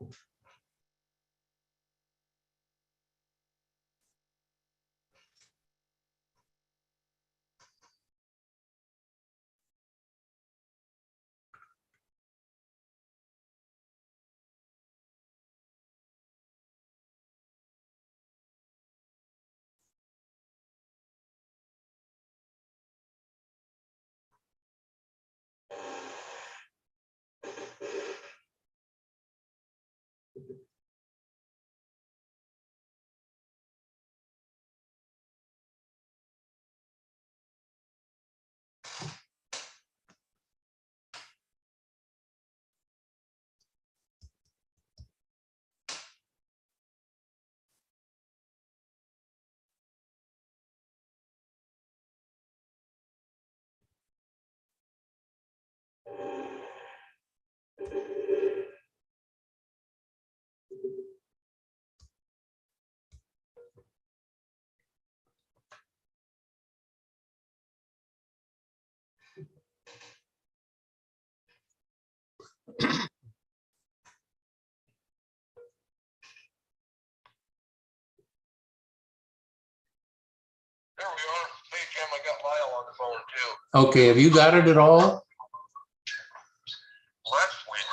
There we are. Hey, Jim, I got Lyle on the phone too. Okay, have you got it at all? Well, that's weird.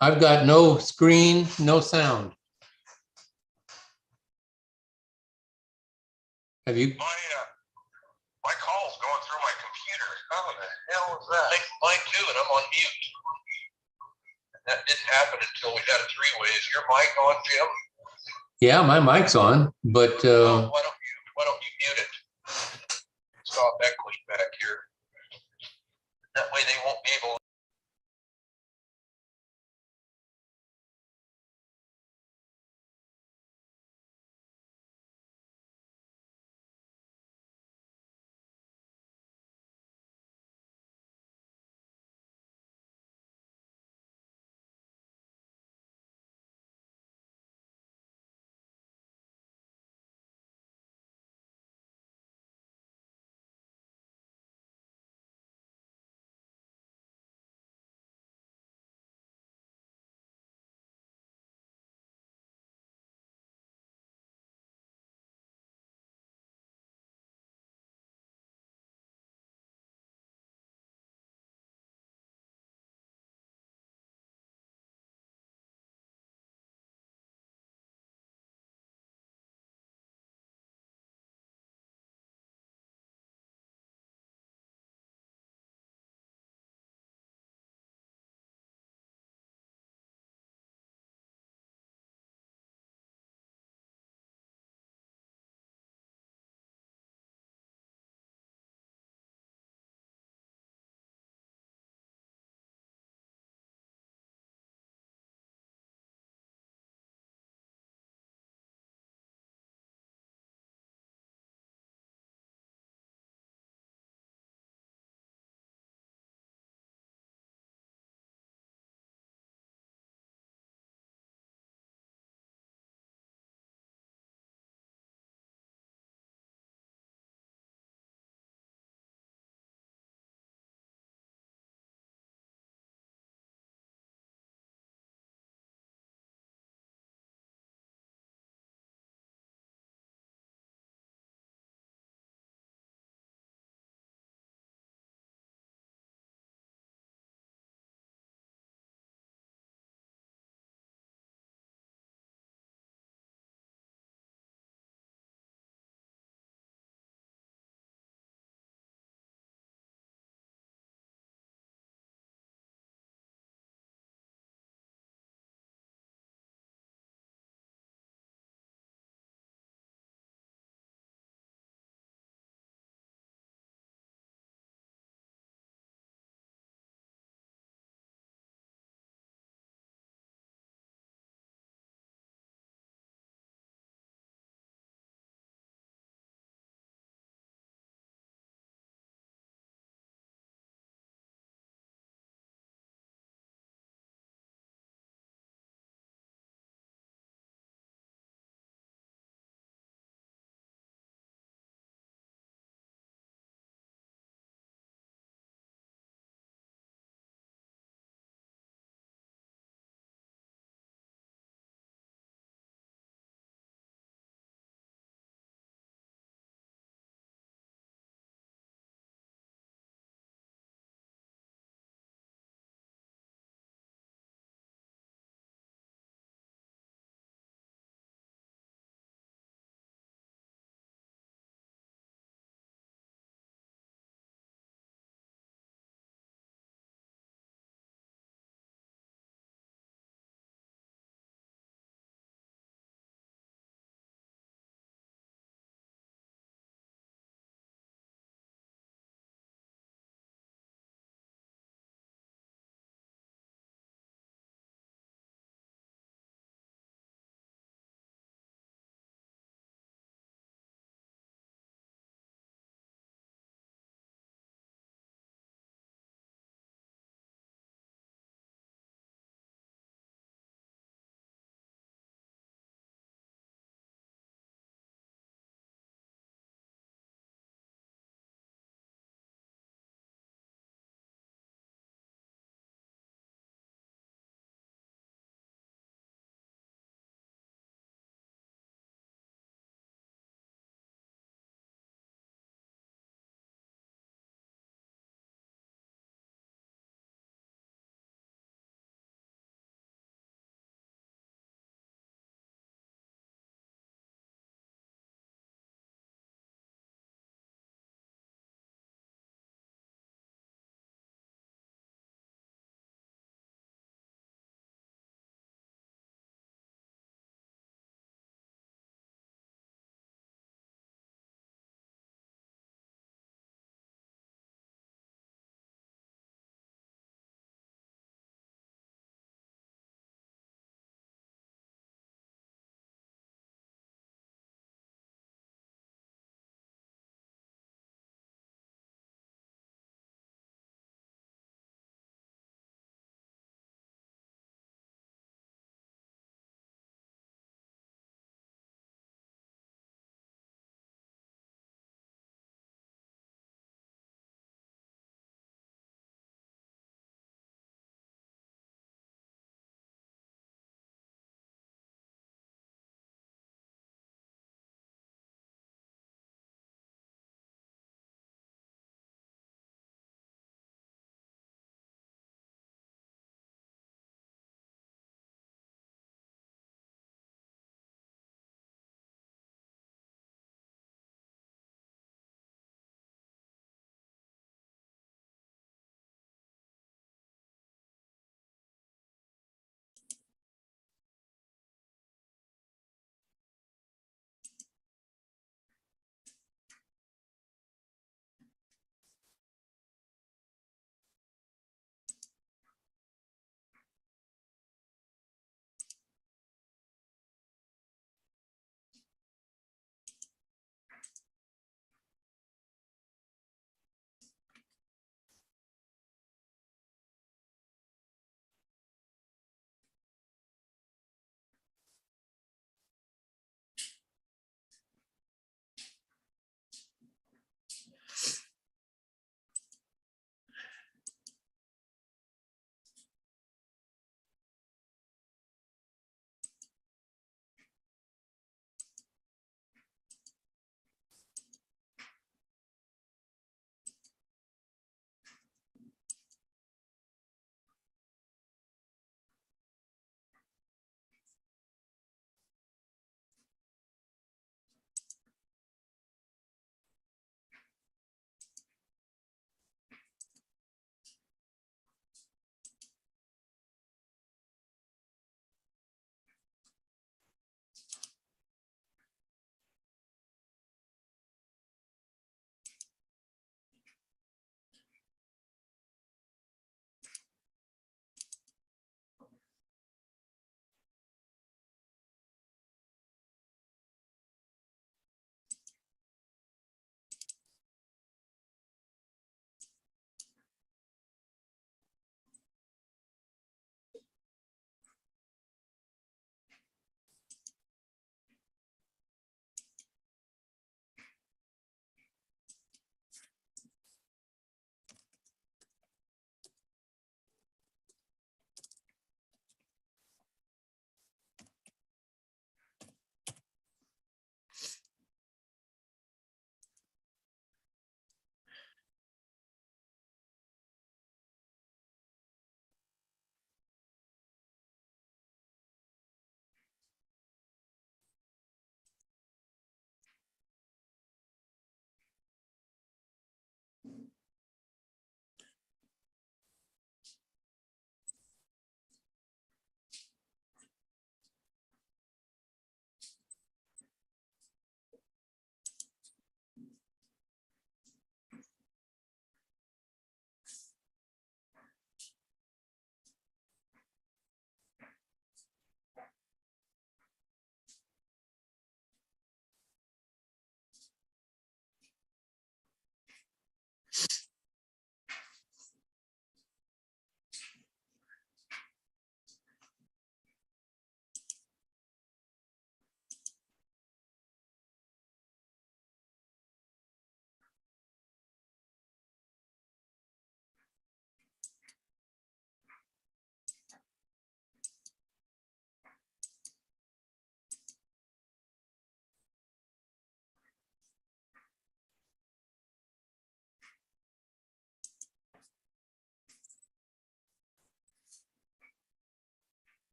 I've got no screen, no sound. Have you? My call's going through my computer. How the hell is that? Mine too, and I'm on mute. That didn't happen until we had a three-way. Is your mic on, Jim? Yeah, my mic's on, but why don't you mute it? Stop echoing back here. That way they won't be able to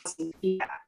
feedback.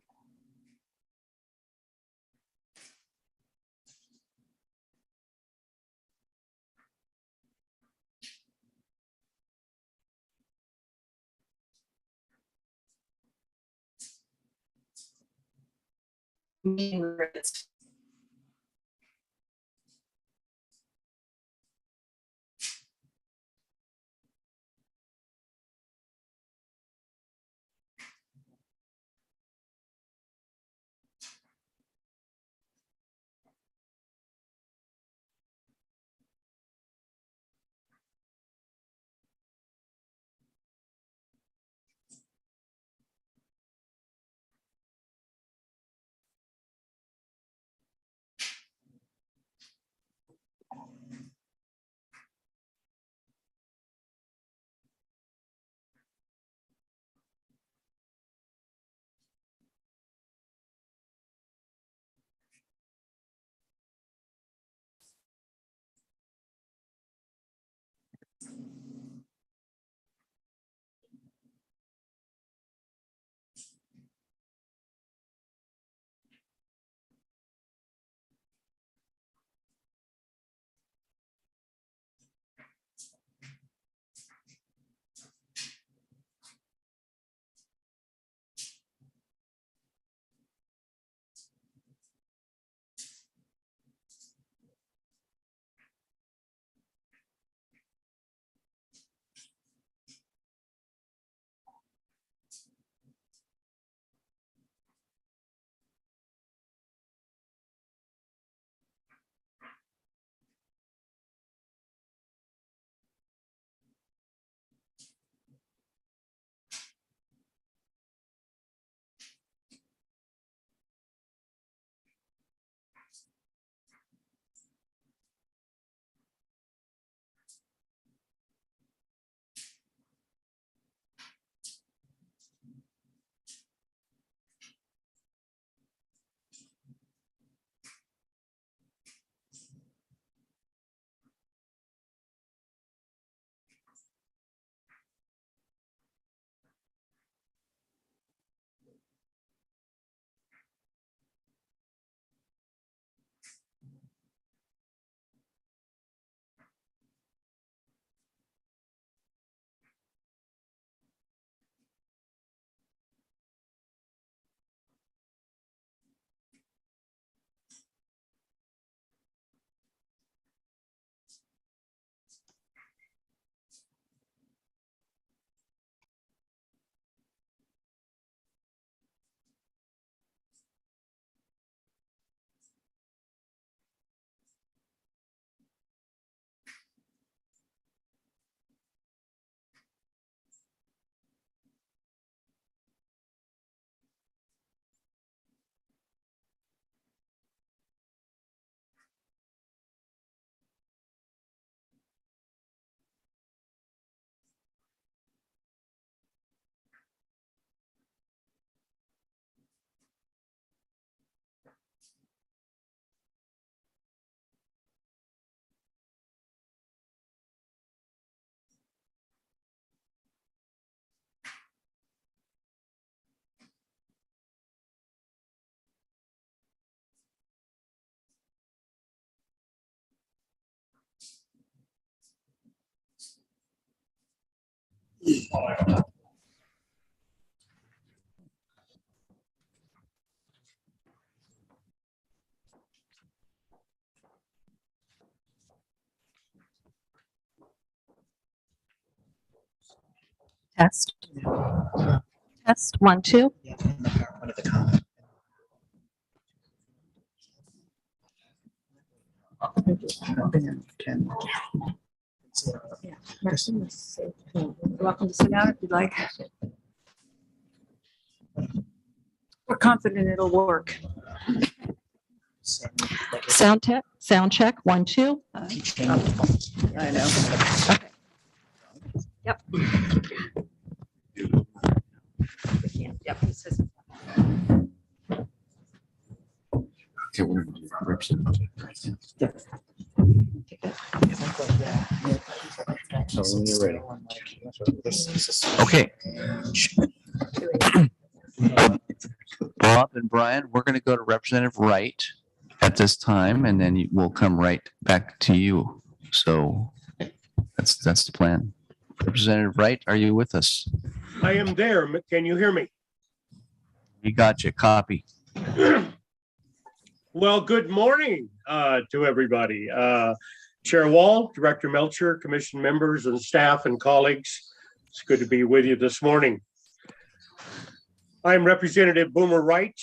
Test. Test, 1, 2. Yeah, in the PowerPoint at the comment. Welcome to sit down if you'd like. We're confident it'll work. Sound check, 1, 2. I know. Okay. Yep. Yep. He says. Okay, we're representing. So when you're ready. Okay. Bob and Brian. We're going to go to Representative Wright at this time, and then we'll come right back to you. So that's the plan. Representative Wright, are you with us? I am there. Can you hear me? We got you. Copy. Well, good morning to everybody. Chair Wall, Director Melcher, Commission members and staff and colleagues. It's good to be with you this morning. I'm Representative Boomer Wright.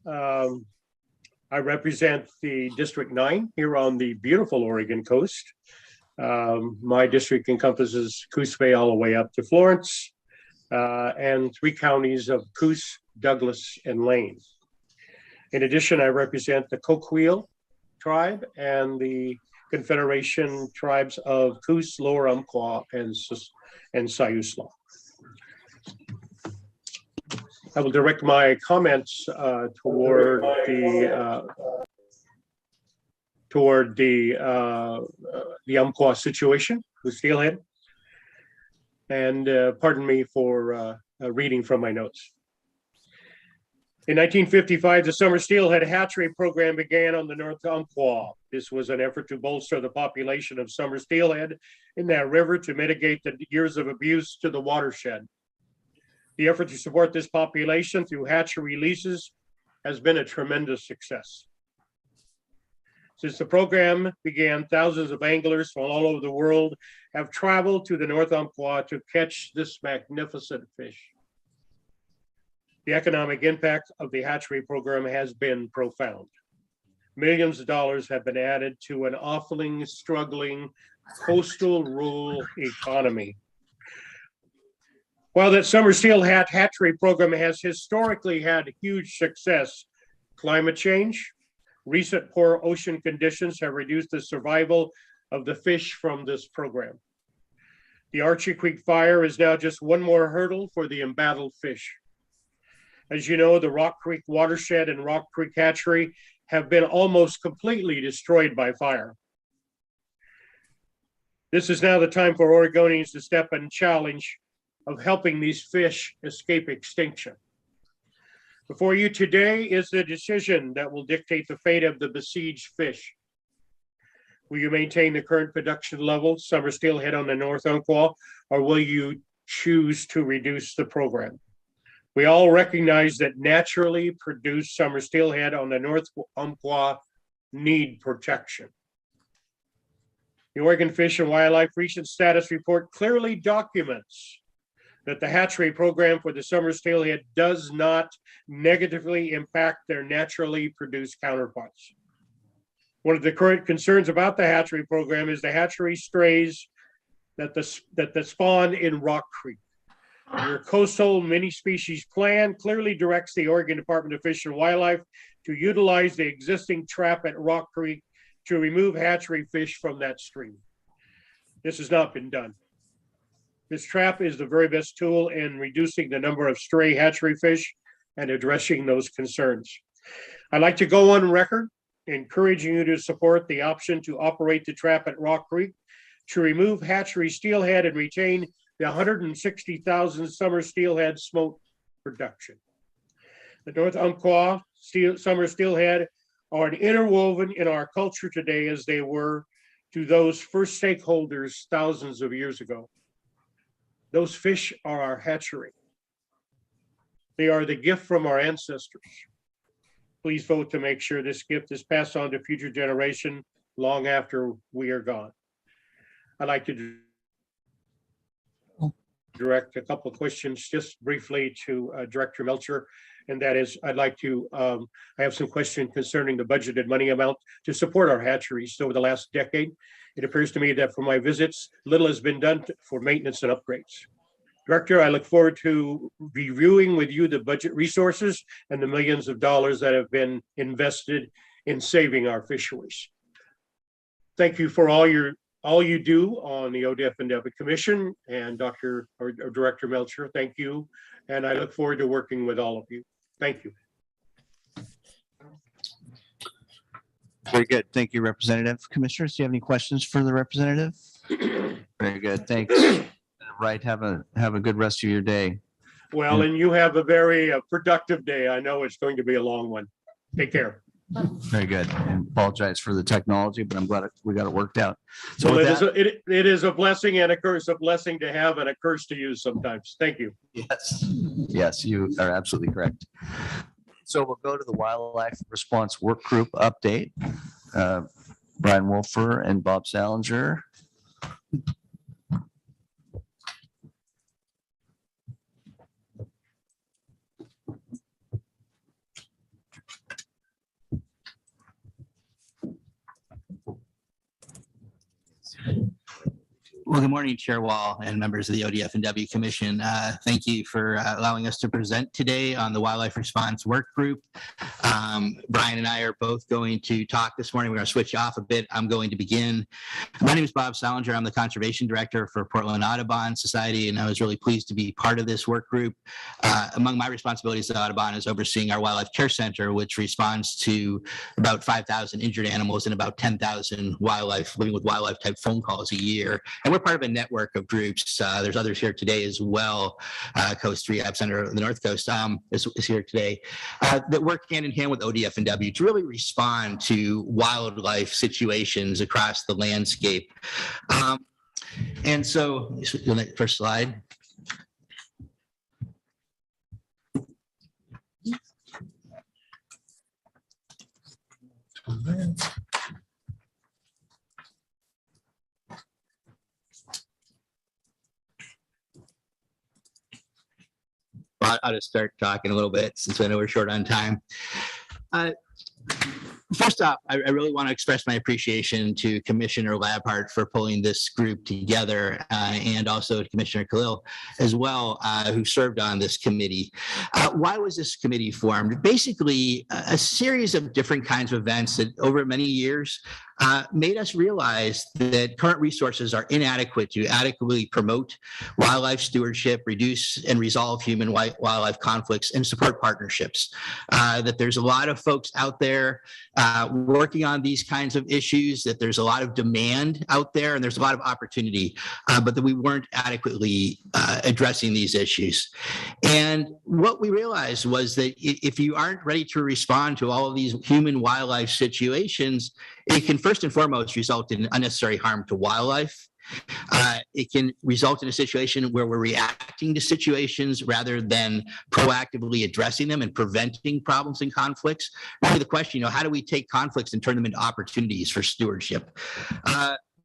I represent the District 9 here on the beautiful Oregon coast. My district encompasses Coos Bay all the way up to Florence and 3 counties of Coos, Douglas, and Lane. In addition, I represent the Coquille tribe and the Confederation tribes of Coos, Lower Umpqua, and Siuslaw. I will direct my comments toward the Umpqua situation with Steelhead, and pardon me for reading from my notes. In 1955, the summer steelhead hatchery program began on the North Umpqua. This was an effort to bolster the population of summer steelhead in that river to mitigate the years of abuse to the watershed. The effort to support this population through hatchery leases has been a tremendous success. Since the program began, thousands of anglers from all over the world have traveled to the North Umpqua to catch this magnificent fish. The economic impact of the hatchery program has been profound. Millions of dollars have been added to an awfully struggling coastal rural economy. While that summer steelhead hatchery program has historically had huge success, climate change, recent poor ocean conditions have reduced the survival of the fish from this program. The Archie Creek fire is now just one more hurdle for the embattled fish. As you know, the Rock Creek watershed and Rock Creek hatchery have been almost completely destroyed by fire. This is now the time for Oregonians to step in challenge of helping these fish escape extinction. Before you today is the decision that will dictate the fate of the besieged fish. Will you maintain the current production level, summer steelhead on the North Umpqua, or will you choose to reduce the program? We all recognize that naturally produced summer steelhead on the North Umpqua need protection. The Oregon Fish and Wildlife Recent Status Report clearly documents that the hatchery program for the summer steelhead does not negatively impact their naturally produced counterparts. One of the current concerns about the hatchery program is the hatchery strays that spawn in Rock Creek. Your coastal mini-species plan clearly directs the Oregon Department of Fish and Wildlife to utilize the existing trap at Rock Creek to remove hatchery fish from that stream. This has not been done. This trap is the very best tool in reducing the number of stray hatchery fish and addressing those concerns. I'd like to go on record encouraging you to support the option to operate the trap at Rock Creek to remove hatchery steelhead and retain the 160,000 summer steelhead smoke production. The North Umpqua summer steelhead are interwoven in our culture today as they were to those first stakeholders thousands of years ago. Those fish are our hatchery. They are the gift from our ancestors. Please vote to make sure this gift is passed on to future generations long after we are gone. I'd like to direct a couple of questions just briefly to Director Melcher, and that is, I have some questions concerning the budgeted money amount to support our hatcheries over the last decade. It appears to me that for my visits, little has been done for maintenance and upgrades. Director, I look forward to reviewing with you the budget resources and the millions of dollars that have been invested in saving our fisheries. Thank you for all you do on the ODFW Commission, and Director Melcher, thank you. And I look forward to working with all of you. Thank you. Very good. Thank you, Representative. Commissioners, do you have any questions for the representative? Very good. Thanks. Right. Have a good rest of your day. Well, and you have a very productive day. I know it's going to be a long one. Take care. Very good. And apologize for the technology, but I'm glad we got it worked out. So Well, with that, it is a blessing and a curse, a blessing to have and a curse to use sometimes. Thank you. yes, you are absolutely correct. So we'll go to the Wildlife Response Work Group update. Brian Wolfer and Bob Salinger. Well, good morning, Chair Wall and members of the ODFW Commission. Thank you for allowing us to present today on the Wildlife Response Work Group. Brian and I are both going to talk this morning. We're going to switch off a bit. I'm going to begin. My name is Bob Salinger. I'm the Conservation Director for Portland Audubon Society, and I was really pleased to be part of this work group. Among my responsibilities at Audubon is overseeing our Wildlife Care Center, which responds to about 5,000 injured animals and about 10,000 living with wildlife type phone calls a year. And we're part of a network of groups. There's others here today as well. Coast Rehab Center on the North Coast is here today that work hand in hand with ODFW to really respond to wildlife situations across the landscape. And so, first slide. I'll just start talking a little bit since I know we're short on time. First off, I really want to express my appreciation to Commissioner Labhart for pulling this group together and also to Commissioner Khalil as well, who served on this committee. Why was this committee formed? Basically, a series of different kinds of events that over many years made us realize that current resources are inadequate to adequately promote wildlife stewardship, reduce and resolve human wildlife conflicts, and support partnerships. That there's a lot of folks out there working on these kinds of issues, that there's a lot of demand out there, and there's a lot of opportunity, but that we weren't adequately addressing these issues. And what we realized was that if you aren't ready to respond to all of these human wildlife situations, it can first and foremost result in unnecessary harm to wildlife. It can result in a situation where we're reacting to situations rather than proactively addressing them and preventing problems and conflicts. Really the question, how do we take conflicts and turn them into opportunities for stewardship?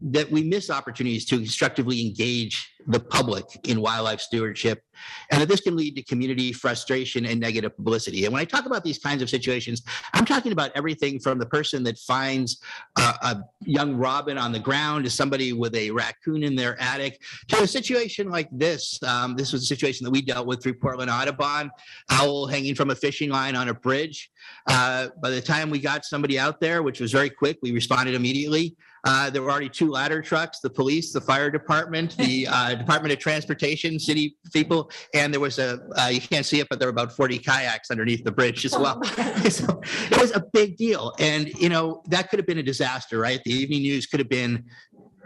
That we miss opportunities to constructively engage the public in wildlife stewardship, and that this can lead to community frustration and negative publicity. And when I talk about these kinds of situations, I'm talking about everything from the person that finds a young robin on the ground to somebody with a raccoon in their attic to a situation like this. This was a situation that we dealt with through Portland Audubon, owl hanging from a fishing line on a bridge. By the time we got somebody out there, which was very quick, we responded immediately. There were already 2 ladder trucks, the police, the fire department, the Department of Transportation, city people, and there was you can't see it, but there were about 40 kayaks underneath the bridge as well. So it was a big deal. And, that could have been a disaster, right? The evening news could have been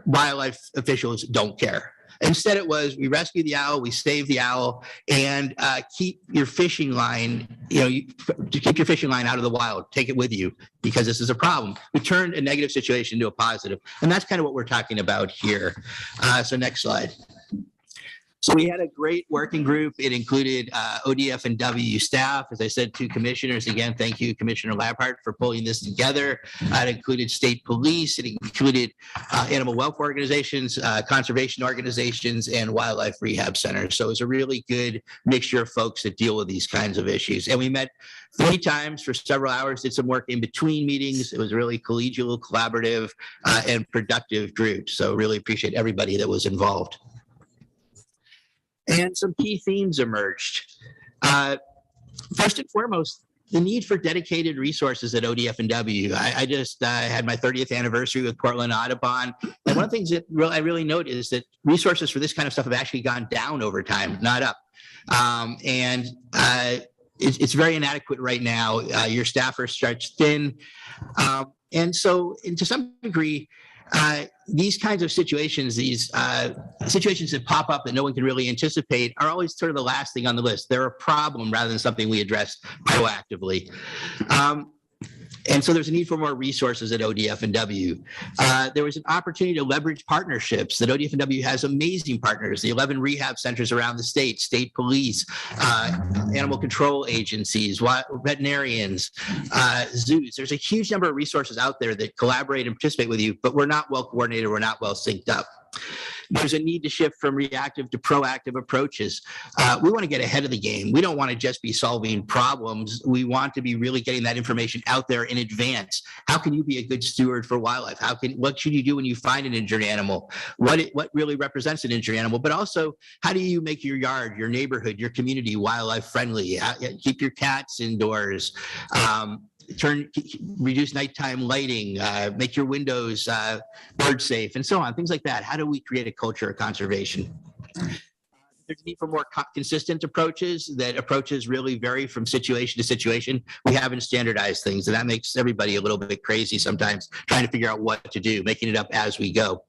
wildlife officials don't care. Instead, it was we rescue the owl, we save the owl, and keep your fishing line, to keep your fishing line out of the wild. Take it with you because this is a problem. We turned a negative situation into a positive, and that's kind of what we're talking about here. So next slide. So we had a great working group. It included ODFW staff, as I said, 2 commissioners. Again, thank you, Commissioner Labhart, for pulling this together. It included state police. It included animal welfare organizations, conservation organizations, and wildlife rehab centers. So it was a really good mixture of folks that deal with these kinds of issues. And we met 3 times for several hours, did some work in between meetings. It was a really collegial, collaborative, and productive group. So really appreciate everybody that was involved. And some key themes emerged. First and foremost, the need for dedicated resources at ODFW. I just had my 30th anniversary with Portland Audubon. And one of the things that I really note is that resources for this kind of stuff have actually gone down over time, not up. It's very inadequate right now. Your staff are stretched thin. And so to some degree, these kinds of situations, these situations that pop up that no one can really anticipate, are always sort of the last thing on the list. They're a problem rather than something we address proactively. And so there's a need for more resources at ODFW. There was an opportunity to leverage partnerships. That ODFW has amazing partners, the 11 rehab centers around the state police, animal control agencies, veterinarians, zoos. There's a huge number of resources out there that collaborate and participate with you, but we're not well coordinated, we're not well synced up. There's a need to shift from reactive to proactive approaches. We want to get ahead of the game. We don't want to just be solving problems. We want to be really getting that information out there in advance. How can you be a good steward for wildlife? What should you do when you find an injured animal? What really represents an injured animal? But also, how do you make your yard, your neighborhood, your community wildlife friendly? Keep your cats indoors. Reduce nighttime lighting, make your windows bird safe, and so on, things like that. How do we create a culture of conservation? There's a need for more consistent approaches. That approaches really vary from situation to situation. We haven't standardized things, and that makes everybody a little bit crazy sometimes, trying to figure out what to do, making it up as we go.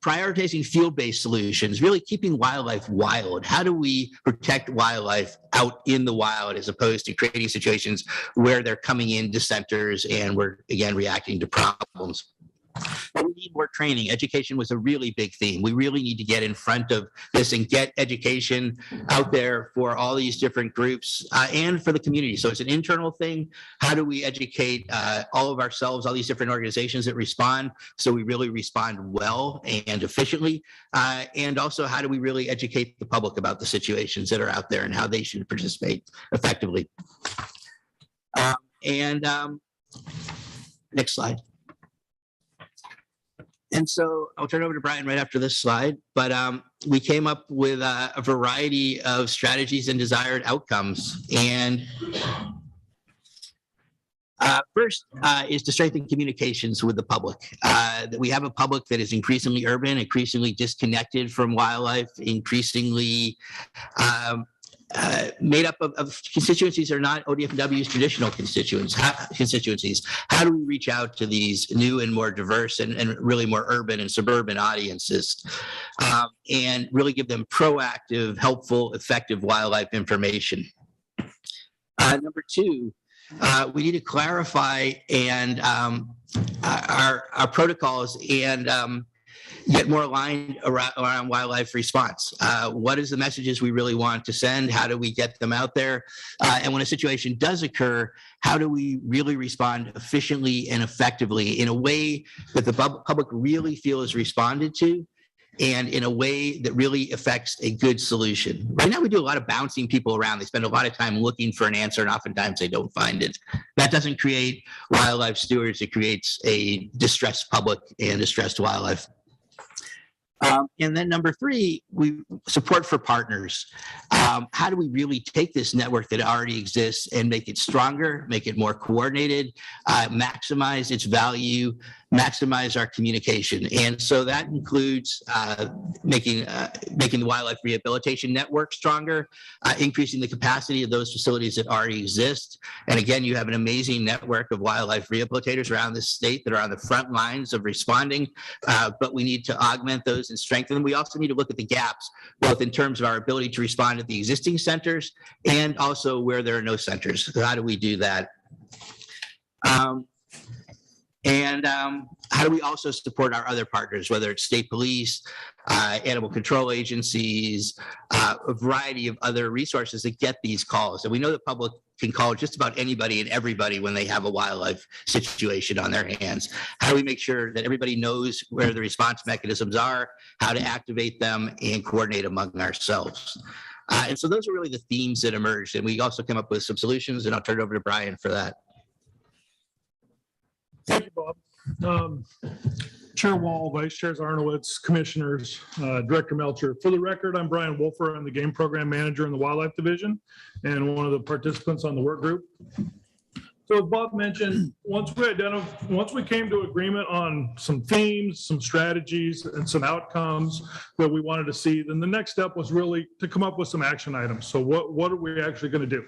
Prioritizing field-based solutions, really keeping wildlife wild. How do we protect wildlife out in the wild as opposed to creating situations where they're coming into centers and we're, again, reacting to problems? But we need more training. Education was a really big theme. We really need to get in front of this and get education out there for all these different groups and for the community. So it's an internal thing. How do we educate all of ourselves, all these different organizations that respond, so we really respond well and efficiently? And also, how do we really educate the public about the situations that are out there and how they should participate effectively? Next slide. And so I'll turn it over to Brian right after this slide, but we came up with a variety of strategies and desired outcomes. And first is to strengthen communications with the public. That we have a public that is increasingly urban, increasingly disconnected from wildlife, increasingly made up of constituencies that are not ODFW's traditional constituencies. How do we reach out to these new and more diverse and really more urban and suburban audiences and really give them proactive, helpful, effective wildlife information? Number two, we need to clarify and our protocols and get more aligned around wildlife response. What is the messages we really want to send? How do we get them out there? And when a situation does occur, how do we really respond efficiently and effectively in a way that the public really feels responded to and in a way that really affects a good solution? Right now, we do a lot of bouncing people around. They spend a lot of time looking for an answer, and oftentimes they don't find it. That doesn't create wildlife stewards. It creates a distressed public and distressed wildlife. And then number three, we support for partners. How do we really take this network that already exists and make it stronger, make it more coordinated, maximize its value, maximize our communication? And so that includes making the wildlife rehabilitation network stronger, increasing the capacity of those facilities that already exist. And again, you have an amazing network of wildlife rehabilitators around the state that are on the front lines of responding, but we need to augment those and strengthen them. We also need to look at the gaps, both in terms of our ability to respond at the existing centers and also where there are no centers. So how do we do that? How do we also support our other partners, whether it's state police, animal control agencies, a variety of other resources that get these calls? And we know the public can call just about anybody and everybody when they have a wildlife situation on their hands. How do we make sure that everybody knows where the response mechanisms are, how to activate them, and coordinate among ourselves? And so those are really the themes that emerged. And we also came up with some solutions, and I'll turn it over to Brian for that. Thank you, Bob. Chair Wall, Vice Chairs Arnowitz, Commissioners, Director Melcher. For the record, I'm Brian Wolfer. I'm the Game Program Manager in the Wildlife Division and one of the participants on the work group. So as Bob mentioned, once we came to agreement on some themes, some strategies, and some outcomes that we wanted to see, then the next step was really to come up with some action items. So what are we actually going to do?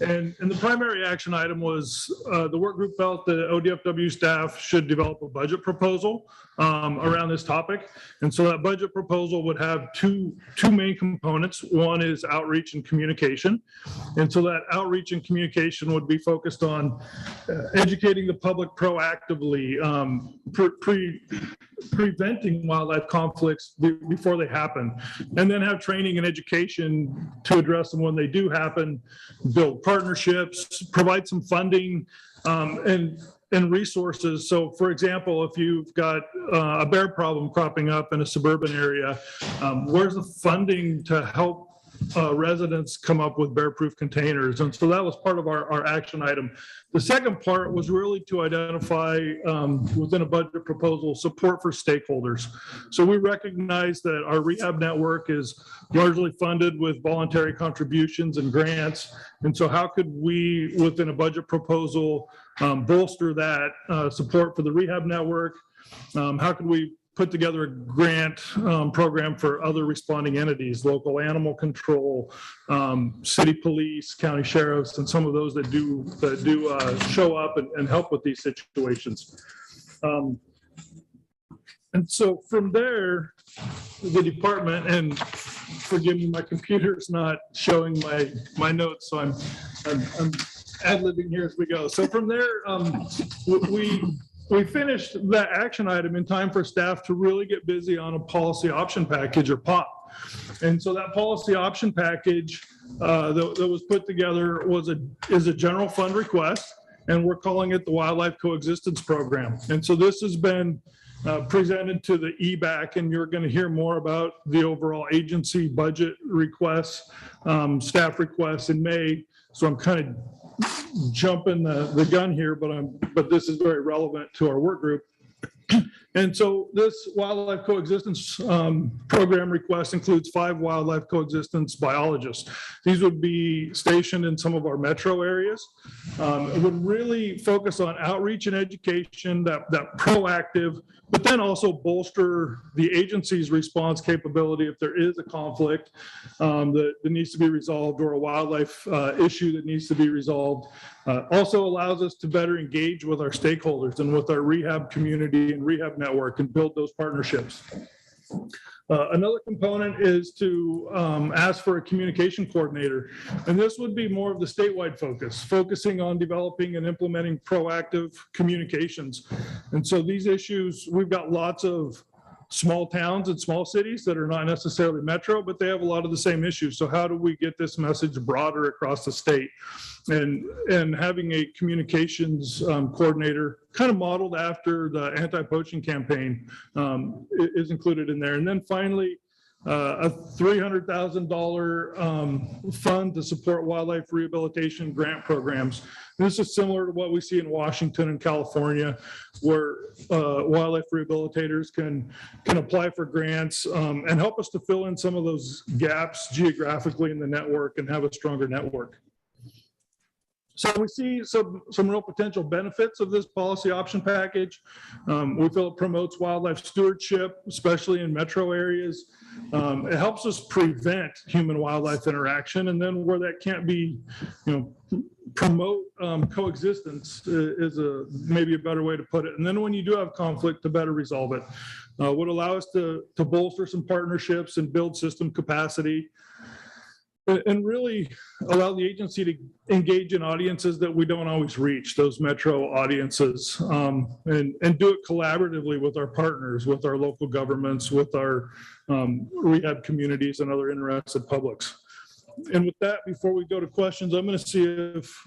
And the primary action item was the work group felt that ODFW staff should develop a budget proposal around this topic. And so that budget proposal would have two main components. One is outreach and communication. And so that outreach and communication would be focused on educating the public proactively, preventing wildlife conflicts before they happen, and then have training and education to address them when they do happen, build partnerships, provide some funding and resources. So for example, if you've got a bear problem cropping up in a suburban area, where's the funding to help residents come up with bear-proof containers? And so that was part of our action item. The second part was really to identify within a budget proposal support for stakeholders. So we recognize that our rehab network is largely funded with voluntary contributions and grants. And so how could we, within a budget proposal, bolster that support for the rehab network? How could we put together a grant program for other responding entities, local animal control, city police, county sheriffs, and some of those that do show up and help with these situations. And so from there, the department, and forgive me, my computer's not showing my notes, so I'm ad-libbing here as we go. So from there, we finished that action item in time for staff to really get busy on a policy option package, or POP. And so that policy option package that was put together is a general fund request, and we're calling it the Wildlife Coexistence Program. And so this has been presented to the EBAC, and you're going to hear more about the overall agency budget requests, staff requests in May. So I'm kind of jumping the gun here, but this is very relevant to our work group. And so this wildlife coexistence program request includes 5 wildlife coexistence biologists. These would be stationed in some of our metro areas. It would really focus on outreach and education, that proactive, but then also bolster the agency's response capability if there is a conflict that needs to be resolved, or a wildlife issue that needs to be resolved. Also allows us to better engage with our stakeholders and with our rehab community and rehab network, and build those partnerships. Another component is to ask for a communication coordinator. And this would be more of the statewide focus, focusing on developing and implementing proactive communications. And so these issues, we've got lots of small towns and small cities that are not necessarily metro, but they have a lot of the same issues. So how do we get this message broader across the state? And having a communications coordinator, kind of modeled after the anti-poaching campaign, is included in there. And then finally, a $300,000 fund to support wildlife rehabilitation grant programs. This is similar to what we see in Washington and California, where wildlife rehabilitators can apply for grants and help us to fill in some of those gaps geographically in the network and have a stronger network. So we see some real potential benefits of this policy option package. We feel it promotes wildlife stewardship, especially in metro areas. It helps us prevent human-wildlife interaction, and then where that can't be, promote coexistence is maybe a better way to put it. And then when you do have conflict, to better resolve it. Would allow us to bolster some partnerships and build system capacity, and really allow the agency to engage in audiences that we don't always reach, those metro audiences, and do it collaboratively with our partners, with our local governments, with our rehab communities and other interested publics. And with that, before we go to questions, I'm going to see if,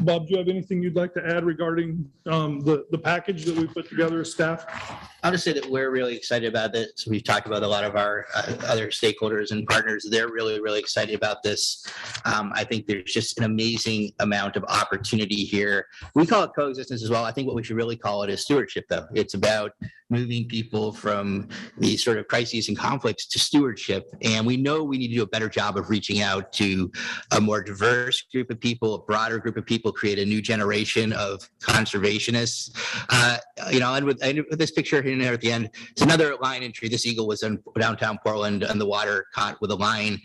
Bob, do you have anything you'd like to add regarding the package that we put together as staff? I'll just say that we're really excited about this. We've talked about a lot of our other stakeholders and partners. They're really, really excited about this. I think there's just an amazing amount of opportunity here. We call it coexistence as well. I think what we should really call it is stewardship, though. It's about moving people from these sort of crises and conflicts to stewardship. And we know we need to do a better job of reaching out to a more diverse group of people, a broader group of people, create a new generation of conservationists. And with this picture here and there at the end, it's another line entry. This eagle was in downtown Portland on the water, caught with a line.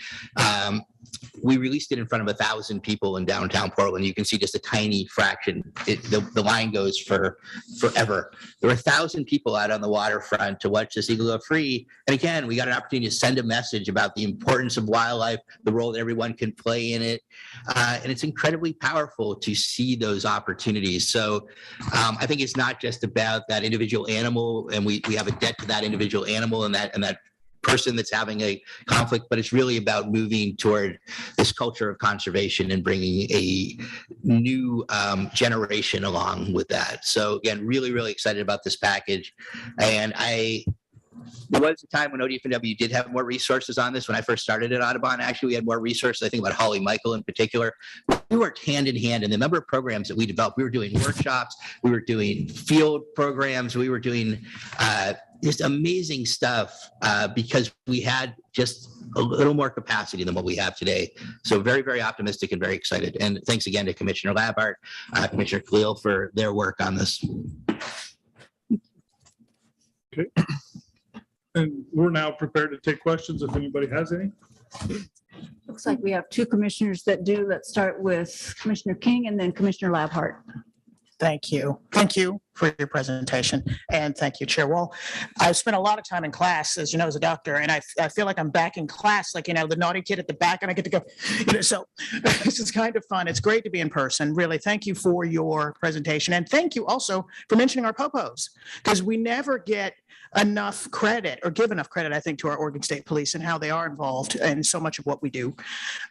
we released it in front of 1,000 people in downtown Portland. You can see just a tiny fraction. The line goes for forever. There were 1,000 people out on the waterfront to watch this eagle go free. And again, we got an opportunity to send a message about the importance of wildlife, the role that everyone can play in it. And it's incredibly powerful to see those opportunities. So I think it's not just about that individual animal, and we have a debt to that individual animal and that person that's having a conflict, but it's really about moving toward this culture of conservation and bringing a new generation along with that. So again, really, really excited about this package. And there was a time when ODFW did have more resources on this. When I first started at Audubon, actually, we had more resources. I think about Holly Michael in particular. We worked hand in hand, and the number of programs that we developed, we were doing workshops, we were doing field programs, we were doing just amazing stuff because we had just a little more capacity than what we have today. So very, very optimistic and very excited. And thanks again to Commissioner Labart, Commissioner Khalil for their work on this. Okay. And we're now prepared to take questions if anybody has any. Looks like we have two commissioners that do. Let's start with Commissioner King and then Commissioner Labhart. Thank you. Thank you for your presentation. And thank you, Chair Wall. I've spent a lot of time in class, as you know, as a doctor, and I feel like I'm back in class, like, the naughty kid at the back, and I get to go, so this is kind of fun. It's great to be in person. Really, thank you for your presentation. And thank you also for mentioning our popos, because we never get enough credit or give enough credit, I think, to our Oregon State Police and how they are involved in so much of what we do.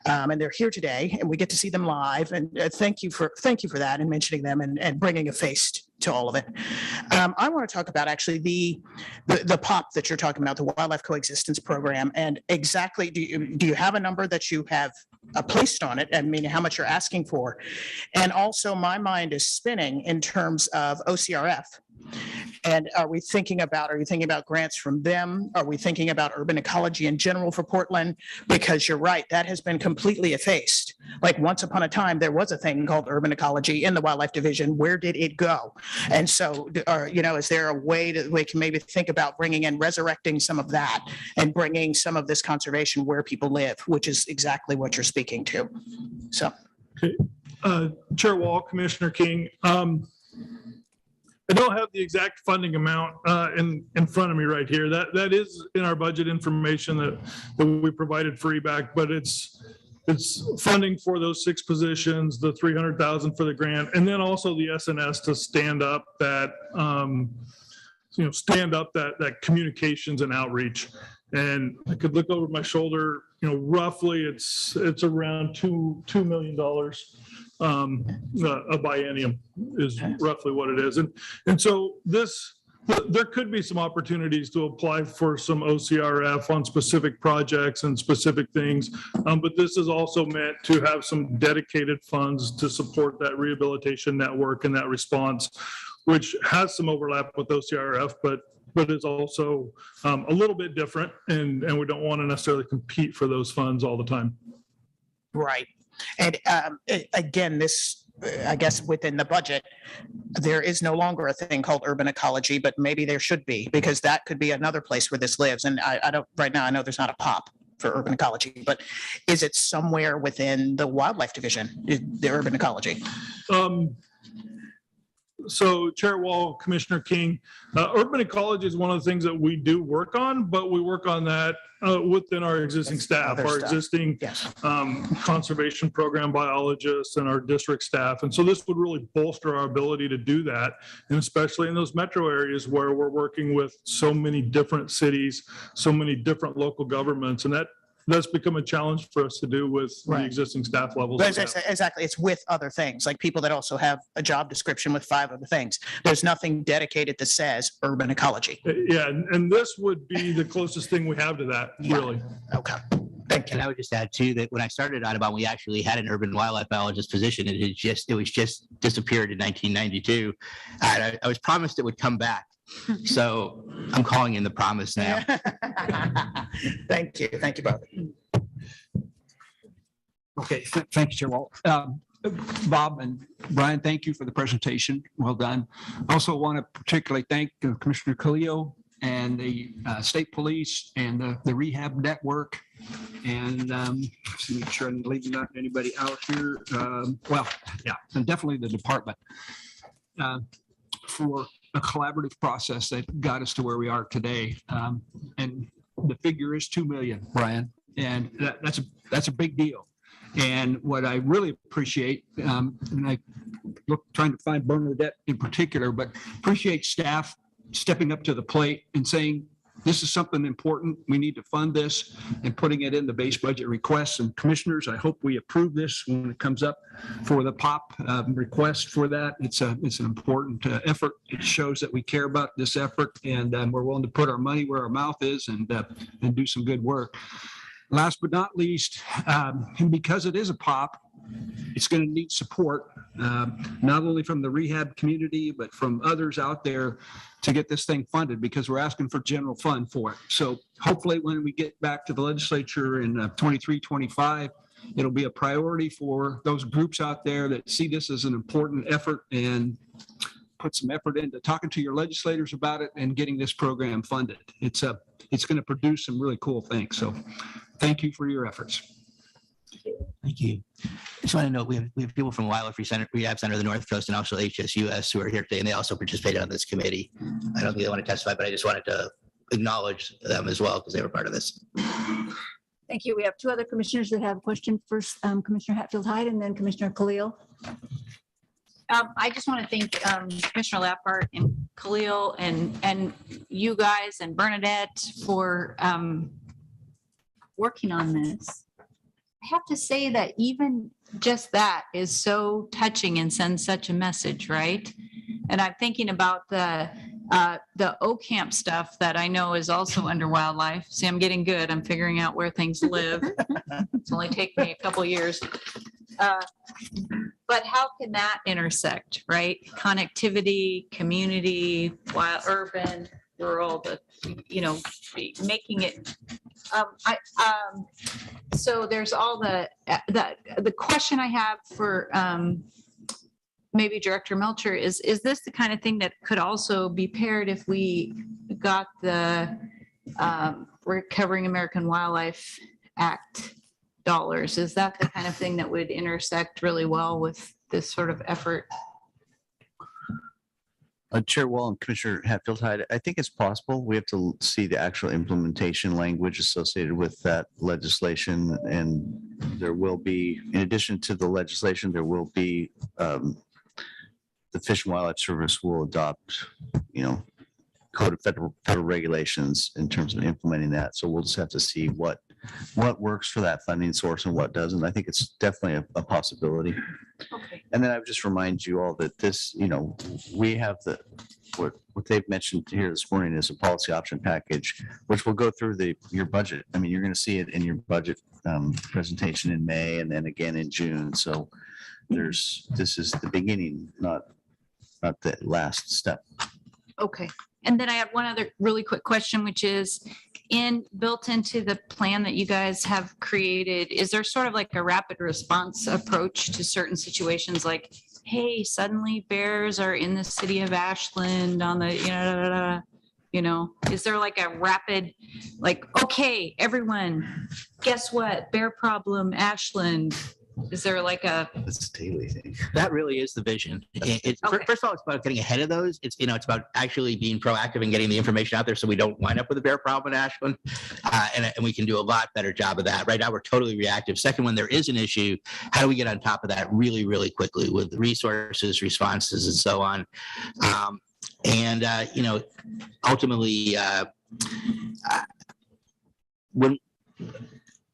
And they're here today, and we get to see them live. And thank you for that and mentioning them and bringing a face to all of it. I want to talk about actually the POP that you're talking about, the Wildlife Coexistence Program, and exactly do you have a number that you have placed on it? I mean, how much you're asking for? And also, my mind is spinning in terms of OCRF. And are you thinking about grants from them? Are we thinking about urban ecology in general for Portland? Because you're right, that has been completely effaced. Like once upon a time, there was a thing called urban ecology in the Wildlife Division. Where did it go? And so, is there a way that we can maybe think about bringing in, resurrecting some of that and bringing some of this conservation where people live, which is exactly what you're speaking to. So. Okay. Chair Wall, Commissioner King, I don't have the exact funding amount in front of me right here. That is in our budget information that we provided free back, but it's funding for those 6 positions, the 300,000 for the grant, and then also the SNS to stand up that that communications and outreach. And I could look over my shoulder. Roughly it's around $2 million. A biennium is roughly what it is. And so there could be some opportunities to apply for some OCRF on specific projects and specific things. But this is also meant to have some dedicated funds to support that rehabilitation network and that response, which has some overlap with OCRF, but is also a little bit different. And we don't want to necessarily compete for those funds all the time. Right. And again, this, I guess within the budget, there is no longer a thing called urban ecology, but maybe there should be, because that could be another place where this lives. And I don't, right now, I know there's not a POP for urban ecology, but is it somewhere within the Wildlife Division, the urban ecology? So Chair Wall, Commissioner King, urban ecology is one of the things that we do work on, but we work on that within our existing staff, our existing conservation program biologists and our district staff. And so this would really bolster our ability to do that. And especially in those metro areas where we're working with so many different cities, so many different local governments. And that's become a challenge for us to do with the existing staff levels. Exactly. It's with other things, like people that also have a job description with 5 other things. There's nothing dedicated that says urban ecology. Yeah, and this would be the closest thing we have to that, really. Okay. Thank you. And I would just add too that when I started Audubon, we actually had an urban wildlife biologist position. It was just disappeared in 1992. I was promised it would come back. So I'm calling in the promise now. Thank you. Thank you, Bob. Okay, thank you, Chair Walt. Bob and Brian, thank you for the presentation. Well done. I also want to particularly thank Commissioner Khalil and the state police and the rehab network. And just make sure I'm leaving not anybody out here. Well, yeah, and definitely the department for a collaborative process that got us to where we are today. And the figure is 2 million, Brian, and that's a big deal. And what I really appreciate, and I look trying to find Bernadette in particular, but appreciate staff stepping up to the plate and saying, this is something important. We need to fund this, and putting it in the base budget requests. And commissioners, I hope we approve this when it comes up for the POP request for that. It's an important effort. It shows that we care about this effort, and we're willing to put our money where our mouth is and do some good work. Last but not least, and because it is a POP, it's going to need support, not only from the rehab community, but from others out there to get this thing funded, because we're asking for general fund for it. So hopefully when we get back to the legislature in 23, 25, it'll be a priority for those groups out there that see this as an important effort and put some effort into talking to your legislators about it and getting this program funded. It's going to produce some really cool things. So thank you for your efforts. Thank you. I just want to note, we have people from Wildlife Rehab Center of the North Coast and also HSUS who are here today, and they also participated on this committee. I don't think they want to testify, but I just wanted to acknowledge them as well because they were part of this. Thank you. We have two other commissioners that have a question. First, Commissioner Hatfield-Hyde, and then Commissioner Khalil. I just want to thank Commissioner Lappart and Khalil and you guys and Bernadette for working on this. I have to say that even just that is so touching and sends such a message, right? And I'm thinking about the OCamp stuff that I know is also under wildlife. See, I'm getting good. I'm figuring out where things live. It's only taken me a couple of years. But how can that intersect, right? Connectivity, community, wild, urban, rural, making it. So there's all the question I have for maybe Director Melcher is this the kind of thing that could also be paired if we got the Recovering American Wildlife Act dollars? Is that the kind of thing that would intersect really well with this sort of effort? Chair Wall and Commissioner Hatfield-Hyde, I think it's possible. We have to see the actual implementation language associated with that legislation. And there will be, in addition to the legislation, there will be, the Fish and Wildlife Service will adopt, code of federal regulations in terms of implementing that. So we'll just have to see what works for that funding source and what doesn't. I think it's definitely a possibility. Okay. And then I would just remind you all that this, we have what they've mentioned here this morning is a policy option package, which will go through your budget. I mean, you're going to see it in your budget presentation in May and then again in June. So this is the beginning, not the last step. Okay. And then I have one other really quick question, which is built into the plan that you guys have created, is there sort of like a rapid response approach to certain situations like, hey, suddenly bears are in the city of Ashland on the, is there like a rapid, like, okay, everyone, guess what? Bear problem, Ashland. Is there like It's a daily thing. That really is the vision. First of all, it's about getting ahead of those. It's about actually being proactive and getting the information out there so we don't wind up with a bear problem in Ashland. And we can do a lot better job of that. Right now, we're totally reactive. Second, when there is an issue, how do we get on top of that really, really quickly with resources, responses, and so on? Ultimately,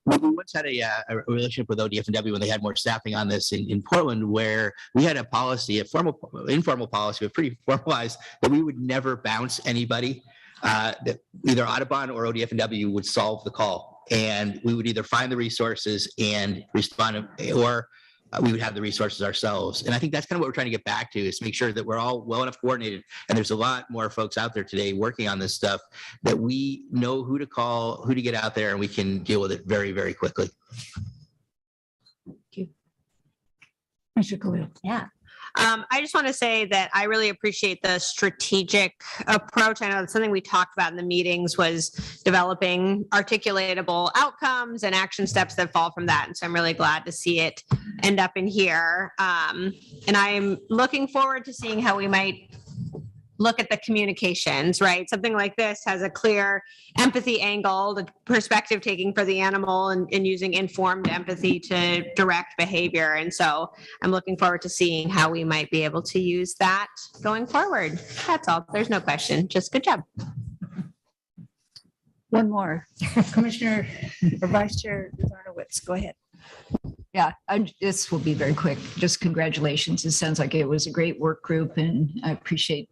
we once had a relationship with ODFW when they had more staffing on this in Portland, where we had a policy, informal policy, but pretty formalized, that we would never bounce anybody. That either Audubon or ODFW would solve the call, and we would either find the resources and respond, or we would have the resources ourselves. And I think that's kind of what we're trying to get back to, is make sure that we're all well enough coordinated. And there's a lot more folks out there today working on this stuff, that we know who to call, who to get out there, and we can deal with it very, very quickly. Thank you. Commissioner Khalil. Yeah. I just want to say that I really appreciate the strategic approach. I know that's something we talked about in the meetings was developing articulatable outcomes and action steps that fall from that. And so I'm really glad to see it end up in here. And I'm looking forward to seeing how we might look at the communications, right? Something like this has a clear empathy angle, the perspective taking for the animal and using informed empathy to direct behavior. And so I'm looking forward to seeing how we might be able to use that going forward. That's all. There's no question. Just good job. One more. Commissioner or Vice Chair Zarnowitz, go ahead. Yeah, this will be very quick. Just congratulations. It sounds like it was a great work group and I appreciate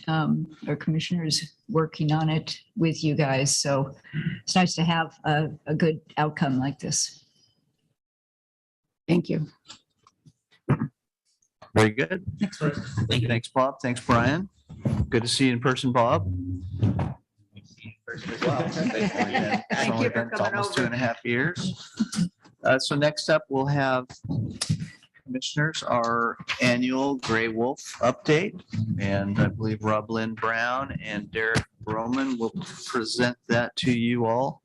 our commissioners working on it with you guys. So it's nice to have a good outcome like this. Thank you. Very good. Thanks, Bob. Thanks, Brian. Good to see you in person, Bob. Thank you for coming Almost over. 2.5 years. So next up, we'll have commissioners, our annual Gray Wolf update. And I believe Rob Lynn Brown and Derek Broman will present that to you all.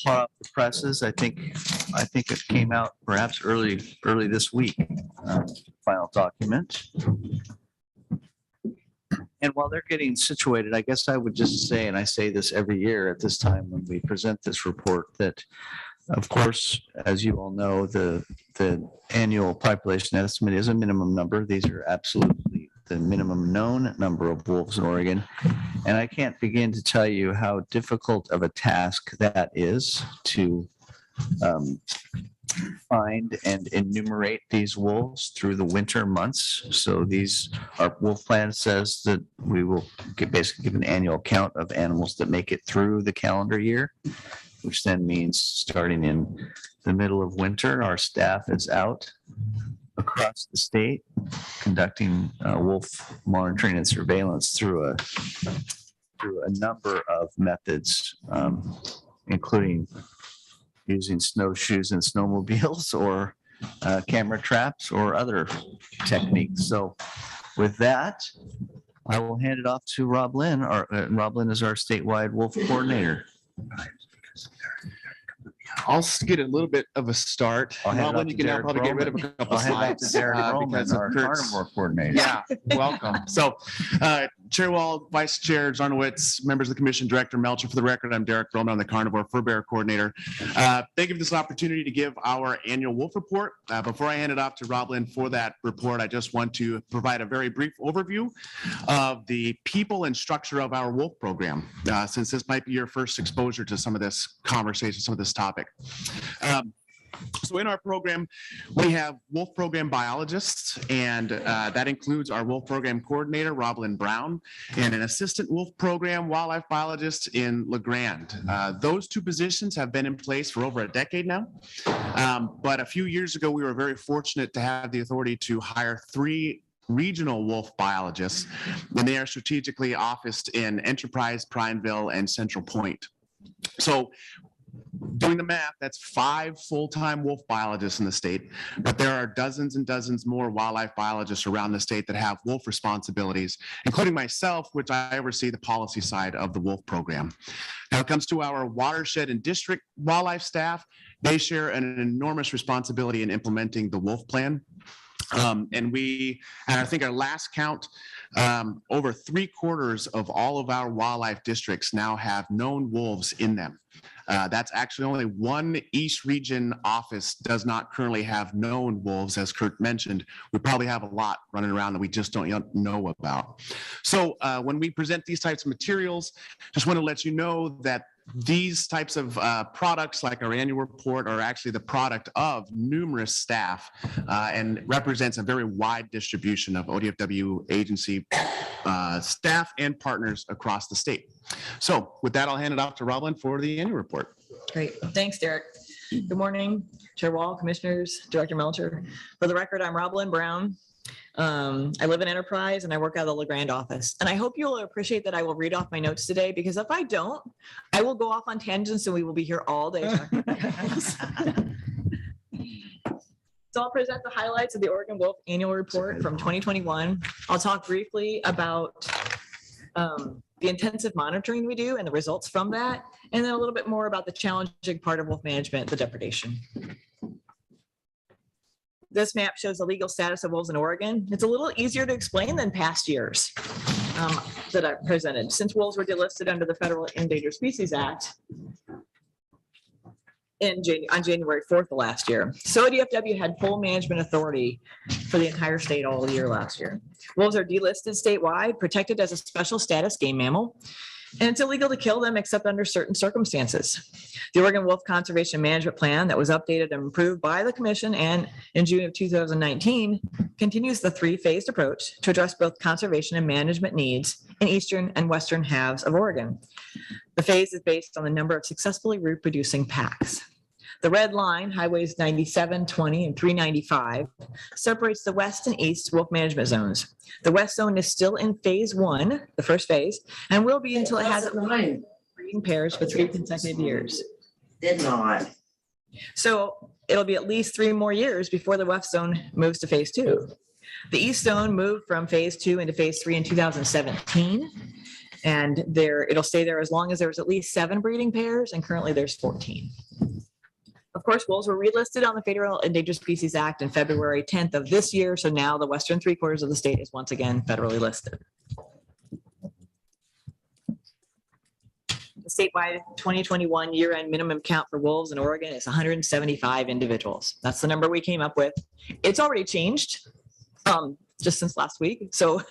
Hot off the presses, I think it came out perhaps early this week, final document. And while they're getting situated, I guess I would just say, and I say this every year at this time when we present this report, that of course, as you all know, the annual population estimate is a minimum number. These are absolutely the minimum known number of wolves in Oregon. And I can't begin to tell you how difficult of a task that is to find and enumerate these wolves through the winter months. So our wolf plan says that we will basically give an annual count of animals that make it through the calendar year, which then means starting in the middle of winter, our staff is out across the state conducting wolf monitoring and surveillance through a number of methods, including using snowshoes and snowmobiles or camera traps or other techniques. So with that, I will hand it off to Rob Lynn. Rob Lynn is our statewide wolf coordinator. I'll get a little bit of a start. Rob, you can now probably get rid of a couple slides because of Kurt's carnivore coordinator. Yeah, welcome. So, Chair Wall, Vice Chair Zarnowitz, members of the Commission, Director Melcher. For the record, I'm Derek Broman, I'm the Carnivore Fur Bear Coordinator. Thank you for this opportunity to give our annual wolf report. Before I hand it off to Rob Lynn for that report, I just want to provide a very brief overview of the people and structure of our wolf program, since this might be your first exposure to some of this conversation, some of this topic. So in our program, we have wolf program biologists, and that includes our wolf program coordinator, Rob Lynn Brown, and an assistant wolf program wildlife biologist in LeGrand. Those two positions have been in place for over a decade now. But a few years ago, we were very fortunate to have the authority to hire 3 regional wolf biologists, and they are strategically officed in Enterprise, Prineville, and Central Point. So doing the math, that's 5 full-time wolf biologists in the state, but there are dozens and dozens more wildlife biologists around the state that have wolf responsibilities, including myself, which I oversee the policy side of the wolf program. Now it comes to our watershed and district wildlife staff. They share an enormous responsibility in implementing the wolf plan. And I think our last count, over 3/4 of all of our wildlife districts now have known wolves in them. That's actually only one East Region office does not currently have known wolves, as Kurt mentioned. We probably have a lot running around that we just don't know about. So when we present these types of materials, just want to let you know that these types of products, like our annual report, are actually the product of numerous staff and represents a very wide distribution of ODFW agency staff and partners across the state. So with that, I'll hand it off to Rob Lynn for the annual report. Great. Thanks, Derek. Good morning, Chair Wall, Commissioners, Director Melcher. For the record, I'm Rob Lynn Brown. I live in Enterprise and I work out of the LeGrand office. And I hope you'll appreciate that I will read off my notes today, because if I don't, I will go off on tangents and we will be here all day talking about animals. So I'll present the highlights of the Oregon Wolf Annual Report from 2021. I'll talk briefly about the intensive monitoring we do and the results from that, and then a little bit more about the challenging part of wolf management, the depredation. This map shows the legal status of wolves in Oregon. It's a little easier to explain than past years that I've presented. Since wolves were delisted under the Federal Endangered Species Act on January 4th of last year. So ODFW had full management authority for the entire state all year last year. Wolves are delisted statewide, protected as a special status game mammal, and it's illegal to kill them except under certain circumstances. The Oregon Wolf Conservation Management Plan that was updated and approved by the commission and in June of 2019 continues the three-phased approach to address both conservation and management needs in eastern and western halves of Oregon. The phase is based on the number of successfully reproducing packs. The red line, highways 97, 20, and 395, separates the west and east wolf management zones. The west zone is still in phase 1, the first phase, and will be until it has breeding pairs for 3 consecutive years. Did not. So it'll be at least 3 more years before the west zone moves to phase 2. The east zone moved from phase 2 into phase 3 in 2017. And it'll stay there as long as there's at least 7 breeding pairs, and currently there's 14. Of course, wolves were relisted on the Federal Endangered Species Act in February 10th of this year. So now the western 3/4 of the state is once again federally listed. The statewide 2021 year-end minimum count for wolves in Oregon is 175 individuals. That's the number we came up with. It's already changed just since last week. So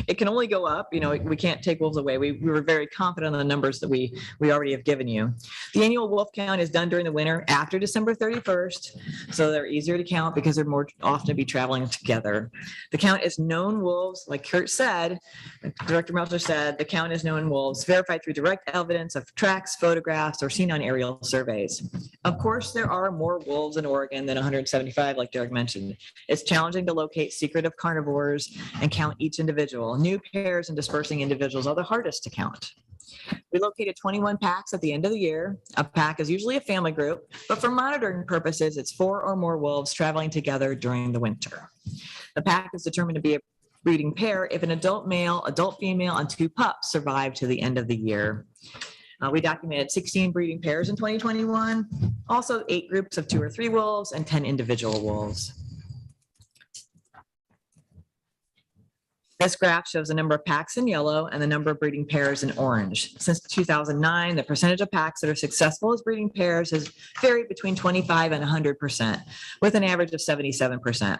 it can only go up. You know, we can't take wolves away. We were very confident on the numbers that we already have given you. The annual wolf count is done during the winter after December 31st. So they're easier to count because they're more often to be traveling together. The count is known wolves, like Kurt said, Director Melcher said, the count is known wolves verified through direct evidence of tracks, photographs, or seen on aerial surveys. Of course, there are more wolves in Oregon than 175, like Derek mentioned. It's challenging to locate secretive carnivores and count each individual. New pairs and dispersing individuals are the hardest to count. We located 21 packs at the end of the year. A pack is usually a family group, but for monitoring purposes, it's 4 or more wolves traveling together during the winter. The pack is determined to be a breeding pair if an adult male, adult female, and 2 pups survive to the end of the year. We documented 16 breeding pairs in 2021, also 8 groups of 2 or 3 wolves and 10 individual wolves. This graph shows the number of packs in yellow and the number of breeding pairs in orange. Since 2009, the percentage of packs that are successful as breeding pairs has varied between 25 and 100%, with an average of 77%.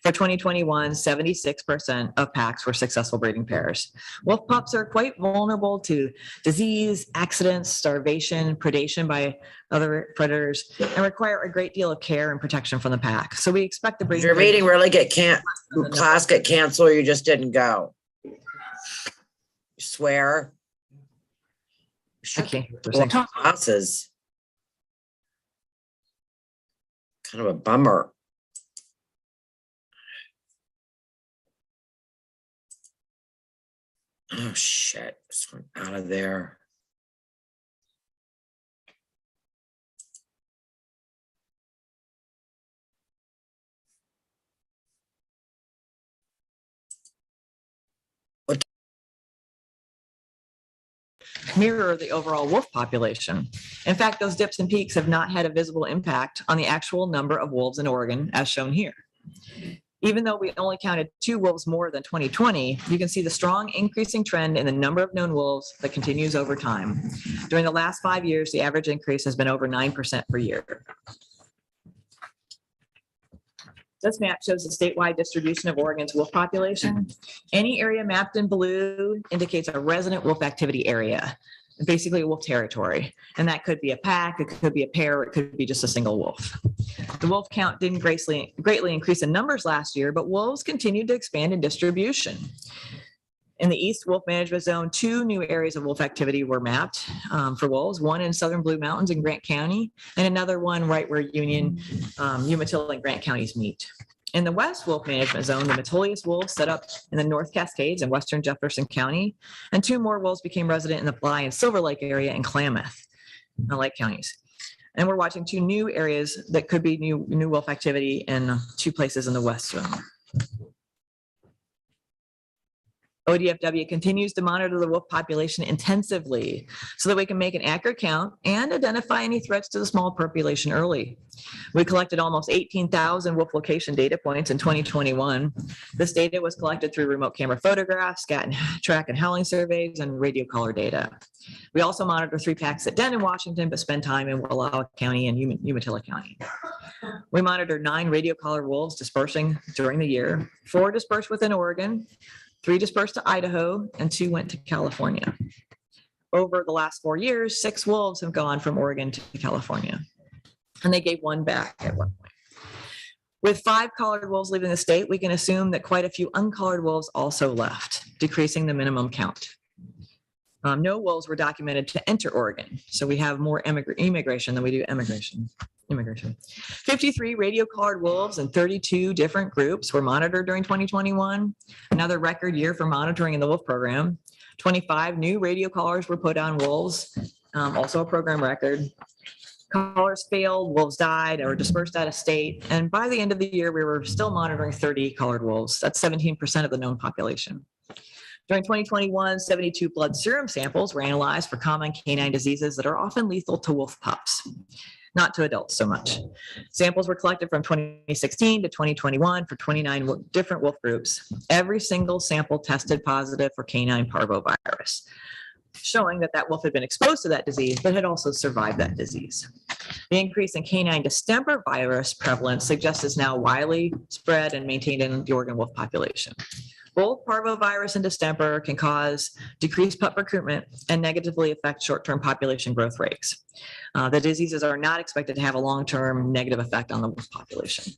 For 2021, 76% of packs were successful breeding pairs. Wolf pups are quite vulnerable to disease, accidents, starvation, predation by other predators, and require a great deal of care and protection from the pack. So we expect the breeding. Did your meeting really class get canceled, or you just didn't go? You swear? Okay. Classes. Kind of a bummer. Oh shit! This went out of there. Mirror the overall wolf population. In fact, those dips and peaks have not had a visible impact on the actual number of wolves in Oregon, as shown here. Even though we only counted 2 wolves more than 2020, you can see the strong increasing trend in the number of known wolves that continues over time. During the last 5 years, the average increase has been over 9% per year. This map shows the statewide distribution of Oregon's wolf population. Any area mapped in blue indicates a resident wolf activity area, basically a wolf territory. And that could be a pack, it could be a pair, it could be just a single wolf. The wolf count didn't greatly increase in numbers last year, but wolves continued to expand in distribution. In the East Wolf Management Zone, 2 new areas of wolf activity were mapped for wolves, one in southern Blue Mountains in Grant County, and another one right where Union, Umatilla, and Grant counties meet. In the West Wolf Management Zone, the Metolius wolves set up in the North Cascades in western Jefferson County, and 2 more wolves became resident in the Bly and Silver Lake area in Klamath, Lake counties. And we're watching 2 new areas that could be new wolf activity in 2 places in the west zone. ODFW continues to monitor the wolf population intensively so that we can make an accurate count and identify any threats to the small population early. We collected almost 18,000 wolf location data points in 2021. This data was collected through remote camera photographs, scat and track and howling surveys, and radio collar data. We also monitor 3 packs at Den in Washington, but spend time in Wallowa County and Umatilla County. We monitored 9 radio collar wolves dispersing during the year. 4 dispersed within Oregon, 3 dispersed to Idaho, and 2 went to California. Over the last 4 years, 6 wolves have gone from Oregon to California, and they gave 1 back at one point. With 5 collared wolves leaving the state, we can assume that quite a few uncollared wolves also left, decreasing the minimum count. No wolves were documented to enter Oregon, so we have more immigration than we do immigration. 53 radio collared wolves and 32 different groups were monitored during 2021, another record year for monitoring in the wolf program. 25 new radio collars were put on wolves, also a program record. Collars failed, wolves died or dispersed out of state, and by the end of the year, we were still monitoring 30 collared wolves. That's 17% of the known population. During 2021, 72 blood serum samples were analyzed for common canine diseases that are often lethal to wolf pups, not to adults so much. Samples were collected from 2016 to 2021 for 29 different wolf groups. Every single sample tested positive for canine parvovirus, showing that that wolf had been exposed to that disease, but had also survived that disease. The increase in canine distemper virus prevalence suggests it's now widely spread and maintained in the Oregon wolf population. Both parvovirus and distemper can cause decreased pup recruitment and negatively affect short-term population growth rates. The diseases are not expected to have a long-term negative effect on the wolf population.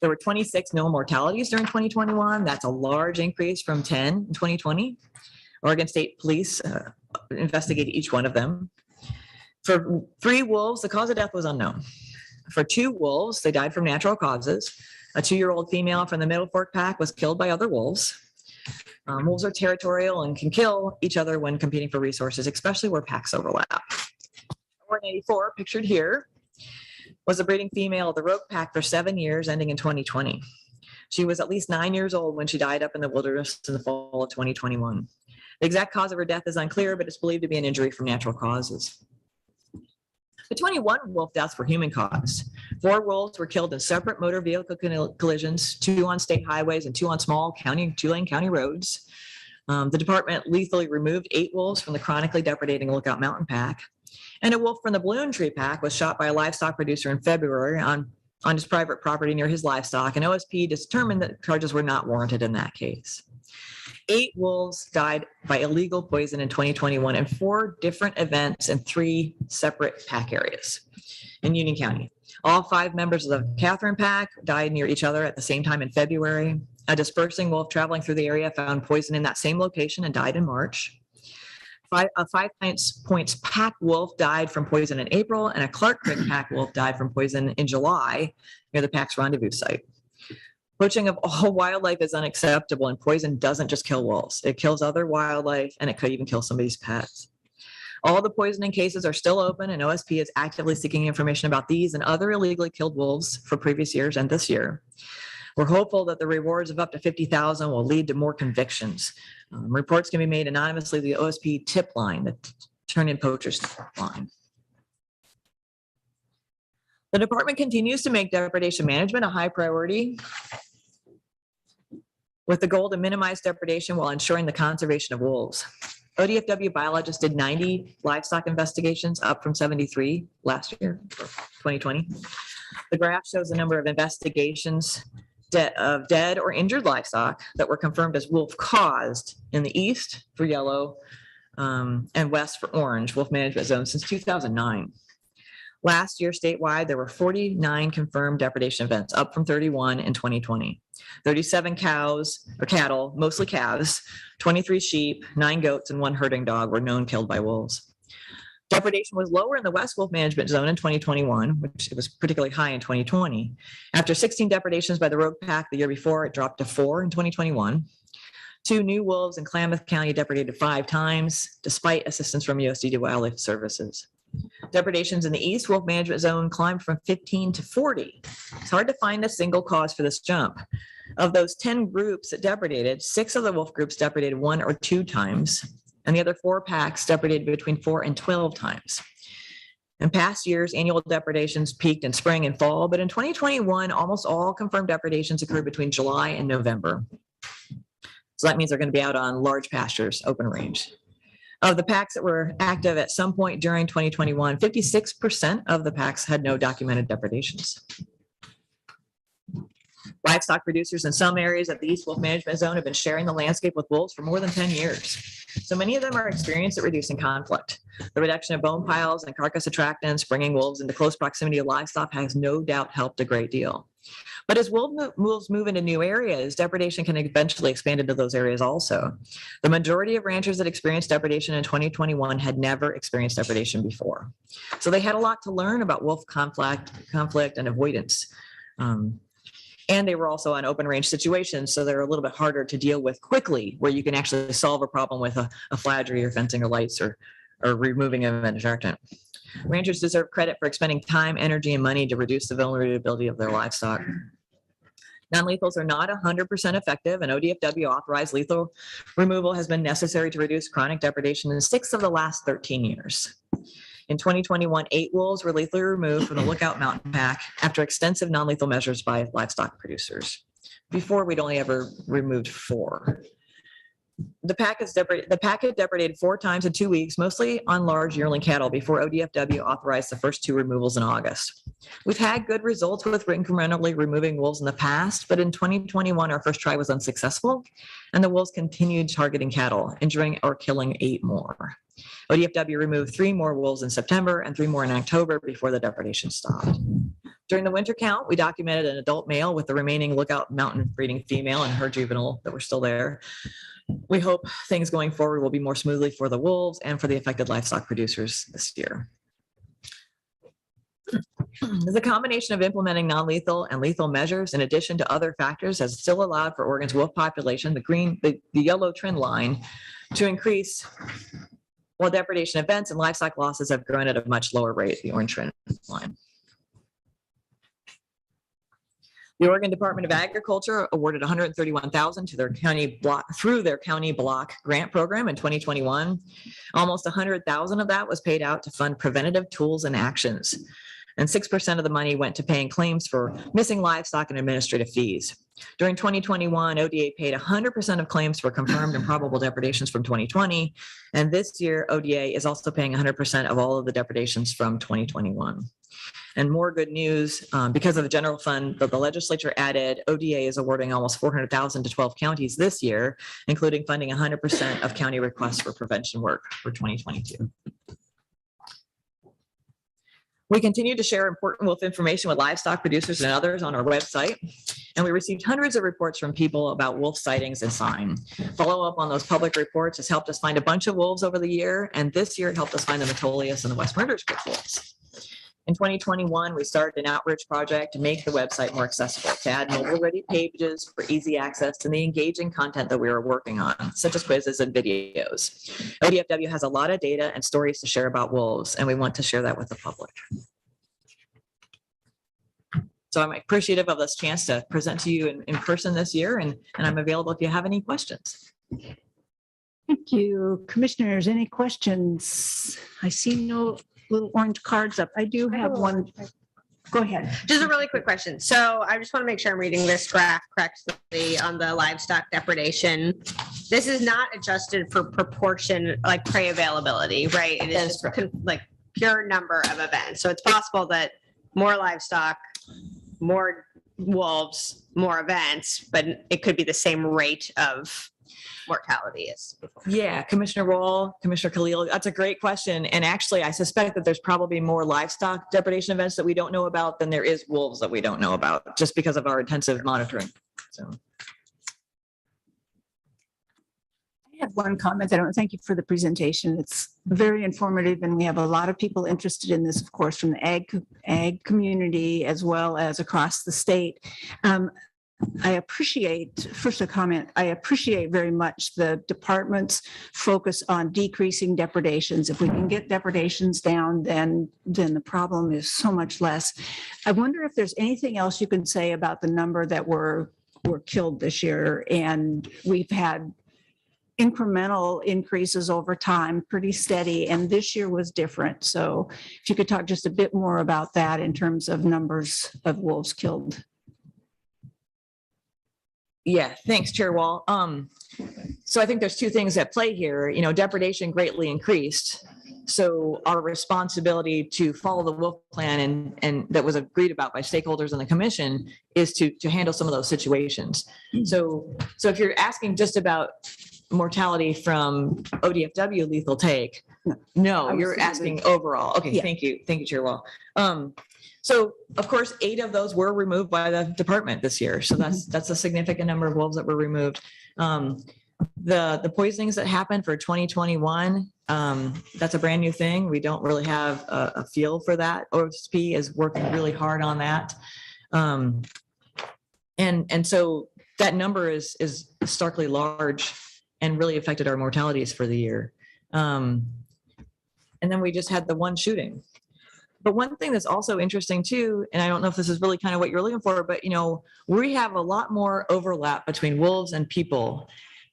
There were 26 known mortalities during 2021. That's a large increase from 10 in 2020. Oregon State Police investigated each one of them. For 3 wolves, the cause of death was unknown. For 2 wolves, they died from natural causes. A 2-year-old female from the Middle Fork pack was killed by other wolves. Wolves are territorial and can kill each other when competing for resources, especially where packs overlap. 484, pictured here, was a breeding female of the Rogue pack for 7 years, ending in 2020. She was at least 9 years old when she died up in the wilderness in the fall of 2021. The exact cause of her death is unclear, but it's believed to be an injury from natural causes. The 21 wolf deaths were human caused. 4 wolves were killed in separate motor vehicle collisions, 2 on state highways and 2 on small 2-lane county roads. The department lethally removed 8 wolves from the chronically depredating Lookout Mountain pack. And a wolf from the Balloon Tree pack was shot by a livestock producer in February on his private property near his livestock, and OSP determined that charges were not warranted in that case. 8 wolves died by illegal poison in 2021 in 4 different events in 3 separate pack areas in Union County. All 5 members of the Catherine pack died near each other at the same time in February. A dispersing wolf traveling through the area found poison in that same location and died in March. A 5 Points pack wolf died from poison in April, and a Clark Creek pack wolf died from poison in July near the pack's rendezvous site. Poaching of all wildlife is unacceptable, and poison doesn't just kill wolves. It kills other wildlife, and it could even kill somebody's pets. All the poisoning cases are still open, and OSP is actively seeking information about these and other illegally killed wolves for previous years and this year. We're hopeful that the rewards of up to $50,000 will lead to more convictions. Reports can be made anonymously to the OSP tip line, the Turn-In Poachers line. The department continues to make depredation management a high priority, with the goal to minimize depredation while ensuring the conservation of wolves. ODFW biologists did 90 livestock investigations, up from 73 last year, 2020. The graph shows the number of investigations of dead or injured livestock that were confirmed as wolf caused in the east for yellow and west for orange wolf management zones since 2009. Last year, statewide, there were 49 confirmed depredation events, up from 31 in 2020. 37 cows or cattle, mostly calves, 23 sheep, 9 goats, and 1 herding dog were known killed by wolves. Depredation was lower in the West Wolf Management Zone in 2021, which it was particularly high in 2020. After 16 depredations by the Rogue Pack the year before, it dropped to 4 in 2021. 2 new wolves in Klamath County depredated 5 times, despite assistance from USDA Wildlife Services. Depredations in the East Wolf Management Zone climbed from 15 to 40. It's hard to find a single cause for this jump. Of those 10 groups that depredated, 6 of the wolf groups depredated 1 or 2 times, and the other 4 packs depredated between 4 and 12 times. In past years, annual depredations peaked in spring and fall, but in 2021, almost all confirmed depredations occurred between July and November. So that means they're going to be out on large pastures, open range. Of the packs that were active at some point during 2021, 56% of the packs had no documented depredations. Livestock producers in some areas of the East Wolf Management Zone have been sharing the landscape with wolves for more than 10 years. So many of them are experienced at reducing conflict. The reduction of bone piles and carcass attractants, bringing wolves into close proximity of livestock, has no doubt helped a great deal. But as wolves move into new areas, depredation can eventually expand into those areas also. The majority of ranchers that experienced depredation in 2021 had never experienced depredation before. So they had a lot to learn about wolf conflict and avoidance. And they were also on open range situations, so they're a little bit harder to deal with quickly, where you can actually solve a problem with a fladry or fencing or lights or removing an attractant. Ranchers deserve credit for expending time, energy, and money to reduce the vulnerability of their livestock. Non-lethals are not 100% effective, and ODFW authorized lethal removal has been necessary to reduce chronic depredation in 6 of the last 13 years. In 2021, 8 wolves were lethally removed from the Lookout Mountain Pack after extensive non-lethal measures by livestock producers. Before, we'd only ever removed 4. The pack had depredated 4 times in 2 weeks, mostly on large yearling cattle, before ODFW authorized the first 2 removals in August. We've had good results with incrementally removing wolves in the past, but in 2021, our first try was unsuccessful, and the wolves continued targeting cattle, injuring or killing 8 more. ODFW removed 3 more wolves in September and 3 more in October before the depredation stopped. During the winter count, we documented an adult male with the remaining Lookout Mountain breeding female and her juvenile that were still there. We hope things going forward will be more smoothly for the wolves and for the affected livestock producers this year. The combination of implementing non-lethal and lethal measures, in addition to other factors, has still allowed for Oregon's wolf population, the yellow trend line, to increase, while depredation events and livestock losses have grown at a much lower rate, the orange trend line. The Oregon Department of Agriculture awarded $131,000 to their county block through their county block grant program in 2021. Almost $100,000 of that was paid out to fund preventative tools and actions. And 6% of the money went to paying claims for missing livestock and administrative fees. During 2021, ODA paid 100% of claims for confirmed and probable depredations from 2020. And this year, ODA is also paying 100% of all of the depredations from 2021. And more good news, because of the general fund that the legislature added, ODA is awarding almost $400,000 to 12 counties this year, including funding 100% of county requests for prevention work for 2022. We continue to share important wolf information with livestock producers and others on our website, and we received hundreds of reports from people about wolf sightings and sign. Follow up on those public reports has helped us find a bunch of wolves over the year, and this year it helped us find the Metolius and the West Murdersburg wolves. In 2021, we started an outreach project to make the website more accessible, to add mobile-ready pages for easy access and the engaging content that we were working on, such as quizzes and videos. ODFW has a lot of data and stories to share about wolves, and we want to share that with the public. So I'm appreciative of this chance to present to you in person this year, and I'm available if you have any questions. Thank you. Commissioners, any questions? I see no little orange cards up. I do have one. Go ahead. Just a really quick question. So I just want to make sure I'm reading this draft correctly on the livestock depredation. This is not adjusted for proportion, like prey availability, right? It is just like pure number of events. So it's possible that more livestock, more wolves, more events, but it could be the same rate of mortality as before. Yeah, Commissioner Wall, Commissioner Khalil, that's a great question. And actually, I suspect that there's probably more livestock depredation events that we don't know about than there is wolves that we don't know about, just because of our intensive monitoring. So. I have one comment. I don't thank you for the presentation. It's very informative, and we have a lot of people interested in this, of course, from the ag community as well as across the state. I appreciate, first a comment, I appreciate very much the department's focus on decreasing depredations. If we can get depredations down, then the problem is so much less. I wonder if there's anything else you can say about the number that were killed this year. And we've had incremental increases over time, pretty steady, and this year was different. So if you could talk just a bit more about that in terms of numbers of wolves killed. Yeah, thanks, Chair Wall. So I think there's two things at play here. You know, depredation greatly increased. So our responsibility to follow the wolf plan and that was agreed about by stakeholders and the commission is to handle some of those situations. So if you're asking just about mortality from ODFW lethal take, no, you're asking overall. Okay, yeah. Thank you, Chair Wall. So of course, 8 of those were removed by the department this year. So that's a significant number of wolves that were removed. The poisonings that happened for 2021, that's a brand new thing. We don't really have a feel for that. OSP is working really hard on that. And so that number is starkly large and really affected our mortalities for the year. And then we just had the one shooting. But one thing that's also interesting too, and I don't know if this is really kind of what you're looking for, but you know, we have a lot more overlap between wolves and people.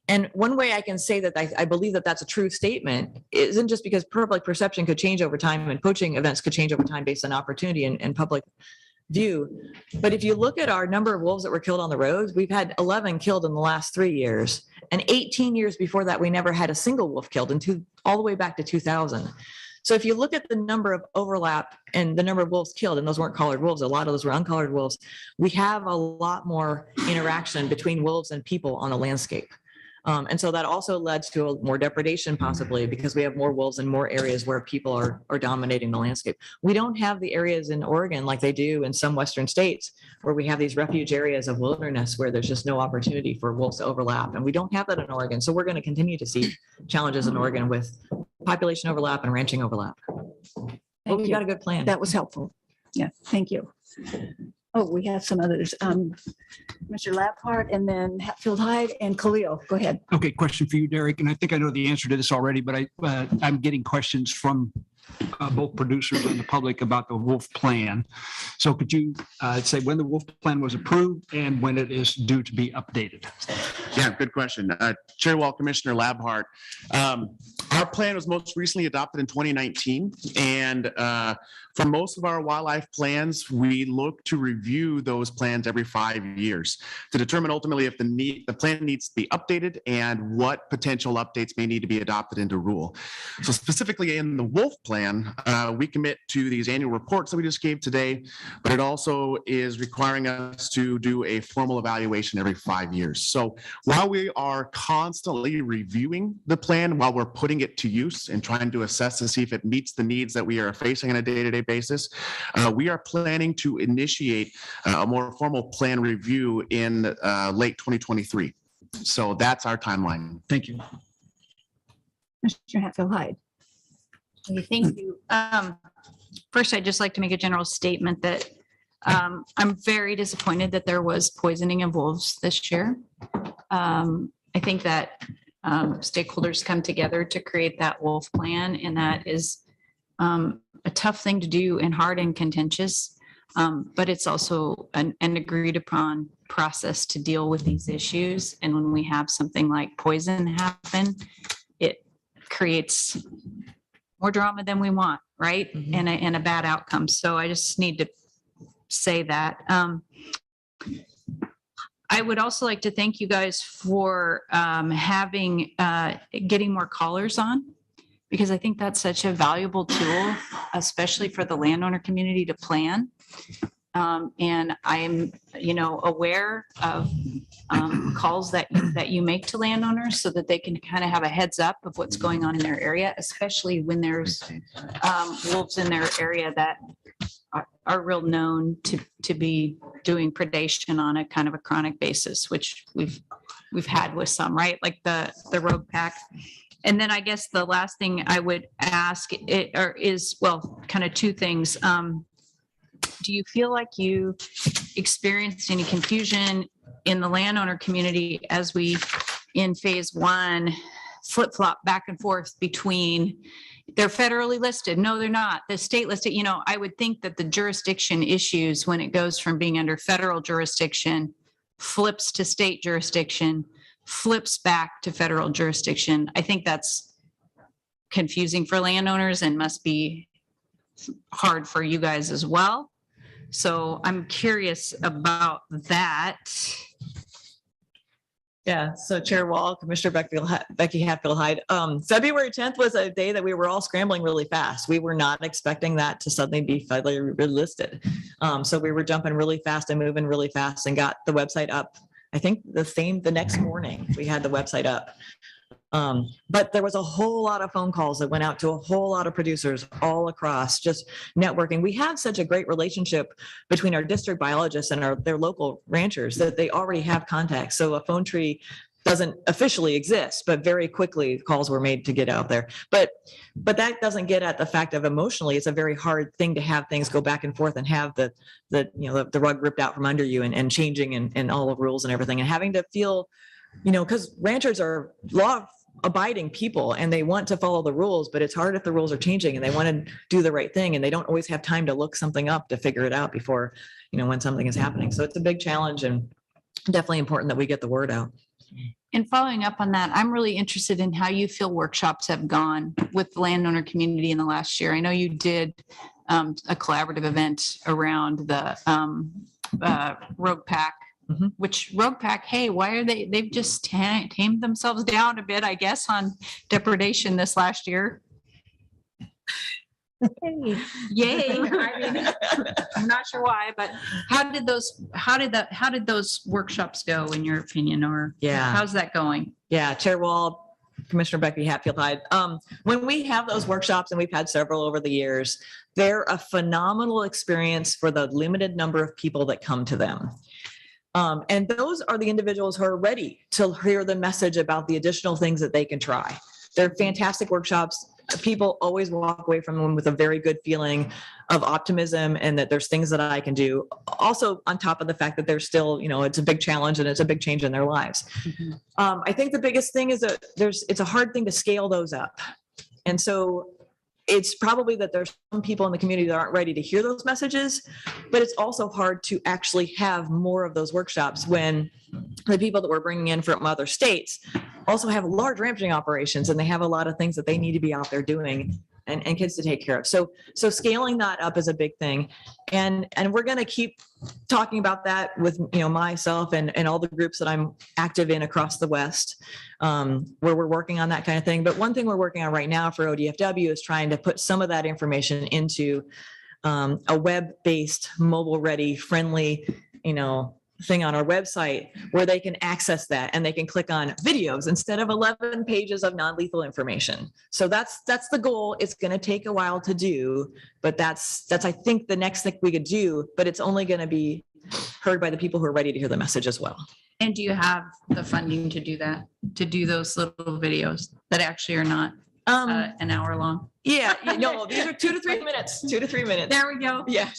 And one way I can say that I believe that that's a true statement isn't just because public perception could change over time and poaching events could change over time based on opportunity and public view. But if you look at our number of wolves that were killed on the roads, we've had 11 killed in the last 3 years. And 18 years before that, we never had a single wolf killed all the way back to 2000. So if you look at the number of overlap and the number of wolves killed, and those weren't collared wolves, a lot of those were uncollared wolves, we have a lot more interaction between wolves and people on the landscape. And so that also led to more depredation possibly because we have more wolves in more areas where people are dominating the landscape. We don't have the areas in Oregon like they do in some Western states where we have these refuge areas of wilderness where there's just no opportunity for wolves to overlap. And we don't have that in Oregon. So we're going to continue to see challenges in Oregon with population overlap and ranching overlap. But we got a good plan. That was helpful. Yeah, thank you. Oh, we have some others. Mr. Laphart and then Hatfield Hyde and Khalil. Go ahead. Okay, question for you, Derek, and I think I know the answer to this already, but I'm getting questions from both producers and the public about the wolf plan. So could you say when the wolf plan was approved and when it is due to be updated? Yeah, good question. Chair Wall, Commissioner Laphart. Our plan was most recently adopted in 2019. And for most of our wildlife plans, we look to review those plans every 5 years to determine ultimately if the plan needs to be updated and what potential updates may need to be adopted into rule. So specifically in the wolf plan, we commit to these annual reports that we just gave today, but it also is requiring us to do a formal evaluation every 5 years. So while we are constantly reviewing the plan, while we're putting it to use and trying to assess to see if it meets the needs that we are facing on a day-to-day basis, we are planning to initiate a more formal plan review in late 2023. So that's our timeline. Thank you. Mr. Hatfield Hyde. Okay, thank you. First, I'd just like to make a general statement that I'm very disappointed that there was poisoning of wolves this year. I think that stakeholders come together to create that wolf plan, and that is a tough thing to do and hard and contentious, but it's also an agreed upon process to deal with these issues. And when we have something like poison happen, it creates more drama than we want, right? Mm-hmm. And a bad outcome. So I just need to say that. I would also like to thank you guys for getting more callers on, because I think that's such a valuable tool, especially for the landowner community to plan. And I'm, aware of calls that you make to landowners so that they can kind of have a heads up of what's going on in their area, especially when there's wolves in their area that are real known to be doing predation on a kind of a chronic basis, which we've had with some, right? Like the rogue pack. And then I guess the last thing I would ask is kind of two things. Do you feel like you experienced any confusion in the landowner community, as we in phase one flip-flop back and forth between they're federally listed, no, they're not, the state listed, you know, I would think that the jurisdiction issues when it goes from being under federal jurisdiction, flips to state jurisdiction, flips back to federal jurisdiction. I think that's confusing for landowners and must be hard for you guys as well. So I'm curious about that. Yeah, so Chair Wall, Commissioner Becky Hatfield-Hyde, February 10th was a day that we were all scrambling really fast. We were not expecting that to suddenly be federally listed. So we were jumping really fast and moving really fast and got the website up. I think the next morning we had the website up. But there was a whole lot of phone calls that went out to a whole lot of producers all across, just networking. We have such a great relationship between our district biologists and their local ranchers that they already have contacts. So a phone tree doesn't officially exist, but very quickly calls were made to get out there. But that doesn't get at the fact of emotionally, it's a very hard thing to have things go back and forth and have the rug ripped out from under you and changing and all the rules and everything, and having to feel, because ranchers are law-abiding people and they want to follow the rules, but it's hard if the rules are changing and they want to do the right thing and they don't always have time to look something up to figure it out before, when something is happening. So it's a big challenge and definitely important that we get the word out. And following up on that, I'm really interested in how you feel workshops have gone with the landowner community in the last year. I know you did a collaborative event around the Rogue Pack. Mm-hmm. Which Rogue Pack, hey, why are they've just tamed themselves down a bit, I guess, on depredation this last year. Yay. I mean, I'm not sure why, but how did those workshops go in your opinion, or how's that going? Yeah, Chair Wall, Commissioner Becky Hatfield-Hyde. When we have those workshops, and we've had several over the years, they're a phenomenal experience for the limited number of people that come to them. And those are the individuals who are ready to hear the message about the additional things that they can try. They're fantastic workshops. People always walk away from them with a very good feeling of optimism and that there's things that I can do. Also, on top of the fact that there's still, it's a big challenge and it's a big change in their lives. Mm-hmm. I think the biggest thing is that it's a hard thing to scale those up. And so it's probably that there's some people in the community that aren't ready to hear those messages, but it's also hard to actually have more of those workshops when the people that we're bringing in from other states also have large ranching operations and they have a lot of things that they need to be out there doing and kids to take care of. So scaling that up is a big thing. And we're going to keep talking about that with, myself and all the groups that I'm active in across the West, where we're working on that kind of thing. But one thing we're working on right now for ODFW is trying to put some of that information into a web-based, mobile-ready, friendly, thing on our website where they can access that and they can click on videos instead of 11 pages of non-lethal information. So that's the goal. It's going to take a while to do, but that's I think the next thing we could do, but it's only going to be heard by the people who are ready to hear the message as well. And do you have the funding to do that, to do those little videos that actually are not an hour long? Yeah, no, these are 2 to 3 minutes, 2 to 3 minutes. There we go. Yeah.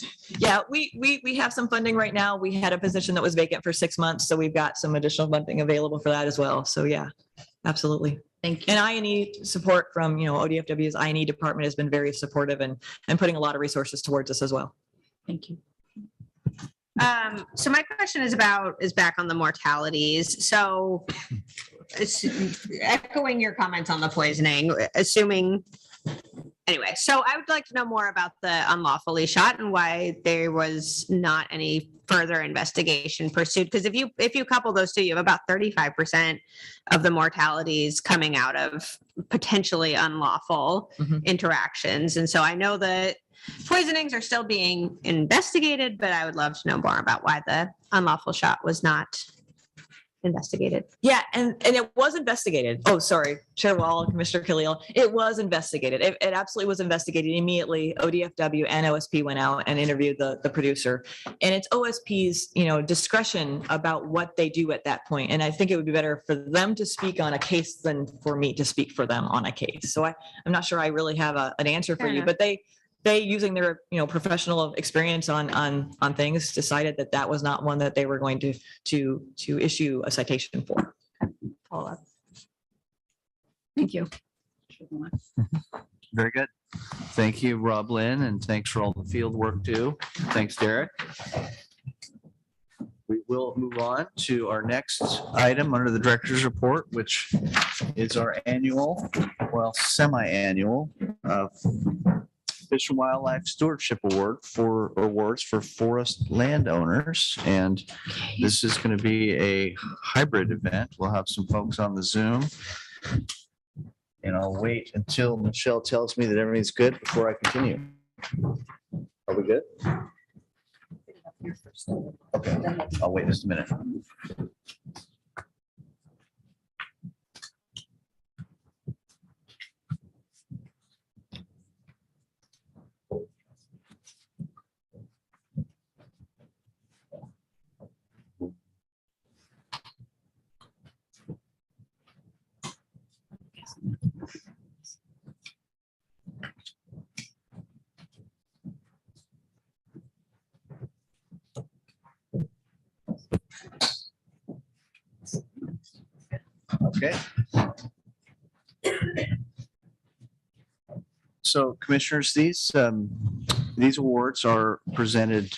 We have some funding right now. We had a position that was vacant for 6 months, so we've got some additional funding available for that as well. So yeah, absolutely. Thank you. And I&E support from, ODFW's I&E department has been very supportive and putting a lot of resources towards this as well. Thank you. So my question is back on the mortalities. So echoing your comments on the poisoning, anyway, so I would like to know more about the unlawfully shot and why there was not any further investigation pursued. Because if you couple those two, you have about 35% of the mortalities coming out of potentially unlawful interactions. And so I know that poisonings are still being investigated, but I would love to know more about why the unlawful shot was not investigated. Yeah, and it was investigated. Oh, sorry, Chair Wall, Commissioner Khalil. It was investigated. It absolutely was investigated immediately. ODFW and OSP went out and interviewed the producer, and it's OSP's discretion about what they do at that point. And I think it would be better for them to speak on a case than for me to speak for them on a case. So I'm not sure I really have an answer for you, but they, using their, professional experience on things, decided that that was not one that they were going to issue a citation for. Follow up. Thank you. Very good. Thank you, Rob Lynn, and thanks for all the field work too. Thanks, Derek. We will move on to our next item under the director's report, which is our annual, well, semi-annual Fish and Wildlife Stewardship Awards for forest landowners. And this is going to be a hybrid event. We'll have some folks on the Zoom. And I'll wait until Michelle tells me that everything's good before I continue. Are we good? Okay, I'll wait just a minute. Okay. So commissioners, these awards are presented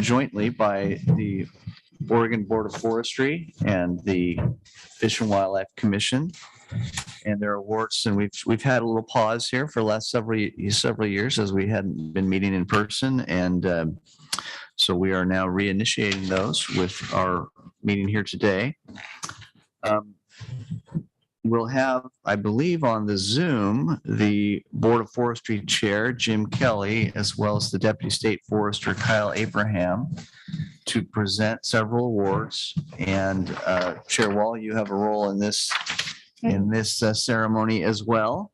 jointly by the Oregon Board of Forestry and the Fish and Wildlife Commission. And their awards, and we've had a little pause here for the last several years as we hadn't been meeting in person, and so we are now reinitiating those with our meeting here today. We'll have, I believe, on the Zoom, the Board of Forestry Chair, Jim Kelly, as well as the Deputy State Forester, Kyle Abraham, to present several awards. And Chair Wall, you have a role in this ceremony as well.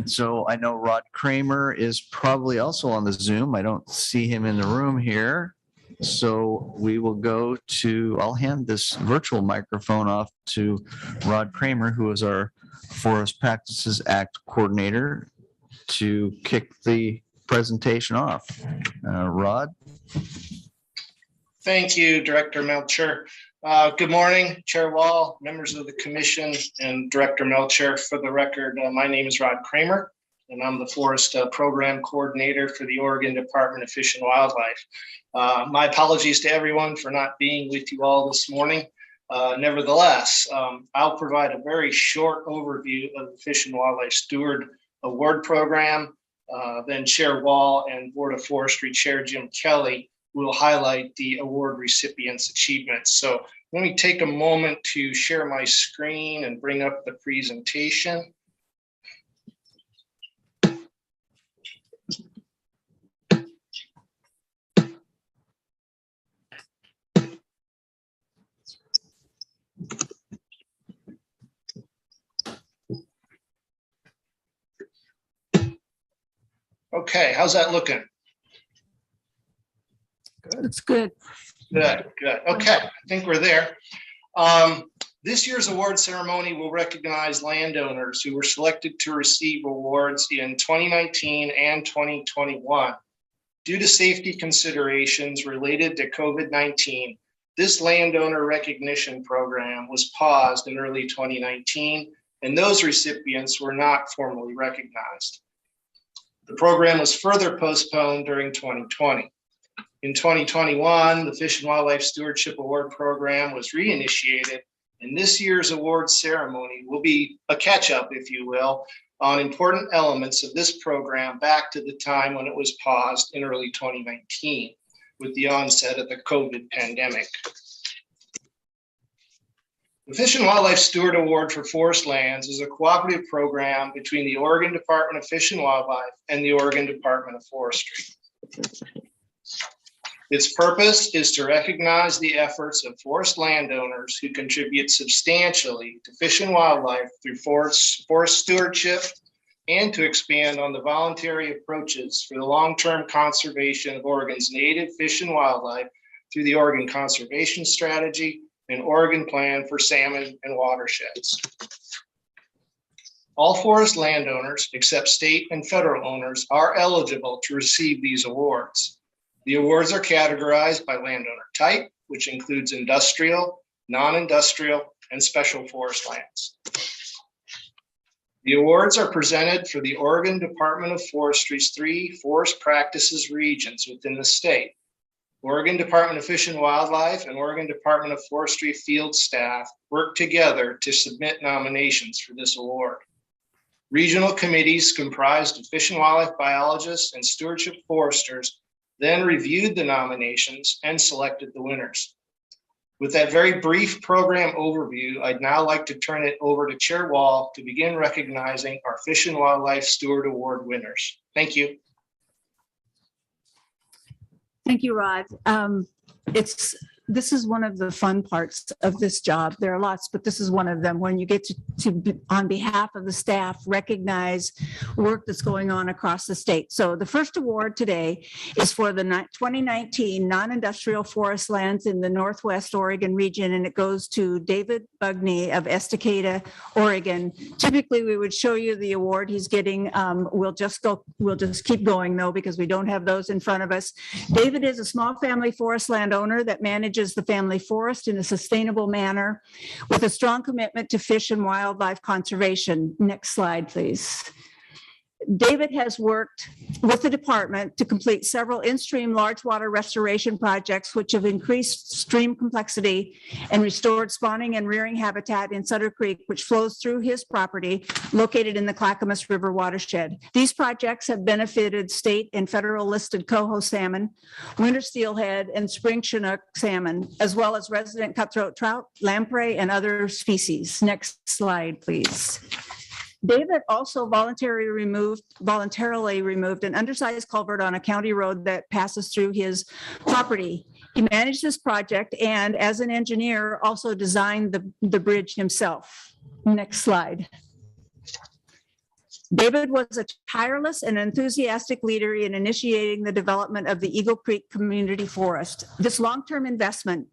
So I know Rod Kramer is probably also on the Zoom. I don't see him in the room here. So we will go to, I'll hand this virtual microphone off to Rod Kramer, who is our Forest Practices Act coordinator, to kick the presentation off. Rod? Thank you, Director Melcher. Good morning, Chair Wall, members of the commission, and Director Melcher. For the record, my name is Rod Kramer, and I'm the Forest Program Coordinator for the Oregon Department of Fish and Wildlife. My apologies to everyone for not being with you all this morning. Nevertheless, I'll provide a very short overview of the Fish and Wildlife Steward Award Program. Then Chair Wall and Board of Forestry Chair Jim Kelly will highlight the award recipients' achievements. So let me take a moment to share my screen and bring up the presentation. Okay, how's that looking? Good. It's good. Good. Okay, I think we're there. This year's award ceremony will recognize landowners who were selected to receive awards in 2019 and 2021. Due to safety considerations related to COVID-19, this landowner recognition program was paused in early 2019, and those recipients were not formally recognized. The program was further postponed during 2020. In 2021, the Fish and Wildlife Stewardship Award Program was reinitiated, and this year's award ceremony will be a catch-up, if you will, on important elements of this program back to the time when it was paused in early 2019 with the onset of the COVID pandemic. The Fish and Wildlife Steward Award for Forest Lands is a cooperative program between the Oregon Department of Fish and Wildlife and the Oregon Department of Forestry. Its purpose is to recognize the efforts of forest landowners who contribute substantially to fish and wildlife through forest stewardship, and to expand on the voluntary approaches for the long-term conservation of Oregon's native fish and wildlife through the Oregon Conservation Strategy and Oregon Plan for Salmon and Watersheds. All forest landowners, except state and federal owners, are eligible to receive these awards. The awards are categorized by landowner type, which includes industrial, non-industrial, and special forest lands. The awards are presented for the Oregon Department of Forestry's 3 forest practices regions within the state. Oregon Department of Fish and Wildlife and Oregon Department of Forestry field staff work together to submit nominations for this award. Regional committees comprised of fish and wildlife biologists and stewardship foresters then reviewed the nominations and selected the winners. With that very brief program overview, I'd now like to turn it over to Chair Wall to begin recognizing our Fish and Wildlife Steward Award winners. Thank you. Thank you, Rod. This is one of the fun parts of this job. There are lots, but this is one of them when you get to on behalf of the staff, recognize work that's going on across the state. So the first award today is for the 2019 non-industrial forest lands in the Northwest Oregon region, and it goes to David Bugney of Estacada, Oregon. Typically, we would show you the award he's getting. We'll just keep going though, because we don't have those in front of us. David is a small family forest landowner that manages the family forest in a sustainable manner with a strong commitment to fish and wildlife conservation. Next slide, please. David has worked with the department to complete several in-stream large water restoration projects, which have increased stream complexity and restored spawning and rearing habitat in Sutter Creek, which flows through his property located in the Clackamas River watershed. These projects have benefited state and federal listed coho salmon, winter steelhead, and spring Chinook salmon, as well as resident cutthroat trout, lamprey, and other species. Next slide, please. David also voluntarily removed an undersized culvert on a county road that passes through his property. He managed this project and, as an engineer, also designed the bridge himself. Next slide. David was a tireless and enthusiastic leader in initiating the development of the Eagle Creek Community Forest. This long-term investment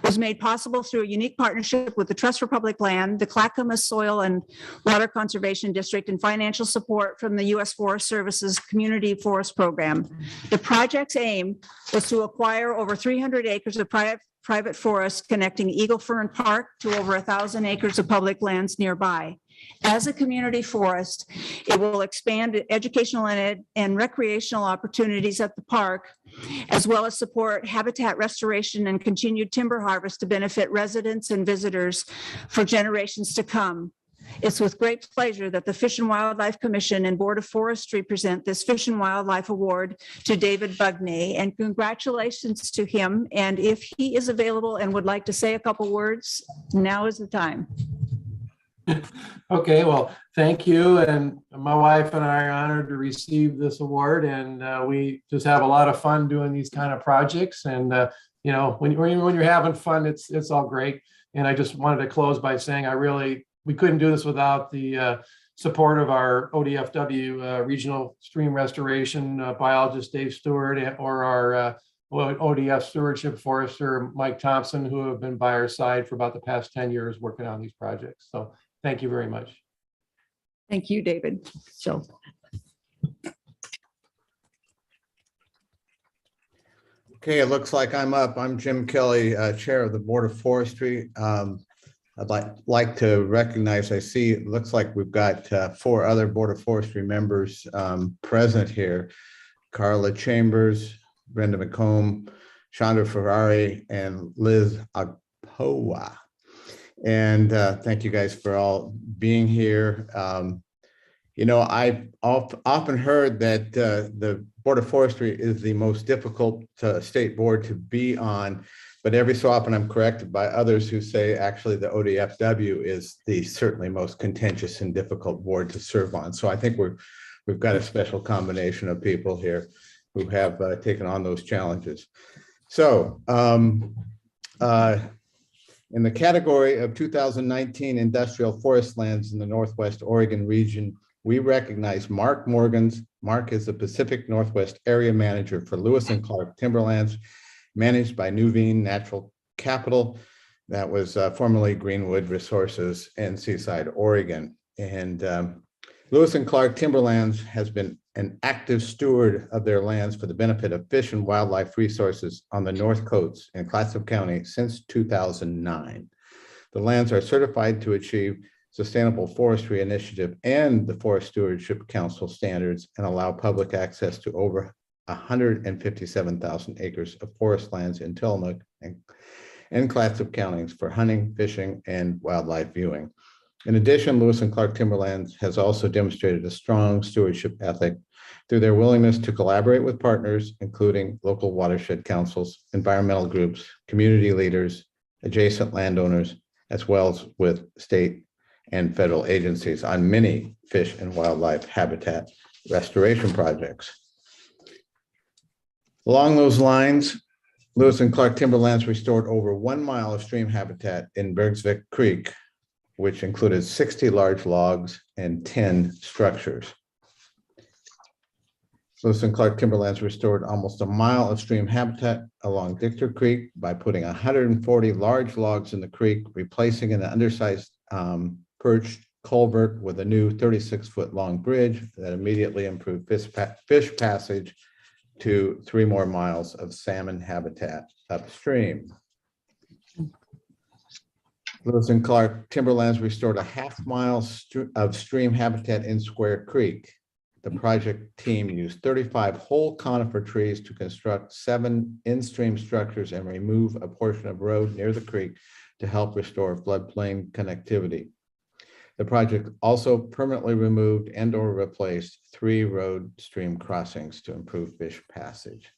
was made possible through a unique partnership with the Trust for Public Land, the Clackamas Soil and Water Conservation District, and financial support from the U.S. Forest Service's Community Forest Program. The project's aim was to acquire over 300 acres of private forest connecting Eagle Fern Park to over 1,000 acres of public lands nearby. As a community forest, it will expand educational and recreational opportunities at the park, as well as support habitat restoration and continued timber harvest to benefit residents and visitors for generations to come. It's with great pleasure that the Fish and Wildlife Commission and Board of Forestry present this Fish and Wildlife Award to David Bugney, and congratulations to him. And if he is available and would like to say a couple words, now is the time. Okay, well, thank you. And my wife and I are honored to receive this award, and we just have a lot of fun doing these kind of projects. And you know, when you're having fun, it's all great. And I just wanted to close by saying we couldn't do this without the support of our ODFW regional stream restoration biologist Dave Stewart, or our ODF stewardship forester Mike Thompson, who have been by our side for about the past 10 years working on these projects. So thank you very much. Thank you, David. So. Okay, it looks like I'm up. I'm Jim Kelly, Chair of the Board of Forestry. I'd like to recognize, it looks like we've got 4 other Board of Forestry members present here. Carla Chambers, Brenda McComb, Chandra Ferrari, and Liz Agpoa. And thank you guys for all being here. You know, I've often heard that the Board of Forestry is the most difficult state board to be on, but every so often I'm corrected by others who say actually the ODFW is the certainly most contentious and difficult board to serve on. So I think we've got a special combination of people here who have taken on those challenges. So in the category of 2019 industrial forest lands in the Northwest Oregon region, we recognize Mark Morgans. Mark is the Pacific Northwest Area Manager for Lewis and Clark Timberlands, managed by Nuveen Natural Capital. That was formerly Greenwood Resources in Seaside, Oregon. And Lewis and Clark Timberlands has been an active steward of their lands for the benefit of fish and wildlife resources on the North Coast in Clatsop County since 2009. The lands are certified to achieve Sustainable Forestry Initiative and the Forest Stewardship Council standards and allow public access to over 157,000 acres of forest lands in Tillamook and Clatsop counties for hunting, fishing, and wildlife viewing. In addition, Lewis and Clark Timberlands has also demonstrated a strong stewardship ethic through their willingness to collaborate with partners, including local watershed councils, environmental groups, community leaders, adjacent landowners, as well as with state and federal agencies on many fish and wildlife habitat restoration projects. Along those lines, Lewis and Clark Timberlands restored over 1 mile of stream habitat in Bergsvik Creek, which included 60 large logs and 10 structures. Lewis and Clark Timberlands restored almost 1 mile of stream habitat along Dictor Creek by putting 140 large logs in the creek, replacing an undersized perched culvert with a new 36-foot long bridge that immediately improved fish passage to 3 more miles of salmon habitat upstream. Lewis and Clark Timberlands restored a half mile of stream habitat in Square Creek. The project team used 35 whole conifer trees to construct 7 in-stream structures and remove a portion of road near the creek to help restore floodplain connectivity. The project also permanently removed and/or replaced 3 road stream crossings to improve fish passage.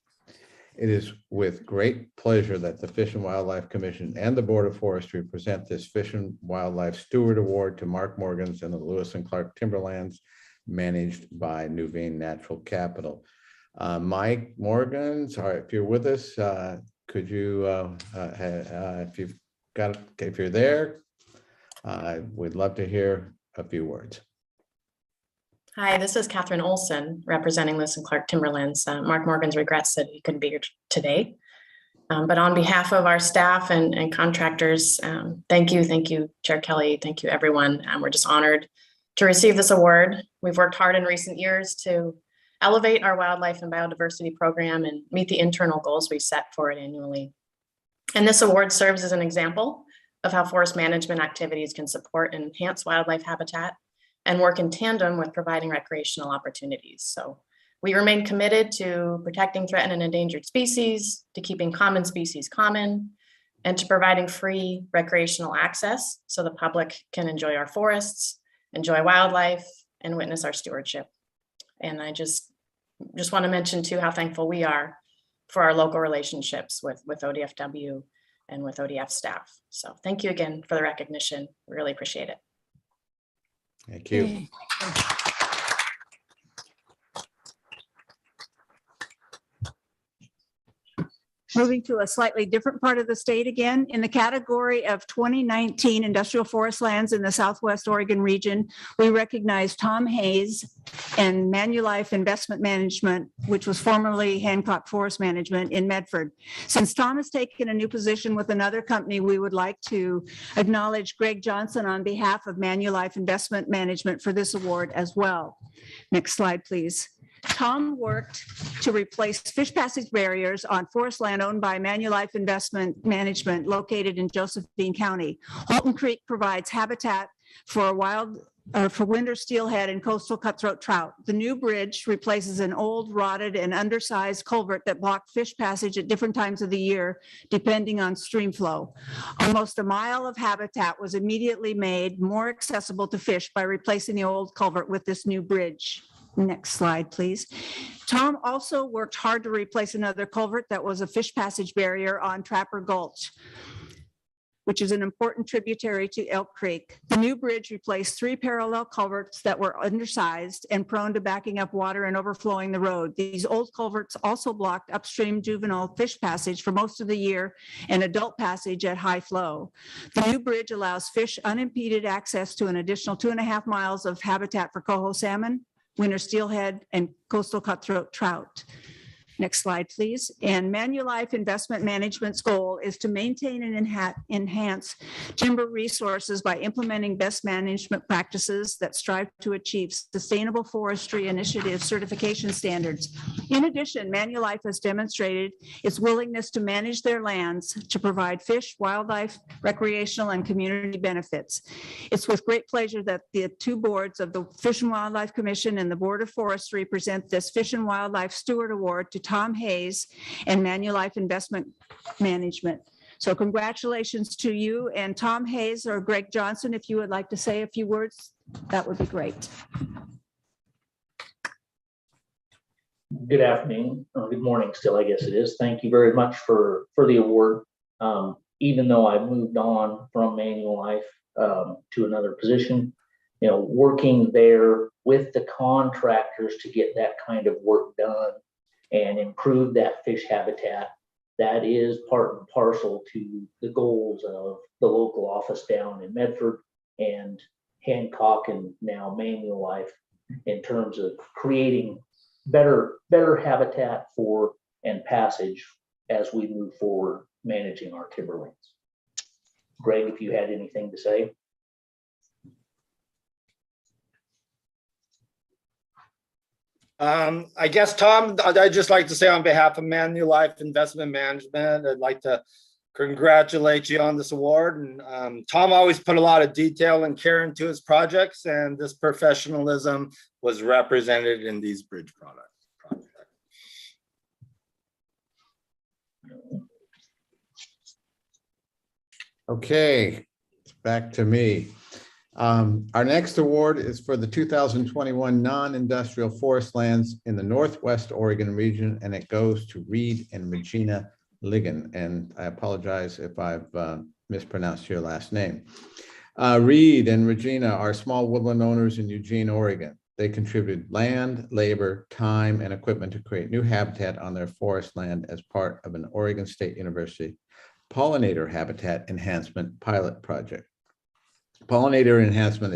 It is with great pleasure that the Fish and Wildlife Commission and the Board of Forestry present this Fish and Wildlife Steward Award to Mark Morgans and the Lewis and Clark Timberlands managed by Nuveen Natural Capital. Mike Morgans, all right, if you're with us, could you, if you're there, we'd love to hear a few words. Hi, this is Catherine Olson representing Lewis and Clark Timberlands. Mark Morgans regrets that he couldn't be here today. But on behalf of our staff and contractors, thank you, Chair Kelly, thank you, everyone. We're just honored to receive this award. We've worked hard in recent years to elevate our wildlife and biodiversity program and meet the internal goals we set for it annually. And this award serves as an example of how forest management activities can support and enhance wildlife habitat and work in tandem with providing recreational opportunities. So we remain committed to protecting threatened and endangered species, to keeping common species common, and to providing free recreational access so the public can enjoy our forests, enjoy wildlife, and witness our stewardship. And I just want to mention too how thankful we are for our local relationships with ODFW and with ODF staff. So thank you again for the recognition. We really appreciate it. Thank you. Moving to a slightly different part of the state again, in the category of 2019 industrial forest lands in the Southwest Oregon region, we recognize Tom Hayes and Manulife Investment Management, which was formerly Hancock Forest Management in Medford. Since Tom has taken a new position with another company, we would like to acknowledge Greg Johnson on behalf of Manulife Investment Management for this award as well. Next slide, please. Tom worked to replace fish passage barriers on forest land owned by Manulife Investment Management located in Josephine County. Holton Creek provides habitat for winter steelhead and coastal cutthroat trout. The new bridge replaces an old rotted and undersized culvert that blocked fish passage at different times of the year, depending on stream flow. Almost a mile of habitat was immediately made more accessible to fish by replacing the old culvert with this new bridge. Next slide, please. Tom also worked hard to replace another culvert that was a fish passage barrier on Trapper Gulch, which is an important tributary to Elk Creek. The new bridge replaced 3 parallel culverts that were undersized and prone to backing up water and overflowing the road. These old culverts also blocked upstream juvenile fish passage for most of the year and adult passage at high flow. The new bridge allows fish unimpeded access to an additional 2.5 miles of habitat for coho salmon, winter steelhead, and coastal cutthroat trout. Next slide, please. And Manulife Investment Management's goal is to maintain and enhance timber resources by implementing best management practices that strive to achieve sustainable forestry initiative certification standards. In addition, Manulife has demonstrated its willingness to manage their lands to provide fish, wildlife, recreational, and community benefits. It's with great pleasure that the two boards of the Fish and Wildlife Commission and the Board of Forestry present this Fish and Wildlife Steward Award to Tom Hayes and Manulife Investment Management. So congratulations to you and Tom Hayes or Greg Johnson. If you would like to say a few words, that would be great. Good afternoon, good morning still, I guess it is. Thank you very much for the award. Even though I moved on from Manulife to another position, you know, working there with the contractors to get that kind of work done and improve that fish habitat, that is part and parcel to the goals of the local office down in Medford and Hancock and now Manulife in terms of creating better habitat for and passage as we move forward managing our timberlands. Greg, if you had anything to say. I guess, Tom, I'd just like to say on behalf of Manulife Investment Management, I'd like to congratulate you on this award. And Tom always put a lot of detail and care into his projects, and this professionalism was represented in these bridge projects. Okay, it's back to me. Our next award is for the 2021 non-industrial forest lands in the Northwest Oregon region, and it goes to Reed and Regina Ligon. And I apologize if I've mispronounced your last name. Reed and Regina are small woodland owners in Eugene, Oregon. They contributed land, labor, time, and equipment to create new habitat on their forest land as part of an Oregon State University pollinator habitat enhancement pilot project. Pollinator enhancement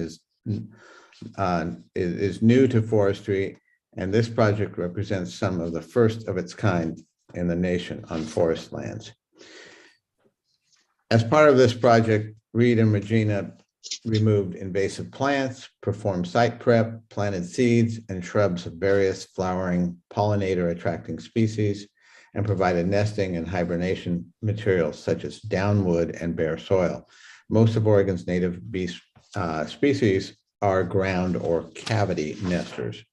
is new to forestry, and this project represents some of the first of its kind in the nation on forest lands. As part of this project, Reed and Regina removed invasive plants, performed site prep, planted seeds and shrubs of various flowering pollinator attracting species, and provided nesting and hibernation materials such as downwood and bare soil. Most of Oregon's native bee species are ground or cavity nesters.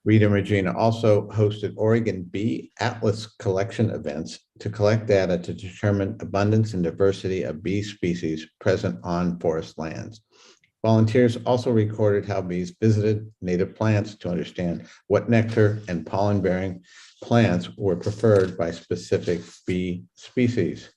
Reed and Regina also hosted Oregon Bee Atlas collection events to collect data to determine abundance and diversity of bee species present on forest lands. Volunteers also recorded how bees visited native plants to understand what nectar and pollen-bearing plants were preferred by specific bee species.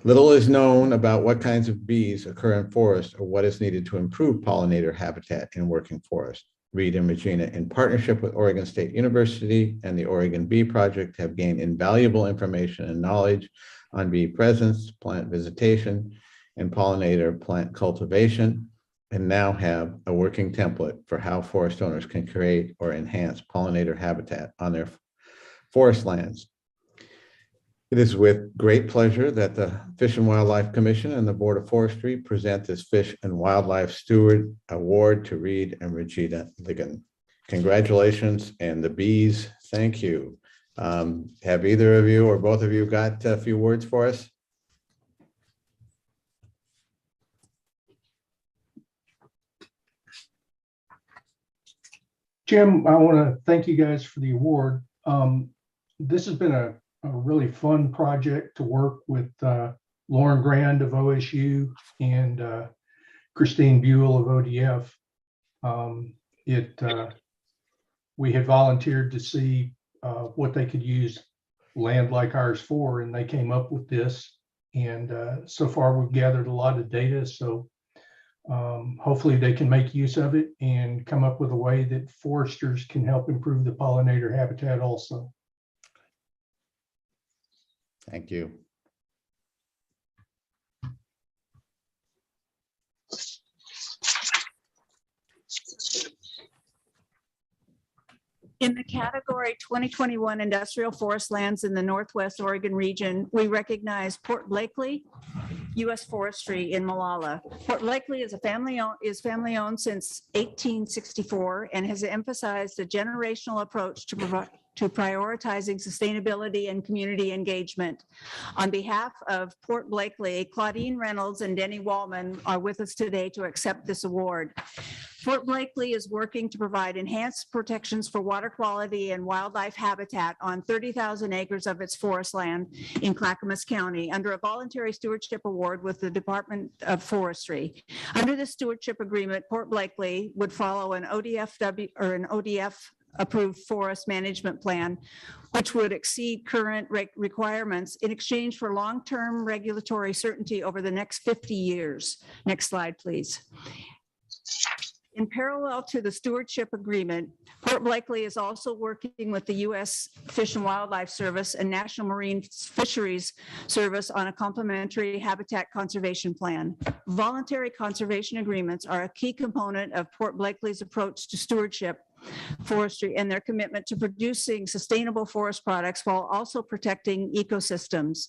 Little is known about what kinds of bees occur in forests or what is needed to improve pollinator habitat in working forest. Reed and Regina, in partnership with Oregon State University and the Oregon Bee Project, have gained invaluable information and knowledge on bee presence, plant visitation, and pollinator plant cultivation, and now have a working template for how forest owners can create or enhance pollinator habitat on their forest lands. It is with great pleasure that the Fish and Wildlife Commission and the Board of Forestry present this Fish and Wildlife Steward Award to Reed and Regina Ligon. Congratulations, and the bees, thank you. Have either of you or both of you got a few words for us? Jim, I want to thank you guys for the award. This has been a really fun project to work with Lauren Grand of OSU and Christine Buell of ODF. We had volunteered to see what they could use land like ours for, and they came up with this. And so far we've gathered a lot of data, so hopefully they can make use of it and come up with a way that foresters can help improve the pollinator habitat also. Thank you. In the category 2021 industrial forest lands in the Northwest Oregon region, we recognize Port Blakely, U.S. Forestry in Molalla. Port Blakely is family owned since 1864 and has emphasized a generational approach to prioritizing sustainability and community engagement. On behalf of Port Blakely, Claudine Reynolds and Denny Wallman are with us today to accept this award. Fort Blakely is working to provide enhanced protections for water quality and wildlife habitat on 30,000 acres of its forest land in Clackamas County under a voluntary stewardship award with the Department of Forestry. Under the stewardship agreement, Port Blakely would follow an ODFW or an ODF approved forest management plan, which would exceed current requirements in exchange for long-term regulatory certainty over the next 50 years. Next slide, please. In parallel to the stewardship agreement, Port Blakely is also working with the U.S. Fish and Wildlife Service and National Marine Fisheries Service on a complementary habitat conservation plan. Voluntary conservation agreements are a key component of Port Blakely's approach to stewardship forestry and their commitment to producing sustainable forest products while also protecting ecosystems.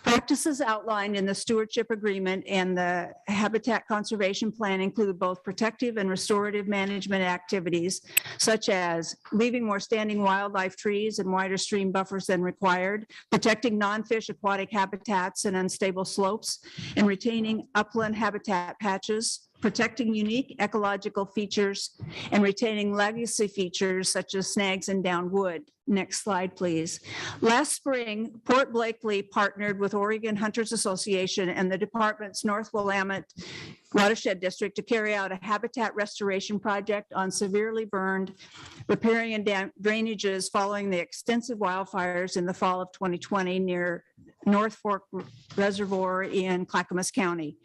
Practices outlined in the stewardship agreement and the habitat conservation plan include both protective and restorative management activities, such as leaving more standing wildlife trees and wider stream buffers than required, protecting non-fish aquatic habitats and unstable slopes, and retaining upland habitat patches, protecting unique ecological features, and retaining legacy features such as snags and down wood. Next slide, please. Last spring, Port Blakely partnered with Oregon Hunters Association and the department's North Willamette Watershed District to carry out a habitat restoration project on severely burned riparian drainages following the extensive wildfires in the fall of 2020 near North Fork Reservoir in Clackamas County.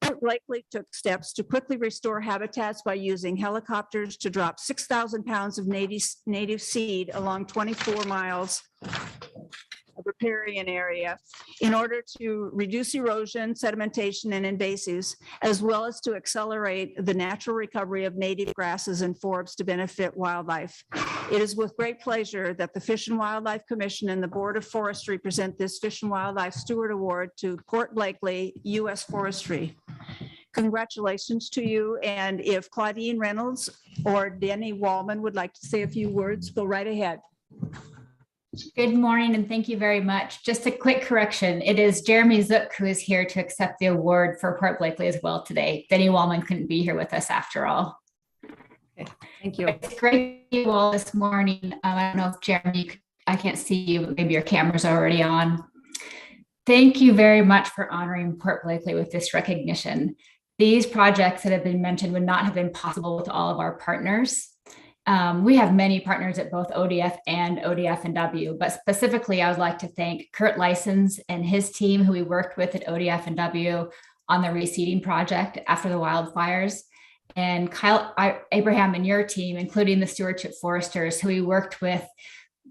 Port Blakely took steps to quickly restore habitats by using helicopters to drop 6,000 pounds of native seed along 24 miles of riparian area in order to reduce erosion, sedimentation, and invasives, as well as to accelerate the natural recovery of native grasses and forbs to benefit wildlife. It is with great pleasure that the Fish and Wildlife Commission and the Board of Forestry present this Fish and Wildlife Steward Award to Port Blakely, U.S. Forestry. Congratulations to you. And if Claudine Reynolds or Denny Wallman would like to say a few words, go right ahead. Good morning, and thank you very much. Just a quick correction. It is Jeremy Zook who is here to accept the award for Port Blakely as well today. Denny Wallman couldn't be here with us after all. Okay, thank you. It's great to see you all this morning. I don't know if Jeremy, I can't see you, but maybe your camera's already on. Thank you very much for honoring Port Blakely with this recognition. These projects that have been mentioned would not have been possible with all of our partners. We have many partners at both ODF and ODF&W, but specifically I would like to thank Kurt Lysons and his team who we worked with at ODF&W on the reseeding project after the wildfires, and Kyle Abraham and your team, including the Stewardship Foresters, who we worked with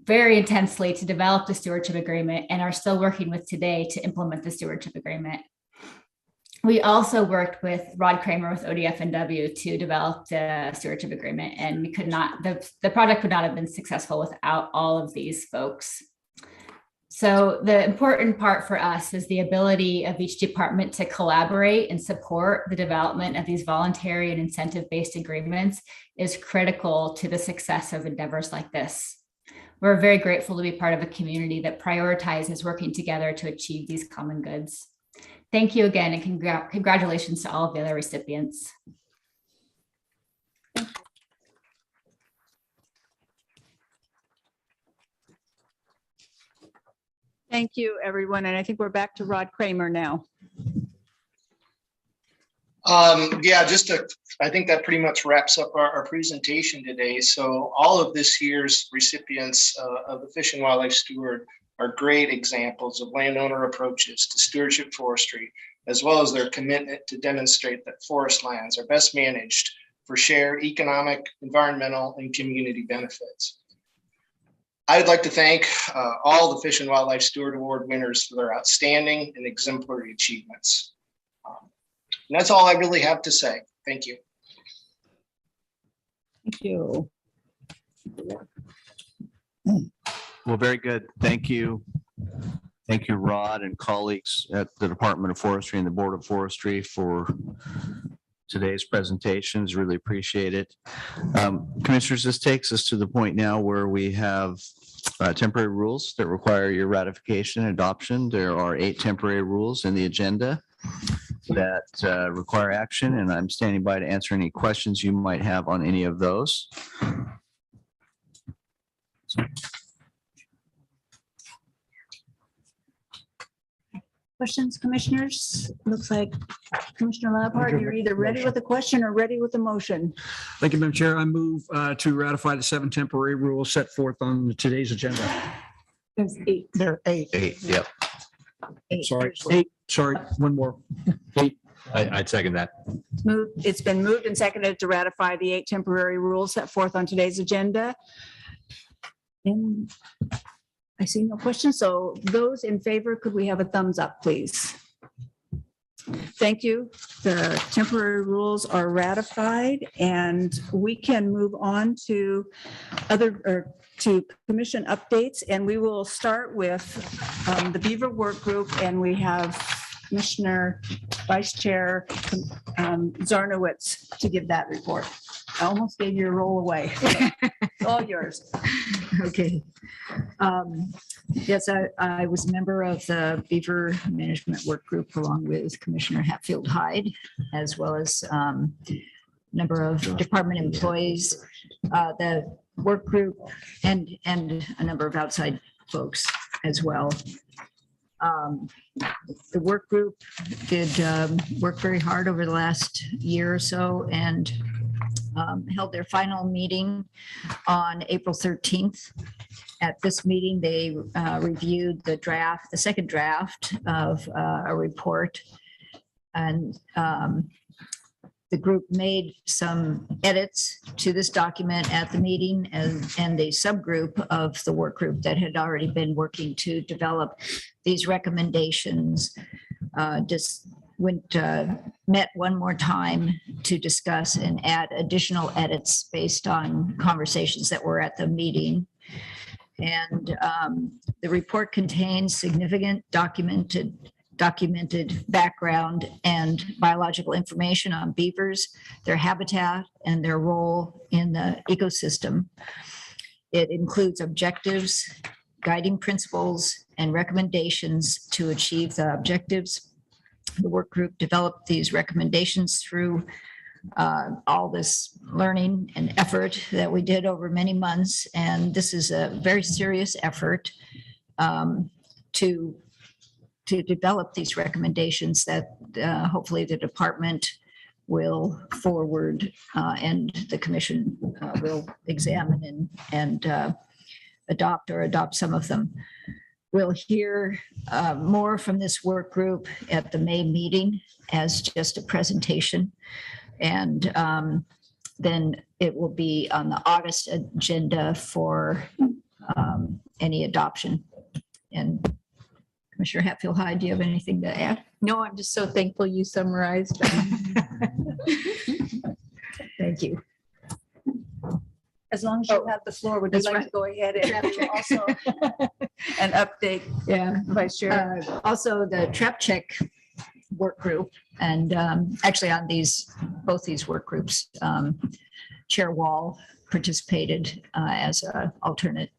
very intensely to develop the stewardship agreement and are still working with today to implement the stewardship agreement. We also worked with Rod Kramer with ODF&W to develop the stewardship agreement, and we could not, the project would not have been successful without all of these folks. So the important part for us is the ability of each department to collaborate and support the development of these voluntary and incentive-based agreements is critical to the success of endeavors like this. We're very grateful to be part of a community that prioritizes working together to achieve these common goods. Thank you again, and congratulations to all of the other recipients. Thank you, everyone. And I think we're back to Rod Kramer now. Yeah, I think that pretty much wraps up our presentation today. So all of this year's recipients of the Fish and Wildlife Steward are great examples of landowner approaches to stewardship forestry, as well as their commitment to demonstrate that forest lands are best managed for shared economic, environmental, and community benefits. I'd like to thank all the Fish and Wildlife Steward Award winners for their outstanding and exemplary achievements. And that's all I really have to say. Thank you. Thank you. Well, very good. Thank you. Thank you, Rod and colleagues at the Department of Forestry and the Board of Forestry for today's presentations. Really appreciate it. Commissioners, this takes us to the point now where we have temporary rules that require your ratification and adoption. There are 8 temporary rules in the agenda that require action, and I'm standing by to answer any questions you might have on any of those. Questions, commissioners? Looks like Commissioner Lampard, you're either ready with a question or ready with a motion. Thank you, Madam Chair. I move to ratify the 7 temporary rules set forth on today's agenda. There's 8. There are 8. 8, yep. Sorry, 8. Sorry, one more. 8. I'd second that. It's been moved and seconded to ratify the 8 temporary rules set forth on today's agenda. And I see no questions. So those in favor, could we have a thumbs up, please? Thank you. The temporary rules are ratified, and we can move on to to commission updates. And we will start with the Beaver work group, and we have Commissioner Vice Chair Zarnowitz to give that report. I almost gave your role away. It's all yours. Okay. Yes, I was a member of the Beaver Management Work Group along with Commissioner Hatfield Hyde, as well as a number of department employees, the work group, and a number of outside folks as well. The work group did work very hard over the last year or so and held their final meeting on April 13th. At this meeting, they reviewed the second draft of a report, and the group made some edits to this document at the meeting, and a subgroup of the work group that had already been working to develop these recommendations just met one more time to discuss and add additional edits based on conversations that were at the meeting. And the report contains significant documented background and biological information on beavers, their habitat, and their role in the ecosystem. It includes objectives, guiding principles, and recommendations to achieve the objectives. The work group developed these recommendations through all this learning and effort that we did over many months. And this is a very serious effort to develop these recommendations that hopefully the department will forward and the commission will examine and adopt some of them. We'll hear more from this work group at the May meeting as just a presentation. And then it will be on the August agenda for any adoption. And Commissioner Hatfield Hyde, do you have anything to add? No, I'm just so thankful you summarized. Thank you. As long as you have the floor, would you like to go ahead and do also an update? Yeah, Vice Chair. Also, the trap check work group, and actually on both these work groups, Chair Wall participated as an alternate.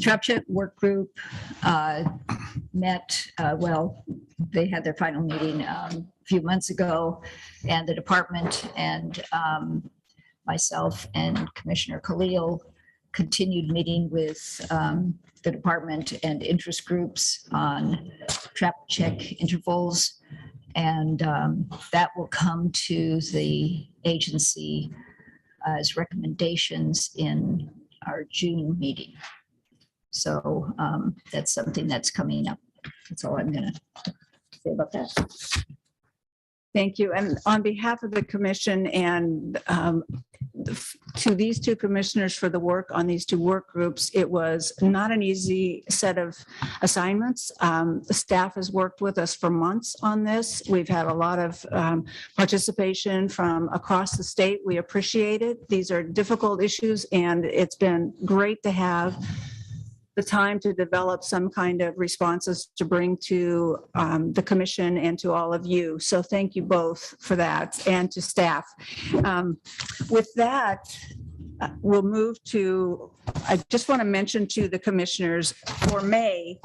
Trap check work group met, they had their final meeting a few months ago, and the department and myself and Commissioner Khalil continued meeting with the department and interest groups on trap check intervals. And that will come to the agency as recommendations in our June meeting. So that's something that's coming up. That's all I'm going to say about that. Thank you. And on behalf of the commission and to these two commissioners for the work on these two work groups, it was not an easy set of assignments. The staff has worked with us for months on this. We've had a lot of participation from across the state. We appreciate it. These are difficult issues, and it's been great to have the time to develop some kind of responses to bring to the commission and to all of you. So thank you both for that, and to staff. With that, we'll move to, I just want to mention to the commissioners, for May,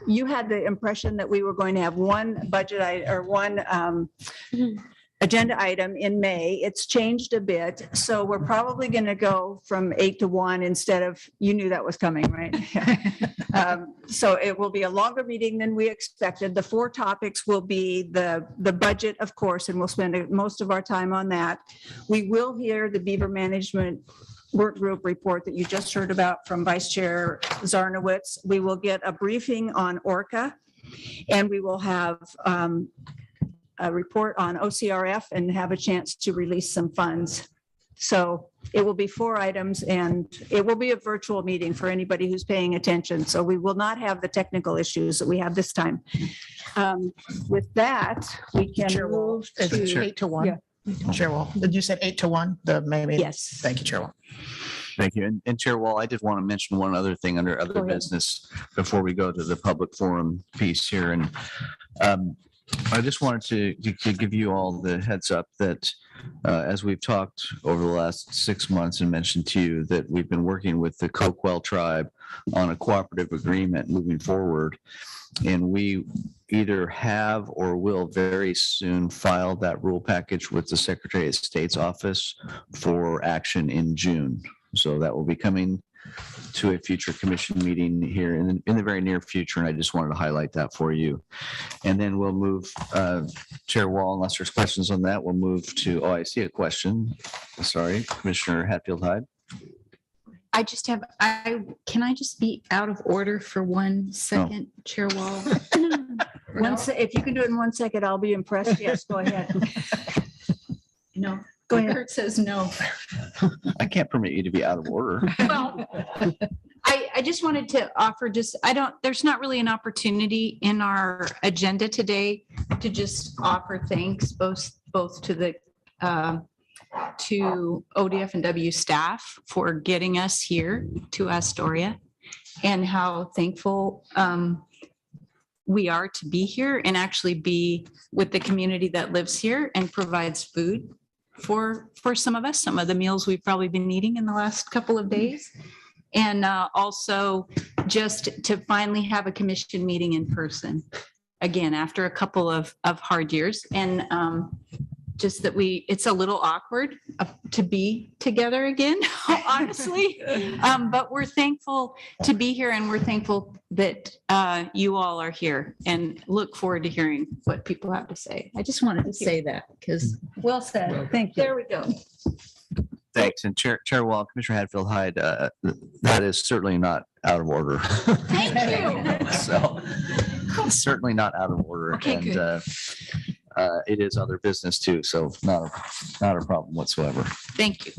you had the impression that we were going to have one budget or one agenda item in May. It's changed a bit. So we're probably going to go from 8 to 1 instead of, you knew that was coming, right? So it will be a longer meeting than we expected. The 4 topics will be the budget, of course, and we'll spend most of our time on that. We will hear the Beaver Management Work Group report that you just heard about from Vice Chair Zarnowitz. We will get a briefing on ORCA, and we will have a report on OCRF and have a chance to release some funds. So it will be 4 items, and it will be a virtual meeting for anybody who's paying attention. So we will not have the technical issues that we have this time. With that, we can move Is it to 8 to 1? Yeah. Chair Wall, did you say 8 to 1? The maybe? Yes. Thank you, Chair Wall. Thank you. And Chair Wall, I did want to mention one other thing under other business before we go to the public forum piece here. And I just wanted to give you all the heads up that as we've talked over the last 6 months and mentioned to you that we've been working with the Coquel tribe on a cooperative agreement moving forward. And we either have or will very soon file that rule package with the Secretary of State's office for action in June. So that will be coming to a future commission meeting here in the very near future. And I just wanted to highlight that for you. And then we'll move, Chair Wall, unless there's questions on that, we'll move to, oh, I see a question. Sorry, Commissioner Hatfield-Hyde. I just have, can I just be out of order for 1 second, Chair Wall? If you can do it in 1 second, I'll be impressed. Yes, go ahead. No. Go ahead. Kurt says no. I can't permit you to be out of order. Well, I just wanted to offer there's not really an opportunity in our agenda today to just offer thanks both to the to ODFW staff for getting us here to Astoria, and how thankful we are to be here and actually be with the community that lives here and provides food for some of us, some of the meals we've probably been eating in the last couple of days. And also just to finally have a commission meeting in person again, after a couple of hard years. And just that it's a little awkward to be together again, honestly. But we're thankful to be here, and we're thankful that you all are here, and look forward to hearing what people have to say. I just wanted to say that because well said. Thank you. There we go. Thanks. And Chair Wall, Commissioner Hatfield-Hyde, that is certainly not out of order. Thank you. So certainly not out of order. Okay, and good. It is other business too, so not a problem whatsoever. Thank you.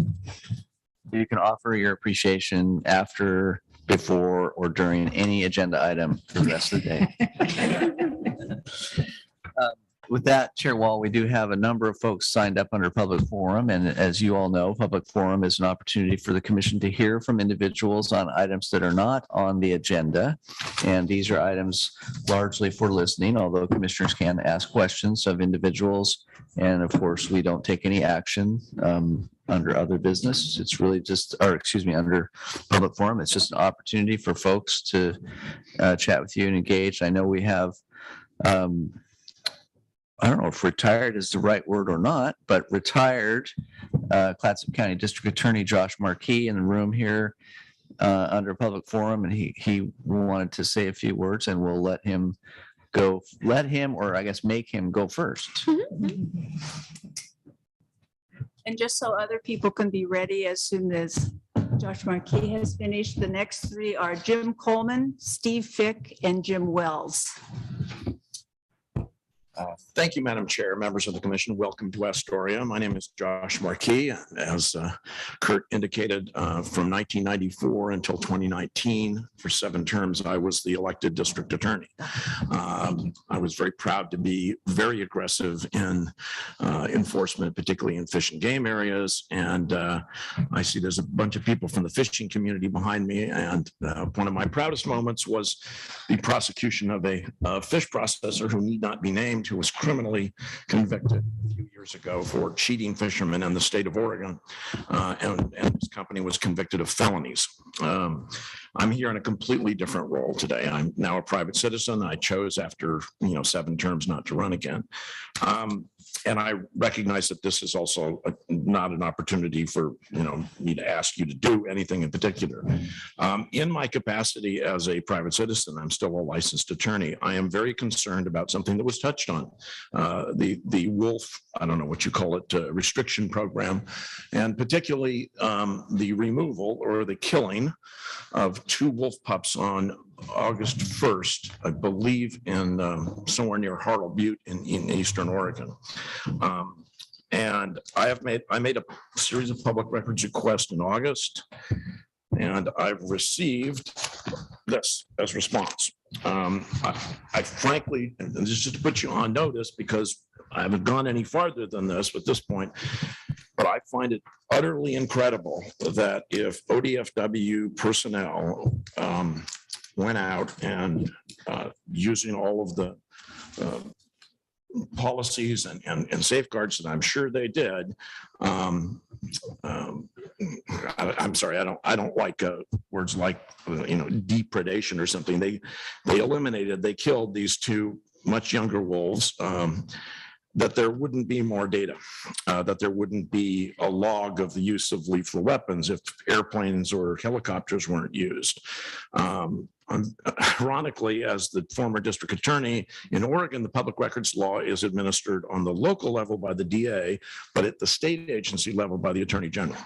You can offer your appreciation after, before, or during any agenda item for the rest of the day. With that, Chair Wall, we do have a number of folks signed up under public forum. And as you all know, public forum is an opportunity for the commission to hear from individuals on items that are not on the agenda. And these are items largely for listening, although commissioners can ask questions of individuals. And of course, we don't take any action under other business. It's really just, under public forum. It's just an opportunity for folks to chat with you and engage. I know we have, I don't know if retired is the right word or not, but retired Clatsop County District Attorney Josh Markey in the room here under public forum, and he wanted to say a few words, and we'll let him, or I guess make him go first. And just so other people can be ready as soon as Josh Markey has finished, the next 3 are Jim Coleman, Steve Fick, and Jim Wells. Thank you, Madam Chair, members of the commission. Welcome to Astoria. My name is Josh Marquis. As Kurt indicated, from 1994 until 2019, for 7 terms, I was the elected district attorney. I was very proud to be very aggressive in enforcement, particularly in fish and game areas. And I see there's a bunch of people from the fishing community behind me. And one of my proudest moments was the prosecution of a fish processor who need not be named, who was criminally convicted a few years ago for cheating fishermen in the state of Oregon. And his company was convicted of felonies. I'm here in a completely different role today. I'm now a private citizen. I chose after 7 terms not to run again. And I recognize that this is also not an opportunity for me to ask you to do anything in particular. In my capacity as a private citizen, I'm still a licensed attorney. I am very concerned about something that was touched on, the wolf, I don't know what you call it, restriction program, and particularly the removal or the killing of 2 wolf pups on August 1st, I believe, in somewhere near Halibut in eastern Oregon. And I made a series of public records requests in August, and I've received this as response. I frankly, and this is just to put you on notice because I haven't gone any farther than this at this point, but I find it utterly incredible that if ODFW personnel went out and using all of the policies and safeguards that I'm sure they did. I'm sorry, I don't like words like depredation or something. They killed these 2 much younger wolves. That there wouldn't be more data, that there wouldn't be a log of the use of lethal weapons if airplanes or helicopters weren't used. Ironically, as the former district attorney in Oregon, the public records law is administered on the local level by the DA, but at the state agency level by the attorney general.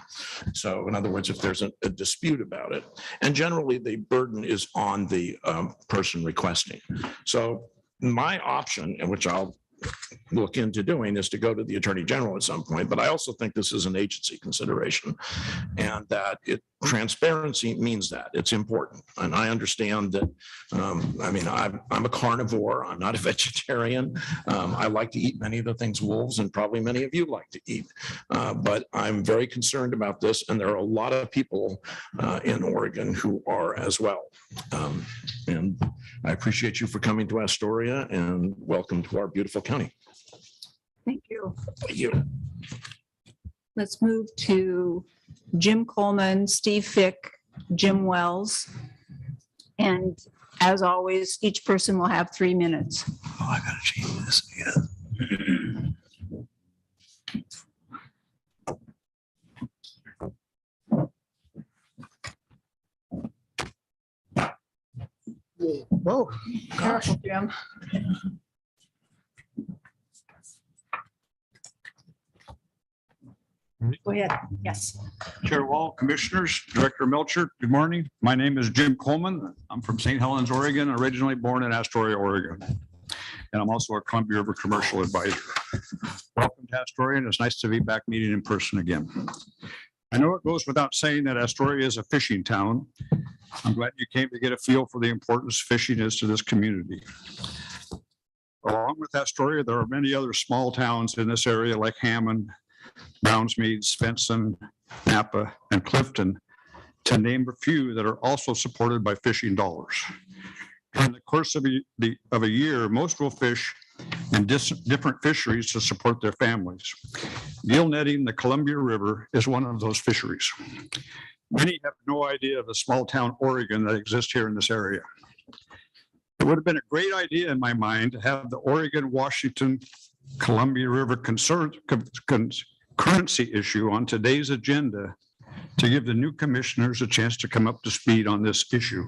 So in other words, if there's a dispute about it, and generally the burden is on the person requesting. So my option, and which I'll look into doing, is to go to the attorney general at some point. But I also think this is an agency consideration, and that transparency means that it's important. And I understand that. I'm a carnivore. I'm not a vegetarian. I like to eat many of the things wolves and probably many of you like to eat. But I'm very concerned about this, and there are a lot of people in Oregon who are as well. And I appreciate you for coming to Astoria, and welcome to our beautiful county. Thank you. Thank you. Let's move to Jim Coleman, Steve Fick, Jim Wells. And as always, each person will have 3 minutes. Oh, I gotta change this again. Whoa. Careful, Jim. Go ahead. Yes. Chair Wall, Commissioners, Director Melcher, good morning. My name is Jim Coleman. I'm from St. Helens, Oregon, originally born in Astoria, Oregon. And I'm also a Columbia River commercial advisor. Welcome to Astoria, and it's nice to be back meeting in person again. I know it goes without saying that Astoria is a fishing town. I'm glad you came to get a feel for the importance fishing is to this community. Along with Astoria, there are many other small towns in this area like Hammond, Brownsmead, Svensson, Napa, and Clifton, to name a few that are also supported by fishing dollars. During the course of a year, most will fish in different fisheries to support their families. Gill netting the Columbia River is one of those fisheries. Many have no idea of the small town Oregon that exists here in this area. It would have been a great idea in my mind to have the Oregon-Washington Columbia River currency issue on today's agenda to give the new commissioners a chance to come up to speed on this issue.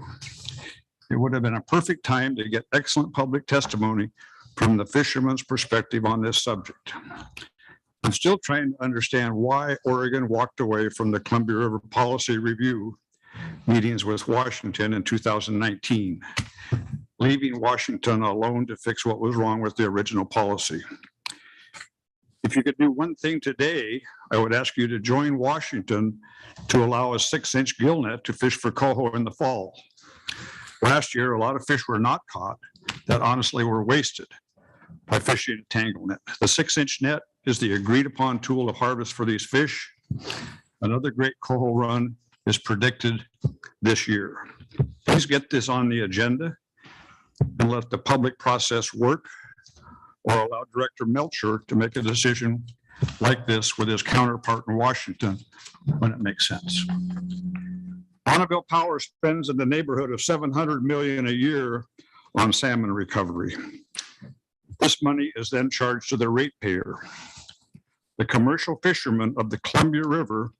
It would have been a perfect time to get excellent public testimony from the fisherman's perspective on this subject. I'm still trying to understand why Oregon walked away from the Columbia River Policy Review meetings with Washington in 2019. leaving Washington alone to fix what was wrong with the original policy. If you could do one thing today, I would ask you to join Washington to allow a 6-inch gill net to fish for coho in the fall. Last year, a lot of fish were not caught that honestly were wasted by fishing a tangle net. The 6-inch net is the agreed upon tool of harvest for these fish. Another great coho run is predicted this year. Please get this on the agenda and let the public process work, or allow Director Melcher to make a decision like this with his counterpart in Washington when it makes sense. Bonneville Power spends in the neighborhood of $700 million a year on salmon recovery. This money is then charged to the ratepayer. The commercial fishermen of the Columbia River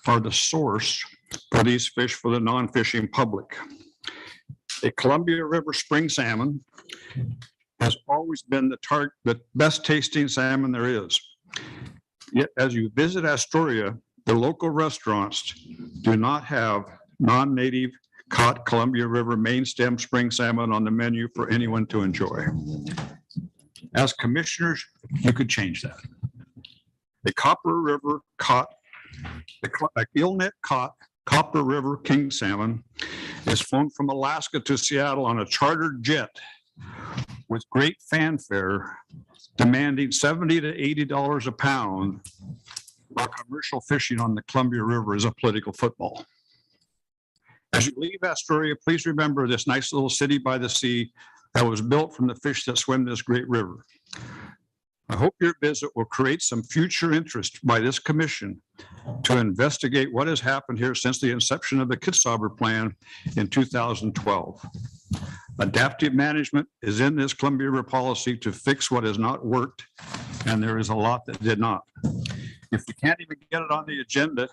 are the source for these fish for the non-fishing public. A Columbia River spring salmon has always been the best tasting salmon there is. Yet as you visit Astoria, the local restaurants do not have non-native caught Columbia River main stem spring salmon on the menu for anyone to enjoy. As commissioners, you could change that. The Copper River caught, the gill net caught Copper River king salmon is flown from Alaska to Seattle on a chartered jet with great fanfare, demanding $70 to $80 a pound, while commercial fishing on the Columbia River is a political football. As you leave Astoria, please remember this nice little city by the sea that was built from the fish that swim this great river. I hope your visit will create some future interest by this commission to investigate what has happened here since the inception of the Kitzhaber Plan in 2012. Adaptive management is in this Columbia River policy to fix what has not worked, and there is a lot that did not. If we can't even get it on the agenda,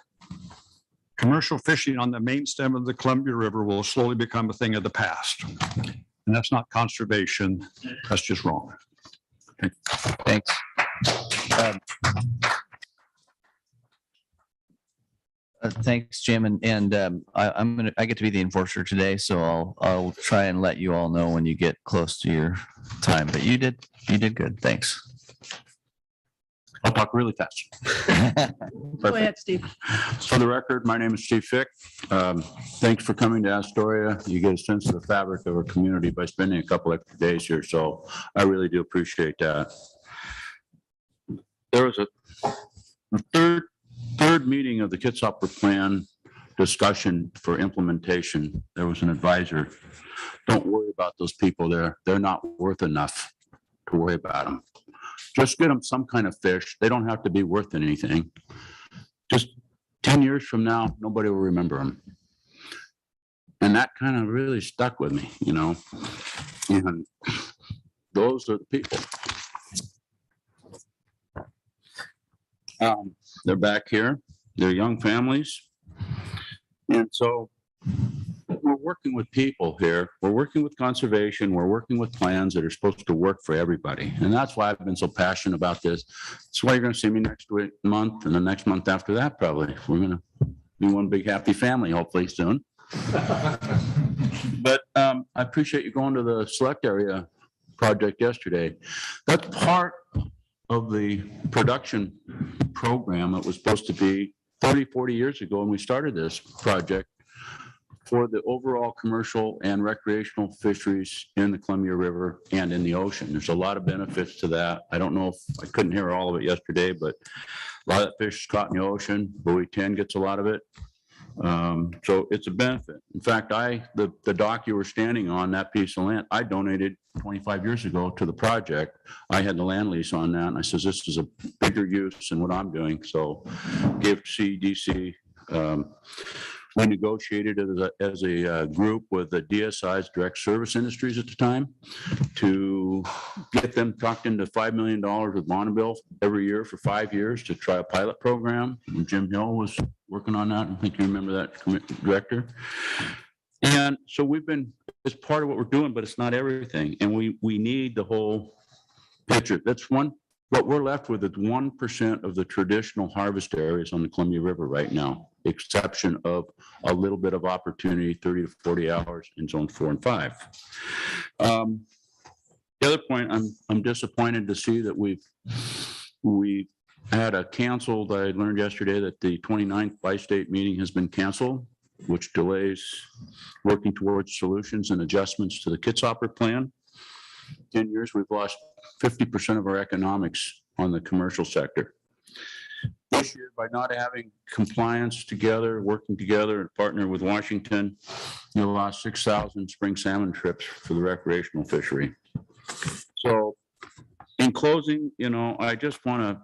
commercial fishing on the main stem of the Columbia River will slowly become a thing of the past. And that's not conservation, that's just wrong. Thanks. Thanks, Jim. And I get to be the enforcer today, so I'll try and let you all know when you get close to your time. But you did good. Thanks. I'll talk really fast. Go ahead, Steve. For the record, my name is Steve Fick. Thanks for coming to Astoria. You get a sense of the fabric of our community by spending a couple extra days here. So I really do appreciate that. There was a third meeting of the Kitzhaber Plan discussion for implementation. There was an advisor. Don't worry about those people there. They're not worth enough to worry about them. Just get them some kind of fish. They don't have to be worth anything. Just 10 years from now, nobody will remember them. And that kind of really stuck with me, you know. And those are the people. They're back here. They're young families. And so we're working with people here. We're working with conservation. We're working with plans that are supposed to work for everybody. And that's why I've been so passionate about this. That's why you're going to see me next month and the next month after that, probably. We're going to be one big happy family, hopefully soon. But I appreciate you going to the select area project yesterday. That's part of the production program. It was supposed to be 30, 40 years ago when we started this project for the overall commercial and recreational fisheries in the Columbia River and in the ocean. There's a lot of benefits to that. I don't know if I couldn't hear all of it yesterday, but a lot of that fish is caught in the ocean. Buoy 10 gets a lot of it. So it's a benefit. In fact, the dock you were standing on, that piece of land, I donated 25 years ago to the project. I had the land lease on that, and I says, this is a bigger use than what I'm doing. So gave CDC. We negotiated it as a group with the DSI's direct service industries at the time to get them tucked into $5 million with Bonneville every year for 5 years to try a pilot program. And Jim Hill was working on that. I think you remember that, Director. And so it's part of what we're doing, but it's not everything. And we need the whole picture. That's one What we're left with is 1% of the traditional harvest areas on the Columbia River right now, exception of a little bit of opportunity, 30 to 40 hours in zone 4 and 5. The other point, I'm disappointed to see that we've had a canceled, I learned yesterday that the 29th bi-state meeting has been canceled, which delays working towards solutions and adjustments to the Kitshopper plan. 10 years, we've lost 50% of our economics on the commercial sector. This year, by not having compliance together, working together and partner with Washington, you lost 6,000 spring salmon trips for the recreational fishery. So in closing, I just want to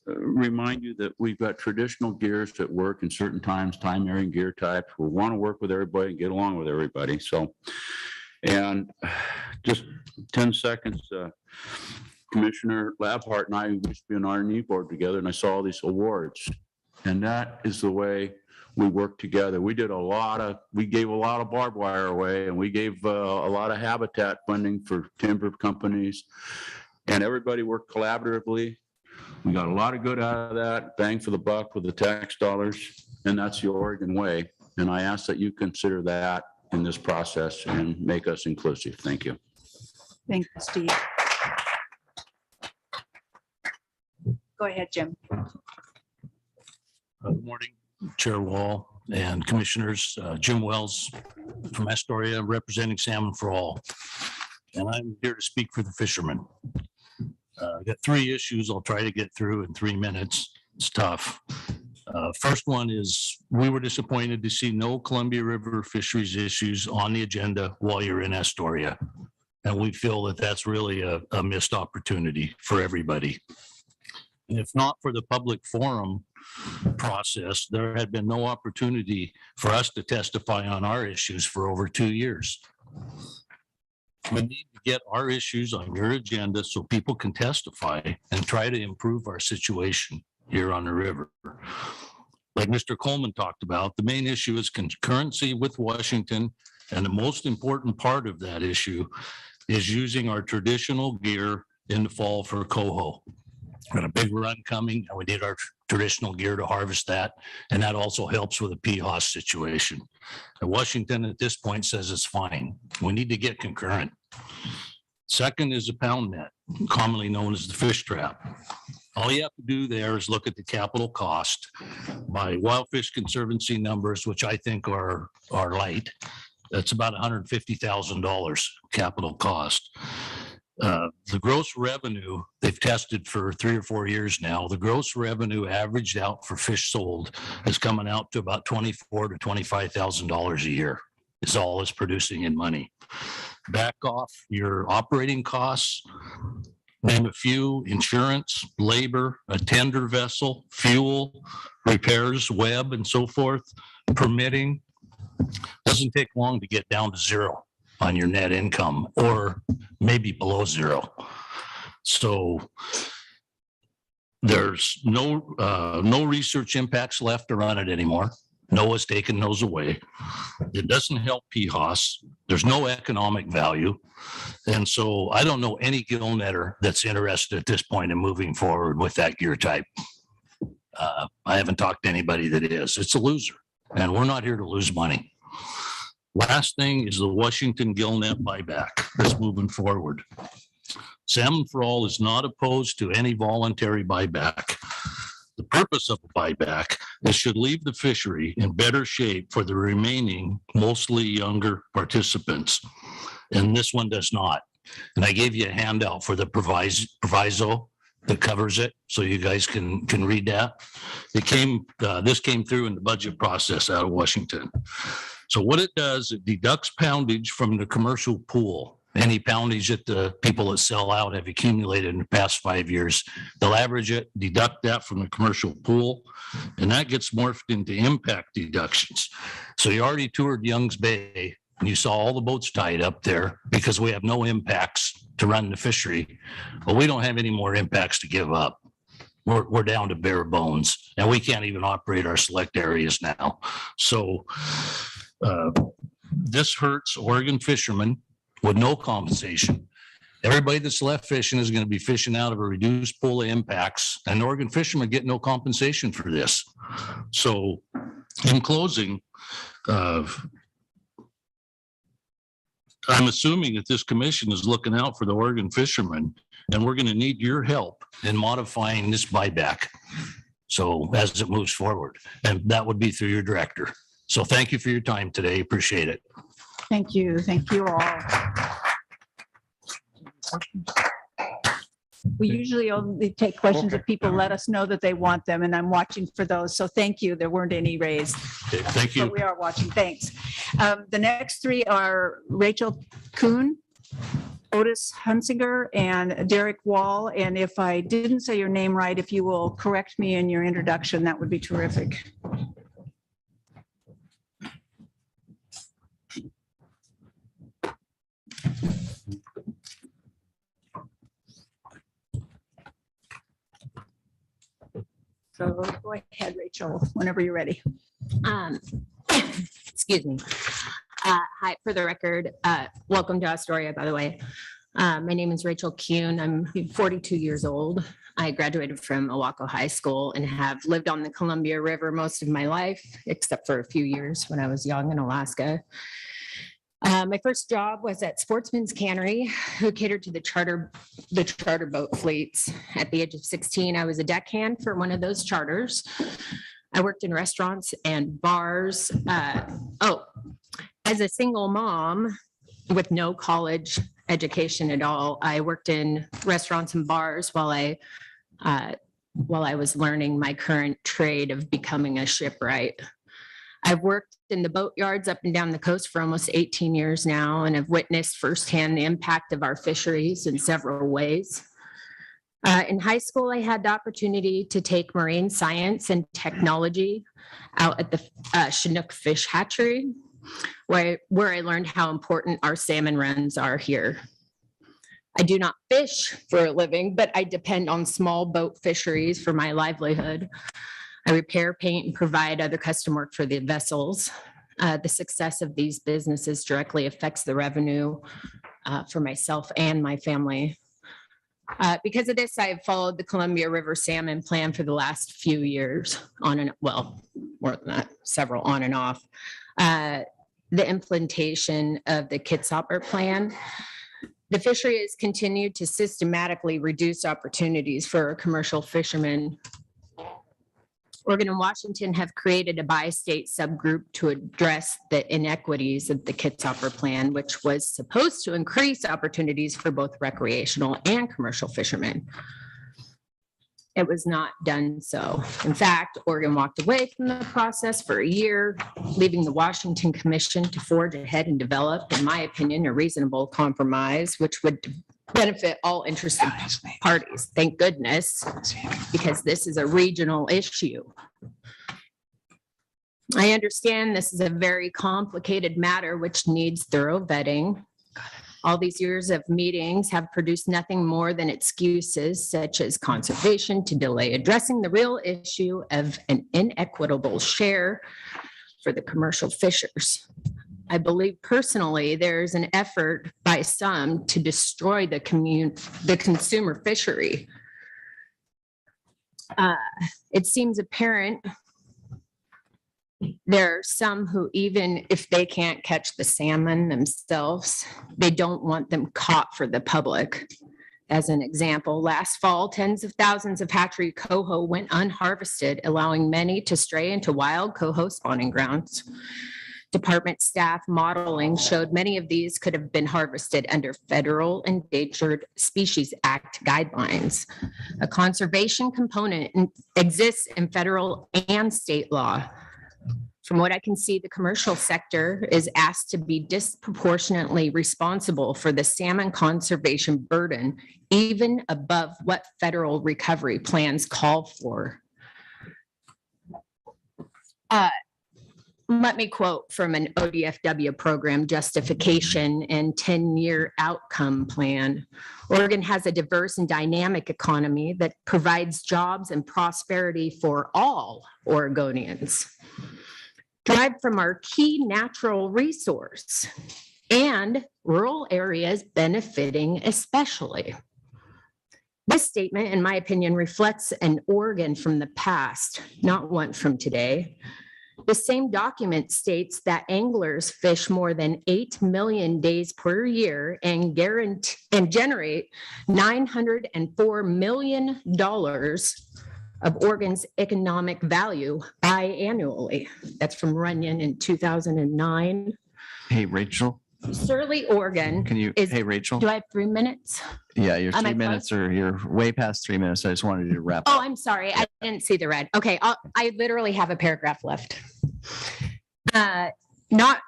remind you that we've got traditional gears that work in certain times, time varying gear types. We want to work with everybody and get along with everybody. So, and just 10 seconds, Commissioner Labhart and I used to be on R&E board together, and I saw all these awards, and that is the way we work together. We gave a lot of barbed wire away, and we gave a lot of habitat funding for timber companies, and everybody worked collaboratively. We got a lot of good out of that, bang for the buck with the tax dollars, and that's the Oregon way. And I ask that you consider that in this process and make us inclusive. Thank you. Thank you, Steve. Go ahead, Jim. Good morning, Chair Wall and Commissioners. Jim Wells from Astoria, representing Salmon for All. And I'm here to speak for the fishermen. I've got 3 issues I'll try to get through in 3 minutes. It's tough. First one is we were disappointed to see no Columbia River fisheries issues on the agenda while you're in Astoria. And we feel that that's really a missed opportunity for everybody. And if not for the public forum process, there had been no opportunity for us to testify on our issues for over 2 years. We need to get our issues on your agenda so people can testify and try to improve our situation here on the river. Like Mr. Coleman talked about, the main issue is concurrency with Washington. And the most important part of that issue is using our traditional gear in the fall for coho. Got a big run coming, and we need our traditional gear to harvest that. And that also helps with the PHOS situation. And Washington at this point says it's fine. We need to get concurrent. Second is a pound net, commonly known as the fish trap. All you have to do there is look at the capital cost by Wild Fish Conservancy numbers, which I think are light. That's about $150,000 capital cost. The gross revenue, they've tested for 3 or 4 years now, the gross revenue averaged out for fish sold is coming out to about $24,000 to $25,000 a year. Is all it's producing in money. Back off your operating costs, name a few: insurance, labor, a tender vessel, fuel, repairs, web, and so forth, permitting. Doesn't take long to get down to zero on your net income, or maybe below zero. So there's no research impacts left to run it anymore. NOAA's taken those away. It doesn't help PHOS. There's no economic value. And so I don't know any gill netter that's interested at this point in moving forward with that gear type. I haven't talked to anybody that is. It's a loser, and we're not here to lose money. Last thing is the Washington gill net buyback that's moving forward. Salmon for All is not opposed to any voluntary buyback. The purpose of a buyback is should leave the fishery in better shape for the remaining, mostly younger participants. And this one does not. And I gave you a handout for the proviso that covers it, so you guys can read that. This came through in the budget process out of Washington. So what it does, it deducts poundage from the commercial pool. Any poundage that the people that sell out have accumulated in the past 5 years, they'll average it, deduct that from the commercial pool, and that gets morphed into impact deductions. So you already toured Young's Bay, and you saw all the boats tied up there because we have no impacts to run the fishery. Well, we don't have any more impacts to give up. We're down to bare bones, and we can't even operate our select areas now. So this hurts Oregon fishermen with no compensation. Everybody that's left fishing is going to be fishing out of a reduced pool of impacts, and Oregon fishermen get no compensation for this. So in closing, I'm assuming that this commission is looking out for the Oregon fishermen, and we're going to need your help in modifying this buyback. So as it moves forward, and that would be through your director. So thank you for your time today. Appreciate it. Thank you. Thank you all. We usually only take questions if people let us know that they want them, and I'm watching for those. So thank you. There weren't any raised. Okay, thank you. But we are watching. Thanks. The next three are Rachel Kuhn, Otis Hunsinger, and Derek Wall. And if I didn't say your name right, if you will correct me in your introduction, that would be terrific. So go ahead, Rachel, whenever you're ready. Excuse me. Hi, for the record, welcome to Astoria, by the way. My name is Rachel Kuhn. I'm 42 years old. I graduated from Oahu High School and have lived on the Columbia River most of my life, except for a few years when I was young in Alaska. My first job was at Sportsman's Cannery, who catered to the charter boat fleets. At the age of 16, I was a deckhand for one of those charters. I worked in restaurants and bars. As a single mom with no college education at all, I worked in restaurants and bars while I was learning my current trade of becoming a shipwright. I've worked in the boat yards up and down the coast for almost 18 years now, and have witnessed firsthand the impact of our fisheries in several ways. In high school, I had the opportunity to take marine science and technology out at the Chinook Fish Hatchery, where I learned how important our salmon runs are here. I do not fish for a living, but I depend on small boat fisheries for my livelihood. I repair, paint, and provide other custom work for the vessels. The success of these businesses directly affects the revenue for myself and my family. Because of this, I have followed the Columbia River Salmon Plan for the last few years, more than that, several on and off. The implementation of the Kitsapper Plan. The fishery has continued to systematically reduce opportunities for commercial fishermen. Oregon and Washington have created a bi-state subgroup to address the inequities of the Kitsapper Plan, which was supposed to increase opportunities for both recreational and commercial fishermen. It was not done so. In fact, Oregon walked away from the process for a year, leaving the Washington Commission to forge ahead and develop, in my opinion, a reasonable compromise, which would benefit all interested parties. Thank goodness, because this is a regional issue. I understand this is a very complicated matter which needs thorough vetting. All these years of meetings have produced nothing more than excuses such as conservation to delay addressing the real issue of an inequitable share for the commercial fishers. I believe personally there's an effort by some to destroy the consumer fishery. It seems apparent there are some who, even if they can't catch the salmon themselves, they don't want them caught for the public. As an example, last fall, tens of thousands of hatchery coho went unharvested, allowing many to stray into wild coho spawning grounds. Department staff modeling showed many of these could have been harvested under Federal Endangered Species Act guidelines. A conservation component exists in federal and state law. From what I can see, the commercial sector is asked to be disproportionately responsible for the salmon conservation burden, even above what federal recovery plans call for. Let me quote from an ODFW program justification and 10-year outcome plan. Oregon has a diverse and dynamic economy that provides jobs and prosperity for all Oregonians. Derived from our key natural resource, and rural areas benefiting especially. This statement, in my opinion, reflects an Oregon from the past, not one from today. The same document states that anglers fish more than 8 million days per year and generate $904 million of Oregon's economic value biannually. That's from Runyon in 2009. Hey, Rachel. Surly, Oregon. Can you, hey, Rachel? Do I have 3 minutes? Yeah, your Am I 3 minutes or you're way past 3 minutes. I just wanted you to wrap up. Oh, I'm sorry. I didn't see the red. Okay, I literally have a paragraph left. Sorry. Not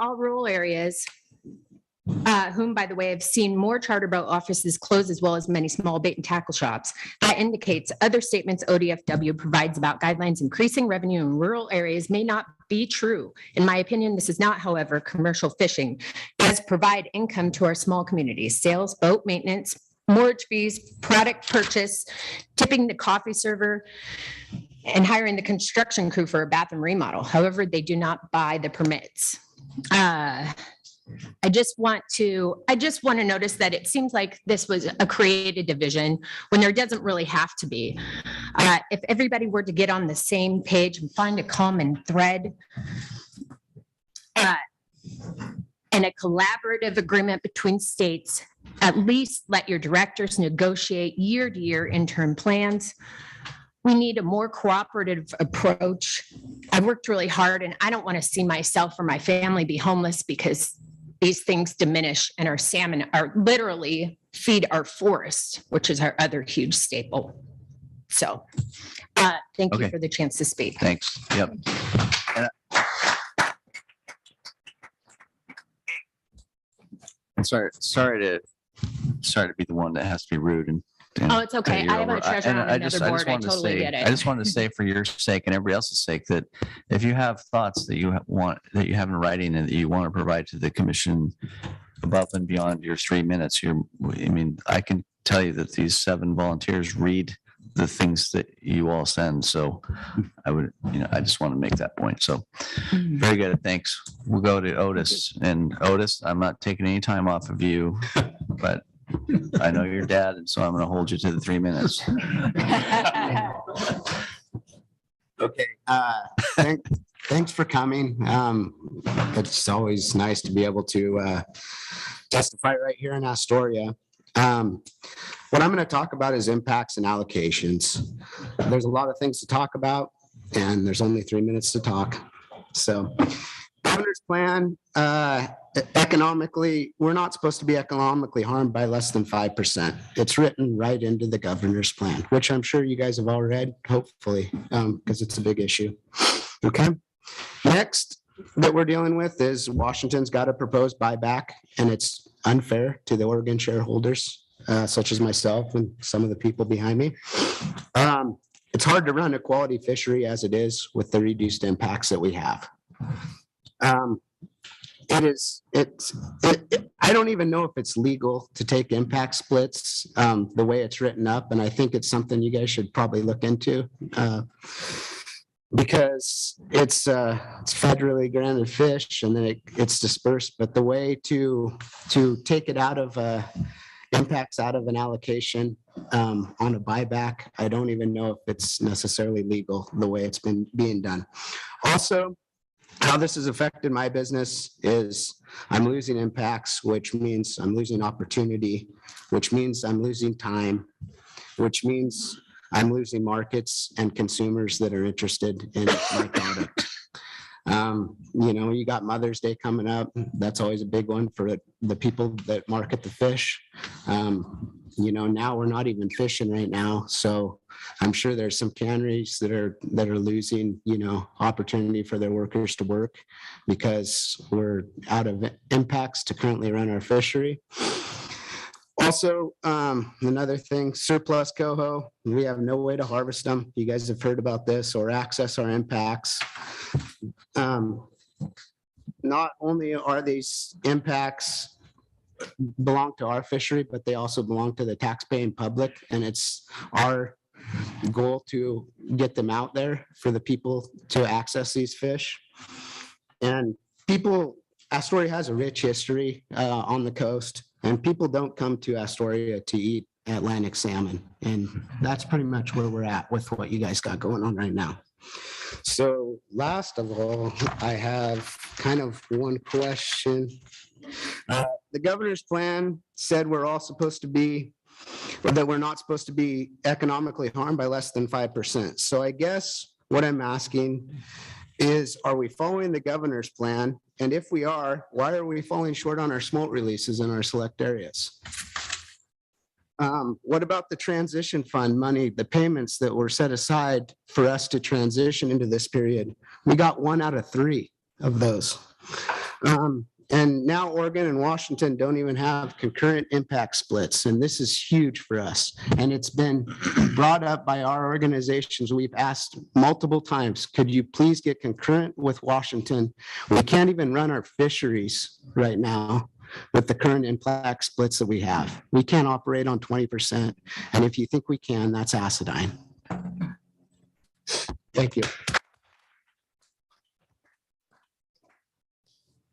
all rural areas, whom, by the way, have seen more charter boat offices close as well as many small bait and tackle shops. That indicates other statements ODFW provides about guidelines increasing revenue in rural areas may not be true. In my opinion, this is not, however, commercial fishing. It does provide income to our small communities, sales, boat maintenance, mortgage fees, product purchase, tipping the coffee server, and hiring the construction crew for a bathroom remodel. However, they do not buy the permits. I just want to notice that it seems like this was a created division when there doesn't really have to be. If everybody were to get on the same page and find a common thread and a collaborative agreement between states, at least let your directors negotiate year-to-year interim plans. We need a more cooperative approach. I've worked really hard and I don't want to see myself or my family be homeless because these things diminish and our salmon are literally feed our forest, which is our other huge staple. So thank you for the chance to speak. Thanks. Yep. And sorry to be the one that has to be rude and oh, it's okay. I have a treasure on another board. I totally get it. I just wanted to say for your sake and everybody else's sake that if you have thoughts that you have in writing and that you want to provide to the commission above and beyond your 3 minutes, I can tell you that these 7 volunteers read the things that you all send. So I just want to make that point. So very good. Thanks. We'll go to Otis. And Otis, I'm not taking any time off of you, but I know your dad, and so I'm going to hold you to the 3 minutes. Okay. Thanks for coming. It's always nice to be able to testify right here in Astoria. What I'm going to talk about is impacts and allocations. There's a lot of things to talk about, and there's only 3 minutes to talk. So, governor's plan, economically, we're not supposed to be economically harmed by less than 5%. It's written right into the governor's plan, which I'm sure you guys have all read, hopefully, because it's a big issue. Okay. Next that we're dealing with is Washington's got a proposed buyback, and it's unfair to the Oregon shareholders, such as myself and some of the people behind me. It's hard to run a quality fishery as it is with the reduced impacts that we have. I don't even know if it's legal to take impact splits the way it's written up. And I think it's something you guys should probably look into because it's federally granted fish and then it's dispersed. But the way to take it out of impacts out of an allocation on a buyback, I don't even know if it's necessarily legal the way it's been being done. Also, how this has affected my business is I'm losing impacts, which means I'm losing opportunity, which means I'm losing time, which means I'm losing markets and consumers that are interested in my product. You got Mother's Day coming up. That's always a big one for the people that market the fish. Now we're not even fishing right now. So I'm sure there's some canneries that are losing, opportunity for their workers to work because we're out of impacts to currently run our fishery. Also, another thing, surplus coho, we have no way to harvest them. You guys have heard about this or access our impacts. Not only are these impacts belong to our fishery, but they also belong to the taxpaying public. And it's our goal to get them out there for the people to access these fish. And people, Astoria has a rich history on the coast, and people don't come to Astoria to eat Atlantic salmon. And that's pretty much where we're at with what you guys got going on right now. So last of all, I have kind of one question. The governor's plan said we're all supposed to be, or that we're not supposed to be economically harmed by less than 5%. So I guess what I'm asking is, are we following the governor's plan? And if we are, why are we falling short on our smolt releases in our select areas? What about the transition fund money, the payments that were set aside for us to transition into this period? We got 1 out of 3 of those. And now Oregon and Washington don't even have concurrent impact splits. And this is huge for us. And it's been brought up by our organizations. We've asked multiple times, could you please get concurrent with Washington? We can't even run our fisheries right now with the current impact splits that we have. We can't operate on 20%. And if you think we can, that's acidine. Thank you.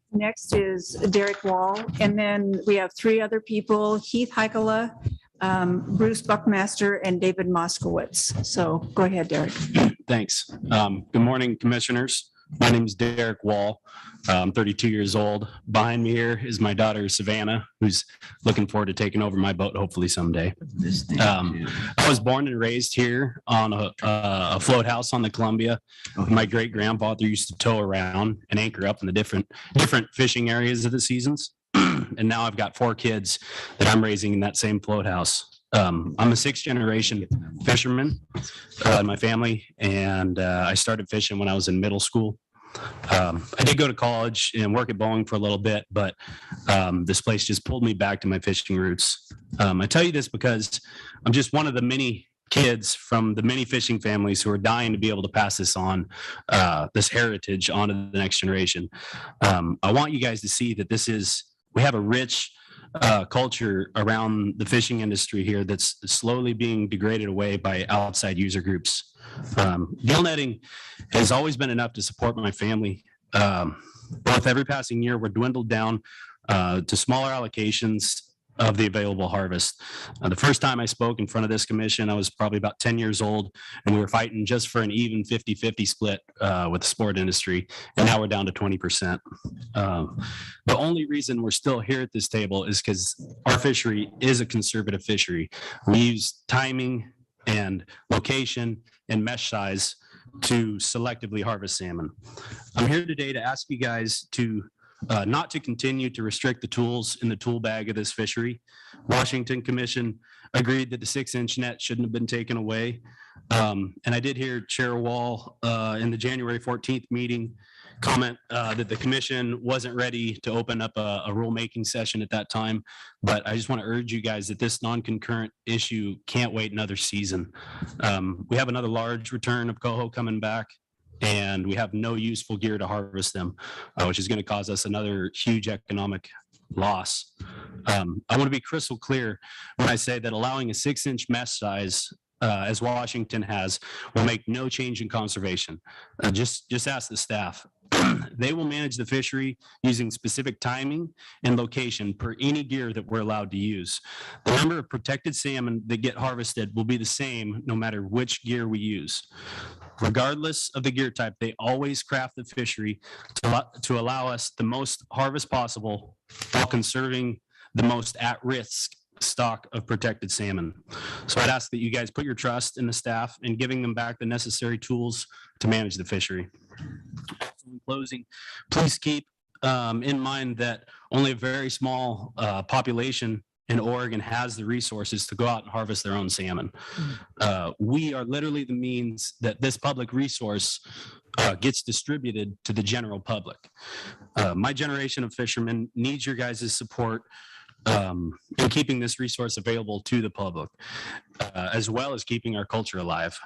Next is Derek Wall, and then we have 3 other people, Heath Heikala, Bruce Buckmaster, and David Moskowitz. So go ahead, Derek. Thanks. Good morning, commissioners. My name is Derek Wall. I'm 32 years old. Behind me here is my daughter, Savannah, who's looking forward to taking over my boat, hopefully someday. I was born and raised here on a float house on the Columbia. My great grandfather used to tow around and anchor up in the different fishing areas of the seasons. And now I've got 4 kids that I'm raising in that same float house. I'm a 6th generation fisherman in my family, and I started fishing when I was in middle school. I did go to college and work at Boeing for a little bit, but this place just pulled me back to my fishing roots. I tell you this because I'm just one of the many kids from the many fishing families who are dying to be able to pass this on, this heritage on to the next generation. I want you guys to see that we have a rich culture around the fishing industry here that's slowly being degraded away by outside user groups. Gill netting has always been enough to support my family. But with every passing year, we're dwindled down to smaller allocations of the available harvest. The first time I spoke in front of this commission, I was probably about 10 years old, and we were fighting just for an even 50-50 split with the sport industry, and now we're down to 20%. The only reason we're still here at this table is because our fishery is a conservative fishery. We use timing and location and mesh size to selectively harvest salmon. I'm here today to ask you guys to not to continue to restrict the tools in the tool bag of this fishery. Washington Commission agreed that the 6-inch net shouldn't have been taken away. And I did hear Chair Wall in the January 14th meeting comment that the commission wasn't ready to open up a rulemaking session at that time. But I just want to urge you guys that this non-concurrent issue can't wait another season. We have another large return of coho coming back, and we have no useful gear to harvest them, which is going to cause us another huge economic loss. I want to be crystal clear when I say that allowing a 6-inch mesh size, as Washington has, will make no change in conservation. Just ask the staff. They will manage the fishery using specific timing and location per any gear that we're allowed to use. The number of protected salmon that get harvested will be the same no matter which gear we use. Regardless of the gear type, they always craft the fishery to allow us the most harvest possible while conserving the most at-risk stock of protected salmon. So I'd ask that you guys put your trust in the staff and giving them back the necessary tools to manage the fishery. In closing, please keep in mind that only a very small population in Oregon has the resources to go out and harvest their own salmon. We are literally the means that this public resource gets distributed to the general public. My generation of fishermen needs your guys' support in keeping this resource available to the public, as well as keeping our culture alive.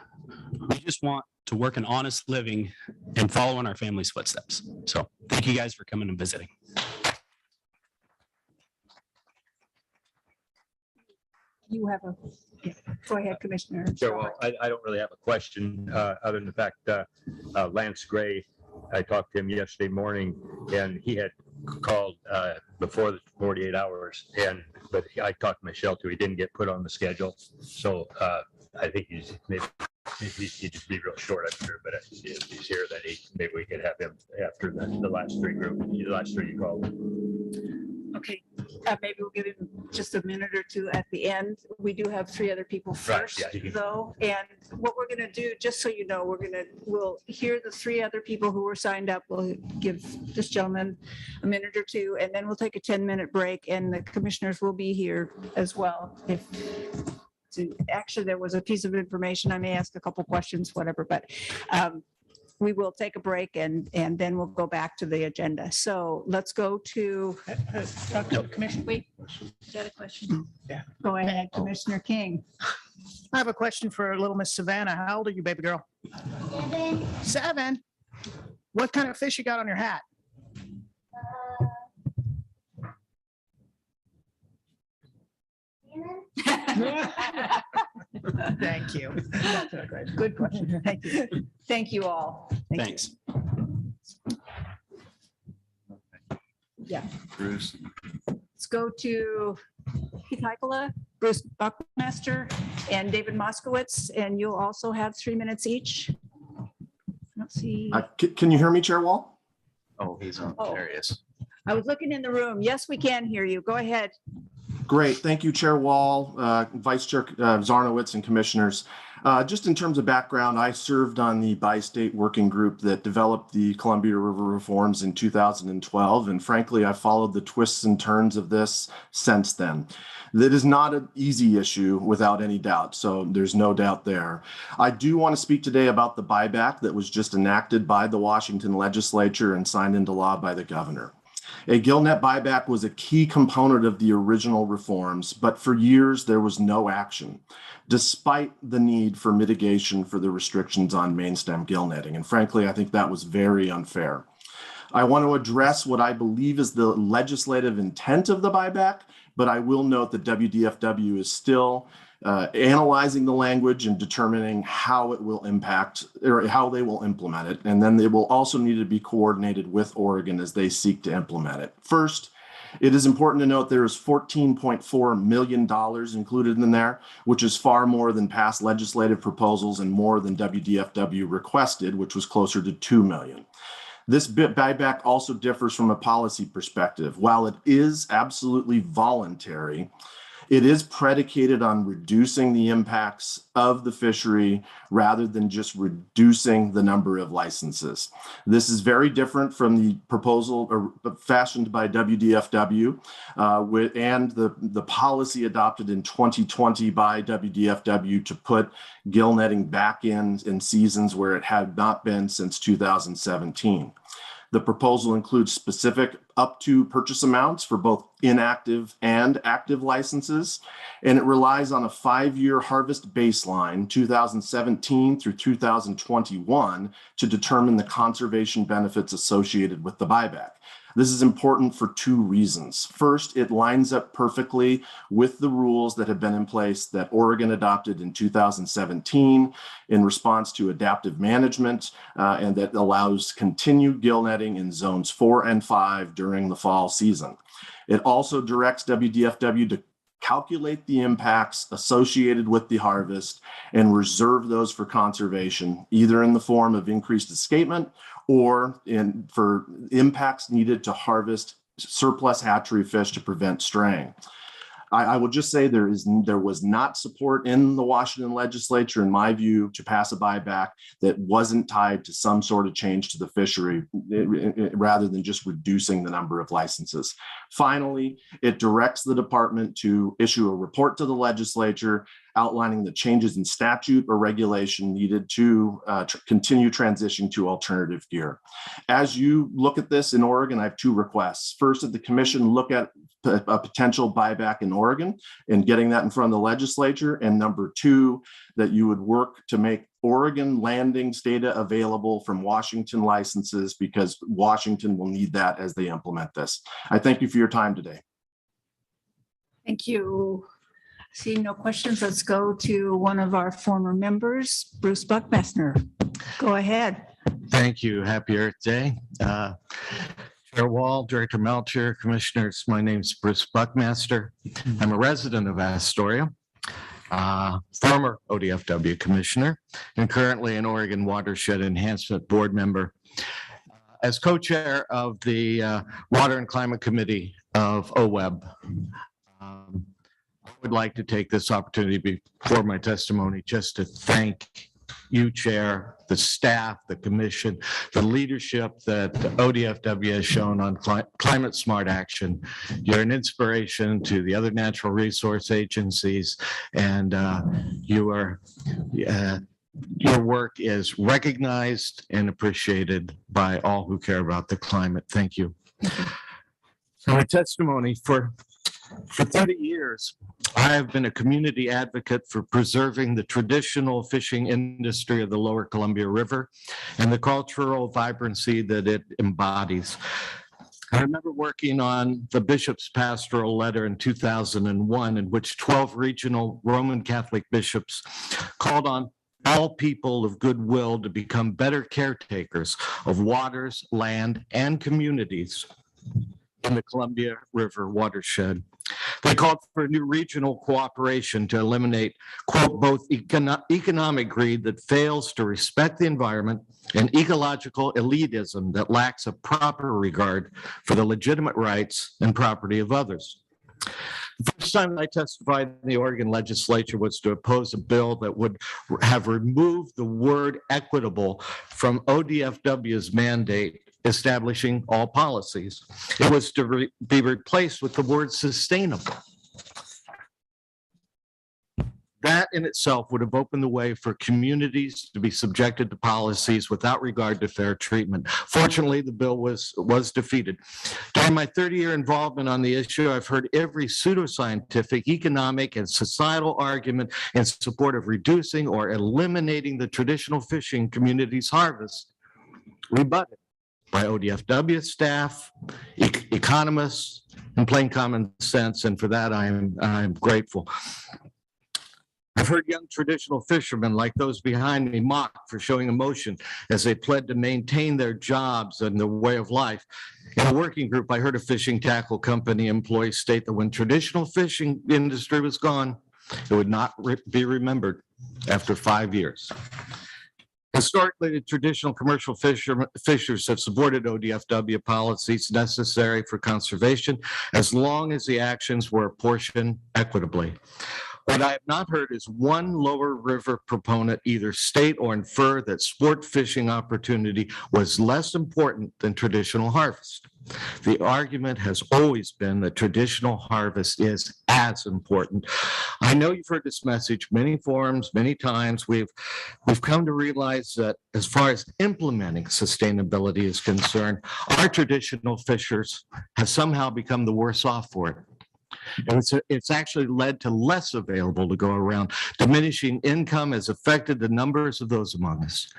We just want to work an honest living and follow in our family's footsteps. So thank you guys for coming and visiting. You have go ahead, Commissioner. Sure. Well, I don't really have a question other than the fact Lance Gray I talked to him yesterday morning and he had called before the 48 hours but I talked to Michelle too. He didn't get put on the schedule. So I think he'd just be real short, I'm sure, but if he's here, then maybe we could have him after the last three you called. Okay, maybe we'll give him just a minute or two at the end. We do have three other people Right, first, yeah, he can- though. And what we're gonna do, just so you know, we'll hear the three other people who were signed up. We'll give this gentleman a minute or two, and then we'll take a 10-minute break, and the commissioners will be here as well. Actually, there was a piece of information. I may ask a couple questions, whatever, but we will take a break and then we'll go back to the agenda. So let's go to Commissioner. Wait, is that a question? Yeah. Go ahead, Commissioner King. I have a question for little Miss Savannah. How old are you, baby girl? 7. What kind of fish you got on your hat? Thank you. Good question. Thank you. Thank you all. Thank you. Thanks. Yeah. Bruce. Let's go to Keith Heikola, Bruce Buckmaster, and David Moskowitz, and you'll also have 3 minutes each. Let's see. Can you hear me, Chair Wall? Oh, he's on. Oh. There he is. I was looking in the room. Yes, we can hear you. Go ahead. Great. Thank you, Chair Wall, Vice Chair Zarnowitz, and commissioners. Just in terms of background, I served on the bi-state working group that developed the Columbia River reforms in 2012. And frankly, I've followed the twists and turns of this since then. That is not an easy issue without any doubt. So there's no doubt there. I do want to speak today about the buyback that was just enacted by the Washington legislature and signed into law by the governor. A gillnet buyback was a key component of the original reforms, but for years there was no action, despite the need for mitigation for the restrictions on mainstem gillnetting. And frankly, I think that was very unfair. I want to address what I believe is the legislative intent of the buyback, but I will note that WDFW is still analyzing the language and determining how it will impact or how they will implement it. And then they will also need to be coordinated with Oregon as they seek to implement it. First, it is important to note there is $14.4 million included in there, which is far more than past legislative proposals and more than WDFW requested, which was closer to $2 million. This buyback also differs from a policy perspective. While it is absolutely voluntary, it is predicated on reducing the impacts of the fishery rather than just reducing the number of licenses. This is very different from the proposal fashioned by WDFW and the policy adopted in 2020 by WDFW to put gill netting back in seasons where it had not been since 2017. The proposal includes specific up to purchase amounts for both inactive and active licenses, and it relies on a 5-year harvest baseline, 2017 through 2021, to determine the conservation benefits associated with the buyback. This is important for 2 reasons. First, it lines up perfectly with the rules that have been in place that Oregon adopted in 2017 in response to adaptive management and that allows continued gill netting in zones 4 and 5 during the fall season. It also directs WDFW to calculate the impacts associated with the harvest and reserve those for conservation, either in the form of increased escapement or for impacts needed to harvest surplus hatchery fish to prevent straying. I will just say there was not support in the Washington legislature, in my view, to pass a buyback that wasn't tied to some sort of change to the fishery rather than just reducing the number of licenses. Finally, it directs the department to issue a report to the legislature outlining the changes in statute or regulation needed to continue transitioning to alternative gear. As you look at this in Oregon, I have 2 requests. First, that the commission look at a potential buyback in Oregon and getting that in front of the legislature. And number 2, that you would work to make Oregon landings data available from Washington licenses, because Washington will need that as they implement this. I thank you for your time today. Thank you. Seeing no questions, let's go to one of our former members, Bruce Buckmaster. Go ahead. Thank you. Happy Earth Day. Chair Wall, Director Melcher, Commissioners, my name's Bruce Buckmaster. I'm a resident of Astoria, former ODFW Commissioner, and currently an Oregon Watershed Enhancement Board member. As co-chair of the Water and Climate Committee of OWEB, I would like to take this opportunity before my testimony just to thank you, Chair, the staff, the commission, the leadership that ODFW has shown on climate smart action. You're an inspiration to the other natural resource agencies, and your work is recognized and appreciated by all who care about the climate. Thank you. So my testimony for 30 years, I have been a community advocate for preserving the traditional fishing industry of the lower Columbia River and the cultural vibrancy that it embodies. I remember working on the bishop's pastoral letter in 2001, in which 12 regional Roman Catholic bishops called on all people of goodwill to become better caretakers of waters, land, and communities in the Columbia River watershed. They called for a new regional cooperation to eliminate, quote, both economic greed that fails to respect the environment and ecological elitism that lacks a proper regard for the legitimate rights and property of others. The first time I testified in the Oregon legislature was to oppose a bill that would have removed the word equitable from ODFW's mandate establishing all policies. It was to be replaced with the word sustainable. That in itself would have opened the way for communities to be subjected to policies without regard to fair treatment. Fortunately, the bill was defeated. During my 30-year involvement on the issue, I've heard every pseudoscientific, economic, and societal argument in support of reducing or eliminating the traditional fishing community's harvest rebutted by ODFW staff, economists, and plain common sense, and for that I'm grateful. I've heard young traditional fishermen like those behind me mocked for showing emotion as they pled to maintain their jobs and their way of life. In a working group, I heard a fishing tackle company employee state that when traditional fishing industry was gone, it would not be remembered after 5 years. Historically, the traditional commercial fishers have supported ODFW policies necessary for conservation as long as the actions were apportioned equitably. What I have not heard is one lower river proponent either state or infer that sport fishing opportunity was less important than traditional harvest. The argument has always been that traditional harvest is as important. I know you've heard this message many forums, many times. We've come to realize that as far as implementing sustainability is concerned, our traditional fishers have somehow become the worse off for it. And it's actually led to less available to go around. Diminishing income has affected the numbers of those among us.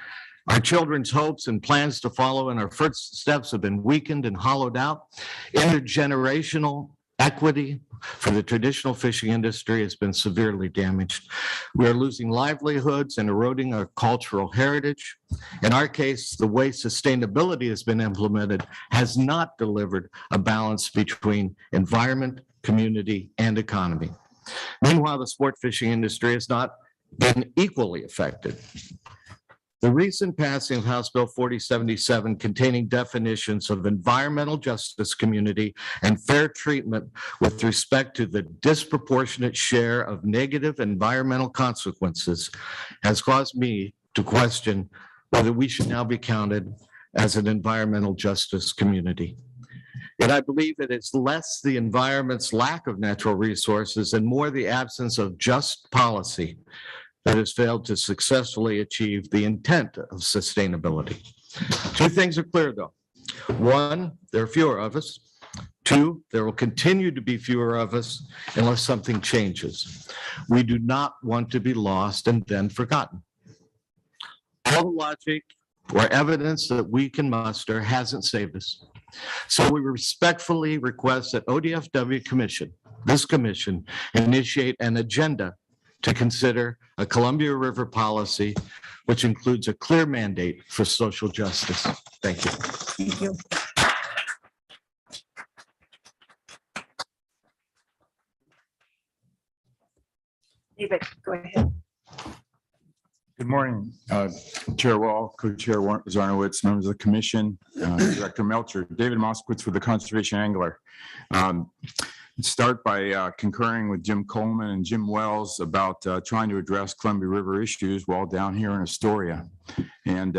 Our children's hopes and plans to follow in our footsteps have been weakened and hollowed out. Intergenerational equity for the traditional fishing industry has been severely damaged. We are losing livelihoods and eroding our cultural heritage. In our case, the way sustainability has been implemented has not delivered a balance between environment, community, and economy. Meanwhile, the sport fishing industry has not been equally affected. The recent passing of House Bill 4077 containing definitions of environmental justice community and fair treatment with respect to the disproportionate share of negative environmental consequences has caused me to question whether we should now be counted as an environmental justice community. Yet I believe it is less the environment's lack of natural resources and more the absence of just policy that has failed to successfully achieve the intent of sustainability. Two things are clear though. One, there are fewer of us. Two, there will continue to be fewer of us unless something changes. We do not want to be lost and then forgotten. All the logic or evidence that we can muster hasn't saved us. So we respectfully request that ODFW Commission, this commission, initiate an agenda to consider a Columbia River policy, which includes a clear mandate for social justice. Thank you. Thank you. David, go ahead. Good morning, Chair Wall, Co-Chair Zarnowitz, members of the commission, Director Melcher, David Moskowitz with the Conservation Angler. Start by concurring with Jim Coleman and Jim Wells about trying to address Columbia River issues while down here in Astoria. And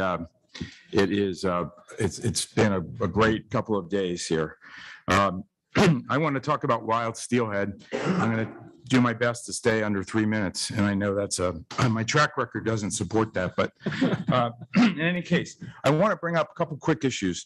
it's been a great couple of days here. I want to talk about wild steelhead. I'm going to do my best to stay under 3 minutes. And I know that's my track record doesn't support that, but in any case, I want to bring up a couple quick issues.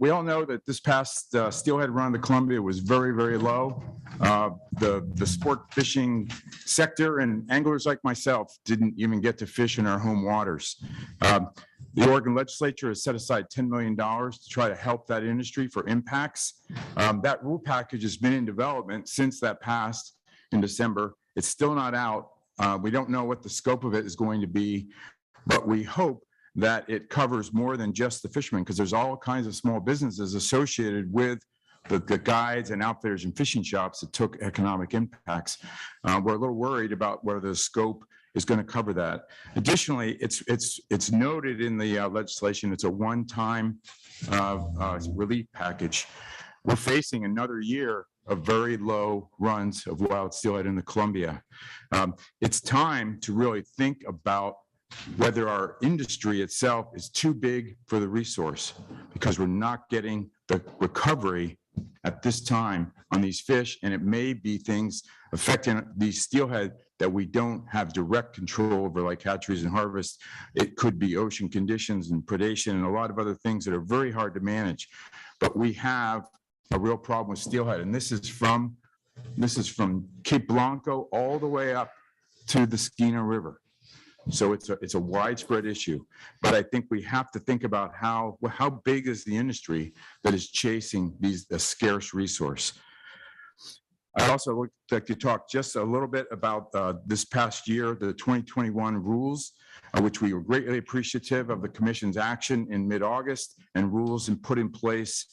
We all know that this past steelhead run to Columbia was very, very low. The sport fishing sector and anglers like myself didn't even get to fish in our home waters. The Oregon legislature has set aside $10 million to try to help that industry for impacts. That rule package has been in development since that passed in December. It's still not out. We don't know what the scope of it is going to be, but we hope that it covers more than just the fishermen, because there's all kinds of small businesses associated with the guides and outfitters and fishing shops that took economic impacts. We're a little worried about whether the scope is going to cover that. Additionally, it's noted in the legislation, it's a one-time relief package. We're facing another year of very low runs of wild steelhead in the Columbia. It's time to really think about whether our industry itself is too big for the resource, because we're not getting the recovery at this time on these fish, and it may be things affecting these steelhead that we don't have direct control over, like hatcheries and harvest. It could be ocean conditions and predation and a lot of other things that are very hard to manage. But we have a real problem with steelhead, and this is from Cape Blanco all the way up to the Skeena River. So it's a widespread issue, but I think we have to think about how big is the industry that is chasing a scarce resource. I also would like to talk just a little bit about this past year, the 2021 rules, which we were greatly appreciative of the commission's action in mid-August, and rules put in place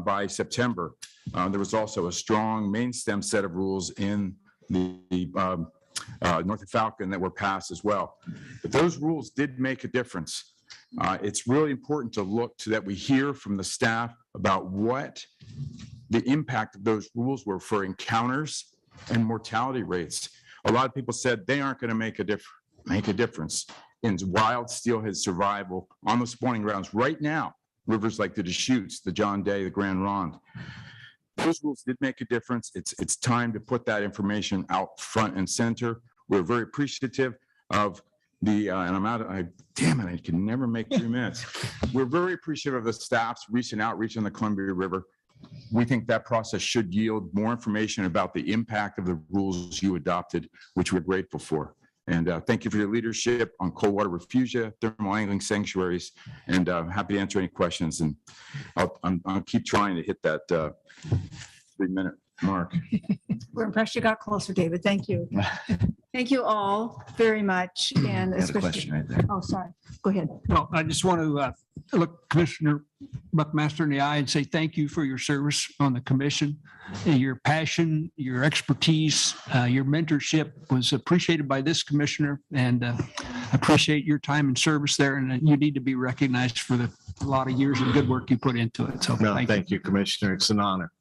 by September. There was also a strong main stem set of rules in the Norfolk Falcon that were passed as well. But those rules did make a difference. It's really important to look to that we hear from the staff about what the impact of those rules were for encounters and mortality rates. A lot of people said they aren't going to make a difference in wild steelhead survival on the spawning grounds right now. Rivers like the Deschutes, the John Day, the Grand Ronde. Those rules did make a difference. It's time to put that information out front and center. We're very appreciative of the, damn it, I can never make 3 minutes. We're very appreciative of the staff's recent outreach on the Columbia River. We think that process should yield more information about the impact of the rules you adopted, which we're grateful for. And thank you for your leadership on cold water refuge, thermal angling sanctuaries, and happy to answer any questions. And I'll keep trying to hit that 3 minute mark. We're impressed you got closer, David. Thank you. Thank you all very much. And I have a question right there. Oh, sorry. Go ahead. Well, I just want to look Commissioner Buckmaster in the eye and say thank you for your service on the commission. And your passion, your expertise, your mentorship was appreciated by this commissioner, and appreciate your time and service there. And you need to be recognized for a lot of years of good work you put into it. So thank you, Commissioner. It's an honor.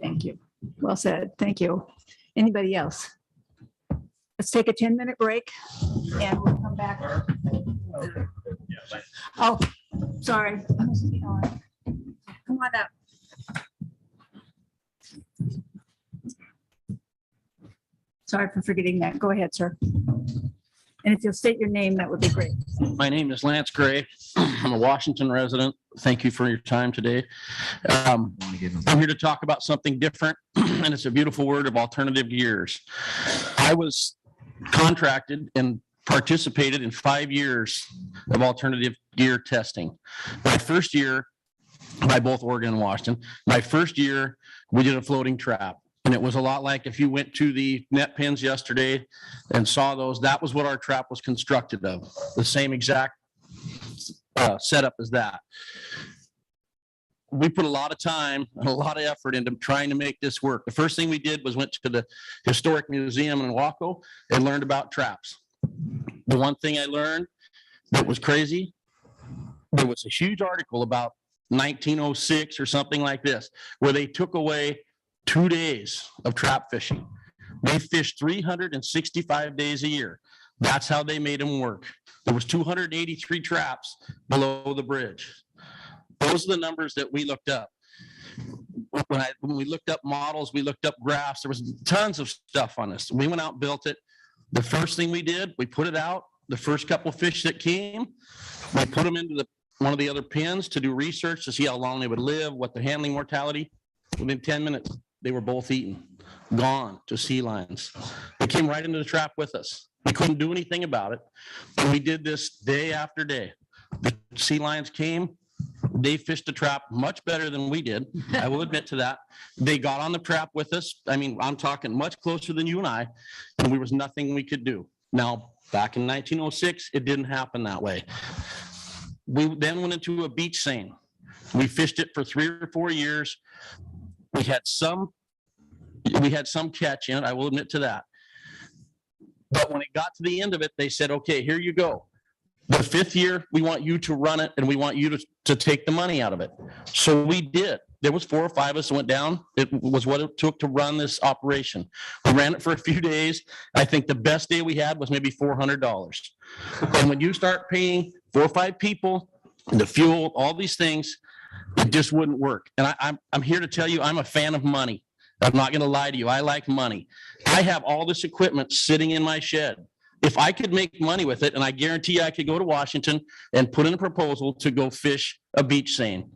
Thank you. Well said. Thank you. Anybody else? Let's take a 10-minute break and we'll come back. Oh, sorry. Come on up. Sorry for forgetting that. Go ahead, sir. And if you'll state your name, that would be great. My name is Lance Gray. I'm a Washington resident. Thank you for your time today. I'm here to talk about something different, and it's a beautiful word of alternative gears. I was contracted and participated in 5 years of alternative gear testing. My first year, by both Oregon and Washington, my first year, we did a floating trap. And it was a lot like if you went to the net pens yesterday and saw those, that was what our trap was constructed of, the same exact setup as that. We put a lot of time and a lot of effort into trying to make this work. The first thing we did was went to the Historic Museum in Waco and learned about traps. The one thing I learned that was crazy, there was a huge article about 1906 or something like this, where they took away 2 days of trap fishing. They fished 365 days a year. That's how they made them work. There was 283 traps below the bridge. Those are the numbers that we looked up. When we looked up models, we looked up graphs, there was tons of stuff on this. We went out and built it. The first thing we did, we put it out. The first couple of fish that came, we put them into one of the other pens to do research to see how long they would live, what the handling mortality. Within 10 minutes, they were both eaten, gone to sea lions. They came right into the trap with us. We couldn't do anything about it. And we did this day after day. The sea lions came, they fished the trap much better than we did. I will admit to that. They got on the trap with us. I mean, I'm talking much closer than you and I, and there was nothing we could do. Now, back in 1906, it didn't happen that way. We then went into a beach seine. We fished it for 3 or 4 years. We had some catch in it, I will admit to that. But when it got to the end of it, they said, okay, here you go. The 5th year, we want you to run it and we want you to take the money out of it. So we did. There was 4 or 5 of us that went down. It was what it took to run this operation. We ran it for a few days. I think the best day we had was maybe $400. And when you start paying 4 or 5 people, the fuel, all these things, it just wouldn't work. And I'm here to tell you, I'm a fan of money. I'm not going to lie to you. I like money. I have all this equipment sitting in my shed. If I could make money with it, and I guarantee I could go to Washington and put in a proposal to go fish a beach seine.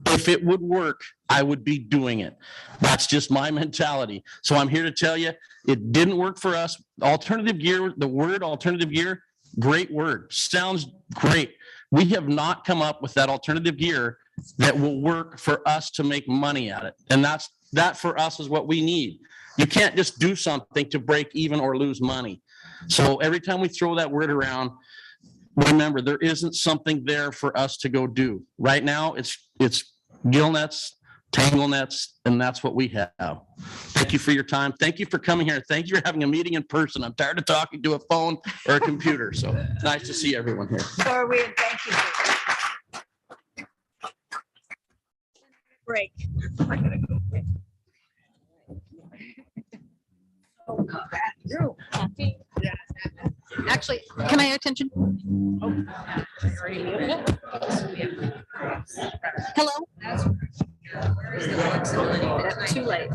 If it would work, I would be doing it. That's just my mentality. So I'm here to tell you, it didn't work for us. Alternative gear, the word alternative gear, great word. Sounds great. We have not come up with that alternative gear that will work for us to make money at it. And that for us is what we need. You can't just do something to break even or lose money. So every time we throw that word around, remember, there isn't something there for us to go do. Right now, it's gill nets, tangle nets, and that's what we have. Thank you for your time. Thank you for coming here. Thank you for having a meeting in person. I'm tired of talking to a phone or a computer. So it's nice to see everyone here. So are we, thank you. Break. Actually, can I have attention? Hello? Too late.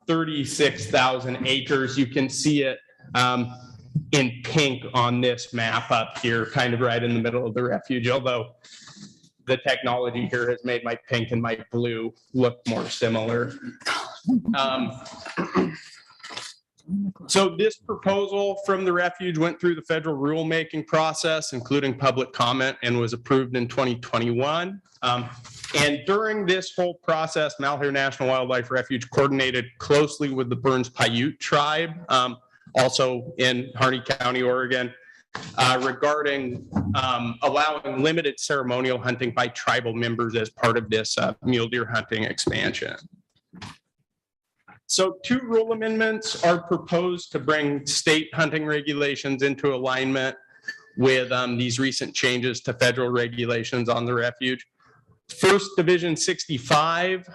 36,000 acres. You can see it in pink on this map up here, kind of right in the middle of the refuge, although the technology here has made my pink and my blue look more similar. So this proposal from the refuge went through the federal rulemaking process, including public comment, and was approved in 2021. And during this whole process, Malheur National Wildlife Refuge coordinated closely with the Burns Paiute tribe, also in Harney County, Oregon, regarding allowing limited ceremonial hunting by tribal members as part of this mule deer hunting expansion. So 2 rule amendments are proposed to bring state hunting regulations into alignment with these recent changes to federal regulations on the refuge. First, Division 65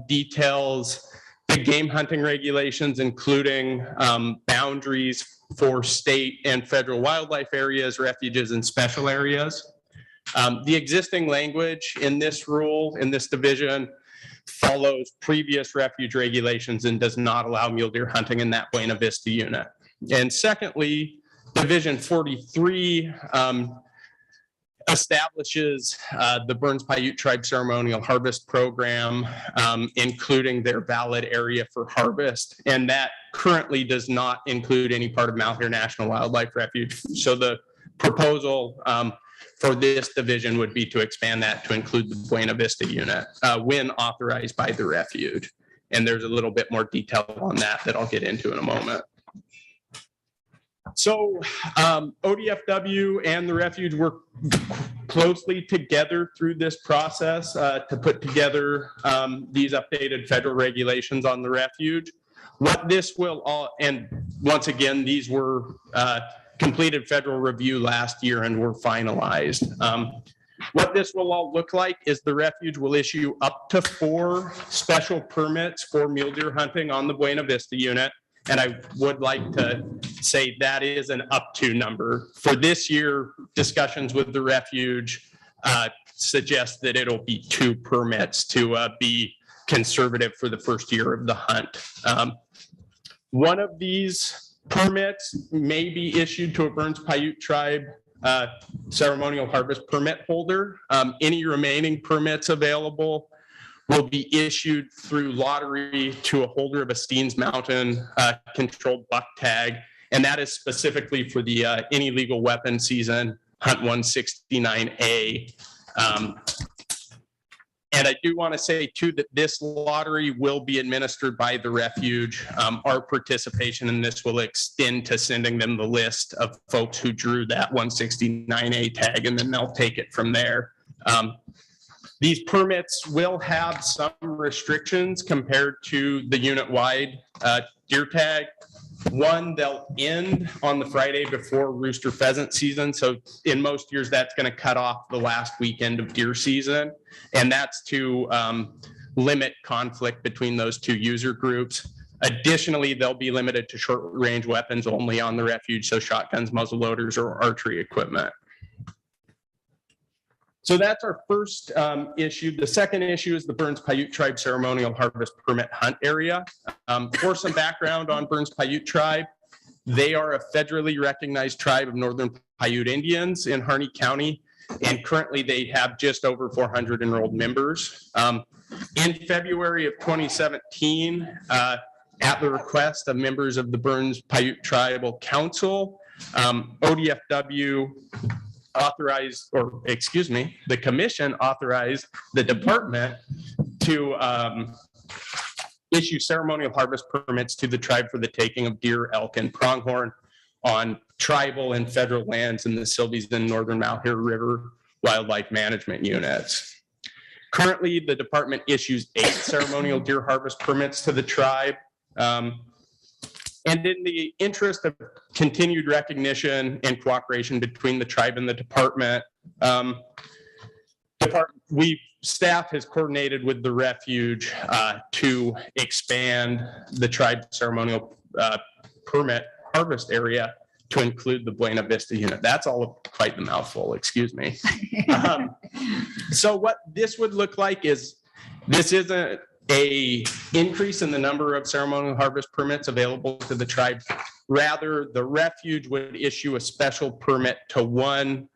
details the game hunting regulations, including boundaries for state and federal wildlife areas, refuges, and special areas. The existing language in this rule, in this division, follows previous refuge regulations and does not allow mule deer hunting in that Buena Vista unit. And secondly, Division 43 establishes the Burns Paiute Tribe Ceremonial Harvest Program, including their valid area for harvest. And that currently does not include any part of Malheur National Wildlife Refuge. So the proposal for this division would be to expand that to include the Buena Vista unit when authorized by the refuge. And there's a little bit more detail on that I'll get into in a moment. So ODFW and the refuge work closely together through this process to put together these updated federal regulations on the refuge. What this will all, and once again, these were completed federal review last year and were finalized. What this will all look like is the refuge will issue up to 4 special permits for mule deer hunting on the Buena Vista unit. And I would like to say that is an up to number. For this year, discussions with the refuge suggest that it'll be 2 permits to be conservative for the first year of the hunt. One of these permits may be issued to a Burns Paiute Tribe ceremonial harvest permit holder. Any remaining permits available will be issued through lottery to a holder of a Steens Mountain controlled buck tag. And that is specifically for the any legal weapon season, Hunt 169A. And I do want to say too that this lottery will be administered by the refuge. Our participation in this will extend to sending them the list of folks who drew that 169A tag, and then they'll take it from there. These permits will have some restrictions compared to the unit-wide deer tag. One, they'll end on the Friday before rooster pheasant season. So in most years, that's going to cut off the last weekend of deer season. And that's to limit conflict between those 2 user groups. Additionally, they'll be limited to short range weapons only on the refuge. So shotguns, muzzle loaders, or archery equipment. So that's our first issue. The second issue is the Burns Paiute Tribe Ceremonial Harvest Permit Hunt Area. For some background on Burns Paiute Tribe, they are a federally recognized tribe of Northern Paiute Indians in Harney County, and currently they have just over 400 enrolled members. In February of 2017, at the request of members of the Burns Paiute Tribal Council, ODFW authorized, or excuse me, the commission authorized the department to issue ceremonial harvest permits to the tribe for the taking of deer, elk, and pronghorn on tribal and federal lands in the Silvies and Northern Malheur River wildlife management units. Currently, the department issues 8 ceremonial deer harvest permits to the tribe. And in the interest of continued recognition and cooperation between the tribe and the department, staff has coordinated with the refuge to expand the tribe ceremonial permit harvest area to include the Buena Vista unit. That's all quite the mouthful, excuse me. So what this would look like is, this isn't a increase in the number of ceremonial harvest permits available to the tribe. Rather, the refuge would issue a special permit to one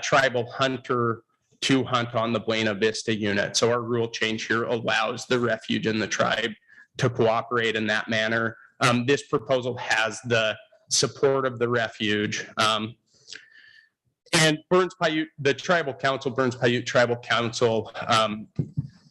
tribal hunter to hunt on the Buena Vista unit. So our rule change here allows the refuge and the tribe to cooperate in that manner. This proposal has the support of the refuge. And Burns Paiute, the tribal council, Burns Paiute Tribal Council,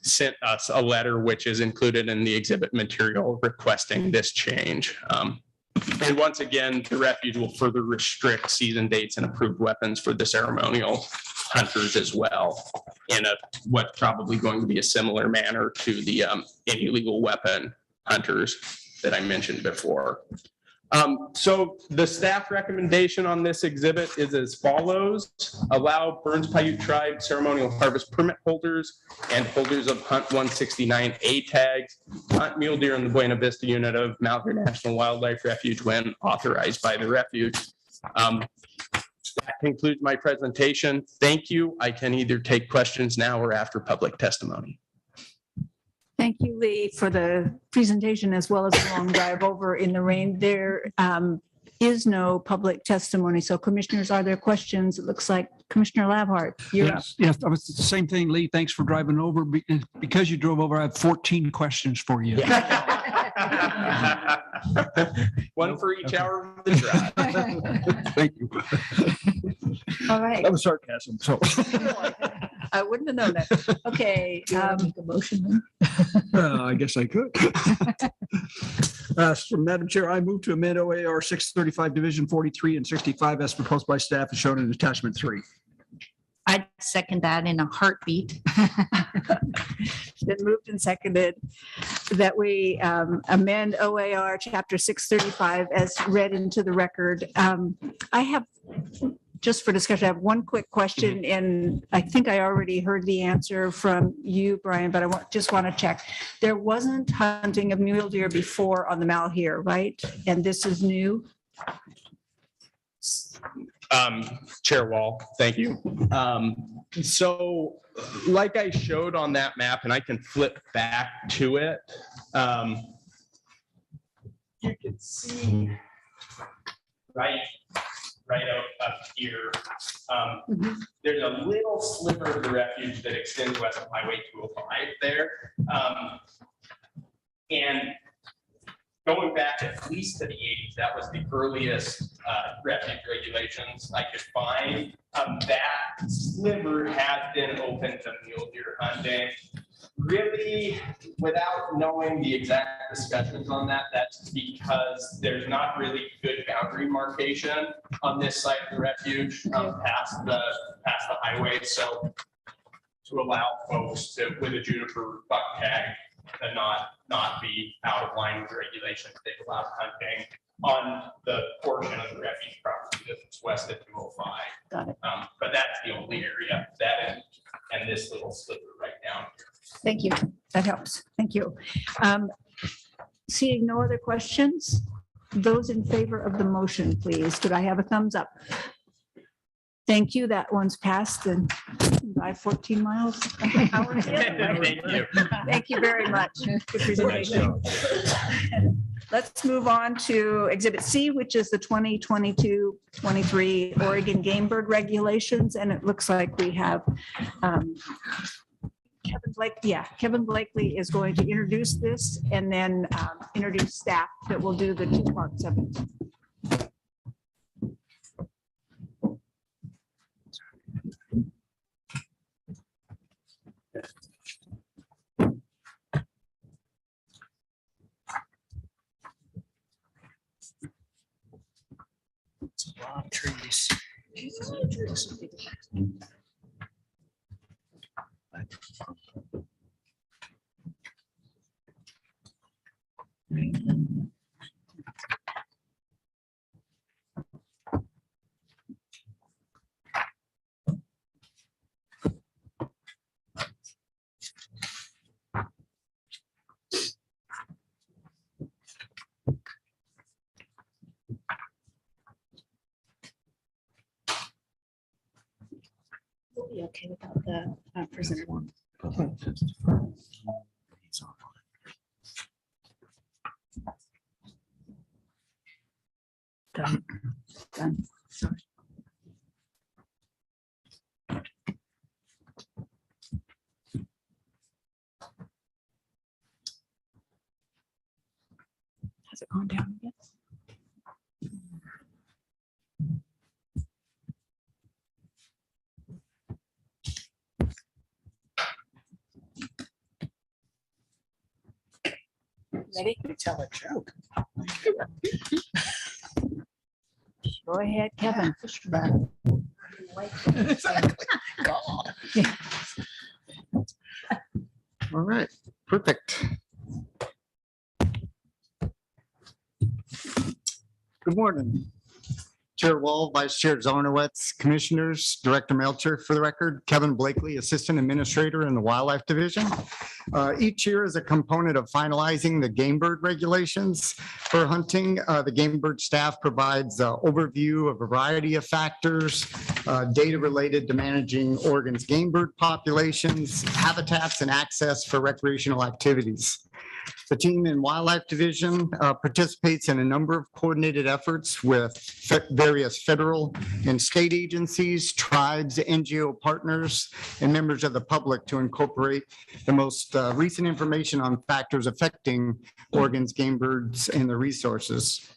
sent us a letter which is included in the exhibit material requesting this change. And once again, the refuge will further restrict season dates and approved weapons for the ceremonial hunters as well in what's probably going to be a similar manner to the illegal weapon hunters that I mentioned before. So the staff recommendation on this exhibit is as follows: allow Burns Paiute Tribe ceremonial harvest permit holders and holders of Hunt 169A tags hunt mule deer in the Buena Vista unit of Malheur National Wildlife Refuge when authorized by the refuge. That concludes my presentation. Thank you. I can either take questions now or after public testimony. Thank you, Lee, for the presentation as well as the long drive over in the rain. There is no public testimony. So commissioners, are there questions? It looks like Commissioner Labhart. Yes, that was the same thing, Lee. Thanks for driving over. Because you drove over, I have 14 questions for you. One for each hour of the drive. Thank you. All right. That was sarcasm, so. I wouldn't have known that. Okay. Make a motion then? I guess I could. So, Madam Chair, I move to amend OAR 635 Division 43 and 65 as proposed by staff as shown in attachment 3. I'd second that in a heartbeat. Been moved and seconded that we amend OAR Chapter 635 as read into the record. I have, just for discussion, I have one quick question, and I think I already heard the answer from you, Brian, but I just want to check. There wasn't hunting of mule deer before on the Malheur, right? And this is new? Chair Wall, thank you. So like I showed on that map, and I can flip back to it, you can see right up here, there's a little sliver of the refuge that extends west of Highway 205 there. And going back at least to the 80s, that was the earliest refuge regulations I could find. That sliver has been open to mule deer hunting. Really, without knowing the exact discussions on that, that's because there's not really good boundary markation on this side of the refuge past the highway. So to allow folks to, with a juniper buck tag, to not be out of line with the regulations, they've allowed hunting on the portion of the refuge property that's west of 205. Got it. But that's the only area, that and this little sliver right down here. Thank you. That helps. Thank you. Seeing no other questions, those in favor of the motion, please. Could I have a thumbs up? Thank you. That one's passed and by 14 miles. Thank you. Thank you very much. Good presentation. Let's move on to Exhibit C, which is the 2022-23 Oregon Game Bird Regulations. And it looks like we have Kevin Blakely is going to introduce this and then introduce staff that will do the 2 parts of it. It's a lot of trees. We'll be okay without the presenter one. Done. Done. Sorry. Has it gone down again? Ready? Tell a joke. Go ahead, Kevin. Exactly. God. All right, perfect. Good morning. Chair Wall, Vice Chair Zarnowitz, Commissioners, Director Melcher, for the record, Kevin Blakely, Assistant Administrator in the Wildlife Division. Each year is a component of finalizing the game bird regulations for hunting. The game bird staff provides an overview of a variety of factors, data related to managing Oregon's game bird populations, habitats, and access for recreational activities. The team in Wildlife Division participates in a number of coordinated efforts with various federal and state agencies, tribes, NGO partners, and members of the public to incorporate the most recent information on factors affecting Oregon's game birds and the resources.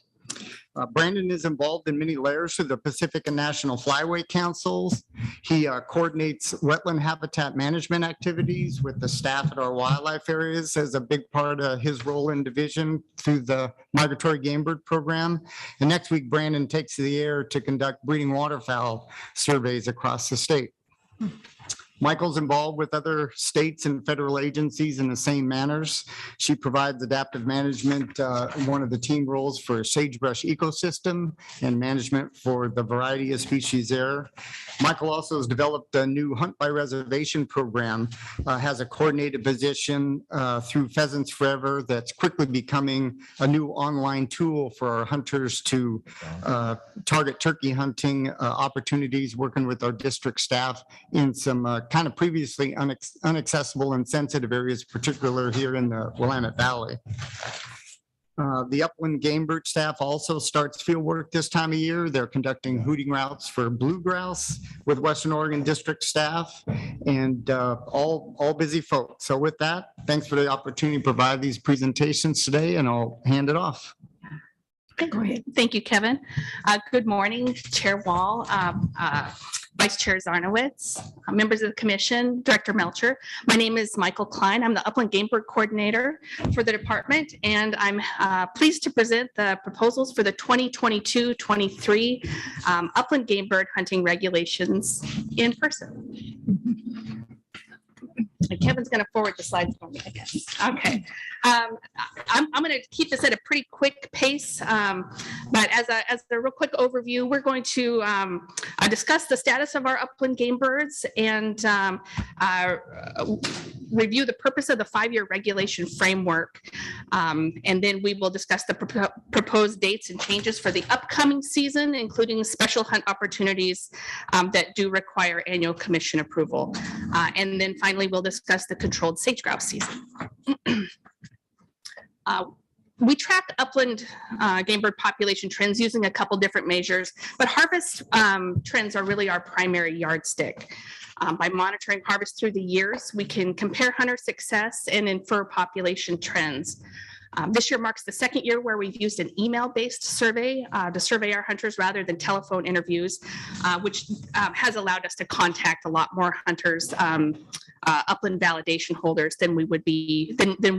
Brandon is involved in many layers through the Pacific and National Flyway Councils. He coordinates wetland habitat management activities with the staff at our wildlife areas as a big part of his role in division through the migratory game bird program. And next week, Brandon takes to the air to conduct breeding waterfowl surveys across the state. Michael's involved with other states and federal agencies in the same manners. She provides adaptive management, one of the team roles for sagebrush ecosystem and management for the variety of species there. Michael also has developed a new hunt by reservation program, has a coordinated position through Pheasants Forever that's quickly becoming a new online tool for our hunters to target turkey hunting opportunities, working with our district staff in some kind of previously inaccessible and sensitive areas, particularly here in the Willamette Valley. The upland game bird staff also starts field work this time of year. They're conducting hooting routes for blue grouse with Western Oregon district staff and all busy folks. So with that, thanks for the opportunity to provide these presentations today, and I'll hand it off. Okay, go ahead. Thank you, Kevin. Good morning, Chair Wall, Vice Chair Zarnowitz, members of the commission, Director Melcher. My name is Michael Klein. I'm the Upland Game Bird Coordinator for the department, and I'm pleased to present the proposals for the 2022-23 Upland Game Bird Hunting Regulations in person. And Kevin's going to forward the slides for me, I guess. Okay. I'm going to keep this at a pretty quick pace, but as a real quick overview, we're going to discuss the status of our upland game birds and review the purpose of the 5-year regulation framework. And then we will discuss the proposed dates and changes for the upcoming season, including special hunt opportunities that do require annual commission approval. And then finally, we'll discuss the controlled sage grouse season. We track upland game bird population trends using a couple different measures, but harvest trends are really our primary yardstick. By monitoring harvest through the years, we can compare hunter success and infer population trends. This year marks the second year where we've used an email-based survey to survey our hunters rather than telephone interviews, which has allowed us to contact a lot more hunters, upland validation holders than we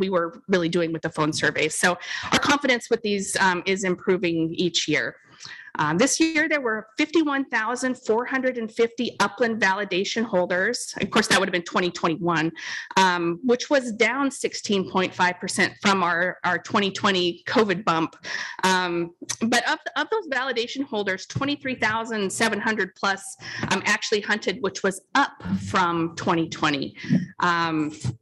were really doing with the phone surveys. So our confidence with these is improving each year. This year, there were 51,450 upland validation holders. Of course, that would have been 2021, which was down 16.5% from our 2020 COVID bump. But of those validation holders, 23,700 plus actually hunted, which was up from 2020.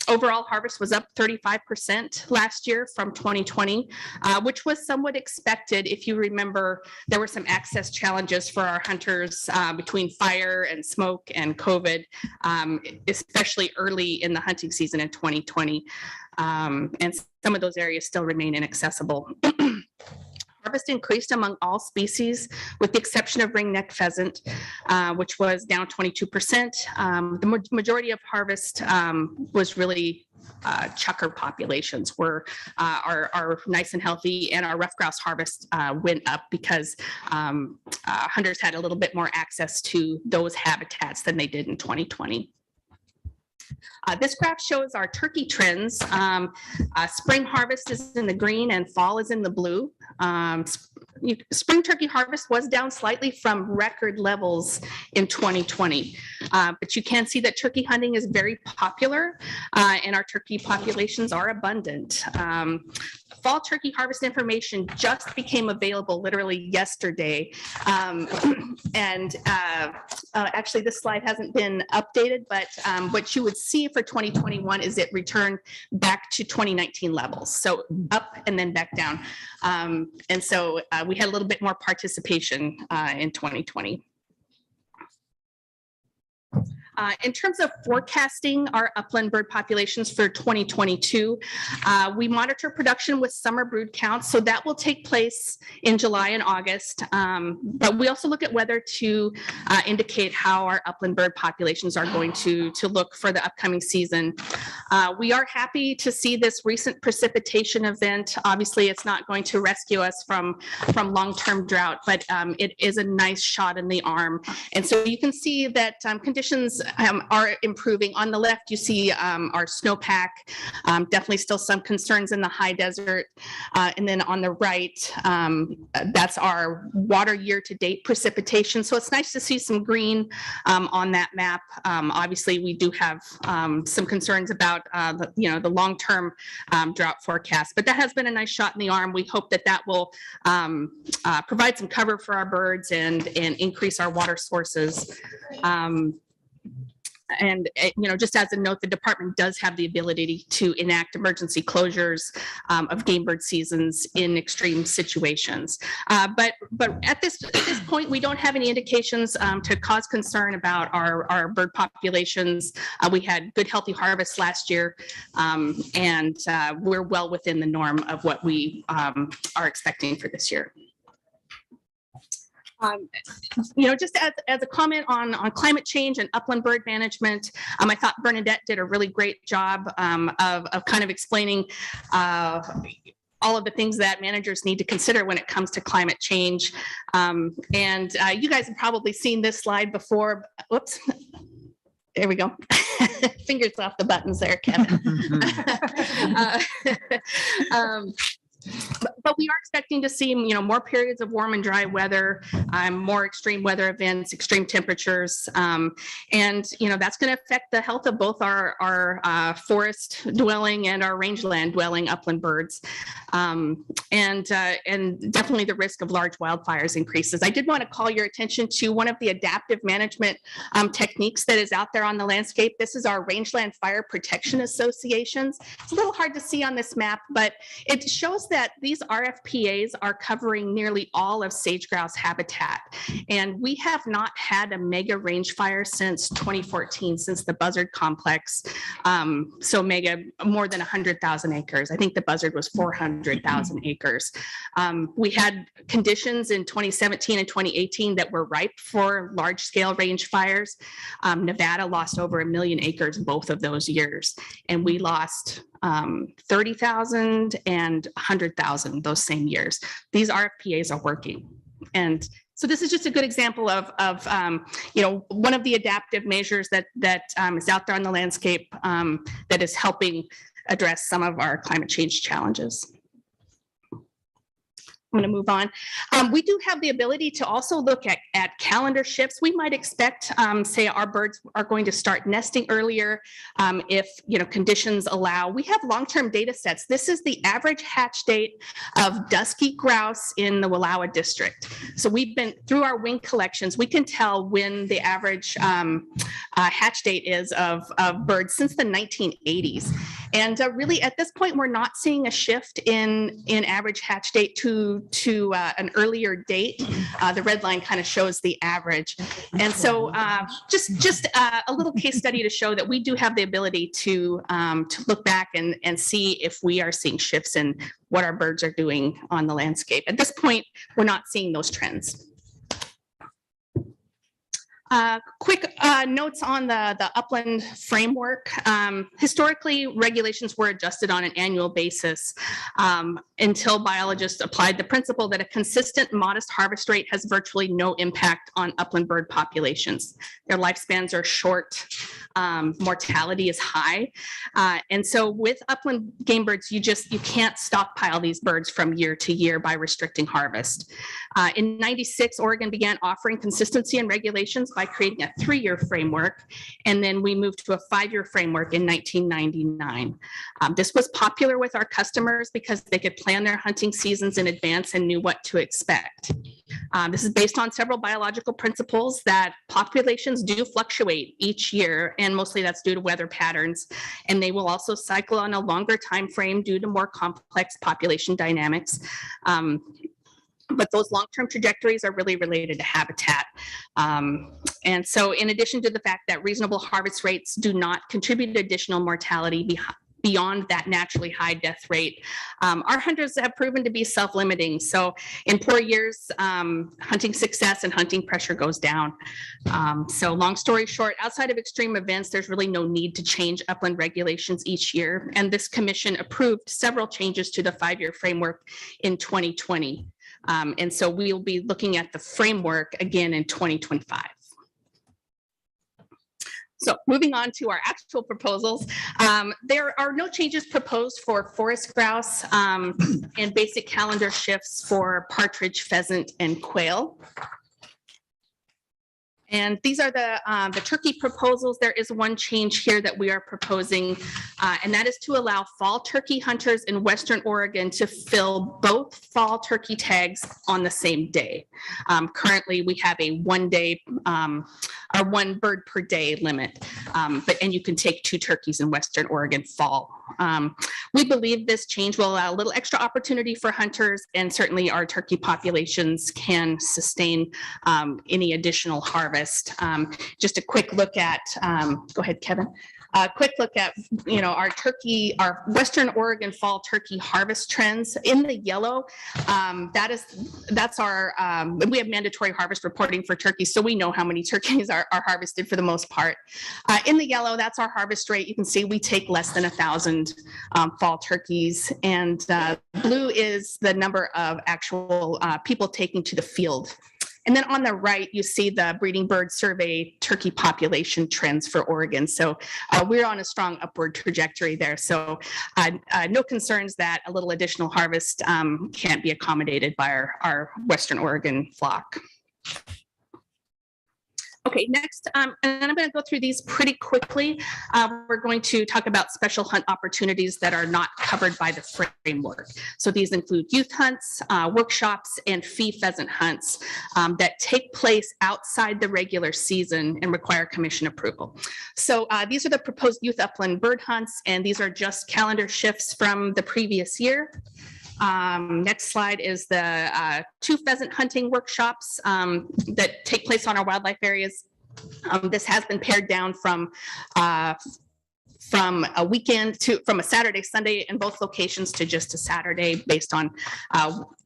Overall harvest was up 35% last year from 2020, which was somewhat expected. If you remember, there were some access challenges for our hunters between fire and smoke and COVID, especially early in the hunting season in 2020. And some of those areas still remain inaccessible. Harvest increased among all species, with the exception of ring-necked pheasant, which was down 22%. The majority of harvest was really chucker populations are nice and healthy, and our rough grouse harvest went up because hunters had a little bit more access to those habitats than they did in 2020. This graph shows our turkey trends. Spring harvest is in the green and fall is in the blue. Spring turkey harvest was down slightly from record levels in 2020, but you can see that turkey hunting is very popular and our turkey populations are abundant. Fall turkey harvest information just became available literally yesterday. Actually, this slide hasn't been updated, but what you would see for 2021 is it returned back to 2019 levels. So up and then back down. And so we had a little bit more participation in 2020. In terms of forecasting our upland bird populations for 2022, we monitor production with summer brood counts, so that will take place in July and August. But we also look at weather to indicate how our upland bird populations are going to look for the upcoming season. We are happy to see this recent precipitation event. Obviously, it's not going to rescue us from long-term drought, but it is a nice shot in the arm. And so you can see that conditions are improving. On the left, you see our snowpack, definitely still some concerns in the high desert. And then on the right, that's our water year-to-date precipitation. So it's nice to see some green on that map. Obviously, we do have some concerns about the long-term drought forecast, but that has been a nice shot in the arm. We hope that that will provide some cover for our birds and increase our water sources. And just as a note, the department does have the ability to enact emergency closures of game bird seasons in extreme situations. But at this point, we don't have any indications to cause concern about our bird populations. We had good, healthy harvests last year, and we're well within the norm of what we are expecting for this year. Just as a comment on climate change and upland bird management, I thought Bernadette did a really great job of kind of explaining all of the things that managers need to consider when it comes to climate change. And you guys have probably seen this slide before. Whoops. There we go. Fingers off the buttons there, Kevin. But we are expecting to see, more periods of warm and dry weather, more extreme weather events, extreme temperatures, and that's going to affect the health of both our forest dwelling and our rangeland dwelling upland birds, and definitely the risk of large wildfires increases. I did want to call your attention to one of the adaptive management techniques that is out there on the landscape. This is our Rangeland Fire Protection Associations. It's a little hard to see on this map, but it shows that these RFPAs are covering nearly all of sage grouse habitat. And we have not had a mega range fire since 2014, since the buzzard complex. So mega, more than 100,000 acres. I think the buzzard was 400,000 acres. We had conditions in 2017 and 2018 that were ripe for large scale range fires. Nevada lost over 1 million acres both of those years. And we lost 30,000 and 100,000 those same years. These RFPAs are working. And so this is just a good example of one of the adaptive measures that is out there on the landscape that is helping address some of our climate change challenges. I'm going to move on. We do have the ability to also look at calendar shifts. We might expect, say, our birds are going to start nesting earlier if conditions allow. We have long-term data sets. This is the average hatch date of dusky grouse in the Wallowa district. So we've been through our wing collections. We can tell when the average hatch date is of birds since the 1980s. And really, at this point, we're not seeing a shift in average hatch date to an earlier date. The red line kind of shows the average. And so just a little case study to show that we do have the ability to look back and see if we are seeing shifts in what our birds are doing on the landscape. At this point, we're not seeing those trends. Quick notes on the upland framework. Historically, regulations were adjusted on an annual basis until biologists applied the principle that a consistent, modest harvest rate has virtually no impact on upland bird populations. Their lifespans are short, mortality is high. And so with upland game birds, you can't stockpile these birds from year to year by restricting harvest. In '96, Oregon began offering consistency and regulations by creating a 3-year framework, and then we moved to a 5-year framework in 1999. This was popular with our customers because they could plan their hunting seasons in advance and knew what to expect. This is based on several biological principles that populations do fluctuate each year, and mostly that's due to weather patterns, and they will also cycle on a longer time frame due to more complex population dynamics. But those long-term trajectories are really related to habitat. And so in addition to the fact that reasonable harvest rates do not contribute to additional mortality beyond that naturally high death rate, our hunters have proven to be self-limiting. So in poor years, hunting success and hunting pressure goes down. So long story short, outside of extreme events, there's really no need to change upland regulations each year. And this commission approved several changes to the 5-year framework in 2020. And so we'll be looking at the framework again in 2025. So moving on to our actual proposals, there are no changes proposed for forest grouse and basic calendar shifts for partridge, pheasant, and quail. And these are the turkey proposals. There is one change here that we are proposing, and that is to allow fall turkey hunters in Western Oregon to fill both fall turkey tags on the same day. Currently, we have a 1-day or 1 bird per day limit, and you can take 2 turkeys in Western Oregon fall. We believe this change will allow a little extra opportunity for hunters, and certainly our turkey populations can sustain any additional harvest. Just a quick look at, go ahead, Kevin. A quick look at, our Western Oregon fall turkey harvest trends. In the yellow, that's our, we have mandatory harvest reporting for turkeys, so we know how many turkeys are harvested for the most part. In the yellow, that's our harvest rate. You can see we take less than 1,000 fall turkeys, and blue is the number of actual people taking to the field. And then on the right, you see the breeding bird survey turkey population trends for Oregon. So we're on a strong upward trajectory there. So no concerns that a little additional harvest can't be accommodated by our Western Oregon flock. Okay, next, and I'm going to go through these pretty quickly. We're going to talk about special hunt opportunities that are not covered by the framework. So these include youth hunts, workshops, and fee pheasant hunts that take place outside the regular season and require commission approval. So these are the proposed youth upland bird hunts, and these are just calendar shifts from the previous year. Next slide is the 2 pheasant hunting workshops that take place on our wildlife areas. This has been pared down from a weekend from a Saturday, Sunday in both locations to just a Saturday based on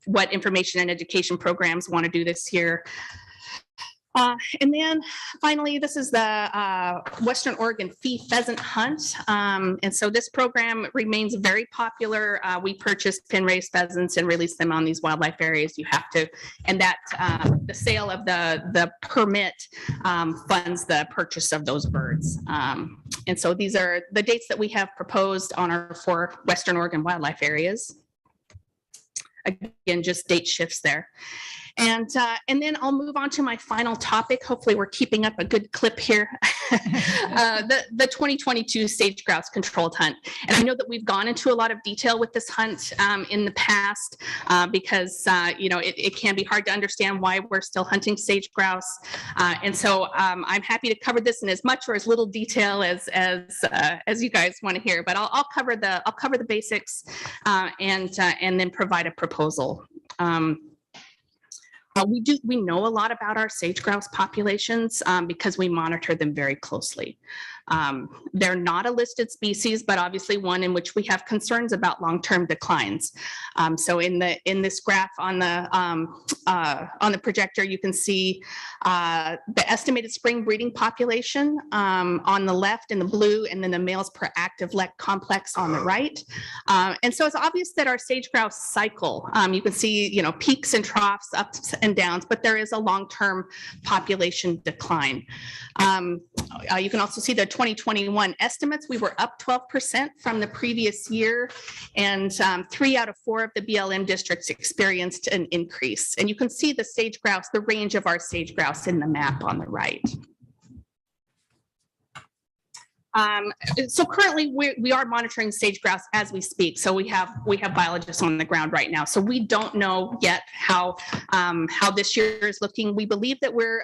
what information and education programs want to do this year. And then finally, this is the Western Oregon fee pheasant hunt. And so this program remains very popular. We purchase pin raised pheasants and release them on these wildlife areas. You have to, and that the sale of the permit funds the purchase of those birds. And so these are the dates that we have proposed on our 4 Western Oregon wildlife areas. Again, just date shifts there. And then I'll move on to my final topic. Hopefully we're keeping up a good clip here. The 2022 sage grouse controlled hunt. And I know that we've gone into a lot of detail with this hunt in the past because, it can be hard to understand why we're still hunting sage grouse. And so I'm happy to cover this in as much or as little detail as you guys want to hear, but I'll cover the basics and then provide a proposal. We know a lot about our sage grouse populations because we monitor them very closely. They're not a listed species, but obviously one in which we have concerns about long-term declines. So in this graph on the projector, you can see the estimated spring breeding population on the left in the blue, and then the males per active lek complex on the right. And so it's obvious that our sage grouse cycle. You can see, peaks and troughs, ups and downs, but there is a long-term population decline. You can also see the 2021 estimates. We were up 12% from the previous year, and 3 out of 4 of the BLM districts experienced an increase. And you can see the sage grouse, the range of our sage grouse in the map on the right. So currently we are monitoring sage grouse as we speak. So we have biologists on the ground right now. So we don't know yet how this year is looking. We believe that we're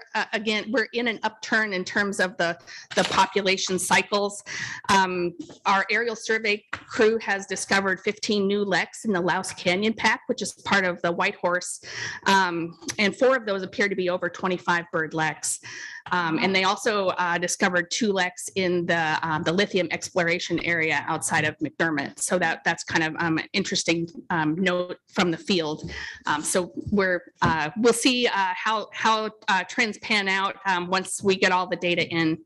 in an upturn in terms of the population cycles. Our aerial survey crew has discovered 15 new leks in the Louse Canyon pack, which is part of the Whitehorse, and 4 of those appear to be over 25 bird leks. And they also discovered 2 leks in the lithium exploration area outside of McDermott. So that's kind of an interesting note from the field. So we'll see how trends pan out once we get all the data in.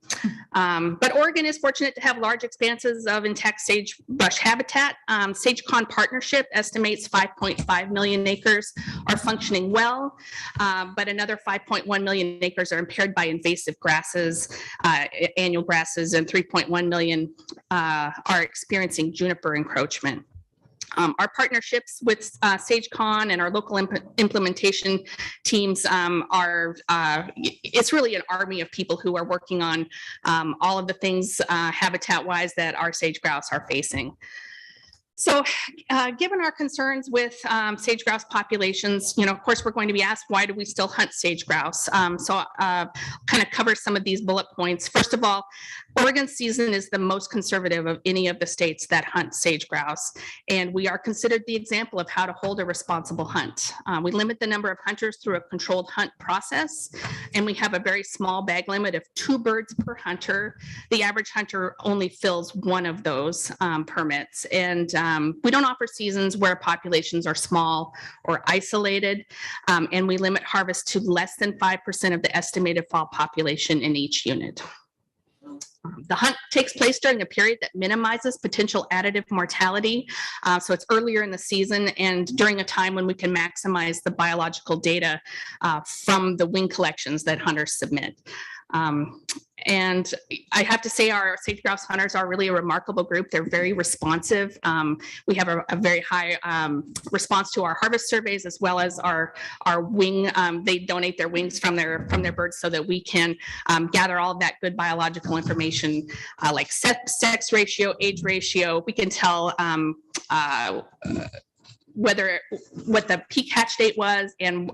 But Oregon is fortunate to have large expanses of intact sagebrush habitat. SageCon Partnership estimates 5.5 million acres are functioning well, but another 5.1 million acres are impaired by invasive grasses, annual grasses, and 3.1 million are experiencing juniper encroachment. Our partnerships with SageCon and our local implementation teams it's really an army of people who are working on all of the things habitat-wise that our sage grouse are facing. So given our concerns with sage grouse populations, of course, we're going to be asked, why do we still hunt sage grouse? So kind of cover some of these bullet points. First of all, Oregon's season is the most conservative of any of the states that hunt sage grouse, and we are considered the example of how to hold a responsible hunt. We limit the number of hunters through a controlled hunt process, and we have a very small bag limit of 2 birds per hunter. The average hunter only fills 1 of those permits, and we don't offer seasons where populations are small or isolated, and we limit harvest to less than 5% of the estimated fall population in each unit. The hunt takes place during a period that minimizes potential additive mortality. So it's earlier in the season and during a time when we can maximize the biological data from the wing collections that hunters submit. And I have to say our sage grouse hunters are really a remarkable group. They're very responsive. We have a very high response to our harvest surveys, as well as our wing. They donate their wings from their birds so that we can gather all of that good biological information like sex ratio, age ratio. We can tell what the peak hatch date was, and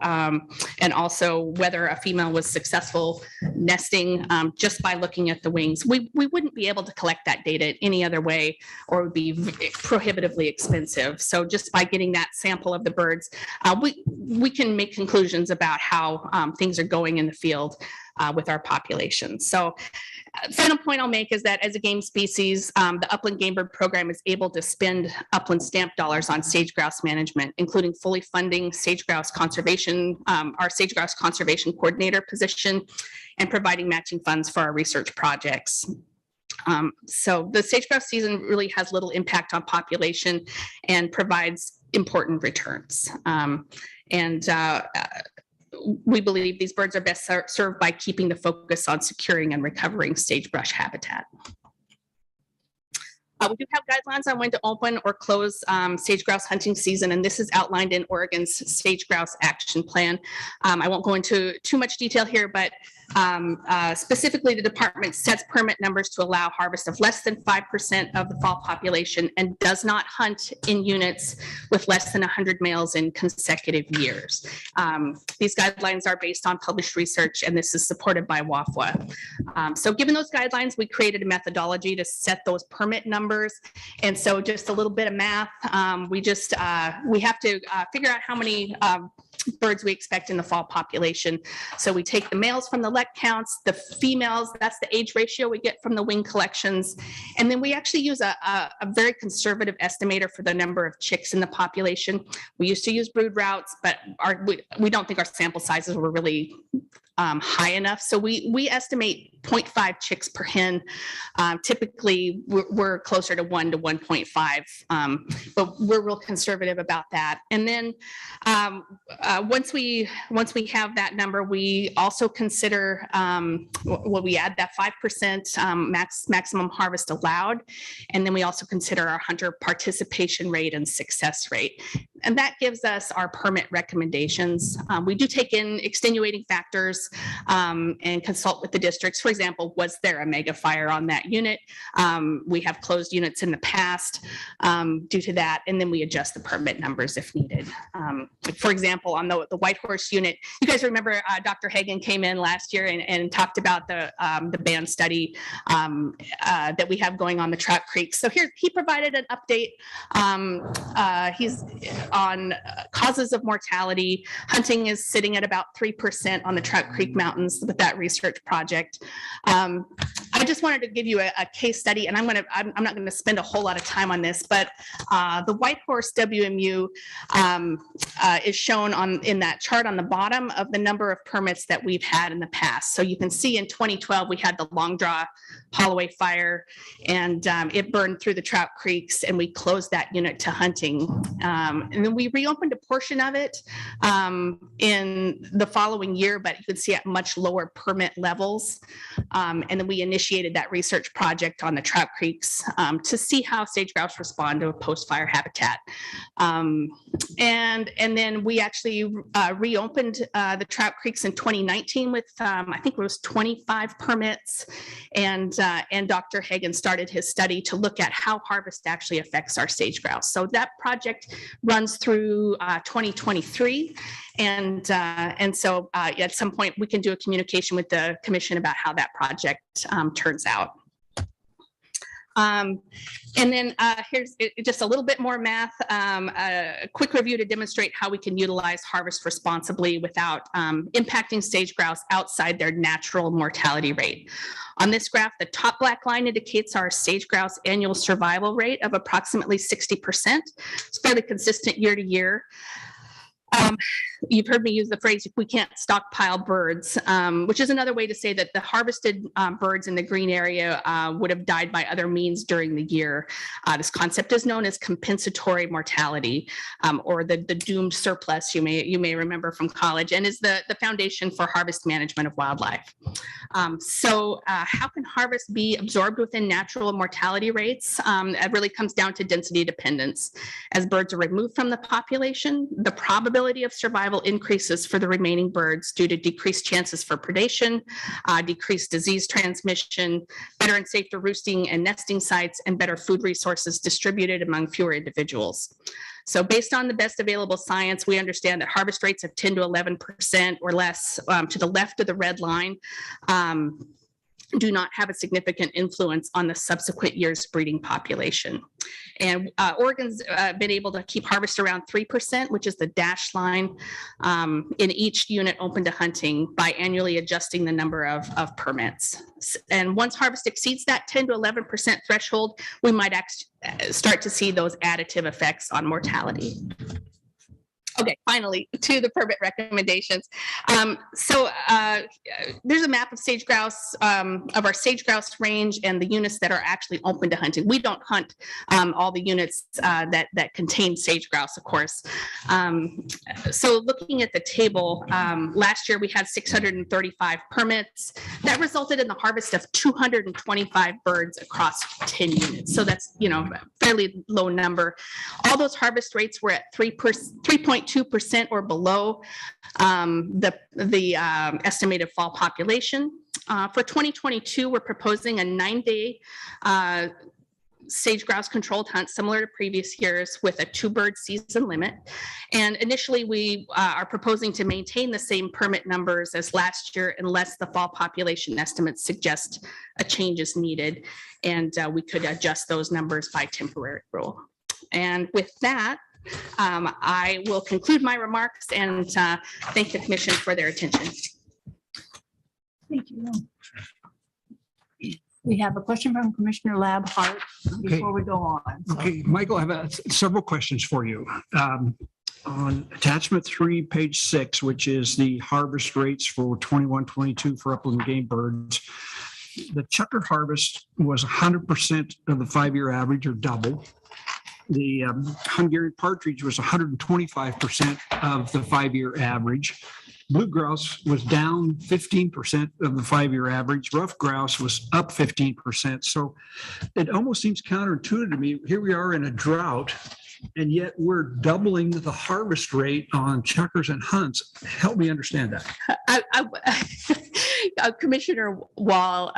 also whether a female was successful nesting just by looking at the wings. We wouldn't be able to collect that data any other way, or it would be prohibitively expensive. So just by getting that sample of the birds, we can make conclusions about how things are going in the field with our population. So final point I'll make is that as a game species, the Upland Game Bird Program is able to spend upland stamp dollars on sage grouse management, including fully funding sage grouse conservation, our sage grouse conservation coordinator position, and providing matching funds for our research projects. So the sage grouse season really has little impact on population and provides important returns. We believe these birds are best served by keeping the focus on securing and recovering sagebrush habitat. We do have guidelines on when to open or close sage grouse hunting season, and this is outlined in Oregon's Sage Grouse Action Plan. I won't go into too much detail here, but specifically, the department sets permit numbers to allow harvest of less than 5% of the fall population and does not hunt in units with less than 100 males in consecutive years. These guidelines are based on published research, and this is supported by WAFWA. So given those guidelines, we created a methodology to set those permit numbers. And so just a little bit of math, we have to figure out how many birds we expect in the fall population. So we take the males from the let counts, the females, that's the age ratio we get from the wing collections. And then we actually use a very conservative estimator for the number of chicks in the population. We used to use brood routes, but we don't think our sample sizes were really high enough. So we estimate 0.5 chicks per hen. Typically, we're closer to 1 to 1.5, but we're real conservative about that. And then once we have that number, we also consider we add that 5% maximum harvest allowed, and then we also consider our hunter participation rate and success rate. And that gives us our permit recommendations. We do take in extenuating factors and consult with the districts. For example, was there a mega fire on that unit? We have closed units in the past due to that, and then we adjust the permit numbers if needed. For example, on the White Horse unit, you guys remember Dr. Hagan came in last year and talked about the band study that we have going on the Trout Creek. So here he provided an update. He's on causes of mortality. Hunting is sitting at about 3% on the Trout Creek Mountains with that research project. I just wanted to give you a case study, and I'm not going to spend a whole lot of time on this, but the White Horse WMU is shown in that chart on the bottom of the number of permits that we've had in the past. So you can see in 2012 we had the Long Draw Holloway fire, and it burned through the Trout Creeks, and we closed that unit to hunting. And then we reopened a portion of it in the following year, but you could see at much lower permit levels. And then we initiated that research project on the Trout Creeks to see how sage grouse respond to a post-fire habitat. And then we actually reopened the Trout Creeks in 2019 with, I think it was 25 permits. And Dr. Hagan started his study to look at how harvest actually affects our sage grouse. So that project runs through 2023. And so at some point we can do a communication with the commission about how that project turns out. And then here's just a little bit more math, a quick review to demonstrate how we can utilize harvest responsibly without impacting sage grouse outside their natural mortality rate. On this graph, the top black line indicates our sage grouse annual survival rate of approximately 60%. It's fairly consistent year to year. You've heard me use the phrase, we can't stockpile birds, which is another way to say that the harvested birds in the green area would have died by other means during the year. This concept is known as compensatory mortality, or the doomed surplus, you may remember from college, and is the foundation for harvest management of wildlife. So how can harvest be absorbed within natural mortality rates? It really comes down to density dependence. As birds are removed from the population, the probability of survival increases for the remaining birds due to decreased chances for predation, decreased disease transmission, better and safer roosting and nesting sites, and better food resources distributed among fewer individuals. So based on the best available science, we understand that harvest rates of 10 to 11% or less to the left of the red line do not have a significant influence on the subsequent year's breeding population. And Oregon's been able to keep harvest around 3%, which is the dashed line, in each unit open to hunting by annually adjusting the number of permits. And once harvest exceeds that 10 to 11% threshold, we might start to see those additive effects on mortality. Okay, finally, to the permit recommendations. There's a map of sage grouse, of our sage grouse range and the units that are actually open to hunting. We don't hunt all the units that contain sage grouse, of course. So looking at the table, last year we had 635 permits. that resulted in the harvest of 225 birds across 10 units. So that's, a fairly low number. All those harvest rates were at 3.2% or below the estimated fall population. For 2022, we're proposing a 9-day sage grouse controlled hunt similar to previous years with a 2-bird season limit. And initially we are proposing to maintain the same permit numbers as last year unless the fall population estimates suggest a change is needed. And we could adjust those numbers by temporary rule. And with that, I will conclude my remarks and thank the commission for their attention. Thank you. We have a question from Commissioner Labhart before we go on. Okay, Michael, I have several questions for you. On attachment 3, page 6, which is the harvest rates for 21-22 for upland game birds. The chucker harvest was 100% of the 5-year average, or double. The Hungarian partridge was 125% of the 5-year average. Blue grouse was down 15% of the 5-year average. Rough grouse was up 15%. So it almost seems counterintuitive to me. Here we are in a drought, and yet we're doubling the harvest rate on chuckers and hunts. Help me understand that. Commissioner Wall,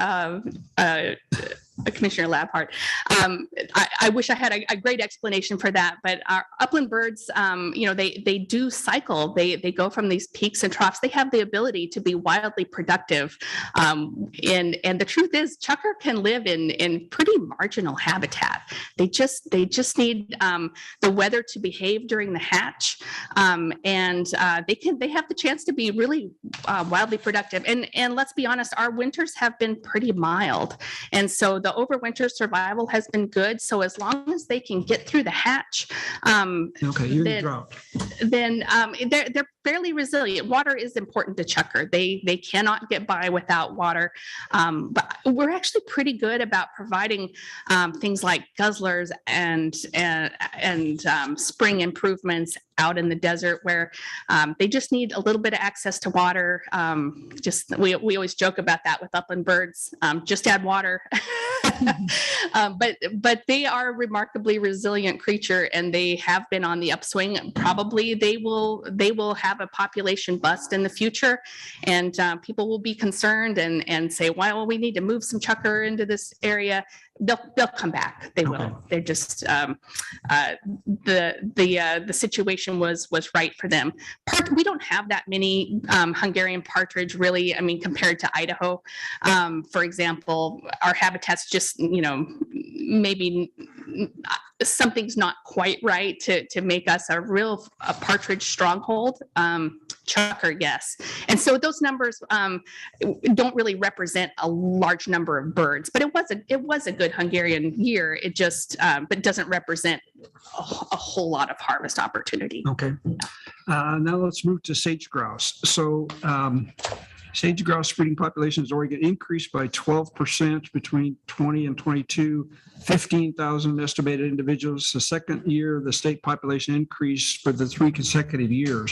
Commissioner Labhart, I wish I had a great explanation for that, but our upland birds, they do cycle. They go from these peaks and troughs. They have the ability to be wildly productive. And the truth is, chucker can live in pretty marginal habitat. They just need the weather to behave during the hatch, and they have the chance to be really wildly productive. And let's be honest, our winters have been pretty mild, and so the overwinter survival has been good. So as long as they can get through the hatch, then they're fairly resilient. Water is important to chucker. They cannot get by without water. But we're actually pretty good about providing things like guzzlers and spring improvements out in the desert where they just need a little bit of access to water. We always joke about that with upland birds. Just add water. But they are a remarkably resilient creature, and they have been on the upswing. Probably they will have a population bust in the future, and people will be concerned and say, well, we need to move some chucker into this area. They'll come back. They will. They're just the situation was right for them. We don't have that many Hungarian partridge, really. I mean, compared to Idaho, for example, our habitat's just maybe something's not quite right to make us a partridge stronghold. Chucker, yes. And so those numbers don't really represent a large number of birds, but it was a good Hungarian year. It just but doesn't represent a whole lot of harvest opportunity. Okay. Now let's move to sage grouse. So sage grouse breeding populations in Oregon increased by 12% between 20 and 22, 15,000 estimated individuals. The second year, the state population increased for the 3 consecutive years.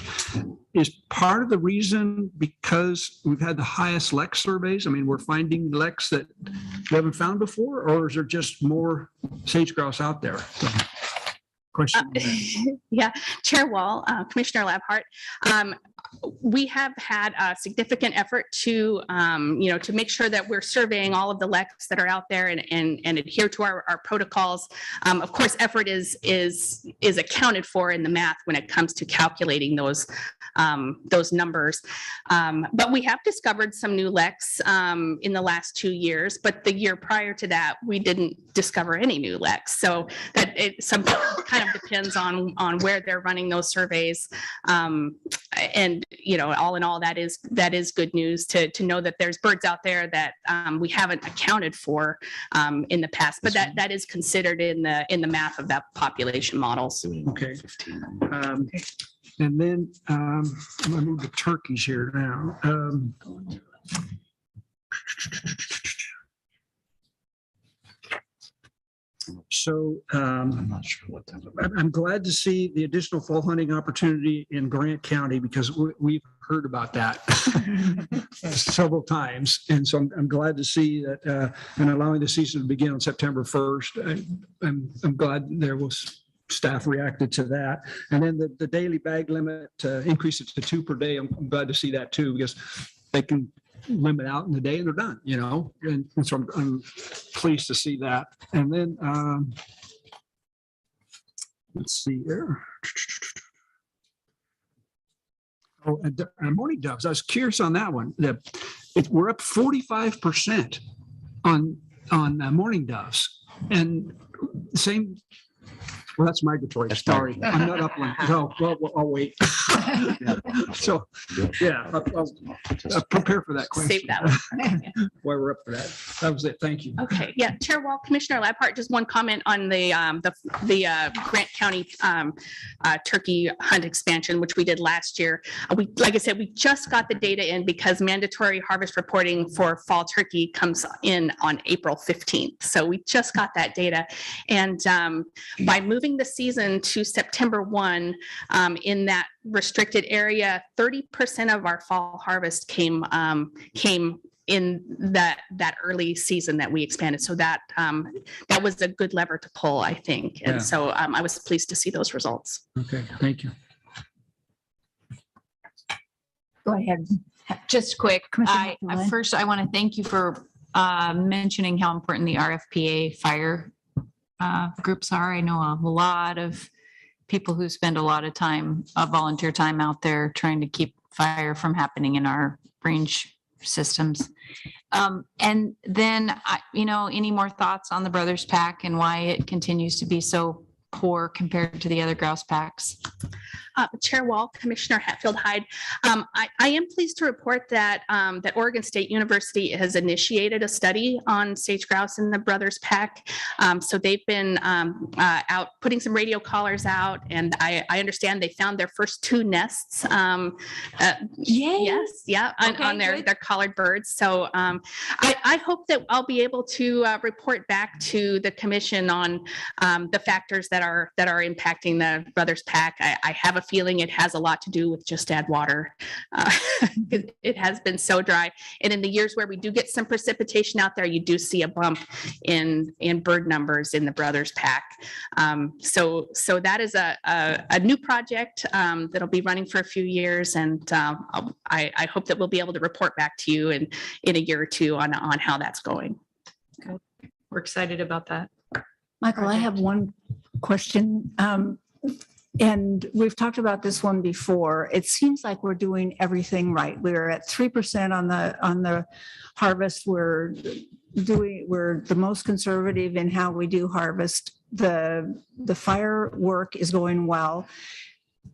Is part of the reason because we've had the highest lek surveys? I mean, we're finding leks that we haven't found before, or is there just more sage grouse out there? Question. Yeah, Chair Wall, Commissioner Labhart. We have had a significant effort to make sure that we're surveying all of the leks that are out there and adhere to our protocols. Of course, effort is accounted for in the math when it comes to calculating those numbers. But we have discovered some new leks in the last 2 years, but the year prior to that, we didn't discover any new leks. So that it sometimes kind of depends on where they're running those surveys. And all in all, that is good news to know that there's birds out there that we haven't accounted for in the past, but that is considered in the math of that population models. Okay. And then I'm going to move to turkeys here now. So I'm not sure what that. I'm glad to see the additional fall hunting opportunity in Grant County because we've heard about that several times. And so I'm glad to see that and allowing the season to begin on September 1st. I'm glad there was staff reacted to that. And then the daily bag limit, increase it to 2 per day. I'm glad to see that too, because they can limit out in the day and they're done, you know, and so I'm pleased to see that. And then let's see here. Oh, and morning doves. I was curious on that one. We're up 45% on morning doves, and same. Well, that's migratory. Sorry, I'm not upland. No, well, I'll wait. So, yeah, I'll prepare for that question. Save that one. While we're up for that. That was it. Thank you. Okay, yeah, Chair Wall, Commissioner Labhart, just one comment on the Grant County turkey hunt expansion, which we did last year. Like I said, we just got the data in because mandatory harvest reporting for fall turkey comes in on April 15th. So we just got that data. And by moving the season to September 1 in that restricted area, 30% of our fall harvest came in that early season that we expanded. So that was a good lever to pull, I think. And so I was pleased to see those results. Okay, thank you. Go ahead. Just quick. First, I want to thank you for mentioning how important the RFPA fire groups are. I know a lot of people who spend a lot of time, volunteer time out there trying to keep fire from happening in our range systems. And then, any more thoughts on the Brothers Pack and why it continues to be so poor compared to the other grouse packs? Chair Wall, Commissioner Hatfield-Hyde, I am pleased to report that that Oregon State University has initiated a study on sage grouse in the Brothers Pack. So they've been out putting some radio collars out, and I understand they found their first 2 nests. Yes, yeah, on their collared birds. So I hope that I'll be able to report back to the commission on the factors that are impacting the Brothers Pack. I have a feeling it has a lot to do with just add water. It has been so dry. And in the years where we do get some precipitation out there, you do see a bump in bird numbers in the Brothers Pack. So that is a new project that'll be running for a few years. And I hope that we'll be able to report back to you in a year or two on how that's going. Good. We're excited about that. Michael, I have one question. And we've talked about this one before. It seems like we're doing everything right. We're at 3% on the harvest. We're the most conservative in how we do harvest. The fire work is going well.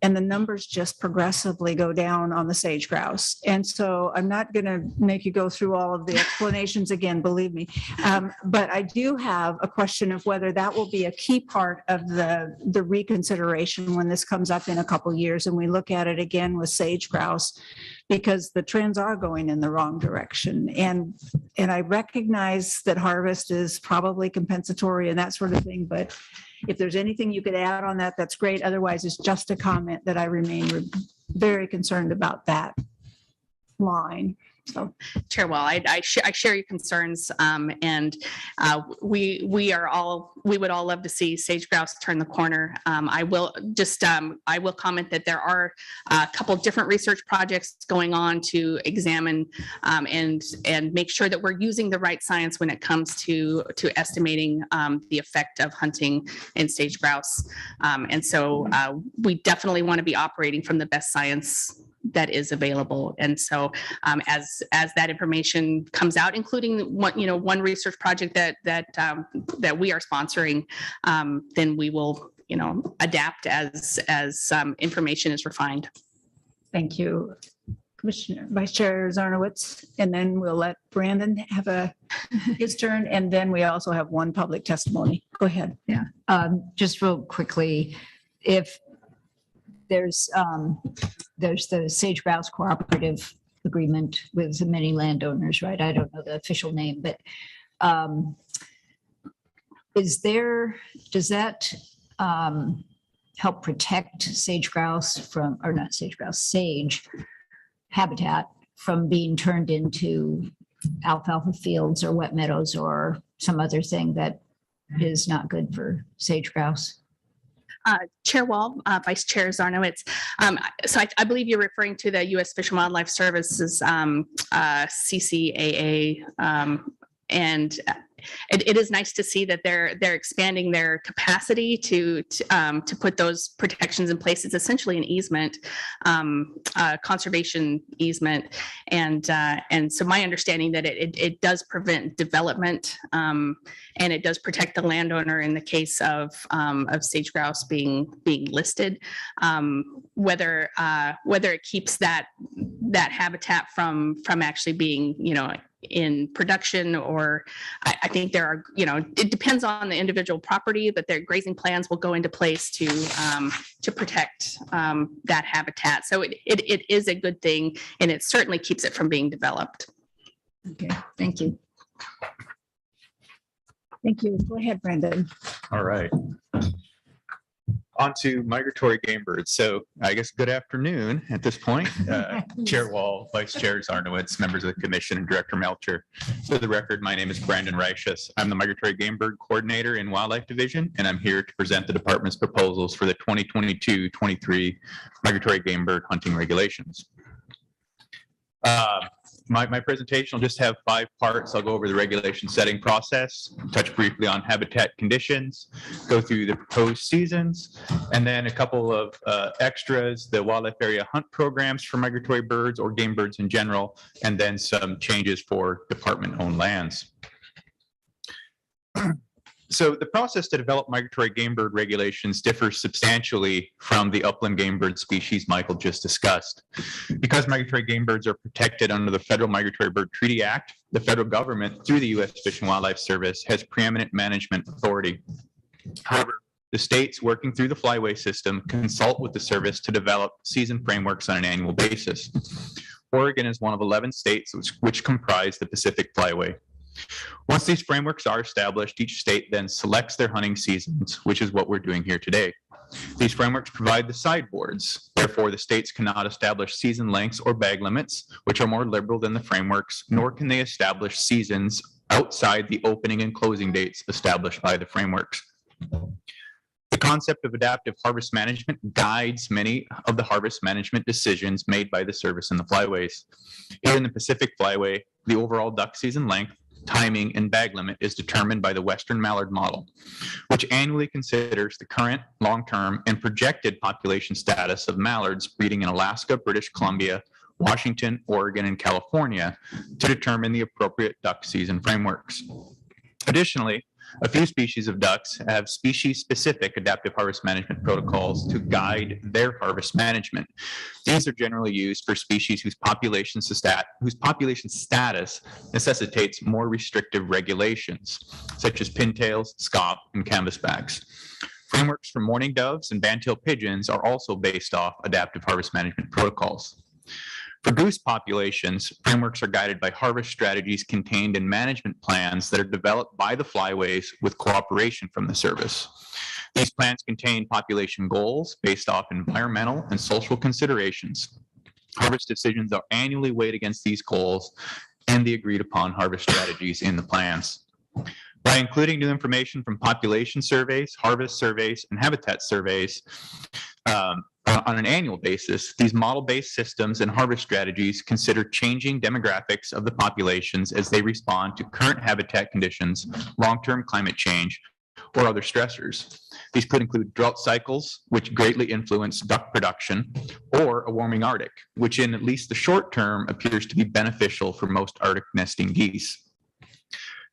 And the numbers just progressively go down on the sage grouse. And so I'm not going to make you go through all of the explanations again, believe me. But I do have a question of whether that will be a key part of the reconsideration when this comes up in a couple of years and we look at it again with sage grouse, because the trends are going in the wrong direction. And I recognize that harvest is probably compensatory and that sort of thing, but if there's anything you could add on that, that's great. Otherwise, it's just a comment that I remain very concerned about that line. So, Chair Wall, I share your concerns, and we would all love to see sage grouse turn the corner. I will comment that there are a couple of different research projects going on to examine and make sure that we're using the right science when it comes to estimating the effect of hunting in sage grouse. And so we definitely want to be operating from the best science that is available. And so as that information comes out, including one research project that we are sponsoring, then we will adapt as information is refined. Thank you, Commissioner Vice Chair Zarnowitz, and then we'll let Brandon have his turn, and then we also have one public testimony. Go ahead. Yeah, just real quickly, if there's the Sage Grouse Cooperative Agreement with the many landowners, right? I don't know the official name, but does that help protect sage grouse from, or not sage grouse, sage habitat from being turned into alfalfa fields or wet meadows or some other thing that is not good for sage grouse? Chair Wall, Vice Chair Zarnowitz. So I believe you're referring to the U.S. Fish and Wildlife Services CCAA, and it is nice to see that they're expanding their capacity to put those protections in place. It's essentially an easement, conservation easement, and so my understanding that it does prevent development, and it does protect the landowner in the case of sage grouse being listed. Whether it keeps that habitat from actually being, in production, or I think there are, it depends on the individual property, but their grazing plans will go into place to protect that habitat. So it is a good thing, and it certainly keeps it from being developed. Okay, thank you. Thank you. Go ahead, Brandon. All right. On to migratory game birds. So I guess good afternoon at this point. Chair Wall, Vice Chair Zarnowitz, members of the commission, and Director Melcher. For the record, my name is Brandon Reichus. I'm the Migratory Game Bird Coordinator in Wildlife Division, and I'm here to present the department's proposals for the 2022-23 migratory game bird hunting regulations. My presentation will just have 5 parts. I'll go over the regulation setting process, touch briefly on habitat conditions, go through the proposed seasons, and then a couple of extras, the wildlife area hunt programs for migratory birds or game birds in general, and then some changes for department-owned lands. So the process to develop migratory game bird regulations differs substantially from the upland game bird species Michael just discussed. Because migratory game birds are protected under the Federal Migratory Bird Treaty Act, the federal government, through the U.S. Fish and Wildlife Service, has preeminent management authority. However, the states working through the flyway system consult with the service to develop season frameworks on an annual basis. Oregon is one of 11 states which comprise the Pacific Flyway. Once these frameworks are established, each state then selects their hunting seasons, which is what we're doing here today. These frameworks provide the sideboards. Therefore, the states cannot establish season lengths or bag limits, which are more liberal than the frameworks, nor can they establish seasons outside the opening and closing dates established by the frameworks. The concept of adaptive harvest management guides many of the harvest management decisions made by the service in the flyways. Here in the Pacific Flyway, the overall duck season length, timing, and bag limit is determined by the Western Mallard model, which annually considers the current, long-term, and projected population status of mallards breeding in Alaska, British Columbia, Washington, Oregon, and California to determine the appropriate duck season frameworks. Additionally, a few species of ducks have species-specific adaptive harvest management protocols to guide their harvest management. These are generally used for species whose population status necessitates more restrictive regulations, such as pintails, scaup, and canvasbacks. Frameworks for mourning doves and bandtail pigeons are also based off adaptive harvest management protocols. For goose populations, frameworks are guided by harvest strategies contained in management plans that are developed by the flyways with cooperation from the service. These plans contain population goals based off environmental and social considerations. Harvest decisions are annually weighed against these goals and the agreed upon harvest strategies in the plans. By including new information from population surveys, harvest surveys, and habitat surveys, on an annual basis, these model-based systems and harvest strategies consider changing demographics of the populations as they respond to current habitat conditions, long-term climate change, or other stressors. These could include drought cycles, which greatly influence duck production, or a warming Arctic, which in at least the short term appears to be beneficial for most Arctic nesting geese.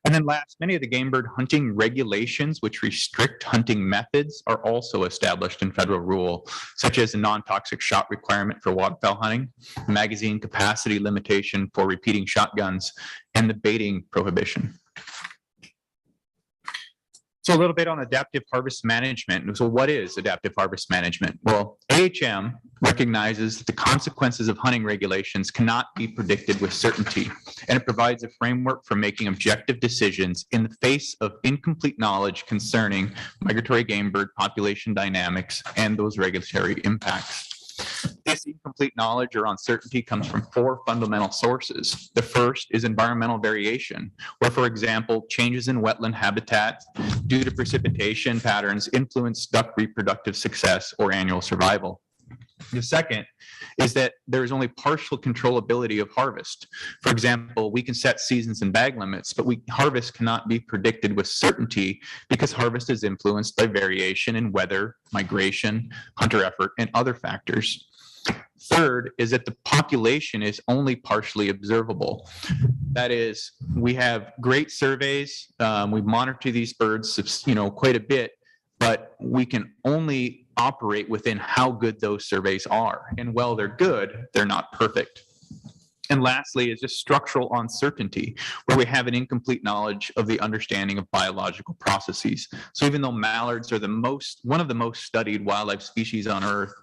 And then last, many of the game bird hunting regulations which restrict hunting methods are also established in federal rule, such as a non-toxic shot requirement for waterfowl hunting, magazine capacity limitation for repeating shotguns, and the baiting prohibition. So a little bit on adaptive harvest management. So what is adaptive harvest management? Well, AHM recognizes that the consequences of hunting regulations cannot be predicted with certainty, and it provides a framework for making objective decisions in the face of incomplete knowledge concerning migratory game bird population dynamics and those regulatory impacts. This incomplete knowledge or uncertainty comes from four fundamental sources. The first is environmental variation, where, for example, changes in wetland habitat due to precipitation patterns influence duck reproductive success or annual survival. The second is that there is only partial controllability of harvest. For example, we can set seasons and bag limits, but harvest cannot be predicted with certainty because harvest is influenced by variation in weather, migration, hunter effort, and other factors. Third is that the population is only partially observable. That is, we have great surveys. We monitor these birds, quite a bit, but we can only operate within how good those surveys are. And while they're good, they're not perfect. And lastly is just structural uncertainty, where we have an incomplete knowledge of the understanding of biological processes. So even though mallards are one of the most studied wildlife species on Earth,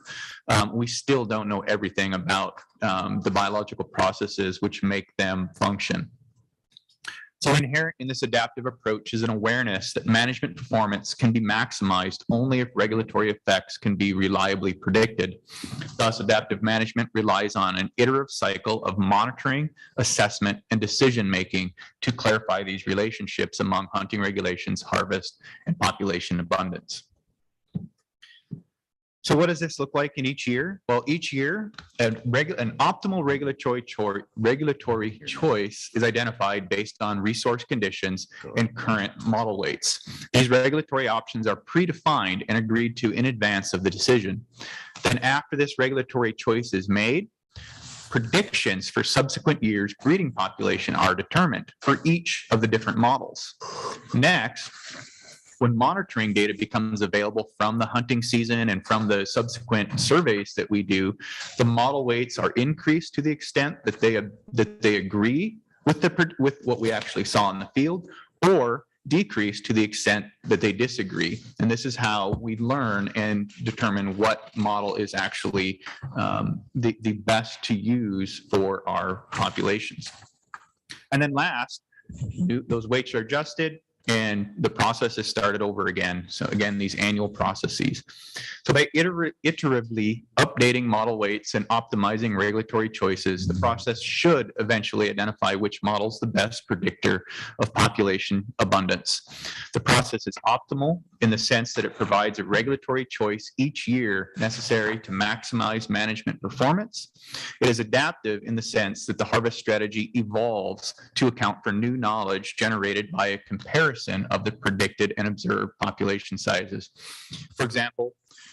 we still don't know everything about the biological processes which make them function. So inherent in this adaptive approach is an awareness that management performance can be maximized only if regulatory effects can be reliably predicted. Thus, adaptive management relies on an iterative cycle of monitoring, assessment, and decision-making to clarify these relationships among hunting regulations, harvest, and population abundance. So what does this look like in each year? Well, each year, an optimal regulatory choice is identified based on resource conditions and current model weights. These regulatory options are predefined and agreed to in advance of the decision. Then after this regulatory choice is made, predictions for subsequent years' breeding population are determined for each of the different models. Next, when monitoring data becomes available from the hunting season and from the subsequent surveys that we do, the model weights are increased to the extent that they agree with what we actually saw in the field, or decreased to the extent that they disagree. And this is how we learn and determine what model is actually the best to use for our populations. And then last, those weights are adjusted, and the process is started over again. So again, these annual processes. So by iteratively updating model weights and optimizing regulatory choices, the process should eventually identify which model is the best predictor of population abundance. The process is optimal in the sense that it provides a regulatory choice each year necessary to maximize management performance. It is adaptive in the sense that the harvest strategy evolves to account for new knowledge generated by a comparison of the predicted and observed population sizes. For example,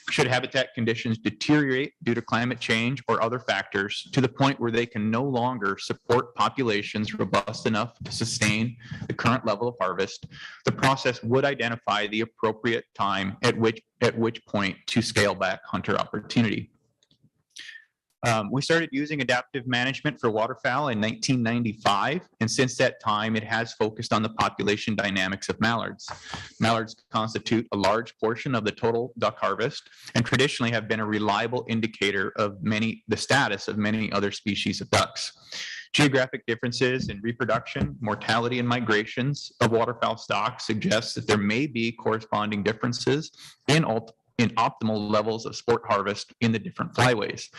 should habitat conditions deteriorate due to climate change or other factors to the point where they can no longer support populations robust enough to sustain the current level of harvest, the process would identify the appropriate time at which point to scale back hunter opportunity. We started using adaptive management for waterfowl in 1995, and since that time, it has focused on the population dynamics of mallards. Mallards constitute a large portion of the total duck harvest and traditionally have been a reliable indicator of the status of many other species of ducks. Geographic differences in reproduction, mortality, and migrations of waterfowl stock suggests that there may be corresponding differences in optimal levels of sport harvest in the different flyways.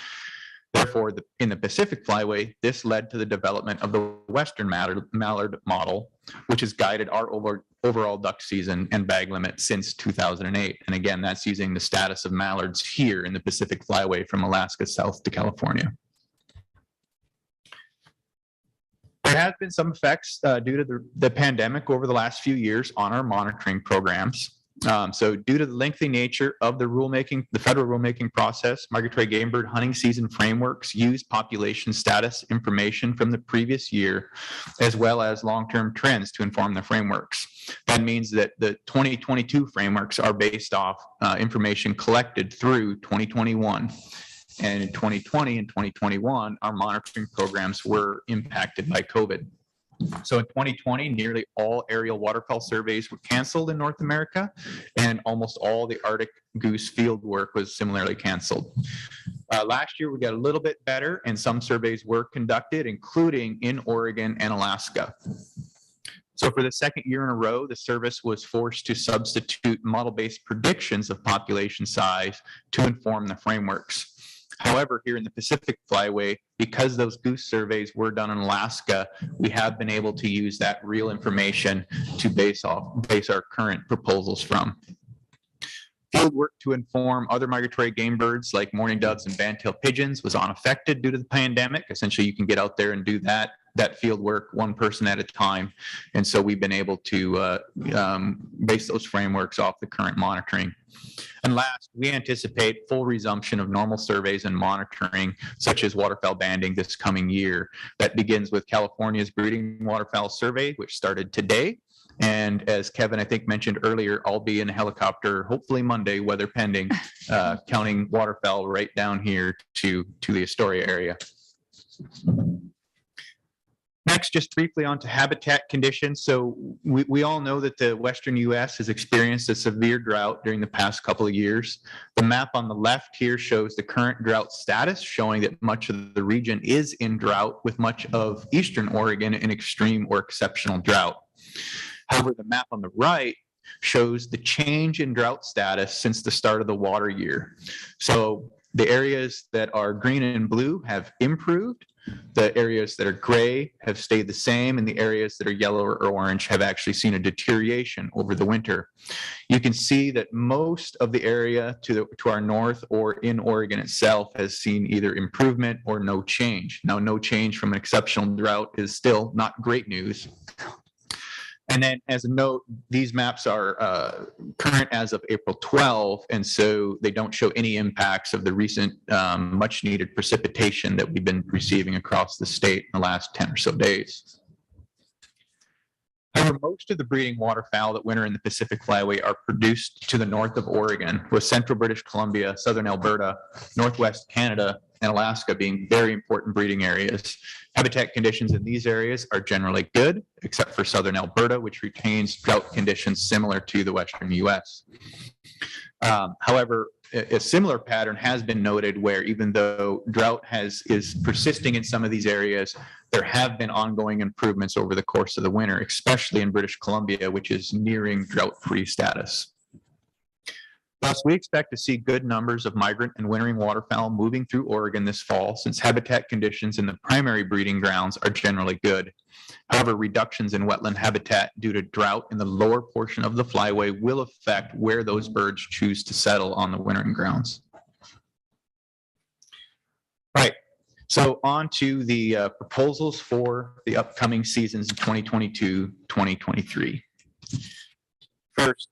Therefore, in the Pacific flyway, this led to the development of the Western mallard model, which has guided our overall duck season and bag limit since 2008. And again, that's using the status of mallards here in the Pacific flyway from Alaska south to California. There has been some effects due to the pandemic over the last few years on our monitoring programs. So due to the lengthy nature of the federal rulemaking process, migratory game bird hunting season frameworks use population status information from the previous year, as well as long-term trends to inform the frameworks. That means that the 2022 frameworks are based off information collected through 2021. And in 2020 and 2021, our monitoring programs were impacted by COVID. So in 2020, nearly all aerial waterfowl surveys were canceled in North America, and almost all the Arctic goose field work was similarly canceled. Last year, we got a little bit better, and some surveys were conducted, including in Oregon and Alaska. So for the second year in a row, the service was forced to substitute model-based predictions of population size to inform the frameworks. However, here in the Pacific Flyway, because those goose surveys were done in Alaska, we have been able to use that real information to base our current proposals from. Field work to inform other migratory game birds like mourning doves and band-tailed pigeons was unaffected due to the pandemic. Essentially, you can get out there and do that field work one person at a time. And so we've been able to base those frameworks off the current monitoring. And last, we anticipate full resumption of normal surveys and monitoring, such as waterfowl banding this coming year. That begins with California's breeding waterfowl survey, which started today. And as Kevin, I think, mentioned earlier, I'll be in a helicopter, hopefully Monday, weather pending, counting waterfowl right down here to the Astoria area. Next, just briefly onto habitat conditions. So we all know that the Western US has experienced a severe drought during the past couple of years. The map on the left here shows the current drought status, showing that much of the region is in drought, with much of Eastern Oregon in extreme or exceptional drought. However, the map on the right shows the change in drought status since the start of the water year. So the areas that are green and blue have improved. The areas that are gray have stayed the same, and the areas that are yellow or orange have actually seen a deterioration over the winter. You can see that most of the area to our north or in Oregon itself has seen either improvement or no change. Now, no change from an exceptional drought is still not great news. And then as a note, these maps are current as of April 12, and so they don't show any impacts of the recent much needed precipitation that we've been receiving across the state in the last 10 or so days. However, most of the breeding waterfowl that winter in the Pacific Flyway are produced to the north of Oregon, with central British Columbia, southern Alberta, northwest Canada, and Alaska being very important breeding areas. Habitat conditions in these areas are generally good, except for southern Alberta, which retains drought conditions similar to the western US. However, a similar pattern has been noted where even though drought is persisting in some of these areas, there have been ongoing improvements over the course of the winter, especially in British Columbia, which is nearing drought-free status. Thus, we expect to see good numbers of migrant and wintering waterfowl moving through Oregon this fall, since habitat conditions in the primary breeding grounds are generally good. However, reductions in wetland habitat due to drought in the lower portion of the flyway will affect where those birds choose to settle on the wintering grounds. Right, so on to the proposals for the upcoming seasons in 2022-2023. First,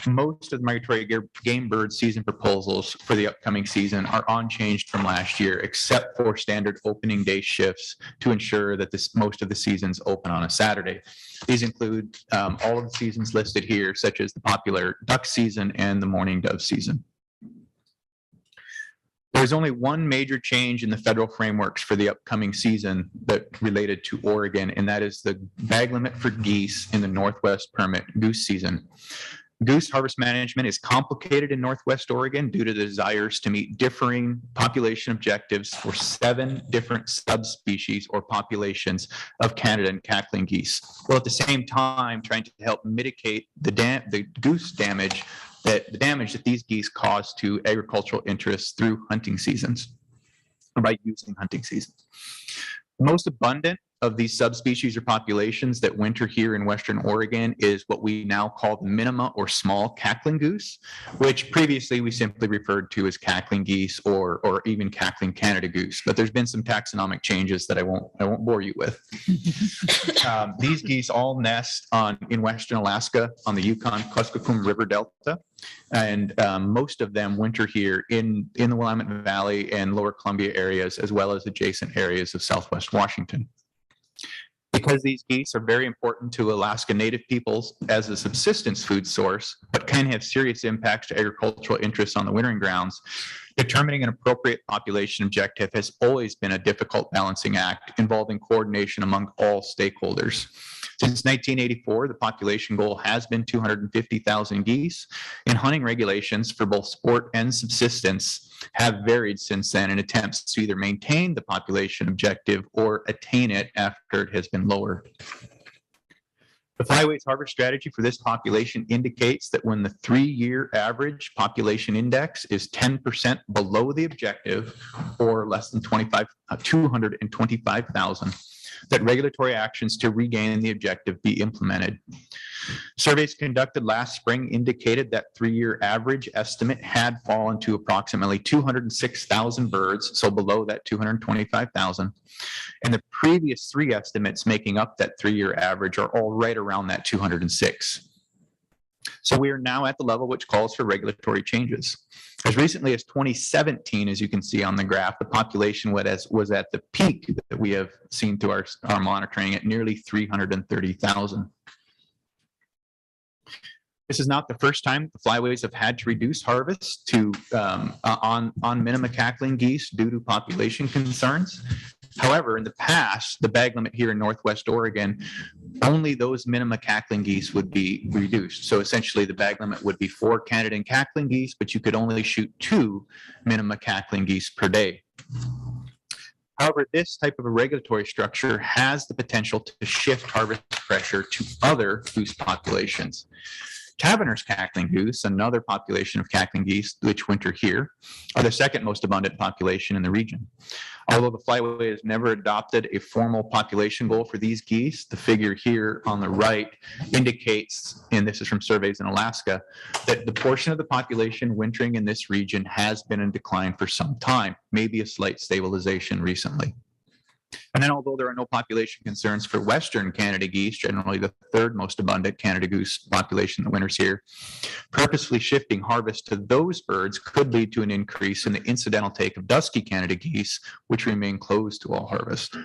most of the migratory game bird season proposals for the upcoming season are unchanged from last year, except for standard opening day shifts to ensure that most of the seasons open on a Saturday. These include all of the seasons listed here, such as the popular duck season and the mourning dove season. There's only one major change in the federal frameworks for the upcoming season that related to Oregon, and that is the bag limit for geese in the Northwest permit goose season. Goose harvest management is complicated in Northwest Oregon due to the desires to meet differing population objectives for 7 different subspecies or populations of Canada and cackling geese, while at the same time trying to help mitigate the goose damage that these geese cause to agricultural interests through hunting seasons, or by using hunting seasons. The most abundant of these subspecies or populations that winter here in Western Oregon is what we now call the minima or small cackling goose, which previously we simply referred to as cackling geese or even cackling Canada goose. But there's been some taxonomic changes that I won't bore you with. These geese all nest in Western Alaska on the Yukon-Kuskokwim River Delta. And most of them winter here in the Willamette Valley and Lower Columbia areas, as well as adjacent areas of Southwest Washington. The Because these geese are very important to Alaska Native peoples as a subsistence food source, but can have serious impacts to agricultural interests on the wintering grounds, determining an appropriate population objective has always been a difficult balancing act involving coordination among all stakeholders. Since 1984, the population goal has been 250,000 geese, and hunting regulations for both sport and subsistence have varied since then in attempts to either maintain the population objective or attain it after it has been lowered. The Flyways harvest strategy for this population indicates that when the 3-year average population index is 10% below the objective, or less than 225,000, that regulatory actions to regain the objective be implemented. Surveys conducted last spring indicated that 3-year average estimate had fallen to approximately 206,000 birds, so below that 225,000. And the previous 3 estimates making up that 3-year average are all right around that 206. So we are now at the level which calls for regulatory changes. As recently as 2017, as you can see on the graph, the population was at the peak that we have seen through our monitoring at nearly 330,000. This is not the first time the flyways have had to reduce harvest to on minima cackling geese due to population concerns. However, in the past, the bag limit here in Northwest Oregon, only those minima cackling geese would be reduced. So essentially the bag limit would be 4 Canada and cackling geese, but you could only shoot 2 minima cackling geese per day. However, this type of a regulatory structure has the potential to shift harvest pressure to other goose populations. Taverner's cackling goose, another population of cackling geese which winter here, are the second most abundant population in the region. Although the flyway has never adopted a formal population goal for these geese, the figure here on the right indicates, and this is from surveys in Alaska, that the portion of the population wintering in this region has been in decline for some time, maybe a slight stabilization recently. And then although there are no population concerns for Western Canada geese, generally the 3rd most abundant Canada goose population that winters here, purposefully shifting harvest to those birds could lead to an increase in the incidental take of dusky Canada geese, which remain closed to all harvest.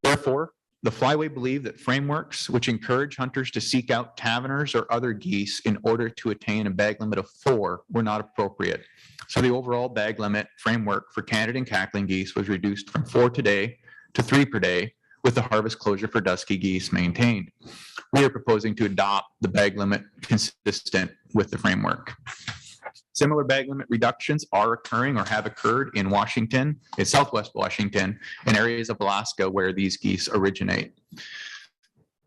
Therefore, the flyway believe that frameworks which encourage hunters to seek out taverners or other geese in order to attain a bag limit of 4 were not appropriate. So the overall bag limit framework for Canada and cackling geese was reduced from 4 today to 3 per day, with the harvest closure for dusky geese maintained. We are proposing to adopt the bag limit consistent with the framework. Similar bag limit reductions are occurring or have occurred in Washington, in Southwest Washington, and areas of Alaska where these geese originate.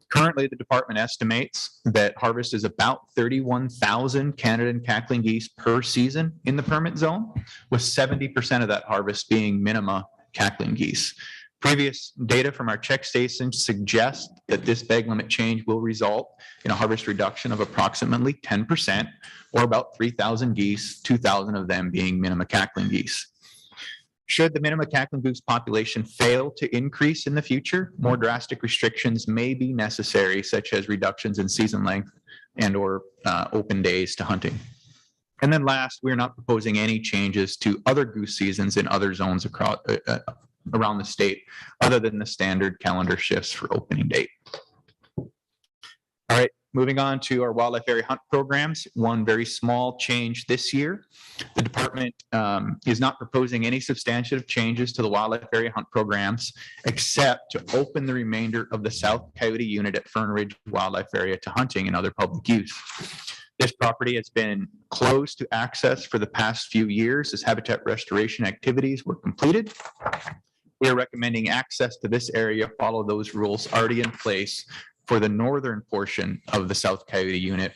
Currently, the department estimates that harvest is about 31,000 Canada and cackling geese per season in the permit zone, with 70% of that harvest being minima cackling geese. Previous data from our check stations suggest that this bag limit change will result in a harvest reduction of approximately 10%, or about 3,000 geese, 2,000 of them being minima cackling geese. Should the minima cackling goose population fail to increase in the future, more drastic restrictions may be necessary, such as reductions in season length and or open days to hunting. And then last, we're not proposing any changes to other goose seasons in other zones across around the state, other than the standard calendar shifts for opening date. All right, moving on to our wildlife area hunt programs. One very small change this year. The department is not proposing any substantive changes to the wildlife area hunt programs, except to open the remainder of the South Coyote unit at Fern Ridge Wildlife Area to hunting and other public use. This property has been closed to access for the past few years as habitat restoration activities were completed. We are recommending access to this area follow those rules already in place for the northern portion of the South Coyote unit,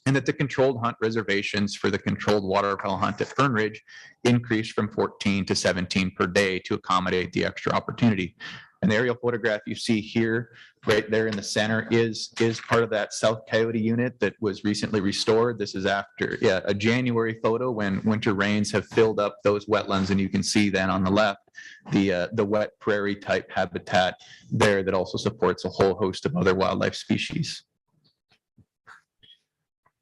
and that the controlled hunt reservations for the controlled waterfowl hunt at Fern Ridge increased from 14 to 17 per day to accommodate the extra opportunity. And the aerial photograph you see here, right there in the center, is part of that South Coyote unit that was recently restored. This is after a January photo when winter rains have filled up those wetlands, and you can see then on the left the wet prairie type habitat there that also supports a whole host of other wildlife species.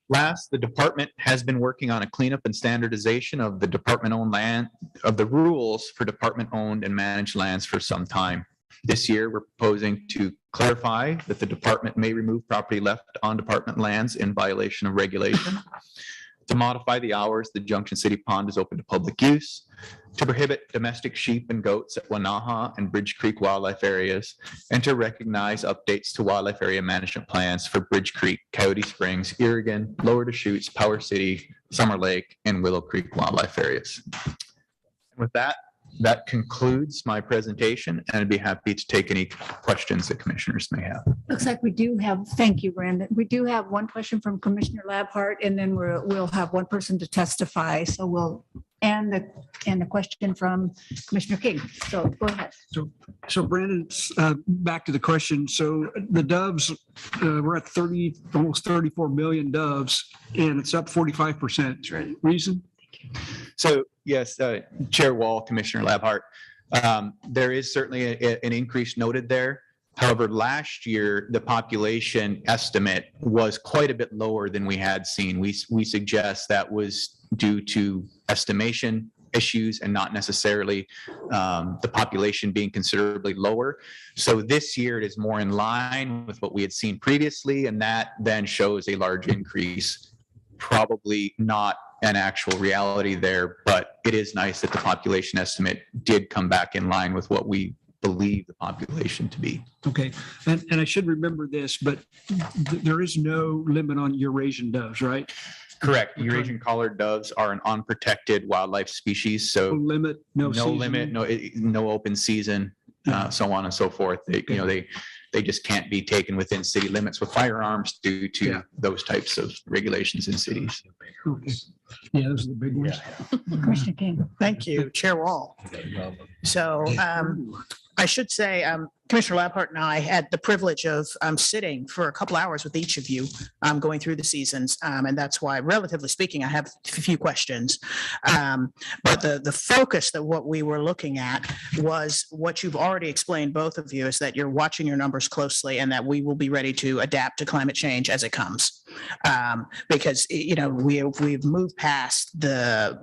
Last, the department has been working on a cleanup and standardization of the department-owned land, of the rules for department-owned and managed lands for some time. This year, we're proposing to clarify that the department may remove property left on department lands in violation of regulation, to modify the hours the Junction City Pond is open to public use, to prohibit domestic sheep and goats at Wanaha and Bridge Creek wildlife areas, and to recognize updates to wildlife area management plans for Bridge Creek, Coyote Springs, Irrigan, Lower Deschutes, Power City, Summer Lake, and Willow Creek wildlife areas. With that, that concludes my presentation, and I'd be happy to take any questions that commissioners may have. Looks like we do have, thank you, Brandon. We do have one question from Commissioner Labhart, and then we'll have one person to testify. So we'll, and the question from Commissioner King. So go ahead. So Brandon, back to the question. So the doves, we're at 30, almost 34 million doves, and it's up 45%. That's right. Reason? So yes, Chair Wall, Commissioner Labhart, there is certainly an increase noted there. However, last year, the population estimate was quite a bit lower than we had seen. We suggest that was due to estimation issues and not necessarily the population being considerably lower. So this year it is more in line with what we had seen previously, and that then shows a large increase. Probably not an actual reality there, but it is nice that the population estimate did come back in line with what we believe the population to be. Okay, and I should remember this, but there is no limit on Eurasian doves, right? Correct. Eurasian collared doves are an unprotected wildlife species, so No limit, no season. limit, no open season, so on and so forth. They just can't be taken within city limits with firearms due to those types of regulations in cities. Okay. Yeah, those are the big ones. Commissioner King. Thank you, Chair Wall. So I should say, Commissioner Labhart and I had the privilege of sitting for a couple hours with each of you going through the seasons. And that's why, relatively speaking, I have a few questions. But the focus that what we were looking at was what you've already explained, both of you, is that you're watching your numbers closely and that we will be ready to adapt to climate change as it comes. Because, you know, we've moved past the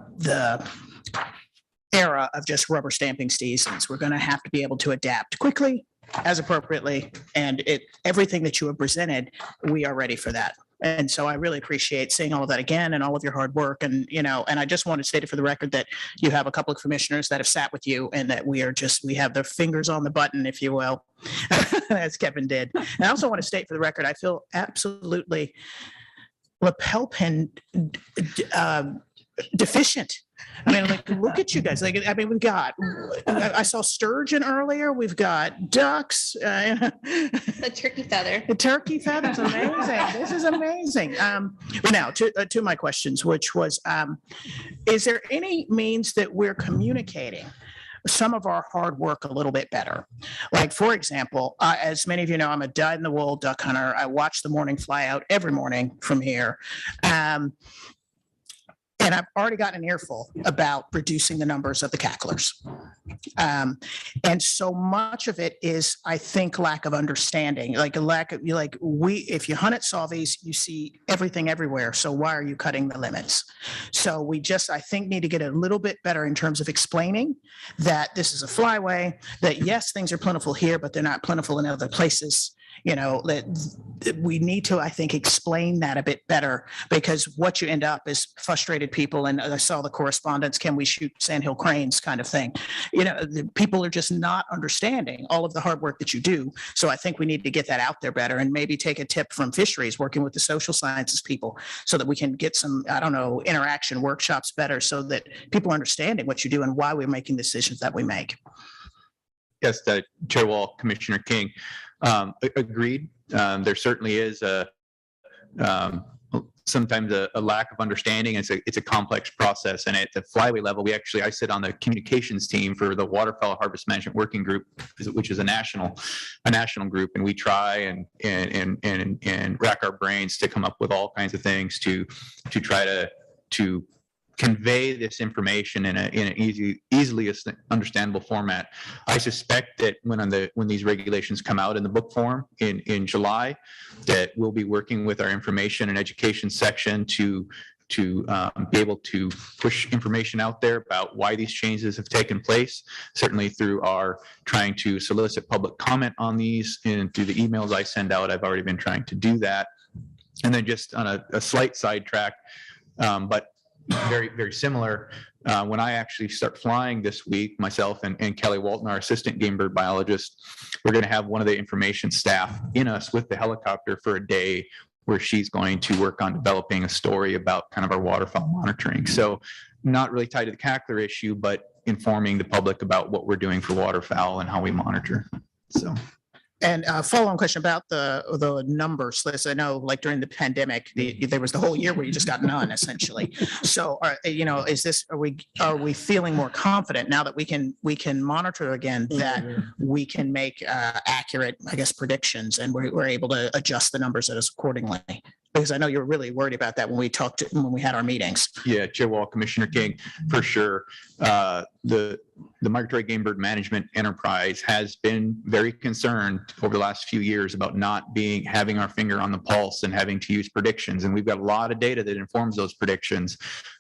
era of just rubber stamping seasons. We're going to have to be able to adapt quickly as appropriately, and everything that you have presented, we are ready for that. And so I really appreciate seeing all of that again and all of your hard work. And, you know, and I just want to state it for the record that you have a couple of commissioners that have sat with you and that we have their fingers on the button, if you will, as Kevin did. And I also want to state for the record, I feel absolutely lapel pin deficient. I mean, like, look at you guys. Like, I mean, I saw sturgeon earlier. We've got ducks. The turkey feather. The turkey feather's amazing. This is amazing. But now to my questions, which was, is there any means that we're communicating some of our hard work a little bit better? Like, for example, as many of you know, I'm a dyed-in-the-wool duck hunter. I watch the morning fly out every morning from here. And I've already gotten an earful about reducing the numbers of the cacklers. And so much of it is, I think, lack of understanding, like a lack of, if you hunt at Salvies, you see everything everywhere. So why are you cutting the limits? So we just, I think, need to get a little bit better in terms of explaining that this is a flyway, that yes, things are plentiful here, but they're not plentiful in other places. You know, that we need to, I think, explain that a bit better, because what you end up is frustrated people. And I saw the correspondence, can we shoot sandhill cranes kind of thing? You know, the people are just not understanding all of the hard work that you do. So I think we need to get that out there better, and maybe take a tip from Fisheries, working with the social sciences people, so that we can get some, I don't know, interaction workshops better, so that people are understanding what you do and why we're making decisions that we make. Yes, Chair Wall, Commissioner King. Agreed. There certainly is sometimes a lack of understanding. It's a complex process, and at the flyway level, I sit on the communications team for the Waterfowl Harvest Management Working Group, which is a national group, and we try and rack our brains to come up with all kinds of things to try to convey this information in an easily understandable format. I suspect that when these regulations come out in the book form in July, that we'll be working with our information and education section to to be able to push information out there about why these changes have taken place, certainly through our trying to solicit public comment on these and through the emails I send out. I've already been trying to do that. And then just on a slight sidetrack, but very, very similar, when I actually start flying this week, myself and Kelly Walton, our assistant game bird biologist, we're going to have one of the information staff in us with the helicopter for a day where she's going to work on developing a story about kind of our waterfowl monitoring. So not really tied to the cackler issue, but informing the public about what we're doing for waterfowl and how we monitor. So. And a follow-on question about the numbers list. I know like during the pandemic, there was the whole year where you just got none essentially. So, are we feeling more confident now that we can monitor again, that we can make accurate, I guess, predictions, and we're able to adjust the numbers accordingly? Because I know you were really worried about that when we had our meetings. Yeah, Chair Wall, Commissioner King, for sure. The migratory game bird management enterprise has been very concerned over the last few years about not having our finger on the pulse and having to use predictions. And we've got a lot of data that informs those predictions,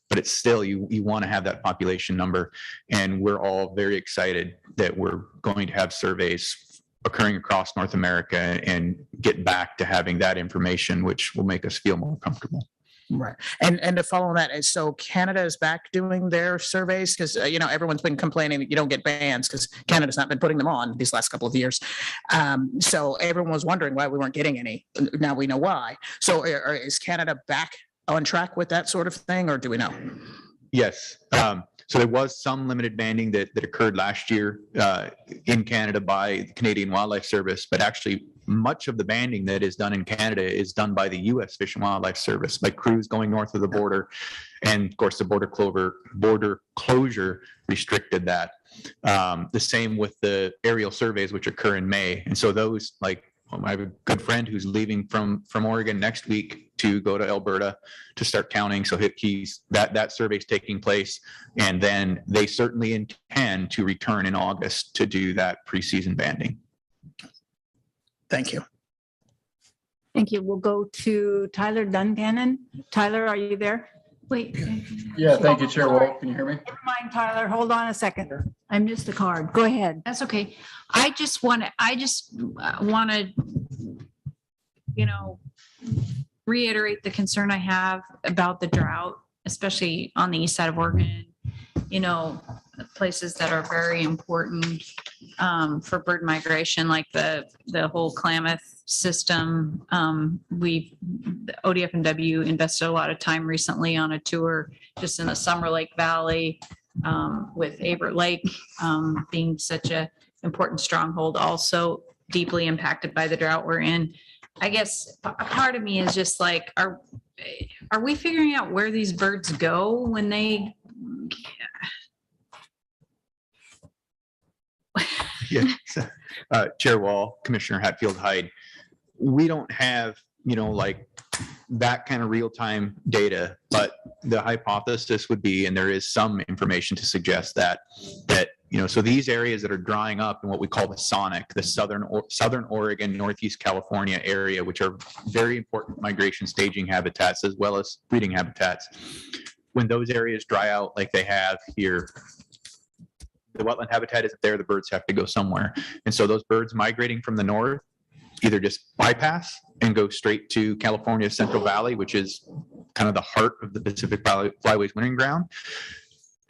but it's still, you want to have that population number. And we're all very excited that we're going to have surveys occurring across North America and get back to having that information, which will make us feel more comfortable. Right. And to follow on that, so Canada is back doing their surveys, because everyone's been complaining that you don't get bans because Canada's not been putting them on these last couple of years. So everyone was wondering why we weren't getting any. Now we know why. So is Canada back on track with that sort of thing, or do we know? Yes. So there was some limited banding that occurred last year in Canada by the Canadian Wildlife Service, but actually much of the banding that is done in Canada is done by the U.S. Fish and Wildlife Service, by crews going north of the border. And of course, the border closure restricted that. The same with the aerial surveys, which occur in May. And so those, like, I have a good friend who's leaving from Oregon next week to go to Alberta to start counting. So that survey's taking place, and then they certainly intend to return in August to do that preseason banding. Thank you. Thank you. We'll go to Tyler Duncannon. Tyler, are you there? Wait. Yeah, thank you, Chair Wall. Can you hear me? Never mind, Tyler. Hold on a second. I missed the card. Go ahead. That's okay. I just want to, reiterate the concern I have about the drought, especially on the east side of Oregon, places that are very important for bird migration, like the whole Klamath system. The ODFW invested a lot of time recently on a tour just in the Summer Lake Valley, with Avert Lake being such a important stronghold, also deeply impacted by the drought we're in. I guess a part of me is just like, are we figuring out where these birds go when they? Yeah. Chair Wall, Commissioner Hatfield-Hyde, we don't have, like that kind of real-time data, but the hypothesis would be, and there is some information to suggest that so these areas that are drying up in what we call the sonic, the southern Oregon, Northeast California area, which are very important migration staging habitats as well as breeding habitats. When those areas dry out like they have here, the wetland habitat isn't there, the birds have to go somewhere. And so those birds migrating from the north either just bypass and go straight to California's Central Valley, which is kind of the heart of the Pacific Flyways wintering ground.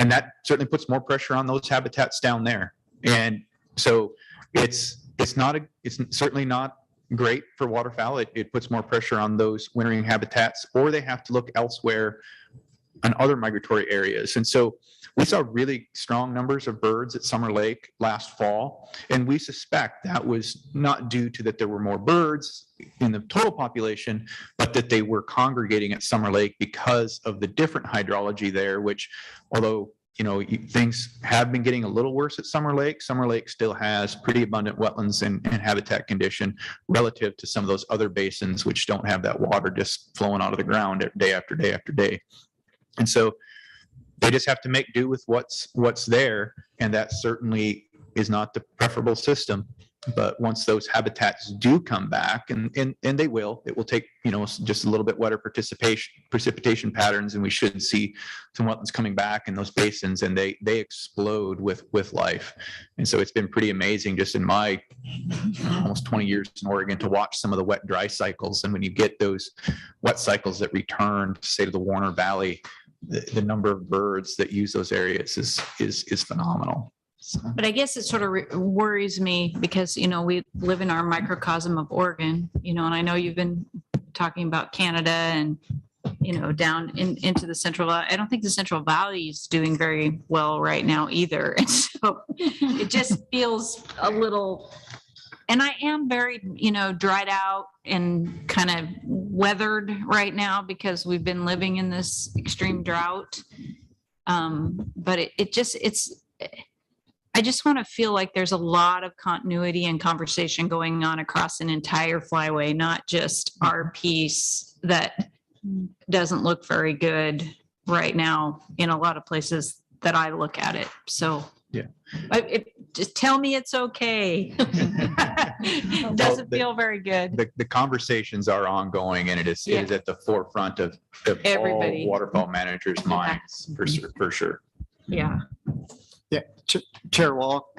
And that certainly puts more pressure on those habitats down there. And so it's certainly not great for waterfowl. It puts more pressure on those wintering habitats, or they have to look elsewhere on other migratory areas. And so we saw really strong numbers of birds at Summer Lake last fall, and we suspect that was not due to that there were more birds in the total population, but that they were congregating at Summer Lake because of the different hydrology there, which, although things have been getting a little worse at Summer Lake still has pretty abundant wetlands and habitat condition relative to some of those other basins which don't have that water just flowing out of the ground day after day after day. And so they just have to make do with what's there, and that certainly is not the preferable system. But once those habitats do come back, and they will, it will take, just a little bit wetter precipitation patterns, and we should see some wetlands coming back in those basins, and they explode with life. And so it's been pretty amazing just in my almost 20 years in Oregon to watch some of the wet dry cycles. And when you get those wet cycles that return, say, to the Warner Valley, the number of birds that use those areas is phenomenal. But I guess it sort of worries me because, we live in our microcosm of Oregon, and I know you've been talking about Canada and, down into the Central Valley. I don't think the Central Valley is doing very well right now either. And so it just feels a little, and I am very, dried out and kind of weathered right now because we've been living in this extreme drought. But I just want to feel like there's a lot of continuity and conversation going on across an entire flyway, not just our piece that doesn't look very good right now in a lot of places that I look at it. So yeah, just tell me it's okay. It doesn't feel very good. The conversations are ongoing, and it is at the forefront of everybody, all waterfowl managers' minds for sure. Yeah. Yeah, Chair Wall,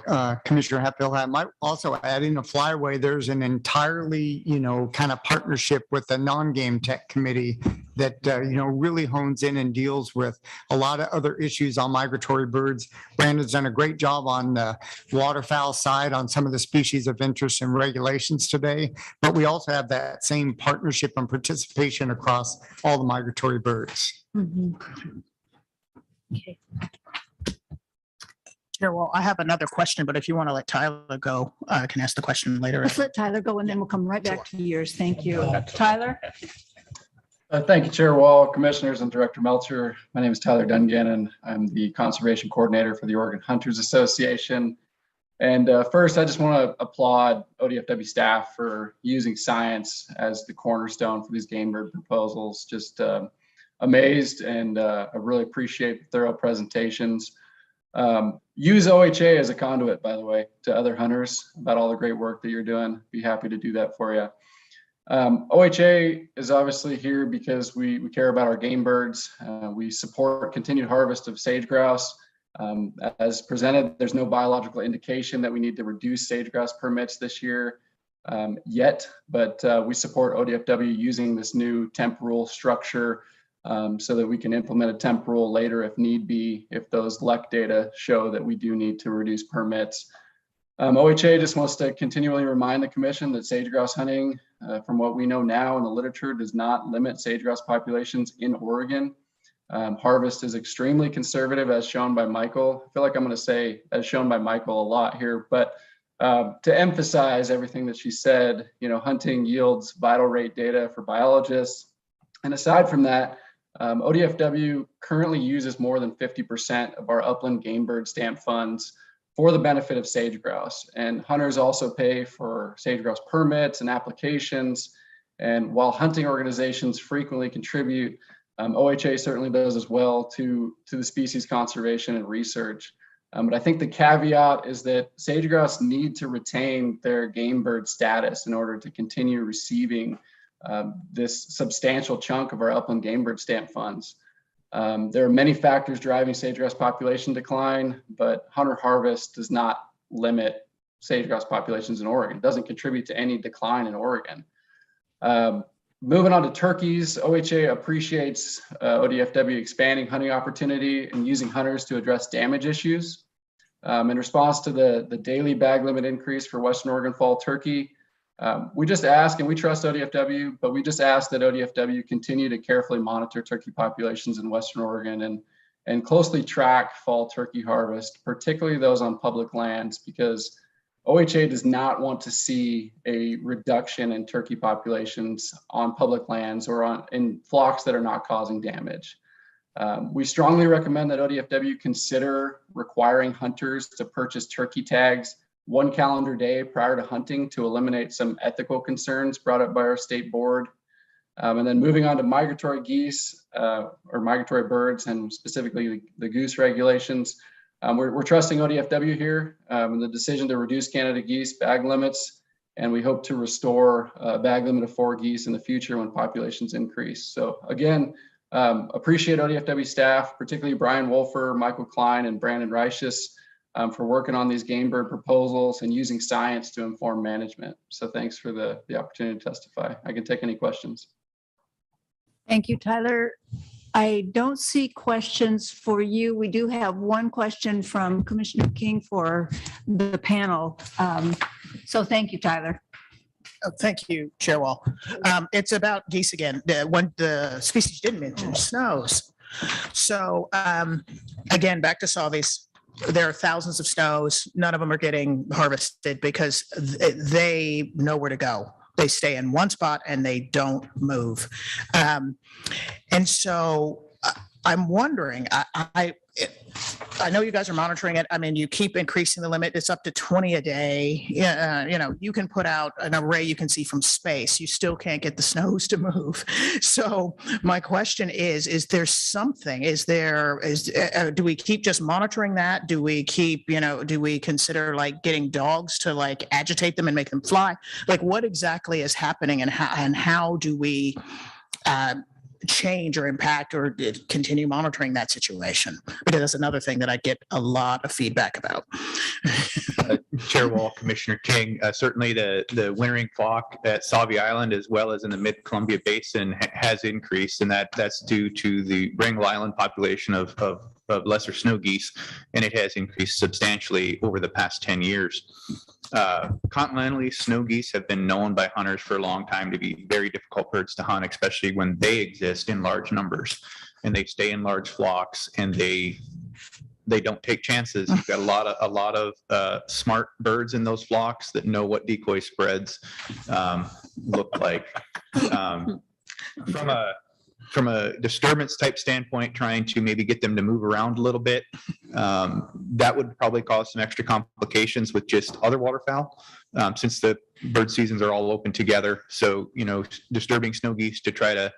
Commissioner Hatfield, I might also add in the flyway, there's an entirely, kind of partnership with the non-game tech committee that, really hones in and deals with a lot of other issues on migratory birds. Brandon's done a great job on the waterfowl side on some of the species of interest and regulations today, but we also have that same partnership and participation across all the migratory birds. Mm-hmm. Okay. Chair, well, I have another question, but if you want to let Tyler go, I can ask the question later. Let's let Tyler go and then we'll come right back to yours. Thank you. Tyler? Thank you, Chair Wall, Commissioners, and Director Melcher. My name is Tyler Dungannon. I'm the Conservation Coordinator for the Oregon Hunters Association. And first, I just want to applaud ODFW staff for using science as the cornerstone for these game bird proposals. Just amazed, and I really appreciate the thorough presentations. Use OHA as a conduit, by the way, to other hunters about all the great work that you're doing. Be happy to do that for you. OHA is obviously here because we care about our game birds. We support continued harvest of sage grouse. As presented, there's no biological indication that we need to reduce sage grouse permits this year yet, but we support ODFW using this new temp rule structure so that we can implement a temp rule later if need be, if those LEC data show that we do need to reduce permits. OHA just wants to continually remind the commission that sage grouse hunting, from what we know now in the literature, does not limit sage grouse populations in Oregon. Harvest is extremely conservative, as shown by Michael. I feel like I'm going to say as shown by Michael a lot here, but to emphasize everything that she said, hunting yields vital rate data for biologists. And aside from that, ODFW currently uses more than 50% of our upland game bird stamp funds for the benefit of sage grouse. And hunters also pay for sage grouse permits and applications. And while hunting organizations frequently contribute, OHA certainly does as well to the species conservation and research. But I think the caveat is that sage grouse need to retain their game bird status in order to continue receiving this substantial chunk of our upland game bird stamp funds. There are many factors driving sage grouse population decline, but hunter harvest does not limit sage grouse populations in Oregon. It doesn't contribute to any decline in Oregon. Moving on to turkeys, OHA appreciates ODFW expanding hunting opportunity and using hunters to address damage issues. In response to the daily bag limit increase for Western Oregon fall turkey, we just ask, and we trust ODFW, but we just ask that ODFW continue to carefully monitor turkey populations in Western Oregon and closely track fall turkey harvest, particularly those on public lands, because OHA does not want to see a reduction in turkey populations on public lands or in flocks that are not causing damage. We strongly recommend that ODFW consider requiring hunters to purchase turkey tags 1 calendar day prior to hunting to eliminate some ethical concerns brought up by our state board. And then moving on to migratory geese or migratory birds, and specifically the goose regulations, We're trusting ODFW here in the decision to reduce Canada geese bag limits, and we hope to restore a bag limit of 4 geese in the future when populations increase. So again, appreciate ODFW staff, particularly Brian Wolfer, Michael Klein, and Brandon Reiches for working on these game bird proposals and using science to inform management. So thanks for the opportunity to testify. I can take any questions. Thank you, Tyler. I don't see questions for you. We do have one question from Commissioner King for the panel. So thank you, Tyler. Thank you, Chair Wall. It's about geese again. The species you didn't mention, snows. So again, back to Salvies. There are thousands of snows. None of them are getting harvested because they know where to go. They stay in one spot and they don't move. And so I'm wondering, I know you guys are monitoring it. I mean, you keep increasing the limit. It's up to 20 a day. You can put out an array you can see from space. You still can't get the snows to move. So my question is there something, do we keep just monitoring that? Do we keep, do we consider like getting dogs to like agitate them and make them fly? Like what exactly is happening and how do we, change or impact or continue monitoring that situation? Because that's another thing that I get a lot of feedback about. Chair Wall, Commissioner King, certainly the wintering flock at Sauvie Island as well as in the mid-Columbia Basin has increased, and that's due to the Wrangell Island population of lesser snow geese, and it has increased substantially over the past 10 years. Continentally, snow geese have been known by hunters for a long time to be very difficult birds to hunt, especially when they exist in large numbers and they stay in large flocks and they don't take chances. You've got a lot of smart birds in those flocks that know what decoy spreads look like. From a disturbance type standpoint, trying to maybe get them to move around a little bit, that would probably cause some extra complications with just other waterfowl, since the bird seasons are all open together. So, disturbing snow geese to try to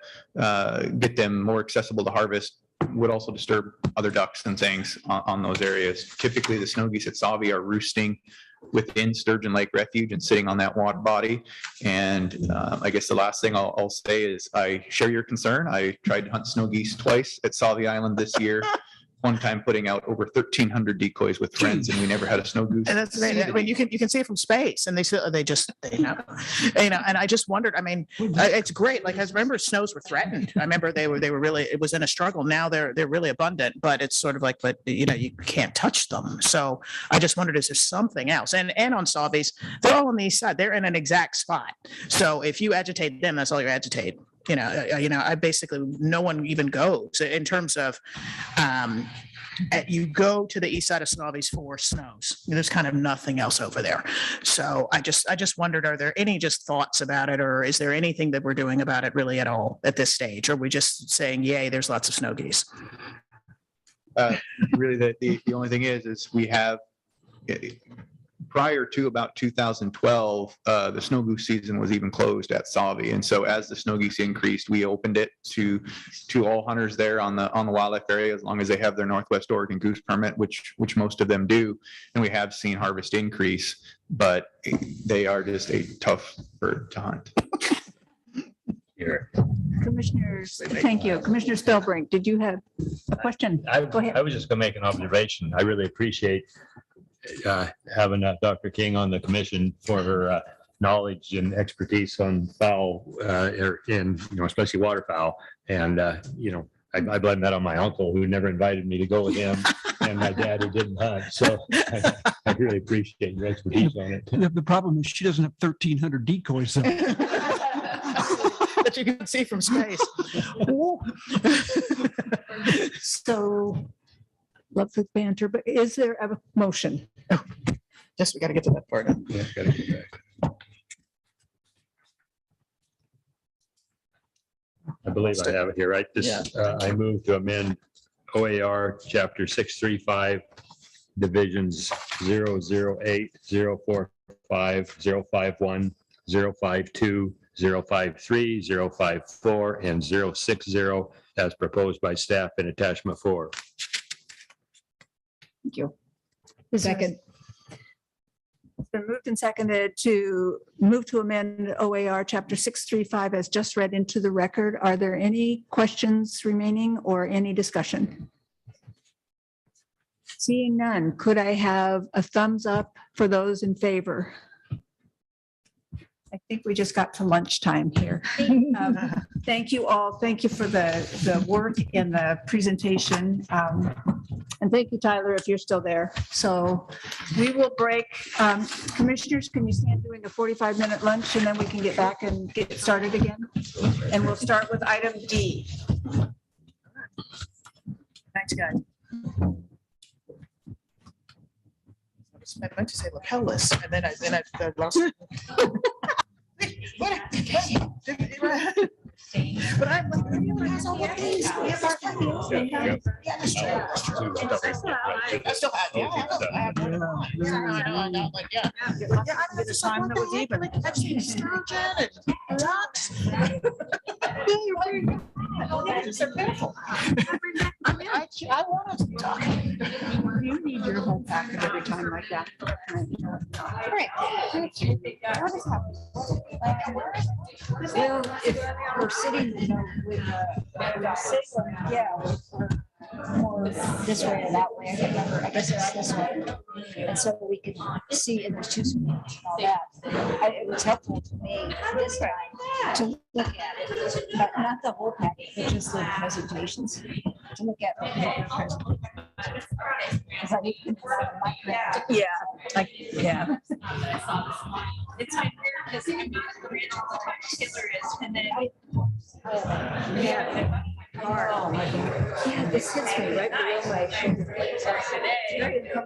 get them more accessible to harvest would also disturb other ducks and things on those areas. Typically, the snow geese at Sauvie are roosting within Sturgeon Lake Refuge and sitting on that water body. And I guess the last thing I'll say is I share your concern. I tried to hunt snow geese twice at Sauvie Island this year. One time putting out over 1,300 decoys with friends, and we never had a snow goose. And that's amazing. I mean, you can see it from space, and they just and I just wondered. I mean, it's great. Like I remember, snows were threatened. I remember they were really. It was in a struggle. Now they're really abundant, but it's sort of like, you can't touch them. So I just wondered, is there something else? And on Sauvies, they're all on the east side. They're in an exact spot. So if you agitate them, that's all you agitate. I basically, no one even goes in terms of, you go to the east side of Sauvies for snows. There's kind of nothing else over there. So I just wondered, are there any just thoughts about it, or is there anything that we're doing about it really at all at this stage? Or are we just saying, yay, there's lots of snow geese? Really, the only thing is we have, prior to about 2012, the snow goose season was even closed at Sauvie, and so as the snow geese increased, we opened it to all hunters there on the wildlife area, as long as they have their Northwest Oregon goose permit, which most of them do, and we have seen harvest increase, but they are just a tough bird to hunt. Commissioners, thank you. Commissioner Spellbrink, did you have a question? Go ahead. I was just going to make an observation. I really appreciate having Dr. King on the commission for her knowledge and expertise on fowl, especially waterfowl. And, I blame that on my uncle who never invited me to go with him and my dad who didn't hunt. So I really appreciate your expertise on it. The problem is she doesn't have 1,300 decoys. That you can see from space. So, love the banter, but is there a motion? Oh, yes, we got to get to that part. Yeah, got to get back. I believe I have it here, right? I move to amend OAR Chapter 635, Divisions 008, 045, 051, 052, 053, 054, and 060 as proposed by staff in attachment 4. Thank you. Second. It's been moved and seconded to move to amend OAR Chapter 635 as just read into the record. Are there any questions remaining or any discussion? Seeing none, could I have a thumbs up for those in favor? I think we just got to lunchtime here. Thank you all. Thank you for the work and the presentation. And thank you, Tyler, if you're still there. So we will break. Commissioners, can you stand doing a 45-minute lunch and then we can get back and get started again? And we'll start with item D. Thanks, guys. I meant to say lapelless, and then I lost. But I'm like, everyone has all of these. Yeah, that's true. Yeah, that's true. That's true. I still have, yeah, I have one. Yeah, I know, like, yeah. Yeah, I just like, what the heck? Like, I've seen sturgeon and ducks. Yeah, you're right. These are beautiful. I mean, I want to talk. You need your whole packet every time like that. Right. Well, if we're sitting, you know, with yeah, we're more this way or that way. I can't remember. I guess it's this way. And so we could see in the two screens and all that. It was helpful to me this time to look at it, but not the whole packet, but just the presentations. To look at the presentation. Because I didn't. Yeah, like, yeah. It's weird because I'm not a branch of the Taylor is, and then Yeah. Oh, my God. Yeah, this hits me right below my shoulder.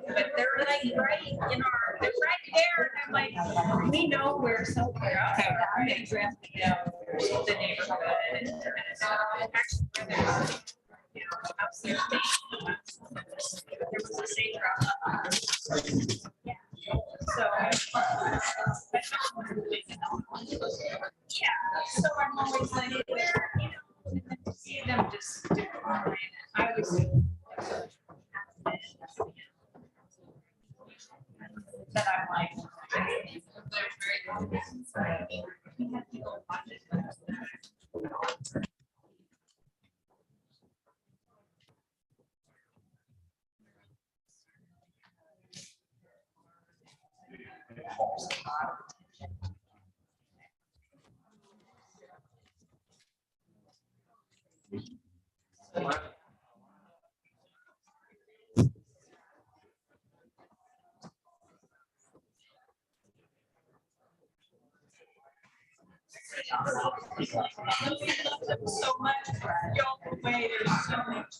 but they're like right in our, they're right there, and I'm like, we know where somewhere else. I'm gonna dress, you know, the neighborhood. And actually, there's, you know, upstairs, there was a safe route. Yeah. So, yeah, so I'm always like, where, you know, see them just do it. I was. But I'm like. So much, y'all way, there's so much.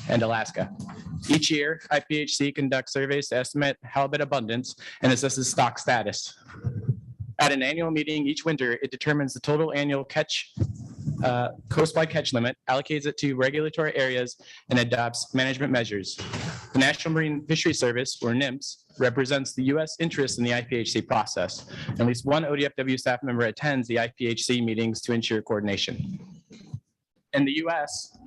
and Alaska. Each year, IPHC conducts surveys to estimate halibut abundance and assesses stock status. At an annual meeting each winter, it determines the total annual catch, coastwide catch limit, allocates it to regulatory areas, and adopts management measures. The National Marine Fishery Service, or NIMS, represents the U.S. interest in the IPHC process. At least one ODFW staff member attends the IPHC meetings to ensure coordination. In the U.S.,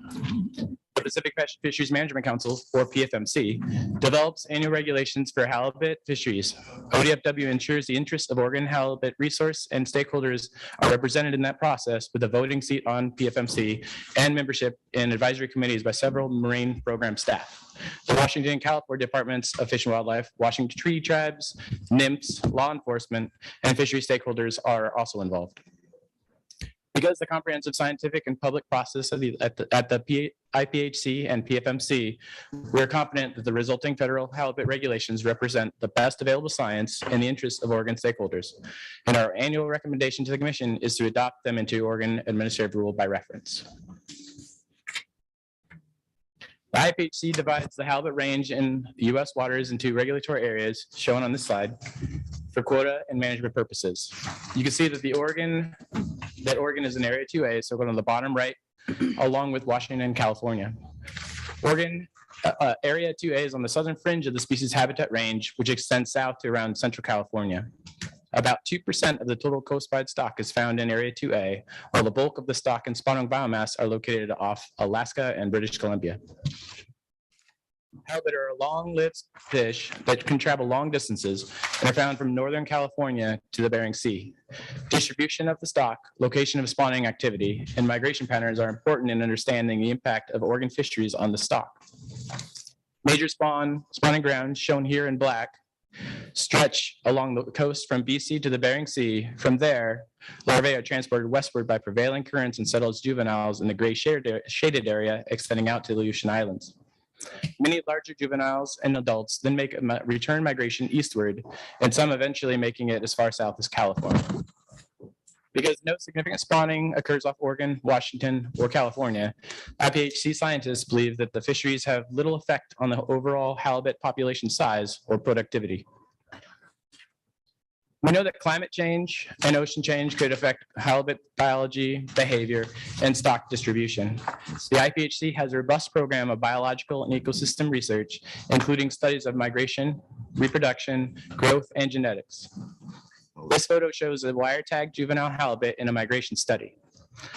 the Pacific Fisheries Management Council, or PFMC, develops annual regulations for halibut fisheries. ODFW ensures the interests of Oregon halibut resource and stakeholders are represented in that process with a voting seat on PFMC and membership in advisory committees by several marine program staff. The Washington and California Departments of Fish and Wildlife, Washington Treaty Tribes, NIMS, law enforcement, and fishery stakeholders are also involved. Because the comprehensive scientific and public process at the IPHC and PFMC, we're confident that the resulting federal halibut regulations represent the best available science in the interests of Oregon stakeholders. And our annual recommendation to the Commission is to adopt them into Oregon Administrative Rule by reference. The IPHC divides the halibut range in the U.S. waters into regulatory areas shown on this slide for quota and management purposes. You can see that Oregon is in Area 2A, so go on the bottom right, along with Washington and California. Oregon Area 2A is on the southern fringe of the species habitat range, which extends south to around Central California. About 2% of the total coastwide stock is found in Area 2A, while the bulk of the stock and spawning biomass are located off Alaska and British Columbia. Halibut are a long-lived fish that can travel long distances and are found from Northern California to the Bering Sea. Distribution of the stock, location of spawning activity, and migration patterns are important in understanding the impact of Oregon fisheries on the stock. Major spawning grounds, shown here in black, stretch along the coast from BC to the Bering Sea. From there, larvae are transported westward by prevailing currents and settle as juveniles in the gray shaded area extending out to the Aleutian Islands. Many larger juveniles and adults then make a return migration eastward, and some eventually making it as far south as California. Because no significant spawning occurs off Oregon, Washington, or California, IPHC scientists believe that the fisheries have little effect on the overall halibut population size or productivity. We know that climate change and ocean change could affect halibut biology, behavior, and stock distribution. The IPHC has a robust program of biological and ecosystem research, including studies of migration, reproduction, growth, and genetics. This photo shows a wire-tagged juvenile halibut in a migration study.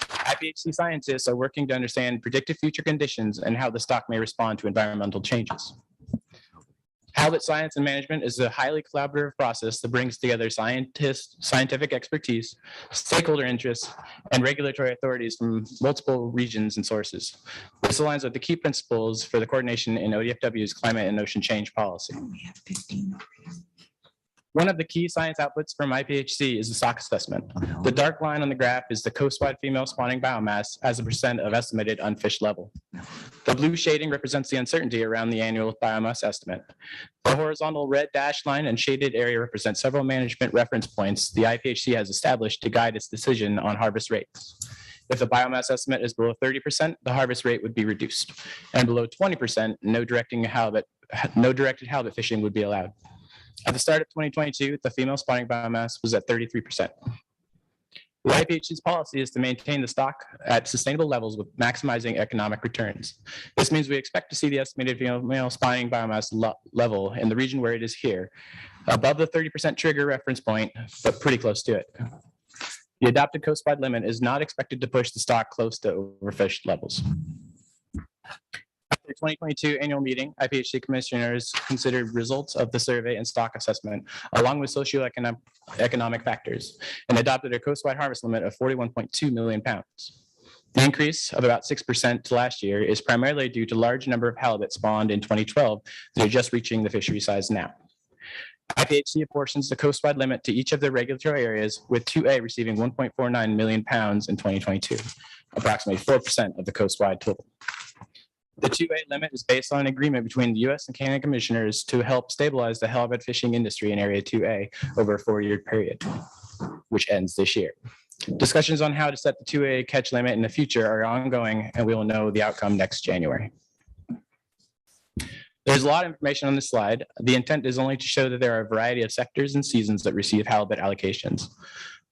IPHC scientists are working to understand predicted future conditions and how the stock may respond to environmental changes. Halibut science and management is a highly collaborative process that brings together scientists, scientific expertise, stakeholder interests, and regulatory authorities from multiple regions and sources. This aligns with the key principles for the coordination in ODFW's climate and ocean change policy. One of the key science outputs from IPHC is the stock assessment. The dark line on the graph is the coastwide female spawning biomass as a % of estimated unfished level. The blue shading represents the uncertainty around the annual biomass estimate. The horizontal red dashed line and shaded area represent several management reference points the IPHC has established to guide its decision on harvest rates. If the biomass estimate is below 30%, the harvest rate would be reduced. And below 20%, no directed halibut fishing would be allowed. At the start of 2022, the female spawning biomass was at 33%. The IPHC's policy is to maintain the stock at sustainable levels with maximizing economic returns. This means we expect to see the estimated female spawning biomass level in the region where it is here, above the 30% trigger reference point, but pretty close to it. The adopted coastwide limit is not expected to push the stock close to overfished levels. At the 2022 annual meeting, IPHC commissioners considered results of the survey and stock assessment, along with socioeconomic factors, and adopted a coastwide harvest limit of 41.2 million pounds. The increase of about 6% to last year is primarily due to large number of halibut spawned in 2012 that are just reaching the fishery size now. IPHC apportions the coastwide limit to each of the regulatory areas, with 2A receiving 1.49 million pounds in 2022, approximately 4% of the coastwide total. The 2A limit is based on an agreement between the U.S. and Canada commissioners to help stabilize the halibut fishing industry in Area 2A over a 4-year period, which ends this year. Discussions on how to set the 2A catch limit in the future are ongoing, and we will know the outcome next January. There's a lot of information on this slide. The intent is only to show that there are a variety of sectors and seasons that receive halibut allocations.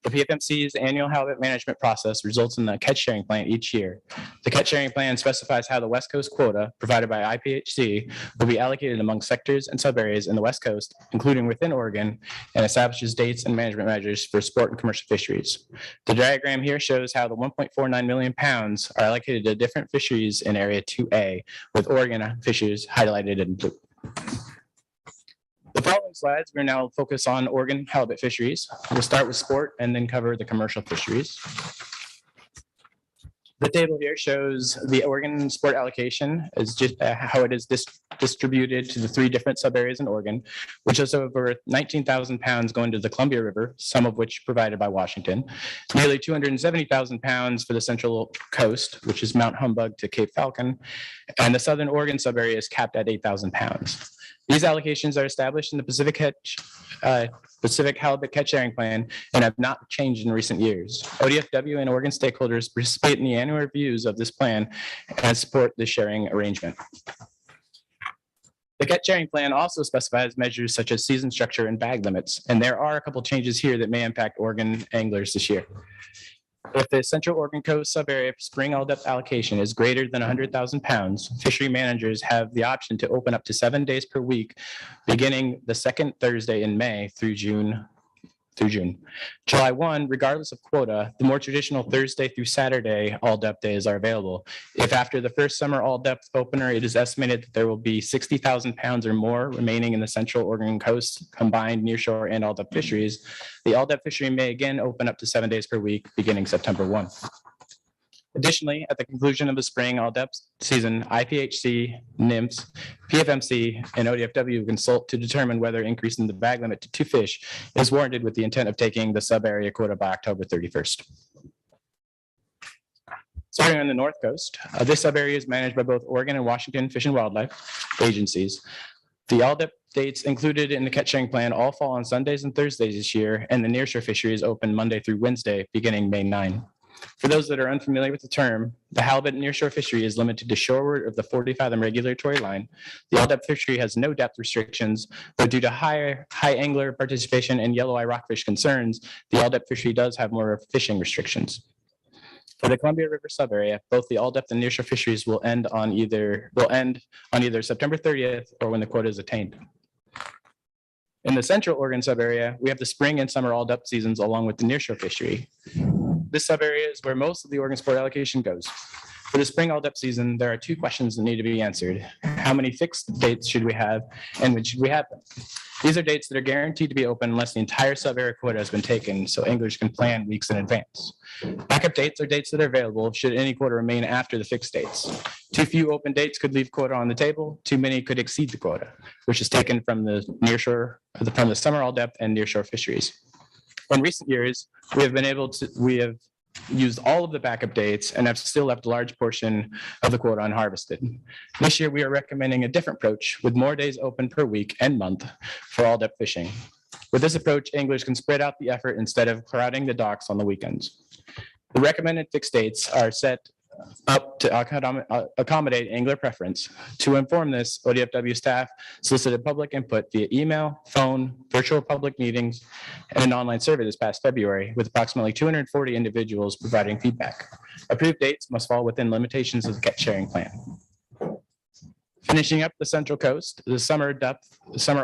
The PFMC's annual halibut management process results in the catch sharing plan each year. The catch sharing plan specifies how the West Coast quota provided by IPHC will be allocated among sectors and subareas in the West Coast, including within Oregon, and establishes dates and management measures for sport and commercial fisheries. The diagram here shows how the 1.49 million pounds are allocated to different fisheries in Area 2A, with Oregon fisheries highlighted in blue. The following slides, we're now focus on Oregon halibut fisheries. We'll start with sport and then cover the commercial fisheries. The table here shows the Oregon sport allocation is just how it is distributed to the 3 different subareas in Oregon, which is over 19,000 pounds going to the Columbia River, some of which provided by Washington, nearly 270,000 pounds for the Central Coast, which is Mount Humbug to Cape Falcon, and the Southern Oregon subarea is capped at 8,000 pounds. These allocations are established in the Pacific Halibut Catch Sharing Plan and have not changed in recent years. ODFW and Oregon stakeholders participate in the annual reviews of this plan and support the sharing arrangement. The catch sharing plan also specifies measures such as season structure and bag limits, and there are a couple changes here that may impact Oregon anglers this year. If the Central Oregon Coast subarea spring all depth allocation is greater than 100,000 pounds, fishery managers have the option to open up to 7 days per week, beginning the second Thursday in May through June. July 1, regardless of quota, the more traditional Thursday through Saturday all depth days are available. If after the first summer all depth opener, it is estimated that there will be 60,000 pounds or more remaining in the Central Oregon coast combined nearshore and all depth fisheries, the all depth fishery may again open up to 7 days per week beginning September 1. Additionally, at the conclusion of the spring all depth season, IPHC, NIMS, PFMC, and ODFW consult to determine whether increasing the bag limit to 2 fish is warranted with the intent of taking the sub-area quota by October 31st. Starting on the North Coast, this sub-area is managed by both Oregon and Washington Fish and Wildlife agencies. The all depth dates included in the catch sharing plan all fall on Sundays and Thursdays this year, and the nearshore fishery is open Monday through Wednesday, beginning May 9. For those that are unfamiliar with the term, the halibut nearshore fishery is limited to shoreward of the 40-fathom regulatory line. The all-depth fishery has no depth restrictions, but due to high angler participation and yellow eye rockfish concerns, the all-depth fishery does have more fishing restrictions. For the Columbia River subarea, both the all-depth and nearshore fisheries will end on either September 30th or when the quota is attained. In the Central Oregon subarea, we have the spring and summer all-depth seasons along with the nearshore fishery. This subarea is where most of the Oregon sport allocation goes. For the spring all-depth season, there are 2 questions that need to be answered. How many fixed dates should we have, and when should we have them? These are dates that are guaranteed to be open unless the entire sub-area quota has been taken, so anglers can plan weeks in advance. Backup dates are dates that are available should any quota remain after the fixed dates. Too few open dates could leave quota on the table. Too many could exceed the quota, which is taken from the nearshore, from the summer all-depth and nearshore fisheries. In recent years, we have used all of the backup dates and have still left a large portion of the quota unharvested. This year, we are recommending a different approach with more days open per week and month for all depth fishing. With this approach, anglers can spread out the effort instead of crowding the docks on the weekends. The recommended fixed dates are set up to accommodate angler preference. To inform this, ODFW staff solicited public input via email, phone, virtual public meetings, and an online survey this past February, with approximately 240 individuals providing feedback. Approved dates must fall within limitations of the catch sharing plan. Finishing up the Central Coast, the summer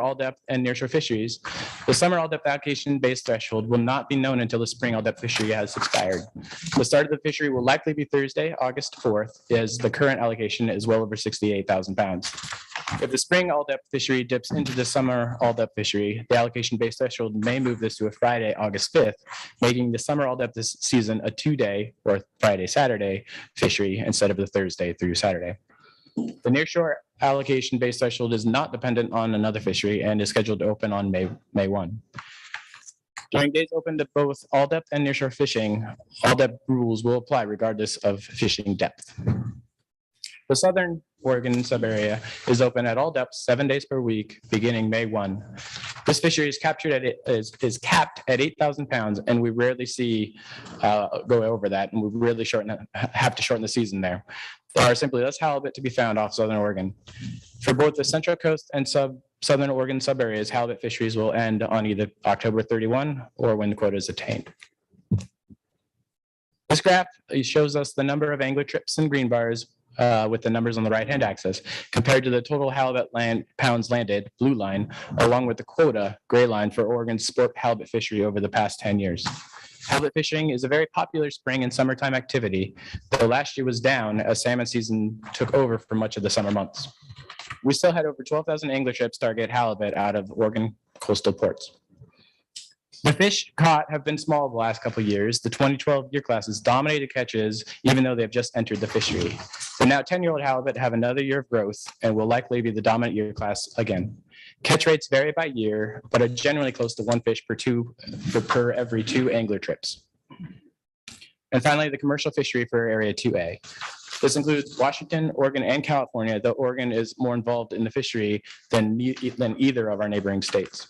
all depth and nearshore fisheries. The summer all depth allocation base threshold will not be known until the spring all depth fishery has expired. The start of the fishery will likely be Thursday, August 4th, as the current allocation is well over 68,000 pounds. If the spring all depth fishery dips into the summer all depth fishery, the allocation base threshold may move this to a Friday, August 5th, making the summer all depth this season a 2-day or Friday, Saturday fishery instead of the Thursday through Saturday. The nearshore allocation base threshold is not dependent on another fishery and is scheduled to open on May 1. During days open to both all depth and nearshore fishing, all depth rules will apply regardless of fishing depth. The Southern Oregon subarea is open at all depths 7 days per week, beginning May 1. This fishery is is capped at 8,000 pounds, and we rarely see go over that, and we really have to shorten the season there. There are simply less halibut to be found off Southern Oregon. For both the Central Coast and Southern Oregon sub areas, halibut fisheries will end on either October 31 or when the quota is attained. This graph shows us the number of angler trips and green bars with the numbers on the right-hand axis compared to the total halibut pounds landed, blue line, along with the quota, gray line, for Oregon's sport halibut fishery over the past 10 years. Halibut fishing is a very popular spring and summertime activity, though last year was down as salmon season took over for much of the summer months. We still had over 12,000 angler trips target halibut out of Oregon coastal ports. The fish caught have been small the last couple of years. The 2012 year classes dominated catches, even though they've just entered the fishery. The now 10-year-old halibut have another year of growth and will likely be the dominant year class again. Catch rates vary by year, but are generally close to one fish per every 2 angler trips. And finally, the commercial fishery for Area 2A. This includes Washington, Oregon, and California, though Oregon is more involved in the fishery than either of our neighboring states.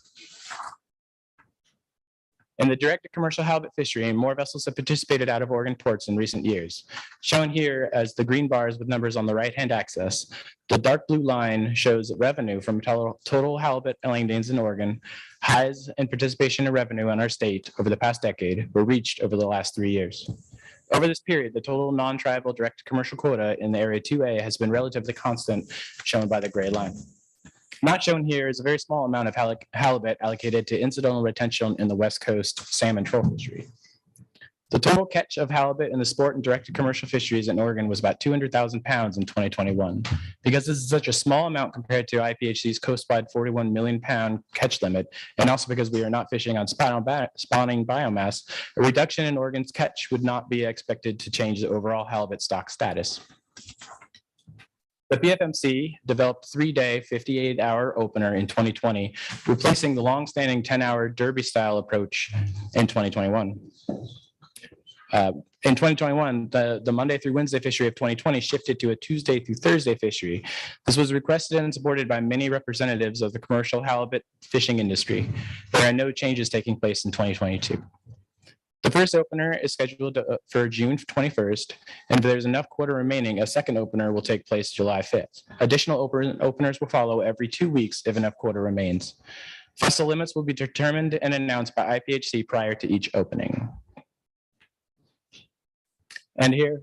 In the direct-to-commercial halibut fishery, more vessels have participated out of Oregon ports in recent years. Shown here as the green bars with numbers on the right-hand axis, the dark blue line shows revenue from total halibut landings in Oregon. Highs in participation and revenue in our state over the past decade were reached over the last 3 years. Over this period, the total non-tribal direct-to-commercial quota in the Area 2A has been relatively constant, shown by the gray line. Not shown here is a very small amount of halibut allocated to incidental retention in the West Coast salmon troll fishery. The total catch of halibut in the sport and direct-to-commercial fisheries in Oregon was about 200,000 pounds in 2021. Because this is such a small amount compared to IPHC's coastwide 41 million pound catch limit, and also because we are not fishing on spawning biomass, a reduction in Oregon's catch would not be expected to change the overall halibut stock status. The PFMC developed 3-day, 58-hour opener in 2020, replacing the long-standing 10-hour derby-style approach in 2021. In 2021, the Monday through Wednesday fishery of 2020 shifted to a Tuesday through Thursday fishery. This was requested and supported by many representatives of the commercial halibut fishing industry. There are no changes taking place in 2022. The first opener is scheduled for June 21st, and if there's enough quota remaining, a second opener will take place July 5th. Additional openers will follow every 2 weeks if enough quota remains. Vessel limits will be determined and announced by IPHC prior to each opening. And here,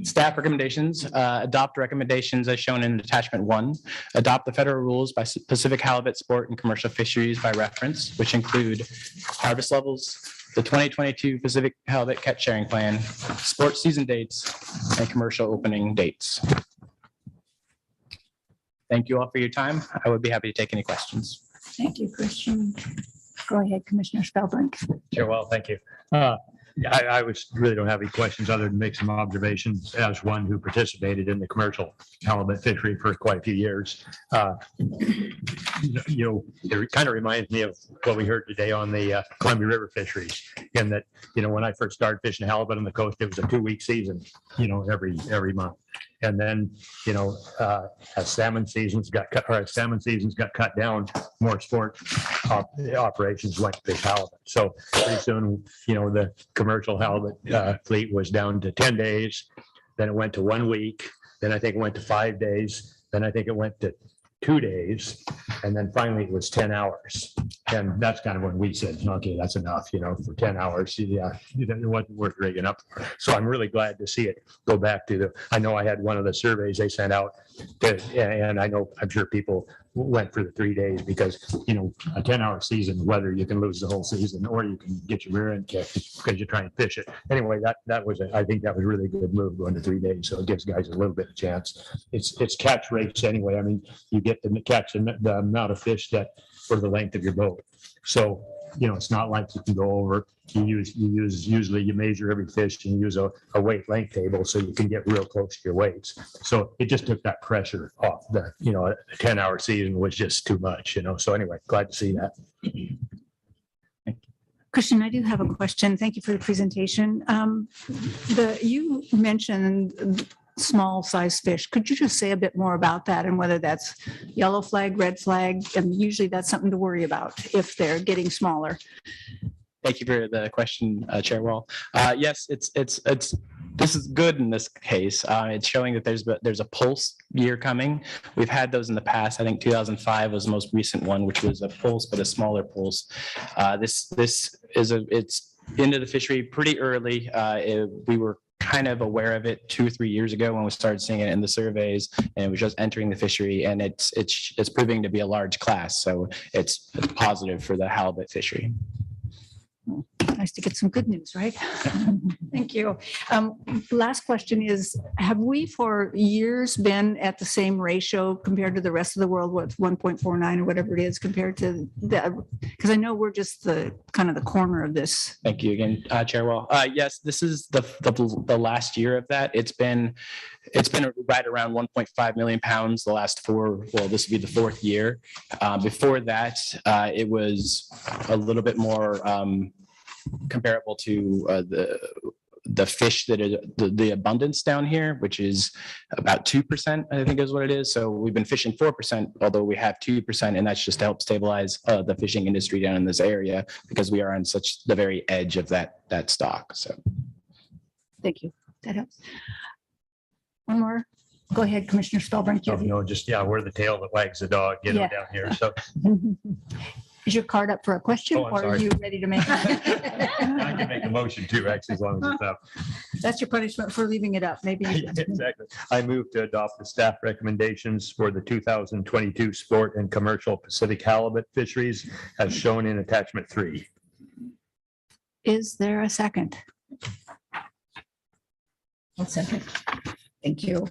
staff recommendations, adopt recommendations as shown in attachment 1, adopt the federal rules by Pacific halibut sport and commercial fisheries by reference, which include harvest levels, the 2022 Pacific halibut catch sharing plan, sports season dates, and commercial opening dates. Thank you all for your time. I would be happy to take any questions. Thank you, Christian. Go ahead, Commissioner Spellbrink. Sure. Well, thank you. I really don't have any questions other than make some observations as one who participated in the commercial halibut fishery for quite a few years. It kind of reminds me of what we heard today on the Columbia River fisheries, in that, when I first started fishing halibut on the coast, it was a 2-week season, every month. And then, as salmon seasons got cut down, more sport operations went to fish halibut. So pretty soon, the commercial halibut fleet was down to 10 days. Then it went to 1 week. Then I think it went to 5 days. Then I think it went to 2 days. And then finally it was 10 hours. And that's kind of when we said, okay, that's enough, for 10 hours. Yeah, it wasn't worth rigging up for. So I'm really glad to see it go back to I know I had one of the surveys they sent out, and I'm sure people went for the 3 days because, a 10-hour season, whether you can lose the whole season or you can get your rear end kicked because you're trying to fish it. Anyway, I think that was really a good move going to 3 days. So it gives guys a little bit of chance. It's catch rates anyway. I mean, you get to catch the amount of fish that for the length of your boat. So, it's not like you can go over, usually you measure every fish and use a weight length table so you can get real close to your weights. So it just took that pressure off a 10-hour season was just too much, So anyway, glad to see that. Christian, I do have a question. Thank you for the presentation. You mentioned small size fish. Could you just say a bit more about that and whether that's yellow flag, red flag? And usually that's something to worry about if they're getting smaller. Thank you for the question, Chair Wall. Yes, this is good in this case. It's showing that there's a pulse year coming. We've had those in the past. I think 2005 was the most recent one, which was a pulse, but a smaller pulse. This is it's into the fishery pretty early. We were kind of aware of it 2 or 3 years ago when we started seeing it in the surveys, and it was just entering the fishery, and it's proving to be a large class. So it's positive for the halibut fishery. Nice to get some good news, right? Thank you. Last question is, have we for years been at the same ratio compared to the rest of the world, what 1.49 or whatever it is compared to the, because I know we're just the kind of the corner of this. Thank you again, Chair Wall. Yes, this is the last year of that. It's been right around 1.5 million pounds the last four. Well, this would be the 4th year. Before that, it was a little bit more comparable to the fish that is the abundance down here, which is about 2%, I think is what it is. So we've been fishing 4%, although we have 2%, and that's just to help stabilize the fishing industry down in this area because we are on such the very edge of that stock. So, thank you. That helps. One more. Go ahead, Commissioner Stolberg. No, just, yeah, we're the tail that wags the dog, down here. So. Is your card up for a question or are you ready to make? I can make a motion too, actually, as long as it's up. That's your punishment for leaving it up, maybe. Exactly. I move to adopt the staff recommendations for the 2022 sport and commercial Pacific halibut fisheries as shown in attachment 3. Is there a second? I'll second. Thank you.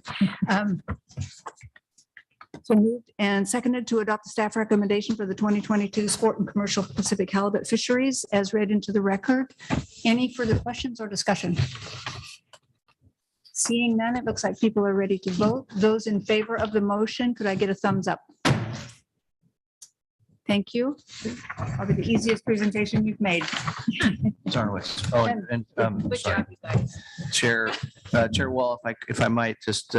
So moved and seconded to adopt the staff recommendation for the 2022 sport and commercial Pacific halibut fisheries as read into the record. Any further questions or discussion? Seeing none, it looks like people are ready to vote. Those in favor of the motion, could I get a thumbs up? Thank you. Probably the easiest presentation you've made. Zarnowitz. Oh, and Good sorry. job, you guys. Chair Wall, if I might, just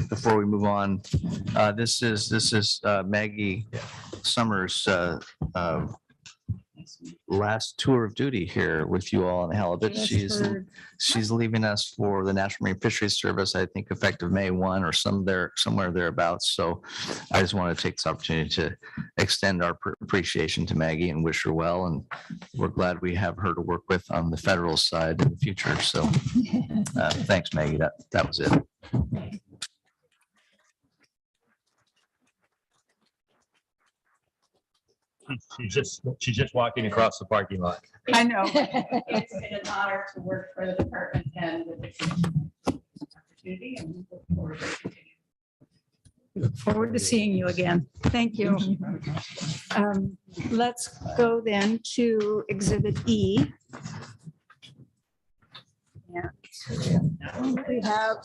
before we move on, this is Maggie Summers' last tour of duty here with you all on halibut. She's leaving us for the National Marine Fisheries Service, I think effective May 1 or somewhere thereabouts. So I just want to take this opportunity to extend our appreciation to Maggie and wish her well. And we're glad we have her to work with on the federal side in the future. So thanks, Maggie. That was it. She's just walking across the parking lot. I know. It's been an honor to work for the department and with the opportunity, and we look forward to continuing. Look forward to seeing you again. Thank you. Let's go then to Exhibit E. And we have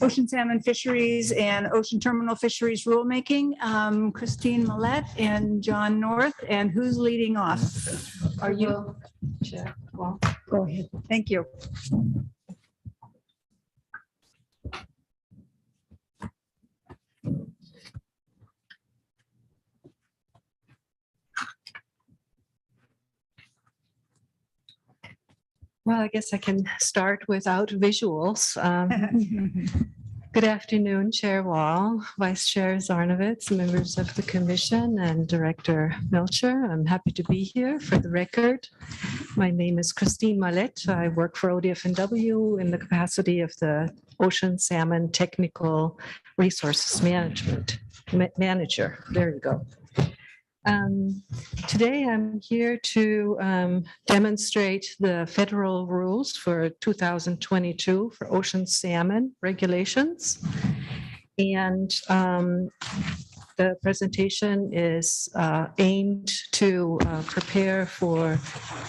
Ocean Salmon Fisheries and Ocean Terminal Fisheries Rulemaking. Christine Millette and John North. And who's leading off? Are you? Sure. Well, go ahead. Thank you. Well, I guess I can start without visuals. Good afternoon, Chair Wall, Vice Chair Zarnowitz, members of the Commission, and Director Melcher. I'm happy to be here. For the record, my name is Christine Millette. I work for ODFW in the capacity of the Ocean Salmon Technical Resources Manager. There you go. Today, I'm here to demonstrate the federal rules for 2022 for ocean salmon regulations. And the presentation is aimed to prepare for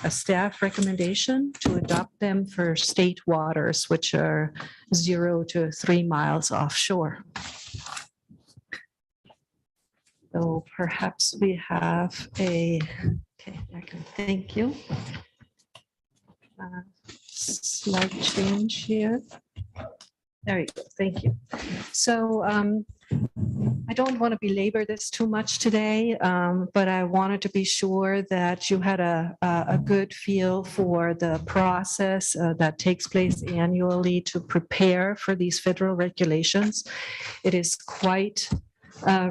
a staff recommendation to adopt them for state waters, which are 0 to 3 miles offshore. So perhaps we have okay, thank you. Slide change here. There you go. Thank you. So I don't want to belabor this too much today, but I wanted to be sure that you had a good feel for the process that takes place annually to prepare for these federal regulations. It is quite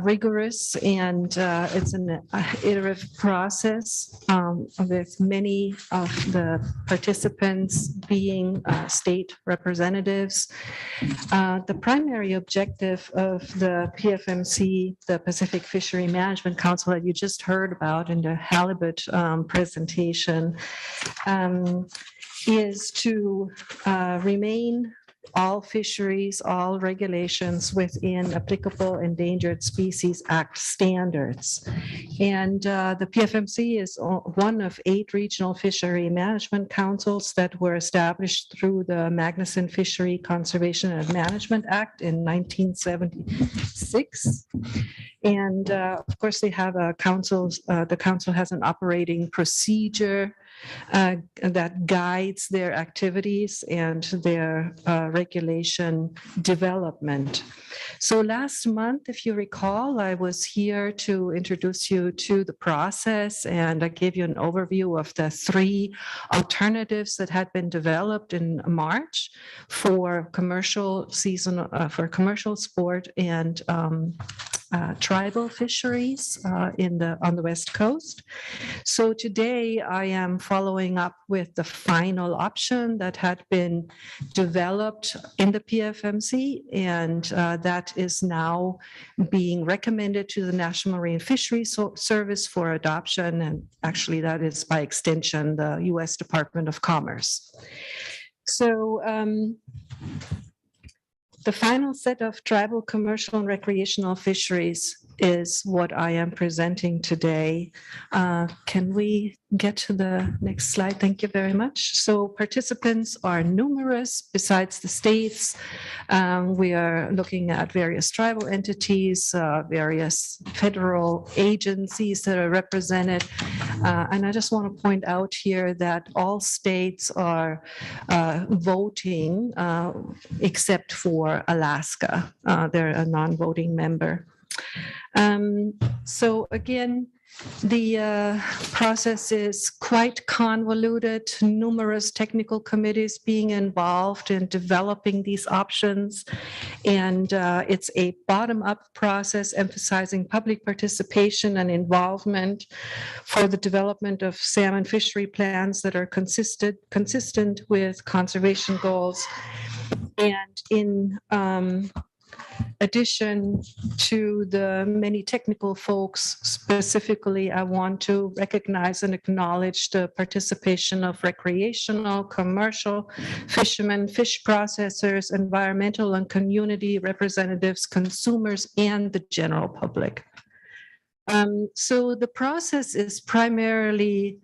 rigorous, and it's an iterative process with many of the participants being state representatives. The primary objective of the PFMC, the Pacific Fishery Management Council that you just heard about in the Halibut presentation, is to remain all fisheries, all regulations within applicable Endangered Species Act standards. And the PFMC is one of 8 regional fishery management councils that were established through the Magnuson Fishery Conservation and Management Act in 1976. And of course, they have a the council has an operating procedure that guides their activities and their regulation development. So last month, if you recall, I was here to introduce you to the process, and I gave you an overview of the 3 alternatives that had been developed in March for commercial season, for commercial sport and tribal fisheries on the West Coast. So today I am following up with the final option that had been developed in the PFMC, and that is now being recommended to the National Marine Fisheries Service for adoption, and actually that is by extension the U.S. Department of Commerce. So the final set of tribal, commercial, and recreational fisheries is what I am presenting today. Can we get to the next slide? Thank you very much. So participants are numerous besides the states. We are looking at various tribal entities, various federal agencies that are represented. And I just want to point out here that all states are voting except for Alaska. They're a non-voting member. So again, the process is quite convoluted, numerous technical committees being involved in developing these options. And it's a bottom-up process emphasizing public participation and involvement for the development of salmon fishery plans that are consistent with conservation goals. And in addition to the many technical folks, specifically, I want to recognize and acknowledge the participation of recreational, commercial fishermen, fish processors, environmental and community representatives, consumers, and the general public. So the process is primarily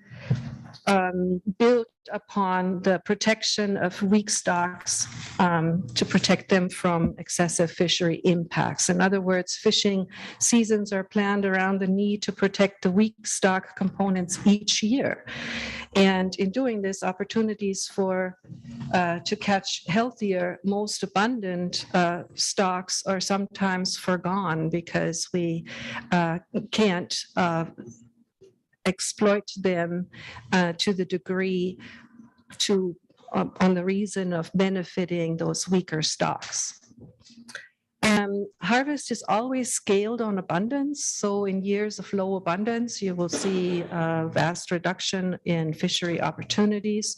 built upon the protection of weak stocks to protect them from excessive fishery impacts. In other words, fishing seasons are planned around the need to protect the weak stock components each year. And in doing this, opportunities to catch healthier, most abundant stocks are sometimes forgone because we can't exploit them to the degree on the reason of benefiting those weaker stocks. Harvest is always scaled on abundance. So in years of low abundance, you will see a vast reduction in fishery opportunities.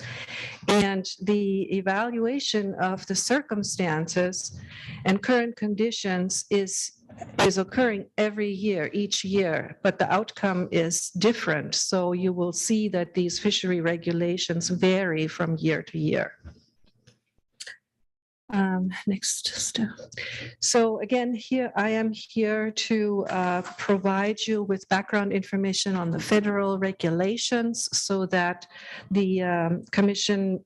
And the evaluation of the circumstances and current conditions is occurring every year, each year, but the outcome is different. So you will see that these fishery regulations vary from year to year. Next step. So again, here I am here to provide you with background information on the federal regulations so that the Commission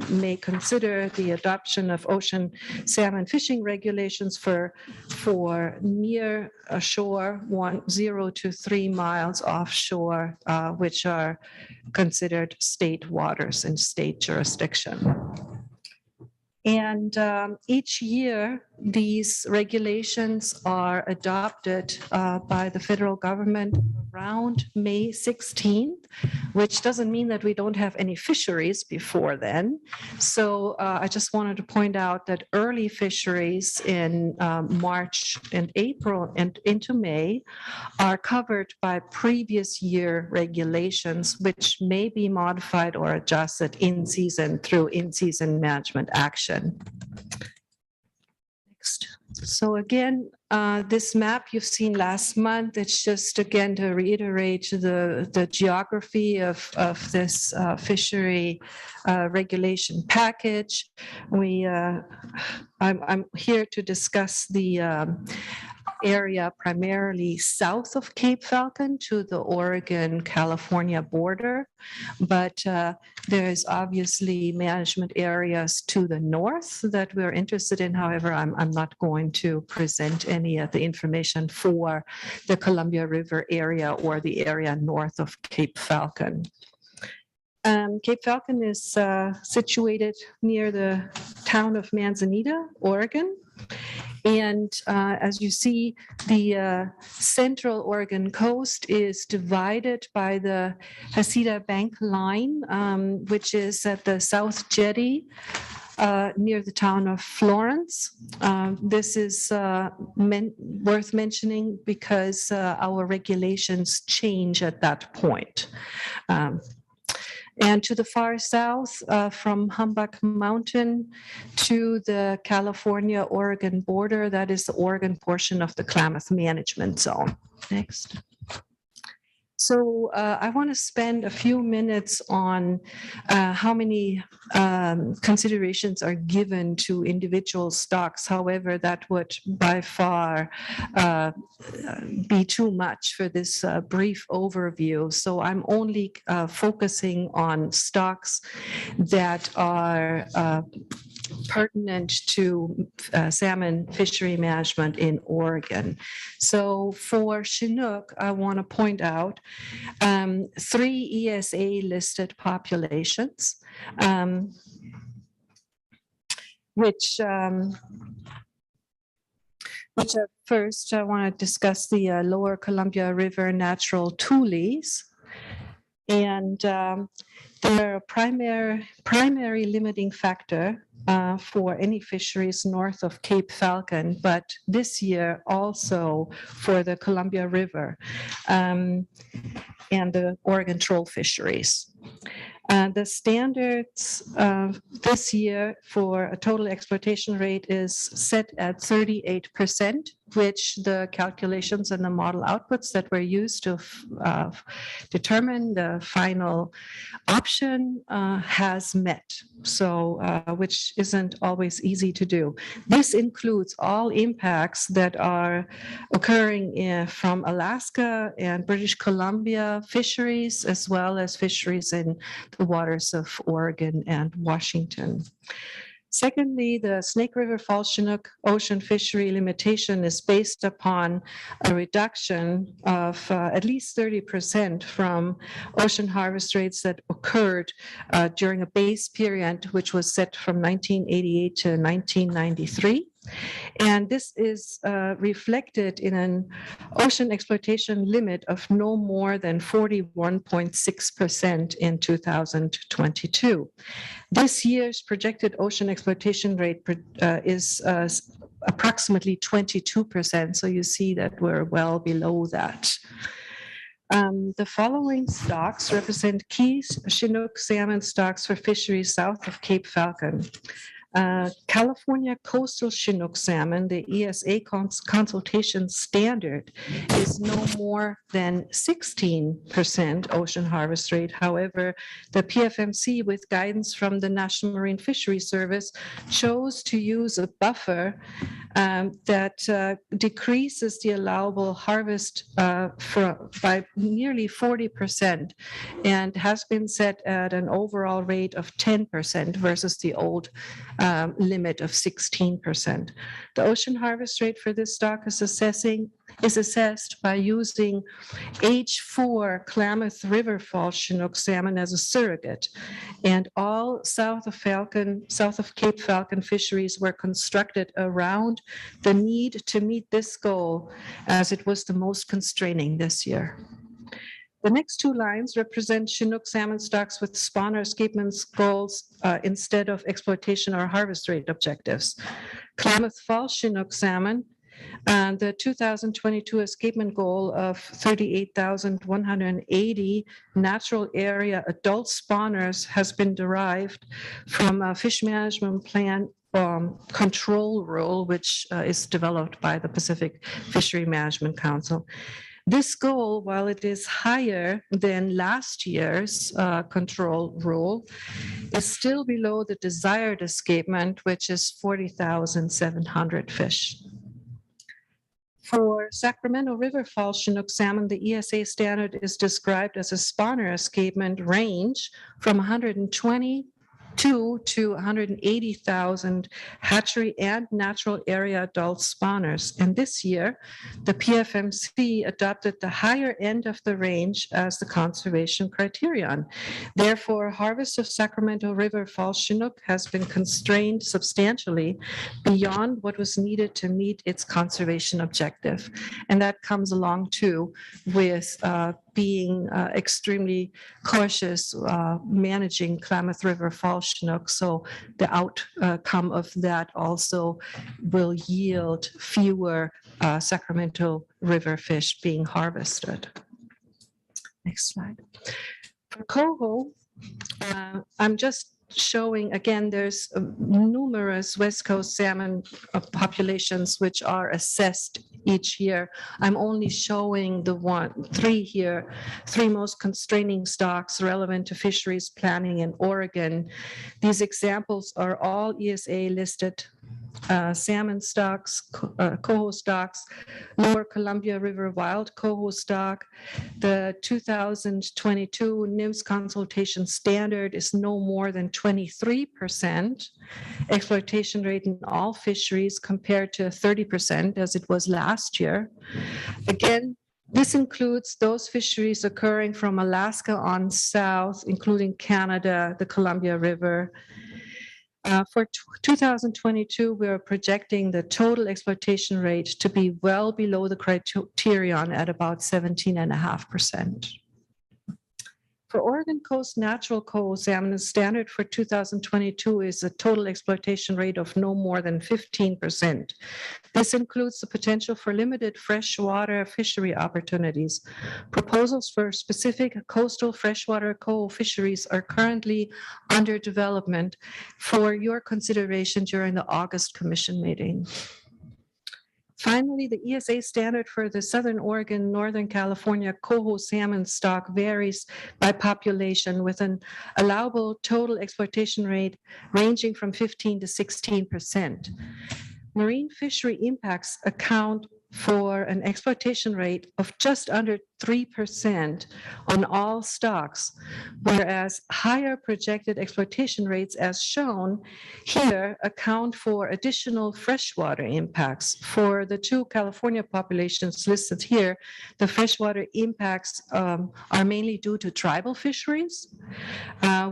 may consider the adoption of ocean salmon fishing regulations for near shore 0 to 3 miles offshore, which are considered state waters and state jurisdiction. And each year, these regulations are adopted by the federal government around May 16th, which doesn't mean that we don't have any fisheries before then. So I just wanted to point out that early fisheries in March and April and into May are covered by previous year regulations, which may be modified or adjusted in season through in-season management action. Next. So again, this map you've seen last month, it's just again to reiterate the geography of this fishery regulation package. I'm here to discuss the area primarily south of Cape Falcon to the Oregon-California border, but there's obviously management areas to the north that we're interested in. However, I'm not going to present any of the information for the Columbia River area or the area north of Cape Falcon. Cape Falcon is situated near the town of Manzanita, Oregon. And as you see, the central Oregon coast is divided by the Hasita Bank line, which is at the South Jetty near the town of Florence. This is worth mentioning because our regulations change at that point. And to the far south, from Humbuck Mountain to the California-Oregon border, that is the Oregon portion of the Klamath Management Zone. Next. So I want to spend a few minutes on how many considerations are given to individual stocks. However, that would by far be too much for this brief overview. So I'm only focusing on stocks that are pertinent to salmon fishery management in Oregon. So for Chinook, I want to point out 3 ESA listed populations, which at first I want to discuss the Lower Columbia River natural tules. And they're a primary limiting factor for any fisheries north of Cape Falcon, but this year also for the Columbia River and the Oregon troll fisheries. The standards this year for a total exploitation rate is set at 38%, which the calculations and the model outputs that were used to determine the final option has met, so which isn't always easy to do. This includes all impacts that are occurring from Alaska and British Columbia fisheries, as well as fisheries in the waters of Oregon and Washington. Secondly, the Snake River Falls Chinook ocean fishery limitation is based upon a reduction of at least 30% from ocean harvest rates that occurred during a base period, which was set from 1988 to 1993. And this is reflected in an ocean exploitation limit of no more than 41.6% in 2022. This year's projected ocean exploitation rate is approximately 22%. So you see that we're well below that. The following stocks represent key Chinook salmon stocks for fisheries south of Cape Falcon. California coastal Chinook salmon, the ESA consultation standard is no more than 16% ocean harvest rate. However, the PFMC, with guidance from the National Marine Fisheries Service, chose to use a buffer that decreases the allowable harvest by nearly 40% and has been set at an overall rate of 10% versus the old limit of 16%. The ocean harvest rate for this stock is assessed by using H4 Klamath River Fall Chinook salmon as a surrogate. And all south of Cape Falcon fisheries were constructed around the need to meet this goal, as it was the most constraining this year. The next two lines represent Chinook salmon stocks with spawner escapement goals instead of exploitation or harvest rate objectives. Klamath Fall Chinook salmon, the 2022 escapement goal of 38,180 natural area adult spawners has been derived from a fish management plan control rule, which is developed by the Pacific Fishery Management Council. This goal, while it is higher than last year's control rule, is still below the desired escapement, which is 40,700 fish. For Sacramento River Fall Chinook salmon, the ESA standard is described as a spawner escapement range from 122 to 180,000 hatchery and natural area adult spawners. And this year, the PFMC adopted the higher end of the range as the conservation criterion. Therefore, harvest of Sacramento River Fall Chinook has been constrained substantially beyond what was needed to meet its conservation objective. And that comes along too with being extremely cautious managing Klamath River Fall Chinook. So the outcome of that also will yield fewer Sacramento River fish being harvested. Next slide. For coho, I'm just showing, again, there's numerous West Coast salmon populations which are assessed each year. I'm only showing the three most constraining stocks relevant to fisheries planning in Oregon. These examples are all ESA listed salmon stocks, coho stocks, Lower Columbia River wild coho stock. The 2022 NIMS consultation standard is no more than 23% exploitation rate in all fisheries compared to 30% as it was last year. Again, this includes those fisheries occurring from Alaska on south, including Canada, the Columbia River. For 2022, we are projecting the total exploitation rate to be well below the criterion at about 17.5%. For Oregon Coast natural coho salmon, the standard for 2022 is a total exploitation rate of no more than 15%. This includes the potential for limited freshwater fishery opportunities. Proposals for specific coastal freshwater coho fisheries are currently under development for your consideration during the August Commission meeting. Finally, the ESA standard for the Southern Oregon, Northern California coho salmon stock varies by population with an allowable total exploitation rate ranging from 15 to 16%. Marine fishery impacts account for an exploitation rate of just under 3% on all stocks, whereas higher projected exploitation rates as shown here account for additional freshwater impacts. For the two California populations listed here, the freshwater impacts are mainly due to tribal fisheries,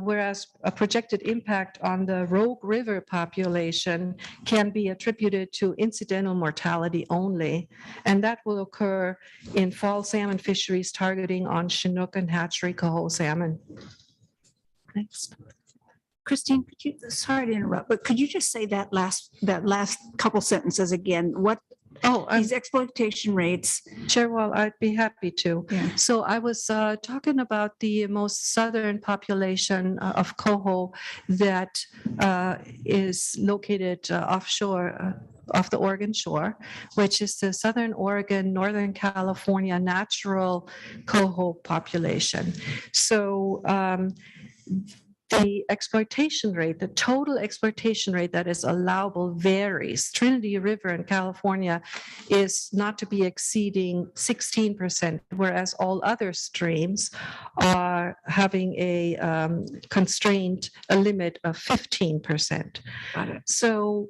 whereas a projected impact on the Rogue River population can be attributed to incidental mortality only, and that will occur in fall salmon fisheries targeting on Chinook and Hatchery coho salmon. Next. Christine, sorry to interrupt, but could you just say that last couple sentences again? What these exploitation rates? Chair Wall, I'd be happy to. Yeah. So I was talking about the most southern population of coho that is located offshore off the Oregon shore, which is the Southern Oregon, Northern California natural coho population. So The exploitation rate, the total exploitation rate that is allowable varies. Trinity River in California is not to be exceeding 16%, whereas all other streams are having a constraint, a limit of 15%. So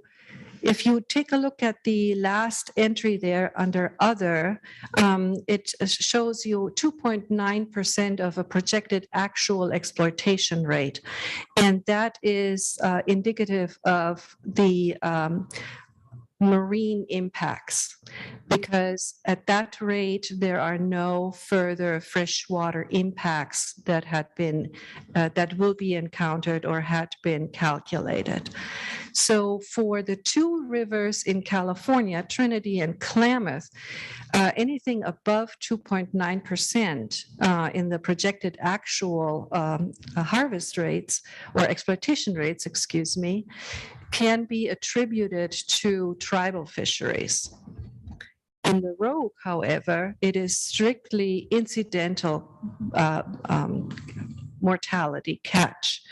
if you take a look at the last entry there under other, it shows you 2.9% of a projected actual exploitation rate. And that is indicative of the marine impacts, because at that rate, there are no further freshwater impacts that had been, that will be encountered or had been calculated. So for the two rivers in California, Trinity and Klamath, anything above 2.9% in the projected actual harvest rates or exploitation rates, excuse me, can be attributed to tribal fisheries. In the Rogue, however, it is strictly incidental mortality catch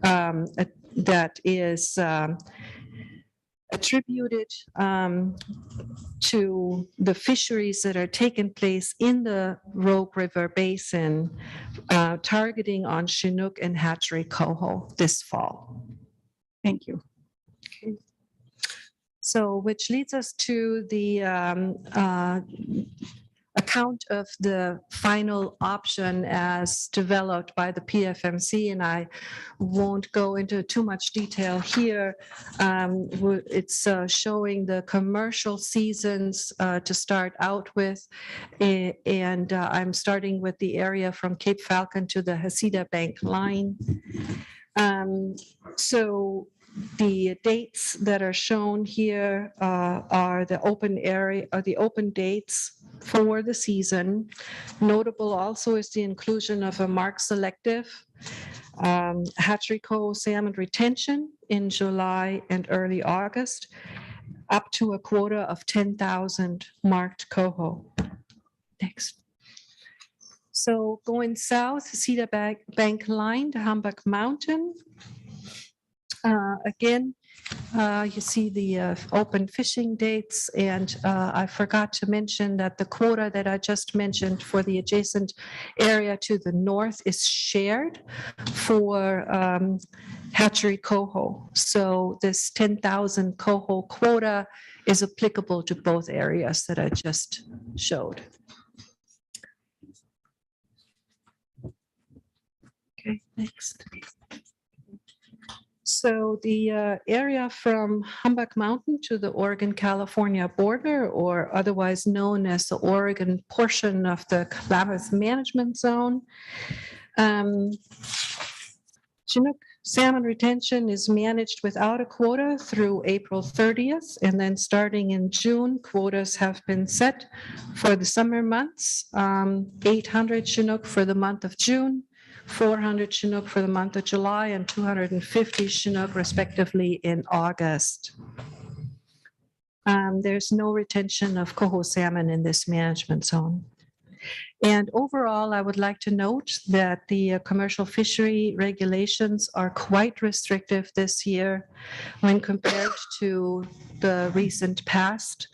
that is attributed to the fisheries that are taking place in the Rogue River Basin, targeting on Chinook and Hatchery coho this fall. Thank you. Okay. So, which leads us to the account of the final option as developed by the PFMC, and I won't go into too much detail here. It's showing the commercial seasons to start out with, and I'm starting with the area from Cape Falcon to the Hasida Bank line. So the dates that are shown here are the open area, or the open dates for the season. Notable also is the inclusion of a marked selective hatchery coho salmon retention in July and early August, up to a quota of 10,000 marked coho. Next. So going south, Cedar Bank line to Humbuck Mountain. Again, you see the open fishing dates, and I forgot to mention that the quota that I just mentioned for the adjacent area to the north is shared for hatchery coho. So this 10,000 coho quota is applicable to both areas that I just showed. Okay, next. So the area from Humbuck Mountain to the Oregon-California border, or otherwise known as the Oregon portion of the Klamath Management Zone. Chinook salmon retention is managed without a quota through April 30th, and then starting in June, quotas have been set for the summer months, 800 Chinook for the month of June, 400 Chinook for the month of July, and 250 Chinook respectively in August. There's no retention of coho salmon in this management zone. And overall, I would like to note that the commercial fishery regulations are quite restrictive this year when compared to the recent past.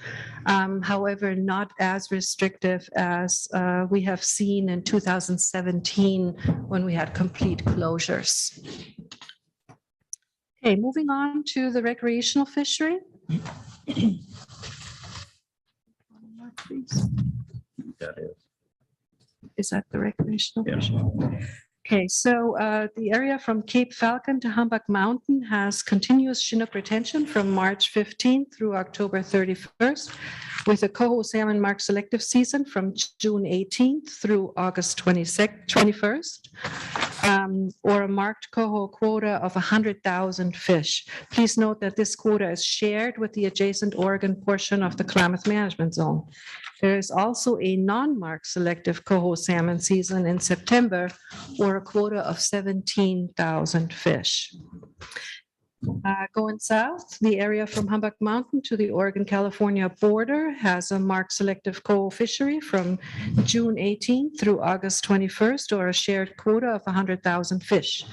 However, not as restrictive as we have seen in 2017 when we had complete closures. Okay, moving on to the recreational fishery. That is. Is that the recreational fishery? Okay, so the area from Cape Falcon to Humbuck Mountain has continuous Chinook retention from March 15th through October 31st, with a coho salmon marked selective season from June 18th through August 21st, or a marked coho quota of 100,000 fish. Please note that this quota is shared with the adjacent Oregon portion of the Klamath Management Zone. There is also a non-marked selective coho salmon season in September, or a quota of 17,000 fish. Going south, the area from Humbuck Mountain to the Oregon-California border has a marked selective coho fishery from June 18th through August 21st, or a shared quota of 100,000 fish.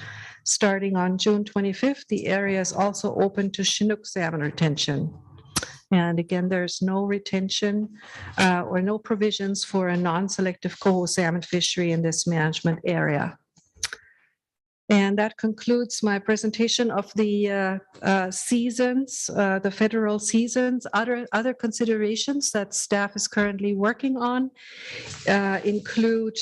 Starting on June 25th, the area is also open to Chinook salmon retention. And again, there's no retention or no provisions for a non-selective coho salmon fishery in this management area. And that concludes my presentation of the seasons, the federal seasons. Other considerations that staff is currently working on include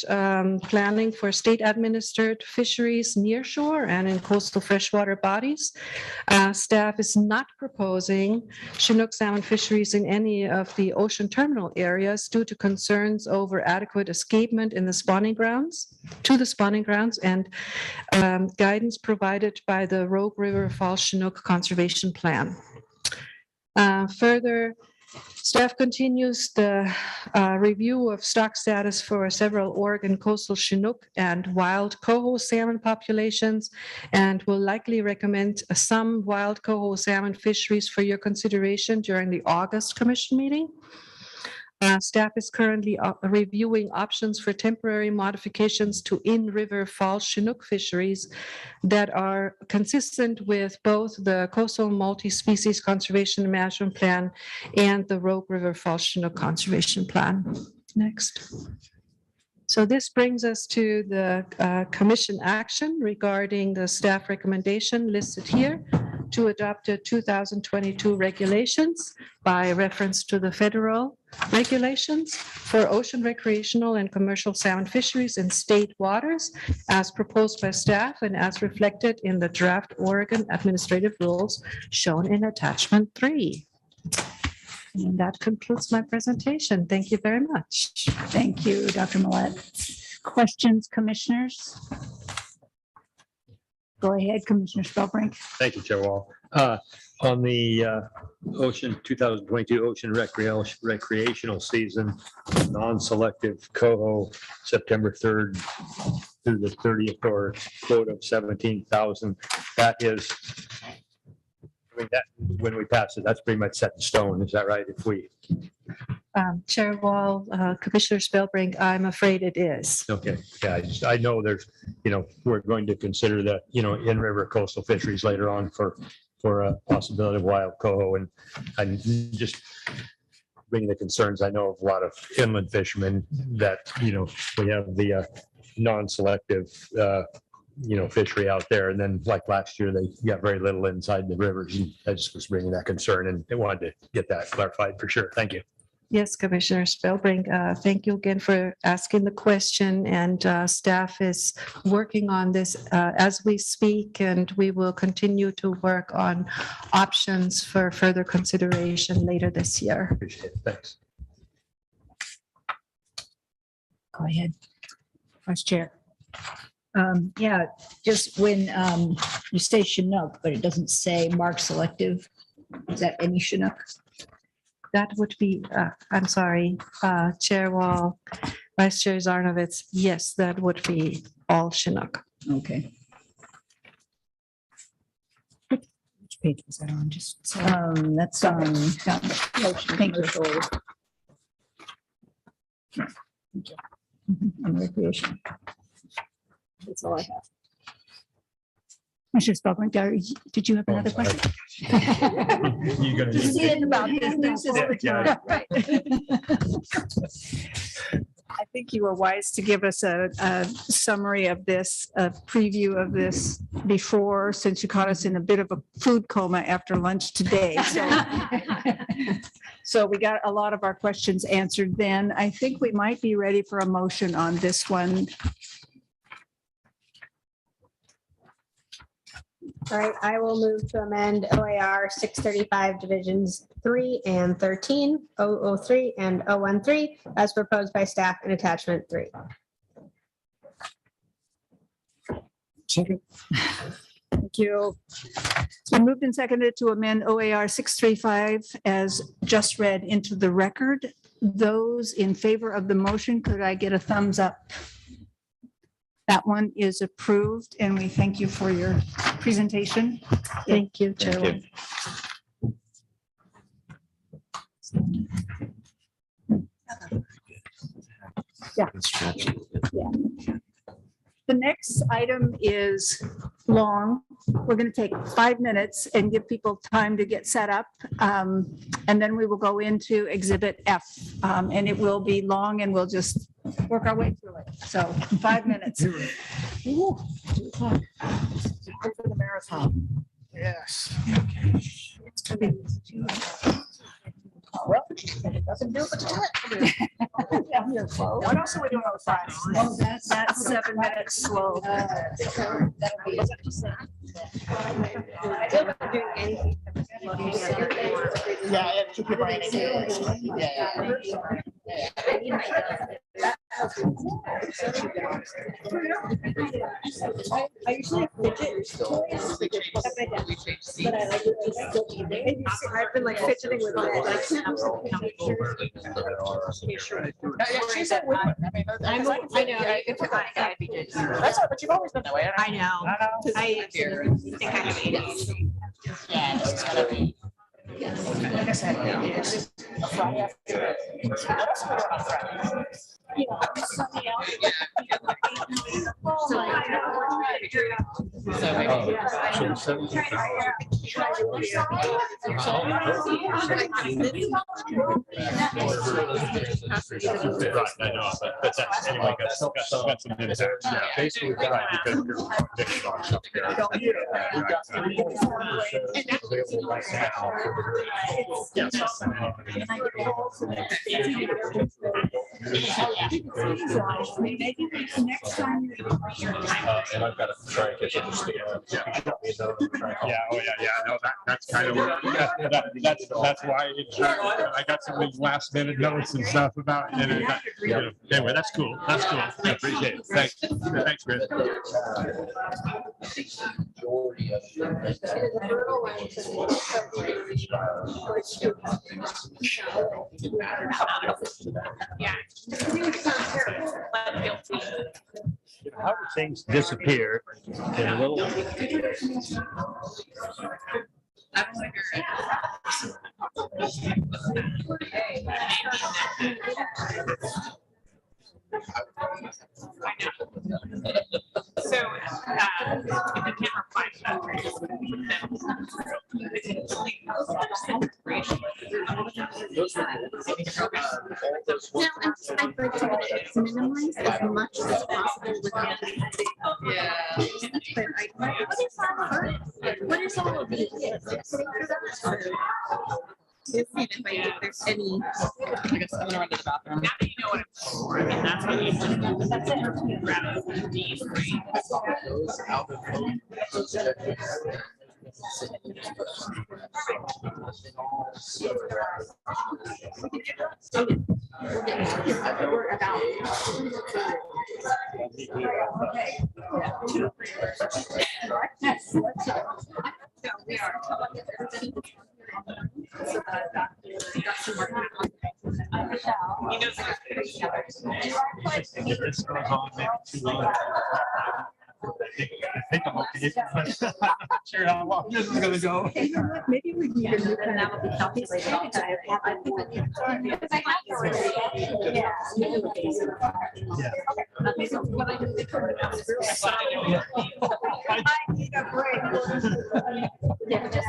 planning for state-administered fisheries near shore and in coastal freshwater bodies. Staff is not proposing Chinook salmon fisheries in any of the ocean terminal areas due to concerns over adequate escapement in the spawning grounds, and guidance provided by the Rogue River Falls Chinook Conservation Plan. Further, staff continues the review of stock status for several Oregon coastal Chinook and wild coho salmon populations, and will likely recommend some wild coho salmon fisheries for your consideration during the August commission meeting. Staff is currently reviewing options for temporary modifications to in-river Falls Chinook fisheries that are consistent with both the Coastal Multi-Species Conservation and Management Plan and the Rogue River Falls Chinook Conservation Plan. Next. So this brings us to the commission action regarding the staff recommendation listed here to adopt the 2022 regulations by reference to the federal regulations for ocean recreational and commercial salmon fisheries in state waters as proposed by staff and as reflected in the draft Oregon administrative rules shown in attachment 3. And that concludes my presentation. Thank you very much. Thank you, Dr. Millett. Questions, commissioners? Go ahead, Commissioner Spellbrink. Thank you, Chair Wall. On the ocean 2022 ocean recreational season, non-selective coho, September 3rd through the 30th, or quota of 17,000. That is, I mean, that when we pass it, that's pretty much set in stone. Is that right? If we Chair Wall, Commissioner Spellbrink, I'm afraid it is. Okay, yeah, I know there's, we're going to consider that, in-river coastal fisheries later on for a possibility of wild coho, and just bringing the concerns. I know of a lot of inland fishermen that, we have the non-selective, fishery out there. And then like last year, they got very little inside the rivers. And I just was bringing that concern and I wanted to get that clarified for sure. Thank you. Yes, Commissioner Spellbrink, thank you again for asking the question, and staff is working on this as we speak, and we will continue to work on options for further consideration later this year. Appreciate it. Thanks. Go ahead. Vice Chair. Yeah, just when you say Chinook, but it doesn't say mark selective, is that any Chinook? That would be, I'm sorry, Chair Wall, Vice Chair Zarnovitz, yes, that would be all Chinook. Okay. Which page was that on? Just that's on commercial. On recreation. That's all I have. Commissioner Spellbrink, did you have another question? You're going to See it about this all the time. Right. I think you were wise to give us a summary of this, a preview of this before, since you caught us in a bit of a food coma after lunch today. So we got a lot of our questions answered then. I think we might be ready for a motion on this one. All right, I will move to amend OAR 635 divisions 3 and 13, 003 and 013 as proposed by staff in attachment 3. Second. Thank you. It's been moved and seconded to amend OAR 635 as just read into the record. Those in favor of the motion, could I get a thumbs up? That one is approved, and we thank you for your presentation. Thank you, Chair. Yeah. The next item is long. We're going to take 5 minutes and give people time to get set up. And then we will go into Exhibit F. And it will be long and we'll just work our way through it. So 5 minutes. Ooh, 2 o'clock. Go for the marathon. Yes. Well, it doesn't do but do it. What else are we doing on Friday? That's 7 minutes slow. Yeah, yeah, 2 people in it. Yeah, I usually fidget. But I like it. I've been like fidgeting with it. I can't. Yeah, she said we would. I mean, I know, it's a I'd be good. that's all, but you've always been that way. I know. I think I have AIDS. Yeah, this is gonna be. Like I said, it's a Friday afternoon. What else are we doing on Friday? Right, I know, but that's, anyway, got some minutes. Yeah, basically, right, because you're fixed on something. And I've got to try and get you to stay. Yeah, oh, yeah, no, that's kind of, that's why I got some of these last minute notes and stuff about, anyway, that's cool, I appreciate it, thanks, Chris. Yeah. How do things disappear in a little? So, if you can't reply to that, I'd like to get it minimized as much as possible without. Yeah. But what is all of these? Just seeing if there's any. I guess I'm gonna run to the bathroom. Now that you know what it's for, I mean, that's what you do. That's it. Rather than deep, We're about. Yes. So we are. If this goes on maybe too long. I think I'm okay. Sure how long this is gonna go. Maybe we can even look That would be calculated. I need a break. Yeah, just.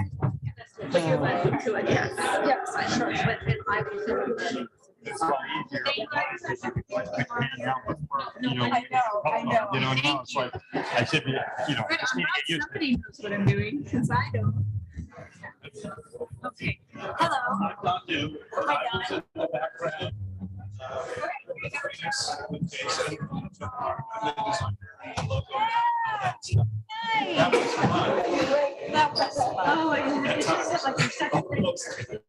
But you're welcome to it, yes. Yes, sure, but then I will. It's a lot easier. You know, I know. you know, now it's like, I should be, just need to get used to it. Somebody knows what I'm doing, because I don't. Okay, hello. Hi, Donna. That was fun. That was, oh, it's just like your second.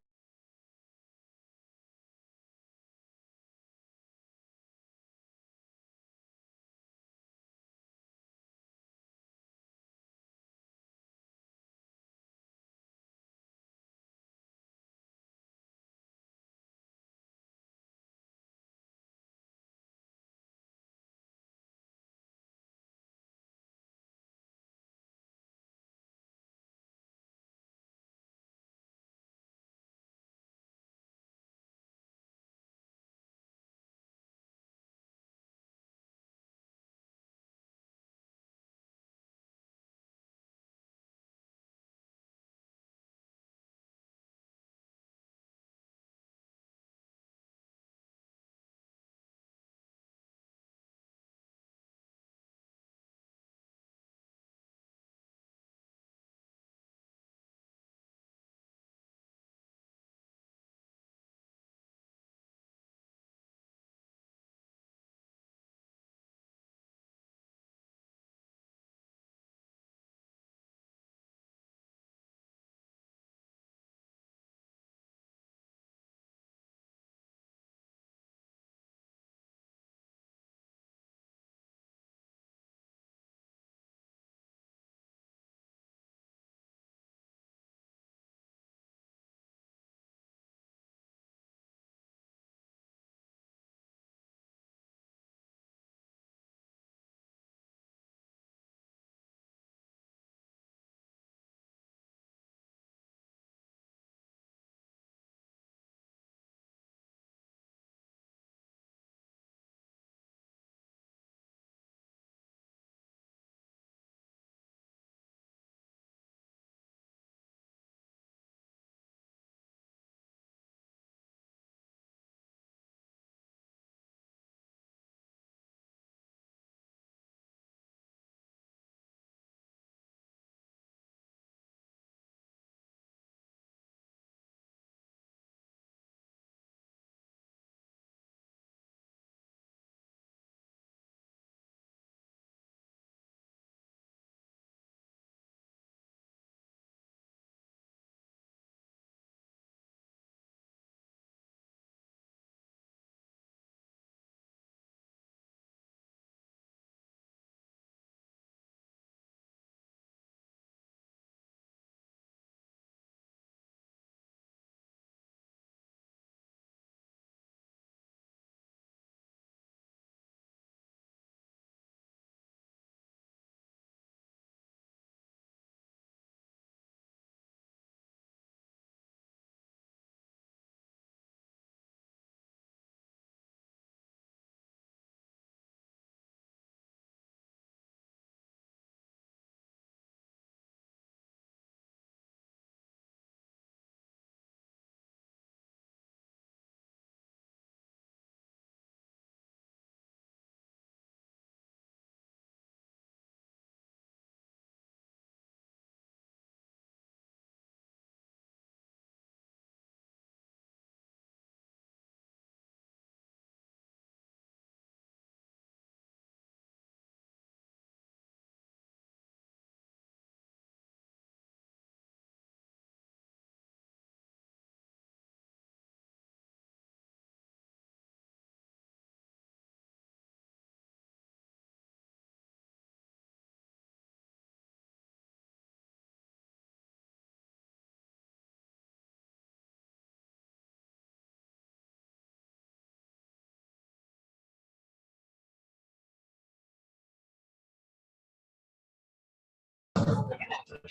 I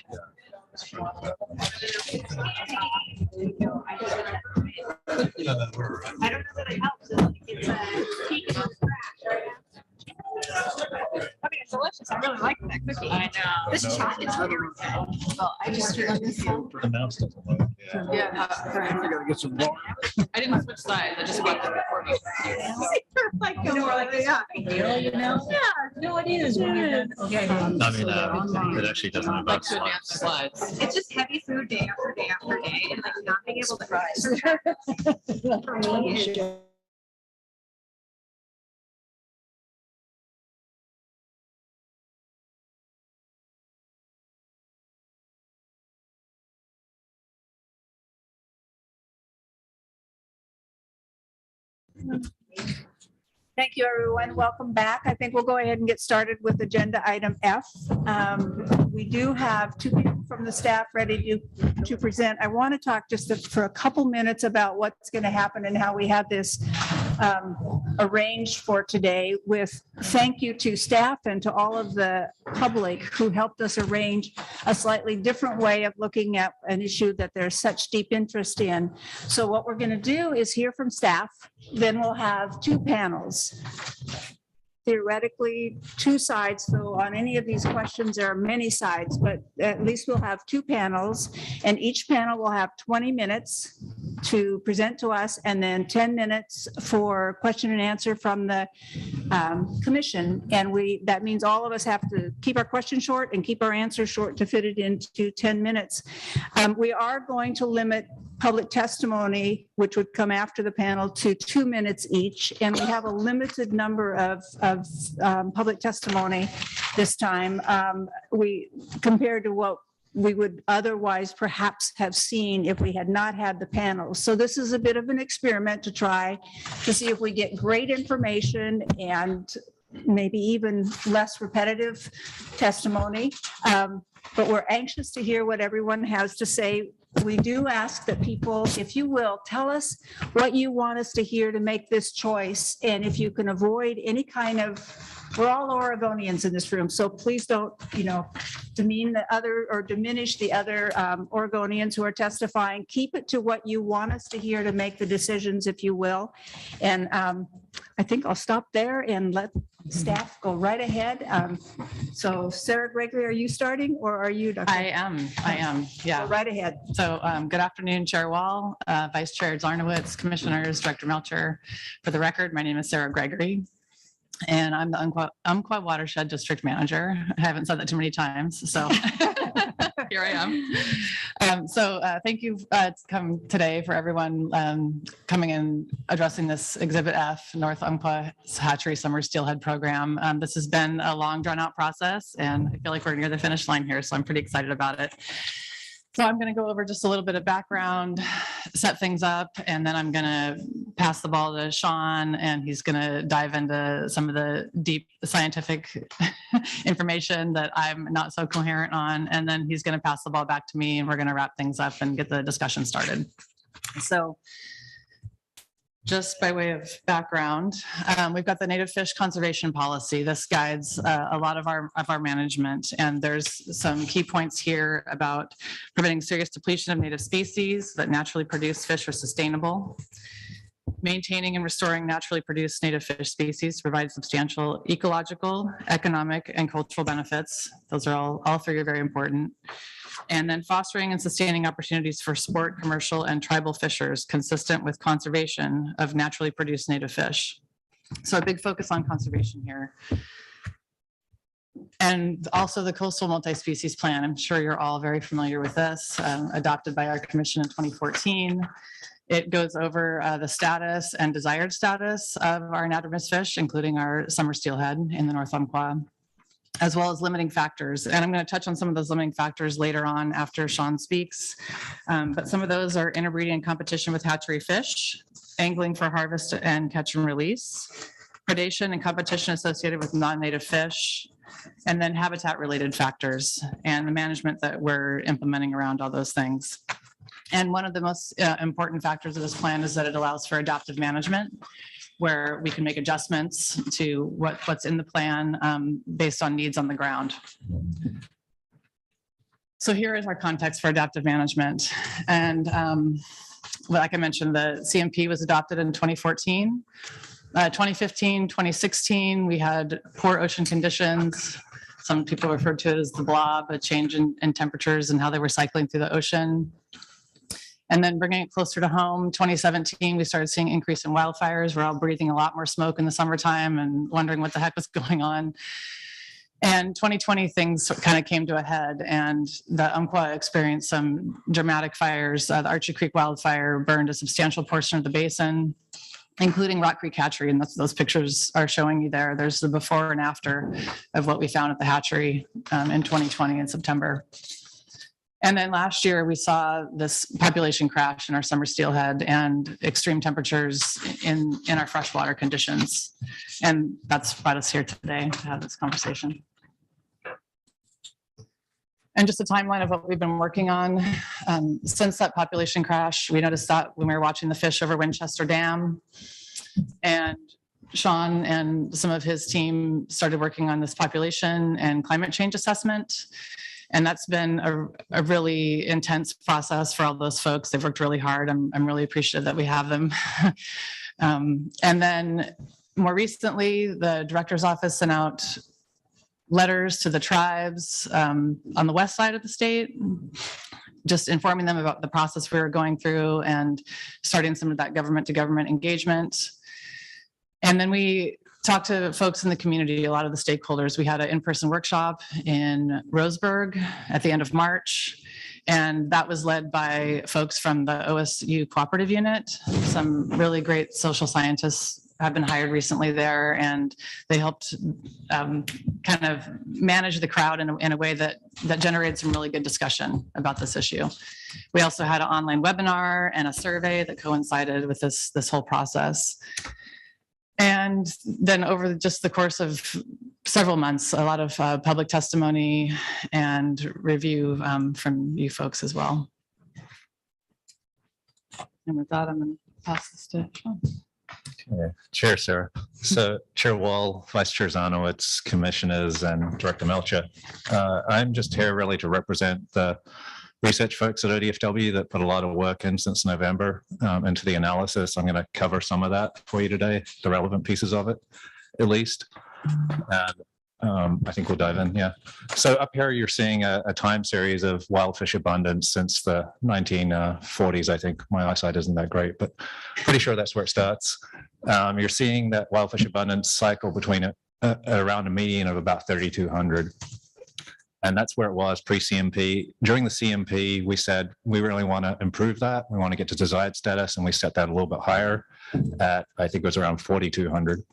don't know that it helps. It's a cake and scratch, right? I mean, it's delicious. I really like that cookie. I know. This chocolate's really good. Well, I just on this one. The mouse doesn't work. Yeah. Gotta get some more. I didn't switch sides. I just got them before me. Like, you know, like, yeah. You know? Yeah, no, it is. When you're done. Okay. I mean, it actually doesn't have Like that to advance the slides. It's just heavy food day after day after day and like not being able to rise. For me, it's Thank you, everyone. Welcome back. I think we'll go ahead and get started with agenda item F. We do have two people from the staff ready to present. I want to talk just for a couple minutes about what's going to happen and how we have this arranged for today, with thank you to staff and to all of the public who helped us arrange a slightly different way of looking at an issue that there's such deep interest in. So what we're going to do is hear from staff, then we'll have two panels. Theoretically, two sides. So on any of these questions, there are many sides, but at least we'll have two panels, and each panel will have 20 minutes to present to us, and then 10 minutes for question and answer from the commission. And that means all of us have to keep our questions short and keep our answers short to fit it into 10 minutes. We are going to limit public testimony, which would come after the panel, to 2 minutes each. And we have a limited number of public testimony this time. Compared to what we would otherwise perhaps have seen if we had not had the panel. So this is a bit of an experiment to try to see if we get great information and maybe even less repetitive testimony. But we're anxious to hear what everyone has to say. We do ask that people, if you will, tell us what you want us to hear to make this choice. And if you can avoid any kind of, we're all Oregonians in this room, so please don't, demean the other or diminish the other Oregonians who are testifying. Keep it to what you want us to hear to make the decisions, if you will. And I think I'll stop there and let staff go right ahead. So Sarah Gregory, are you starting or are you? Dr.? I am, yeah. Go right ahead. So good afternoon, Chair Wall, Vice Chair Zarnowitz, Commissioners, Director Melcher. For the record, my name is Sarah Gregory, and I'm the Umpqua Watershed District Manager. I haven't said that too many times, so here I am. Thank you to come today for everyone coming and addressing this Exhibit F, North Umpqua Hatchery Summer Steelhead Program. This has been a long, drawn-out process, and I feel like we're near the finish line here, so I'm pretty excited about it. So I'm going to go over just a little bit of background, set things up, and then I'm going to pass the ball to Sean, and he's going to dive into some of the deep scientific information that I'm not so coherent on, and then he's going to pass the ball back to me, and we're going to wrap things up and get the discussion started. So just by way of background, we've got the native fish conservation policy. This guides a lot of our management, and there's some key points here about preventing serious depletion of native species that naturally produce fish are sustainable, maintaining and restoring naturally produced native fish species to provide substantial ecological, economic, and cultural benefits. Those are all three are very important. And then fostering and sustaining opportunities for sport, commercial, and tribal fishers consistent with conservation of naturally produced native fish. So a big focus on conservation here. And also the coastal multi-species plan. I'm sure you're all very familiar with this, adopted by our commission in 2014. It goes over the status and desired status of our anadromous fish, including our summer steelhead in the North Umpqua, as well as limiting factors. And I'm going to touch on some of those limiting factors later on after Sean speaks. But some of those are interbreeding and competition with hatchery fish, angling for harvest and catch and release, predation and competition associated with non-native fish, and then habitat-related factors and the management that we're implementing around all those things. And one of the most important factors of this plan is that it allows for adaptive management, where we can make adjustments to what's in the plan based on needs on the ground. So here is our context for adaptive management. And like I mentioned, the CMP was adopted in 2014. 2015, 2016, we had poor ocean conditions. Some people refer to it as the blob, a change in temperatures and how they were cycling through the ocean. And then bringing it closer to home, 2017, we started seeing increase in wildfires. We're all breathing a lot more smoke in the summertime and wondering what the heck was going on. And 2020, things kind of came to a head, and the Umpqua experienced some dramatic fires. The Archie Creek wildfire burned a substantial portion of the basin, including Rock Creek Hatchery, and those pictures are showing you there. There's the before and after of what we found at the hatchery in 2020 in September. And then last year, we saw this population crash in our summer steelhead and extreme temperatures in our freshwater conditions. And that's brought us here today to have this conversation. And just a timeline of what we've been working on. Since that population crash, we noticed that when we were watching the fish over Winchester Dam, and Sean and some of his team started working on this population and climate change assessment. And that's been a really intense process for all those folks. They've worked really hard. I'm really appreciative that we have them. And then more recently, the director's office sent out letters to the tribes on the west side of the state, just informing them about the process we were going through and starting some of that government to government engagement. And then we talked to folks in the community, a lot of the stakeholders. We had an in-person workshop in Roseburg at the end of March, and that was led by folks from the OSU Cooperative Unit. Some really great social scientists have been hired recently there, and they helped kind of manage the crowd in a way that generated some really good discussion about this issue. We also had an online webinar and a survey that coincided with this whole process. And then over just the course of several months, a lot of public testimony and review from you folks as well. And with that, I'm going to pass this to Sean. Okay. Chair, Sarah. So Chair Wall, Vice Chair Zanowitz, Commissioners, and Director Melcher. I'm just here really to represent the research folks at ODFW that put a lot of work in since November into the analysis. I'm going to cover some of that for you today, the relevant pieces of it, at least. And I think we'll dive in, yeah. So up here, you're seeing a time series of wild fish abundance since the 1940s, I think. My eyesight isn't that great, but pretty sure that's where it starts. You're seeing that wild fish abundance cycle between around a median of about 3,200. And that's where it was pre-CMP. During the CMP, we said we really want to improve that. We want to get to desired status, and we set that a little bit higher at, I think it was around 4,200.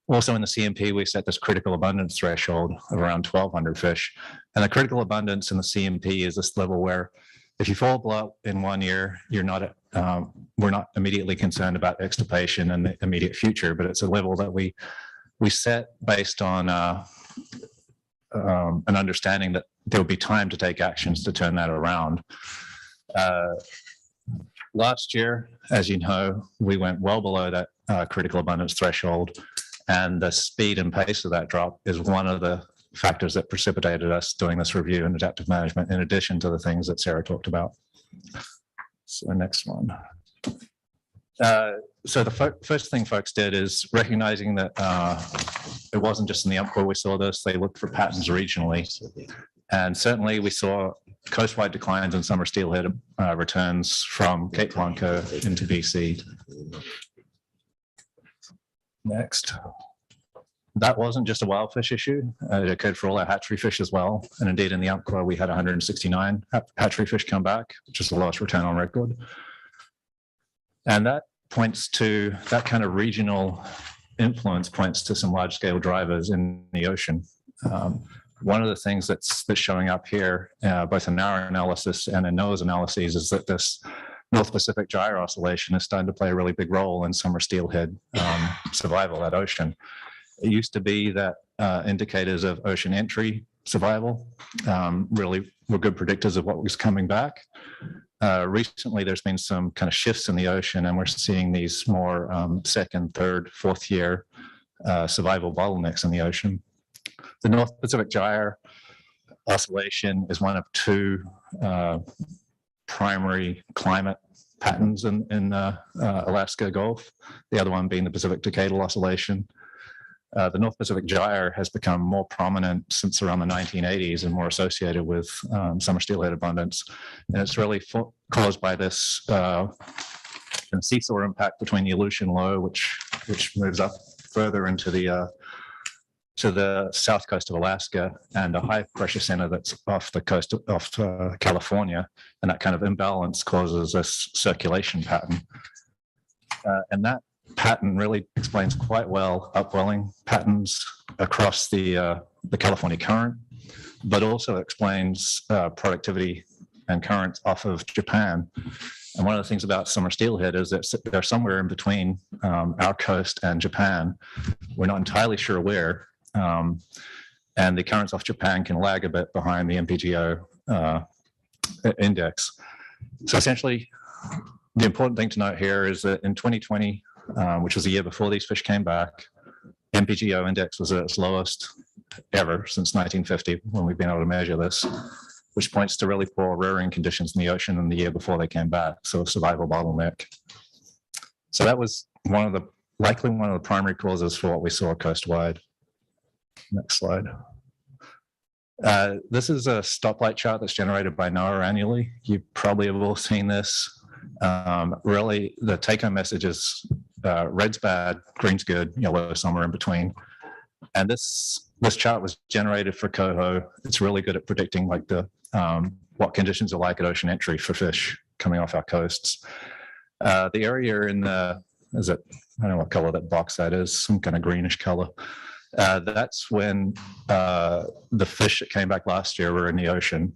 Also in the CMP, we set this critical abundance threshold of around 1,200 fish. And the critical abundance in the CMP is this level where if you fall below in 1 year, you're not, we're not immediately concerned about extirpation in the immediate future, but it's a level that we set based on an understanding that there will be time to take actions to turn that around. Last year, as you know, we went well below that critical abundance threshold, and the speed and pace of that drop is one of the factors that precipitated us doing this review and adaptive management, in addition to the things that Sarah talked about. So next one. So the first thing folks did is recognizing that it wasn't just in the Umpqua we saw this, they looked for patterns regionally. And certainly we saw coastwide declines in summer steelhead returns from Cape Blanco into BC. Next. That wasn't just a wild fish issue. It occurred for all our hatchery fish as well. And indeed in the Umpqua, we had 169 hatchery fish come back, which is the lowest return on record. And that points to, that kind of regional influence points to some large scale drivers in the ocean. One of the things that's showing up here, both in our analysis and in NOAA's analyses, is that this North Pacific gyre oscillation is starting to play a really big role in summer steelhead survival at ocean. It used to be that indicators of ocean entry survival really were good predictors of what was coming back. Recently, there's been some kind of shifts in the ocean, and we're seeing these more second, third, fourth year survival bottlenecks in the ocean. The North Pacific gyre oscillation is one of two primary climate patterns in Alaska Gulf, the other one being the Pacific Decadal Oscillation. The North Pacific Gyre has become more prominent since around the 1980s and more associated with summer steelhead abundance. And it's really caused by this seesaw impact between the Aleutian Low, which moves up further into the to the south coast of Alaska, and a high pressure center that's off the coast of California. And that kind of imbalance causes this circulation pattern. And that pattern really explains quite well upwelling patterns across the California current, but also explains productivity and currents off of Japan. And one of the things about summer steelhead is that they're somewhere in between our coast and Japan. We're not entirely sure where. And the currents off Japan can lag a bit behind the MPGO index. So essentially, the important thing to note here is that in 2020, which was the year before these fish came back, MPGO index was at its lowest ever since 1950 when we've been able to measure this, which points to really poor rearing conditions in the ocean in the year before they came back. So a survival bottleneck. So that was likely one of the primary causes for what we saw coastwide. Next slide. This is a stoplight chart that's generated by NOAA annually. You probably have all seen this. Really, the take-home message is red's bad, green's good, yellow somewhere in between. And this chart was generated for coho. It's really good at predicting like what conditions are like at ocean entry for fish coming off our coasts. The area in the, I don't know what color that box that is, some kind of greenish color. That's when the fish that came back last year were in the ocean.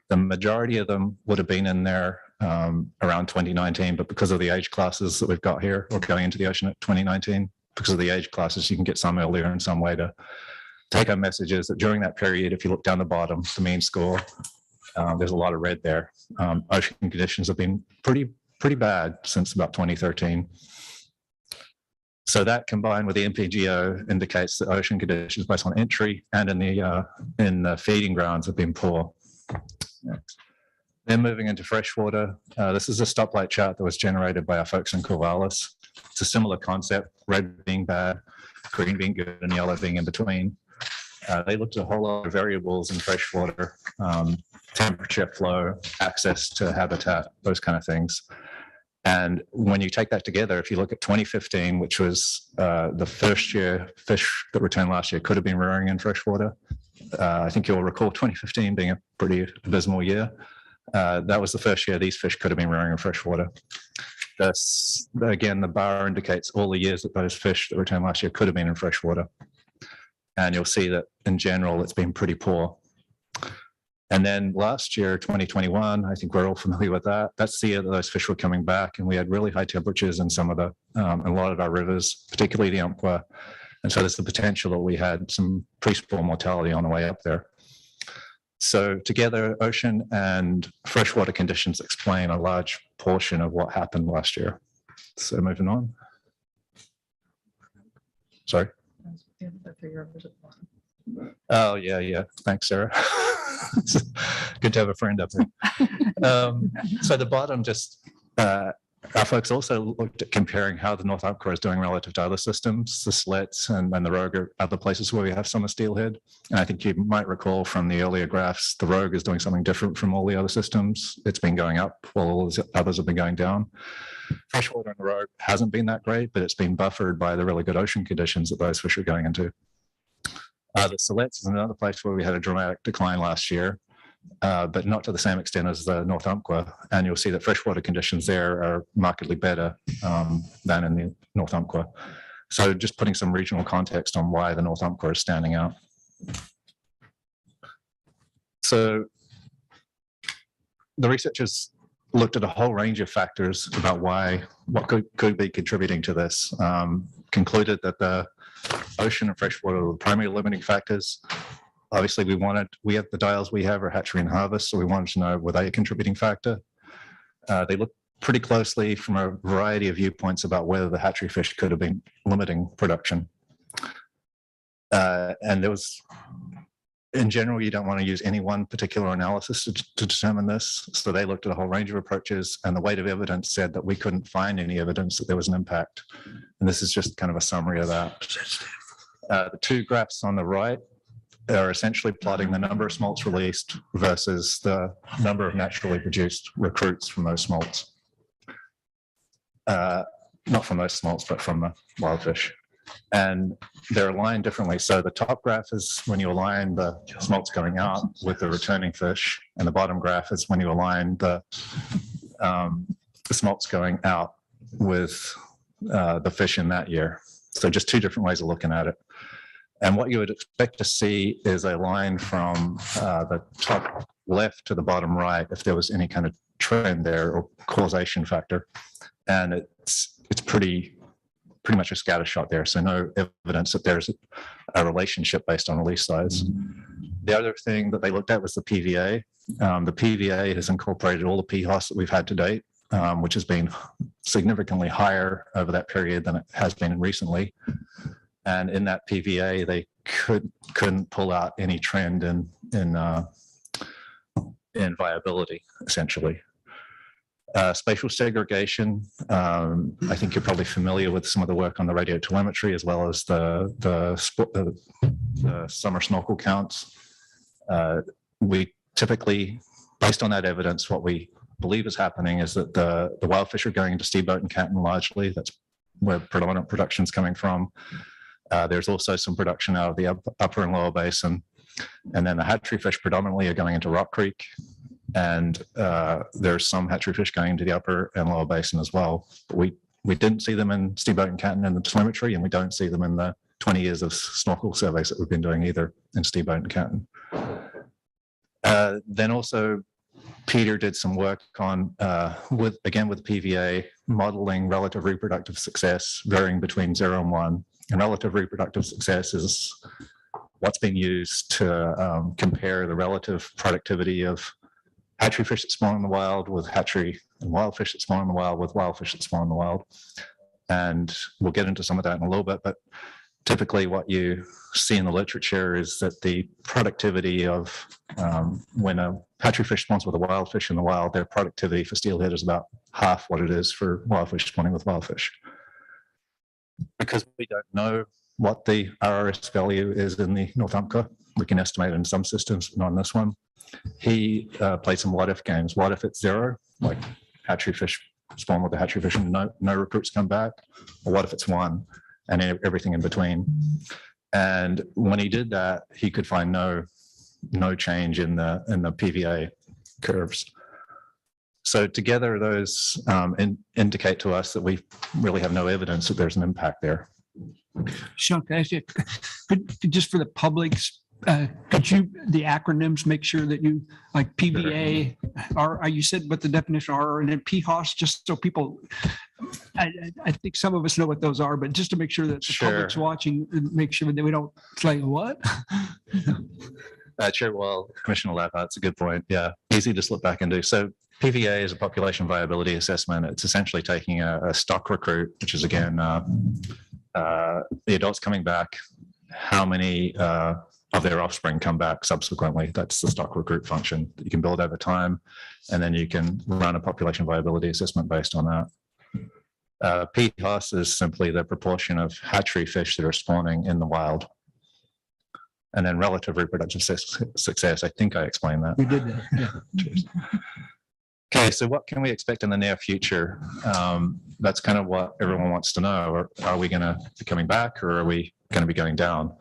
The majority of them would have been in there around 2019, but because of the age classes that we've got here, or going into the ocean at 2019, because of the age classes, you can get some earlier and some later. Take home message is that during that period, if you look down the bottom, the mean score, there's a lot of red there. Ocean conditions have been pretty bad since about 2013. So that combined with the MPGO indicates that ocean conditions both on entry and in the feeding grounds have been poor. Next. Then moving into freshwater, this is a stoplight chart that was generated by our folks in Corvallis. It's a similar concept, red being bad, green being good, and yellow being in between. They looked at a whole lot of variables in freshwater, temperature, flow, access to habitat, those kind of things. And when you take that together, if you look at 2015, which was the first year fish that returned last year could have been rearing in freshwater. I think you'll recall 2015 being a pretty abysmal year. That was the first year these fish could have been rearing in freshwater. That's, again, the bar indicates all the years that those fish that returned last year could have been in freshwater. And you'll see that in general, it's been pretty poor. And then last year, 2021, I think we're all familiar with that. That's the year that those fish were coming back, and we had really high temperatures in some of a lot of our rivers, particularly the Umpqua. And so there's the potential that we had some pre-spawn mortality on the way up there. So together, ocean and freshwater conditions explain a large portion of what happened last year. So moving on. Sorry. Oh, yeah. Thanks, Sarah. Good to have a friend up there. So the bottom just, our folks also looked at comparing how the North Umpqua is doing relative to other systems, the Slits and the Rogue are other places where we have summer steelhead. And I think you might recall from the earlier graphs, the Rogue is doing something different from all the other systems. It's been going up while all the others have been going down. Freshwater in the Rogue hasn't been that great, but it's been buffered by the really good ocean conditions that those fish are going into. The Slits is another place where we had a dramatic decline last year, but not to the same extent as the North Umpqua. And you'll see that freshwater conditions there are markedly better than in the North Umpqua. So just putting some regional context on why the North Umpqua is standing out. So the researchers looked at a whole range of factors about what could be contributing to this. Concluded that the ocean and freshwater were the primary limiting factors. Obviously, we have the dials we have are hatchery and harvest, so we wanted to know, were they a contributing factor? They looked pretty closely from a variety of viewpoints about whether the hatchery fish could have been limiting production. And there was in general, you don't want to use any one particular analysis to determine this. So they looked at a whole range of approaches, and the weight of evidence said that we couldn't find any evidence that there was an impact. And this is just kind of a summary of that. The two graphs on the right are essentially plotting the number of smolts released versus the number of naturally produced recruits from those smolts. Not from those smolts, but from the wild fish. And they're aligned differently. So the top graph is when you align the smolts going out with the returning fish, and the bottom graph is when you align the smolts going out with the fish in that year. So just two different ways of looking at it. And what you would expect to see is a line from the top left to the bottom right if there was any kind of trend there or causation factor. And it's pretty much a scatter shot there. So no evidence that there's a relationship based on release size. The other thing that they looked at was the PVA. The PVA has incorporated all the PHOS that we've had to date, which has been significantly higher over that period than it has been recently. And in that PVA, they couldn't pull out any trend in viability, essentially. Spatial segregation, I think you're probably familiar with some of the work on the radio telemetry as well as the summer snorkel counts. We typically, based on that evidence, what we believe is happening is that the wild fish are going into Steamboat and Canton largely. That's where predominant production is coming from. There's also some production out of the upper and lower basin. And then the hatchery fish predominantly are going into Rock Creek. And there's some hatchery fish going into the upper and lower basin as well. But we didn't see them in Steamboat and Canton in the telemetry, and we don't see them in the 20 years of snorkel surveys that we've been doing either in Steamboat and Canton. Then also, Peter did some work on, with PVA, modeling relative reproductive success varying between 0 and 1. And relative reproductive success is what's been used to compare the relative productivity of hatchery fish that spawn in the wild with hatchery and wild fish that spawn in the wild with wild fish that spawn in the wild. And we'll get into some of that in a little bit, but typically what you see in the literature is that the productivity of when a hatchery fish spawns with a wild fish in the wild, their productivity for steelhead is about half what it is for wild fish spawning with wild fish. Because we don't know what the RRS value is in the North Umpqua, we can estimate it in some systems, but not in this one. He played some what if games. What if it's 0, like hatchery fish spawn with the hatchery fish and no recruits come back? Or what if it's 1 and everything in between? And when he did that, he could find no change in the PVA curves. So together, those indicate to us that we really have no evidence that there's an impact there. Sean, can I ask you, just for the public's, could you, the acronyms, make sure that you, like PVA, or you said what the definition are, and then PHOS, just so people, I think some of us know what those are, but just to make sure that the public's watching, make sure that we don't, it's like, what? Chair Wall, Commissioner Lap, that's a good point. Yeah, easy to slip back into. So PVA is a population viability assessment. It's essentially taking a stock recruit, which is again, the adults coming back, how many of their offspring come back subsequently. That's the stock recruit function that you can build over time. And then you can run a population viability assessment based on that. PHOS is simply the proportion of hatchery fish that are spawning in the wild. And then relative reproductive success, I think I explained that. We did that, yeah. Okay, so what can we expect in the near future? That's kind of what everyone wants to know. Are we going to be coming back, or are we going to be going down?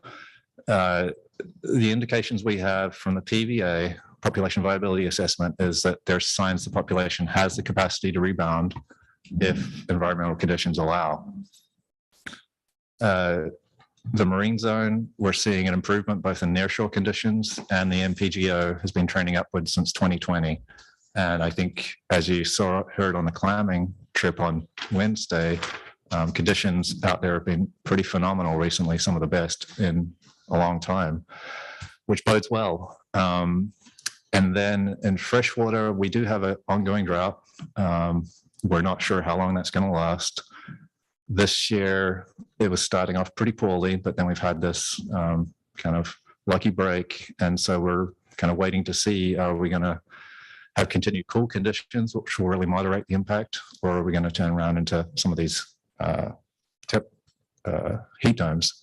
The indications we have from the PVA, population viability assessment, is that there's signs the population has the capacity to rebound if environmental conditions allow. The marine zone, we're seeing an improvement both in nearshore conditions, and the MPGO has been trending upwards since 2020. And I think, as you heard on the clamming trip on Wednesday, conditions out there have been pretty phenomenal recently, some of the best in a long time, which bodes well. And then in freshwater, we do have an ongoing drought. We're not sure how long that's going to last. This year, it was starting off pretty poorly, but then we've had this kind of lucky break. And so we're kind of waiting to see, are we going to have continued cool conditions, which will really moderate the impact, or are we going to turn around into some of these heat domes?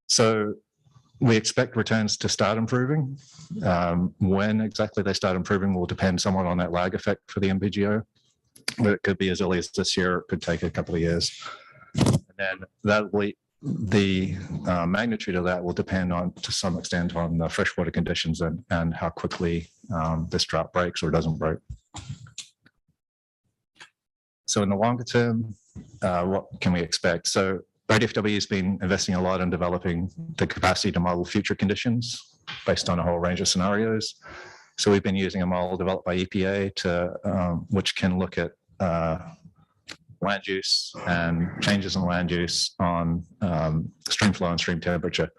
So we expect returns to start improving. When exactly they start improving will depend somewhat on that lag effect for the MPGO. But it could be as early as this year, it could take a couple of years. And then that will, the magnitude of that will depend on, to some extent, on the freshwater conditions and how quickly this drought breaks or doesn't break. So in the longer term, what can we expect? So ODFW has been investing a lot in developing the capacity to model future conditions based on a whole range of scenarios. So we've been using a model developed by EPA to which can look at land use and changes in land use on stream flow and stream temperature.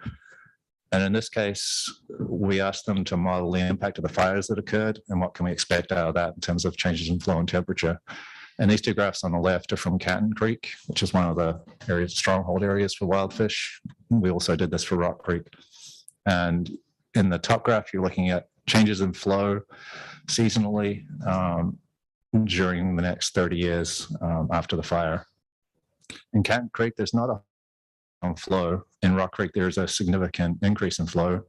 And in this case, we asked them to model the impact of the fires that occurred and what can we expect out of that in terms of changes in flow and temperature. And these two graphs on the left are from Canton Creek, which is one of the areas, stronghold areas for wild fish. We also did this for Rock Creek. And in the top graph, you're looking at changes in flow seasonally during the next 30 years after the fire. In Canton Creek, there's not a flow. In Rock Creek, there's a significant increase in flow.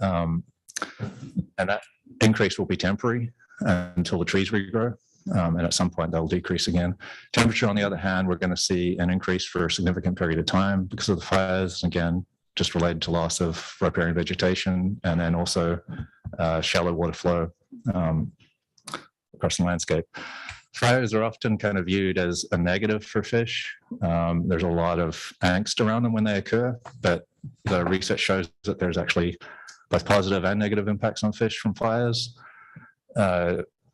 And that increase will be temporary until the trees regrow. And at some point they'll decrease again. Temperature, on the other hand, we're going to see an increase for a significant period of time because of the fires, again, just related to loss of riparian vegetation and then also shallow water flow across the landscape. Fires are often kind of viewed as a negative for fish. There's a lot of angst around them when they occur, but the research shows that there's actually both positive and negative impacts on fish from fires.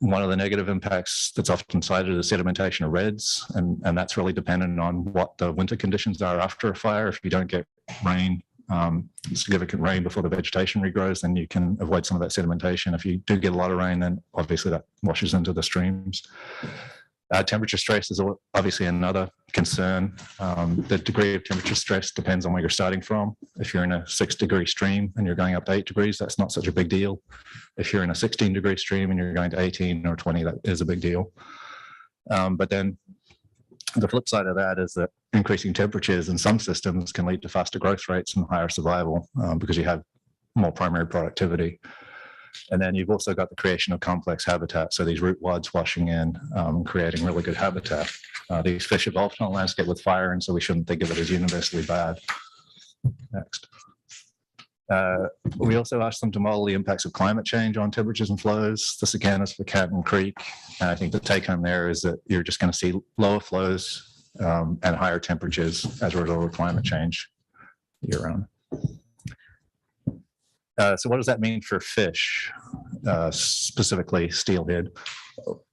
One of the negative impacts that's often cited is sedimentation of reds, and that's really dependent on what the winter conditions are after a fire. If you don't get rain, significant rain before the vegetation regrows, then you can avoid some of that sedimentation. If you do get a lot of rain, then obviously that washes into the streams. Temperature stress is obviously another concern. The degree of temperature stress depends on where you're starting from. If you're in a 6-degree stream and you're going up to 8 degrees, that's not such a big deal. If you're in a 16-degree stream and you're going to 18 or 20, that is a big deal. But then the flip side of that is that increasing temperatures in some systems can lead to faster growth rates and higher survival because you have more primary productivity. And then you've also got the creation of complex habitat. So these root wads washing in, creating really good habitat. These fish evolved on a landscape with fire, and so we shouldn't think of it as universally bad. Next. We also asked them to model the impacts of climate change on temperatures and flows. This again is for Canton Creek. And I think the take home there is that you're just going to see lower flows and higher temperatures as a result of climate change year round. So what does that mean for fish, specifically steelhead?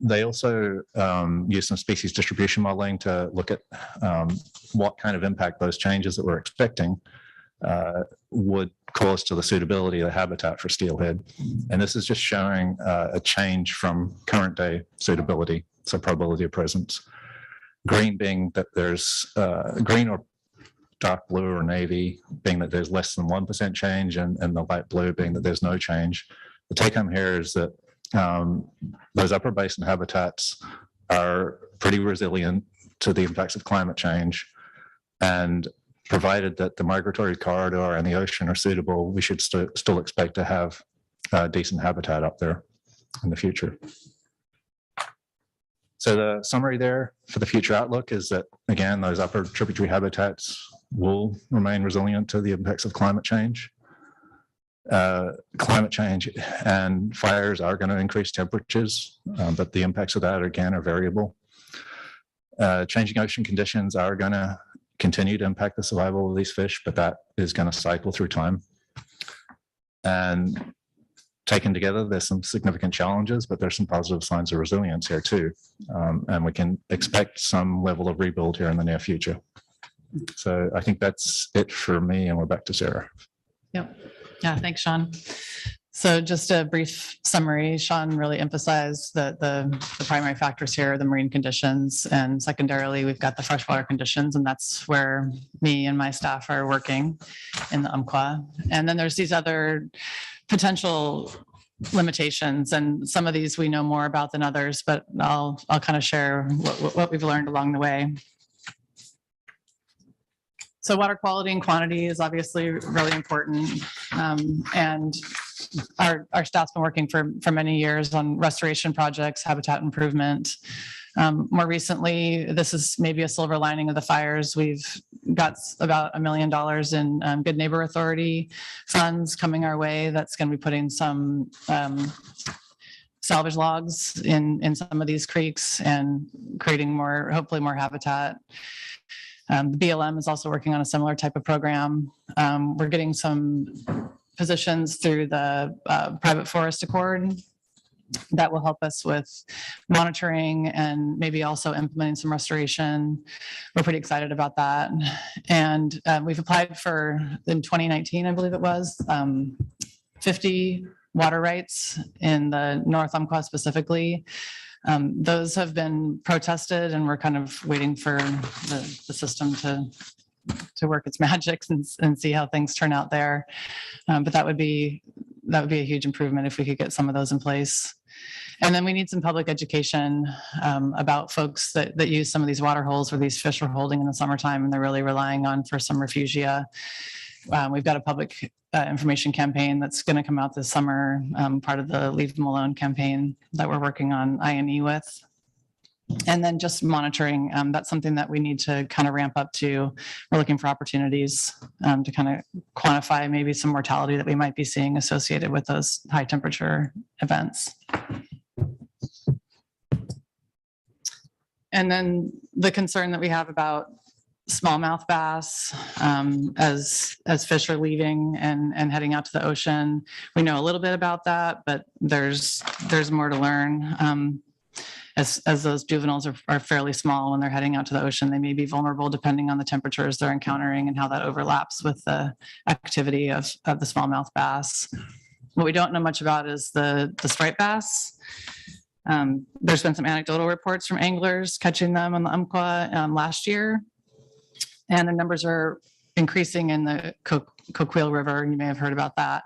They also use some species distribution modeling to look at what kind of impact those changes that we're expecting would cause to the suitability of the habitat for steelhead. And this is just showing a change from current day suitability, so probability of presence. Green being that there's green or dark blue or navy being that there's less than 1% change, and the light blue being that there's no change. The take home here is that those upper basin habitats are pretty resilient to the impacts of climate change, and provided that the migratory corridor and the ocean are suitable, we should still expect to have decent habitat up there in the future. So the summary there for the future outlook is that, again, those upper tributary habitats will remain resilient to the impacts of climate change. Climate change and fires are going to increase temperatures, but the impacts of that, again, are variable. Changing ocean conditions are going to continue to impact the survival of these fish, but that is going to cycle through time. And taken together, there's some significant challenges, but there's some positive signs of resilience here too. And we can expect some level of rebuild here in the near future. So I think that's it for me, and we're back to Sarah. Yep. Yeah, thanks, Sean. So just a brief summary, Sean really emphasized that the primary factors here are the marine conditions, and secondarily, we've got the freshwater conditions, and that's where me and my staff are working in the Umpqua. And then there's these other potential limitations, and some of these we know more about than others, but I'll kind of share what we've learned along the way. So water quality and quantity is obviously really important. And our staff's been working for many years on restoration projects, habitat improvement. More recently, this is maybe a silver lining of the fires. We've got about $1 million in Good Neighbor Authority funds coming our way. That's going to be putting some salvage logs in some of these creeks and creating more, hopefully more habitat. The BLM is also working on a similar type of program. We're getting some positions through the Private Forest Accord that will help us with monitoring and maybe also implementing some restoration. We're pretty excited about that. And we've applied for, in 2019, I believe it was, 50 water rights in the North Umpqua specifically. Those have been protested, and we're kind of waiting for the system to work its magic and see how things turn out there. But that would be a huge improvement if we could get some of those in place. And then we need some public education about folks that use some of these water holes where these fish are holding in the summertime, and they're really relying on for some refugia. We've got a public information campaign that's going to come out this summer, part of the Leave Them Alone campaign that we're working on I&E with. And then just monitoring, that's something that we need to kind of ramp up to. We're looking for opportunities to kind of quantify maybe some mortality that we might be seeing associated with those high temperature events. And then the concern that we have about smallmouth bass as fish are leaving and heading out to the ocean. We know a little bit about that, but there's more to learn. As those juveniles are fairly small when they're heading out to the ocean, they may be vulnerable depending on the temperatures they're encountering and how that overlaps with the activity of the smallmouth bass. What we don't know much about is the striped bass. There's been some anecdotal reports from anglers catching them on the Umpqua last year. And the numbers are increasing in the Coquille River. You may have heard about that.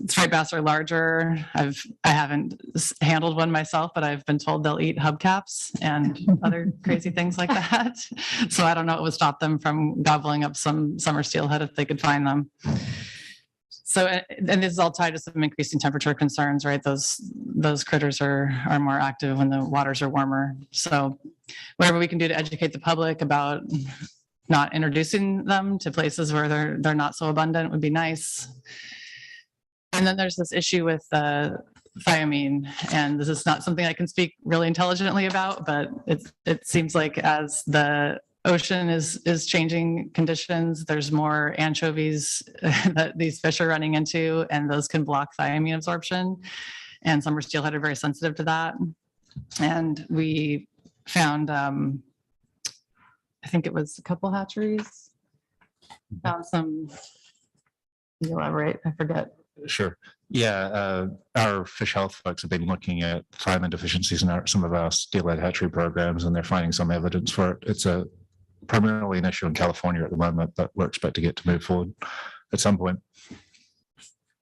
Striped bass are larger. I haven't handled one myself, but I've been told they'll eat hubcaps and other crazy things like that. So I don't know what would stop them from gobbling up some summer steelhead if they could find them. So, and this is all tied to some increasing temperature concerns, right? Those critters are more active when the waters are warmer. So whatever we can do to educate the public about not introducing them to places where they're not so abundant would be nice. And then there's this issue with thiamine, and this is not something I can speak really intelligently about, but it seems like as the ocean is changing conditions, there's more anchovies that these fish are running into, and those can block thiamine absorption. And summer steelhead are very sensitive to that. And we found, I think it was a couple hatcheries, found some, can you elaborate? I forget. Sure. Yeah, our fish health folks have been looking at thiamine deficiencies in some of our steelhead hatchery programs, and they're finding some evidence for it. It's primarily an issue in California at the moment, but we're expecting it to move forward at some point.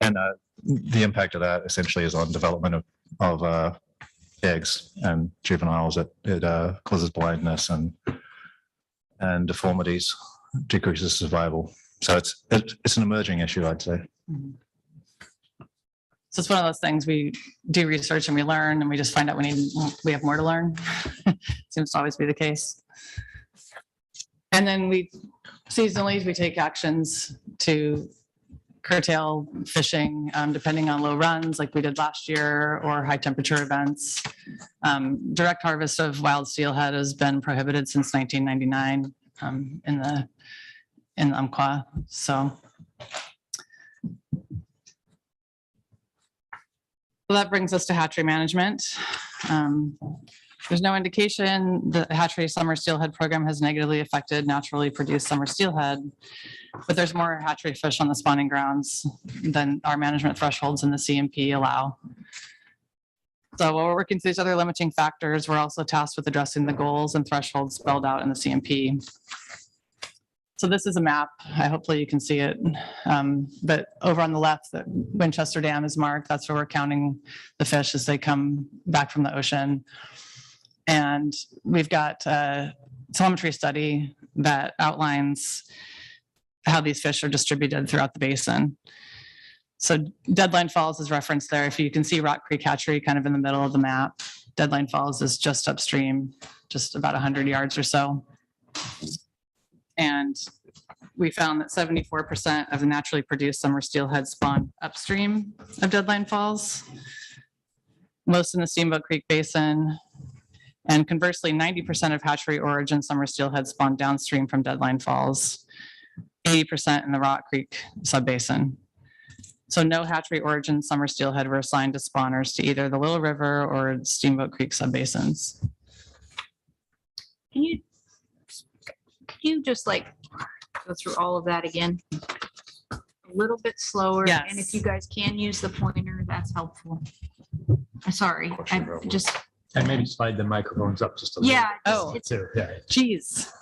And the impact of that essentially is on development of eggs and juveniles. It causes blindness and deformities, decreases survival. So it's an emerging issue, I'd say. Mm-hmm. So it's one of those things we do research and we learn, and we just find out we have more to learn. Seems to always be the case. And then seasonally, we take actions to curtail fishing, depending on low runs like we did last year or high temperature events. Direct harvest of wild steelhead has been prohibited since 1999 in the Umpqua. So that brings us to hatchery management. There's no indication the hatchery summer steelhead program has negatively affected naturally produced summer steelhead, but there's more hatchery fish on the spawning grounds than our management thresholds in the CMP allow. So while we're working through these other limiting factors, we're also tasked with addressing the goals and thresholds spelled out in the CMP. So this is a map. Hopefully you can see it. But over on the left, the Winchester Dam is marked. That's where we're counting the fish as they come back from the ocean. And we've got a telemetry study that outlines how these fish are distributed throughout the basin. So Deadline Falls is referenced there. If you can see Rock Creek Hatchery kind of in the middle of the map, Deadline Falls is just upstream, just about 100 yards or so. And we found that 74% of the naturally produced summer steelhead spawn upstream of Deadline Falls, most in the Steamboat Creek Basin. And conversely, 90% of hatchery origin summer steelhead spawn downstream from Deadline Falls, 80% in the Rock Creek subbasin. So no hatchery origin summer steelhead were assigned to spawners to either the Little River or Steamboat Creek subbasins. Can you just like go through all of that again? A little bit slower. Yes. And if you guys can use the pointer, that's helpful. Sorry, I just. And maybe slide the microphones up just a little. Yeah. Oh, Yeah. Geez.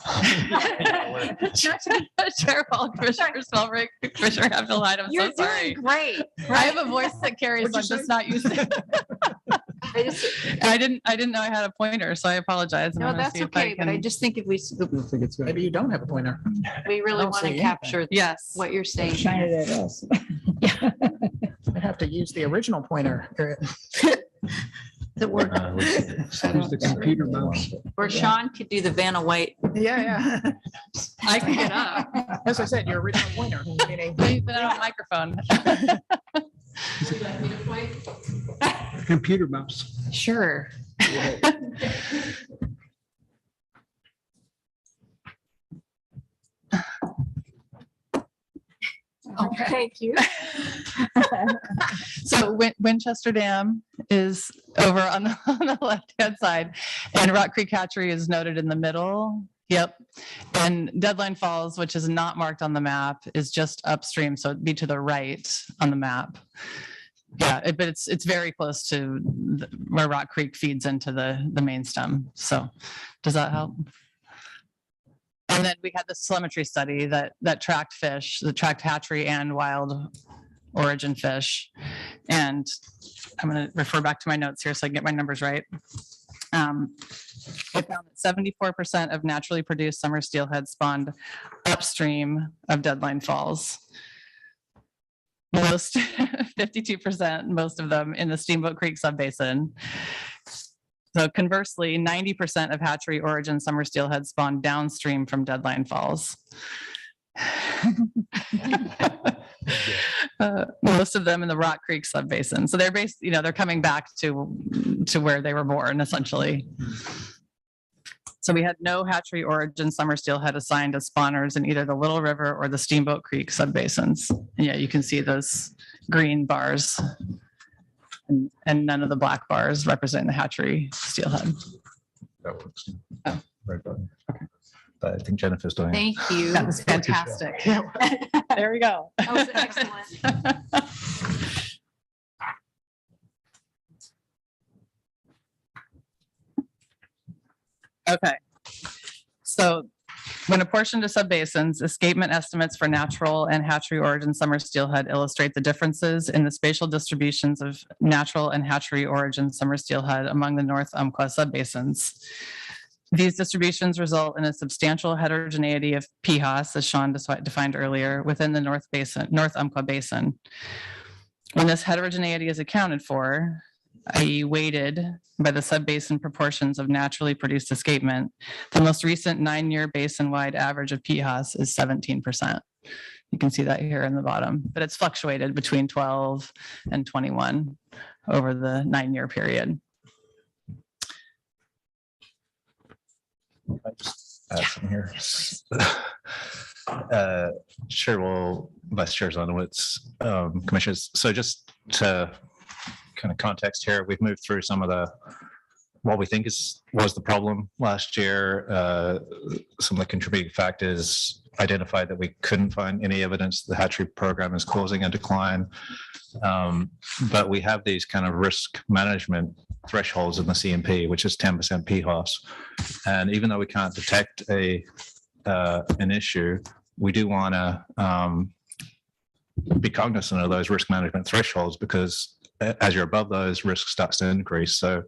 Chair Paul, Commissioner Spellbrick, Commissioner Hatfield-Hyde, I'm so sorry. Great. I have a voice that carries, so I'm just not used to it. I didn't know I had a pointer, so I apologize. No, that's okay, but I just think if we, Maybe you don't have a pointer. we really don't want see to anything. capture Yes. what you're saying. Shine it at us. I have to use the original pointer. That work. Use the computer mouse. Or Sean could do the Vanna White. Yeah. I can get up. As I said, your original pointer, meaning. But I don't have a microphone. Computer mouse. Sure. Oh, thank you. So Winchester Dam is over on the left-hand side, and Rock Creek Hatchery is noted in the middle. Yep. And Deadline Falls, which is not marked on the map, is just upstream, so it'd be to the right on the map. Yeah, but it's very close to where Rock Creek feeds into the main stem. So does that help? And then we had this telemetry study that tracked fish, that tracked hatchery and wild origin fish. And I'm going to refer back to my notes here so I can get my numbers right. We found that 74% of naturally produced summer steelhead spawned upstream of Deadline Falls. Most, 52%, most of them in the Steamboat Creek subbasin. So conversely, 90% of hatchery origin summer steelhead spawned downstream from Deadline Falls. Most of them in the Rock Creek subbasin. So they're they're coming back to where they were born, essentially. So we had no hatchery origin summer steelhead assigned as spawners in either the Little River or the Steamboat Creek subbasins. And yeah, you can see those green bars. And none of the black bars represent the hatchery steelhead. That works. Oh. Right button. Okay. But I think Jennifer's doing it. Thank you. That was fantastic. There we go. That was excellent. Okay. So when apportioned to subbasins, escapement estimates for natural and hatchery origin summer steelhead illustrate the differences in the spatial distributions of natural and hatchery origin summer steelhead among the North Umpqua subbasins. These distributions result in a substantial heterogeneity of PHOS, as Sean defined earlier, within the North Umpqua Basin. When this heterogeneity is accounted for, i.e. weighted by the subbasin proportions of naturally produced escapement, the most recent 9-year basin-wide average of PHOS is 17%. You can see that here in the bottom, but it's fluctuated between 12 and 21 over the 9-year period. I just add some here. Chair Wall, Vice Chair Zonowitz, commissioners. So just to kind of context here, we've moved through some of the what we think was the problem last year. Some of the contributing factors identified that we couldn't find any evidence the hatchery program is causing a decline. But we have these kind of risk management thresholds in the CMP, which is 10% PHOS. And even though we can't detect an issue, we do want to be cognizant of those risk management thresholds, because as you're above those, risk starts to increase. So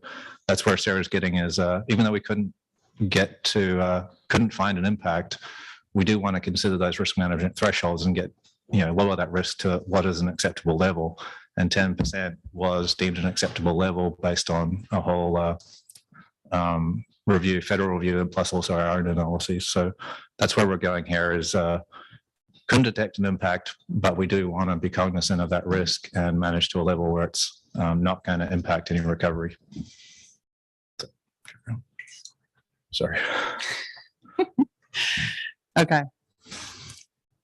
that's where Sarah's getting is, even though we couldn't find an impact, we do want to consider those risk management thresholds and get, lower that risk to what is an acceptable level. And 10% was deemed an acceptable level based on a whole federal review, and plus also our own analyses. So that's where we're going here is, couldn't detect an impact, but we do want to be cognizant of that risk and manage to a level where it's not going to impact any recovery. Sorry. Okay.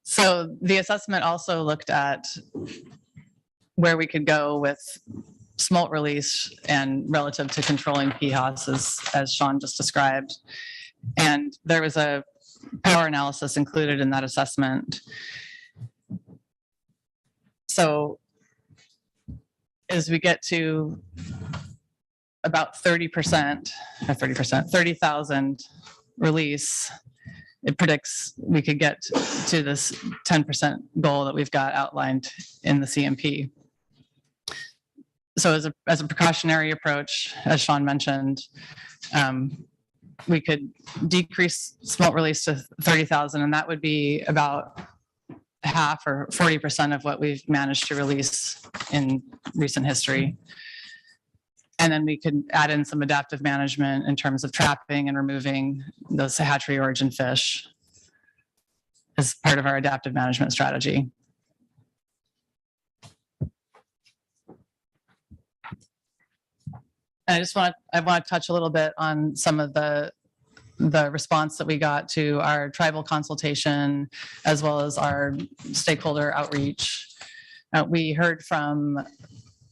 So the assessment also looked at where we could go with smolt release and relative to controlling PHOS, as Sean just described. And there was a power analysis included in that assessment. So as we get to about 30,000 release, it predicts we could get to this 10% goal that we've got outlined in the CMP. So as a precautionary approach, as Sean mentioned, we could decrease smolt release to 30,000, and that would be about half or 40% of what we've managed to release in recent history. And then we could add in some adaptive management in terms of trapping and removing those hatchery origin fish as part of our adaptive management strategy. And I want to touch a little bit on some of the response that we got to our tribal consultation, as well as our stakeholder outreach. We heard from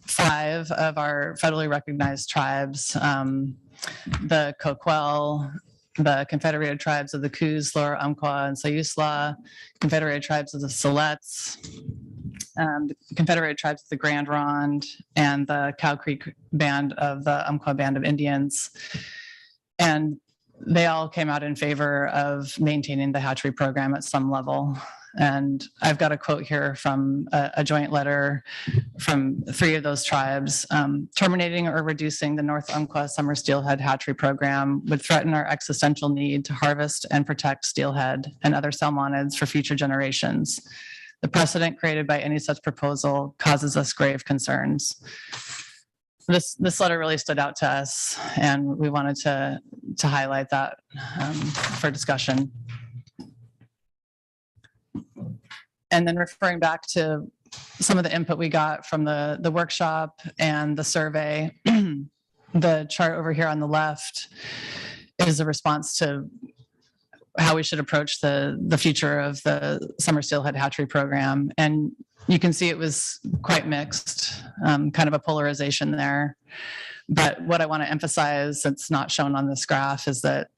5 of our federally recognized tribes, the Coquel, the Confederated Tribes of the Coos, Lower Umpqua, and Sayusla, Confederated Tribes of the Siletz, the Confederated Tribes of the Grand Ronde, and the Cow Creek Band of the Umpqua Band of Indians. And they all came out in favor of maintaining the hatchery program at some level. And I've got a quote here from a joint letter from 3 of those tribes. Terminating or reducing the North Umpqua summer steelhead hatchery program would threaten our existential need to harvest and protect steelhead and other salmonids for future generations. The precedent created by any such proposal causes us grave concerns. This letter really stood out to us, and we wanted to highlight that for discussion. And then referring back to some of the input we got from the workshop and the survey, the chart over here on the left is a response to how we should approach the future of the summer steelhead hatchery program. And you can see it was quite mixed, kind of a polarization there. But what I want to emphasize, that's not shown on this graph, is that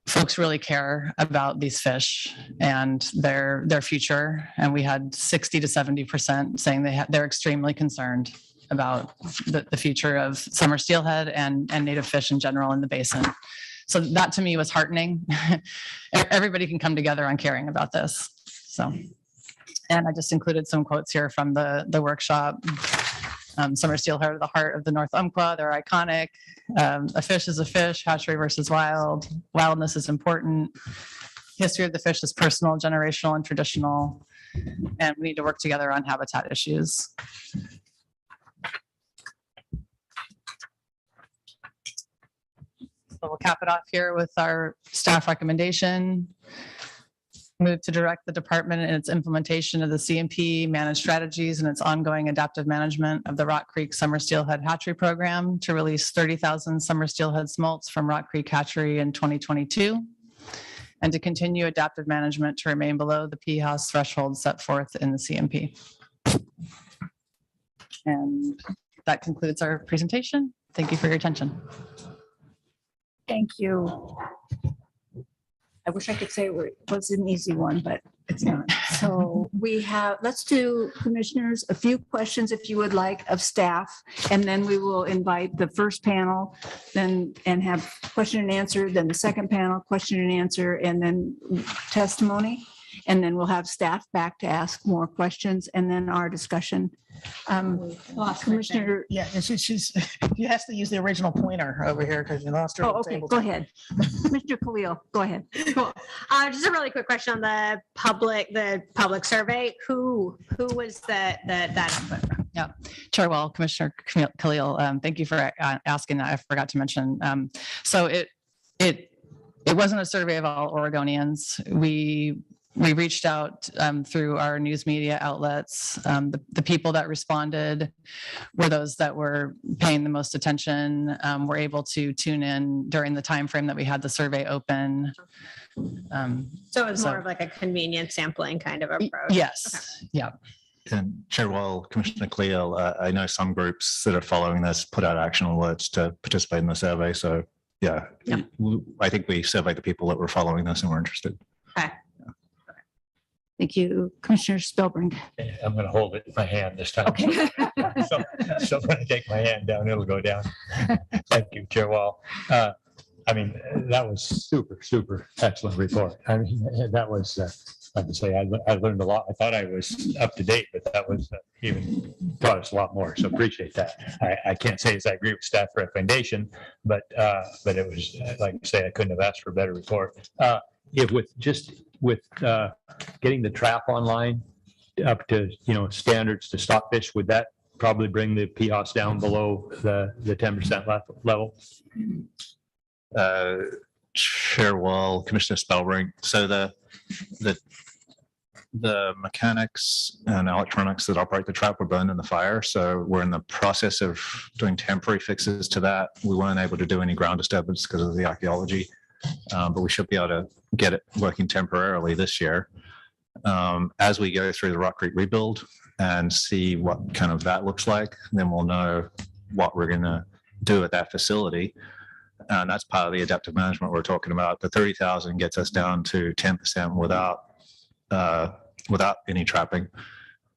folks really care about these fish and their future. And we had 60 to 70% saying they're extremely concerned about the future of summer steelhead and native fish in general in the basin. So that to me was heartening. Everybody can come together on caring about this. So, and I just included some quotes here from the workshop. Summer steelhead are the heart of the North Umpqua. They're iconic. A fish is a fish, hatchery versus wild. Wildness is important. History of the fish is personal, generational, and traditional. And we need to work together on habitat issues. So we'll cap it off here with our staff recommendation. Move to direct the department in its implementation of the CMP, manage strategies, and its ongoing adaptive management of the Rock Creek Summer Steelhead Hatchery Program to release 30,000 summer steelhead smolts from Rock Creek Hatchery in 2022, and to continue adaptive management to remain below the PHOS threshold set forth in the CMP. And that concludes our presentation. Thank you for your attention. Thank you. I wish I could say it was an easy one, but it's not. So we have, let's do, commissioners, a few questions if you would like of staff, and then we will invite the first panel then and have question and answer, then the second panel, question and answer, and then testimony. And then we'll have staff back to ask more questions and then our discussion. Commissioner. Yeah, and she has to use the original pointer over here because you lost her. Oh, okay, go ahead. Mr. Khalil, go ahead. Cool. Just a really quick question on the public survey. Who was that input from? Yeah, Chair Wall, Commissioner Khalil, thank you for asking that. I forgot to mention. So it wasn't a survey of all Oregonians. We reached out through our news media outlets. The people that responded were those that were paying the most attention, were able to tune in during the time frame that we had the survey open. So it was more of like a convenient sampling kind of approach. Yes, yeah. And Chair Wall, Commissioner Cleo, I know some groups that are following this put out action alerts to participate in the survey. So yeah, I think we surveyed the people that were following this and were interested. Okay. Thank you, Commissioner Spellbrink. I'm going to hold it in my hand this time. Okay. So when I take my hand down, it'll go down. Thank you, Chair Wall. I mean, that was super excellent report. I mean, that was, like I say, I learned a lot. I thought I was up to date, but that was even taught us a lot more. So appreciate that. I can't say as I agree with staff recommendation, but it was, like I say, I couldn't have asked for a better report. With getting the trap online up to, standards to stop fish, would that probably bring the PHOS down below the 10% level? Chair Wall, Commissioner Spellbrink. So the mechanics and electronics that operate the trap were burned in the fire. So we're in the process of doing temporary fixes to that. We weren't able to do any ground disturbance because of the archaeology. But we should be able to get it working temporarily this year. As we go through the Rock Creek rebuild and see what kind of that looks like, then we'll know what we're going to do at that facility. And that's part of the adaptive management we're talking about. The 30,000 gets us down to 10% without any trapping.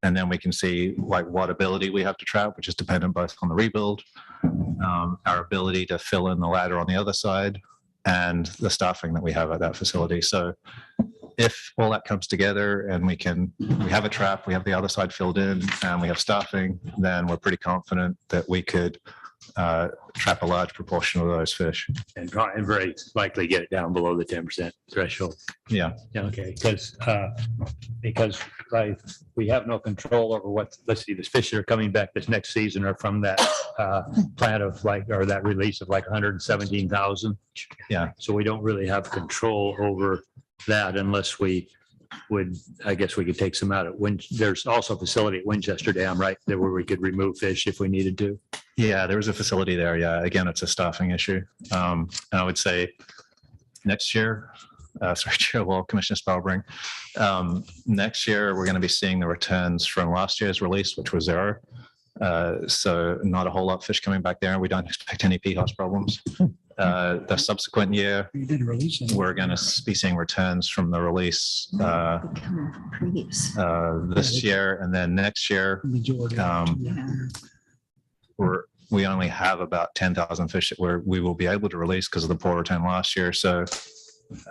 And then we can see like what ability we have to trap, which is dependent both on the rebuild, our ability to fill in the ladder on the other side, and the staffing that we have at that facility. So if all that comes together and we have a trap, we have the other side filled in, and we have staffing, then we're pretty confident that we could trap a large proportion of those fish. And very likely get it down below the 10% threshold. Yeah. Yeah. Okay. Because we have no control over what, let's see, the fish that are coming back this next season are from that plant of or that release of 117,000. Yeah. So we don't really have control over that unless I guess we could take some out at there's also a facility at Winchester Dam, right? There where we could remove fish if we needed to. Yeah, there was a facility there. Yeah. Again, it's a staffing issue. And I would say next year, sorry, Chair Wall, Commissioner Spellbrink, next year, we're going to be seeing the returns from last year's release, which was 0. So not a whole lot of fish coming back there, and we don't expect any PHOS problems. The subsequent year, we're going to be seeing returns from the release this year, and then next year, we only have about 10,000 fish that we will be able to release because of the poor return last year. So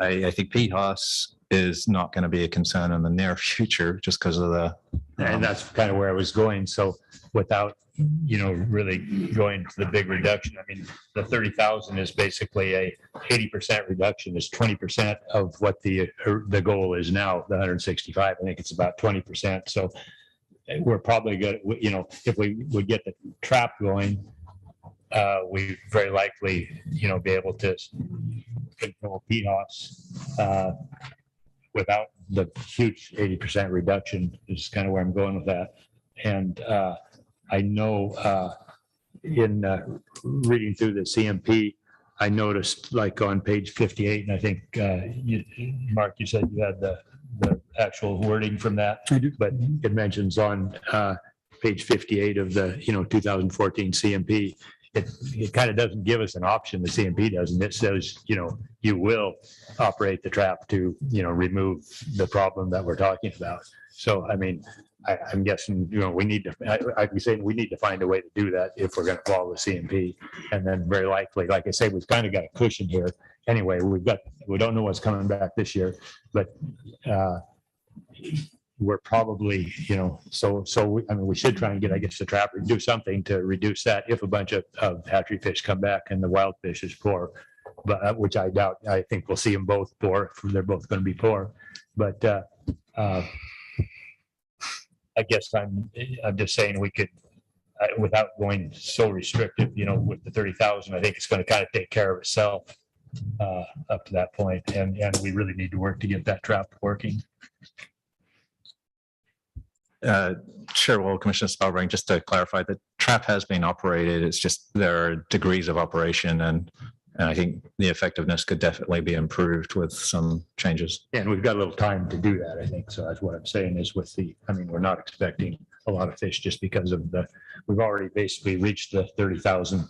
I think PHOS is not going to be a concern in the near future just because of the. And that's kind of where I was going. So without, really going to the big reduction, I mean, the 30,000 is basically a 80% reduction, is 20% of what the goal is now, the 165. I think it's about 20%. So we're probably good, if we would get the trap going, we very likely, be able to control PHOS without the huge 80% reduction is kind of where I'm going with that. And I know in reading through the CMP, I noticed on page 58, and I think Mark, you said you had the actual wording from that, but it mentions on page 58 of the 2014 CMP, it kind of doesn't give us an option, the CMP doesn't. It says, you will operate the trap to, remove the problem that we're talking about. So, I mean, I'm guessing, we need to, I'd be saying we need to find a way to do that if we're going to follow the CMP. And then very likely, like I say, we've kind of got a cushion here. Anyway, we don't know what's coming back this year, but we're probably, we should try and get, I guess, the trapper to do something to reduce that if a bunch of hatchery fish come back and the wild fish is poor, but which I doubt. I think we'll see them both poor. They're both going to be poor, but I guess I'm just saying we could, without going so restrictive, with the 30,000, I think it's going to kind of take care of itself up to that point, and we really need to work to get that trap working. Sure. Well, Commissioner Spellring, just to clarify, the trap has been operated. It's just there are degrees of operation, and I think the effectiveness could definitely be improved with some changes. And we've got a little time to do that, I think. So that's what I'm saying is with we're not expecting a lot of fish just because of we've already basically reached the 30,000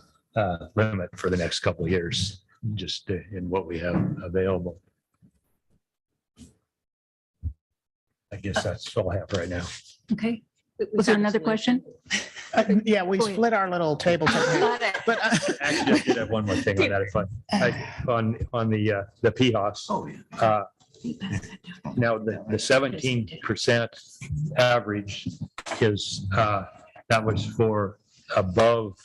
limit for the next couple of years, just in what we have available. I guess that's all I have right now. Okay. Was there another question? Yeah, we split our little table. But Actually, I did have one more thing on that. If on the PHOS. Oh, yeah. Now the 17% average is that was for above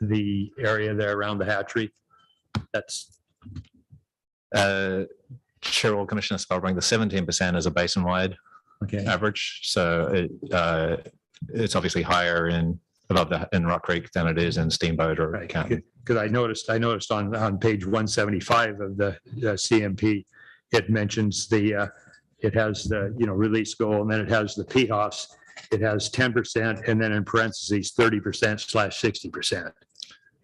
the area there around the hatchery. That's Sure. Well, Commissioner Spellring, the 17% is a basin-wide average, so it's obviously higher in Rock Creek than it is in Steamboat or Canton. Because I noticed on page 175 of the CMP, it mentions it has the release goal, and then it has the PHOS. It has 10%, and then in parentheses 30%/60%.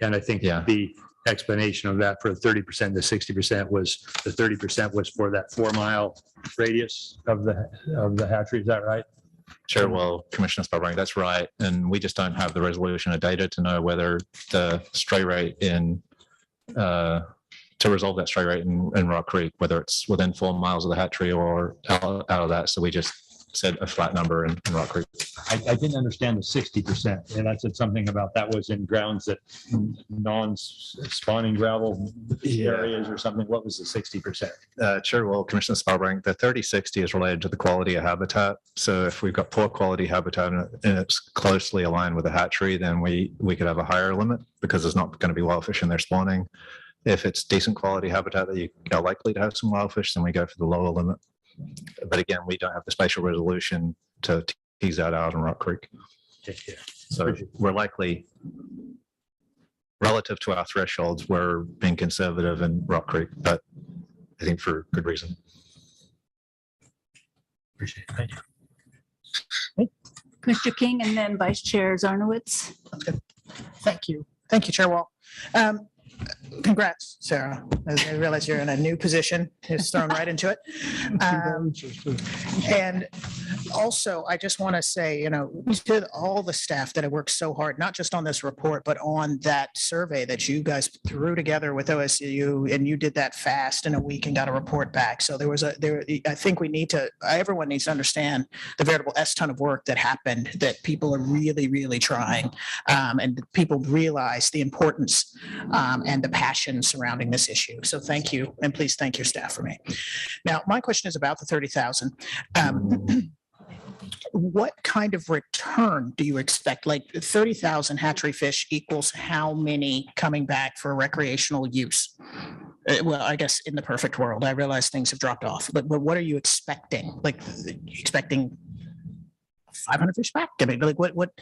And I think the explanation of that for 30% to 60% was the 30% was for that 4-mile radius of the hatchery. Is that right? Sure. Well, Commissioner Spellring, that's right. And we just don't have the resolution of data to know whether the stray rate to resolve that stray rate in Rock Creek, whether it's within 4 miles of the hatchery or out of that. So we just said a flat number in Rock Creek. I didn't understand the 60%. And I said something about that was in grounds that non-spawning gravel areas or something. What was the 60%? Sure. Well, Commissioner Spellring, the 30/60 is related to the quality of habitat. So if we've got poor quality habitat and it's closely aligned with the hatchery, then we could have a higher limit because there's not going to be wild fish in there spawning. If it's decent quality habitat that you are likely to have some wild fish, then we go for the lower limit. But again, we don't have the spatial resolution to tease that out in Rock Creek. So we're likely, relative to our thresholds, we're being conservative in Rock Creek, but I think for good reason. Appreciate it. Thank you. Commissioner King and then Vice Chair Zarnowitz. Thank you. Thank you, Chair Wall. Congrats, Sarah. I realize you're in a new position. It's thrown right into it. And also, I just want to say, to all the staff that have worked so hard, not just on this report, but on that survey that you guys threw together with OSU, and you did that fast in a week and got a report back. So I think everyone needs to understand the veritable S-ton of work that happened, that people are really, really trying, and people realize the importance and the passion surrounding this issue. So thank you, and please thank your staff for me. Now, my question is about the 30,000. What kind of return do you expect? Like 30,000 hatchery fish equals how many coming back for recreational use? Well, I guess in the perfect world, I realize things have dropped off, but what are you expecting? Like, expecting 500 fish back? I mean, like what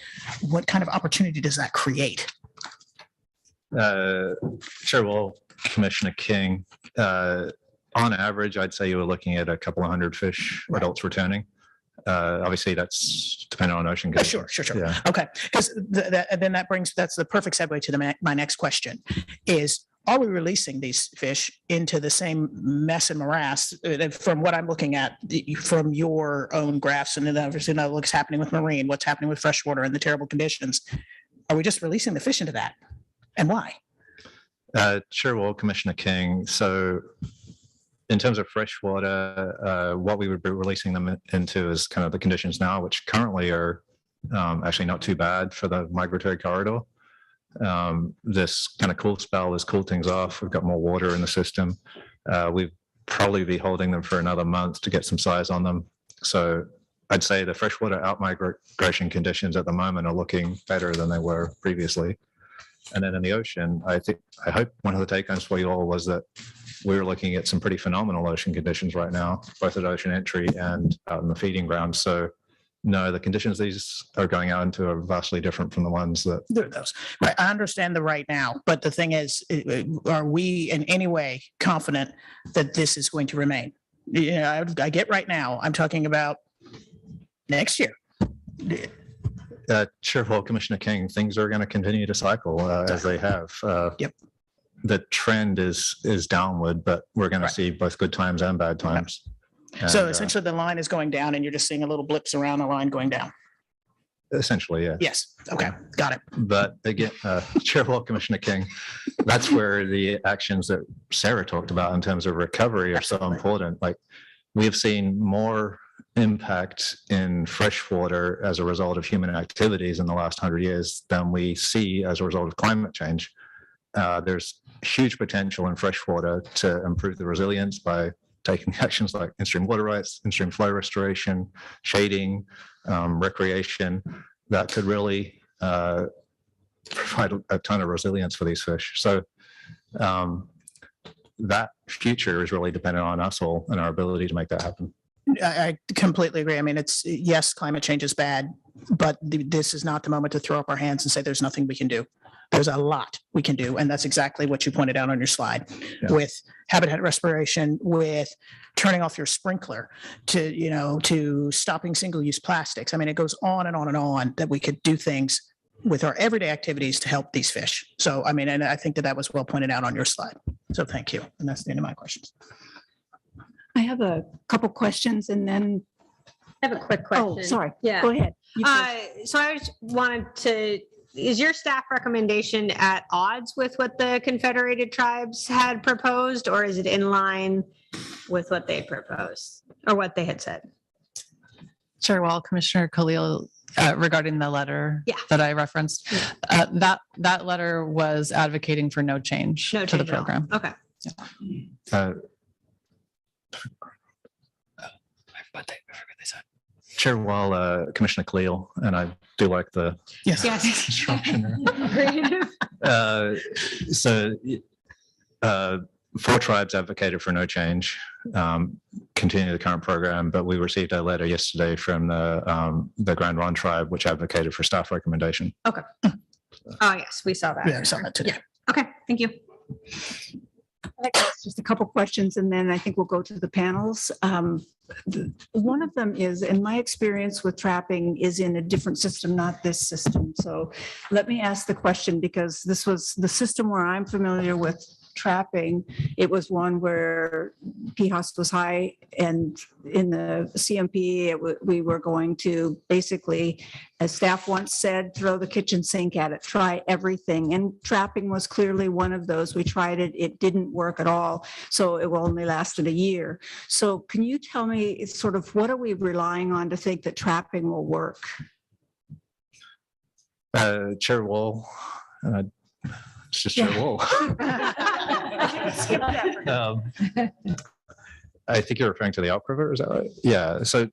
kind of opportunity does that create? Sure. Well, Commissioner King, on average, I'd say you were looking at a couple of hundred fish adults returning. Obviously, that's depending on ocean conditions. Sure. Yeah. Okay, because that's the perfect segue to my next question is, are we releasing these fish into the same mess and morass from what I'm looking at from your own graphs, and then obviously what's happening with marine, what's happening with freshwater and the terrible conditions? Are we just releasing the fish into that? and why? Chair Wall, Commissioner King. So in terms of freshwater, what we would be releasing them into is kind of the conditions now, which currently are actually not too bad for the migratory corridor. This kind of cool spell has cooled things off. We've got more water in the system. We'd probably be holding them for another month to get some size on them. So I'd say the freshwater outmigration conditions at the moment are looking better than they were previously. And then in the ocean, I hope one of the take homes for you all was that we're looking at some pretty phenomenal ocean conditions right now, both at ocean entry and out in the feeding ground. So no, the conditions these are going out into are vastly different from the ones that. There are those. Right. I understand the right now, but the thing is, are we in any way confident that this is going to remain? Yeah, I get right now. I'm talking about next year. Chair Hall, Commissioner King, things are going to continue to cycle as they have. Yep. The trend is downward, but we're going to see both good times and bad times. So And, essentially the line is going down and you're just seeing a little blips around the line going down. essentially, yeah. Yes. Okay. Got it. But again, Chair Hall, Commissioner King, that's where the actions that Sarah talked about in terms of recovery are so important. Like we have seen more impact in freshwater as a result of human activities in the last 100 years than we see as a result of climate change. There's huge potential in freshwater to improve the resilience by taking actions like in-stream water rights, in-stream flow restoration, shading, recreation, that could really provide a ton of resilience for these fish. So that future is really dependent on us all and our ability to make that happen. I completely agree. I mean, it's yes, climate change is bad, but this is not the moment to throw up our hands and say there's nothing we can do. There's a lot we can do. And that's exactly what you pointed out on your slide with habitat restoration, with turning off your sprinkler to, you know, to stopping single-use plastics. I mean, it goes on and on and on that we could do things with our everyday activities to help these fish. So, I mean, and I think that that was well pointed out on your slide. So thank you. And that's the end of my questions. I have a couple questions and then. I have a quick question. Oh, sorry. Yeah. Go ahead. So I just wanted to, is your staff recommendation at odds with what the Confederated Tribes had proposed, or is it in line with what they proposed or what they had said? Chair Wall, Commissioner Khalil, regarding the letter that I referenced, that letter was advocating for no change to the program. Okay. Chair Wall, Commissioner Khalil, and I do like the construction. Four tribes advocated for no change, continue the current program, but we received a letter yesterday from the Grand Ronde tribe, which advocated for staff recommendation. Okay. Oh, yes, we saw that. Yeah, I saw that today. Okay, thank you. Just a couple questions and then I think we'll go to the panels. One of them is, in my experience with trapping is in a different system, not this system. So let me ask the question because this was the system where I'm familiar with trapping. It was one where PHOS was high and in the CMP, we were going to basically, as staff once said, throw the kitchen sink at it, try everything. And trapping was clearly one of those. We tried it. It didn't work at all. So it only lasted a year. So can you tell me sort of what are we relying on to think that trapping will work? Chair Wall, it's just Chair Wall. I think you're referring to the upriver, is that right? Yeah, so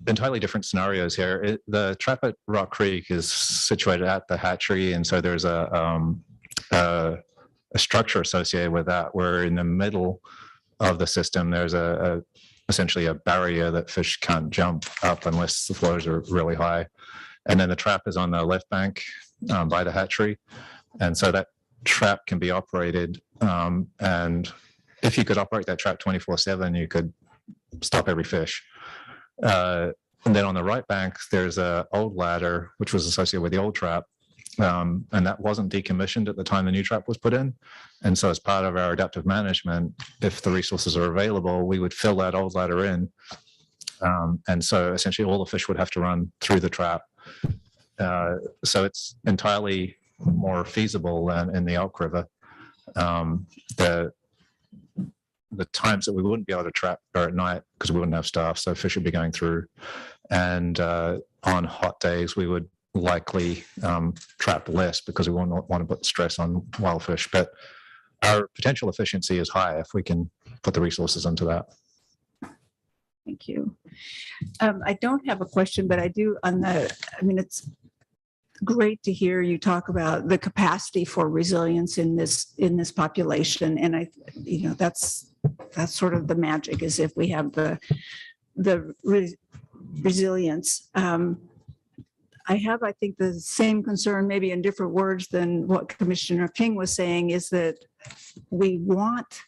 entirely different scenarios here. The trap at Rock Creek is situated at the hatchery, and so there's a structure associated with that, where in the middle of the system, there's essentially a barrier that fish can't jump up unless the flows are really high. And then the trap is on the left bank by the hatchery. And so that trap can be operated, and if you could operate that trap 24/7, you could stop every fish. And then on the right bank, there's an old ladder, which was associated with the old trap, and that wasn't decommissioned at the time the new trap was put in. And so as part of our adaptive management, if the resources are available, we would fill that old ladder in. And so essentially all the fish would have to run through the trap. So it's entirely more feasible than in the Elk River. The times that we wouldn't be able to trap are at night because we wouldn't have staff, so fish would be going through. And on hot days, we would likely trap less because we wouldn't want to put stress on wild fish. But our potential efficiency is high if we can put the resources into that. Thank you. I don't have a question, but I do on the, I mean, it's great to hear you talk about the capacity for resilience in this population. And I, you know, that's sort of the magic, is if we have the resilience. I have, I think, the same concern, maybe in different words than what Commissioner King was saying, is that we want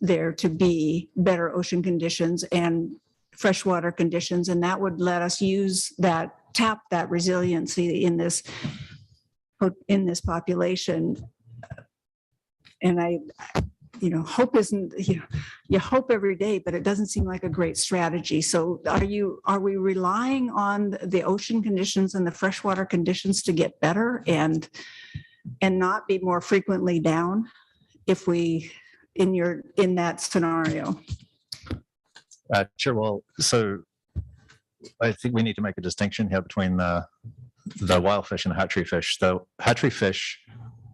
there to be better ocean conditions and freshwater conditions, and that would let us use that, tap that resiliency in this population. And I, you know, hope isn't, you hope every day, but it doesn't seem like a great strategy. So are we relying on the ocean conditions and the freshwater conditions to get better and not be more frequently down if we, in that scenario? Sure. Well, so I think we need to make a distinction here between the wild fish and the hatchery fish. The hatchery fish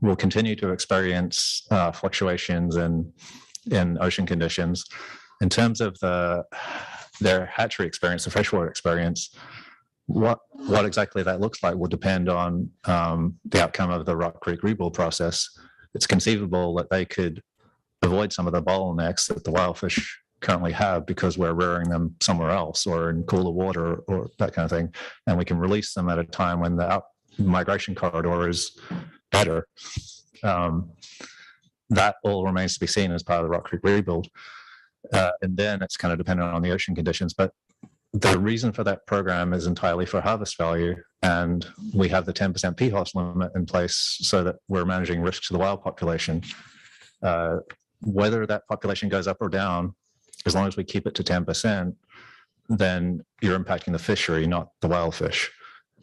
will continue to experience fluctuations in ocean conditions. In terms of their hatchery experience, the freshwater experience, what exactly that looks like will depend on the outcome of the Rock Creek rebuild process. It's conceivable that they could avoid some of the bottlenecks that the wild fish currently have because we're rearing them somewhere else or in cooler water or that kind of thing. And we can release them at a time when the migration corridor is better. That all remains to be seen as part of the Rock Creek rebuild. And then it's kind of dependent on the ocean conditions. But the reason for that program is entirely for harvest value. And we have the 10% PHOS limit in place so that we're managing risk to the wild population. Whether that population goes up or down, as long as we keep it to 10%, then you're impacting the fishery, not the wild fish.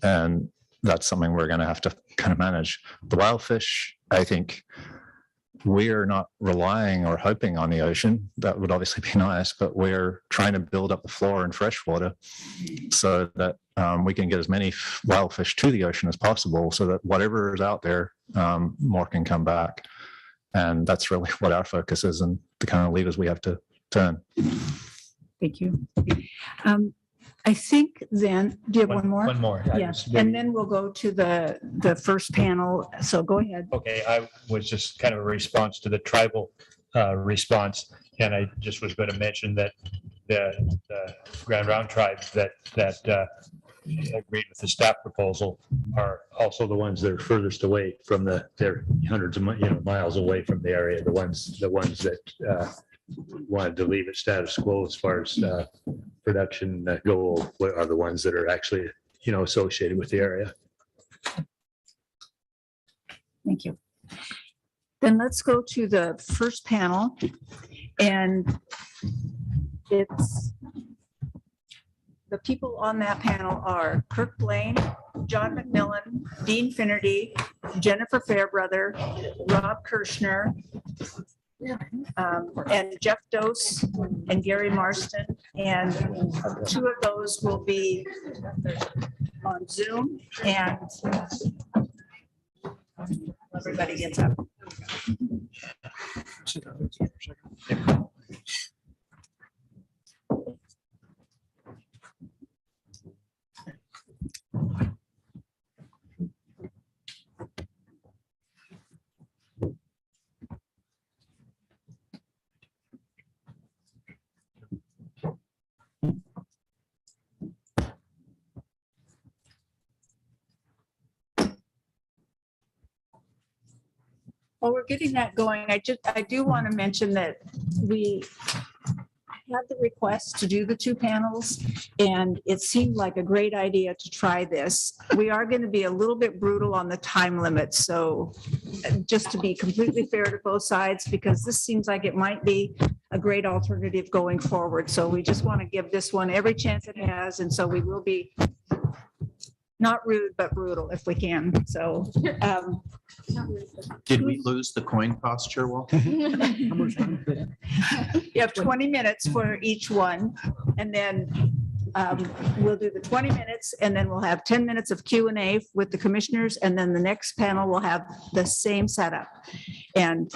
And that's something we're going to have to kind of manage. The wild fish, I think, we're not relying or hoping on the ocean. That would obviously be nice, but we're trying to build up the flora in freshwater so that we can get as many wild fish to the ocean as possible so that whatever is out there, more can come back. And that's really what our focus is and the kind of levers we have to turn. Thank you. I think then, do you have one more? One more. Yes, and then we'll go to the first panel. So go ahead. Okay, I was just kind of a response to the tribal response. And I just was going to mention that the Grand Round tribes that agreed with the staff proposal are also the ones that are furthest away from they're hundreds of miles away from the area. The ones that wanted to leave it status quo as far as production goal are the ones that are actually associated with the area. Thank you. Then let's go to the first panel, and it's the people on that panel are Kirk Blaine, John McMillan, Dean Finnerty, Jennifer Fairbrother, Rob Kirshner, and Jeff Dose and Gary Marston, and two of those will be on Zoom, and everybody gets up. While we're getting that going, I do want to mention that we had the request to do the two panels, and it seemed like a great idea to try this. We are going to be a little bit brutal on the time limit, so just to be completely fair to both sides, because this seems like it might be a great alternative going forward. So we just want to give this one every chance it has, and so we will be Not rude, but brutal if we can. So Did we lose the coin toss, Chair Wall? you have 20 minutes for each one. And then we'll do the 20 minutes and then we'll have 10 minutes of Q&A with the commissioners. And then the next panel will have the same setup. And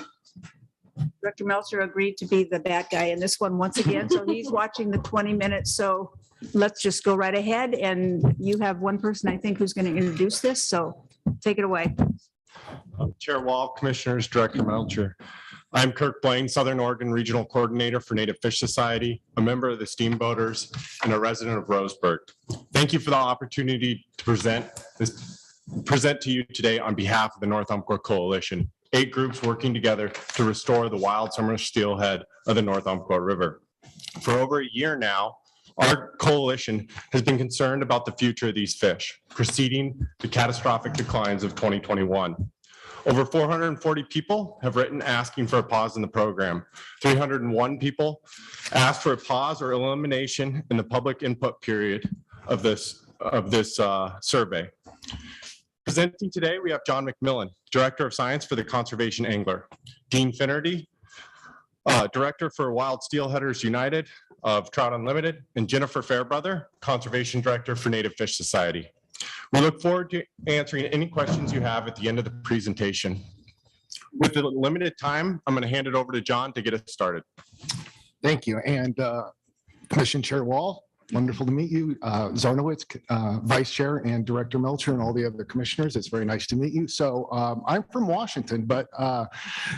Director Meltzer agreed to be the bad guy in this one once again. So he's watching the 20 minutes. So let's just go right ahead. And you have one person, I think, who's going to introduce this. So take it away. Chair Wall, Commissioners, Director Melcher. I'm Kirk Blaine, Southern Oregon Regional Coordinator for Native Fish Society, a member of the Steamboaters, and a resident of Roseburg. Thank you for the opportunity to present to you today on behalf of the North Umpqua Coalition, 8 groups working together to restore the wild summer steelhead of the North Umpqua River. For over a year now, our coalition has been concerned about the future of these fish, preceding the catastrophic declines of 2021. Over 440 people have written asking for a pause in the program. 301 people asked for a pause or elimination in the public input period of this survey. Presenting today, we have John McMillan, Director of Science for the Conservation Angler, Dean Finnerty, Director for Wild Steelheaders United of Trout Unlimited, and Jennifer Fairbrother, Conservation Director for Native Fish Society. We look forward to answering any questions you have at the end of the presentation. With the limited time, I'm going to hand it over to John to get us started. Thank you. And Commission Chair Wall, wonderful to meet you. Zarnowitz, Vice Chair, and Director Melcher, and all the other commissioners. It's very nice to meet you. So I'm from Washington, but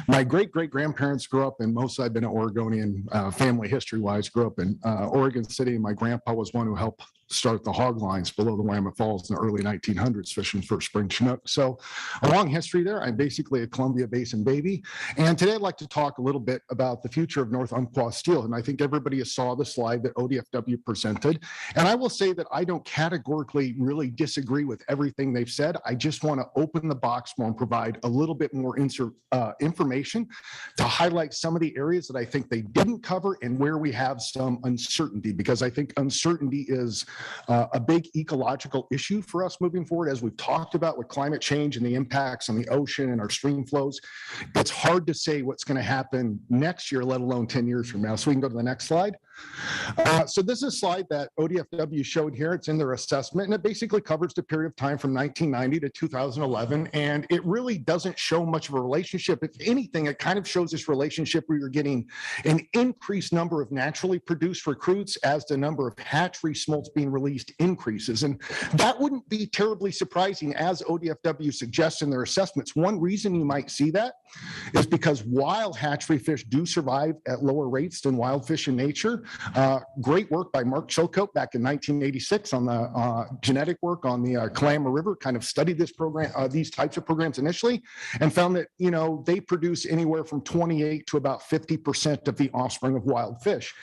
my great-great-grandparents grew up in, most I've been an Oregonian family history-wise, grew up in Oregon City. My grandpa was one who helped start the hog lines below the Willamette Falls in the early 1900s, fishing for spring Chinook. So a long history there. I'm basically a Columbia Basin baby. And today I'd like to talk a little bit about the future of North Umpqua Steel. And I think everybody saw the slide that ODFW presented. And I will say that I don't categorically really disagree with everything they've said. I just want to open the box more and provide a little bit more information to highlight some of the areas that I think they didn't cover and where we have some uncertainty, because I think uncertainty is a big ecological issue for us moving forward. As we've talked about with climate change and the impacts on the ocean and our stream flows, it's hard to say what's going to happen next year, let alone 10 years from now. So we can go to the next slide. So this is a slide that ODFW showed here. It's in their assessment, and it basically covers the period of time from 1990 to 2011. And it really doesn't show much of a relationship. If anything, it kind of shows this relationship where you're getting an increased number of naturally produced recruits as the number of hatchery smolts being released increases. And that wouldn't be terribly surprising, as ODFW suggests in their assessments. One reason you might see that is because wild hatchery fish do survive at lower rates than wild fish in nature. Great work by Mark Chilcote back in 1986 on the genetic work on the Kalama River, kind of studied this program, these types of programs initially, and found that, you know, they produce anywhere from 28 to about 50% of the offspring of wild fish.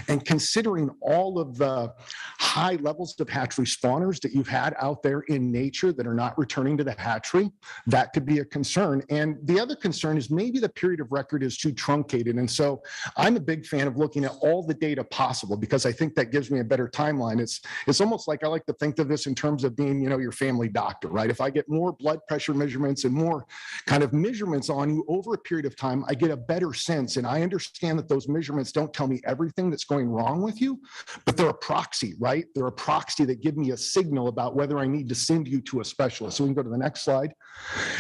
And considering all of the high levels of hatchery spawners that you've had out there in nature that are not returning to the hatchery, that could be a concern. And the other concern is maybe the period of record is too truncated. And so I'm a big fan of looking at all the data possible, because I think that gives me a better timeline. It's almost like I like to think of this in terms of being, you know, your family doctor, right? If I get more blood pressure measurements and more kind of measurements on you over a period of time, I get a better sense. And I understand that those measurements don't tell me everything that's going wrong with you, but they're a proxy, right? They're a proxy that give me a signal about whether I need to send you to a specialist. So we can go to the next slide.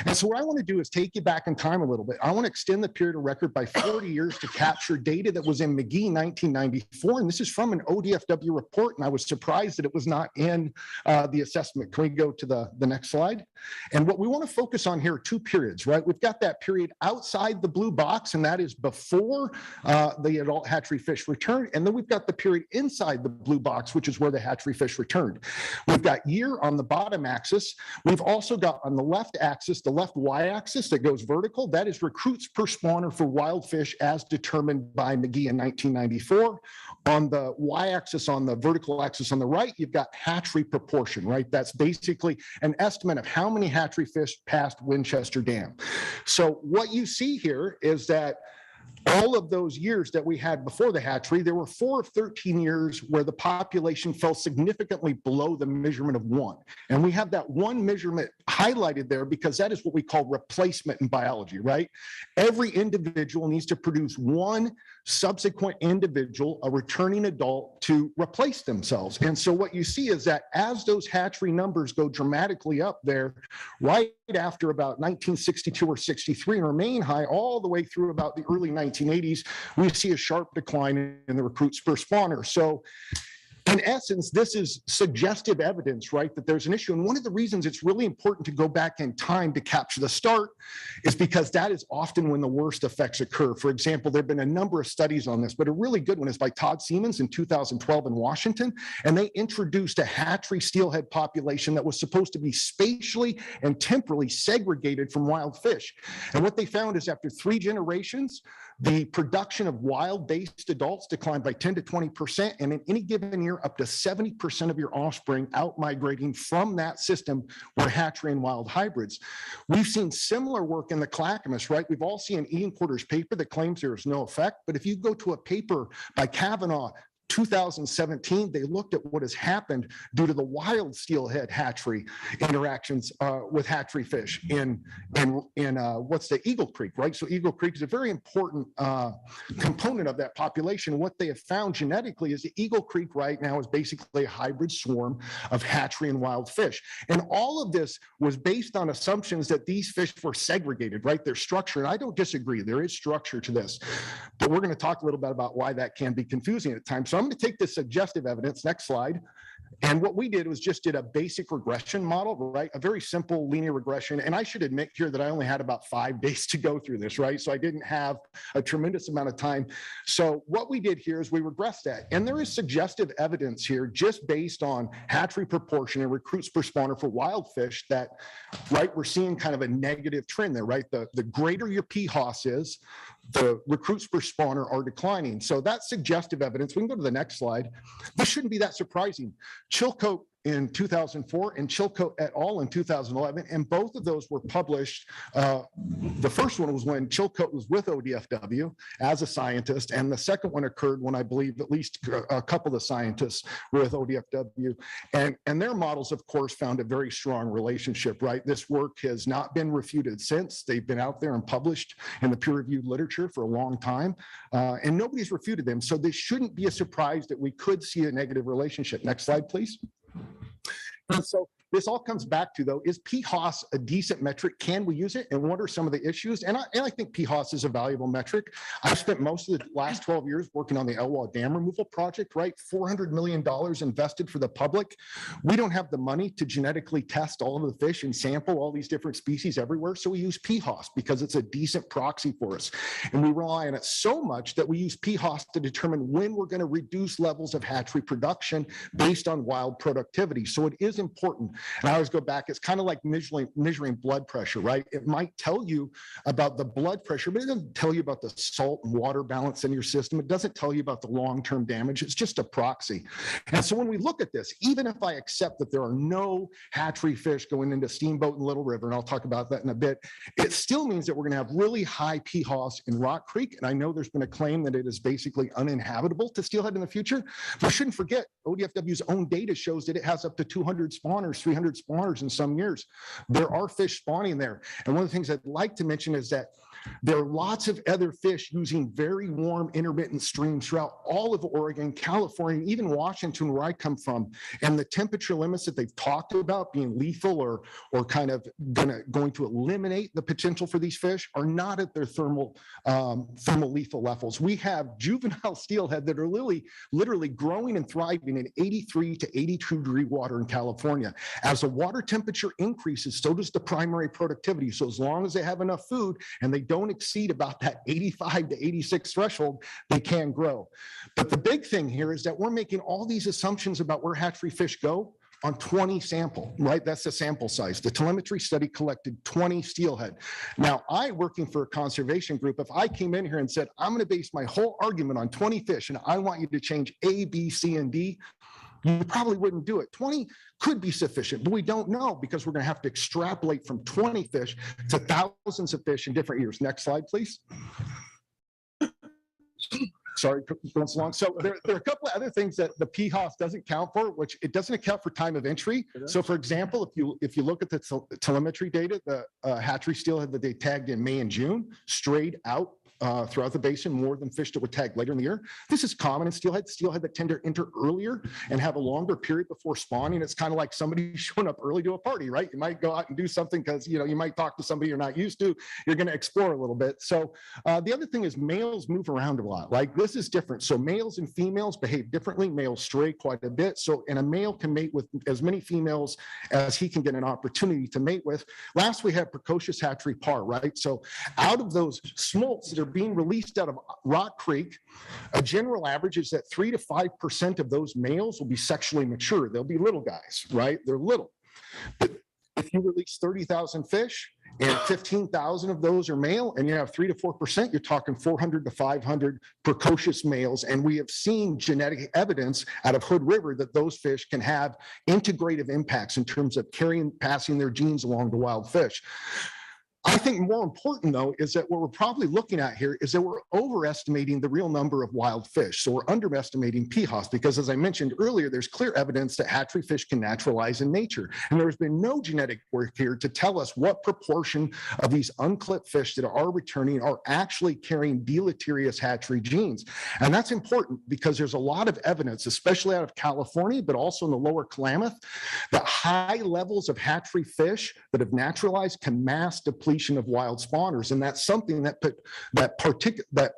And so what I want to do is take you back in time a little bit. I want to extend the period of record by 40 years to capture data that was in McGee 1994. And this is from an ODFW report. And I was surprised that it was not in the assessment. Can we go to the next slide? And what we want to focus on here are 2 periods, right? We've got that period outside the blue box, and that is before the adult hatchery fish return. And then we've got the period inside the blue box, which is where the hatchery fish returned. We've got year on the bottom axis. We've also got on the left axis, the left y-axis that goes vertical. That is recruits per spawner for wild fish as determined by McGee in 1994. On the y-axis, on the vertical axis on the right, you've got hatchery proportion, right? That's basically an estimate of how many hatchery fish passed Winchester Dam. So what you see here is that all of those years that we had before the hatchery, there were 4 of 13 years where the population fell significantly below the measurement of 1. And we have that 1 measurement highlighted there because that is what we call replacement in biology, right? Every individual needs to produce 1 subsequent individual, a returning adult, to replace themselves. And so what you see is that as those hatchery numbers go dramatically up there, right after about 1962 or 63 and remain high all the way through about the early 1980s, we see a sharp decline in the recruits per spawner. So in essence, this is suggestive evidence, right, that there's an issue. And one of the reasons it's really important to go back in time to capture the start is because that is often when the worst effects occur. For example, there have been a number of studies on this, but a really good one is by Todd Siemens in 2012 in Washington. And they introduced a hatchery steelhead population that was supposed to be spatially and temporally segregated from wild fish. And what they found is after 3 generations, the production of wild-based adults declined by 10 to 20%, and in any given year, up to 70% of your offspring out-migrating from that system were hatchery and wild hybrids. We've seen similar work in the Clackamas, right? We've all seen Ian Porter's paper that claims there is no effect, but if you go to a paper by Kavanaugh, 2017, they looked at what has happened due to the wild steelhead hatchery interactions with hatchery fish in what's the Eagle Creek, right? So Eagle Creek is a very important component of that population. What they have found genetically is the Eagle Creek right now is basically a hybrid swarm of hatchery and wild fish. And all of this was based on assumptions that these fish were segregated, right? Their structure, and I don't disagree, there is structure to this, but we're going to talk a little bit about why that can be confusing at times. So I'm going to take this suggestive evidence, next slide. And what we did was just did a basic regression model, right? A very simple linear regression. And I should admit here that I only had about 5 days to go through this, right? So I didn't have a tremendous amount of time. So what we did here is we regressed that. And there is suggestive evidence here just based on hatchery proportion and recruits per spawner for wild fish that, right, we're seeing kind of a negative trend there, right? The greater your PHOS is, the recruits per spawner are declining. So that's suggestive evidence. We can go to the next slide. This shouldn't be that surprising. Chilcote in 2004 and Chilcote et al. In 2011, and both of those were published. The first one was when Chilcote was with ODFW as a scientist, and the second one occurred when I believe at least a couple of the scientists were with ODFW, and their models, of course, found a very strong relationship, right? This work has not been refuted since. They've been out there and published in the peer-reviewed literature for a long time, and nobody's refuted them. So this shouldn't be a surprise that we could see a negative relationship. Next slide, please. And so this all comes back to, though, is PHOS a decent metric? Can we use it? And what are some of the issues? And I think PHOS is a valuable metric. I've spent most of the last 12 years working on the Elwha Dam removal project, right? $400 million invested for the public. We don't have the money to genetically test all of the fish and sample all these different species everywhere. So we use PHOS because it's a decent proxy for us. And we rely on it so much that we use PHOS to determine when we're going to reduce levels of hatchery production based on wild productivity. So it is important. And I always go back, it's kind of like measuring blood pressure, right? It might tell you about the blood pressure, but it doesn't tell you about the salt and water balance in your system. It doesn't tell you about the long-term damage. It's just a proxy. And so when we look at this, even if I accept that there are no hatchery fish going into Steamboat and Little River, and I'll talk about that in a bit, it still means that we're going to have really high PHOS in Rock Creek. And I know there's been a claim that it is basically uninhabitable to steelhead in the future, but we shouldn't forget ODFW's own data shows that it has up to 200 spawners, 300 spawners in some years. There are fish spawning there. And one of the things I'd like to mention is that there are lots of other fish using very warm intermittent streams throughout all of Oregon, California, even Washington, where I come from. And the temperature limits that they've talked about being lethal or kind of going to eliminate the potential for these fish are not at their thermal lethal levels. We have juvenile steelhead that are literally growing and thriving in 83 to 82 degree water in California. As the water temperature increases, so does the primary productivity. So as long as they have enough food and they don't exceed about that 85 to 86 threshold, they can grow. But the big thing here is that we're making all these assumptions about where hatchery fish go on 20 sample, right? That's the sample size. The telemetry study collected 20 steelhead. Now, working for a conservation group, if I came in here and said, I'm going to base my whole argument on 20 fish and I want you to change A, B, C, and D, you probably wouldn't do it. 20 could be sufficient, but we don't know because we're going to have to extrapolate from 20 fish to thousands of fish in different years. Next slide, please. Sorry, going so long. So there are a couple of other things that the PHOS doesn't count for, which it doesn't account for time of entry. So for example, if you look at the telemetry data, the hatchery steelhead that they tagged in May and June strayed out throughout the basin more than fish that were tagged later in the year. This is common in steelhead that tend to enter earlier and have a longer period before spawning. It's kind of like somebody showing up early to a party, right? You might go out and do something because you might talk to somebody you're not used to. You're going to explore a little bit. So the other thing is males move around a lot. Like this is different. So males and females behave differently. Males stray quite a bit. So and a male can mate with as many females as he can get an opportunity to mate with. Last we had precocious hatchery par, right? So out of those smolts that are being released out of Rock Creek, a general average is that 3 to 5% of those males will be sexually mature. They'll be little guys, right? They're little. But if you release 30,000 fish and 15,000 of those are male and you have 3 to 4%, you're talking 400 to 500 precocious males. And we have seen genetic evidence out of Hood River that those fish can have integrative impacts in terms of passing their genes along to wild fish. I think more important, though, is that what we're probably looking at here is that we're overestimating the real number of wild fish. So we're underestimating PHOS because, as I mentioned earlier, there's clear evidence that hatchery fish can naturalize in nature. And there's been no genetic work here to tell us what proportion of these unclipped fish that are returning are actually carrying deleterious hatchery genes. And that's important because there's a lot of evidence, especially out of California, but also in the lower Klamath, that high levels of hatchery fish that have naturalized can mass deplete of wild spawners, and that's something that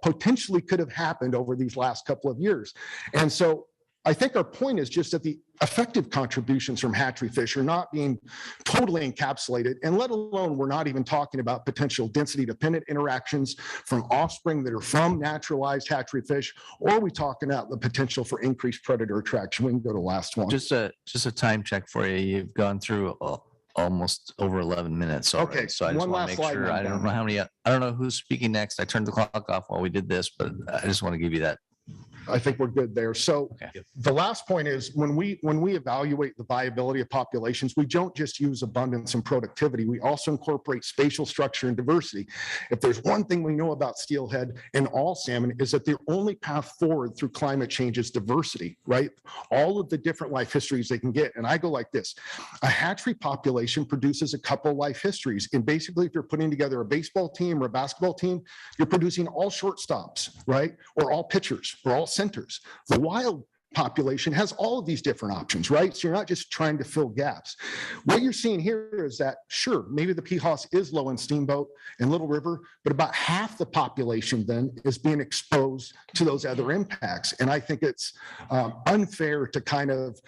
potentially could have happened over these last couple of years. And so I think our point is just that the effective contributions from hatchery fish are not being totally encapsulated, and let alone we're not even talking about potential density dependent interactions from offspring that are from naturalized hatchery fish, or are we talking about the potential for increased predator attraction? We can go to the last one. Just a time check for you. You've gone through almost over 11 minutes already. Okay, So I just one want last to make slide sure. and I'm I don't done. know how many, I don't know who's speaking next. I turned the clock off while we did this, but I just want to give you that. I think we're good there. So Okay. the last point is when we evaluate the viability of populations, we don't just use abundance and productivity. We also incorporate spatial structure and diversity. If there's one thing we know about steelhead and all salmon is that the only path forward through climate change is diversity, right? All of the different life histories they can get. And I go like this. A hatchery population produces a couple life histories. And basically, if you're putting together a baseball team or a basketball team, you're producing all shortstops, right? Or all pitchers or all centers. The wild population has all of these different options, right? So you're not just trying to fill gaps. What you're seeing here is that, sure, maybe the PHOS is low in Steamboat and Little River, but about half the population then is being exposed to those other impacts. And I think it's unfair to kind of,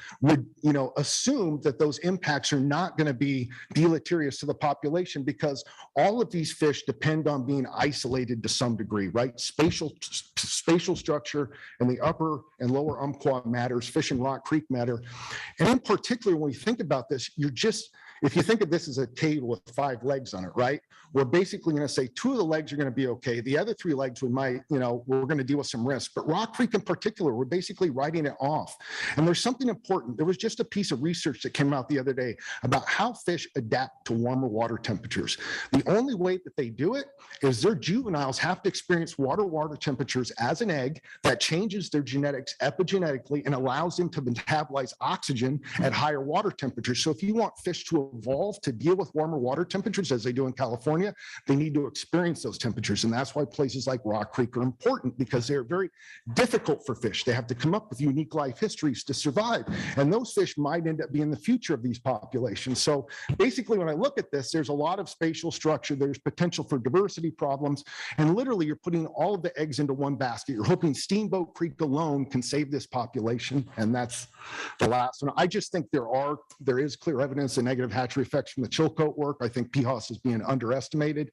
assume that those impacts are not going to be deleterious to the population because all of these fish depend on being isolated to some degree, right? Spatial structure in the upper and lower Umpqua matters, Fish and Rock Creek matter. And in particular, when we think about this, if you think of this as a table with 5 legs on it, right? We're basically going to say 2 of the legs are going to be okay. The other 3 legs, we're going to deal with some risk. But Rock Creek in particular, we're basically writing it off. And there's something important. There was just a piece of research that came out the other day about how fish adapt to warmer water temperatures. The only way that they do it is their juveniles have to experience water temperatures as an egg that changes their genetics epigenetically and allows them to metabolize oxygen at higher water temperatures. So if you want fish to evolve to deal with warmer water temperatures as they do in California, they need to experience those temperatures. And that's why places like Rock Creek are important because they're very difficult for fish. They have to come up with unique life histories to survive. And those fish might end up being the future of these populations. So basically, when I look at this, there's a lot of spatial structure. There's potential for diversity problems. And literally, you're putting all of the eggs into one basket. You're hoping Steamboat Creek alone can save this population. And that's the last one. I just think there is clear evidence of negative hatchery effects from the Chilcote work. I think PHOS is being underestimated.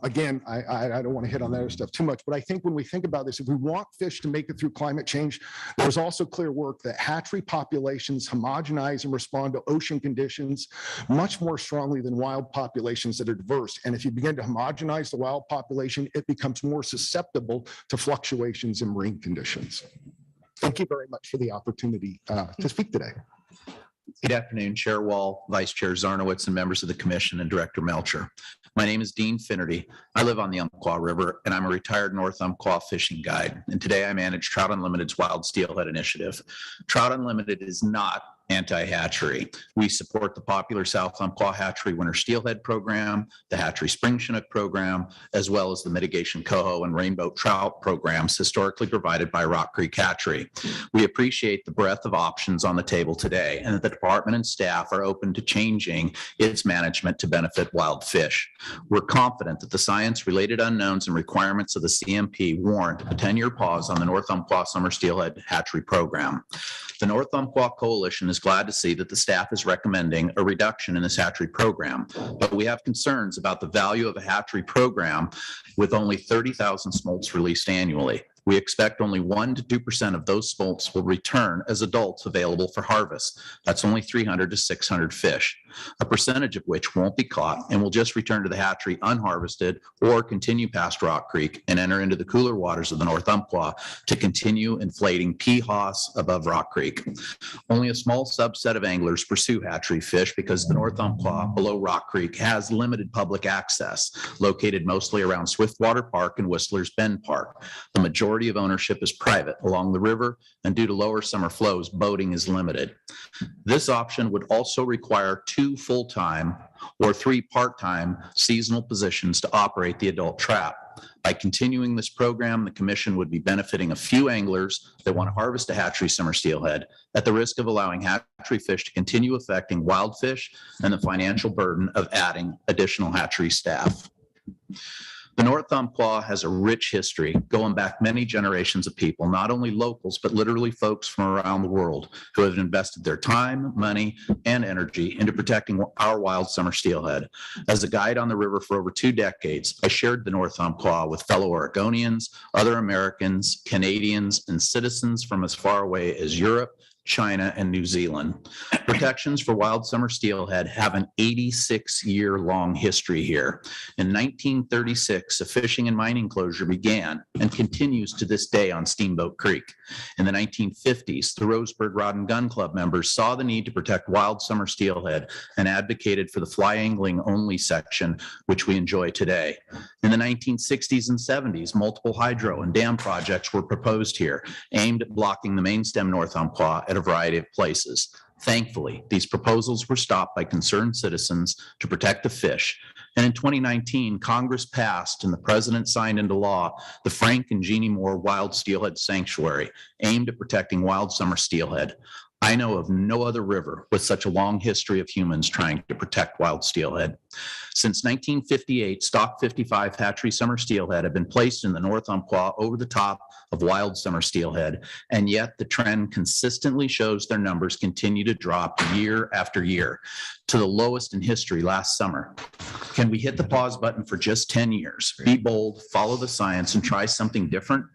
Again, I don't want to hit on that other stuff too much, but I think when we think about this, if we want fish to make it through climate change, there's also clear work that hatchery populations homogenize and respond to ocean conditions much more strongly than wild populations that are diverse. And if you begin to homogenize the wild population, it becomes more susceptible to fluctuations in marine conditions. Thank you very much for the opportunity to speak today. Good afternoon, Chair Wall, Vice Chair Zarnowitz, and members of the commission and Director Melcher. My name is Dean Finnerty. I live on the Umpqua River, and I'm a retired North Umpqua fishing guide. And today I manage Trout Unlimited's Wild Steelhead Initiative. Trout Unlimited is not anti-hatchery. We support the popular South Umpqua Hatchery Winter Steelhead program, the Hatchery Spring Chinook program, as well as the mitigation coho and rainbow trout programs historically provided by Rock Creek Hatchery. We appreciate the breadth of options on the table today and that the department and staff are open to changing its management to benefit wild fish. We're confident that the science-related unknowns and requirements of the CMP warrant a 10-year pause on the North Umpqua Summer Steelhead Hatchery program. The North Umpqua Coalition is glad to see that the staff is recommending a reduction in this hatchery program, but we have concerns about the value of a hatchery program with only 30,000 smolts released annually. We expect only 1 to 2% of those smolts will return as adults available for harvest. That's only 300 to 600 fish, a percentage of which won't be caught and will just return to the hatchery unharvested or continue past Rock Creek and enter into the cooler waters of the North Umpqua to continue inflating PHOS above Rock Creek. Only a small subset of anglers pursue hatchery fish because the North Umpqua below Rock Creek has limited public access, located mostly around Swiftwater Park and Whistler's Bend Park. The majority of ownership is private along the river, and due to lower summer flows, boating is limited. This option would also require 2 full-time or 3 part-time seasonal positions to operate the adult trap. By continuing this program, the commission would be benefiting a few anglers that want to harvest a hatchery summer steelhead at the risk of allowing hatchery fish to continue affecting wild fish and the financial burden of adding additional hatchery staff. The North Umpqua has a rich history going back many generations of people, not only locals, but literally folks from around the world who have invested their time, money, and energy into protecting our wild summer steelhead. As a guide on the river for over 2 decades, I shared the North Umpqua with fellow Oregonians, other Americans, Canadians, and citizens from as far away as Europe, China, and New Zealand. Protections for wild summer steelhead have an 86-year-long history here. In 1936, a fishing and mining closure began and continues to this day on Steamboat Creek. In the 1950s, the Roseburg Rod and Gun Club members saw the need to protect wild summer steelhead and advocated for the fly angling only section, which we enjoy today. In the 1960s and 70s, multiple hydro and dam projects were proposed here, aimed at blocking the main stem North Umpqua at a variety of places. Thankfully, these proposals were stopped by concerned citizens to protect the fish. And in 2019, Congress passed and the president signed into law the Frank and Jeannie Moore Wild Steelhead Sanctuary, aimed at protecting wild summer steelhead. I know of no other river with such a long history of humans trying to protect wild steelhead. Since 1958, stock 55 hatchery summer steelhead have been placed in the North Umpqua over the top of wild summer steelhead, and yet the trend consistently shows their numbers continue to drop year after year to the lowest in history last summer. Can we hit the pause button for just 10 years? Be bold, follow the science, and try something different?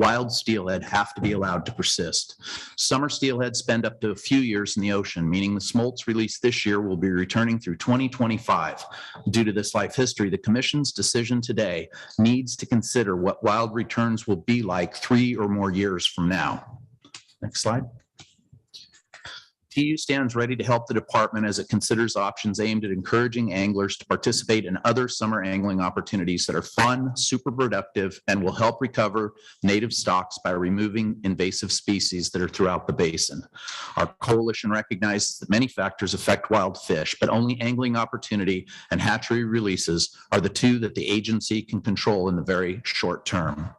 Wild steelhead have to be allowed to persist. Summer steelhead spend up to a few years in the ocean, meaning the smolts released this year will be returning through 2025. Due to this life history, the commission's decision today needs to consider what wild returns will be like 3 or more years from now. Next slide. TU stands ready to help the department as it considers options aimed at encouraging anglers to participate in other summer angling opportunities that are fun, super productive, and will help recover native stocks by removing invasive species that are throughout the basin. Our coalition recognizes that many factors affect wild fish, but only angling opportunity and hatchery releases are the 2 that the agency can control in the very short term.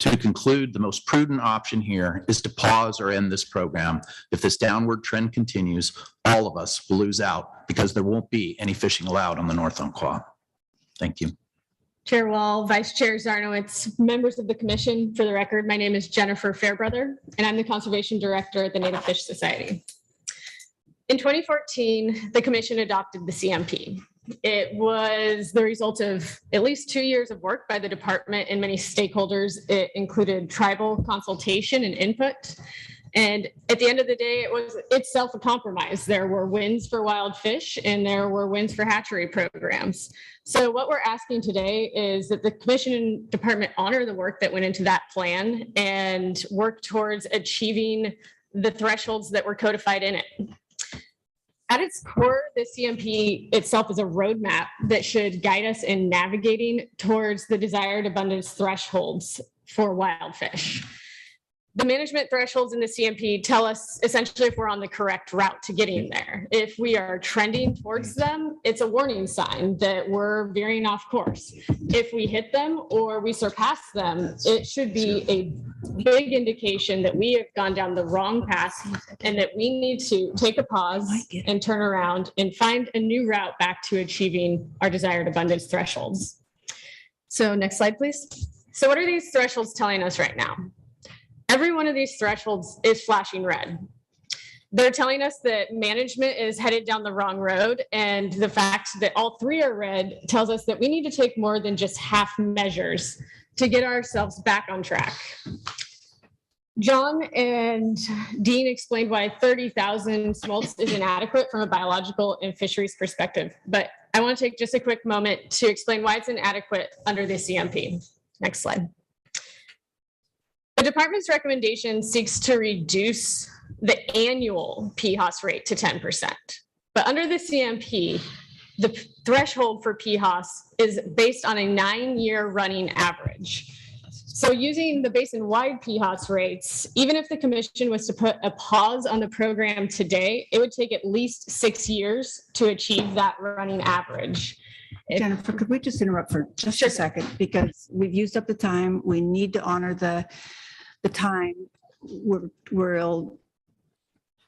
To conclude, the most prudent option here is to pause or end this program. If this downward trend continues, all of us will lose out because there won't be any fishing allowed on the North Umpqua. Thank you. Chair Wall, Vice Chair Zarnowitz, members of the commission, for the record, my name is Jennifer Fairbrother, and I'm the Conservation Director at the Native Fish Society. In 2014, the commission adopted the CMP. It was the result of at least 2 years of work by the department and many stakeholders. It included tribal consultation and input. And at the end of the day, it was itself a compromise. There were wins for wild fish and there were wins for hatchery programs. So what we're asking today is that the commission and department honor the work that went into that plan and work towards achieving the thresholds that were codified in it. At its core, the CMP itself is a roadmap that should guide us in navigating towards the desired abundance thresholds for wild fish. The management thresholds in the CMP tell us essentially if we're on the correct route to getting there. If we are trending towards them, it's a warning sign that we're veering off course. If we hit them or we surpass them, it should be a big indication that we have gone down the wrong path and that we need to take a pause and turn around and find a new route back to achieving our desired abundance thresholds. So next slide, please. So what are these thresholds telling us right now? Every one of these thresholds is flashing red. They're telling us that management is headed down the wrong road, and the fact that all three are red tells us that we need to take more than just half measures to get ourselves back on track. John and Dean explained why 30,000 smolts is inadequate from a biological and fisheries perspective, but I want to take just a quick moment to explain why it's inadequate under the CMP. Next slide. The department's recommendation seeks to reduce the annual PHOS rate to 10%. But under the CMP, the threshold for PHOS is based on a 9-year running average. So using the basin-wide PHOS rates, even if the commission was to put a pause on the program today, it would take at least 6 years to achieve that running average. Jennifer, could we just interrupt for just a second? Because we've used up the time. We need to honor the time.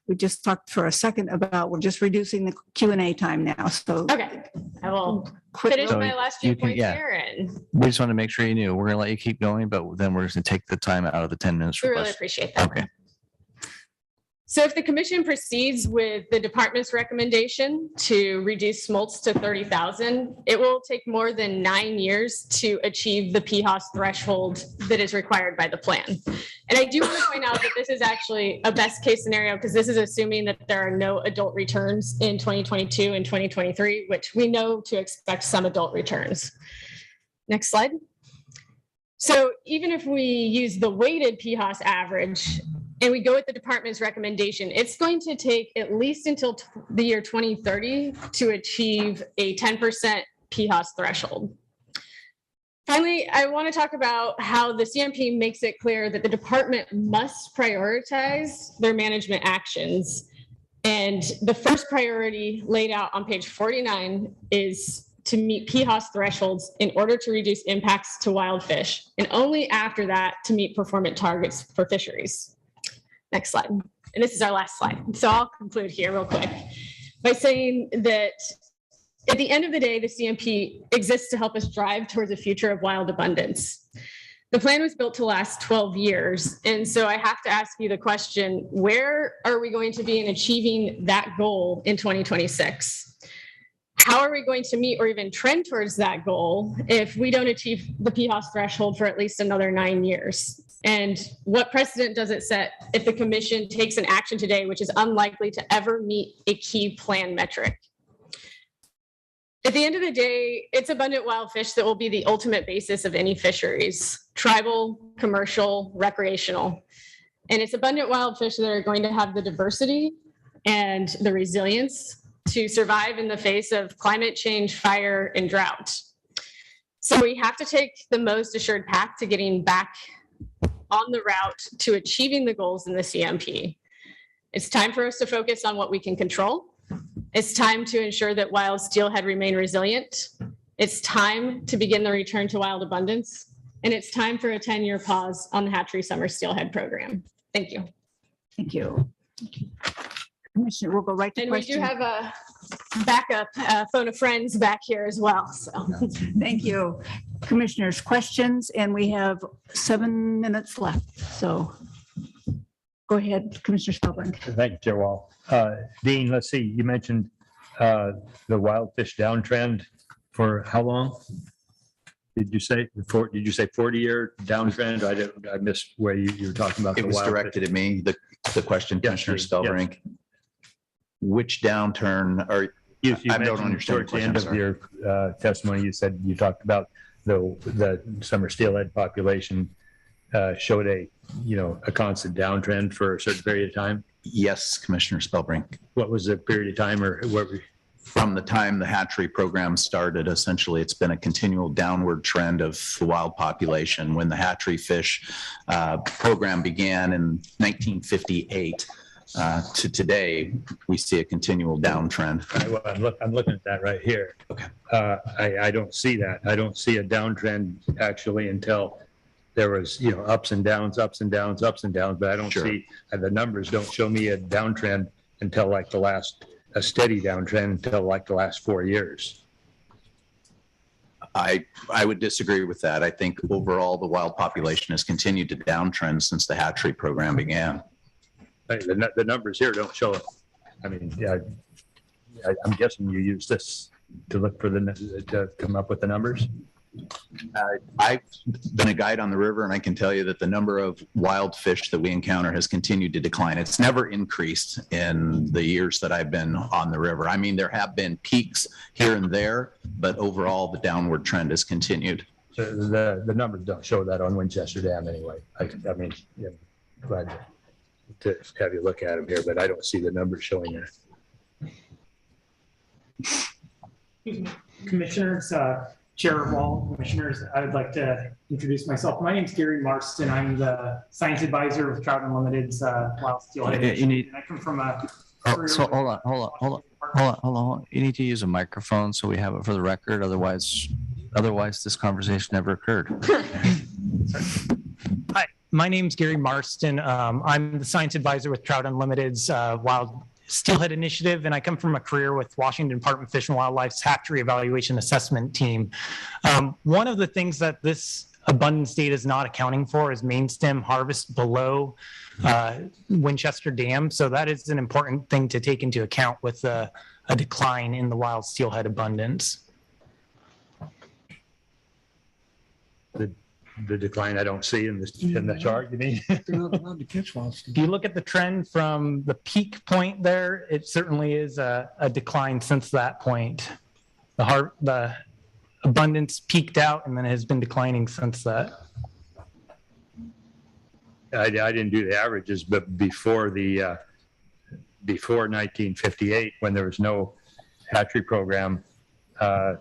We just talked for a second about we're just reducing the Q&A time now. So okay, I will finish my last few points here. And we just want to make sure you knew we're going to let you keep going, but then we're just going to take the time out of the 10 minutes. We really appreciate that. Okay. So if the commission proceeds with the department's recommendation to reduce smolts to 30,000, it will take more than 9 years to achieve the PHOS threshold that is required by the plan. And I do want to point out that this is actually a best case scenario because this is assuming that there are no adult returns in 2022 and 2023, which we know to expect some adult returns. Next slide. So even if we use the weighted PHOS average, and we go with the department's recommendation, it's going to take at least until the year 2030 to achieve a 10% PHOS threshold. Finally, I want to talk about how the CMP makes it clear that the department must prioritize their management actions. And the first priority laid out on page 49 is to meet PHOS thresholds in order to reduce impacts to wild fish, and only after that to meet performance targets for fisheries. Next slide. And this is our last slide. So I'll conclude here real quick by saying that at the end of the day, the CMP exists to help us drive towards a future of wild abundance. The plan was built to last 12 years. And so I have to ask you the question, where are we going to be in achieving that goal in 2026? How are we going to meet or even trend towards that goal if we don't achieve the PHOS threshold for at least another 9 years? And what precedent does it set if the commission takes an action today, which is unlikely to ever meet a key plan metric? At the end of the day, it's abundant wild fish that will be the ultimate basis of any fisheries, tribal, commercial, recreational. And it's abundant wild fish that are going to have the diversity and the resilience to survive in the face of climate change, fire, and drought. So we have to take the most assured path to getting back on the route to achieving the goals in the CMP. It's time for us to focus on what we can control. It's time to ensure that wild steelhead remain resilient. It's time to begin the return to wild abundance. And it's time for a 10-year pause on the Hatchery Summer Steelhead program. Thank you. Thank you. Commissioner, we'll go right to and question. We do have a backup phone of friends back here as well. So thank you. Commissioners, questions, and we have 7 minutes left. So go ahead, Commissioner Spelberg. Thank you, Chair Wall. Dean, let's see, you mentioned the wild fish downtrend for how long? Did you say 40-year downtrend? I missed where you were talking about. It was directed at me, the question, Commissioner Spelberg. Yes. Which downturn are I don't understand. Towards the end of your testimony, you said you talked about the summer steelhead population showed a constant downtrend for a certain period of time? Yes, Commissioner Spellbrink. What was the period of time, or what? From the time the hatchery program started, essentially, it's been a continual downward trend of the wild population. When the hatchery fish program began in 1958 to today, we see a continual downtrend. I'm looking at that right here. Okay. I don't see that. I don't see a downtrend actually until there was, ups and downs, ups and downs, ups and downs, but I don't see, the numbers don't show me a downtrend until like a steady downtrend until like the last 4 years. I would disagree with that. I think overall the wild population has continued to downtrend since the hatchery program began. The numbers here don't show it. I mean, I'm guessing you use this to look for to come up with the numbers. I've been a guide on the river, and I can tell you that the number of wild fish that we encounter has continued to decline. It's never increased in the years that I've been on the river. I mean, there have been peaks here and there, but overall the downward trend has continued. So the numbers don't show that on Winchester Dam anyway. I mean, glad to have you look at them here, but I don't see the numbers showing that. Commissioners, Chair Wall, Commissioners, I would like to introduce myself. My name is Gary Marston. I'm the Science Advisor with Trout Unlimited's Wild Steelhead. I come from a... So hold on. You need to use a microphone so we have it for the record. Otherwise this conversation never occurred. Hi, my name's Gary Marston. I'm the Science Advisor with Trout Unlimited's Wild Steelhead Initiative, and I come from a career with Washington Department of Fish and Wildlife's Hatchery Evaluation Assessment Team. One of the things that this abundance data is not accounting for is main stem harvest below Winchester Dam. So that is an important thing to take into account with a decline in the wild steelhead abundance. The decline I don't see in the chart, you mean? They're not allowed to catch wild If you look at the trend from the peak point there, it certainly is a decline since that point. The abundance peaked out and then has been declining since that. I didn't do the averages, but before 1958, when there was no hatchery program, the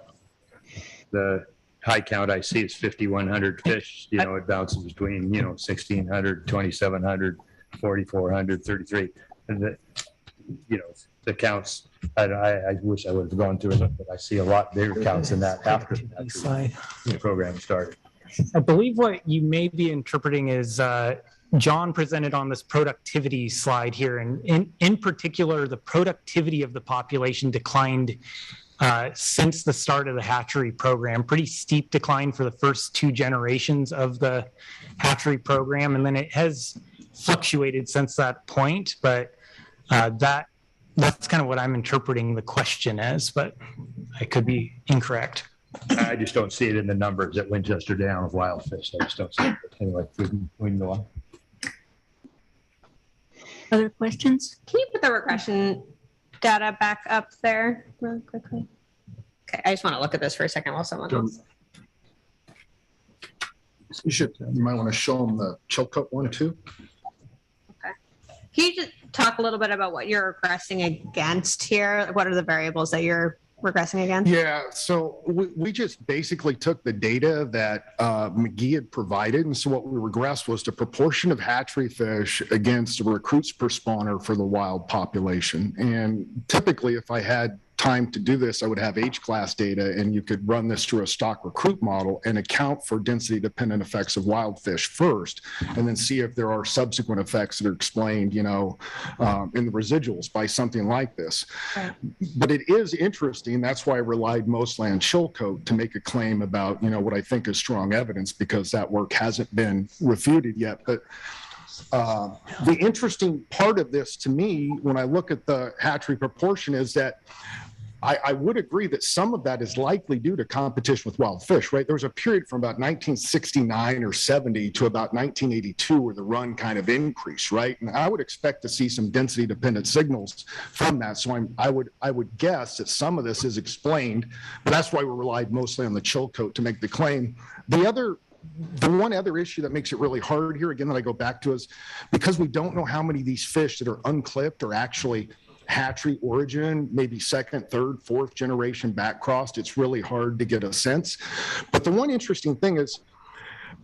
high count I see is 5,100 fish. It bounces between 1,600, 2,700, 4,400, 33. And the counts. I wish I would have gone through it, but I see a lot bigger counts than that after the program started. I believe what you may be interpreting is John presented on this productivity slide here, and in particular, the productivity of the population declined since the start of the hatchery program. Pretty steep decline for the first 2 generations of the hatchery program, and then it has fluctuated since that point. But that's kind of what I'm interpreting the question as, but I could be incorrect. I just don't see it in the numbers at Winchester Dam of wild fish. I just don't see it. Anyway, we can go on. Other questions? Can you put the regression data back up there really quickly? Okay, I just want to look at this for a second while someone else. You might want to show them the Chilcote one too. Okay. Can you just talk a little bit about what you're regressing against here? What are the variables that you're regressing against? Yeah, so we just basically took the data that McGee had provided, and so what we regressed was the proportion of hatchery fish against the recruits per spawner for the wild population. And typically, if I had time to do this, I would have H-class data, and you could run this through a stock recruit model and account for density dependent effects of wild fish first, and then see if there are subsequent effects that are explained, in the residuals by something like this. Right. But it is interesting. That's why I relied mostly on Chilcote to make a claim about, what I think is strong evidence, because that work hasn't been refuted yet. But the interesting part of this to me, when I look at the hatchery proportion, is that I would agree that some of that is likely due to competition with wild fish, right? There was a period from about 1969 or 70 to about 1982 where the run kind of increased, right? And I would expect to see some density dependent signals from that. So I would guess that some of this is explained, but that's why we relied mostly on the Chilcote to make the claim. The The one other issue that makes it really hard here, again, that I go back to is because we don't know how many of these fish that are unclipped are actually hatchery origin, maybe second, third, fourth generation back crossed. It's really hard to get a sense. But the one interesting thing is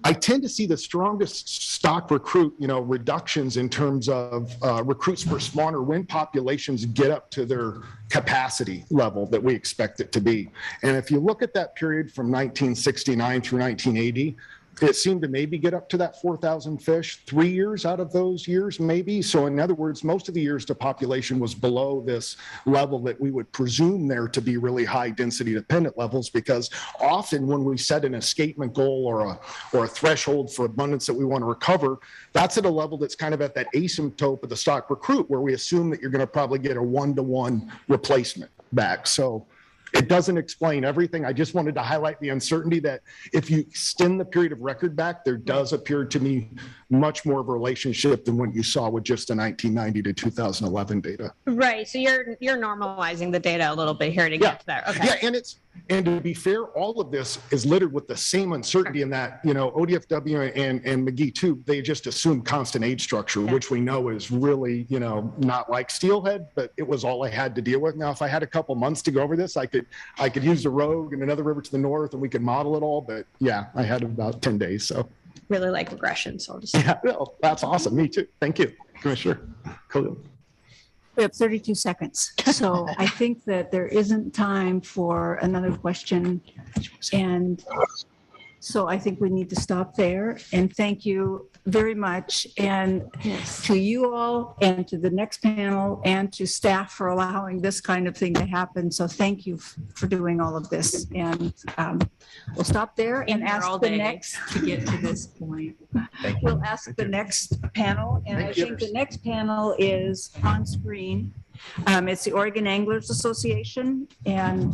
I tend to see the strongest stock recruit, reductions in terms of recruits per spawner when populations get up to their capacity level that we expect it to be. And if you look at that period from 1969 through 1980, it seemed to maybe get up to that 4,000 fish 3 years out of those years, maybe. So in other words, most of the years the population was below this level that we would presume there to be really high density dependent levels, because often when we set an escapement goal or a threshold for abundance that we want to recover, that's at a level that's kind of at that asymptote of the stock recruit, where we assume that you're going to probably get a 1-to-1 replacement back. So it doesn't explain everything. I just wanted to highlight the uncertainty that if you extend the period of record back, there does appear to me much more of a relationship than what you saw with just the 1990 to 2011 data. Right. So you're normalizing the data a little bit here to get to that. Okay. Yeah, and to be fair, all of this is littered with the same uncertainty in that, ODFW and McGee too, they just assume constant age structure, which we know is really, not like Steelhead, but it was all I had to deal with. Now, if I had a couple months to go over this, I could use the Rogue and another river to the north and we could model it all. But yeah, I had about 10 days. So really like regression. So I'll just. Yeah, well, that's awesome. Me too. Thank you, Commissioner Khalil. We have 32 seconds. So I think that there isn't time for another question. And so I think we need to stop there. And thank you very much. And to you all and to the next panel and to staff for allowing this kind of thing to happen. So thank you for doing all of this. And we'll stop there and ask the next to get to this point. We'll ask the next panel. And I think the next panel is on screen. It's the Oregon Anglers Association, and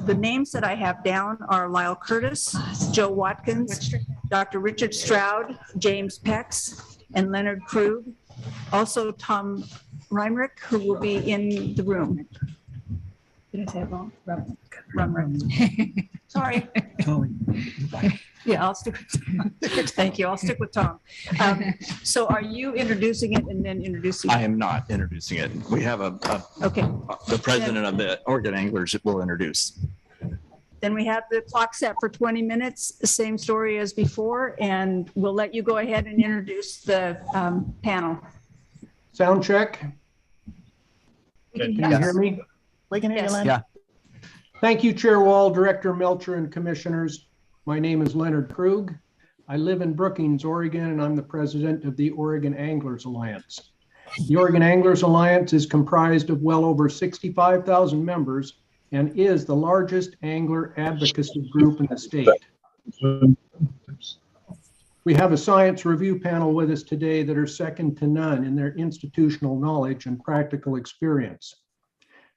the names that I have down are Lyle Curtis, Joe Watkins, Dr. Richard Stroud, James Pex, and Leonard Krug. Also Tom Reinrich, who will be in the room. Did I say it wrong? Sorry. Yeah, I'll stick with thank you. I'll stick with Tom. So are you introducing it and then introducing? I am not introducing it. We have the president of the Oregon Anglers will introduce. Then we have the clock set for 20 minutes, the same story as before, and we'll let you go ahead and introduce the panel. Sound check. Can you hear me? We can hear you, Len. Yeah. Thank you, Chair Wall, Director Melcher, and Commissioners. My name is Leonard Krug. I live in Brookings, Oregon, and I'm the president of the Oregon Anglers Alliance. The Oregon Anglers Alliance is comprised of well over 65,000 members and is the largest angler advocacy group in the state. We have a science review panel with us today that are second to none in their institutional knowledge and practical experience.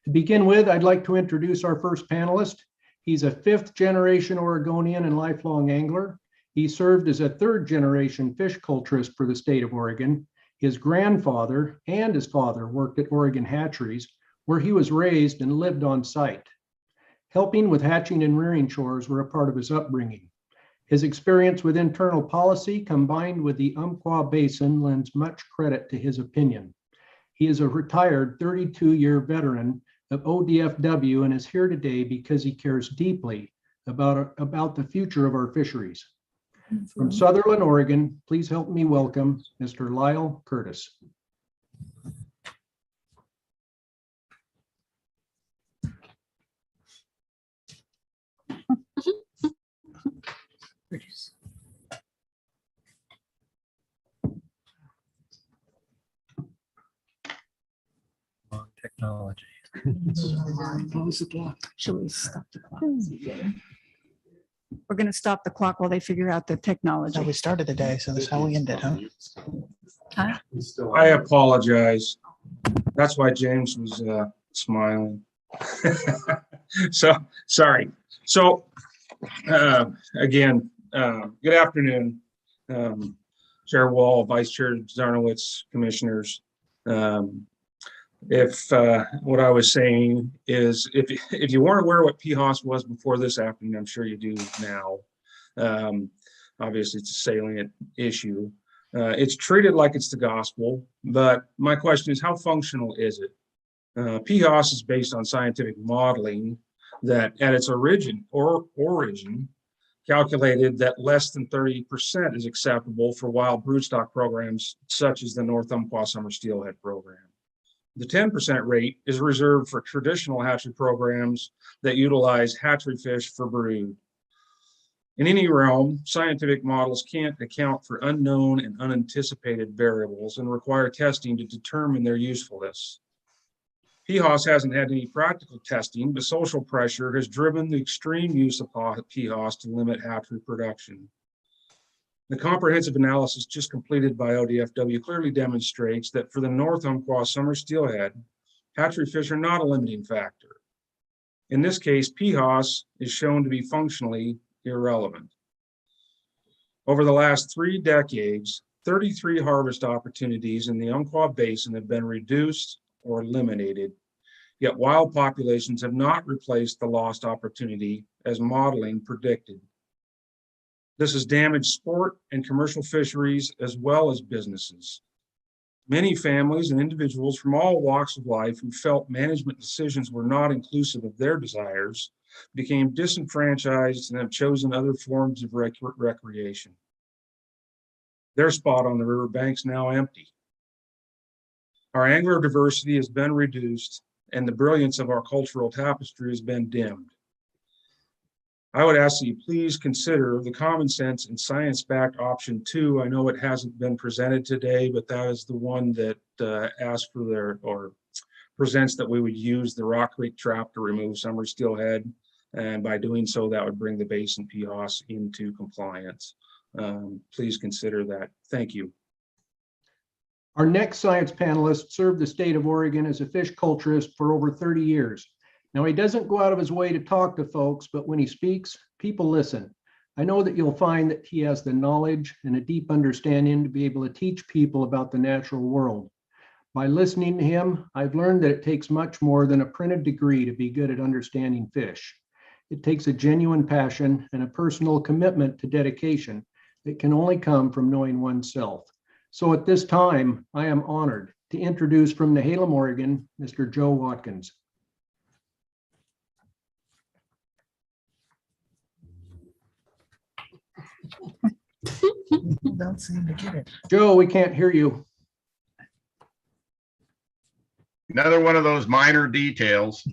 To begin with, I'd like to introduce our first panelist. He's a fifth-generation Oregonian and lifelong angler. He served as a third-generation fish culturist for the state of Oregon. His grandfather and his father worked at Oregon hatcheries, where he was raised and lived on site. Helping with hatching and rearing chores were a part of his upbringing. His experience with internal policy combined with the Umpqua Basin lends much credit to his opinion. He is a retired 32-year veteran of ODFW and is here today because he cares deeply about the future of our fisheries. From Sutherland, Oregon, please help me welcome Mr. Lyle Curtis. Technology. Close the clock. Should we stop the clock? We're going to stop the clock while they figure out the technology. We started the day, so that's how we ended, huh? I apologize. That's why James was smiling. So, sorry. So, again, good afternoon, Chair Wall, Vice Chair Zarnowitz, Commissioners. What I was saying is, if you weren't aware what PHOS was before this afternoon, I'm sure you do now. Obviously, it's a salient issue. It's treated like it's the gospel, but my question is, how functional is it? PHOS is based on scientific modeling that at its origin calculated that less than 30% is acceptable for wild broodstock programs such as the North Umpqua Summer Steelhead program. The 10% rate is reserved for traditional hatchery programs that utilize hatchery fish for brood. In any realm, scientific models can't account for unknown and unanticipated variables and require testing to determine their usefulness. PHOS hasn't had any practical testing, but social pressure has driven the extreme use of PHOS to limit hatchery production. The comprehensive analysis just completed by ODFW clearly demonstrates that for the North Umpqua Summer Steelhead, hatchery fish are not a limiting factor. In this case, PHOS is shown to be functionally irrelevant. Over the last 3 decades, 33 harvest opportunities in the Umpqua Basin have been reduced or eliminated, yet wild populations have not replaced the lost opportunity as modeling predicted. This has damaged sport and commercial fisheries as well as businesses. Many families and individuals from all walks of life who felt management decisions were not inclusive of their desires became disenfranchised and have chosen other forms of recreation. Their spot on the riverbank's now empty. Our angler diversity has been reduced and the brilliance of our cultural tapestry has been dimmed. I would ask that you please consider the common sense and science-backed option 2. I know it hasn't been presented today, but that is the one that asks for or presents that we would use the Rock Creek trap to remove summer steelhead. And by doing so, that would bring the basin PHOS into compliance. Please consider that. Thank you. Our next science panelist served the state of Oregon as a fish culturist for over 30 years. Now, he doesn't go out of his way to talk to folks, but when he speaks, people listen. I know that you'll find that he has the knowledge and a deep understanding to be able to teach people about the natural world. By listening to him, I've learned that it takes much more than a printed degree to be good at understanding fish. It takes a genuine passion and a personal commitment to dedication that can only come from knowing oneself. So at this time, I am honored to introduce from Nehalem, Oregon, Mr. Joe Watkins. Don't seem to get it. Joe, we can't hear you. Another one of those minor details.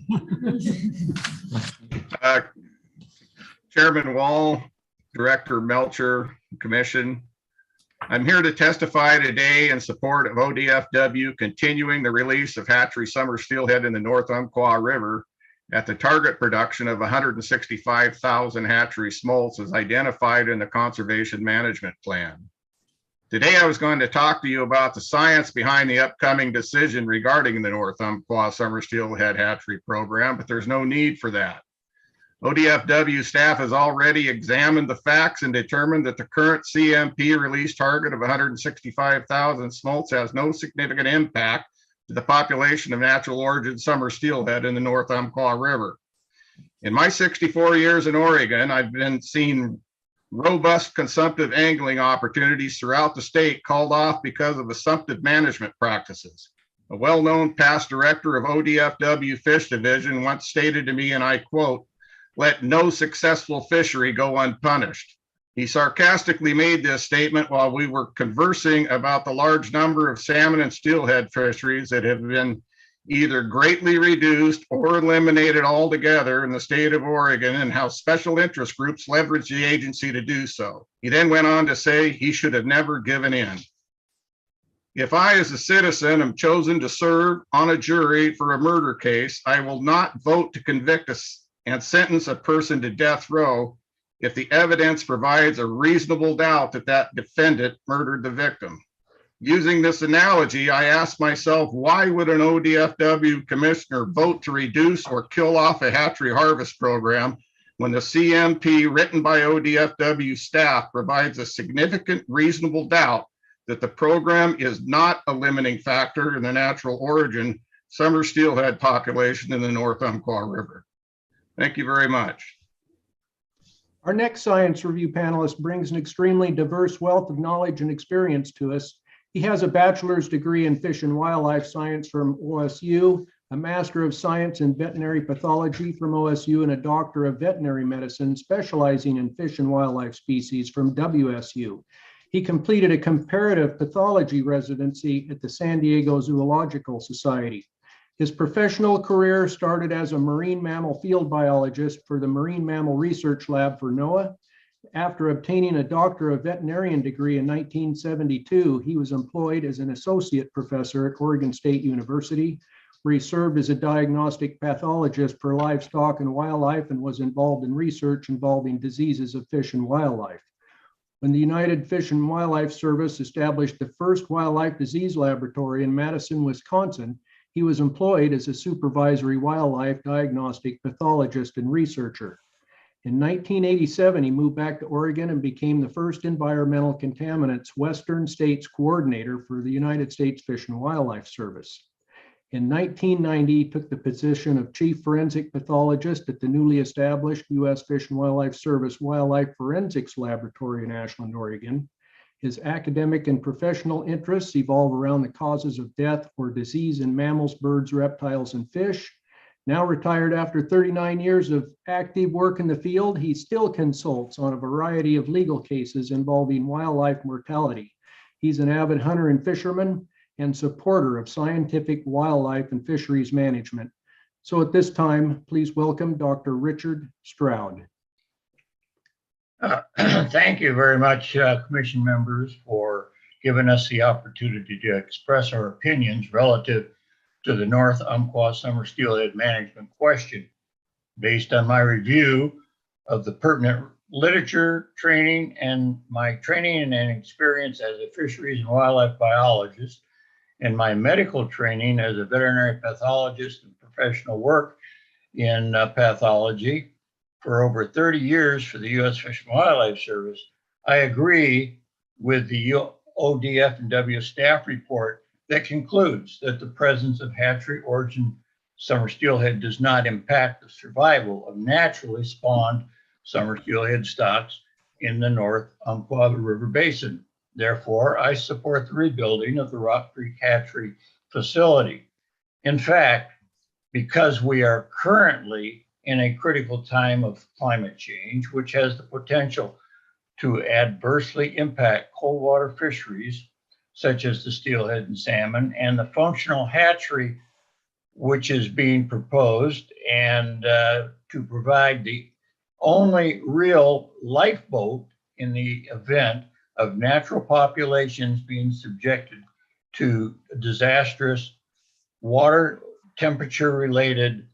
Chairman Wall, Director Melcher, Commission. I'm here to testify today in support of ODFW continuing the release of hatchery summer steelhead in the North Umpqua River at the target production of 165,000 hatchery smolts as identified in the Conservation Management Plan. Today, I was going to talk to you about the science behind the upcoming decision regarding the North Umpqua Summer Steelhead Hatchery Program, but there's no need for that. ODFW staff has already examined the facts and determined that the current CMP release target of 165,000 smolts has no significant impact to the population of natural origin summer steelhead in the North Umpqua River. In my 64 years in Oregon, I've been seeing robust consumptive angling opportunities throughout the state called off because of assumptive management practices. A well-known past director of ODFW Fish Division once stated to me, and I quote, "Let no successful fishery go unpunished." He sarcastically made this statement while we were conversing about the large number of salmon and steelhead fisheries that have been either greatly reduced or eliminated altogether in the state of Oregon and how special interest groups leverage the agency to do so. He then went on to say he should have never given in. If I, as a citizen, am chosen to serve on a jury for a murder case, I will not vote to convict and sentence a person to death row if the evidence provides a reasonable doubt that that defendant murdered the victim. Using this analogy, I ask myself, why would an ODFW commissioner vote to reduce or kill off a hatchery harvest program when the CMP written by ODFW staff provides a significant reasonable doubt that the program is not a limiting factor in the natural origin summer steelhead population in the North Umpqua River? Thank you very much. Our next science review panelist brings an extremely diverse wealth of knowledge and experience to us. He has a bachelor's degree in fish and wildlife science from OSU, a master of science in veterinary pathology from OSU, and a doctor of veterinary medicine specializing in fish and wildlife species from WSU. He completed a comparative pathology residency at the San Diego Zoological Society. His professional career started as a marine mammal field biologist for the Marine Mammal Research Lab for NOAA. After obtaining a Doctor of Veterinarian degree in 1972, he was employed as an associate professor at Oregon State University, where he served as a diagnostic pathologist for livestock and wildlife and was involved in research involving diseases of fish and wildlife. When the United Fish and Wildlife Service established the first wildlife disease laboratory in Madison, Wisconsin, he was employed as a supervisory wildlife diagnostic pathologist and researcher. In 1987, he moved back to Oregon and became the first environmental contaminants Western States coordinator for the United States Fish and Wildlife Service. In 1990, he took the position of chief forensic pathologist at the newly established U.S. Fish and Wildlife Service Wildlife Forensics Laboratory in Ashland, Oregon. His academic and professional interests evolve around the causes of death or disease in mammals, birds, reptiles, and fish. Now retired after 39 years of active work in the field, he still consults on a variety of legal cases involving wildlife mortality. He's an avid hunter and fisherman and supporter of scientific wildlife and fisheries management. So at this time, please welcome Dr. Richard Stroud. Thank you very much, Commission members, for giving us the opportunity to express our opinions relative to the North Umpqua Summer Steelhead Management question. Based on my review of the pertinent literature, training, and my training and experience as a fisheries and wildlife biologist, and my medical training as a veterinary pathologist and professional work in pathology, for over 30 years for the U.S. Fish and Wildlife Service, I agree with the ODFW staff report that concludes that the presence of hatchery origin summer steelhead does not impact the survival of naturally spawned summer steelhead stocks in the North Umpqua River Basin. Therefore, I support the rebuilding of the Rock Creek Hatchery facility. In fact, because we are currently in a critical time of climate change, which has the potential to adversely impact cold water fisheries, such as the steelhead and salmon, and the functional hatchery, which is being proposed, and to provide the only real lifeboat in the event of natural populations being subjected to disastrous water temperature related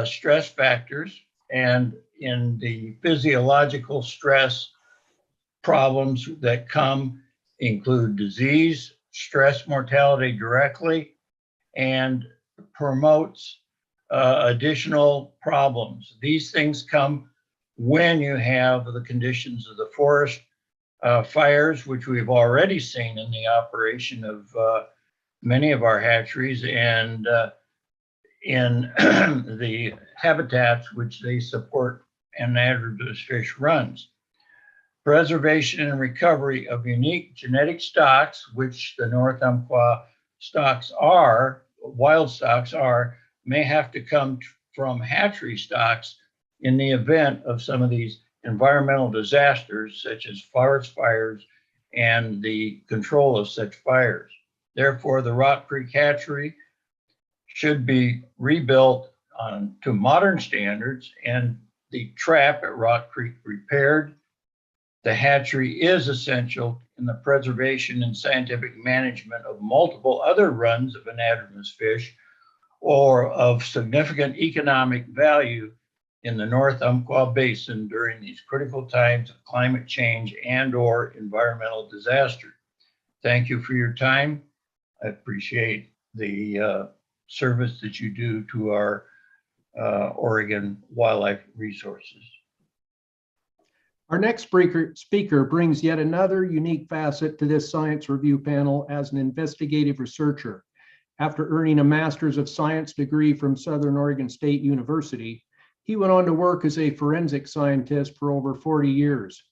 stress factors, and in the physiological stress problems that come include disease, stress mortality directly, and promotes additional problems. These things come when you have the conditions of the forest fires, which we've already seen in the operation of many of our hatcheries, and in the habitats which they support and hazardous fish runs. Preservation and recovery of unique genetic stocks, which the North Umpqua stocks are, wild stocks are, may have to come from hatchery stocks in the event of some of these environmental disasters, such as forest fires and the control of such fires. Therefore, the Rock Creek Hatchery should be rebuilt to modern standards and the trap at Rock Creek repaired. The hatchery is essential in the preservation and scientific management of multiple other runs of anadromous fish or of significant economic value in the North Umpqua Basin during these critical times of climate change and/or environmental disaster. Thank you for your time. I appreciate the service that you do to our Oregon wildlife resources. Our next speaker brings yet another unique facet to this science review panel as an investigative researcher. After earning a Master's of Science degree from Southern Oregon State University, He went on to work as a forensic scientist for over 40 years.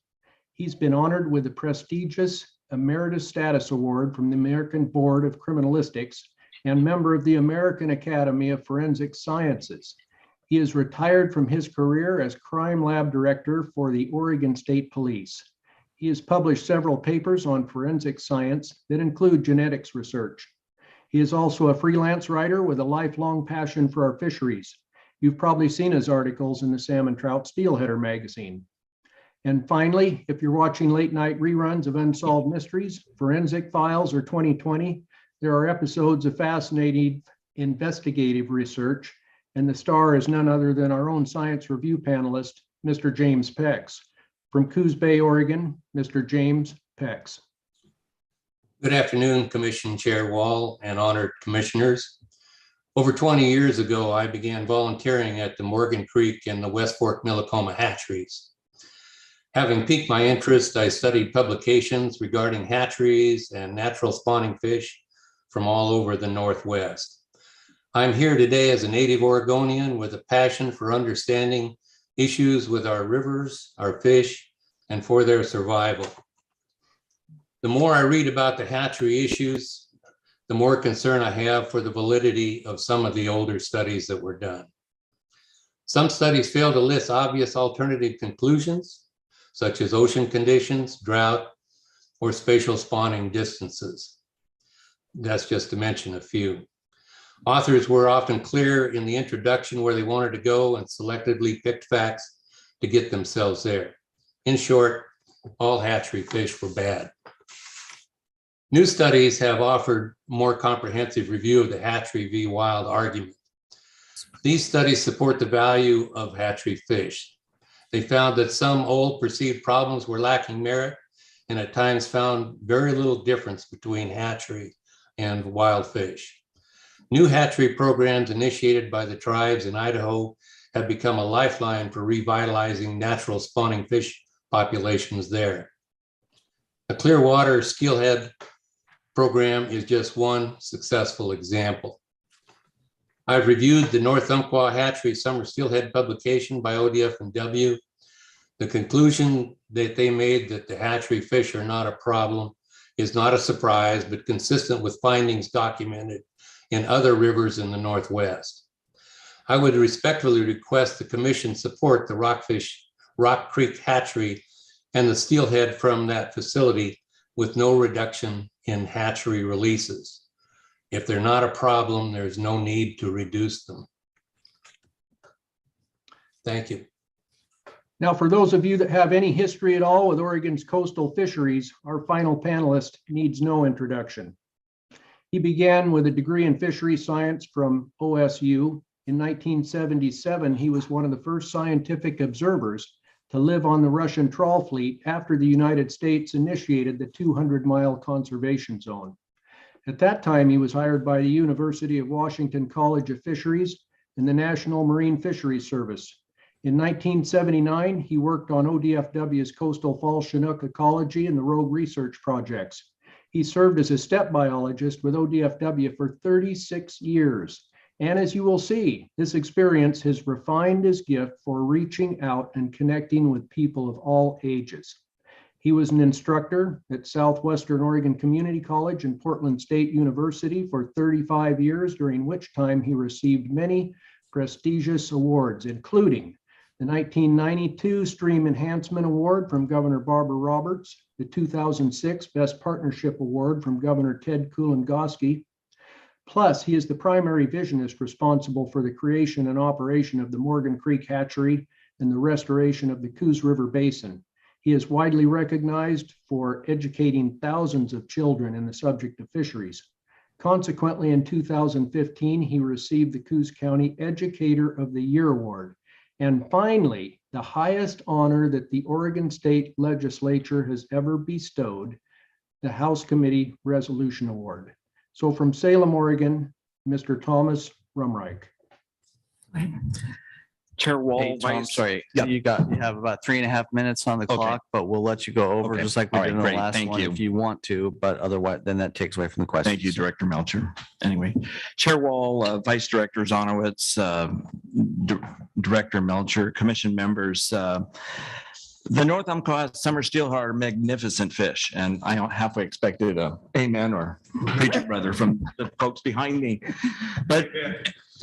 He's been honored with the prestigious Emeritus Status Award from the American Board of Criminalistics and member of the American Academy of Forensic Sciences. He is retired from his career as crime lab director for the Oregon State Police. He has published several papers on forensic science that include genetics research. He is also a freelance writer with a lifelong passion for our fisheries. You've probably seen his articles in the Salmon Trout Steelheader magazine. And finally, if you're watching late night reruns of Unsolved Mysteries, Forensic Files, or 2020, there are episodes of fascinating investigative research, and the star is none other than our own science review panelist, Mr. James Pex. From Coos Bay, Oregon, Mr. James Pex. Good afternoon, Commission Chair Wall and honored commissioners. Over 20 years ago, I began volunteering at the Morgan Creek and the West Fork Millicoma hatcheries. Having piqued my interest, I studied publications regarding hatcheries and natural spawning fish from all over the Northwest. I'm here today as a native Oregonian with a passion for understanding issues with our rivers, our fish, and for their survival. The more I read about the hatchery issues, the more concern I have for the validity of some of the older studies that were done. Some studies fail to list obvious alternative conclusions, such as ocean conditions, drought, or spatial spawning distances. That's just to mention a few. Authors were often clear in the introduction where they wanted to go and selectively picked facts to get themselves there. In short, all hatchery fish were bad. New studies have offered more comprehensive review of the hatchery v. wild argument. These studies support the value of hatchery fish. They found that some old perceived problems were lacking merit and at times found very little difference between hatchery and wild fish. New hatchery programs initiated by the tribes in Idaho have become a lifeline for revitalizing natural spawning fish populations there. A Clearwater Steelhead program is just one successful example. I've reviewed the North Umpqua Hatchery Summer Steelhead publication by ODFW. The conclusion that they made that the hatchery fish are not a problem is not a surprise, but consistent with findings documented in other rivers in the Northwest. I would respectfully request the Commission support the Rock Creek Hatchery and the steelhead from that facility with no reduction in hatchery releases. If they're not a problem, there's no need to reduce them. Thank you. Now, for those of you that have any history at all with Oregon's coastal fisheries, our final panelist needs no introduction. He began with a degree in fishery science from OSU. In 1977, he was one of the first scientific observers to live on the Russian trawl fleet after the United States initiated the 200-mile conservation zone. At that time, he was hired by the University of Washington College of Fisheries and the National Marine Fisheries Service. In 1979, he worked on ODFW's coastal Falls Chinook ecology and the Rogue research projects. He served as a step biologist with ODFW for 36 years. And as you will see, this experience has refined his gift for reaching out and connecting with people of all ages. He was an instructor at Southwestern Oregon Community College and Portland State University for 35 years, during which time he received many prestigious awards, including the 1992 Stream Enhancement Award from Governor Barbara Roberts, the 2006 Best Partnership Award from Governor Ted Kulongoski. Plus, he is the primary visionist responsible for the creation and operation of the Morgan Creek Hatchery and the restoration of the Coos River Basin. He is widely recognized for educating thousands of children in the subject of fisheries. Consequently, in 2015, he received the Coos County Educator of the Year Award. And finally, the highest honor that the Oregon State Legislature has ever bestowed, the House Committee Resolution Award. So from Salem, Oregon, Mr. Thomas Rumreich. Chair Wall, Hey, Tom, Vice- sorry, Yep. you have about 3.5 minutes on the Okay. clock, but we'll let you go over Okay. just like we All did right, in the great. last Thank one you. if you want to, but otherwise, then that takes away from the question. Thank you, Director Melcher. Anyway, Chair Wall, Vice Director Zonowitz, Director Melcher, Commission members. The North Umpqua summer steelhead are magnificent fish, and I halfway expected a amen or preacher brother from the folks behind me. But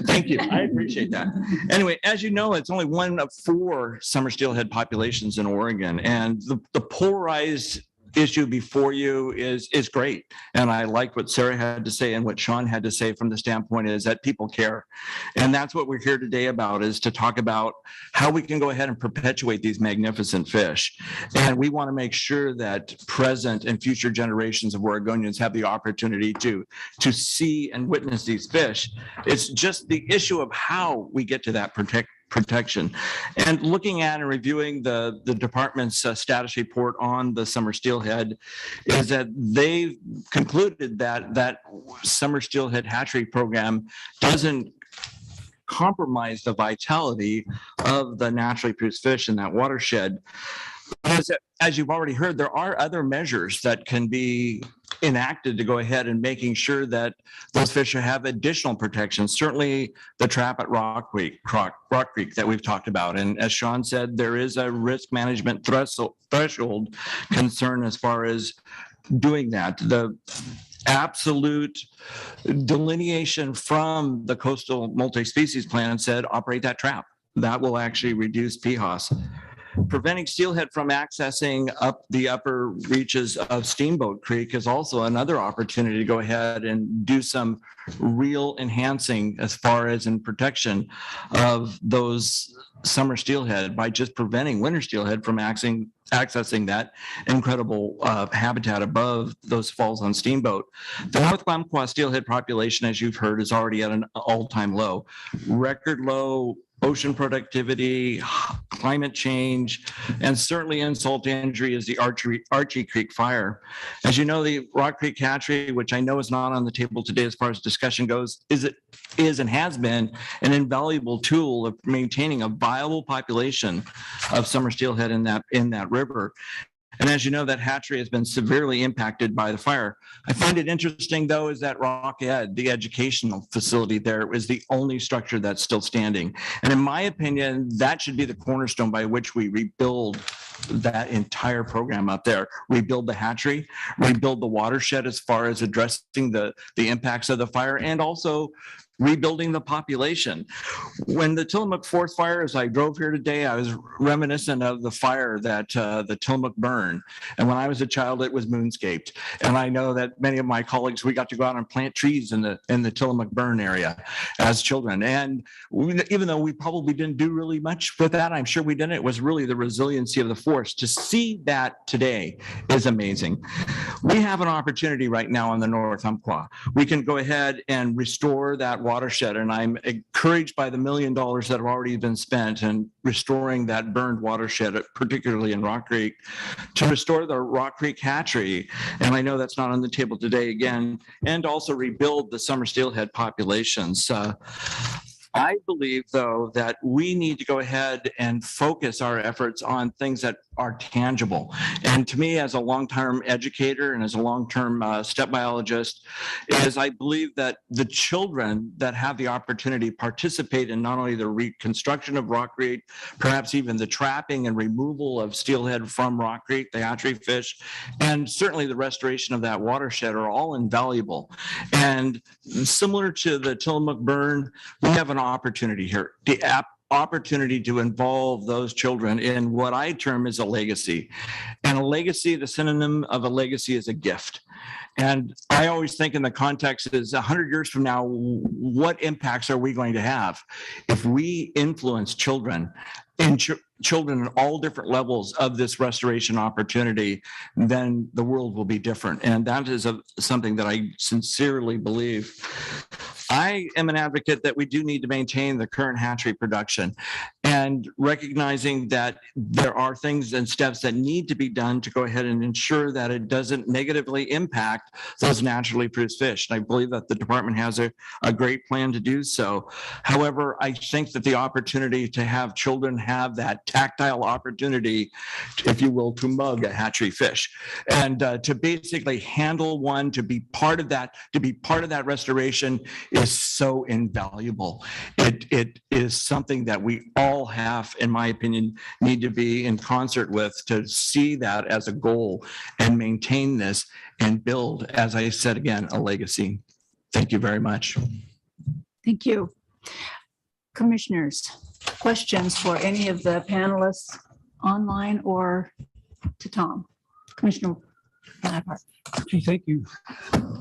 thank you. I appreciate that. Anyway, as you know, it's only one of 4 summer steelhead populations in Oregon, and the polarized issue before you is great. And I like what Sarah had to say and what Sean had to say from the standpoint is that people care. And that's what we're here today about, is to talk about how we can go ahead and perpetuate these magnificent fish. And we want to make sure that present and future generations of Oregonians have the opportunity to see and witness these fish. It's just the issue of how we get to that protection. And looking at and reviewing the department's status report on the summer steelhead is that they've concluded that summer steelhead hatchery program doesn't compromise the vitality of the naturally produced fish in that watershed. As you've already heard, there are other measures that can be enacted to go ahead and making sure that those fish have additional protection. Certainly the trap at Rock Creek that we've talked about. And as Sean said, there is a risk management threshold concern as far as doing that. The absolute delineation from the coastal multi-species plan said, operate that trap. That will actually reduce PHOS. Preventing steelhead from accessing up the upper reaches of Steamboat Creek is also another opportunity to go ahead and do some real enhancing as far as in protection of those summer steelhead by just preventing winter steelhead from accessing that incredible habitat above those falls on Steamboat. The North Umpqua steelhead population, as you've heard, is already at an all-time low. Record low ocean productivity, climate change, and certainly insult to injury is the Archie Creek fire. As you know, the Rock Creek Hatchery, which I know is not on the table today as far as discussion goes, is and has been an invaluable tool of maintaining a viable population of summer steelhead in that river. And as you know, that hatchery has been severely impacted by the fire. I find it interesting, though, is that Rock Ed, the educational facility there, is the only structure that's still standing. And in my opinion, that should be the cornerstone by which we rebuild that entire program up there, rebuild the hatchery, rebuild the watershed as far as addressing the impacts of the fire, and also rebuilding the population. When the Tillamook Forest Fire, as I drove here today, I was reminiscent of the fire that the Tillamook burned. And when I was a child, it was moonscaped. And I know that many of my colleagues, we got to go out and plant trees in the Tillamook burn area as children. And even though we probably didn't do really much with that, I'm sure we didn't. It was really the resiliency of the forest. To see that today is amazing. We have an opportunity right now on the North Umpqua. We can go ahead and restore that watershed, and I'm encouraged by the $1 million that have already been spent in restoring that burned watershed, particularly in Rock Creek, to restore the Rock Creek hatchery. And I know that's not on the table today again, and also rebuild the summer steelhead populations. I believe, though, that we need to go ahead and focus our efforts on things that are tangible. And to me, as a long-term educator and as a long-term step biologist, is I believe that the children that have the opportunity to participate in not only the reconstruction of Rock Creek, perhaps even the trapping and removal of steelhead from Rock Creek, the hatchery fish, and certainly the restoration of that watershed are all invaluable. And similar to the Tillamook burn, we have an opportunity here. The opportunity to involve those children in what I term as a legacy. And a legacy, the synonym of a legacy is a gift. And I always think in the context is 100 years from now, what impacts are we going to have if we influence children and children at all different levels of this restoration opportunity, then the world will be different. And that is something that I sincerely believe. I am an advocate that we do need to maintain the current hatchery production, and recognizing that there are things and steps that need to be done to go ahead and ensure that it doesn't negatively impact those naturally produced fish. And I believe that the department has a great plan to do so. However, I think that the opportunity to have children have that tactile opportunity, if you will, to mug a hatchery fish and to basically handle one, to be part of that restoration is so invaluable. It is something that we all have, in my opinion, need to be in concert with to see that as a goal and maintain this and build, as I said again, a legacy. Thank you very much. Thank you. Commissioners, questions for any of the panelists online or to Tom? Commissioner Laphart. Okay, thank you.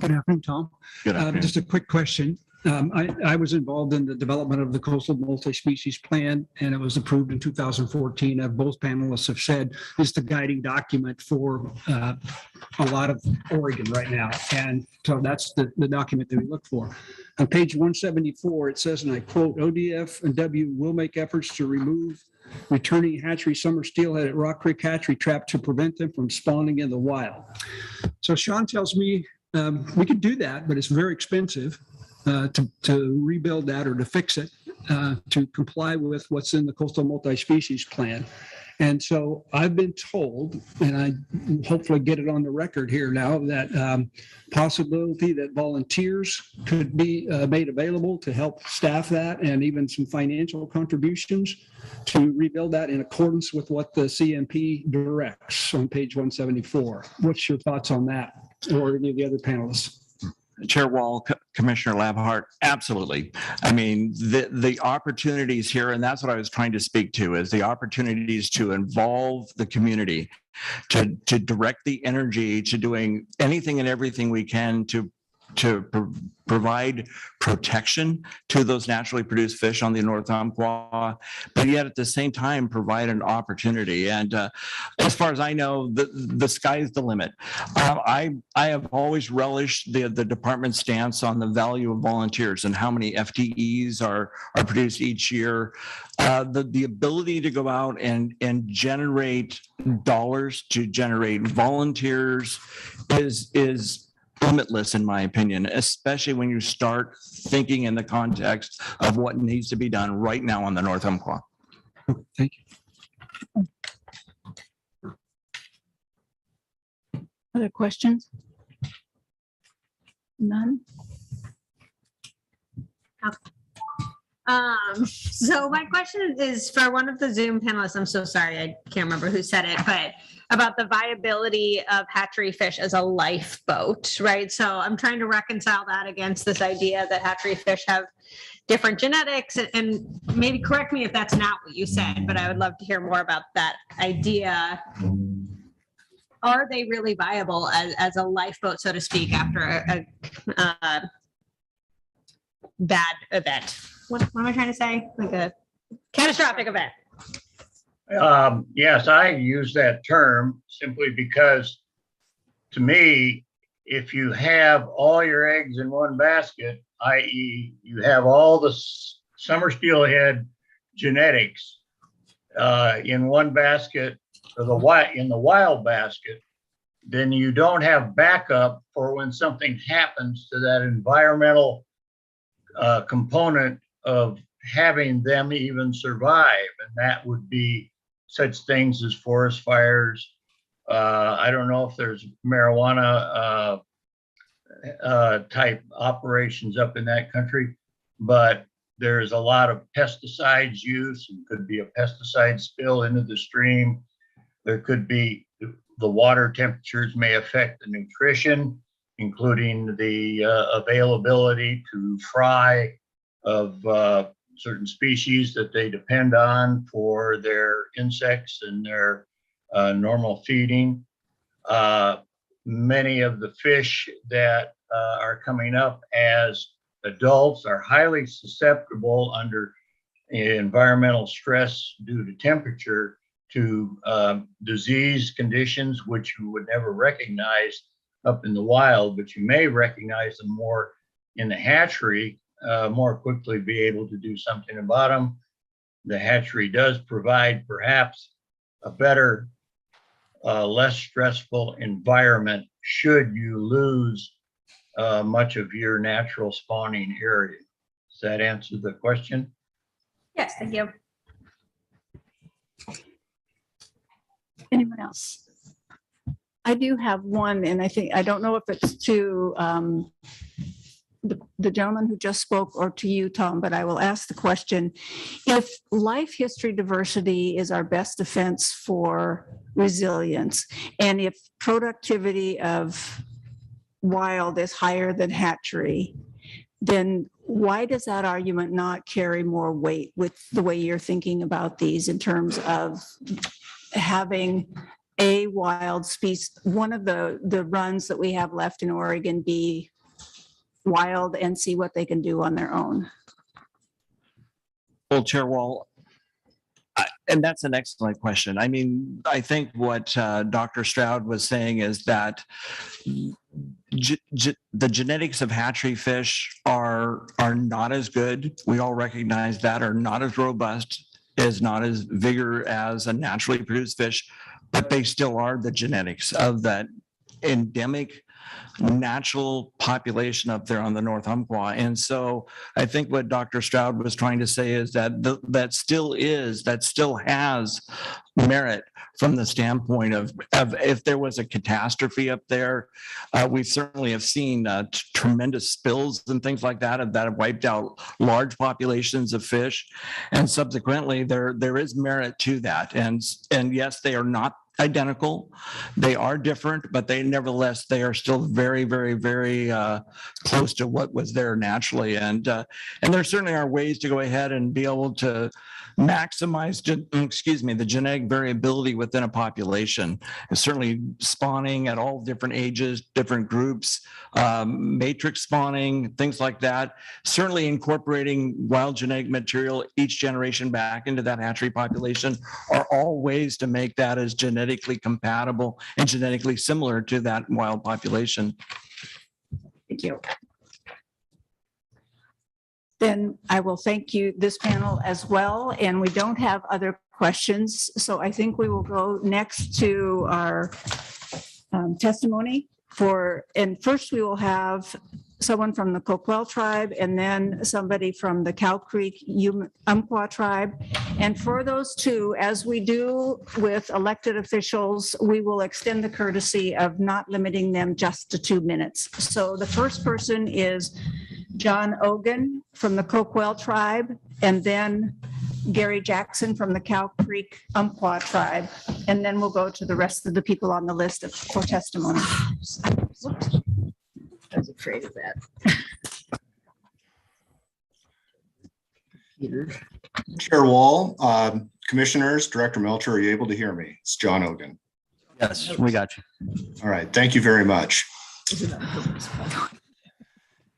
Good afternoon, Tom. Good afternoon. Just a quick question. I was involved in the development of the coastal multi-species plan, and it was approved in 2014. Both panelists have said it's the guiding document for a lot of Oregon right now. And so that's the document that we look for. On page 174, it says, and I quote, ODFW will make efforts to remove returning hatchery summer steelhead at Rock Creek Hatchery Trap to prevent them from spawning in the wild. So Sean tells me we could do that, but it's very expensive to rebuild that or to fix it to comply with what's in the coastal multi-species plan. And so I've been told, and I hopefully get it on the record here now, that possibility that volunteers could be made available to help staff that, and even some financial contributions to rebuild that in accordance with what the CMP directs on page 174. What's your thoughts on that, or any of the other panelists? Chair Wall, Commissioner Laphart, absolutely. I mean, the opportunities here, and that's what I was trying to speak to, is the opportunities to involve the community, to direct the energy to doing anything and everything we can to provide protection to those naturally produced fish on the North Umpqua, but yet at the same time provide an opportunity. And as far as I know, the sky's the limit. I have always relished the department's stance on the value of volunteers and how many FTEs are produced each year. The ability to go out and generate dollars, to generate volunteers is limitless, in my opinion, especially when you start thinking in the context of what needs to be done right now on the North Umpqua. Thank you. Other questions? None? So my question is for one of the Zoom panelists. I'm so sorry, I can't remember who said it, but about the viability of hatchery fish as a lifeboat, right? So I'm trying to reconcile that against this idea that hatchery fish have different genetics, and maybe correct me if that's not what you said, but I would love to hear more about that idea. Are they really viable as a lifeboat, so to speak, after a bad event? What am I trying to say? Like a catastrophic event. Yes, I use that term simply because, to me, if you have all your eggs in one basket, i.e. you have all the summer steelhead genetics in one basket, or in the wild basket, then you don't have backup for when something happens to that environmental component of having them even survive. And that would be such things as forest fires. I don't know if there's marijuana type operations up in that country, but there's a lot of pesticides use, and could be a pesticide spill into the stream. There could be, the water temperatures may affect the nutrition, including the availability to fry of certain species that they depend on for their insects and their normal feeding. Many of the fish that are coming up as adults are highly susceptible under environmental stress due to temperature to disease conditions, which you would never recognize up in the wild, but you may recognize them more in the hatchery, more quickly be able to do something about them. The hatchery does provide perhaps a better, less stressful environment should you lose much of your natural spawning area. Does that answer the question? Yes, thank you. Anyone else? I do have one, and I don't know if it's to the gentleman who just spoke, or to you, Tom, but I will ask the question. If life history diversity is our best defense for resilience, and if productivity of wild is higher than hatchery, then why does that argument not carry more weight with the way you're thinking about these in terms of having a wild species, one of the runs that we have left in Oregon be wild and see what they can do on their own? Well, Chair Wall, and that's an excellent question. I mean, I think what Dr. Stroud was saying is that the genetics of hatchery fish are not as good. We all recognize that, are not as robust, is not as vigor as a naturally produced fish, but they still are the genetics of that endemic natural population up there on the North Umpqua. And so I think what Dr. Stroud was trying to say is that that still has merit from the standpoint of if there was a catastrophe up there. We certainly have seen tremendous spills and things like that have wiped out large populations of fish. And subsequently, there is merit to that. And yes, they are not identical. They are different, but they nevertheless, they are still very, very, very close to what was there naturally. And there certainly are ways to go ahead and be able to maximize, the genetic variability within a population. And certainly spawning at all different ages, different groups, matrix spawning, things like that. Certainly incorporating wild genetic material each generation back into that hatchery population are all ways to make that as genetically compatible and genetically similar to that wild population. Thank you. Then I will thank you, this panel as well. And we don't have other questions. So I think we will go next to our testimony and first we will have someone from the Coquel tribe and then somebody from the Cow Creek Umpqua tribe. And for those two, as we do with elected officials, we will extend the courtesy of not limiting them just to 2 minutes. So the first person is John Ogan from the Coquel tribe, and then Gary Jackson from the Cow Creek Umpqua tribe. And then we'll go to the rest of the people on the list for testimony. I was afraid of that. Chair Wall, Commissioners, Director Melcher, are you able to hear me? It's John Ogan. Yes, we got you. All right, thank you very much.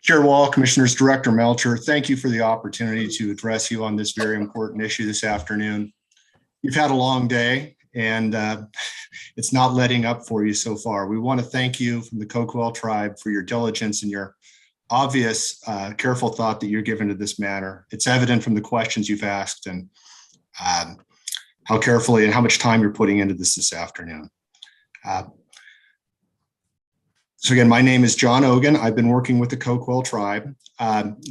Chair Wall, Commissioners, Director Melcher, thank you for the opportunity to address you on this very important issue this afternoon. You've had a long day and it's not letting up for you so far. We want to thank you from the Coquel tribe for your diligence and your obvious careful thought that you're given to this matter. It's evident from the questions you've asked and how carefully and how much time you're putting into this afternoon. So again, my name is John Ogan. I've been working with the Coquel tribe.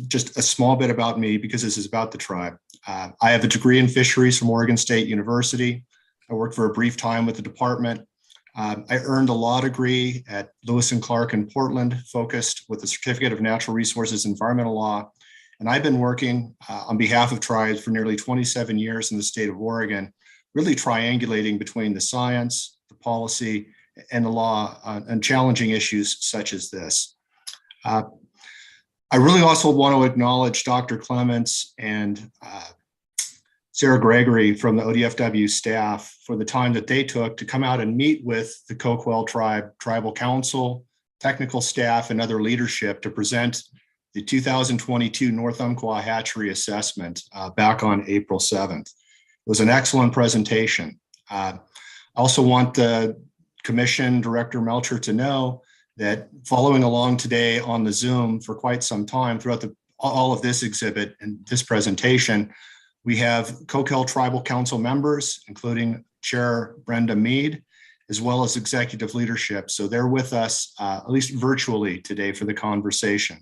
Just a small bit about me because this is about the tribe. I have a degree in fisheries from Oregon State University. I worked for a brief time with the department. I earned a law degree at Lewis and Clark in Portland, focused with a certificate of natural resources environmental law. And I've been working on behalf of tribes for nearly 27 years in the state of Oregon, really triangulating between the science, the policy, and the law on challenging issues such as this. I really also want to acknowledge Dr. Clements and Sarah Gregory from the ODFW staff for the time that they took to come out and meet with the Coquel tribe, tribal council, technical staff, and other leadership to present the 2022 North Umpqua Hatchery Assessment back on April 7th. It was an excellent presentation. I also want the Commission Director Melcher to know that following along today on the Zoom for quite some time throughout all of this exhibit and this presentation, we have Coquel Tribal Council members, including Chair Brenda Mead, as well as executive leadership. So they're with us, at least virtually today for the conversation.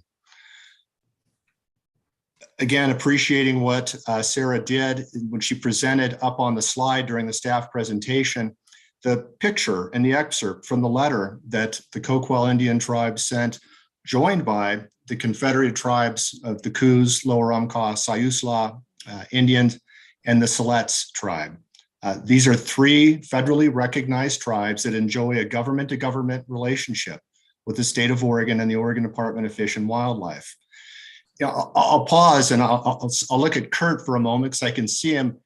Again, appreciating what Sarah did when she presented up on the slide during the staff presentation, the picture and the excerpt from the letter that the Coquel Indian tribe sent, joined by the Confederated tribes of the Coos, Lower Umpqua, Siuslaw Indians, and the Siletz tribe. These are three federally recognized tribes that enjoy a government-to-government relationship with the state of Oregon and the Oregon Department of Fish and Wildlife. You know, I'll pause and I'll look at Kurt for a moment because I can see him.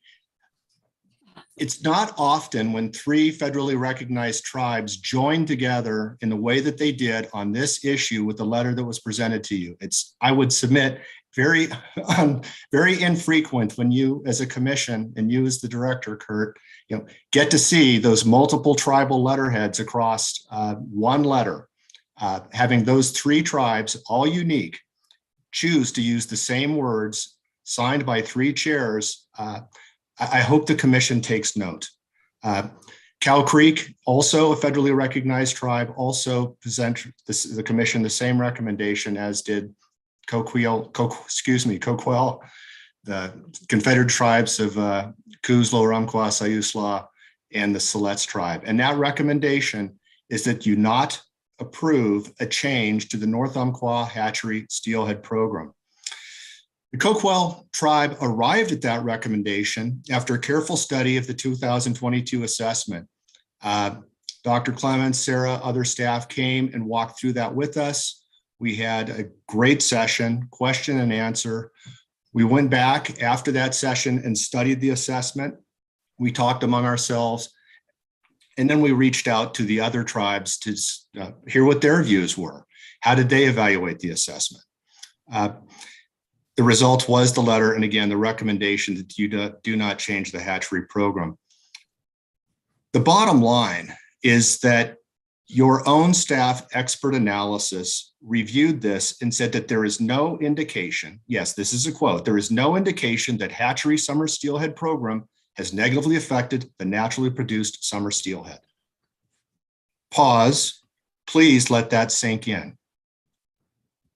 It's not often when three federally recognized tribes join together in the way that they did on this issue with the letter that was presented to you. It's, I would submit, very, very infrequent when you as a commission and you as the director, Kurt, you know, get to see those multiple tribal letterheads across one letter, having those three tribes, all unique, choose to use the same words signed by three chairs. I hope the commission takes note. Cow Creek, also a federally recognized tribe, also present the commission the same recommendation as did Coquille, the Confederate tribes of Coos, Lower Umpqua, Siuslaw, and the Siletz tribe. And that recommendation is that you not approve a change to the North Umpqua Hatchery Steelhead program. The Coquille tribe arrived at that recommendation after a careful study of the 2022 assessment. Dr. Clements, Sarah, other staff came and walked through that with us. We had a great session, question and answer. We went back after that session and studied the assessment. We talked among ourselves, and then we reached out to the other tribes to hear what their views were. How did they evaluate the assessment? The result was the letter, and again, the recommendation that you do not change the hatchery program. The bottom line is that your own staff expert analysis reviewed this and said that there is no indication, yes, this is a quote, there is no indication that hatchery summer steelhead program has negatively affected the naturally produced summer steelhead. Pause, please let that sink in.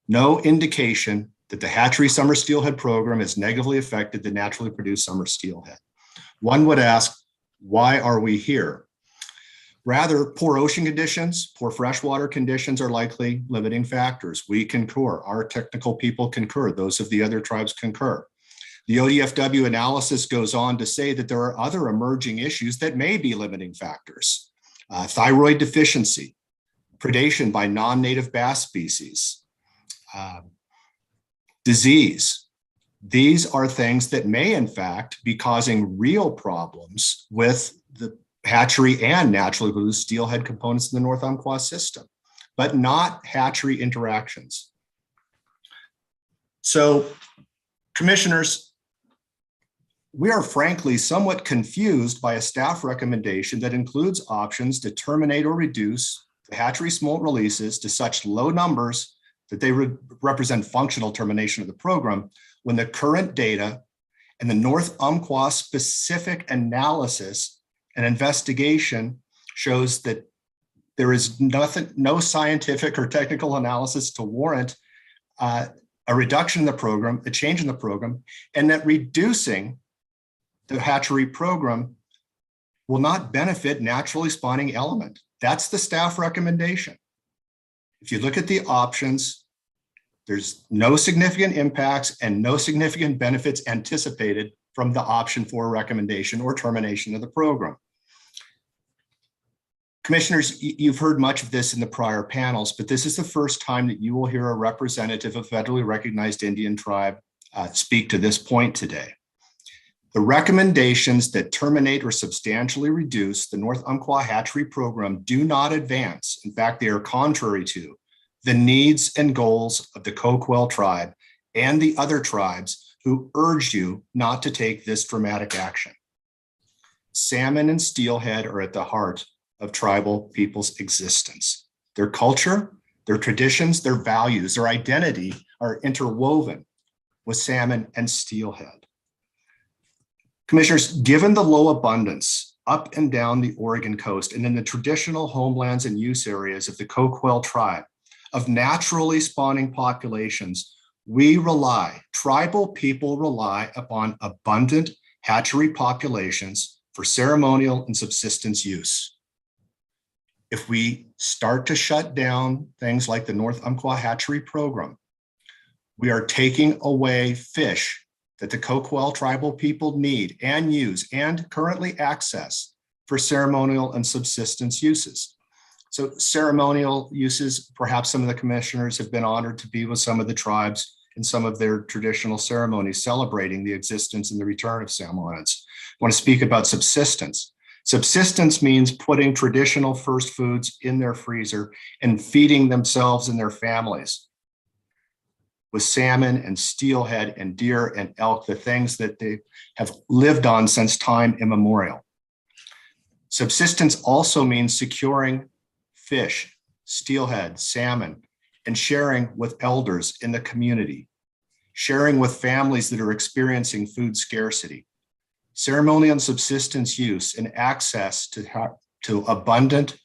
No indication that the hatchery summer steelhead program has negatively affected the naturally produced summer steelhead. One would ask, why are we here? Rather, poor ocean conditions, poor freshwater conditions are likely limiting factors. We concur, our technical people concur, those of the other tribes concur. The ODFW analysis goes on to say that there are other emerging issues that may be limiting factors. Thyroid deficiency, predation by non-native bass species, disease. These are things that may in fact be causing real problems with the hatchery and naturally produced steelhead components in the North Umpqua system, but not hatchery interactions. So, commissioners, we are frankly somewhat confused by a staff recommendation that includes options to terminate or reduce the hatchery smolt releases to such low numbers that they represent functional termination of the program, when the current data and the North Umpqua specific analysis and investigation shows that there is no scientific or technical analysis to warrant a reduction in the program, a change in the program, and that reducing the hatchery program will not benefit naturally spawning element. That's the staff recommendation. If you look at the options, there's no significant impacts and no significant benefits anticipated from the option for recommendation or termination of the program. Commissioners, you've heard much of this in the prior panels, but this is the first time that you will hear a representative of federally recognized Indian tribe speak to this point today. The recommendations that terminate or substantially reduce the North Umpqua hatchery program do not advance. In fact, they are contrary to the needs and goals of the Coquille tribe and the other tribes who urge you not to take this dramatic action. Salmon and steelhead are at the heart of tribal people's existence. Their culture, their traditions, their values, their identity are interwoven with salmon and steelhead. Commissioners, given the low abundance up and down the Oregon coast and in the traditional homelands and use areas of the Coquille tribe of naturally spawning populations, tribal people rely upon abundant hatchery populations for ceremonial and subsistence use. If we start to shut down things like the North Umpqua hatchery program, We are taking away fish that the Coquille tribal people need and use and currently access for ceremonial and subsistence uses. So ceremonial uses, perhaps some of the commissioners have been honored to be with some of the tribes in some of their traditional ceremonies celebrating the existence and the return of salmonids. I want to speak about subsistence. Subsistence means putting traditional first foods in their freezer and feeding themselves and their families with salmon and steelhead and deer and elk, the things that they have lived on since time immemorial. Subsistence also means securing fish, steelhead, salmon, and sharing with elders in the community, sharing with families that are experiencing food scarcity. Ceremonial and subsistence use and access to abundant,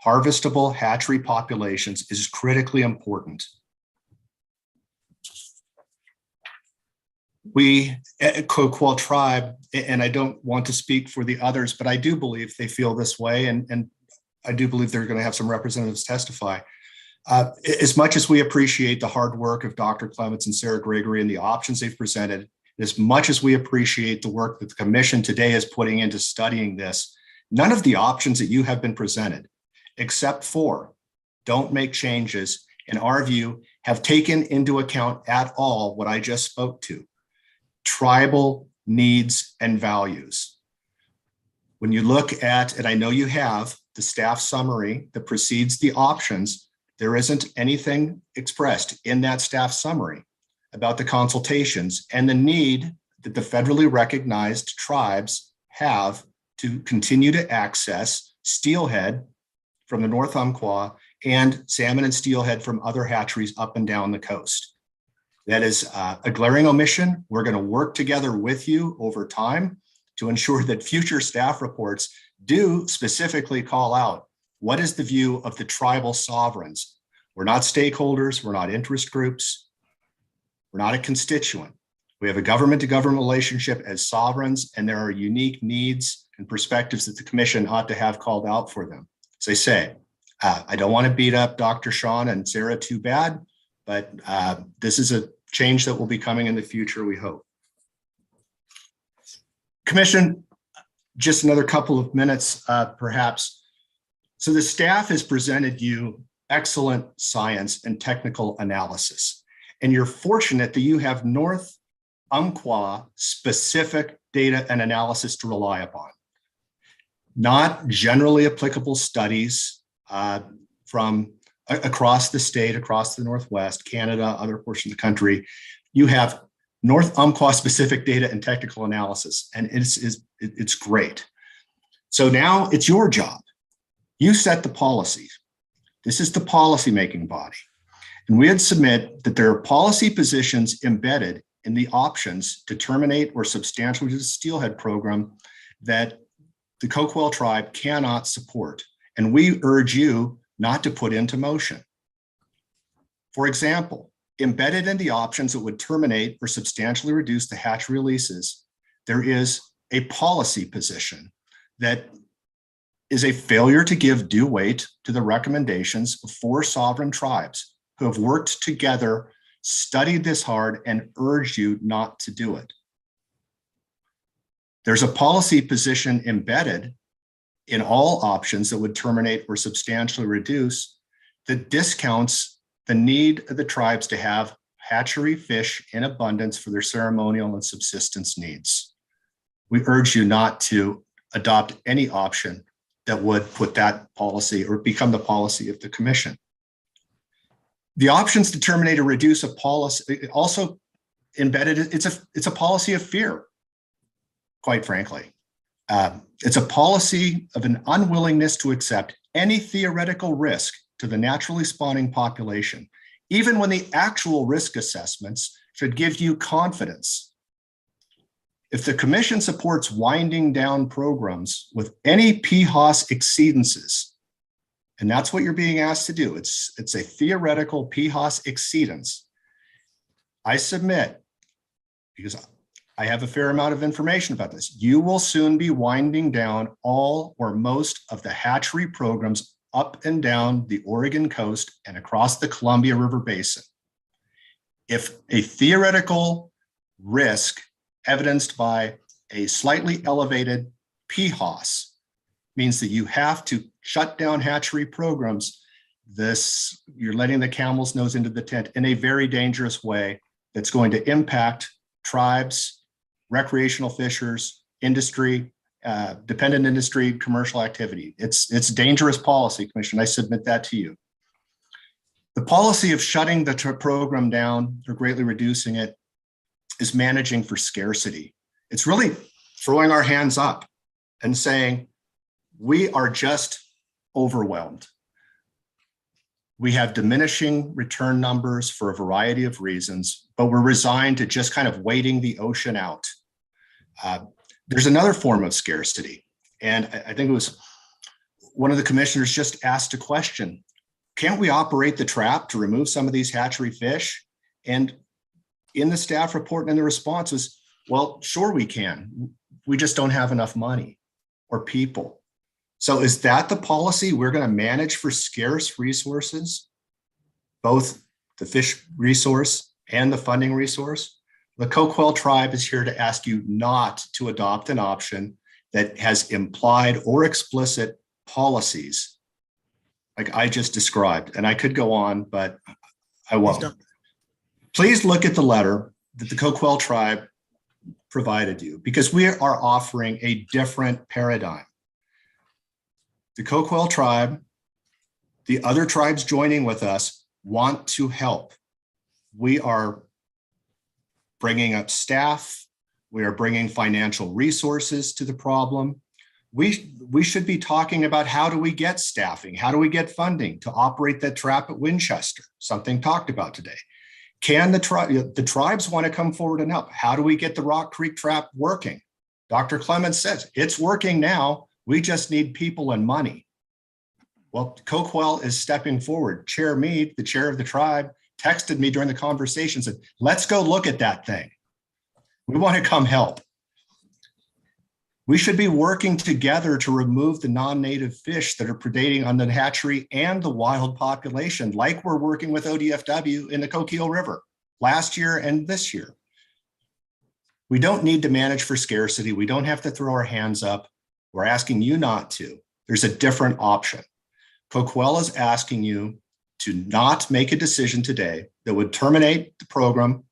harvestable hatchery populations is critically important. We at Coquille Tribe, and I don't want to speak for the others, but I do believe they feel this way, and I do believe they're going to have some representatives testify. As much as we appreciate the hard work of Dr. Clements and Sarah Gregory and the options they've presented, as much as we appreciate the work that the commission today is putting into studying this, none of the options that you have been presented, except for don't make changes, in our view, have taken into account at all what I just spoke to, tribal needs and values. When you look at, and I know you have, the staff summary that precedes the options, there isn't anything expressed in that staff summary about the consultations and the need that the federally recognized tribes have to continue to access steelhead from the North Umpqua and salmon and steelhead from other hatcheries up and down the coast. That is a glaring omission. We're going to work together with you over time to ensure that future staff reports do specifically call out what is the view of the tribal sovereigns. We're not stakeholders, we're not interest groups, we're not a constituent. We have a government-to-government relationship as sovereigns, and there are unique needs and perspectives that the commission ought to have called out for them. As I say, I don't want to beat up Dr. Sean and Sarah too bad, but this is a change that will be coming in the future, we hope. Commission, just another couple of minutes, perhaps. So the staff has presented you excellent science and technical analysis, and you're fortunate that you have North Umpqua specific data and analysis to rely upon, not generally applicable studies from across the state, across the Northwest, Canada, other portions of the country. You have North Umpqua specific data and technical analysis, and it's great. So now it's your job. You set the policy. This is the policy-making body. And we had submit that there are policy positions embedded in the options to terminate or substantially reduce the steelhead program that the Coquille tribe cannot support. And we urge you not to put into motion. For example, embedded in the options that would terminate or substantially reduce the hatch releases, there is a policy position that is a failure to give due weight to the recommendations of 4 sovereign tribes who have worked together, studied this hard, and urged you not to do it. There's a policy position embedded in all options that would terminate or substantially reduce that discounts the need of the tribes to have hatchery fish in abundance for their ceremonial and subsistence needs. We urge you not to adopt any option that would put that policy or become the policy of the commission. The options to terminate or reduce a policy also embedded, it's a policy of fear, quite frankly. It's a policy of an unwillingness to accept any theoretical risk to the naturally spawning population, even when the actual risk assessments should give you confidence. If the commission supports winding down programs with any PHOS exceedances, and that's what you're being asked to do, it's a theoretical PHOS exceedance, I submit, because I have a fair amount of information about this, you will soon be winding down all or most of the hatchery programs up and down the Oregon coast and across the Columbia River Basin. If a theoretical risk evidenced by a slightly elevated PHOS means that you have to shut down hatchery programs, you're letting the camel's nose into the tent in a very dangerous way that's going to impact tribes, recreational fishers, industry, dependent industry, commercial activity. It's dangerous policy, Commissioner. I submit that to you. The policy of shutting the program down or greatly reducing it is managing for scarcity. It's really throwing our hands up and saying, we are just overwhelmed. We have diminishing return numbers for a variety of reasons, but we're resigned to just kind of waiting the ocean out. There's another form of scarcity. And I think it was one of the commissioners just asked a question. Can't we operate the trap to remove some of these hatchery fish? And in the staff report and in the responses, well, sure we can. We just don't have enough money or people. So is that the policy? We're going to manage for scarce resources, both the fish resource and the funding resource? The Coquille tribe is here to ask you not to adopt an option that has implied or explicit policies like I just described. And I could go on, but I won't. Please look at the letter that the Coquille tribe provided you, because we are offering a different paradigm. The Coquille tribe, the other tribes joining with us, want to help. We are bringing up staff. We are bringing financial resources to the problem. We should be talking about how do we get staffing? How do we get funding to operate that trap at Winchester? Something talked about today. Can the tribes want to come forward and help? How do we get the Rock Creek trap working? Dr. Clements says it's working now. We just need people and money. Well, Coquille is stepping forward. Chair Meade, the chair of the tribe, texted me during the conversation, said, let's go look at that thing. We want to come help. We should be working together to remove the non-native fish that are predating on the hatchery and the wild population, like we're working with ODFW in the Coquille River last year and this year. We don't need to manage for scarcity. We don't have to throw our hands up. We're asking you not to. There's a different option. Coquille is asking you to not make a decision today that would terminate the program,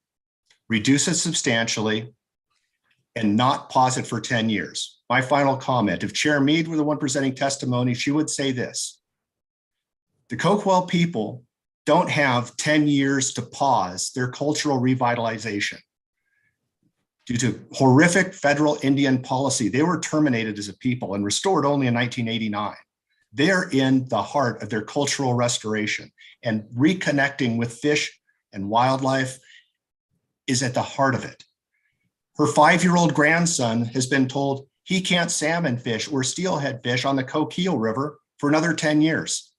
reduce it substantially, and not pause it for 10 years. My final comment, if Chair Meade were the one presenting testimony, she would say this: the Coquille people don't have 10 years to pause their cultural revitalization. Due to horrific federal Indian policy, they were terminated as a people and restored only in 1989. They're in the heart of their cultural restoration, and reconnecting with fish and wildlife is at the heart of it. Her 5-year-old grandson has been told he can't salmon fish or steelhead fish on the Coquille River for another 10 years.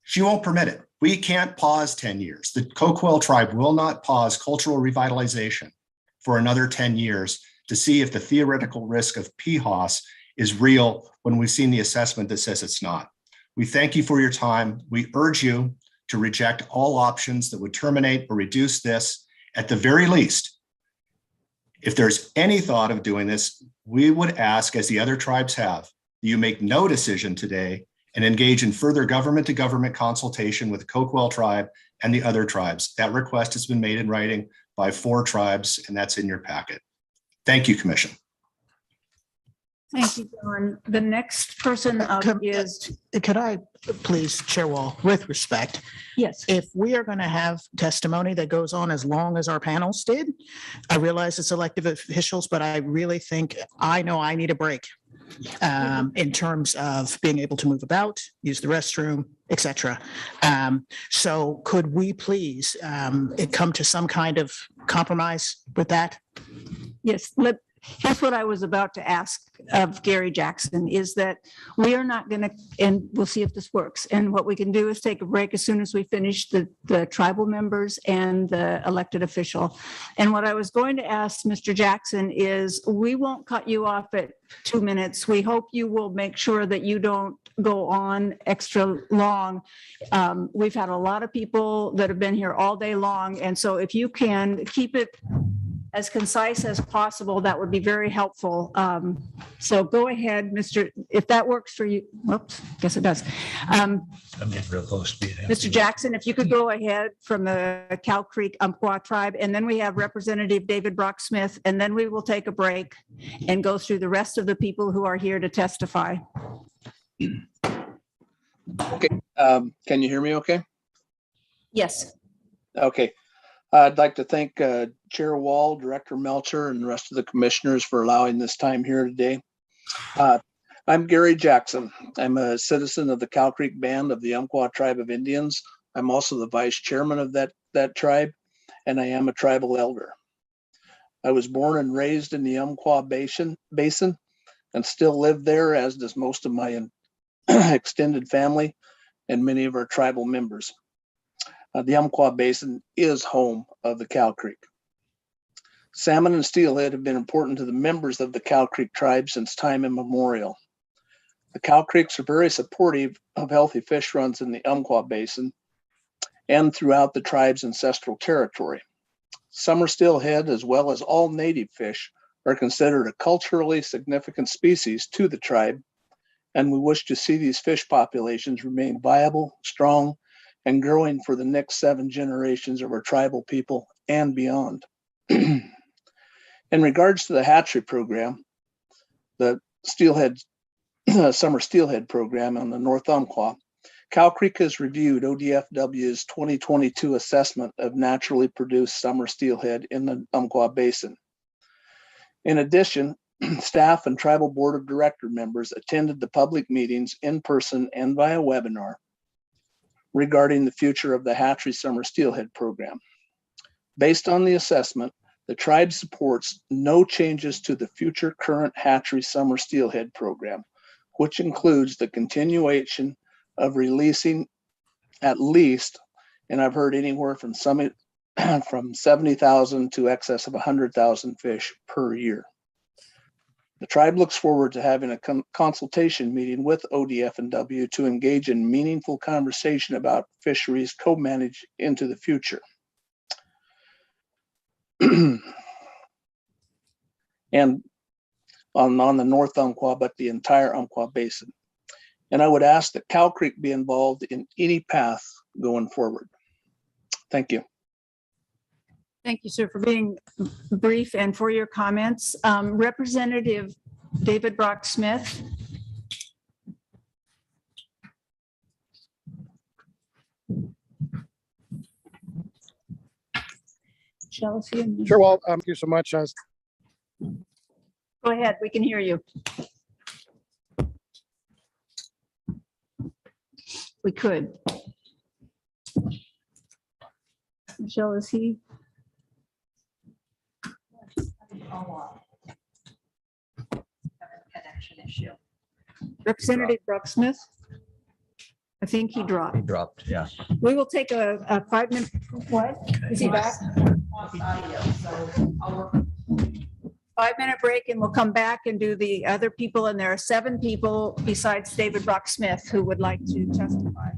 She won't permit it. We can't pause 10 years. The Coquille tribe will not pause cultural revitalization for another 10 years to see if the theoretical risk of PHOS is real when we've seen the assessment that says it's not. We thank you for your time. We urge you to reject all options that would terminate or reduce this. At the very least, if there's any thought of doing this, we would ask, as the other tribes have, you make no decision today and engage in further government-to-government consultation with the Coquille tribe and the other tribes. That request has been made in writing by 4 tribes, and that's in your packet. Thank you, Commission. Thank you, John. The next person up is. Could I please, Chair Wall, with respect? Yes. If we are going to have testimony that goes on as long as our panels did, I realize it's elected officials, but I really think I know I need a break in terms of being able to move about, use the restroom, etc. So could we please come to some kind of compromise with that? Yes, here's what I was about to ask of Gary Jackson, is that we are not going to, and we'll see if this works. And what we can do is take a break as soon as we finish the tribal members and the elected official. And what I was going to ask Mr. Jackson is, we won't cut you off at 2 minutes. We hope you will make sure that you don't go on extra long. We've had a lot of people that have been here all day long. And so if you can keep it as concise as possible, that would be very helpful. So go ahead, if that works for you. Whoops, guess it does. I'm getting real close to being. Mr. Jackson, if you could go ahead from the Cow Creek Umpqua tribe, and then we have Representative David Brock Smith, and then we will take a break and go through the rest of the people who are here to testify. Okay, can you hear me okay? Yes. Okay. I'd like to thank Chair Wall, Director Melcher, and the rest of the commissioners for allowing this time here today. I'm Gary Jackson. I'm a citizen of the Cow Creek Band of the Umpqua Tribe of Indians. I'm also the vice chairman of that tribe, and I am a tribal elder. I was born and raised in the Umpqua Basin and still live there, as does most of my extended family and many of our tribal members. The Umpqua Basin is home of the Cow Creek. Salmon and steelhead have been important to the members of the Cow Creek tribe since time immemorial. The Cow Creeks are very supportive of healthy fish runs in the Umpqua Basin and throughout the tribe's ancestral territory. Summer steelhead, as well as all native fish, are considered a culturally significant species to the tribe, and we wish to see these fish populations remain viable, strong, and growing for the next 7 generations of our tribal people and beyond. In regards to the hatchery program, the summer steelhead program on the North Umpqua, Cow Creek has reviewed ODFW's 2022 assessment of naturally produced summer steelhead in the Umpqua Basin. In addition, staff and tribal board of director members attended the public meetings in person and via webinar regarding the future of the hatchery summer steelhead program. Based on the assessment, the tribe supports no changes to the future current hatchery summer steelhead program, which includes the continuation of releasing at least, and I've heard anywhere from 70,000 to excess of 100,000 fish per year. The tribe looks forward to having a consultation meeting with ODFW to engage in meaningful conversation about fisheries co-managed into the future. And on the North Umpqua, but the entire Umpqua Basin. And I would ask that Cow Creek be involved in any path going forward. Thank you. Thank you, sir, for being brief and for your comments. Representative David Brock Smith. Sure, well, thank you so much. Go ahead, we can hear you. We could. Michelle, is he? Connection issue. Representative Brock Smith. I think he dropped. He dropped, yeah. We will take a 5-minute, what? Is he back? 5-minute break and we'll come back and do the other people. And there are 7 people besides David Brock Smith who would like to testify.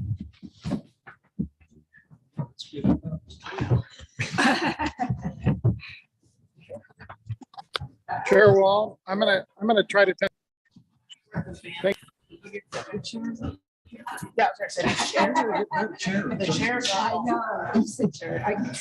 Chair Wall, I'm gonna try to. Thank Yeah, I was gonna say, the chair. I know.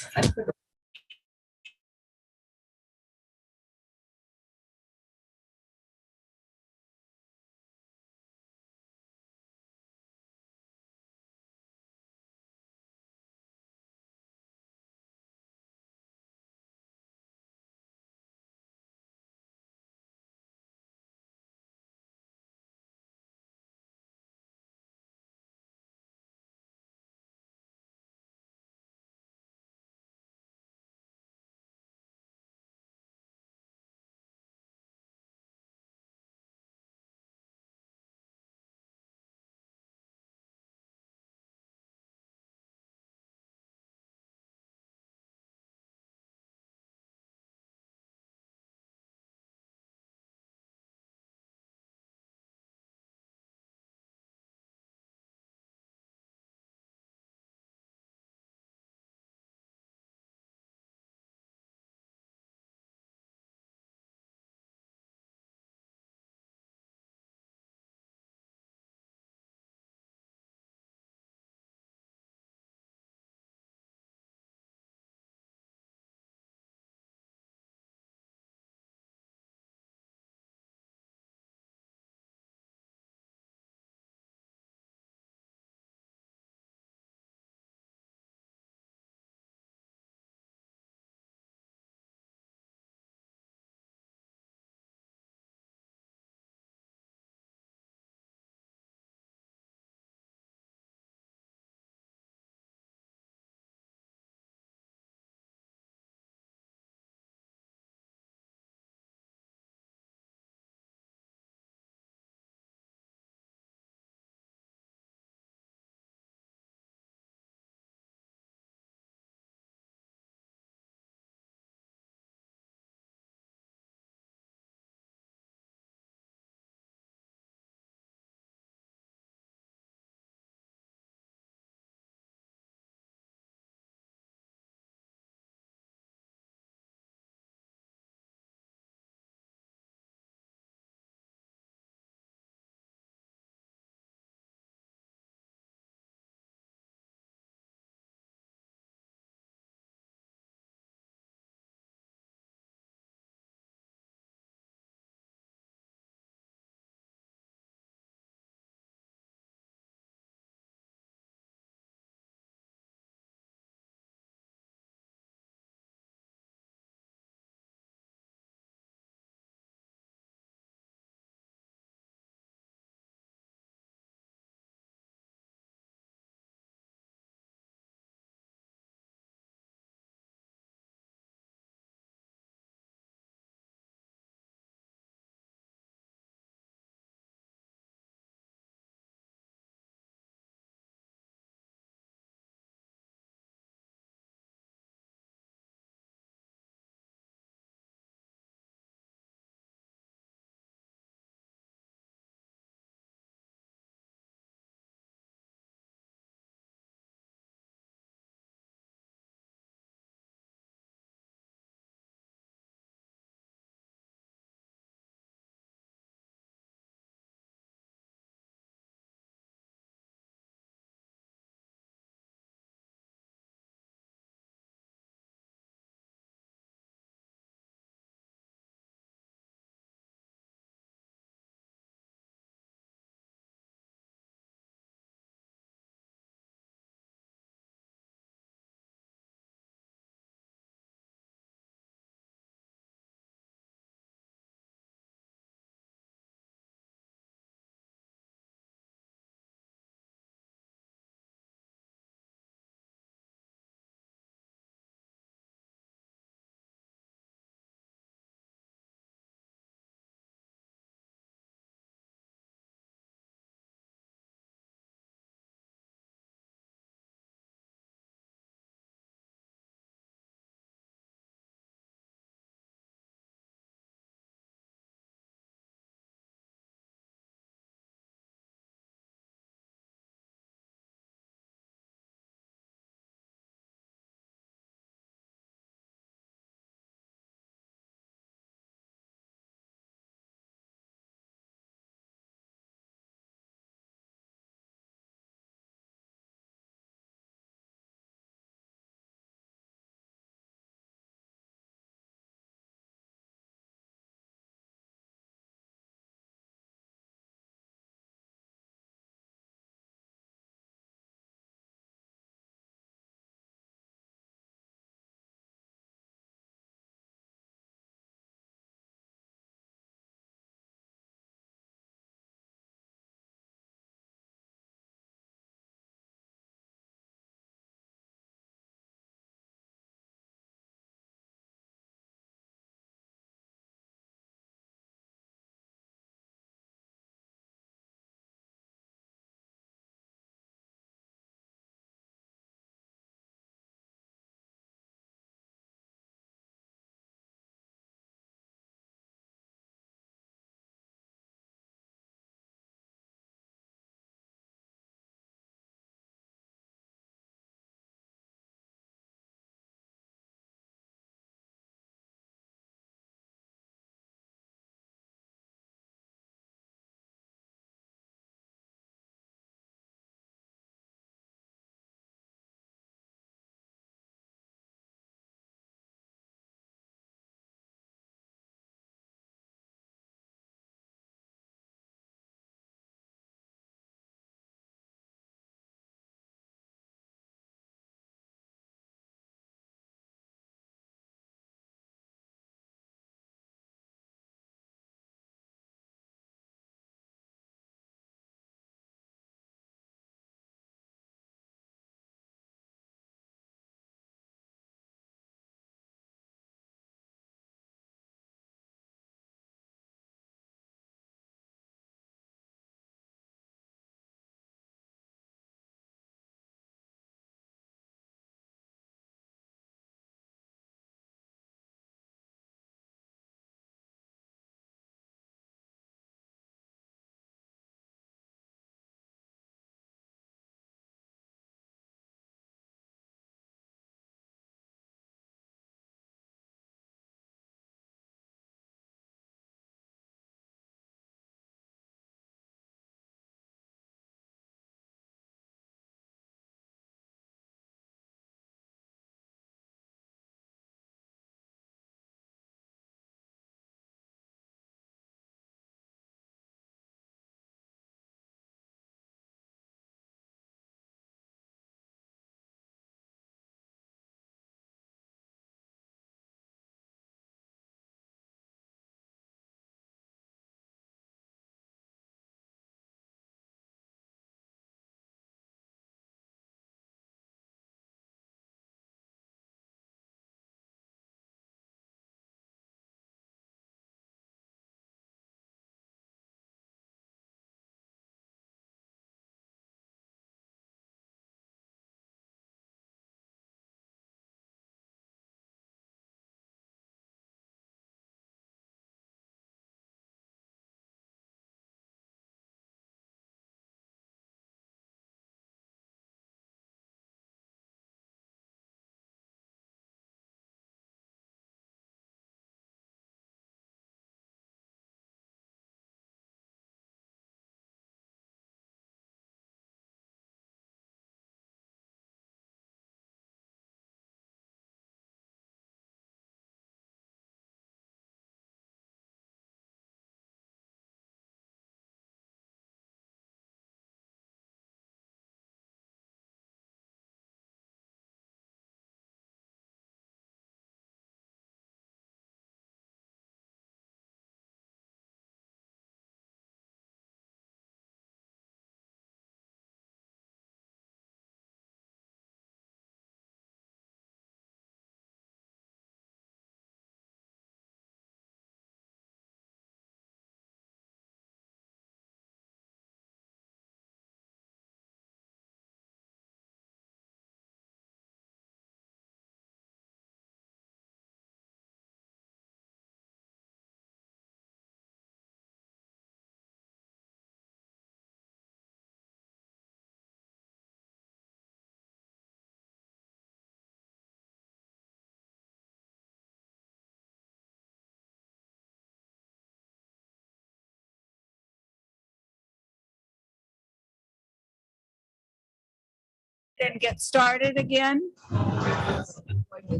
and get started again.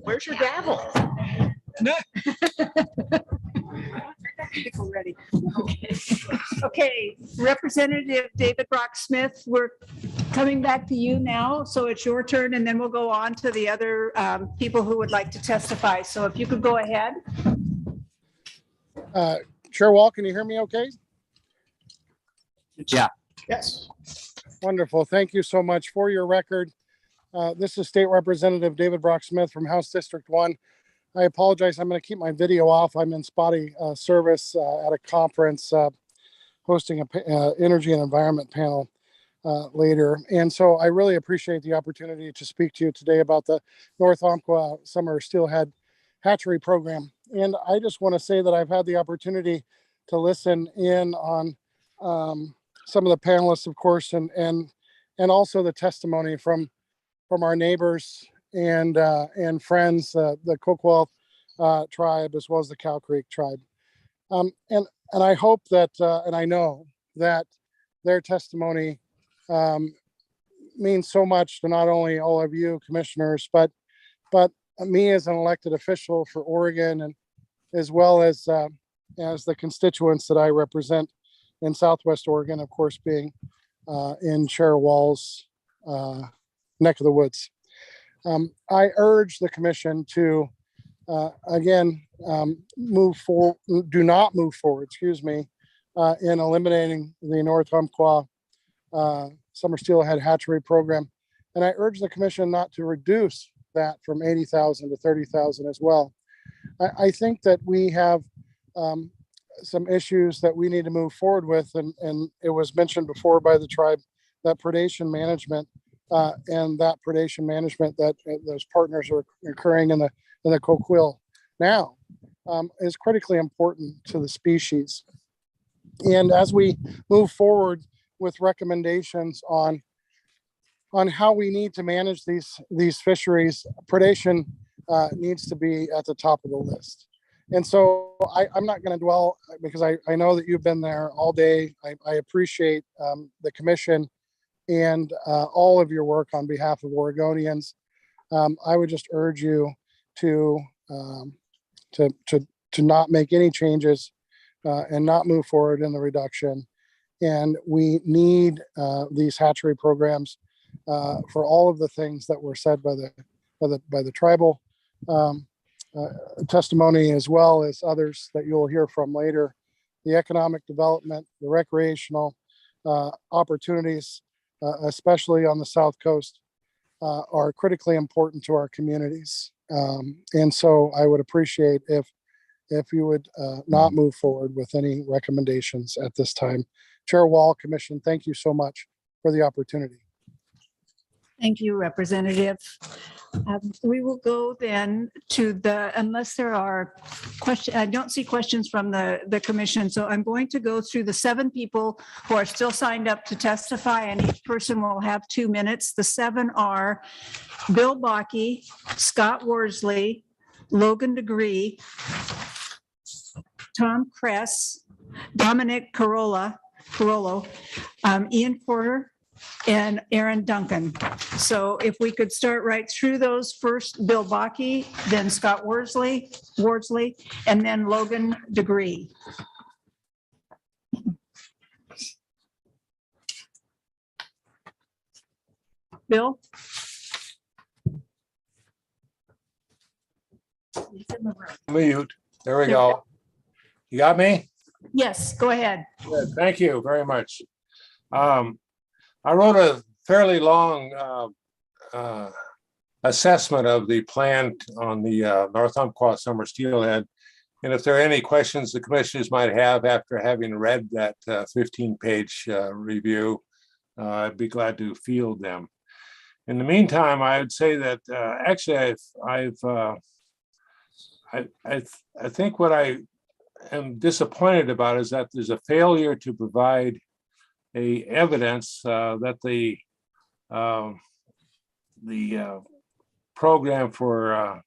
Where's your gavel? People ready. Okay. Okay, Representative David Brock Smith, we're coming back to you now. So it's your turn, and then we'll go on to the other people who would like to testify. So if you could go ahead. Chair Wall, can you hear me okay? Yeah. Yes. Wonderful. Thank you so much. For your record, this is State Representative David Brock Smith from House District 1. I apologize. I'm going to keep my video off. I'm in spotty service at a conference hosting a energy and environment panel later. And so I really appreciate the opportunity to speak to you today about the North Umpqua Summer Steelhead Hatchery Program. And I just want to say that I've had the opportunity to listen in on some of the panelists, of course, and also the testimony from our neighbors and friends, the Coquille tribe, as well as the Cow Creek tribe. And I hope that, and I know that their testimony means so much to not only all of you commissioners, but me as an elected official for Oregon, and as well as the constituents that I represent in Southwest Oregon, of course, being in Chair Wall's neck of the woods. I urge the commission to, again, move forward, do not move forward, excuse me, in eliminating the North Umpqua Summer Steelhead Hatchery Program. And I urge the commission not to reduce that from 80,000 to 30,000 as well. I think that we have some issues that we need to move forward with, and it was mentioned before by the tribe, that predation management and that predation management that those partners are occurring in the Coquille now is critically important to the species. And as we move forward with recommendations on how we need to manage these fisheries, predation needs to be at the top of the list. And so I'm not going to dwell, because I know that you've been there all day. I appreciate the commission and all of your work on behalf of Oregonians. I would just urge you to not make any changes and not move forward in the reduction. And we need these hatchery programs for all of the things that were said by the tribal testimony, as well as others that you'll hear from later. The economic development, the recreational opportunities, especially on the South Coast, are critically important to our communities. And so I would appreciate if you would not move forward with any recommendations at this time. Chair Wall, Commission, thank you so much for the opportunity. Thank you, Representative. We will go then to unless there are questions, I don't see questions from the commission. So I'm going to go through the 7 people who are still signed up to testify, and each person will have 2 minutes. The 7 are Bill Bakke, Scott Worsley, Logan DeGree, Tom Kress, Dominic Carollo, Ian Porter, and Aaron Duncan. So if we could start right through those, first Bill Bakke, then Scott Worsley, and then Logan DeGree. Bill? Mute. There we go. You got me? Yes, go ahead. Good. Thank you very much. I wrote a fairly long assessment of the plan on the North Umpqua Summer Steelhead. And if there are any questions the commissioners might have after having read that 15-page review, I'd be glad to field them. In the meantime, I would say that actually I think what I am disappointed about is that there's a failure to provide a evidence that the program for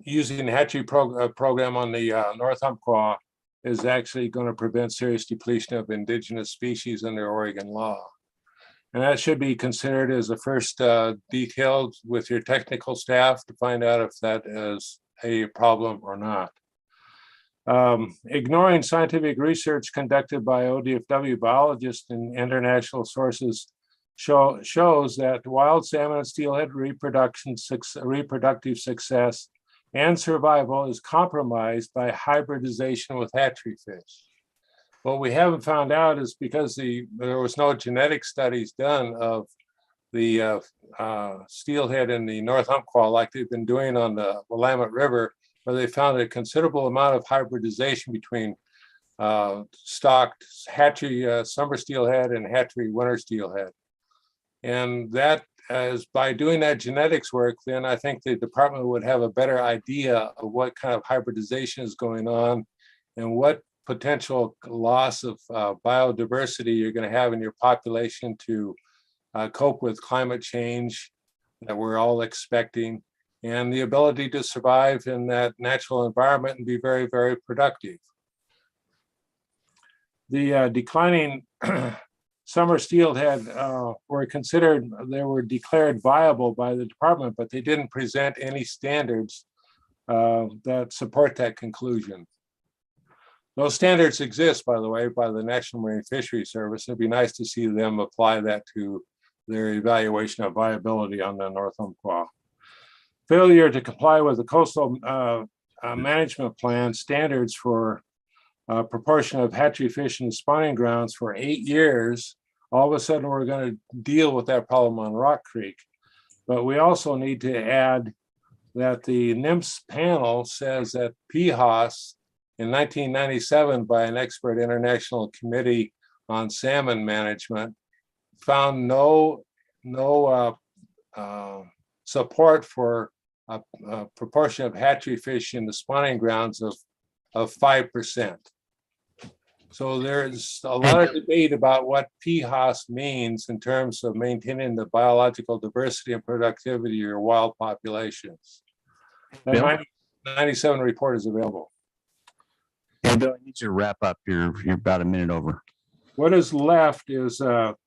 using the hatchery program on the North Umpqua is actually going to prevent serious depletion of indigenous species under Oregon law. And that should be considered as a first detailed with your technical staff to find out if that is a problem or not. Ignoring scientific research conducted by ODFW biologists and international sources shows that wild salmon and steelhead reproductive success and survival is compromised by hybridization with hatchery fish. What we haven't found out is because there was no genetic studies done of the steelhead in the North Umpqua like they've been doing on the Willamette River, where they found a considerable amount of hybridization between stocked hatchery summer steelhead and hatchery winter steelhead. And that is by doing that genetics work, then I think the department would have a better idea of what kind of hybridization is going on and what potential loss of biodiversity you're going to have in your population to cope with climate change that we're all expecting, and the ability to survive in that natural environment and be very, very productive. The declining summer steelhead they were declared viable by the department, but they didn't present any standards that support that conclusion. Those standards exist, by the way, by the National Marine Fisheries Service. It'd be nice to see them apply that to their evaluation of viability on the North Umpqua. Failure to comply with the coastal management plan standards for proportion of hatchery fish in the spawning grounds for 8 years, all of a sudden we're going to deal with that problem on Rock Creek. But we also need to add that the NIMS panel says that PHOS in 1997 by an expert international committee on salmon management found no support for a proportion of hatchery fish in the spawning grounds of 5%. So there's a lot of debate about what PHOS means in terms of maintaining the biological diversity and productivity of your wild populations. The 97 report is available. Hey, Bill, I need you to wrap up. You're about a minute over. What is left is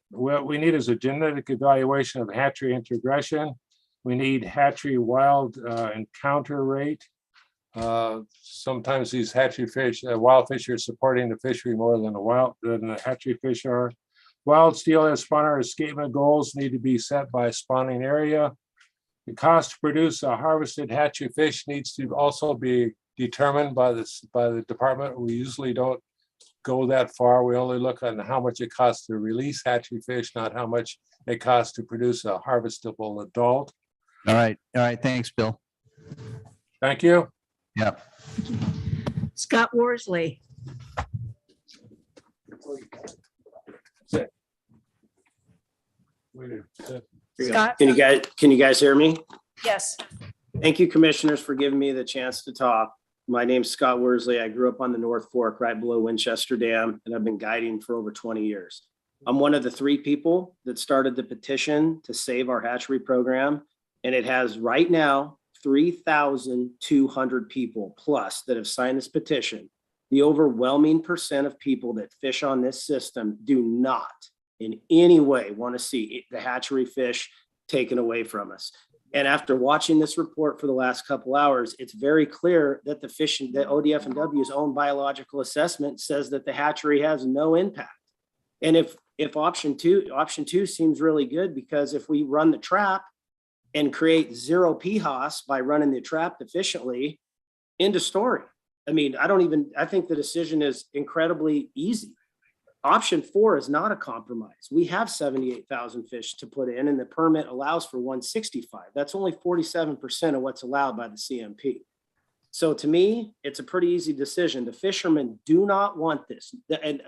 what we need is a genetic evaluation of hatchery integration. We need hatchery wild encounter rate. Sometimes these hatchery fish, wild fish are supporting the fishery more than the hatchery fish are. Wild steelhead spawner escapement goals need to be set by spawning area. The cost to produce a harvested hatchery fish needs to also be determined by the department. We usually don't go that far. We only look at how much it costs to release hatchery fish, not how much it costs to produce a harvestable adult. All right. Thanks, Bill. Thank you. Yeah. Scott Worsley. Scott? Can you guys hear me? Yes. Thank you, commissioners, for giving me the chance to talk. My name's Scott Worsley. I grew up on the North Fork right below Winchester Dam, and I've been guiding for over 20 years. I'm one of the 3 people that started the petition to save our hatchery program, and it has right now 3,200 people plus that have signed this petition. The overwhelming percent of people that fish on this system do not in any way want to see the hatchery fish taken away from us. And after watching this report for the last couple hours, it's very clear that the ODFW's own biological assessment says that the hatchery has no impact. And if option two seems really good, because if we run the trap and create 0 PHOS by running the trap efficiently, end of story. I mean, I think the decision is incredibly easy. Option 4 is not a compromise. We have 78,000 fish to put in, and the permit allows for 165. That's only 47% of what's allowed by the CMP. So to me, it's a pretty easy decision. The fishermen do not want this, and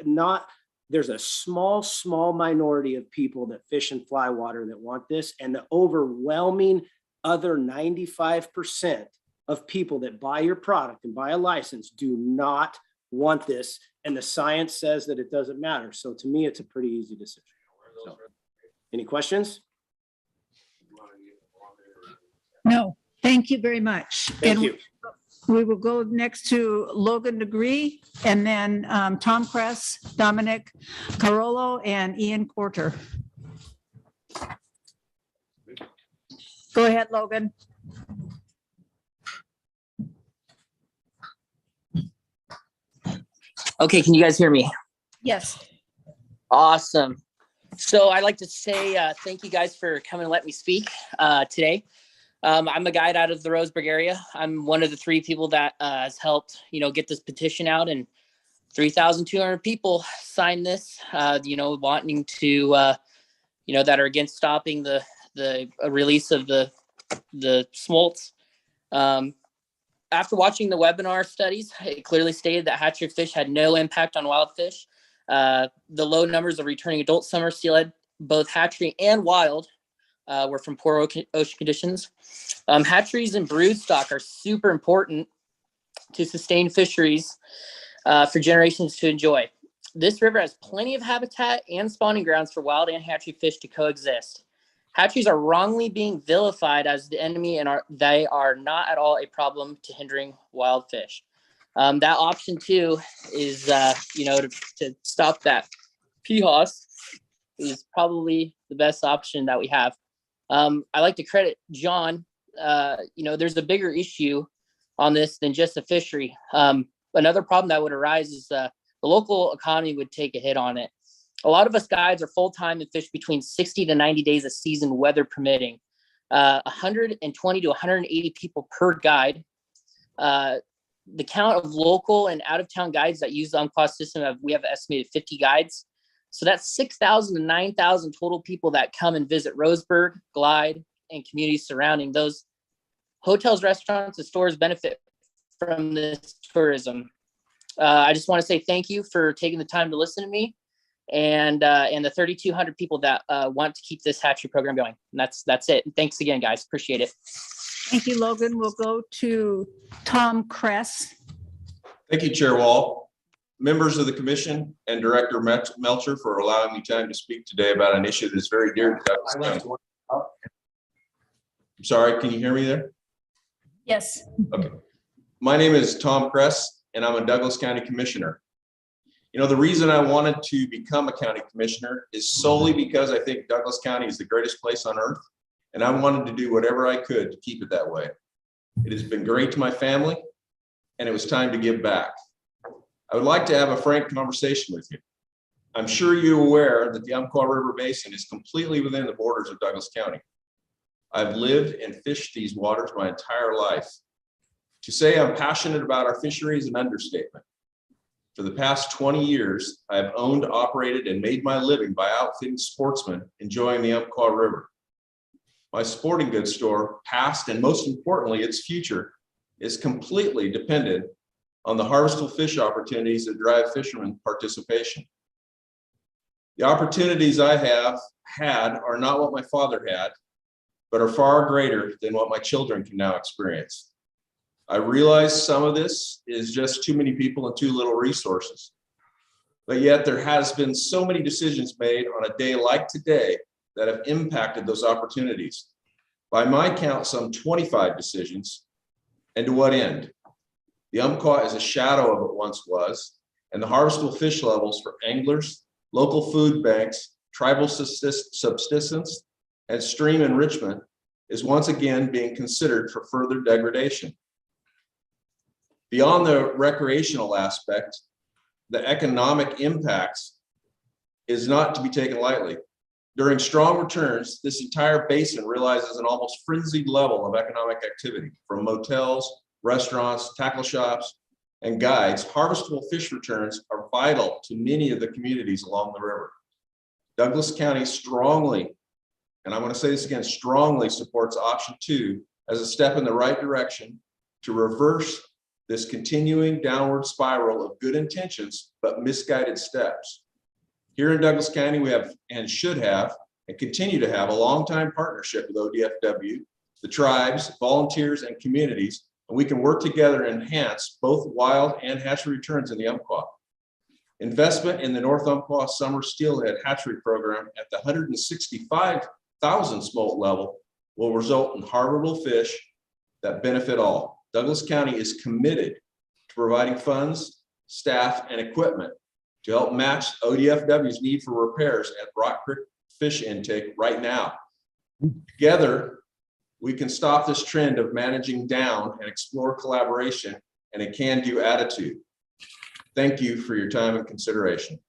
there's a small minority of people that fish in fly water that want this, and the overwhelming other 95% of people that buy your product and buy a license do not want this. And the science says that it doesn't matter. So to me, it's a pretty easy decision. So, any questions? No, thank you very much. Thank you. We will go next to Logan Degree, and then Tom Kress, Dominic Carollo, and Ian Porter. Go ahead, Logan. Okay, can you guys hear me? Yes. Awesome. So I'd like to say thank you guys for coming and let me speak today. I'm a guide out of the Roseburg area. I'm one of the 3 people that has helped, get this petition out, and 3,200 people signed this, wanting to, that are against stopping the release of the smolts. After watching the webinar studies, it clearly stated that hatchery fish had no impact on wild fish. The low numbers of returning adult summer steelhead, both hatchery and wild, were from poor ocean conditions. Hatcheries and broodstock are super important to sustain fisheries for generations to enjoy. This river has plenty of habitat and spawning grounds for wild and hatchery fish to coexist. Hatcheries are wrongly being vilified as the enemy, and they are not at all a problem to hindering wild fish. That option 2 is, to stop that PHOS is probably the best option that we have. I like to credit John. There's a bigger issue on this than just the fishery. Another problem that would arise is the local economy would take a hit on it. A lot of us guides are full-time and fish between 60 to 90 days a season, weather permitting. 120 to 180 people per guide. The count of local and out-of-town guides that use the Umpqua system, we have estimated 50 guides. So that's 6,000 to 9,000 total people that come and visit Roseburg, Glide, and communities surrounding. Those hotels, restaurants, and stores benefit from this tourism. I just want to say thank you for taking the time to listen to me, and the 3,200 people that want to keep this hatchery program going. And that's it. Thanks again, guys. Appreciate it. Thank you, Logan. We'll go to Tom Kress. Thank you, Chair Wall, members of the commission, and Director Melcher for allowing me time to speak today about an issue that's very dear to Douglas County. I'm sorry, can you hear me there? Yes. Okay. My name is Tom Kress, and I'm a Douglas County Commissioner. The reason I wanted to become a county commissioner is solely because I think Douglas County is the greatest place on earth, and I wanted to do whatever I could to keep it that way. It has been great to my family, and it was time to give back. I would like to have a frank conversation with you. I'm sure you're aware that the Umpqua River Basin is completely within the borders of Douglas County. I've lived and fished these waters my entire life. To say I'm passionate about our fishery is an understatement. For the past 20 years, I have owned, operated, and made my living by outfitting sportsmen enjoying the Umpqua River. My sporting goods store, past and most importantly, its future, is completely dependent on the harvestable fish opportunities that drive fishermen participation. The opportunities I have had are not what my father had, but are far greater than what my children can now experience. I realize some of this is just too many people and too little resources, but yet there has been so many decisions made on a day like today that have impacted those opportunities. By my count, some 25 decisions, and to what end? The Umpqua is a shadow of what once was, and the harvestable fish levels for anglers, local food banks, tribal subsistence, and stream enrichment is once again being considered for further degradation. Beyond the recreational aspect, the economic impacts is not to be taken lightly. During strong returns, this entire basin realizes an almost frenzied level of economic activity from motels, restaurants, tackle shops, and guides. Harvestable fish returns are vital to many of the communities along the river. Douglas County strongly, and I want to say this again, strongly supports option 2 as a step in the right direction to reverse this continuing downward spiral of good intentions, but misguided steps. Here in Douglas County, we have and should have and continue to have a long-time partnership with ODFW, the tribes, volunteers, and communities, and we can work together and enhance both wild and hatchery returns in the Umpqua. Investment in the North Umpqua Summer Steelhead Hatchery Program at the 165,000 smolt level will result in harvestable fish that benefit all. Douglas County is committed to providing funds, staff, and equipment to help match ODFW's need for repairs at Rock Creek fish intake right now. Together, We can stop this trend of managing down and explore collaboration and a can-do attitude. Thank you for your time and consideration.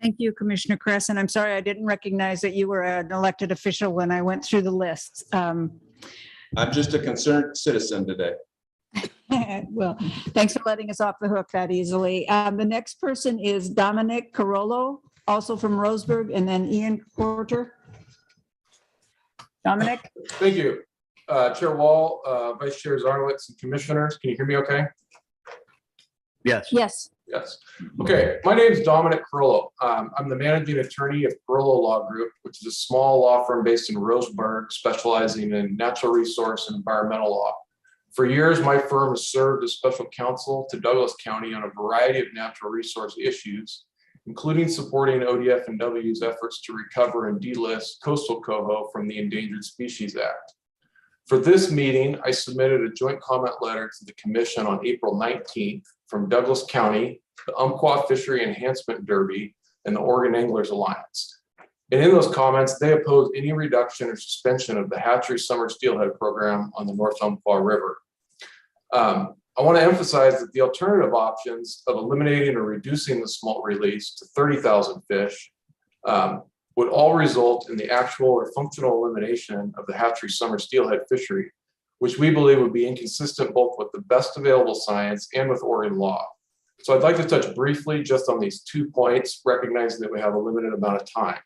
Thank you, Commissioner Kress. And I'm sorry, I didn't recognize that you were an elected official when I went through the lists. I'm just a concerned citizen today. Well, thanks for letting us off the hook that easily. The next person is Dominic Carollo, also from Roseburg, and then Ian Porter. Dominic? Thank you. Chair Wall, Vice Chair Zarnowitz, and Commissioners, can you hear me okay? Yes. Yes. Yes. Okay, my name is Dominic Carollo. I'm the managing attorney of Carollo Law Group, which is a small law firm based in Roseburg, specializing in natural resource and environmental law. For years, my firm has served as special counsel to Douglas County on a variety of natural resource issues, including supporting ODFW's efforts to recover and delist coastal coho from the Endangered Species Act. For this meeting, I submitted a joint comment letter to the Commission on April 19th from Douglas County, the Umpqua Fishery Enhancement Derby, and the Oregon Anglers Alliance. And in those comments, they opposed any reduction or suspension of the Hatchery Summer Steelhead program on the North Umpqua River. I want to emphasize that the alternative options of eliminating or reducing the smolt release to 30,000 fish would all result in the actual or functional elimination of the Hatchery Summer Steelhead fishery, which we believe would be inconsistent both with the best available science and with Oregon law. So I'd like to touch briefly just on these 2 points, recognizing that we have a limited amount of time.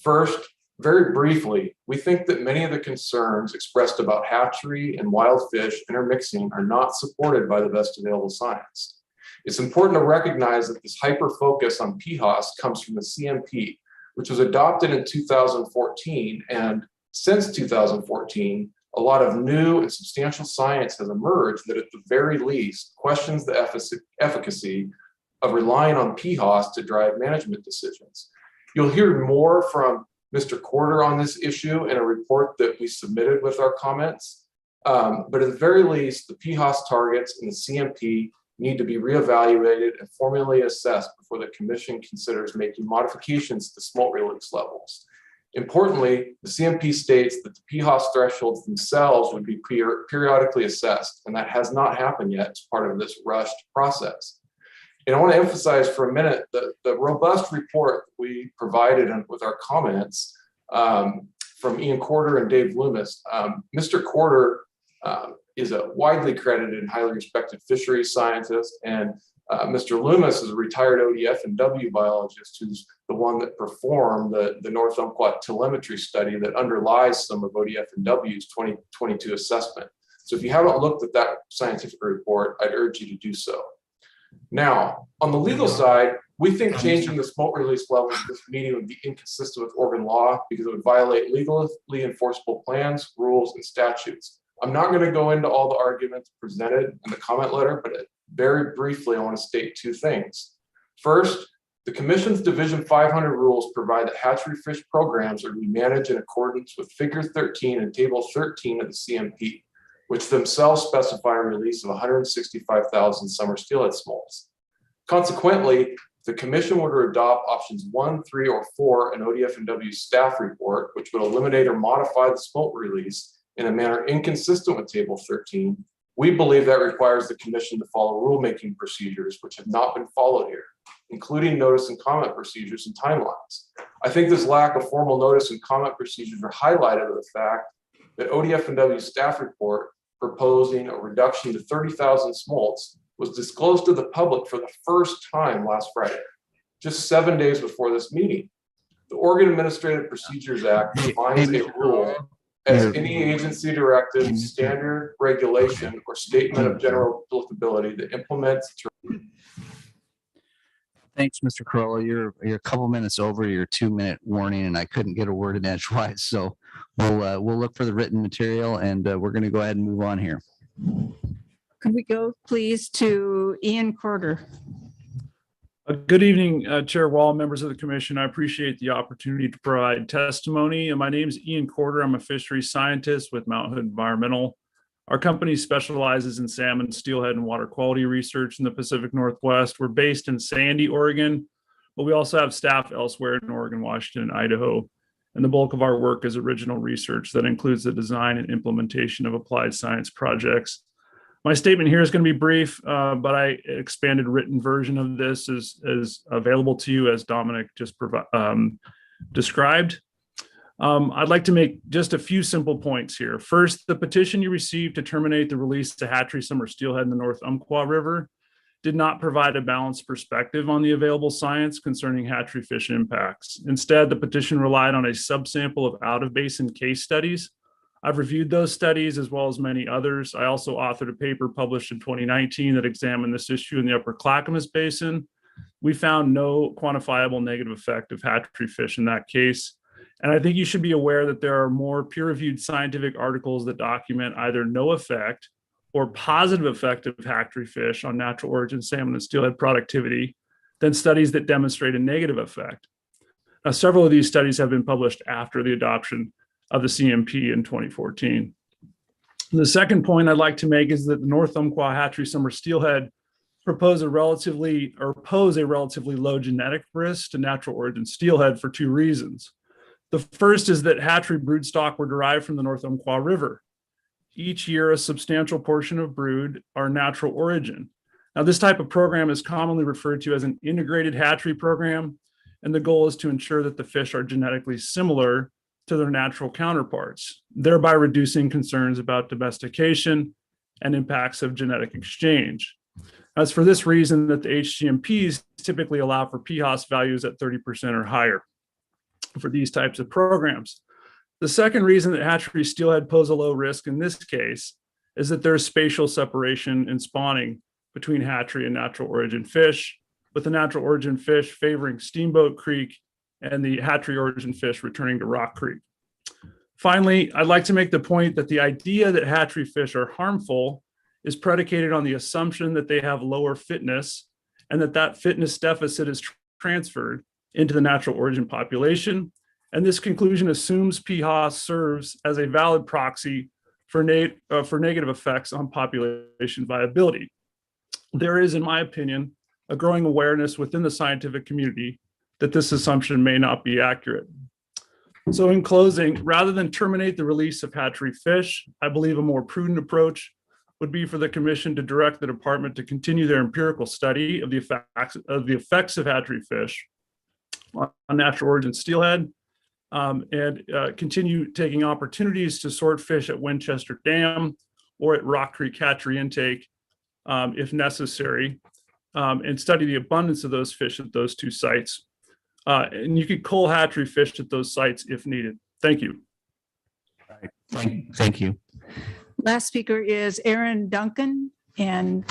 First, very briefly, we think that many of the concerns expressed about hatchery and wild fish intermixing are not supported by the best available science. It's important to recognize that this hyper-focus on PHOS comes from the CMP, which was adopted in 2014. And since 2014, a lot of new and substantial science has emerged that at the very least questions the efficacy of relying on PHOS to drive management decisions. You'll hear more from Mr. Corder on this issue in a report that we submitted with our comments. But at the very least, the PHOS targets and the CMP need to be reevaluated and formally assessed before the Commission considers making modifications to smolt release levels. Importantly, the CMP states that the PHOS thresholds themselves would be periodically assessed, and that has not happened yet as part of this rushed process. And I want to emphasize for a minute that the robust report we provided with our comments from Ian Corder and Dave Loomis. Mr. Corder is a widely credited and highly respected fisheries scientist, and Mr. Loomis is a retired ODFW biologist who's the one that performed the North Umpqua telemetry study that underlies some of ODFW's 2022 assessment. So if you haven't looked at that scientific report, I'd urge you to do so. Now, on the legal side, we think changing the smolt release levels of this meeting would be inconsistent with Oregon law because it would violate legally enforceable plans, rules, and statutes. I'm not going to go into all the arguments presented in the comment letter, but very briefly, I want to state 2 things. First, the Commission's Division 500 rules provide that hatchery fish programs are to be managed in accordance with Figure 13 and Table 13 of the CMP, which themselves specify a release of 165,000 summer steelhead smolts. Consequently, the Commission were to adopt options 1, 3, or 4 in ODFW's staff report, which would eliminate or modify the smolt release in a manner inconsistent with Table 13. We believe that requires the Commission to follow rulemaking procedures, which have not been followed here, including notice and comment procedures and timelines. I think this lack of formal notice and comment procedures are highlighted by the fact that ODFW's staff report proposing a reduction to 30,000 smolts was disclosed to the public for the first time last Friday, just 7 days before this meeting. The Oregon Administrative Procedures Act defines a rule as any agency directive, standard, regulation, or statement of general applicability that implements. Thanks, Mr. Carollo. You're a couple minutes over your 2-minute warning, and I couldn't get a word in edgewise. So we'll look for the written material, and we're going to go ahead and move on here. Could we go, please, to Ian Corder? Good evening, Chair Wall, members of the Commission. I appreciate the opportunity to provide testimony. And my name is Ian Corder. I'm a fisheries scientist with Mount Hood Environmental. Our company specializes in salmon, steelhead, and water quality research in the Pacific Northwest. We're based in Sandy, Oregon, but we also have staff elsewhere in Oregon, Washington, and Idaho. and the bulk of our work is original research that includes the design and implementation of applied science projects. My statement here is going to be brief, but I expanded written version of this is available to you as Dominic just described. I'd like to make just a few simple points here. First, the petition you received to terminate the release to hatchery summer steelhead in the North Umpqua River did not provide a balanced perspective on the available science concerning hatchery fish impacts. Instead, the petition relied on a subsample of out-of-basin case studies. I've reviewed those studies as well as many others. I also authored a paper published in 2019 that examined this issue in the Upper Clackamas Basin. We found no quantifiable negative effect of hatchery fish in that case. And I think you should be aware that there are more peer-reviewed scientific articles that document either no effect or positive effect of hatchery fish on natural origin salmon and steelhead productivity than studies that demonstrate a negative effect. Now, several of these studies have been published after the adoption of the CMP in 2014. The second point I'd like to make is that the North Umpqua hatchery summer steelhead pose a relatively low genetic risk to natural origin steelhead for two reasons. The first is that hatchery broodstock were derived from the North Umpqua River. Each year, a substantial portion of brood are natural origin. Now, this type of program is commonly referred to as an integrated hatchery program, and the goal is to ensure that the fish are genetically similar to their natural counterparts, thereby reducing concerns about domestication and impacts of genetic exchange. It's for this reason that the HGMPs typically allow for PHOS values at 30% or higher for these types of programs. The second reason that hatchery steelhead pose a low risk in this case is that there's spatial separation in spawning between hatchery and natural origin fish, with the natural origin fish favoring Steamboat Creek and the hatchery origin fish returning to Rock Creek. Finally, I'd like to make the point that the idea that hatchery fish are harmful is predicated on the assumption that they have lower fitness and that fitness deficit is transferred into the natural origin population. And this conclusion assumes PHOS serves as a valid proxy for negative effects on population viability. There is, in my opinion, a growing awareness within the scientific community that this assumption may not be accurate. So in closing, rather than terminate the release of hatchery fish, I believe a more prudent approach would be for the commission to direct the department to continue their empirical study of the effects of hatchery fish on natural origin steelhead, and continue taking opportunities to sort fish at Winchester Dam or at Rock Creek Hatchery Intake if necessary, and study the abundance of those fish at those two sites. And you could cull hatchery fish at those sites if needed. Thank you. Thank you. Last speaker is Aaron Duncan. And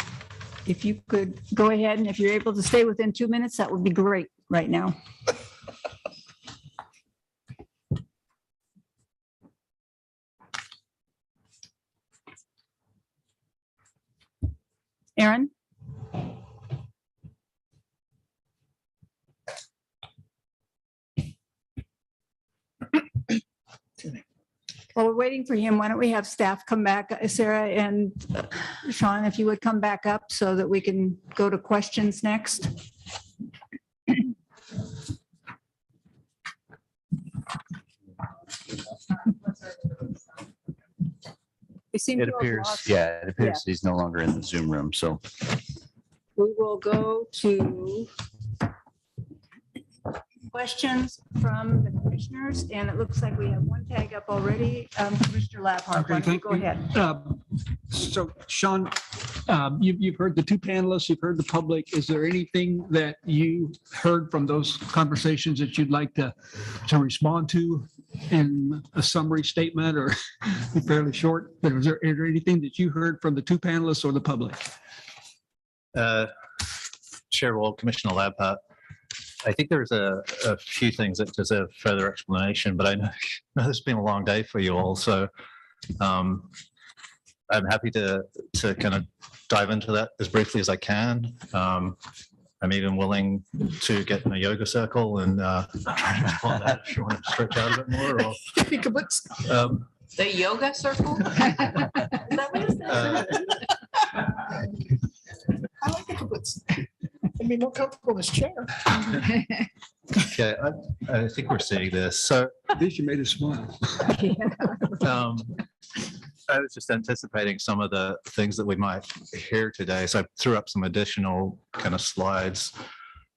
if you could go ahead and if you're able to stay within 2 minutes, that would be great right now. Aaron? While we're waiting for him, why don't we have staff come back, Sarah and Sean, if you would come back up so that we can go to questions next. It appears, yeah, it appears he's no longer in the Zoom room, so. We will go to questions from the commissioners, and it looks like we have one tag up already. Commissioner Labhart, why don't you go ahead? So Sean, you've heard the two panelists, you've heard the public. Is there anything that you heard from those conversations that you'd like to respond to in a summary statement or fairly short? But is there anything that you heard from the two panelists or the public? Chair Wall, Commissioner Labhart, I think there's a few things that deserve further explanation, but I know it's been a long day for you all, so I'm happy to kind of dive into that as briefly as I can. I'm even willing to get in a yoga circle and try to explore that if you want to stretch out a bit more. Or, the yoga circle? Is that what it says? I like the kibbutz. I'd be more comfortable in this chair. Okay, I think we're seeing this. So At least you made us smile. I was just anticipating some of the things that we might hear today. So I threw up some additional kind of slides.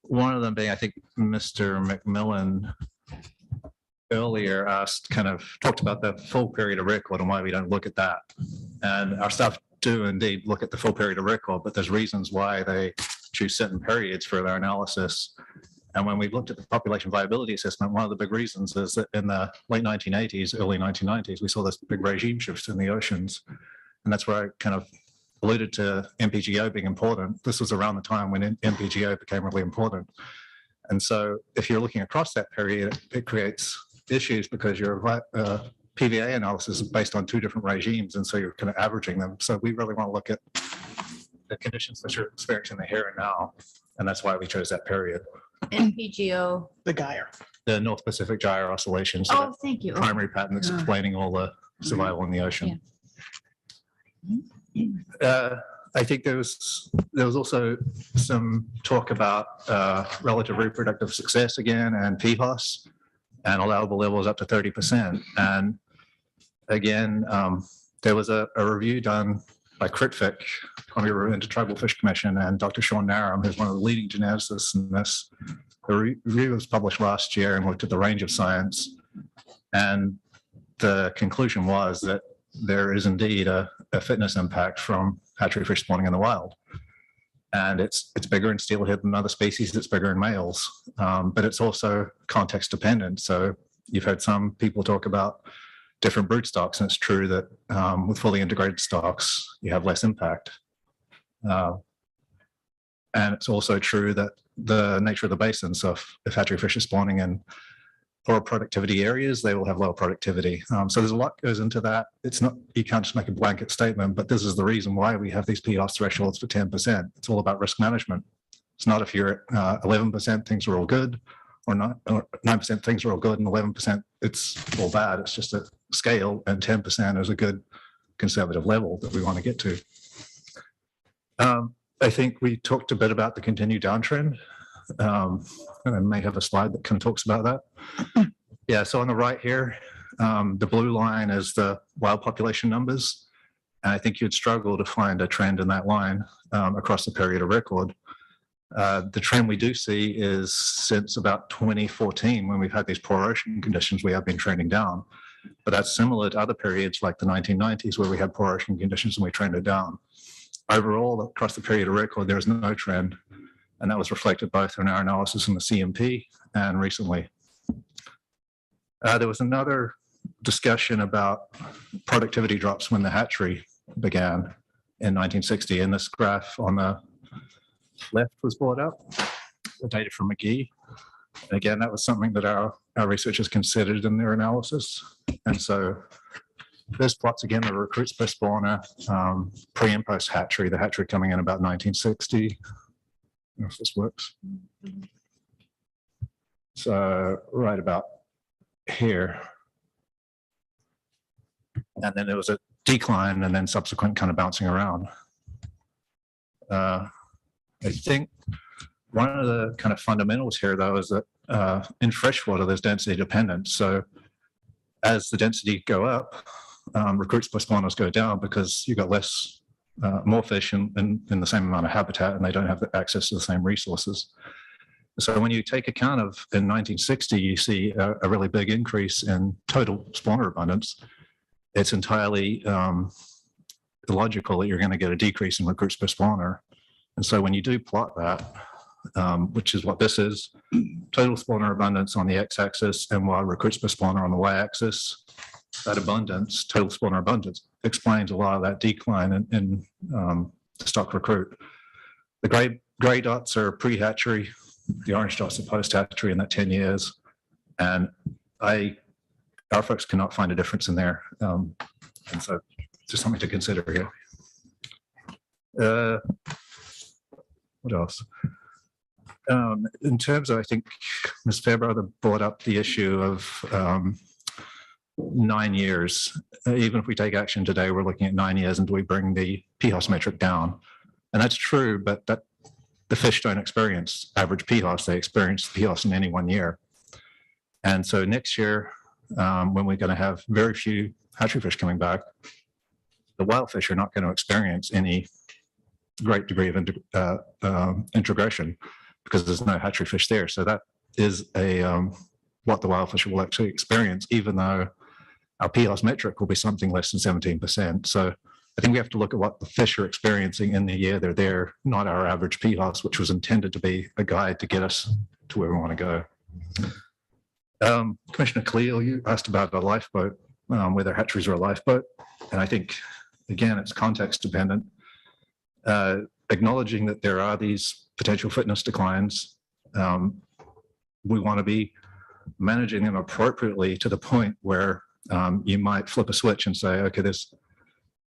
One of them being, I think Mr. McMillan earlier talked about the full period of record and why we don't look at that. And our staff do indeed look at the full period of record, but there's reasons why they choose certain periods for their analysis. And when we looked at the population viability assessment, one of the big reasons is that in the late 1980s, early 1990s, we saw this big regime shift in the oceans. And that's where I kind of alluded to MPGO being important. This was around the time when MPGO became really important. And so if you're looking across that period, it creates issues because your PVA analysis is based on two different regimes. And so you're kind of averaging them. So we really want to look at the conditions that you're experiencing the here and now. And that's why we chose that period. NPGO. The gyre. The North Pacific gyre oscillation. So Oh, thank you. primary pattern that's explaining all the survival in the ocean. I think there was also some talk about relative reproductive success again and PFAS and allowable levels up to 30%. And again, there was a review done by CRITFIC when we were into Tribal Fish Commission and Dr. Sean Narum, who's one of the leading geneticists in this. The review was published last year and looked at the range of science. And the conclusion was that there is indeed a fitness impact from hatchery fish spawning in the wild. And it's bigger in steelhead than other species, it's bigger in males, but it's also context dependent. So you've heard some people talk about different brood stocks, and it's true that with fully integrated stocks, you have less impact. And it's also true that the nature of the basin, so if hatchery fish are spawning in poor productivity areas, they will have lower productivity. So there's a lot goes into that. It's not, you can't just make a blanket statement, but this is the reason why we have these PFAS thresholds for 10%. It's all about risk management. It's not if you're at 11%, things are all good, or 9% things are all good, and 11% it's all bad. It's just a scale, and 10% is a good conservative level that we want to get to. I think we talked a bit about the continued downtrend. And I may have a slide that kind of talks about that. Yeah, so on the right here, the blue line is the wild population numbers. And I think you'd struggle to find a trend in that line across the period of record. The trend we do see is since about 2014, when we've had these poor ocean conditions, we have been trending down. But that's similar to other periods like the 1990s, where we had poor ocean conditions and we trended down. Overall, across the period of record, there is no trend. And that was reflected both in our analysis in the CMP and recently. There was another discussion about productivity drops when the hatchery began in 1960. And this graph on the left was brought up, the data from McGee. And again, that was something that our researchers considered in their analysis. And so this plots again the recruits per spawner, pre and post hatchery, the hatchery coming in about 1960. I don't know if this works. So right about here. And then there was a decline and then subsequent kind of bouncing around. I think one of the kind of fundamentals here, though, is that in freshwater, there's density dependence. So as the density go up, recruits per spawners go down because you've got more fish in the same amount of habitat, and they don't have the access to the same resources. So when you take account of in 1960, you see a really big increase in total spawner abundance. It's entirely illogical that you're going to get a decrease in recruits per spawner. And so when you do plot that, which is what this is, total spawner abundance on the x-axis and wild recruits per spawner on the y-axis, that abundance, total spawner abundance, explains a lot of that decline in the stock recruit. The gray dots are pre-hatchery, the orange dots are post-hatchery in that 10 years. And our folks cannot find a difference in there. And so just something to consider here. What else? In terms of, I think Ms. Fairbrother brought up the issue of 9 years. Even if we take action today, we're looking at 9 years, and do we bring the PHOS metric down? And that's true, but that the fish don't experience average PHOS, they experience PHOS in any 1 year. And so next year, when we're going to have very few hatchery fish coming back, the wild fish are not going to experience any great degree of integration because there's no hatchery fish there. So that is what the wild fish will actually experience, even though our PHOS metric will be something less than 17%. So I think we have to look at what the fish are experiencing in the year they're there, not our average PHOS, which was intended to be a guide to get us to where we want to go. Commissioner Cleo, you asked about a lifeboat, whether hatcheries are a lifeboat. And I think, again, it's context dependent. Acknowledging that there are these potential fitness declines, we want to be managing them appropriately to the point where you might flip a switch and say, okay, there's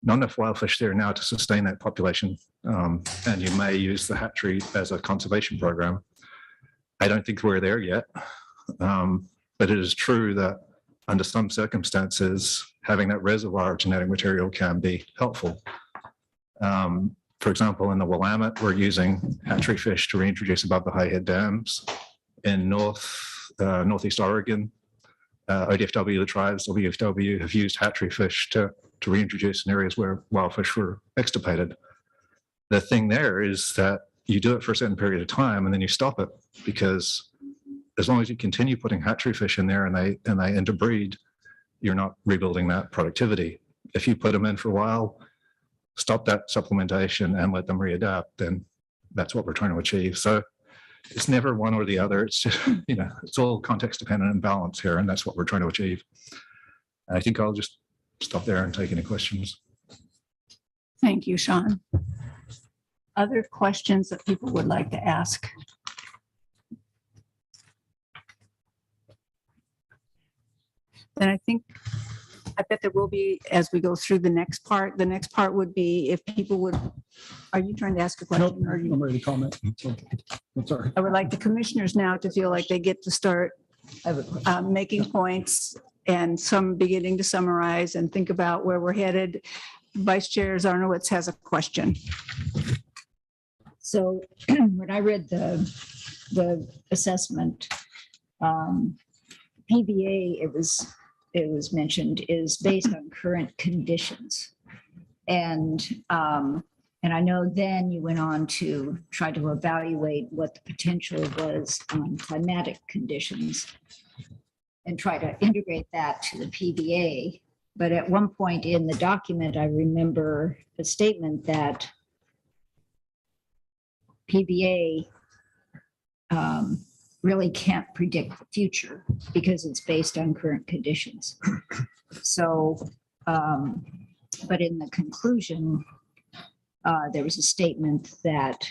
not enough wild fish there now to sustain that population, and you may use the hatchery as a conservation program. I don't think we're there yet, but it is true that under some circumstances, having that reservoir of genetic material can be helpful. For example, in the Willamette, we're using hatchery fish to reintroduce above the high head dams. In Northeast Oregon, ODFW, the tribes, WFW, have used hatchery fish to reintroduce in areas where wild fish were extirpated. The thing there is that you do it for a certain period of time and then you stop it, because as long as you continue putting hatchery fish in there and they interbreed, you're not rebuilding that productivity. If you put them in for a while, stop that supplementation and let them readapt, then that's what we're trying to achieve. So it's never one or the other. It's just, it's all context dependent and balance here, and that's what we're trying to achieve. And I think I'll just stop there and take any questions. Thank you, Sean. Other questions that people would like to ask? Then I bet there will be, as we go through the next part would be if people would, are you trying to ask a question? Nope, I'm ready to comment. I'm sorry. I would like the commissioners now to feel like they get to start making points and some beginning to summarize and think about where we're headed. Vice Chair Zarnowitz has a question. So when I read the assessment, PBA, it was mentioned, is based on current conditions. And I know then you went on to try to evaluate what the potential was on climatic conditions and try to integrate that to the PBA. But at one point in the document, I remember a statement that PBA really can't predict the future because it's based on current conditions. So, but in the conclusion, there was a statement that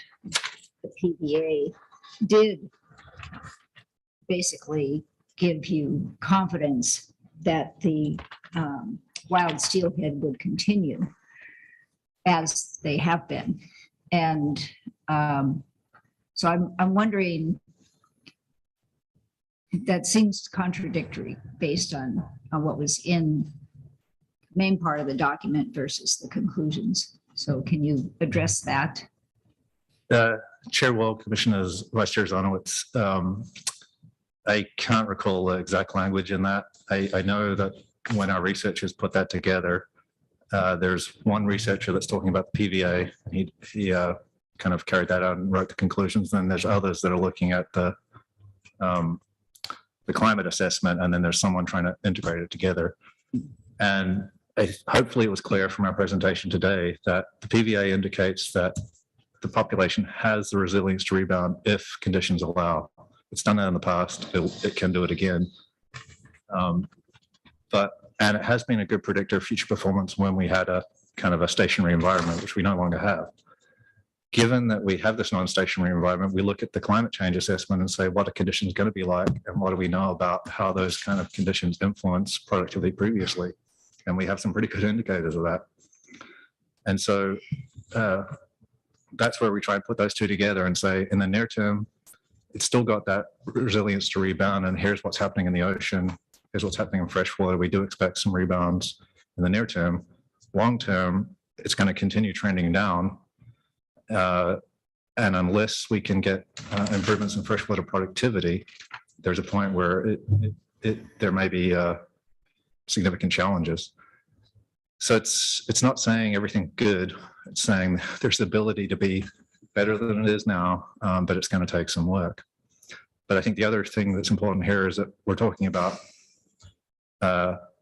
the PBA did basically give you confidence that the wild steelhead would continue as they have been. And so I'm wondering, that seems contradictory based on what was in the main part of the document versus the conclusions. So can you address that? Chair Wall, Commissioners, Vice Chair Zarnowitz, I can't recall the exact language in that. I know that when our researchers put that together, there's one researcher that's talking about the PVA. He kind of carried that out and wrote the conclusions. Then there's others that are looking at the climate assessment, and then there's someone trying to integrate it together. And hopefully it was clear from our presentation today that the PVA indicates that the population has the resilience to rebound if conditions allow. It's done that in the past, it can do it again. And it has been a good predictor of future performance when we had a kind of a stationary environment, which we no longer have. Given that we have this non-stationary environment, we look at the climate change assessment and say, what are conditions going to be like? And what do we know about how those kind of conditions influence productivity previously? And we have some pretty good indicators of that. And so that's where we try and put those two together and say, in the near term, it's still got that resilience to rebound. And here's what's happening in the ocean. Here's what's happening in freshwater. We do expect some rebounds in the near term. Long term, it's going to continue trending down. And unless we can get improvements in freshwater productivity, there's a point where there may be significant challenges. So it's not saying everything good. It's saying there's the ability to be better than it is now, but it's going to take some work. But I think the other thing that's important here is that we're talking about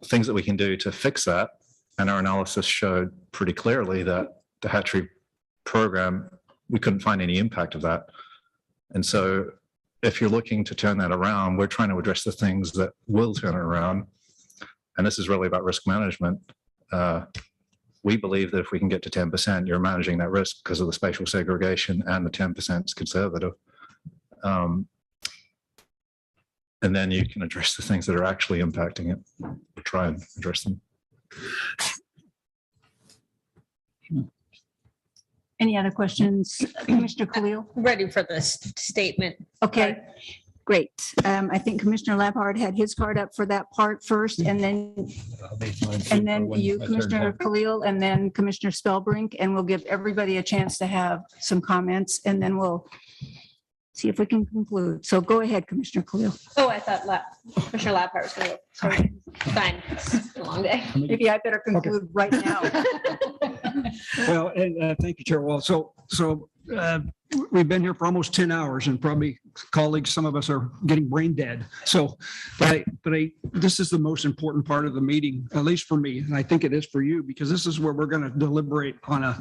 things that we can do to fix that. And our analysis showed pretty clearly that the hatchery program, we couldn't find any impact of that. And so if you're looking to turn that around, we're trying to address the things that will turn it around. And this is really about risk management. We believe that if we can get to 10%, you're managing that risk because of the spatial segregation, and the 10% is conservative. And then you can address the things that are actually impacting it, or try and address them. Any other questions? Commissioner Khalil? Ready for this statement. Okay, great. I think Commissioner Labhart had his card up for that part first, and then you, Commissioner Khalil, and then Commissioner Spellbrink, and we'll give everybody a chance to have some comments, and then we'll see if we can conclude. So go ahead, Commissioner Khalil. Oh, I thought Commissioner Labhart was going to go. Sorry. Fine. It's a long day. Maybe I better conclude right now. Well, and thank you, Chair Wall. So we've been here for almost 10 hours, and probably colleagues, some of us are getting brain dead. So, this is the most important part of the meeting, at least for me, and I think it is for you, because this is where we're going to deliberate on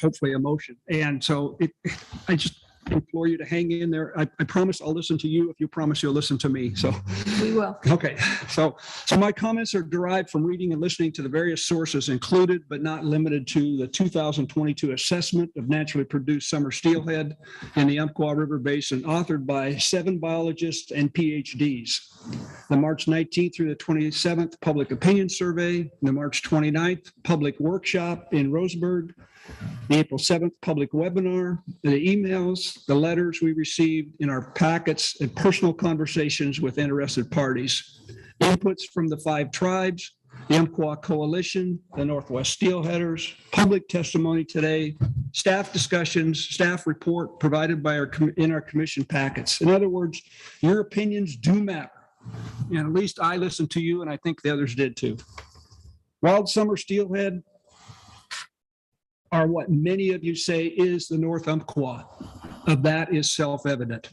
hopefully a motion. And so I just implore you to hang in there. I promise I'll listen to you if you promise you'll listen to me. So we will. Okay. So my comments are derived from reading and listening to the various sources included, but not limited to, the 2022 assessment of naturally produced summer steelhead in the Umpqua River Basin, authored by 7 biologists and PhDs. The March 19th through the 27th public opinion survey, the March 29th public workshop in Roseburg, the April 7th public webinar, the emails, the letters we received in our packets, and personal conversations with interested parties, inputs from the 5 tribes, the Umpqua Coalition, the Northwest Steelheaders, public testimony today, staff discussions, staff report provided by in our commission packets. In other words, your opinions do matter. And at least I listened to you, and I think the others did too. Wild summer steelhead are what many of you say is the North Umpqua. Of that is self-evident.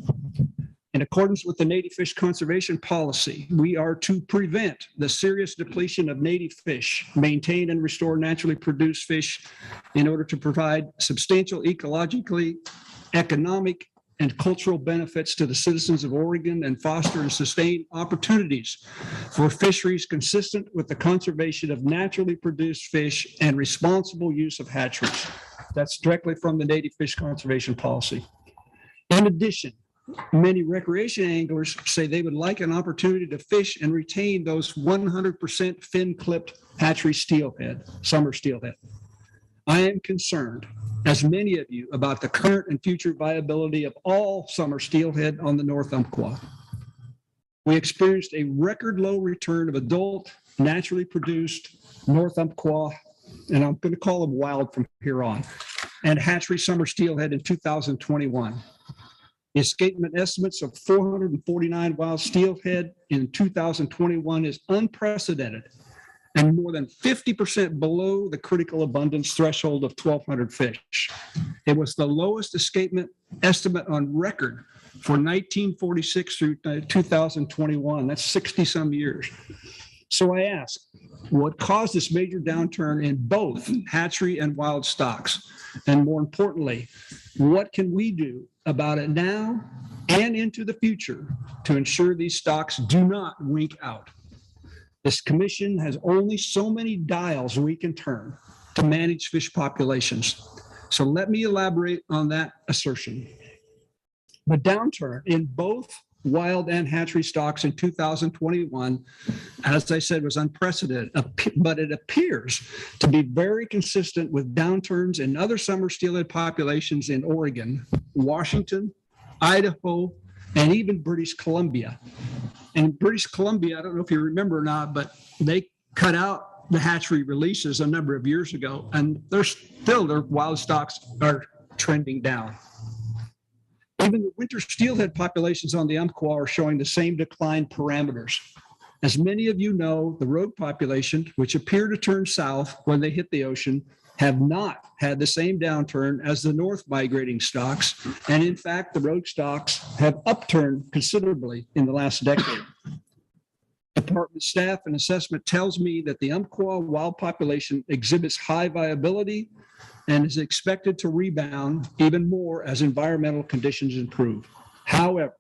In accordance with the native fish conservation policy, we are to prevent the serious depletion of native fish, maintain and restore naturally produced fish in order to provide substantial ecologically, economic, and cultural benefits to the citizens of Oregon, and foster and sustain opportunities for fisheries consistent with the conservation of naturally produced fish and responsible use of hatcheries. That's directly from the native fish conservation policy. In addition, many recreation anglers say they would like an opportunity to fish and retain those 100% fin-clipped hatchery steelhead, summer steelhead. I am concerned, as many of you, about the current and future viability of all summer steelhead on the North Umpqua. We experienced a record low return of adult, naturally produced North Umpqua, and I'm going to call them wild from here on, and hatchery summer steelhead in 2021. The escapement estimates of 449 wild steelhead in 2021 is unprecedented, and more than 50% below the critical abundance threshold of 1,200 fish. It was the lowest escapement estimate on record for 1946 through 2021. That's 60 some years. So I ask, what caused this major downturn in both hatchery and wild stocks? And more importantly, what can we do about it now and into the future to ensure these stocks do not wink out? This commission has only so many dials we can turn to manage fish populations. So let me elaborate on that assertion. The downturn in both wild and hatchery stocks in 2021, as I said, was unprecedented, but it appears to be very consistent with downturns in other summer steelhead populations in Oregon, Washington, Idaho, and even British Columbia. And British Columbia, I don't know if you remember or not, but they cut out the hatchery releases a number of years ago, and their wild stocks are trending down. Even the winter steelhead populations on the Umpqua are showing the same decline parameters. As many of you know, the rogue population, which appear to turn south when they hit the ocean, have not had the same downturn as the north migrating stocks. And in fact, the rogue stocks have upturned considerably in the last decade. Department staff and assessment tells me that the Umpqua wild population exhibits high viability and is expected to rebound even more as environmental conditions improve. However,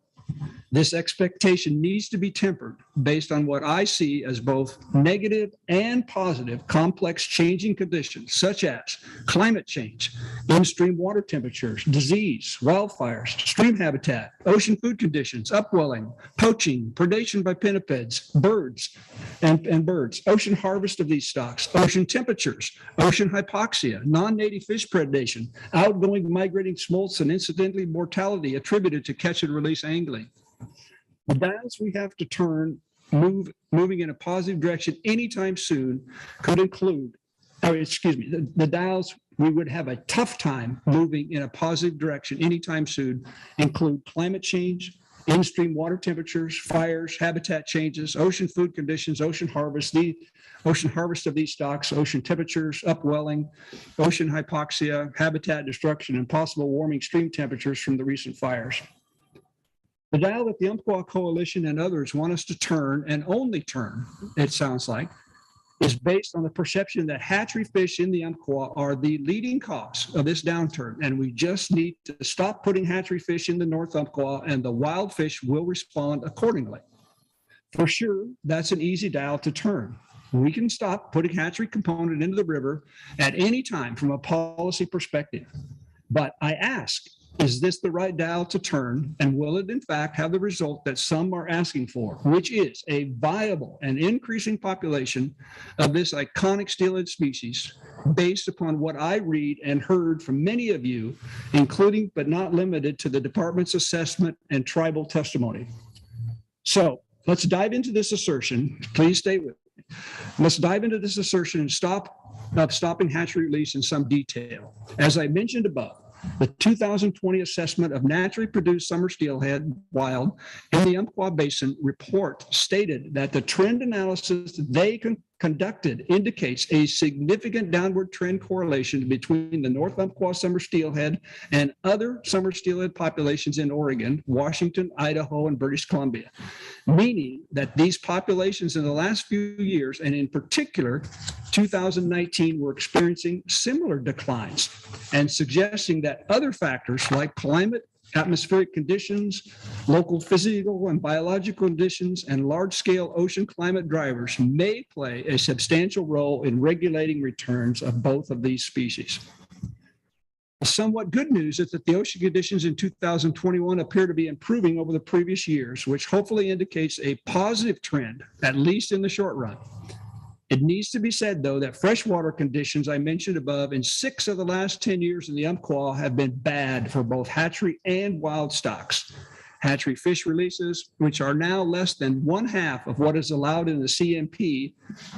this expectation needs to be tempered based on what I see as both negative and positive complex changing conditions, such as climate change, in-stream water temperatures, disease, wildfires, stream habitat, ocean food conditions, upwelling, poaching, predation by pinnipeds, birds, ocean harvest of these stocks, ocean temperatures, ocean hypoxia, non-native fish predation, outgoing migrating smolts, and incidentally mortality attributed to catch and release angling. The dials we have to turn, moving in a positive direction anytime soon could include, the dials we would have a tough time moving in a positive direction anytime soon include climate change, in-stream water temperatures, fires, habitat changes, ocean food conditions, ocean harvest of these stocks, ocean temperatures, upwelling, ocean hypoxia, habitat destruction, and possible warming stream temperatures from the recent fires. The dial that the Umpqua Coalition and others want us to turn, and only turn, it sounds like, is based on the perception that hatchery fish in the Umpqua are the leading cause of this downturn. And we just need to stop putting hatchery fish in the North Umpqua, and the wild fish will respond accordingly. For sure, that's an easy dial to turn. We can stop putting hatchery component into the river at any time from a policy perspective. But I ask, is this the right dial to turn, and will it in fact have the result that some are asking for, which is a viable and increasing population of this iconic steelhead species based upon what I read and heard from many of you, including but not limited to the department's assessment and tribal testimony? So let's dive into this assertion. Please stay with me. Let's dive into this assertion and stopping hatchery release in some detail. As I mentioned above, the 2020 assessment of naturally produced summer steelhead wild in the Umpqua Basin report stated that the trend analysis they conducted indicates a significant downward trend correlation between the North Umpqua summer steelhead and other summer steelhead populations in Oregon, Washington, Idaho, and British Columbia, meaning that these populations in the last few years, and in particular 2019, were experiencing similar declines, and suggesting that other factors like climate, atmospheric conditions, local physical and biological conditions, and large-scale ocean climate drivers may play a substantial role in regulating returns of both of these species. Somewhat good news is that the ocean conditions in 2021 appear to be improving over the previous years, which hopefully indicates a positive trend, at least in the short run. It needs to be said, though, that freshwater conditions I mentioned above in 6 of the last 10 years in the Umpqua have been bad for both hatchery and wild stocks. Hatchery fish releases, which are now less than 1/2 of what is allowed in the CMP,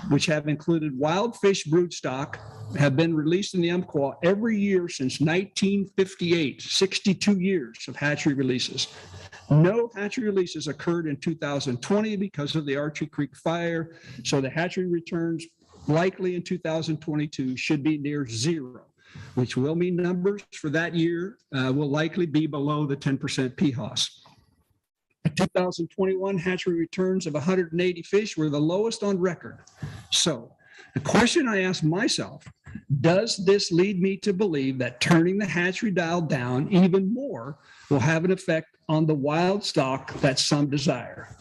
which have included wild fish broodstock, have been released in the Umpqua every year since 1958, 62 years of hatchery releases. No hatchery releases occurred in 2020 because of the Archery Creek fire, so the hatchery returns likely in 2022 should be near zero, which will mean numbers for that year will likely be below the 10% PHOS. 2021 hatchery returns of 180 fish were the lowest on record. So the question I ask myself, does this lead me to believe that turning the hatchery dial down even more will have an effect on the wild stock that some desire?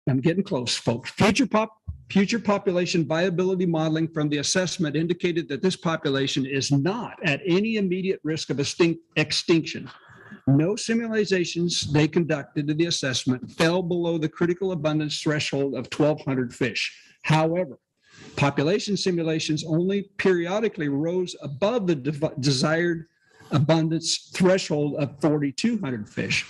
I'm getting close, folks. Future population viability modeling from the assessment indicated that this population is not at any immediate risk of extinction. No simulations they conducted in the assessment fell below the critical abundance threshold of 1,200 fish. However, population simulations only periodically rose above the desired abundance threshold of 4,200 fish.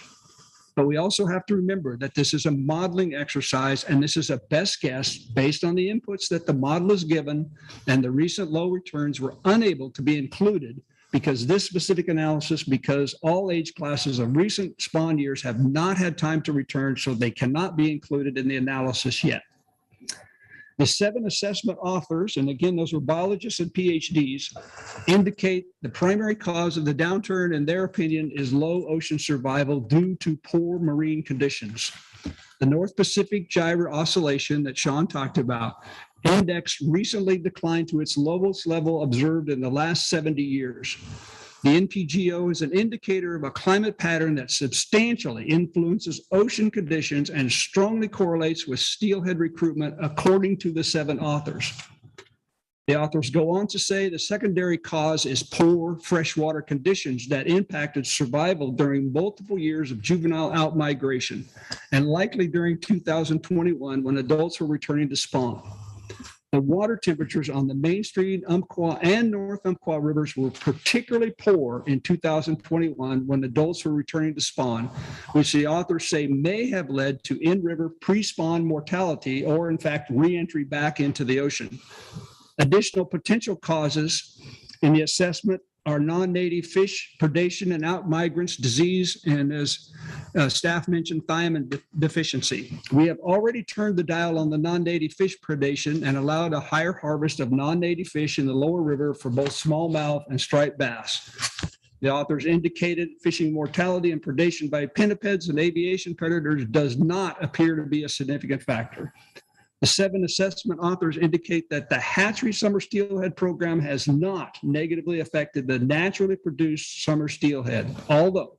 But we also have to remember that this is a modeling exercise, and this is a best guess based on the inputs that the model is given, and the recent low returns were unable to be included because this specific analysis, because all age classes of recent spawn years have not had time to return, so they cannot be included in the analysis yet. The 7 assessment authors, and again, those were biologists and PhDs, indicate the primary cause of the downturn, in their opinion, is low ocean survival due to poor marine conditions. The North Pacific gyre oscillation that Sean talked about index recently declined to its lowest level observed in the last 70 years. The NPGO is an indicator of a climate pattern that substantially influences ocean conditions and strongly correlates with steelhead recruitment, according to the 7 authors. The authors go on to say the secondary cause is poor freshwater conditions that impacted survival during multiple years of juvenile outmigration, and likely during 2021 when adults were returning to spawn. The water temperatures on the mainstream Umpqua and North Umpqua rivers were particularly poor in 2021 when adults were returning to spawn, which the authors say may have led to in-river pre-spawn mortality or, in fact, re-entry back into the ocean. Additional potential causes in the assessment are non-native fish predation and outmigrants, disease, and as staff mentioned, thiamine deficiency. We have already turned the dial on the non-native fish predation and allowed a higher harvest of non-native fish in the lower river for both smallmouth and striped bass. The authors indicated fishing mortality and predation by pinnipeds and aviation predators does not appear to be a significant factor. The 7 assessment authors indicate that the hatchery summer steelhead program has not negatively affected the naturally produced summer steelhead, although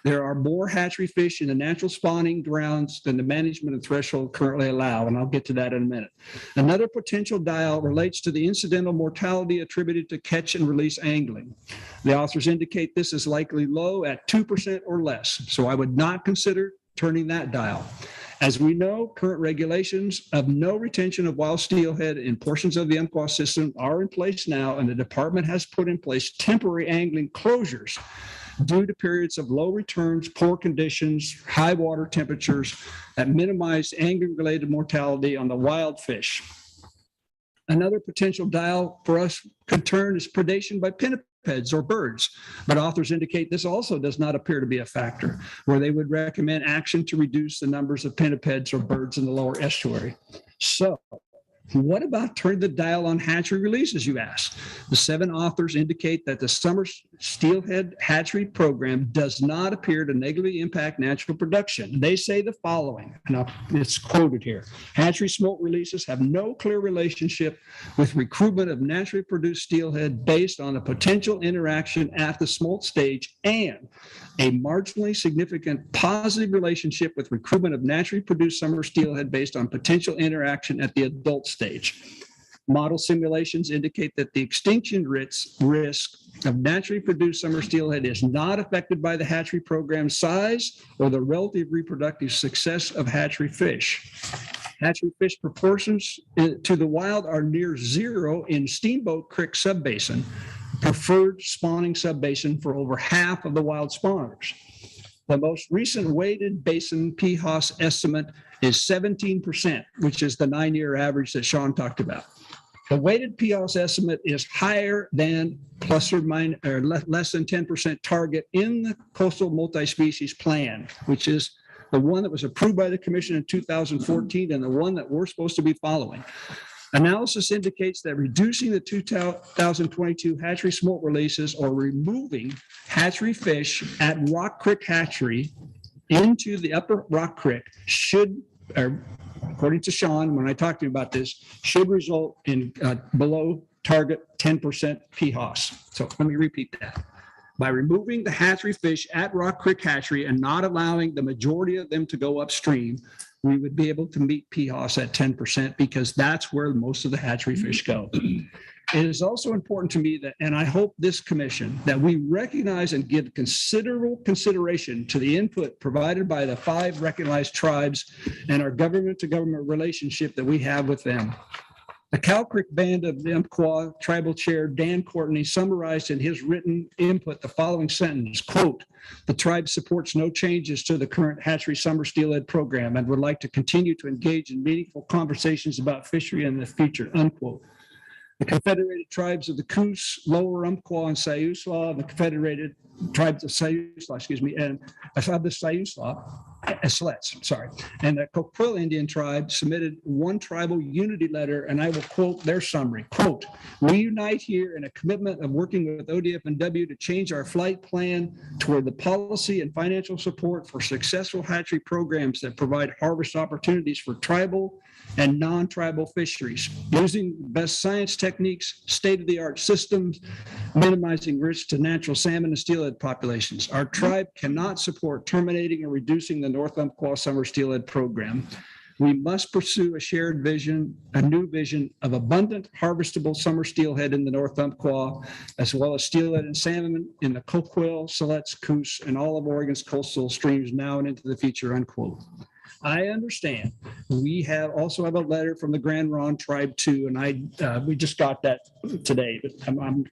there are more hatchery fish in the natural spawning grounds than the management and threshold currently allow, and I'll get to that in a minute. Another potential dial relates to the incidental mortality attributed to catch and release angling. The authors indicate this is likely low at 2% or less, so I would not consider turning that dial. As we know, current regulations of no retention of wild steelhead in portions of the Umpqua system are in place now, and the department has put in place temporary angling closures due to periods of low returns, poor conditions, high water temperatures that minimize angling-related mortality on the wild fish. Another potential dial for us could turn is predation by pinnipeds or birds, but authors indicate this also does not appear to be a factor, where they would recommend action to reduce the numbers of pinnipeds or birds in the lower estuary. So what about turn the dial on hatchery releases, you ask? The 7 authors indicate that the summer steelhead hatchery program does not appear to negatively impact natural production. They say the following, and it's quoted here: hatchery smolt releases have no clear relationship with recruitment of naturally produced steelhead based on a potential interaction at the smolt stage, and a marginally significant positive relationship with recruitment of naturally produced summer steelhead based on potential interaction at the adult stage. Model simulations indicate that the extinction risk of naturally produced summer steelhead is not affected by the hatchery program size or the relative reproductive success of hatchery fish. Hatchery fish proportions to the wild are near zero in Steamboat Creek subbasin, preferred spawning subbasin for over half of the wild spawners. The most recent weighted basin PHOS estimate is 17%, which is the 9-year average that Sean talked about. The weighted PHOS estimate is higher than plus or minus or less than 10% target in the coastal multi-species plan, which is the one that was approved by the commission in 2014 and the one that we're supposed to be following. Analysis indicates that reducing the 2022 hatchery smolt releases or removing hatchery fish at Rock Creek Hatchery into the upper Rock Creek should, according to Sean, when I talked to him about this, should result in below target 10% PHOS. So let me repeat that. By removing the hatchery fish at Rock Creek Hatchery and not allowing the majority of them to go upstream, we would be able to meet PHOS at 10% because that's where most of the hatchery fish go. It is also important to me that, and I hope this commission, that we recognize and give considerable consideration to the input provided by the 5 recognized tribes and our government-to-government relationship that we have with them. The Cow Creek Band of the Umpqua Tribal Chair Dan Courtney summarized in his written input the following sentence, quote, "The tribe supports no changes to the current hatchery summer steelhead program and would like to continue to engage in meaningful conversations about fishery in the future," unquote. the Confederated Tribes of the Coos, Lower Umpqua, and Siuslaw, the Confederated Tribes of Siuslaw, excuse me, and of the Siuslaw, Siletz, sorry, and the Coquille Indian tribe submitted one tribal unity letter, and I will quote their summary, quote, "We unite here in a commitment of working with ODFW to change our flight plan toward the policy and financial support for successful hatchery programs that provide harvest opportunities for tribal and non-tribal fisheries, using best science techniques, state-of-the-art systems, minimizing risks to natural salmon and steelhead populations. Our tribe cannot support terminating or reducing the North Umpqua Summer Steelhead Program. We must pursue a shared vision, a new vision of abundant harvestable summer steelhead in the North Umpqua, as well as steelhead and salmon in the Coquille, Siletz, Coos, and all of Oregon's coastal streams now and into the future," unquote. I understand. We also have a letter from the Grand Ronde Tribe too, and we just got that today, but I'm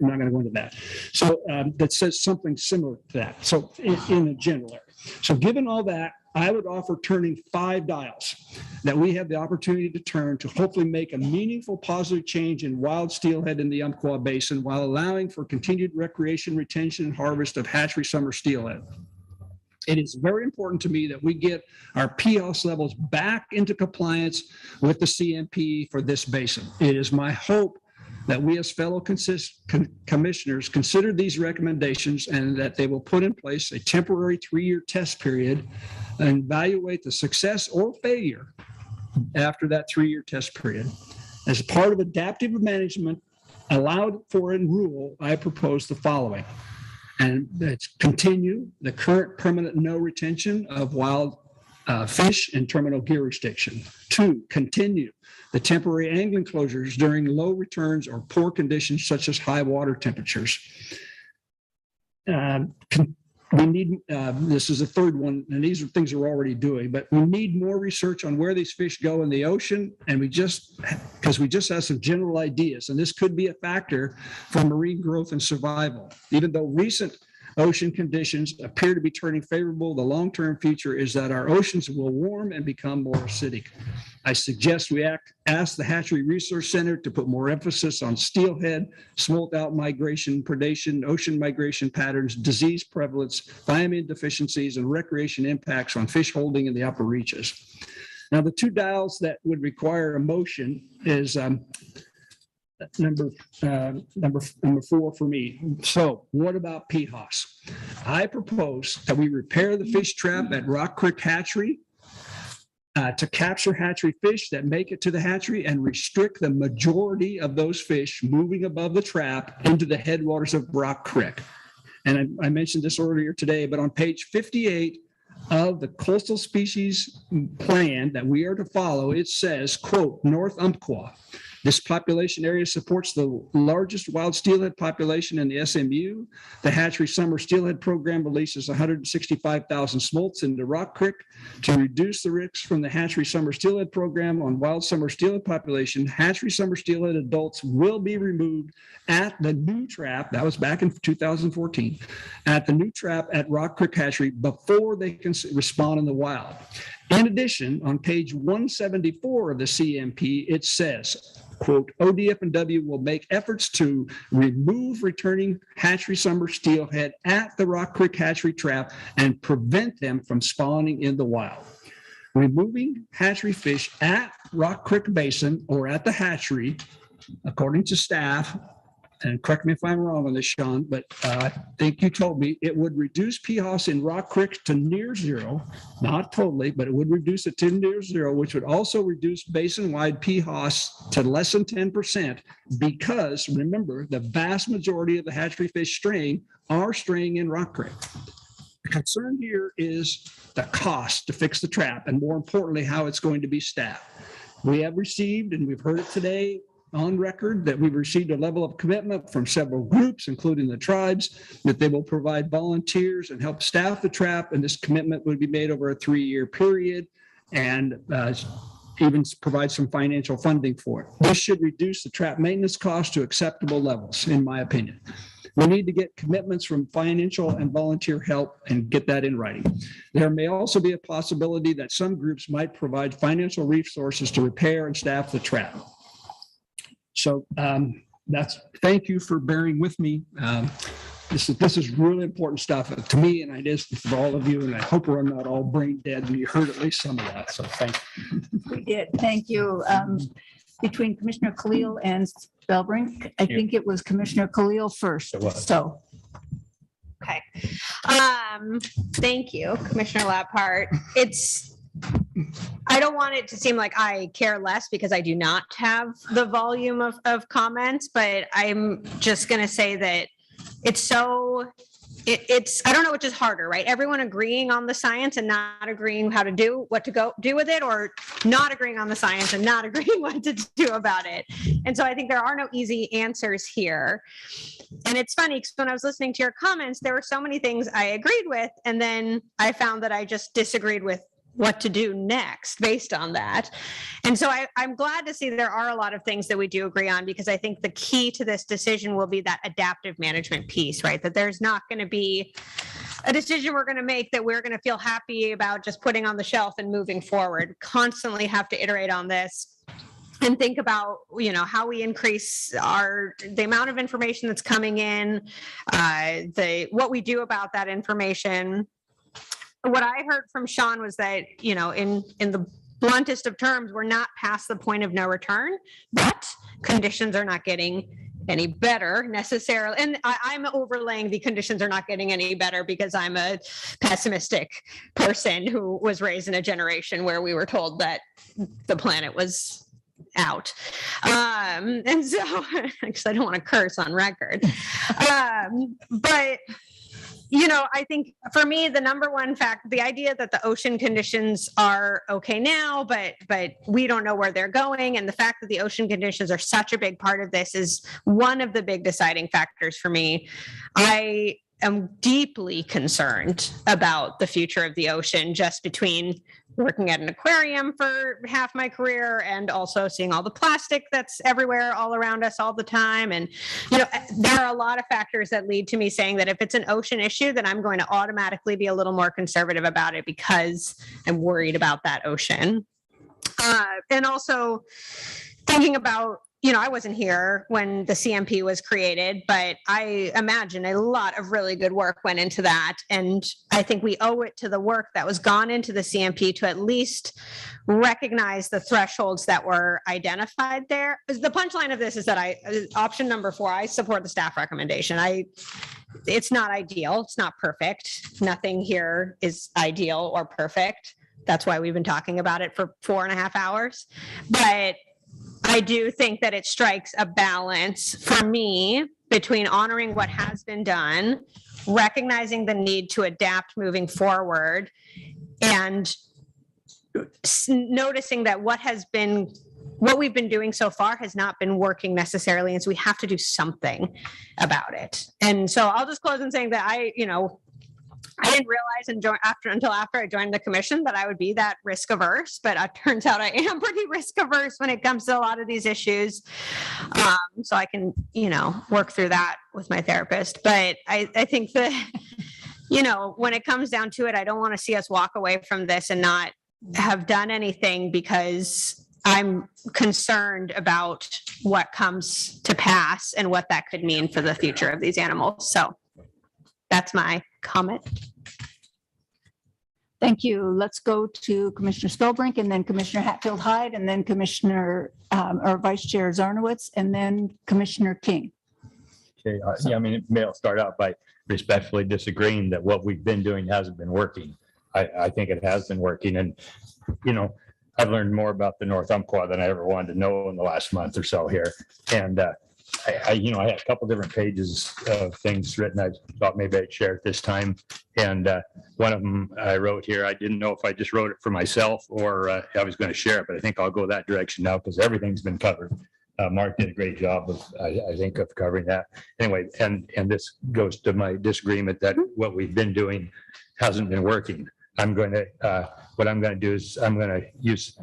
not going to go into that. So that says something similar to that. So in a general area. So given all that, I would offer turning 5 dials that we have the opportunity to turn to hopefully make a meaningful positive change in wild steelhead in the Umpqua Basin while allowing for continued recreation, retention, and harvest of hatchery summer steelhead. It is very important to me that we get our POS levels back into compliance with the CMP for this basin. It is my hope that we as fellow commissioners consider these recommendations and that they will put in place a temporary 3-year test period and evaluate the success or failure after that 3-year test period. As part of adaptive management allowed for in rule, I propose the following. And it's continue the current permanent no retention of wild fish and terminal gear restriction. 2, continue the temporary angling closures during low returns or poor conditions such as high water temperatures. We need, this is the third one, and these are things we're already doing, but we need more research on where these fish go in the ocean, and because we just have some general ideas, and this could be a factor for marine growth and survival. Even though recent ocean conditions appear to be turning favorable, the long-term future is that our oceans will warm and become more acidic. I suggest we ask the Hatchery Research Center to put more emphasis on steelhead, smolt out migration, predation, ocean migration patterns, disease prevalence, thiamine deficiencies, and recreation impacts on fish holding in the upper reaches. Now, the 2 dials that would require a motion is number 4 for me. So what about PHOS? I propose that we repair the fish trap at Rock Creek Hatchery to capture hatchery fish that make it to the hatchery and restrict the majority of those fish moving above the trap into the headwaters of Rock Creek. And I mentioned this earlier today, but on page 58 of the coastal species plan that we are to follow, it says, quote, North Umpqua. This population area supports the largest wild steelhead population in the SMU. The Hatchery Summer Steelhead Program releases 165,000 smolts into Rock Creek. To reduce the risks from the Hatchery Summer Steelhead Program on wild summer steelhead population, Hatchery Summer Steelhead adults will be removed at the new trap, that was back in 2014, at the new trap at Rock Creek Hatchery before they can respond in the wild. In addition, on page 174 of the CMP, it says, quote, ODFW will make efforts to remove returning hatchery summer steelhead at the Rock Creek Hatchery trap and prevent them from spawning in the wild. Removing hatchery fish at Rock Creek Basin or at the hatchery, according to staff, and correct me if I'm wrong on this, Sean, but I think you told me it would reduce PHOS in Rock Creek to near zero, not totally, but it would reduce it to near zero, which would also reduce basin-wide PHOS to less than 10% because, remember, the vast majority of the hatchery fish straying are straying in Rock Creek. The concern here is the cost to fix the trap and, more importantly, how it's going to be staffed. We have received, and we've heard it today, on record that we've received a level of commitment from several groups, including the tribes, that they will provide volunteers and help staff the trap. And this commitment would be made over a 3-year period and even provide some financial funding for it. This should reduce the trap maintenance cost to acceptable levels, in my opinion. We need to get commitments from financial and volunteer help and get that in writing. There may also be a possibility that some groups might provide financial resources to repair and staff the trap. So thank you for bearing with me. This is really important stuff to me, and it is for all of you. And I hope we're not all brain dead and you heard at least some of that. So thank you. We did. Thank you. Between Commissioner Khalil and Spellbrink, I think it was Commissioner Khalil first. So. Okay. Thank you, Commissioner Lappart. I don't want it to seem like I care less because I do not have the volume of comments, but I'm just going to say that it's I don't know which is harder, right? Everyone agreeing on the science and not agreeing what to go do with it, or not agreeing on the science and not agreeing what to do about it. And so I think there are no easy answers here. And it's funny because when I was listening to your comments, there were so many things I agreed with, and then I found that I just disagreed with what to do next based on that. And so I'm glad to see there are a lot of things that we do agree on, because I think the key to this decision will be that adaptive management piece, right? That there's not going to be a decision we're going to make that we're going to feel happy about just putting on the shelf and moving forward. Constantly have to iterate on this and think about, how we increase the amount of information that's coming in, what we do about that information. What I heard from Sean was that, in the bluntest of terms, we're not past the point of no return, but conditions are not getting any better necessarily. And I'm overlaying the conditions are not getting any better because I'm a pessimistic person who was raised in a generation where we were told that the planet was out. And so, because I don't want to curse on record. But I think for me, the number one fact, the idea that the ocean conditions are okay now, but we don't know where they're going. And the fact that the ocean conditions are such a big part of this is one of the big deciding factors for me. I am deeply concerned about the future of the ocean, just between working at an aquarium for half my career and also seeing all the plastic that's everywhere all around us all the time. And, there are a lot of factors that lead to me saying that if it's an ocean issue, then I'm going to automatically be a little more conservative about it because I'm worried about that ocean. And also thinking about, I wasn't here when the CMP was created, but I imagine a lot of really good work went into that. And I think we owe it to the work that was gone into the CMP to at least recognize the thresholds that were identified there. The punchline of this is that option number 4, I support the staff recommendation. It's not ideal. It's not perfect. Nothing here is ideal or perfect. That's why we've been talking about it for 4.5 hours. But I do think that it strikes a balance for me between honoring what has been done, recognizing the need to adapt moving forward, and noticing that what we've been doing so far has not been working necessarily. And so we have to do something about it. And so I'll just close in saying that I didn't realize until after I joined the commission that I would be that risk averse, but it turns out I am pretty risk averse when it comes to a lot of these issues. So I can, work through that with my therapist. But I think that, when it comes down to it, I don't want to see us walk away from this and not have done anything, because I'm concerned about what comes to pass and what that could mean for the future of these animals. So that's my comment. Thank you. Let's go to Commissioner Spellbrink, and then Commissioner Hatfield-Hyde, and then Commissioner or Vice Chair Zarnowitz, and then Commissioner King. Okay, maybe I'll start out by respectfully disagreeing that what we've been doing hasn't been working. I think it has been working, and I've learned more about the North Umpqua than I ever wanted to know in the last month or so here. And I had a couple different pages of things written. I thought maybe I'd share it this time. And one of them I wrote here, I didn't know if I just wrote it for myself or I was going to share it, but I think I'll go that direction now because everything's been covered. Mark did a great job of, I think, of covering that. Anyway, and this goes to my disagreement that what we've been doing hasn't been working. What I'm going to do is I'm going to use,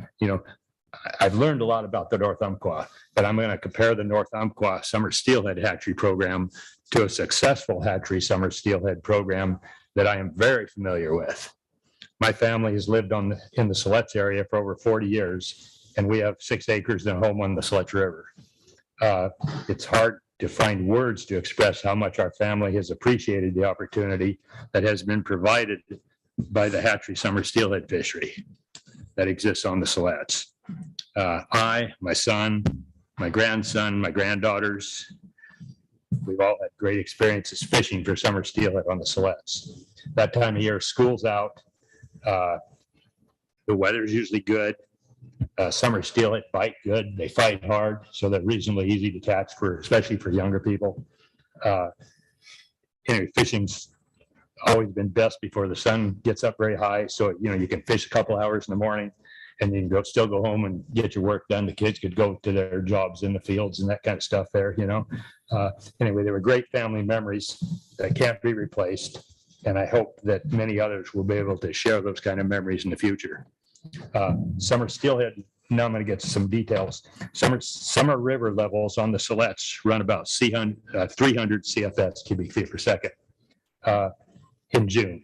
I've learned a lot about the North Umpqua, but I'm going to compare the North Umpqua Summer Steelhead Hatchery program to a successful hatchery summer steelhead program that I am very familiar with. My family has lived in the Siletz area for over 40 years, and we have 6 acres and a home on the Siletz River. It's hard to find words to express how much our family has appreciated the opportunity that has been provided by the Hatchery summer steelhead fishery that exists on the Silettes. I, my son, my grandson, my granddaughters, we've all had great experiences fishing for summer steelhead on the Silettes. That time of year, school's out. The weather's usually good. Summer steelhead bite good. They fight hard, so they're reasonably easy to catch especially for younger people. Anyway, fishing's always been best before the sun gets up very high. So, you can fish a couple hours in the morning and you can still go home and get your work done. The kids could go to their jobs in the fields and that kind of stuff there, Anyway, they were great family memories that can't be replaced. And I hope that many others will be able to share those kind of memories in the future. Summer steelhead, now I'm going to get to some details. Summer river levels on the Silettes run about 300 CFS cubic feet per second in June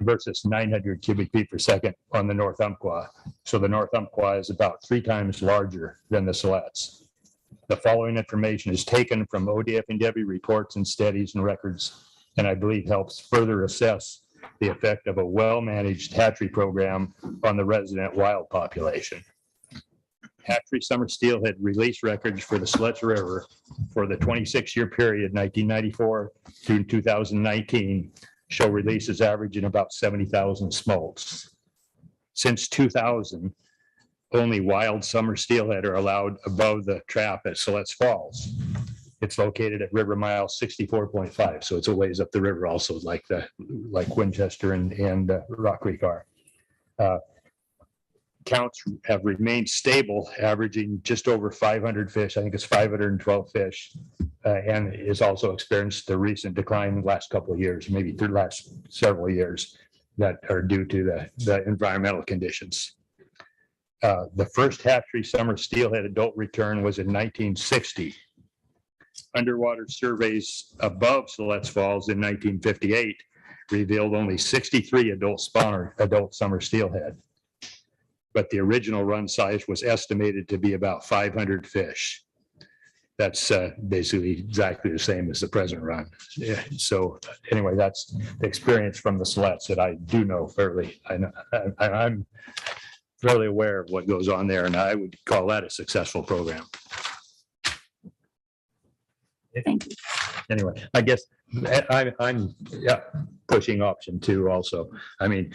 versus 900 cubic feet per second on the North Umpqua. So the North Umpqua is about 3 times larger than the Silettes. The following information is taken from ODFW reports and studies and records, and I believe helps further assess the effect of a well-managed hatchery program on the resident wild population. Hatchery summer steelhead release records for the Silettes River for the 26-year period, 1994 through 2019, show releases averaging about 70,000 smolts. Since 2000, only wild summer steelhead are allowed above the trap at Silettes Falls. It's located at river mile 64.5, so it's a ways up the river also, like Winchester and Rock Creek are. Counts have remained stable, averaging just over 500 fish. I think it's 512 fish, and is also experienced the recent decline in the last couple of years, maybe the last several years, that are due to the environmental conditions. The first hatchery summer steelhead adult return was in 1960. Underwater surveys above Silettes Falls in 1958 revealed only 63 adult summer steelhead. But the original run size was estimated to be about 500 fish. That's basically exactly the same as the present run. Yeah. So anyway, that's the experience from the Silettes that I do know fairly. I'm fairly aware of what goes on there, and I would call that a successful program. Thank you. Anyway, I guess I'm pushing option 2 also. I mean,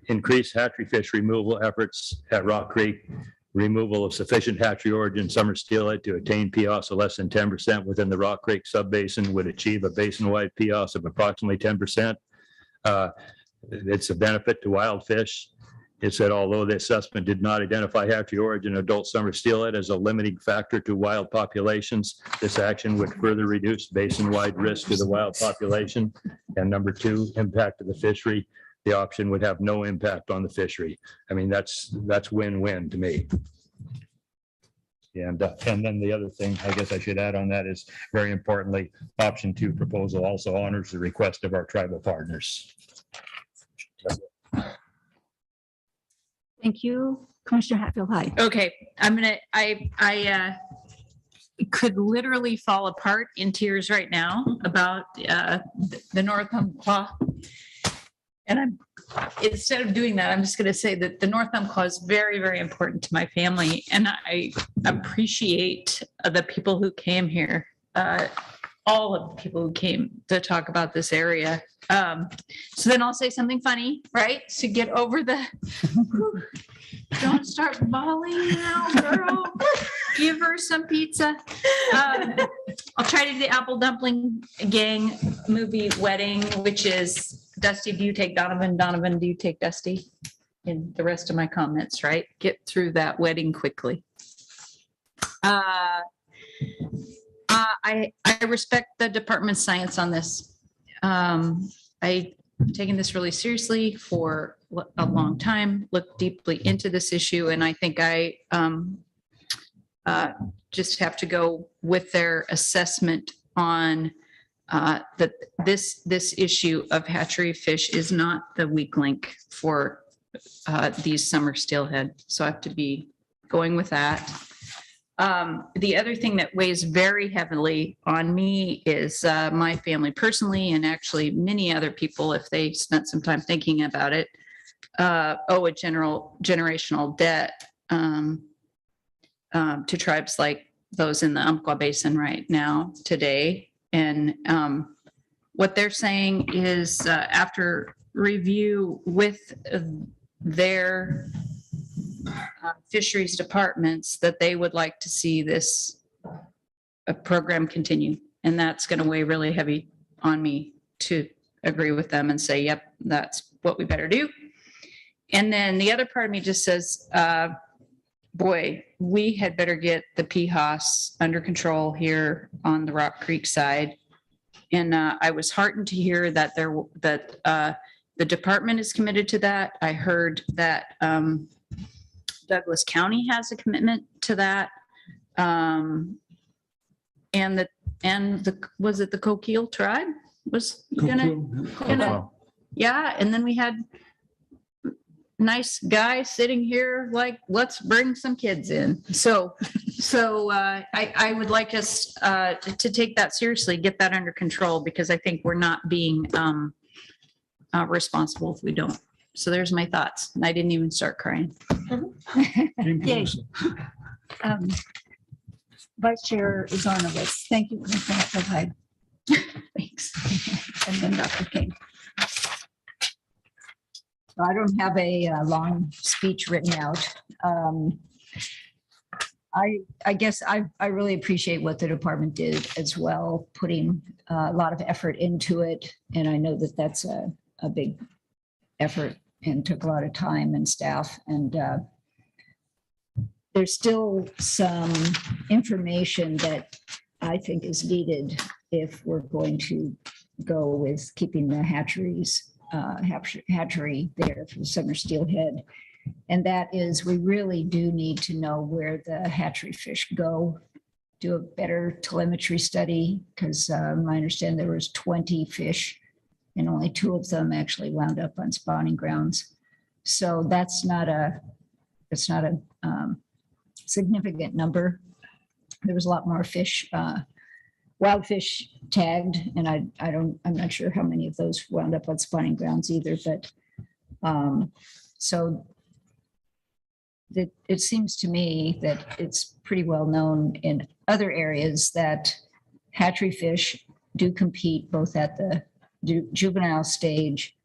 increase hatchery fish removal efforts at Rock Creek, removal of sufficient hatchery origin summer steelhead to attain POS of less than 10% within the Rock Creek subbasin would achieve a basin-wide POS of approximately 10%. It's a benefit to wild fish. It said, although the assessment did not identify hatchery origin adult summer steelhead as a limiting factor to wild populations, this action would further reduce basin-wide risk to the wild population. And number 2, impact to the fishery. The option would have no impact on the fishery. I mean, that's win-win to me. And then the other thing I guess I should add on that is, very importantly, option 2 proposal also honors the request of our tribal partners. Thank you, Commissioner Hatfield-Hyde. Okay, I could literally fall apart in tears right now about the North Umpqua. And instead of doing that, I'm just going to say that the North Umpqua is very, very important to my family. And I appreciate the people who came here, all of the people who came to talk about this area. So then I'll say something funny, right? To get over the, don't start bawling now, girl. Give her some pizza. I'll try to do the Apple Dumpling Gang movie Wedding, which is Dusty, do you take Donovan? Donovan, do you take Dusty? And the rest of my comments, right? Get through that wedding quickly. I respect the department's science on this. I've taken this really seriously for a long time, looked deeply into this issue, and I think I just have to go with their assessment on that this issue of hatchery fish is not the weak link for these summer steelhead. So I have to be going with that. The other thing that weighs very heavily on me is my family personally, and actually many other people, if they spent some time thinking about it, owe a generational debt to tribes like those in the Umpqua Basin right now today. And what they're saying is after review with their fisheries departments, that they would like to see this program continue. And that's going to weigh really heavy on me to agree with them and say, yep, that's what we better do. And then the other part of me just says, boy, we had better get the PHOS under control here on the Rock Creek side. And I was heartened to hear that the department is committed to that. I heard that Douglas County has a commitment to that. And was it the Coquille tribe was gonna, yeah. And then we had nice guy sitting here like, let's bring some kids in. So I would like us to take that seriously, get that under control, because I think we're not being responsible if we don't. So there's my thoughts. And I didn't even start crying. Yay. Vice Chair Zarnowitz, thank you. Thanks. And then Dr. King. I don't have a long speech written out. I guess I really appreciate what the department did as well, putting a lot of effort into it. And I know that that's a big effort and took a lot of time and staff. And there's still some information that I think is needed if we're going to go with keeping the hatchery there for the summer steelhead. And that is, we really do need to know where the hatchery fish go, do a better telemetry study, because I understand there was 20 fish and only 2 of them actually wound up on spawning grounds. So that's not a significant number. There was a lot more fish, wild fish tagged, and I'm not sure how many of those wound up on spawning grounds either, but so it seems to me that it's pretty well known in other areas that hatchery fish do compete both at the juvenile stage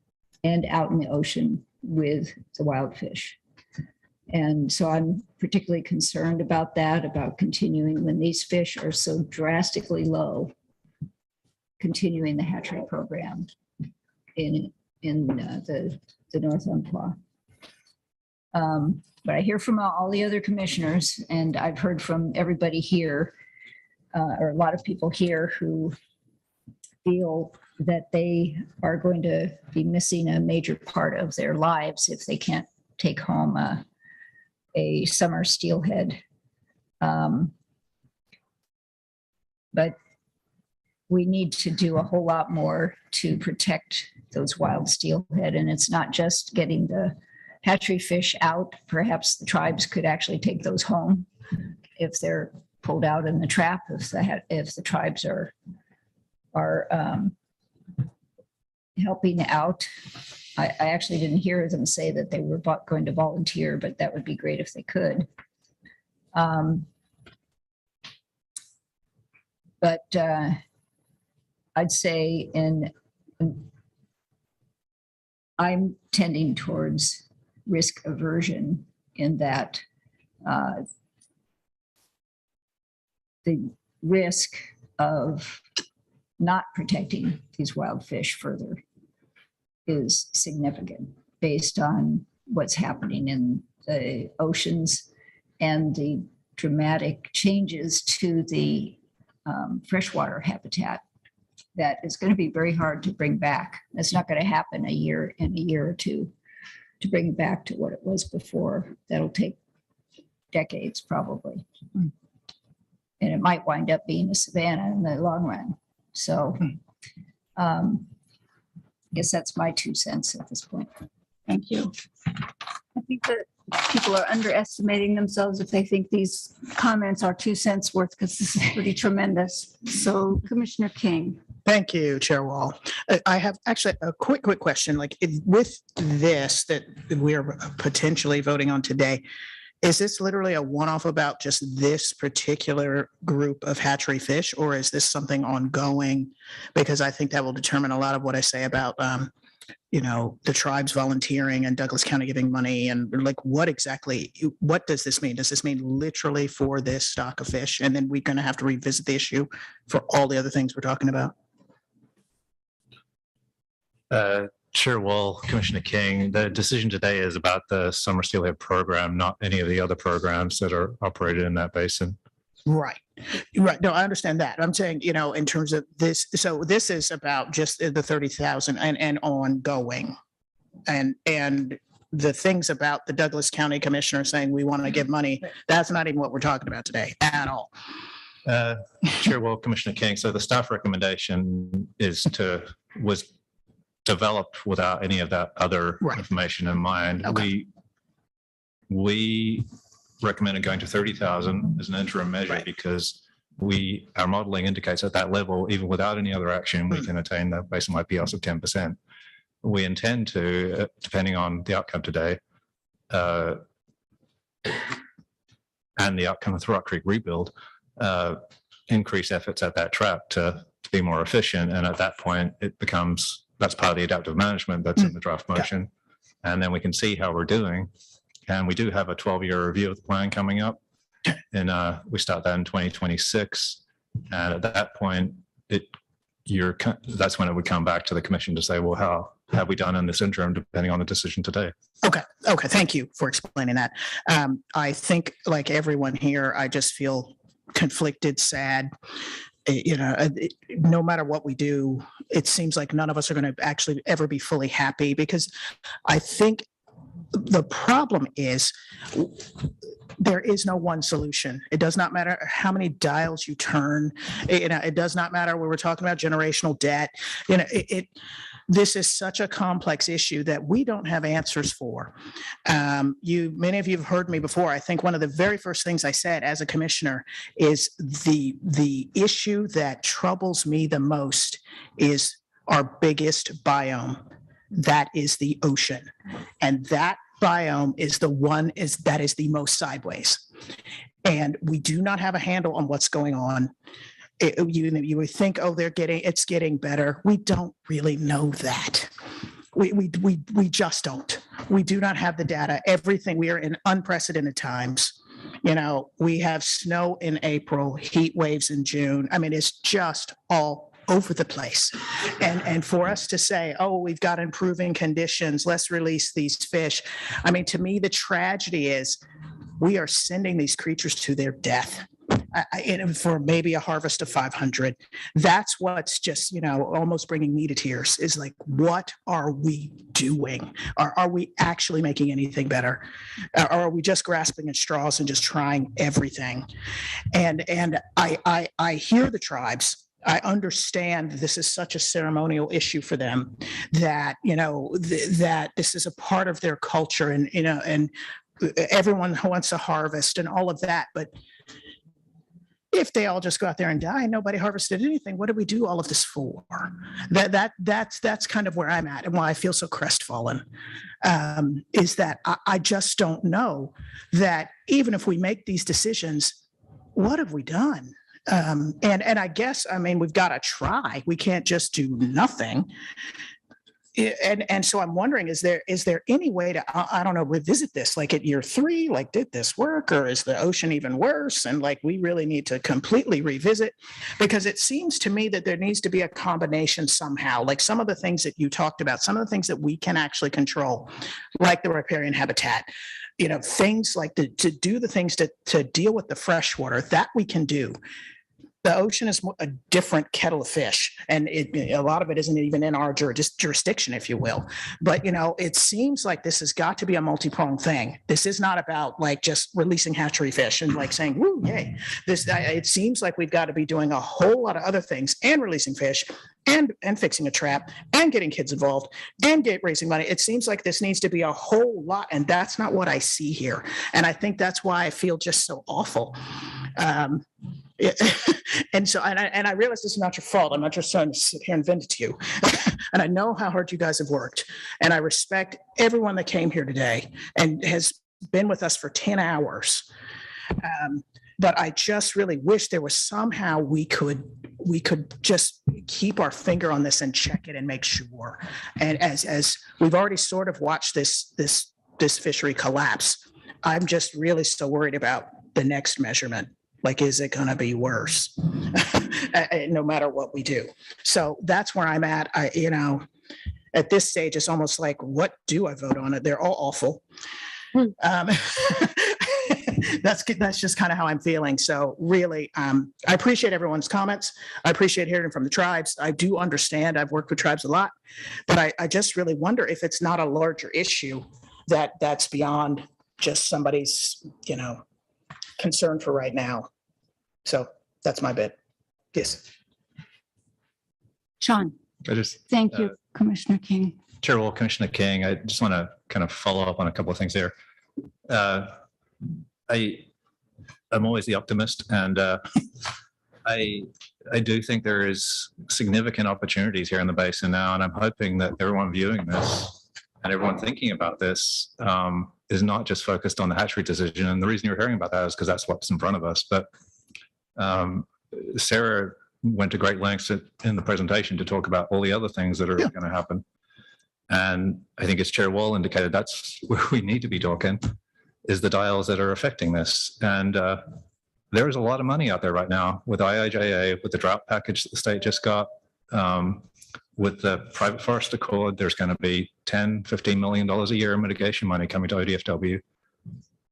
and out in the ocean with the wild fish. And so I'm particularly concerned about that, about continuing when these fish are so drastically low, continuing the hatchery program in the North Umpqua. But I hear from all the other commissioners, and I've heard from everybody here, or a lot of people here who feel that they are going to be missing a major part of their lives if they can't take home a summer steelhead. But we need to do a whole lot more to protect those wild steelhead. And it's not just getting the hatchery fish out. Perhaps the tribes could actually take those home if they're pulled out in the trap, if the tribes are helping out. I actually didn't hear them say that they were going to volunteer, but that would be great if they could. But I'd say I'm tending towards risk aversion in that the risk of not protecting these wild fish further is significant based on what's happening in the oceans and the dramatic changes to the freshwater habitat that is going to be very hard to bring back. It's not going to happen in a year or two to bring it back to what it was before. That'll take decades probably. And it might wind up being a savanna in the long run. So I guess that's my 2 cents at this point. Thank you. I think that people are underestimating themselves if they think these comments are 2 cents worth, because this is pretty tremendous. So Commissioner King. Thank you, Chair Wall. I have actually a quick question. Like with this that we're potentially voting on today, is this literally a one-off about just this particular group of hatchery fish, or is this something ongoing? Because I think that will determine a lot of what I say about, the tribes volunteering and Douglas County giving money, and like what does this mean? Does this mean literally for this stock of fish? And then we're going to have to revisit the issue for all the other things we're talking about? Chair Wall, Commissioner King, the decision today is about the summer steelhead program, not any of the other programs that are operated in that basin. Right. No, I understand that. I'm saying, in terms of this, so this is about just the 30,000 and ongoing. And the things about the Douglas County Commissioner saying we want to give money, that's not even what we're talking about today at all. Chair Wall, Commissioner King, so the staff recommendation was developed without any of that other information in mind. Okay. We recommended going to 30,000 as an interim measure because our modeling indicates at that level, even without any other action, we can attain the basin-wide PLs of 10%. We intend to, depending on the outcome today, and the outcome of the Rock Creek rebuild, increase efforts at that trap to be more efficient. And at that point, that's part of the adaptive management that's in the draft motion. And then we can see how we're doing. And we do have a 12-year review of the plan coming up. And we start that in 2026. And at that point, that's when it would come back to the commission to say, well, how have we done in this interim, depending on the decision today? Okay. Thank you for explaining that. I think like everyone here, I just feel conflicted, sad. No matter what we do, it seems like none of us are going to actually ever be fully happy, because I think the problem is there is no one solution. It does not matter how many dials you turn. It does not matter when we're talking about generational debt. This is such a complex issue that we don't have answers for. Many of you have heard me before. I think one of the very first things I said as a commissioner is the issue that troubles me the most is our biggest biome. That is the ocean. And that biome is that is the most sideways. And we do not have a handle on what's going on. You would think, it's getting better. We don't really know that. We just don't. We do not have the data. We are in unprecedented times. We have snow in April, heat waves in June. I mean, it's just all over the place. And for us to say, we've got improving conditions, let's release these fish. I mean, to me, the tragedy is we are sending these creatures to their death. For maybe a harvest of 500. That's what's just, almost bringing me to tears, is like, what are we doing? Are we actually making anything better? Or are we just grasping at straws and just trying everything? And I hear the tribes. I understand this is such a ceremonial issue for them that, that this is a part of their culture, and everyone wants a harvest and all of that. But if they all just go out there and die, nobody harvested anything, what do we do all of this for? That's kind of where I'm at, and why I feel so crestfallen, is that I just don't know that even if we make these decisions, what have we done? And I guess, we've got to try. We can't just do nothing. And so I'm wondering, is there any way to, I don't know, revisit this, like at year 3, like, did this work, or is the ocean even worse? And like, we really need to completely revisit, because it seems to me that there needs to be a combination somehow, like some of the things that you talked about, some of the things that we can actually control, like the riparian habitat, things like to do the things to deal with the freshwater that we can do. The ocean is a different kettle of fish, and a lot of it isn't even in our jurisdiction, if you will. But, it seems like this has got to be a multi-pronged thing. This is not about like just releasing hatchery fish and like saying, woo, yay. It seems like we've got to be doing a whole lot of other things and releasing fish and fixing a trap and getting kids involved and raising money. It seems like this needs to be a whole lot, and that's not what I see here. And I think that's why I feel just so awful. And so, and I realize this is not your fault. I'm not just trying to sit here and vent it to you. And I know how hard you guys have worked. And I respect everyone that came here today and has been with us for 10 hours. But I just really wish there was somehow we could just keep our finger on this and check it and make sure. And as we've already sort of watched this fishery collapse, I'm just really so worried about the next measurement. Like, is it going to be worse? No matter what we do. So that's where I'm at. At this stage, it's almost like, what do I vote on? They're all awful. That's just kind of how I'm feeling. So really, I appreciate everyone's comments. I appreciate hearing from the tribes. I do understand. I've worked with tribes a lot, but I just really wonder if it's not a larger issue that's beyond just somebody's, concern for right now. So that's my bit. Yes. Sean. Thank you, Commissioner King. Chair Wall, Commissioner King, I just want to kind of follow up on a couple of things there. I'm always the optimist, and I do think there is significant opportunities here in the basin now, and I'm hoping that everyone viewing this and everyone thinking about this is not just focused on the hatchery decision. And the reason you're hearing about that is because that's what's in front of us. But Sarah went to great lengths in the presentation to talk about all the other things that are going to happen. And I think as Chair Wall indicated, that's where we need to be talking, is the dials that are affecting this. And there is a lot of money out there right now with IIJA, with the drought package that the state just got, with the private forest accord. There's going to be $10-15 million a year in mitigation money coming to ODFW.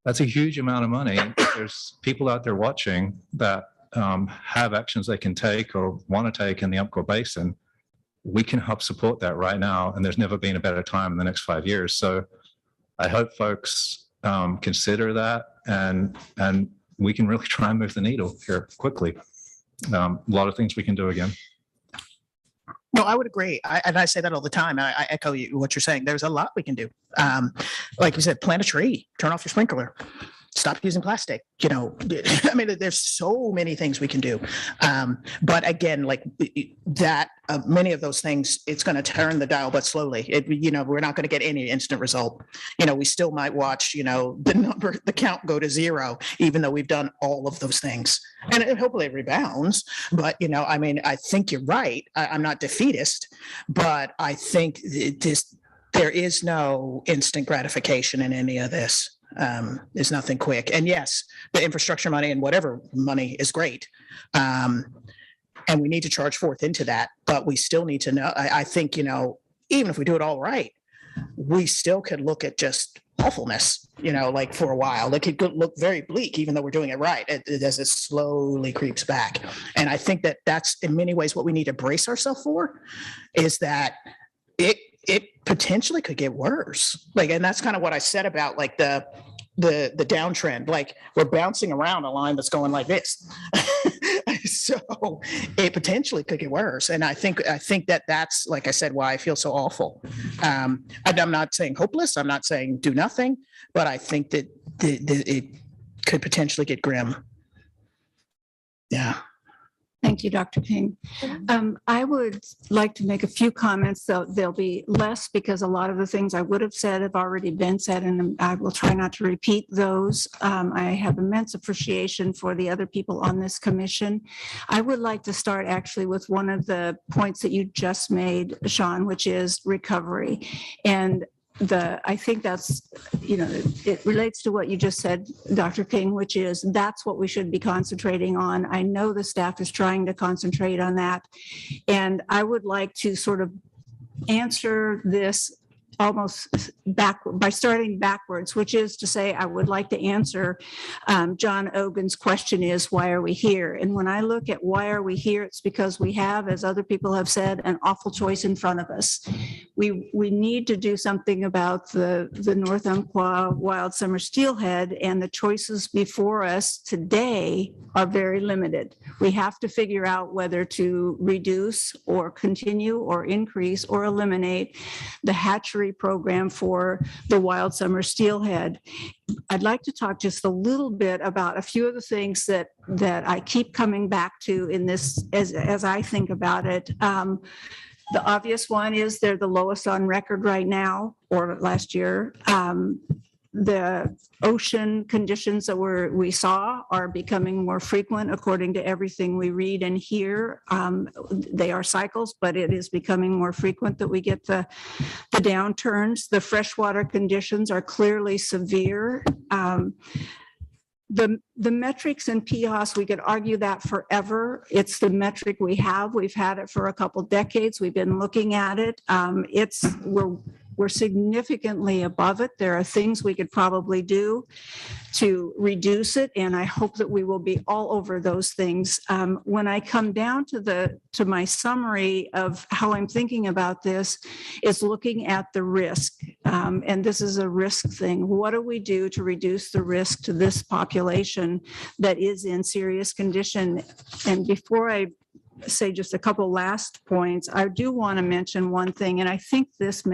That's a huge amount of money. There's people out there watching that have actions they can take or want to take in the Umpqua Basin. We can help support that right now, and there's never been a better time in the next 5 years. So I hope folks consider that, and we can really try and move the needle here quickly. A lot of things we can do again. No, I would agree. And I say that all the time. I echo what you're saying. There's a lot we can do. Like you said, plant a tree, turn off your sprinkler, stop using plastic. I mean, there's so many things we can do. But again, like that, many of those things, it's going to turn the dial, but slowly. We're not going to get any instant result. We still might watch, the count go to zero, even though we've done all of those things. And hopefully it rebounds. But, I think you're right. I'm not defeatist, but I think there is no instant gratification in any of this. There's nothing quick. And yes, the infrastructure money and whatever money is great. And we need to charge forth into that, but we still need to know. I think, even if we do it all right, we still could look at just awfulness, like for a while. It could look very bleak, even though we're doing it right, as it slowly creeps back. And I think that's in many ways what we need to brace ourselves for, is that it potentially could get worse. And that's kind of what I said about like the downtrend. Like, we're bouncing around a line that's going like this. So it potentially could get worse. And I think that's, like I said, why I feel so awful. I'm not saying hopeless. I'm not saying do nothing, but I think that it could potentially get grim. Yeah. Thank you, Dr. King. I would like to make a few comments, though they'll be less because a lot of the things I would have said have already been said, and I will try not to repeat those. I have immense appreciation for the other people on this commission. I would like to start actually with one of the points that you just made, Sean, which is recovery. And I think that's, it relates to what you just said, Dr. King, which is that's what we should be concentrating on. I know the staff is trying to concentrate on that. And I would like to sort of answer this almost back by starting backwards, which is to say, I would like to answer John Ogan's question is, why are we here? And when I look at why are we here, it's because we have, as other people have said, an awful choice in front of us. We need to do something about the North Umpqua wild summer steelhead, and the choices before us today are very limited. We have to figure out whether to reduce or continue or increase or eliminate the hatchery program for the wild summer steelhead. I'd like to talk just a little bit about a few of the things that I keep coming back to in this as I think about it. The obvious one is they're the lowest on record right now, or last year. The ocean conditions that we saw are becoming more frequent according to everything we read and hear. They are cycles, but it is becoming more frequent that we get the downturns. The freshwater conditions are clearly severe. The metrics in PHOS, we could argue that forever. It's the metric we have. We've had it for a couple decades. We've been looking at it. We're significantly above it. There are things we could probably do to reduce it, and I hope that we will be all over those things. When I come down to my summary of how I'm thinking about this, is looking at the risk, and this is a risk thing. What do we do to reduce the risk to this population that is in serious condition? And before I say just a couple last points, I do want to mention one thing, and I think this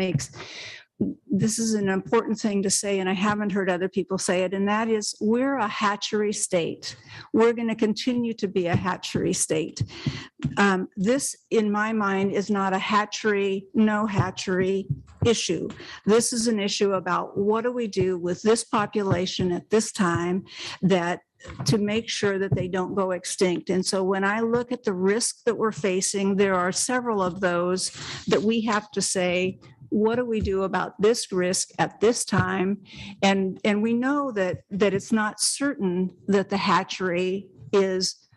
is an important thing to say, and I haven't heard other people say it, and that is we're a hatchery state. We're going to continue to be a hatchery state. This, in my mind, is not a hatchery, no hatchery issue. This is an issue about what do we do with this population at this time to make sure that they don't go extinct. And so when I look at the risk that we're facing, there are several of those that we have to say, what do we do about this risk at this time? And we know that it's not certain that the hatchery is,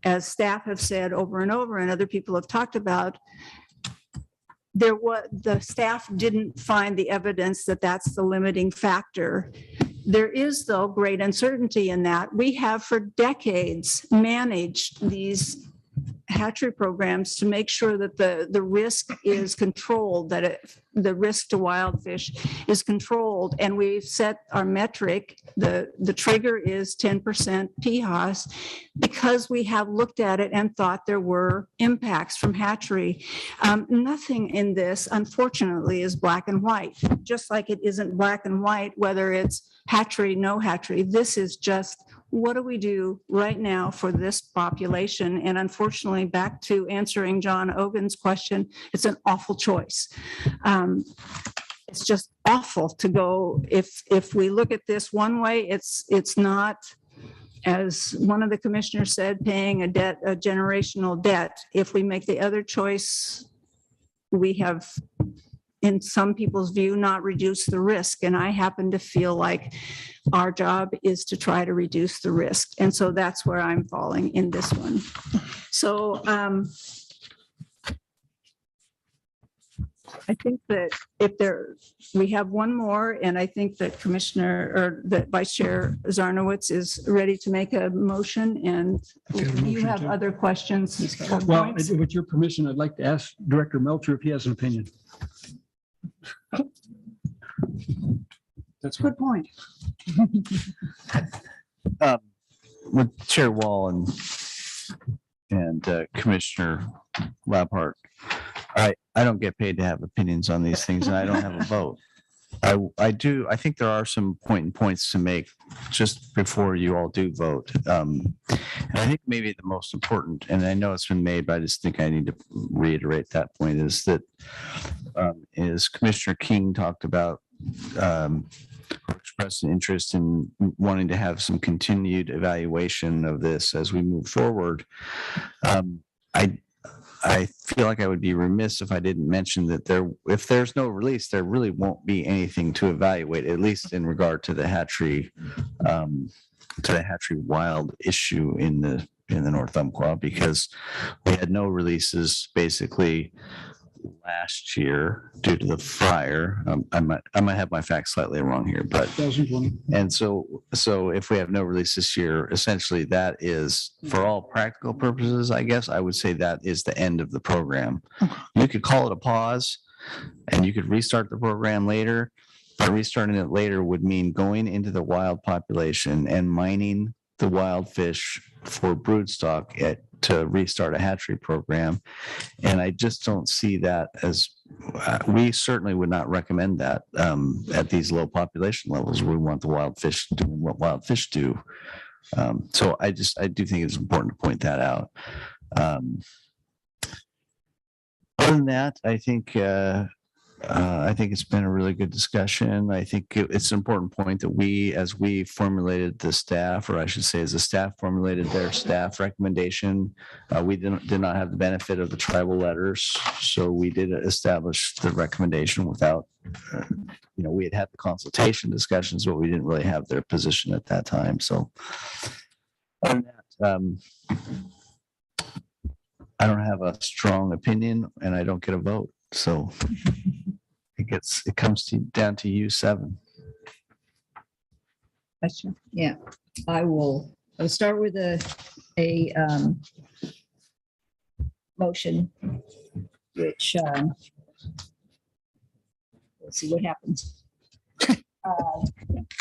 as staff have said over and over and other people have talked about, the staff didn't find the evidence that that's the limiting factor. There is, though, great uncertainty in that. We have for decades managed these hatchery programs to make sure that the risk is controlled, that the risk to wild fish is controlled. And we've set our metric, the trigger is 10% PHOS, because we have looked at it and thought there were impacts from hatchery. Nothing in this, unfortunately, is black and white, just like it isn't black and white, whether it's hatchery, no hatchery. This is just, what do we do right now for this population? And unfortunately, back to answering John Ogan's question, it's an awful choice. It's just awful to go, if we look at this one way, it's not, as one of the commissioners said, paying a generational debt. If we make the other choice, we have, in some people's view, not reduce the risk. And I happen to feel like our job is to try to reduce the risk. And so that's where I'm falling in this one. So I think that we have one more, and I think that that Vice Chair Zarnowitz is ready to make a motion, and you have other questions. Well, with your permission, I'd like to ask Director Melcher if he has an opinion. That's a good point. With Chair Wall and Commissioner Labhart, I don't get paid to have opinions on these things, and I don't have a vote. I think there are some points to make just before you all do vote. And I think maybe the most important, and I know it's been made, but I just think I need to reiterate that point, is that as Commissioner King talked about, expressed an interest in wanting to have some continued evaluation of this as we move forward. I feel like I would be remiss if I didn't mention that if there's no release, there really won't be anything to evaluate, at least in regard to the hatchery wild issue in the North Umpqua, because we had no releases basically last year due to the fire. I might have my facts slightly wrong here, but and so if we have no release this year, essentially that is, for all practical purposes, I guess I would say that is the end of the program. You could call it a pause and you could restart the program later, but restarting it later would mean going into the wild population and mining the wild fish for broodstock to restart a hatchery program. And I just don't see that as, we certainly would not recommend that at these low population levels. We want the wild fish doing what wild fish do. So I do think it's important to point that out. Other than that, I think it's been a really good discussion. I think it's an important point that as we formulated the staff, or I should say, as the staff formulated their staff recommendation, we did not have the benefit of the tribal letters. So we did establish the recommendation without, we had the consultation discussions, but we didn't really have their position at that time. So other than that, I don't have a strong opinion and I don't get a vote. So it comes down to you 7. Question. Yeah, I'll start with a motion, which let's see what happens.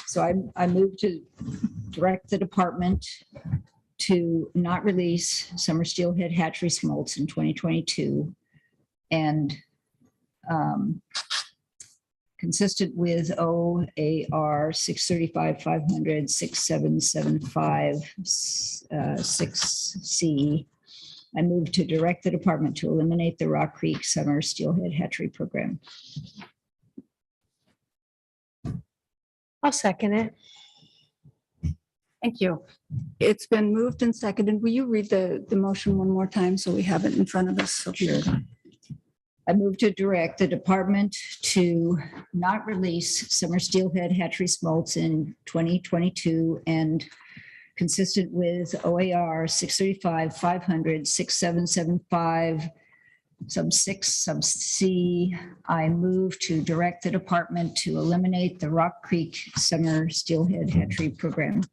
So I move to direct the department to not release summer steelhead hatchery smolts in 2022 and consistent with OAR 635, 500, 6775, 6C. I move to direct the department to eliminate the Rock Creek summer steelhead hatchery program. I'll second it. Thank you. It's been moved and seconded. Will you read the motion one more time so we have it in front of us? So sure. I move to direct the department to not release summer steelhead hatchery smolts in 2022 and consistent with OAR 635, 500, 6775, sub 6, sub C. I move to direct the department to eliminate the Rock Creek summer steelhead hatchery program.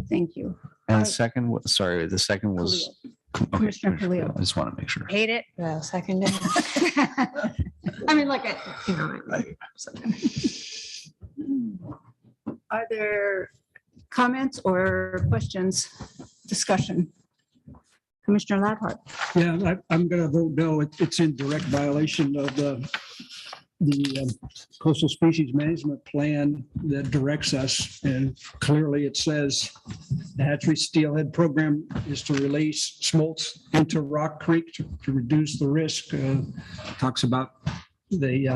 Thank you. And the second was Commissioner Khalil. I just want to make sure. Hate it. Well, second it. I mean, are there comments or questions, discussion? Commissioner Labhart. Yeah, I'm going to vote no. It's in direct violation of the coastal species management plan that directs us. And clearly it says the hatchery steelhead program is to release smolts into Rock Creek to reduce the risk. Talks about they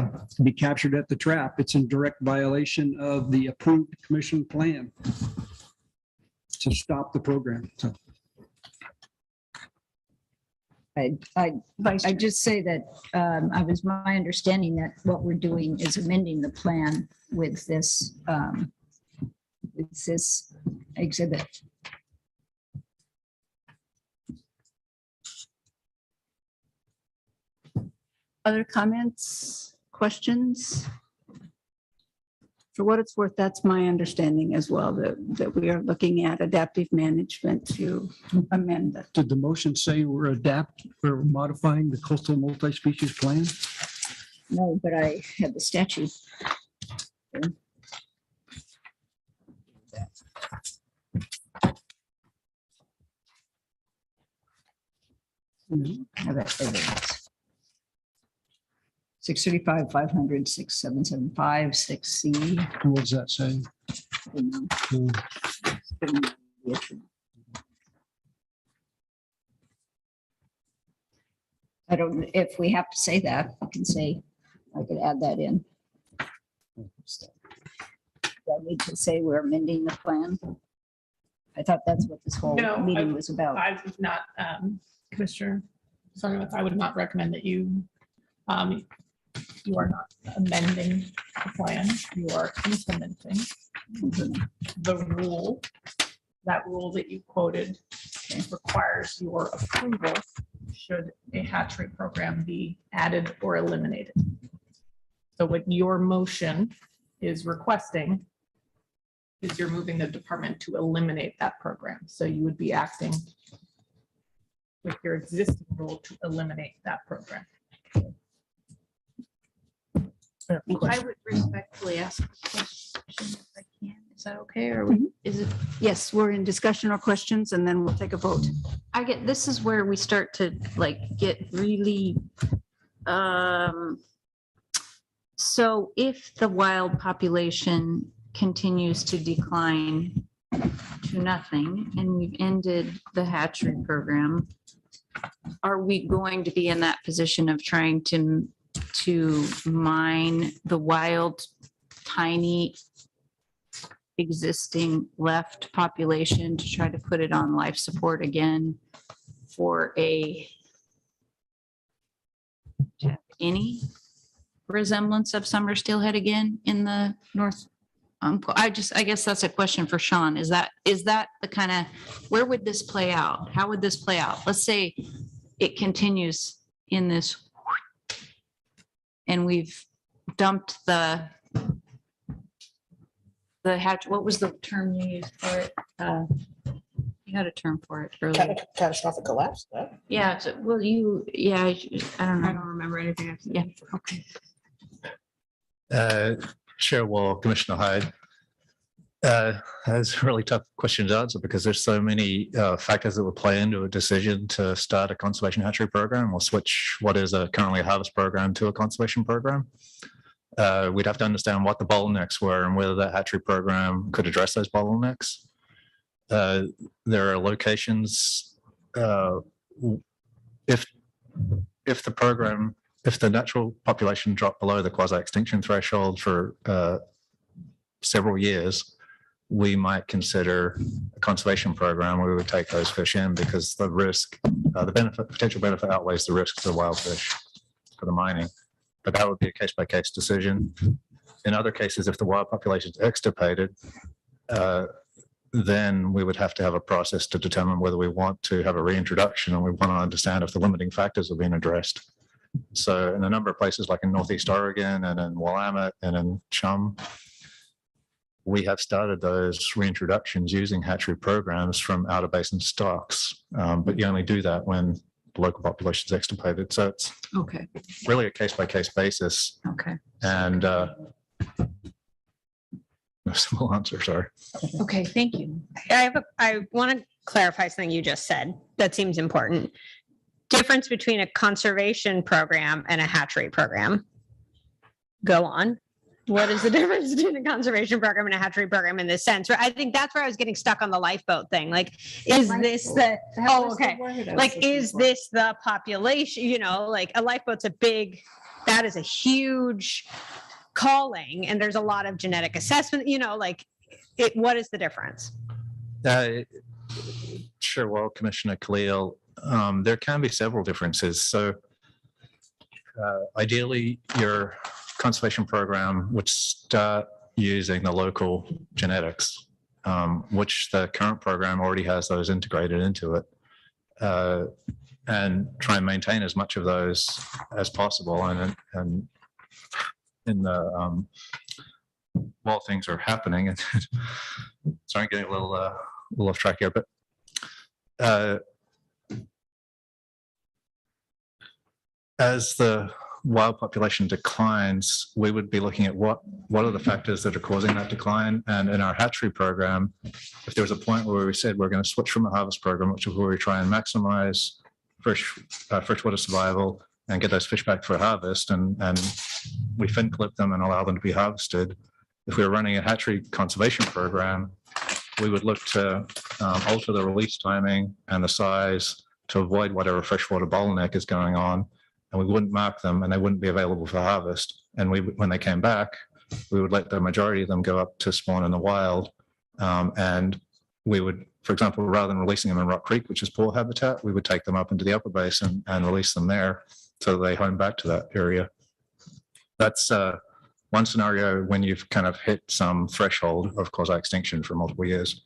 be captured at the trap. It's in direct violation of the approved commission plan to stop the program. So. I just say that I was my understanding that what we're doing is amending the plan with this exhibit. Other comments, questions? For what it's worth, that's my understanding as well, that we are looking at adaptive management to amend that. Did the motion say we're modifying the coastal multi-species plan? No, but I have the statute. Have that. 635, 500, 6775, 6C. What does that say? I don't, if we have to say that, I can say, I could add that in. Do I need to say we're amending the plan? I thought that's what this whole meeting was about. I would not, Commissioner Sarnath, I would not recommend that you you are not amending the plan, you are implementing the rule. That rule that you quoted requires your approval should a hatchery program be added or eliminated. So what your motion is requesting is you're moving the department to eliminate that program. So you would be acting with your existing rule to eliminate that program. I would respectfully ask a question if I can. Is that okay? Or we- is it? Yes, we're in discussion or questions, and then we'll take a vote. I get, this is where we start to like get really, so if the wild population continues to decline to nothing and we've ended the hatchery program, are we going to be in that position of trying to mine the wild, tiny existing left population to try to put it on life support again for to have any resemblance of summer steelhead again in the north? I guess that's a question for Sean. Is that the kind of, where would this play out? How would this play out? Let's say it continues in this and we've dumped the hatch. What was the term you used for it? You had a term for it earlier. Catastrophic collapse. Yeah. So, well, I don't know. I don't remember anything. Yeah. Okay. Chair Wall, Commissioner Hyde. That's a really tough question to answer because there's so many factors that would play into a decision to start a conservation hatchery program or switch what is currently a harvest program to a conservation program. We'd have to understand what the bottlenecks were and whether that hatchery program could address those bottlenecks. There are locations, if the natural population dropped below the quasi-extinction threshold for several years, we might consider a conservation program where we would take those fish in because the risk, the potential benefit outweighs the risk to the wild fish for the mining. But that would be a case-by-case decision. In other cases, if the wild population is extirpated, then we would have to have a process to determine whether we want to have a reintroduction and we want to understand if the limiting factors are being addressed. So in a number of places like in Northeast Oregon and in Willamette and in Chum, we have started those reintroductions using hatchery programs from outer basin stocks. But you only do that when the local population is extirpated. So it's Okay. really a case-by-case basis. Okay. And no simple answer, sorry. Okay. Thank you. I want to clarify something you just said. That seems important. Difference between a conservation program and a hatchery program. Go on. What is the difference between a conservation program and a hatchery program in this sense? I think that's where I was getting stuck on the lifeboat thing. Like, is this the, like, is this the population? You know, like a lifeboat's that is a huge calling and there's a lot of genetic assessment, like what is the difference? Sure. Well, Commissioner Khalil, there can be several differences. So ideally, your conservation program would start using the local genetics, which the current program already has those integrated into it, and try and maintain as much of those as possible. And in the while things are happening, and sorry, I'm getting a little off track here, but as the wild population declines, we would be looking at what are the factors that are causing that decline. And in our hatchery program, if there was a point where we said we're going to switch from the harvest program, which is where we try and maximize freshwater survival and get those fish back for harvest, and we fin clip them and allow them to be harvested. If we were running a hatchery conservation program, we would look to alter the release timing and the size to avoid whatever freshwater bottleneck is going on. And we wouldn't mark them and they wouldn't be available for harvest. And when they came back, we would let the majority of them go up to spawn in the wild. And we would, for example, rather than releasing them in Rock Creek, which is poor habitat, we would take them up into the upper basin and release them there so they home back to that area. That's one scenario when you've kind of hit some threshold of quasi-extinction for multiple years.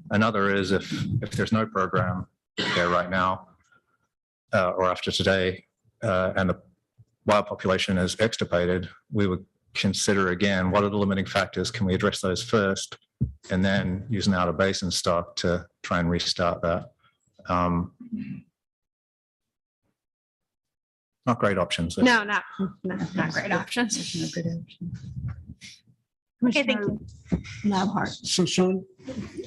Another is if there's no program there right now, or after today, and the wild population is extirpated, we would consider again, what are the limiting factors? Can we address those first? And then use an outer basin stock to try and restart that. Not great options. No, not great options. Okay, thank you. So Sean,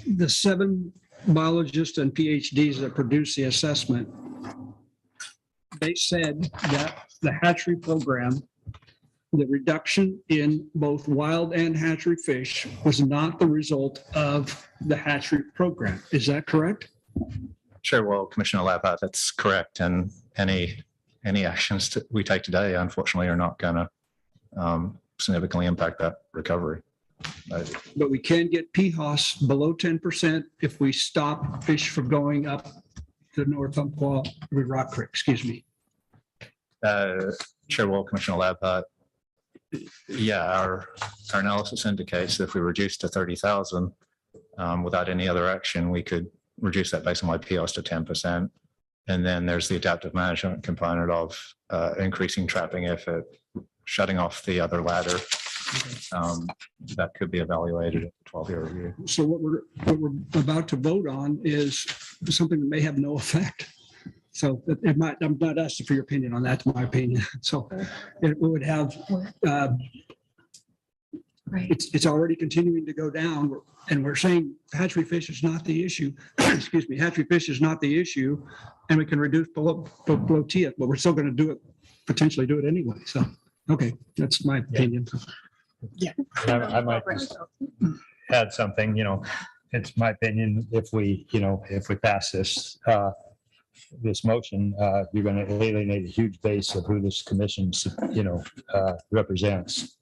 the 7 biologists and PhDs that produced the assessment, they said that the hatchery program, the reduction in both wild and hatchery fish was not the result of the hatchery program. Is that correct? Sure. Well, Commissioner Labhat, that's correct. And any actions we take today, unfortunately, are not going to significantly impact that recovery. But we can get PHOS below 10% if we stop fish from going up the North Umpqua Rock Creek, excuse me. Chairwell, Commissioner Labhat, yeah, our analysis indicates that if we reduce to 30,000 without any other action, we could reduce that baseline PHOS to 10%. And then there's the adaptive management component of increasing trapping effort, shutting off the other ladder. That could be evaluated at the 12-year review. So what we're about to vote on is something that may have no effect. So it might, I'm not asking for your opinion on that, my opinion. So it would have, it's already continuing to go down, and we're saying hatchery fish is not the issue. Excuse me, hatchery fish is not the issue, and we can reduce below TIF, but we're still going to do it, potentially do it anyway. So, okay, that's my opinion. Yeah. I might just add something, it's my opinion, if we pass this, this motion, you're going to alienate a huge base of who this commission, represents.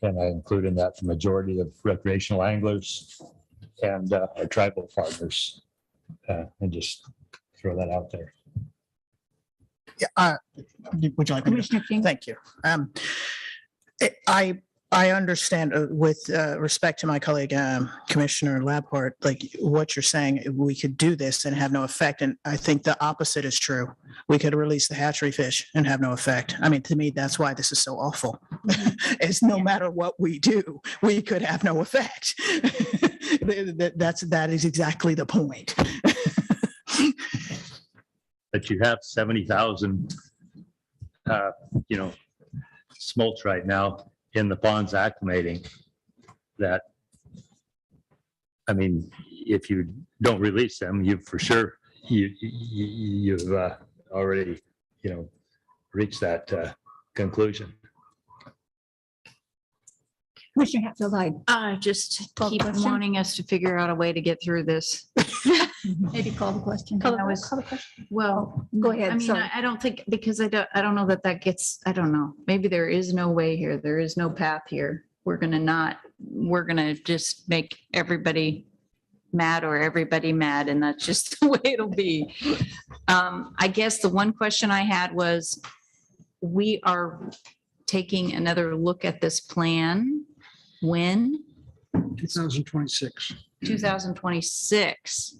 And I include in that the majority of recreational anglers and our tribal partners, and just throw that out there. Yeah. Would you like me to? Thank you. I understand with respect to my colleague, Commissioner Labhart, like what you're saying, we could do this and have no effect. And I think the opposite is true. We could release the hatchery fish and have no effect. I mean, to me, that's why this is so awful. It's no matter what we do, we could have no effect. That is exactly the point. But you have 70,000, smolts right now in the ponds acclimating. That, I mean, if you don't release them, you've already reached that conclusion. Commissioner Hatfield, I just keep wanting us to figure out a way to get through this. maybe call the question. Well, Go ahead, I mean, sorry. I don't think, because I don't know that gets, I don't know. Maybe there is no way here. There is no path here. We're gonna just make everybody mad or everybody mad, and that's just the way it'll be. I guess the one question I had was, we are taking another look at this plan. When? 2026. 2026.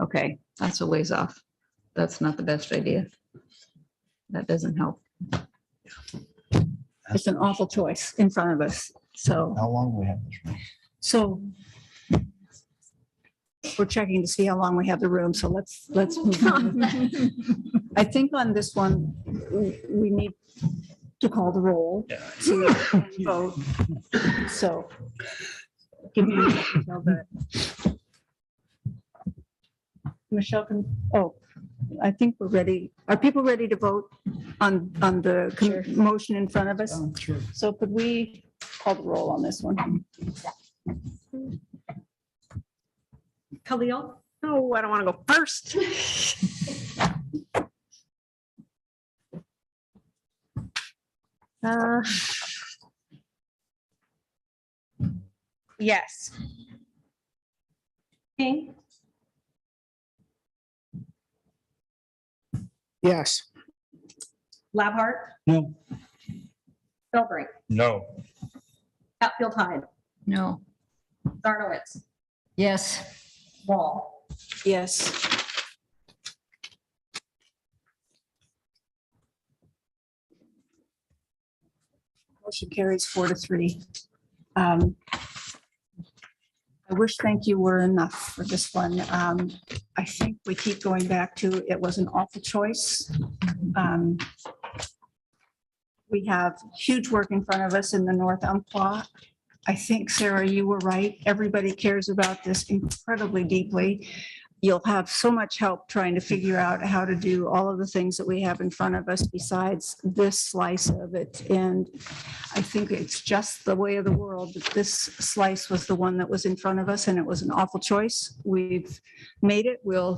Okay, that's a ways off. That's not the best idea. That doesn't help. It's an awful choice in front of us. So, How long do we have this? so we're checking to see how long we have the room. So let's move on. I think on this one, we need to call the roll to vote. So give me that. Michelle can, I think we're ready. Are people ready to vote on the motion in front of us? Sure. So could we call the roll on this one? Khalil? Oh, I don't want to go first. Yes. King? Yes. Labhart? No. Philbrick? No. Hatfield Hyde? No. Zarnowitz? Yes. Wall? Yes. Motion carries 4-3. I wish thank you were enough for this one. I think we keep going back to it was an awful choice. We have huge work in front of us in the North Umpqua. I think, Sarah, you were right. Everybody cares about this incredibly deeply. You'll have so much help trying to figure out how to do all of the things that we have in front of us besides this slice of it. And I think it's just the way of the world that this slice was the one that was in front of us, and it was an awful choice. We've made it. We'll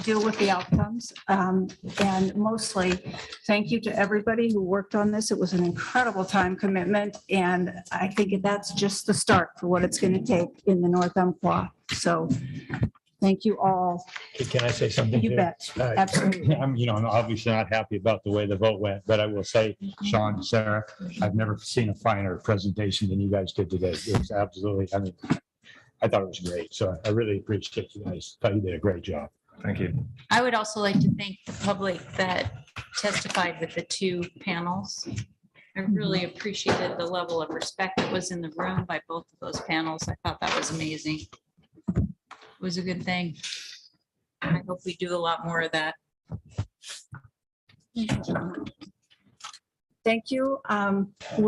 deal with the outcomes. And mostly, thank you to everybody who worked on this. It was an incredible time commitment. And I think that's just the start for what it's going to take in the North Umpqua. So thank you all. Can I say something? You too? bet. Absolutely. I'm obviously not happy about the way the vote went, but I will say, Sean, Sarah, I've never seen a finer presentation than you guys did today. It was absolutely, I thought it was great. So I really appreciate you guys. Thought you did a great job. Thank you. I would also like to thank the public that testified with the two panels. I really appreciated the level of respect that was in the room by both of those panels. I thought that was amazing. It was a good thing. I hope we do a lot more of that. Thank you. We're